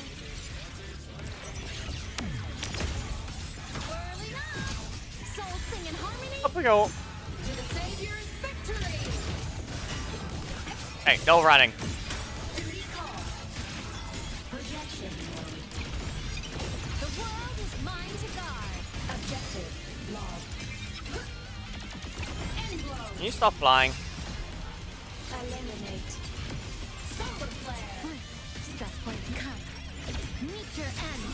Whirling up. Soul sing in harmony. Up we go. To the Savior's victory. Hey, no running. Duty call. Projection mode. The world is mine to guard. Objective log. End blow. Can you stop flying? Eliminate. Solar flare. Stress points come. Meet your end.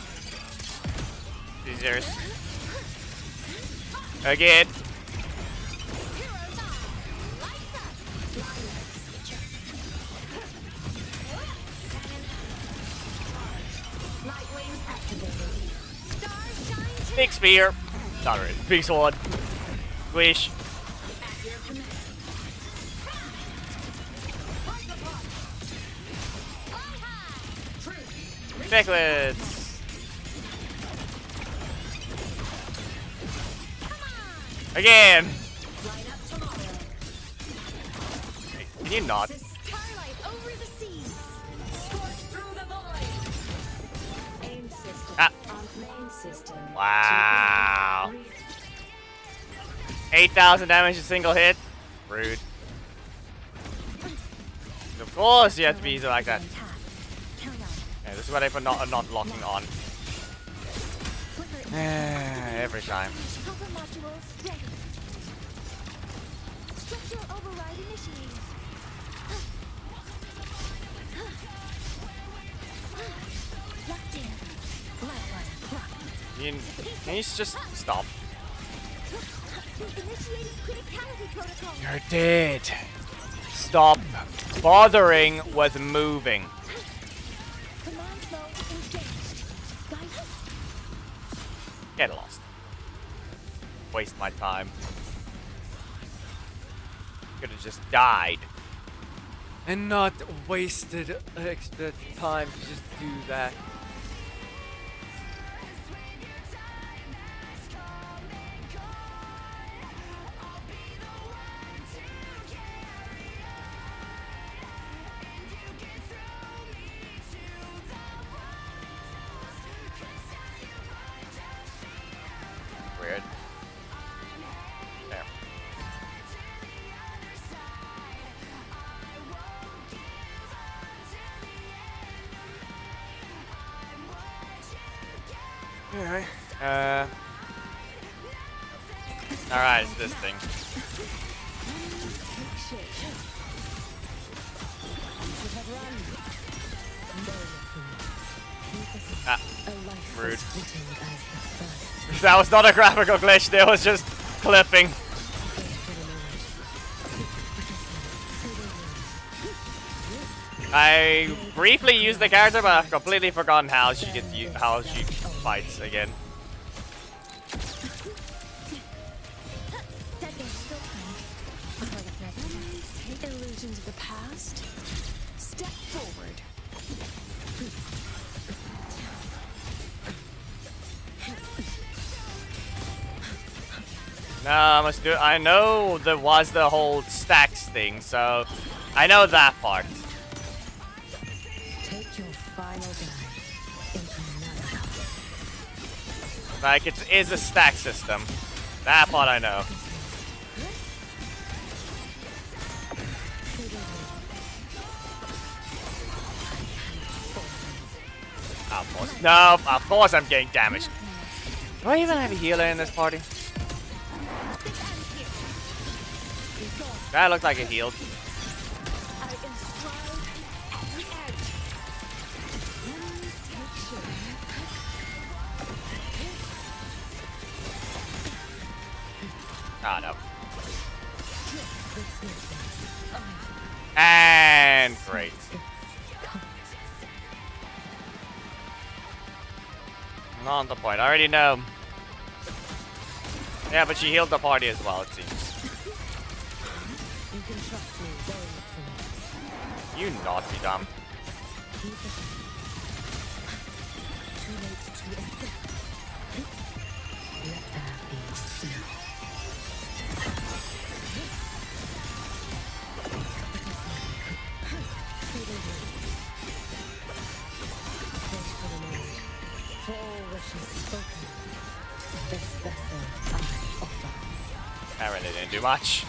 Scissors. Again. Heroes on. Lights up. Light wings activated. Stars shine tonight. Big spear. Not really. Big sword. Wish. At your command. Fly high. Truth. Necklace. Again. Light up tomorrow. Can you not? Starlight over the seas. Scorch through the void. Aim system. Ah. On main system. Wow. 8,000 damage a single hit. Rude. Of course you have to be easy like that. Yeah, this is what I put not locking on. Every time. Cover modules ready. Structure override initiated. Locked in. Lifeline blocked. Can you just stop? Initiating criticality protocol. You're dead. Stop bothering with moving. Command mode engaged. Guys, Get lost. Waste my time. Could have just died. and not wasted extra time to just do that. Weird. There. Alright. Alright, it's this thing. Ah, rude. That was not a graphical glitch, that was just clipping. I briefly used the character, but I've completely forgotten how she fights again. Illusions of the past. Step forward. No, I must do. I know there was the whole stacks thing, so I know that part. Take your final dive into another. Like it is a stack system. That part I know. Of course. No, of course I'm getting damaged. Do I even have a healer in this party? That looked like it healed. Ah, no. And great. Not the point. I already know. Yeah, but she healed the party as well, it seems. You naughty dumb. That really didn't do much.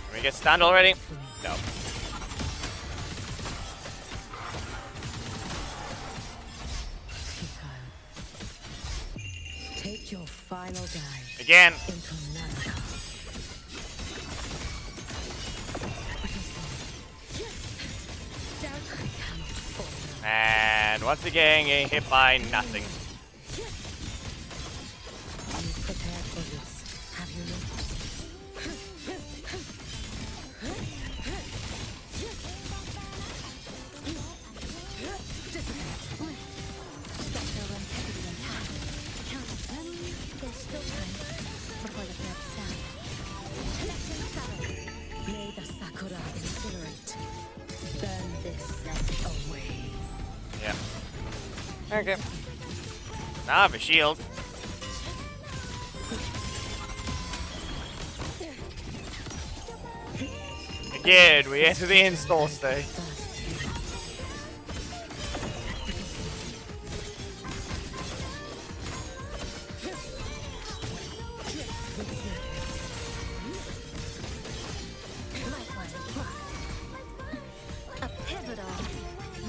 Can we get stunned already? No. Take your final dive. Again. Into another. And once again, getting hit by nothing. Prepared for this, have you not? There's still time before the threat starts. May the Sakura incinerate. Burn this set away. Yeah. Okay. Now I have a shield. Again, we enter the install stage.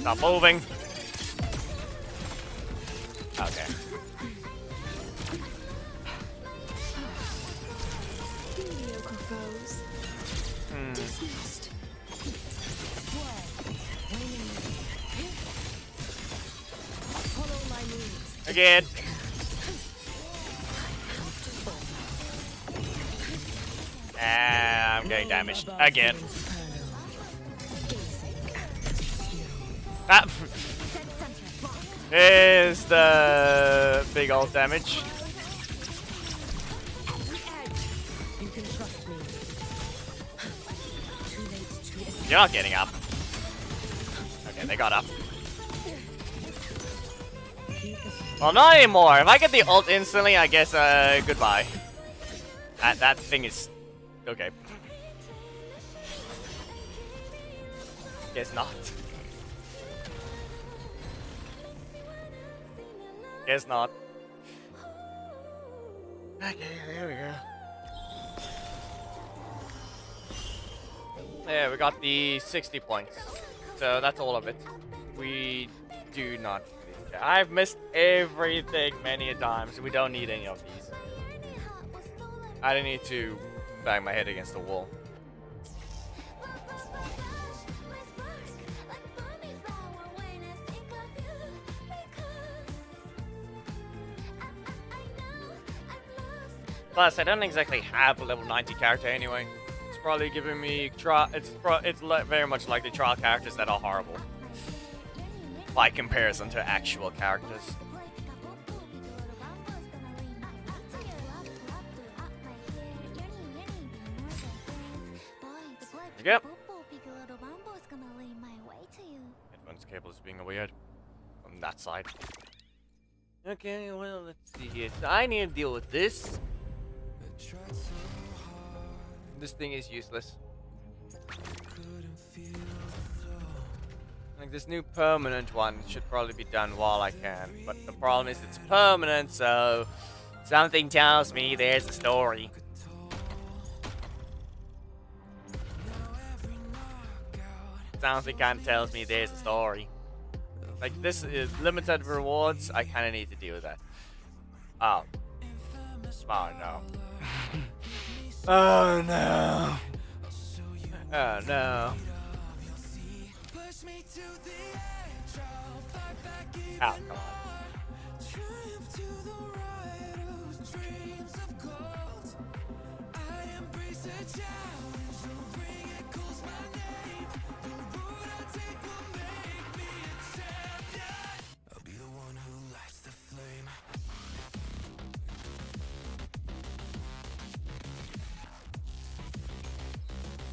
Stop moving. Okay. Again. And I'm getting damaged again. Ah, here's the big old damage. You can trust me. Too late to escape. You're not getting up. Okay, they got up. Well, not anymore. If I get the ult instantly, I guess, goodbye. That thing is... Okay. Guess not. Guess not. Okay, there we go. There, we got the 60 points. So that's all of it. We do not... I've missed everything many a times. We don't need any of these. I don't need to bang my head against the wall. Plus, I don't exactly have a level 90 character anyway. It's probably giving me very much like the trial characters that are horrible by comparison to actual characters. Yep. Headphones cable is being weird on that side. Okay, well, let's see here. So I need to deal with this. This thing is useless. Like this new permanent one should probably be done while I can, but the problem is it's permanent, so something tells me there's a story. Something kind of tells me there's a story. Like this is limited rewards, I kind of need to deal with that. Oh. Oh no. Oh no. Oh no. Oh, come on.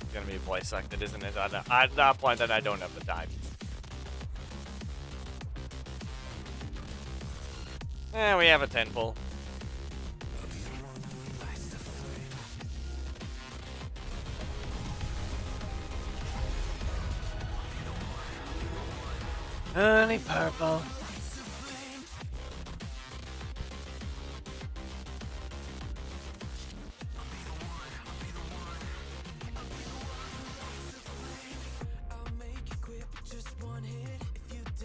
It's gonna be voice acted, isn't it? At that point, then I don't have the time. Eh, we have a 10 pull. Only purple.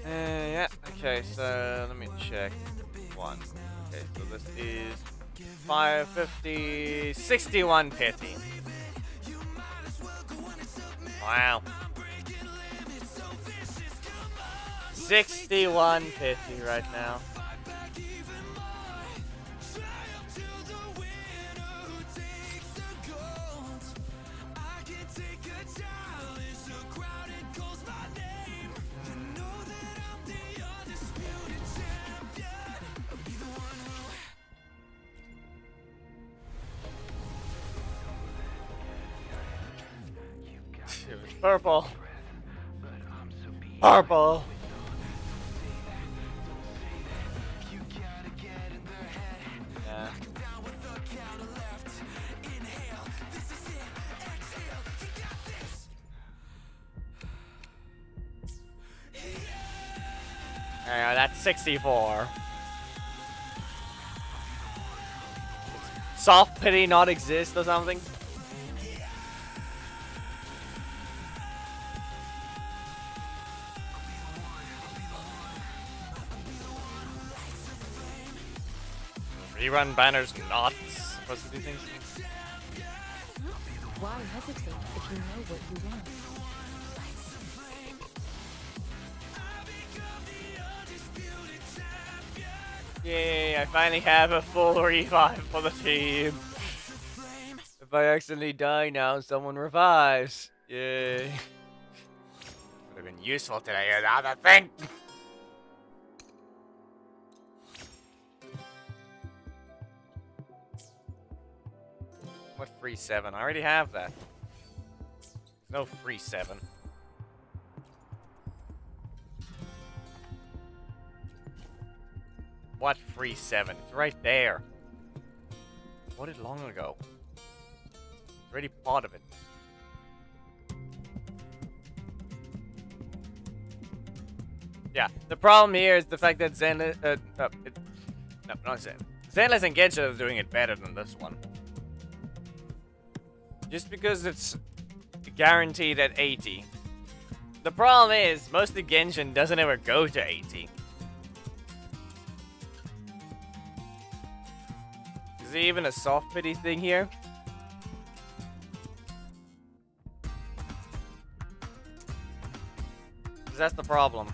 Yeah, okay, so let me check. One. Okay, so this is 550, 61 pity. Wow. 61 pity right now. Purple. Purple. Yeah. That's 64. Soft pity not exist or something? Rerun banners not supposed to do things. Why hesitate if you know what you want? Yay, I finally have a full revive for the team. If I accidentally die now, someone revives. Yay. Gotta have been useful today, another thing. What free 7? I already have that. No free 7. What free 7? It's right there. Bought it long ago. It's already part of it. Yeah, the problem here is the fact that Zenless, no, not Zen. Zenless and Genshin are doing it better than this one. Just because it's guaranteed at 80. The problem is, most of the Genshin doesn't ever go to 80. Is there even a soft pity thing here? Because that's the problem.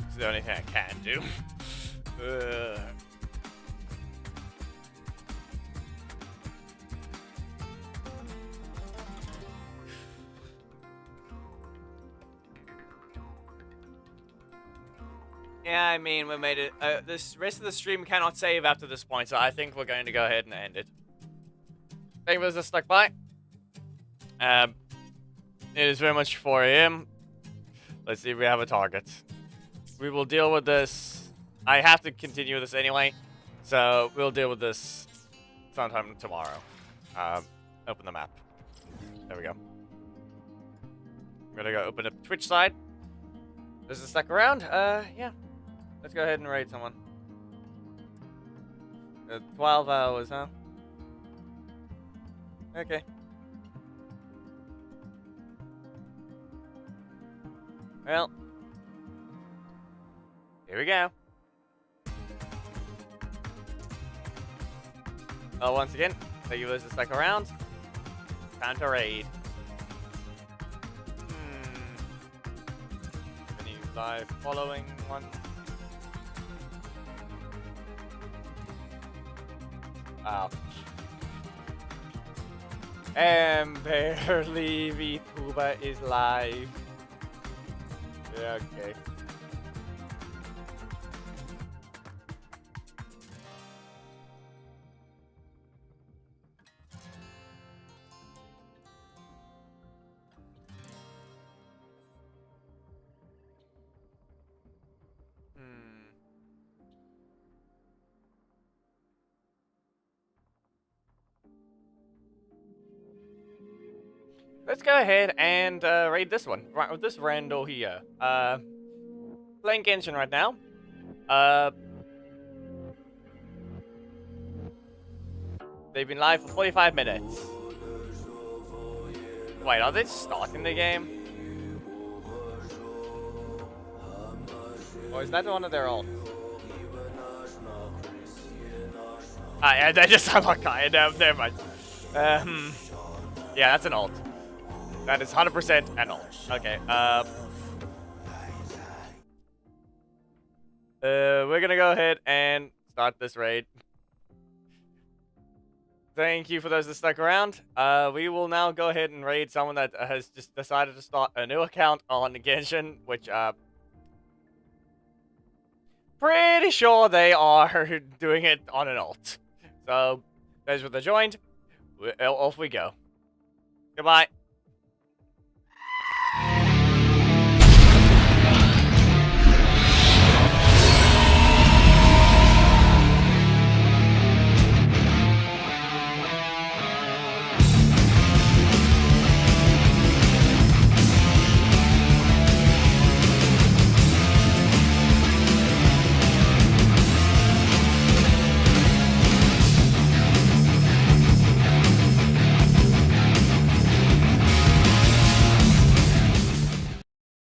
It's the only thing I can do. Yeah, I mean, we made it. This rest of the stream cannot save after this point, so I think we're going to go ahead and end it. Thank you for those stuck by. It is very much 4 AM. Let's see if we have a target. We will deal with this. I have to continue this anyway, so we'll deal with this sometime tomorrow. Open the map. There we go. I'm gonna go open up Twitch side. Does it stuck around? Yeah. Let's go ahead and raid someone. 12 hours, huh? Okay. Well. Here we go. Well, once again, thank you guys to stick around. Time to raid. Any live following one? Wow. And barely VTuber is live. Yeah, okay. Let's go ahead and raid this one. Right, with this Randall here. Playing Genshin right now. They've been live for 45 minutes. Wait, are they starting the game? Or is that one of their ults? Ah, yeah, they just unlock Kaya. No, never mind. Yeah, that's an ult. That is 100% an ult. Okay, we're gonna go ahead and start this raid. Thank you for those that stuck around. We will now go ahead and raid someone that has just decided to start a new account on Genshin, which, pretty sure they are doing it on an ult. So, those that joined, off we go. Goodbye.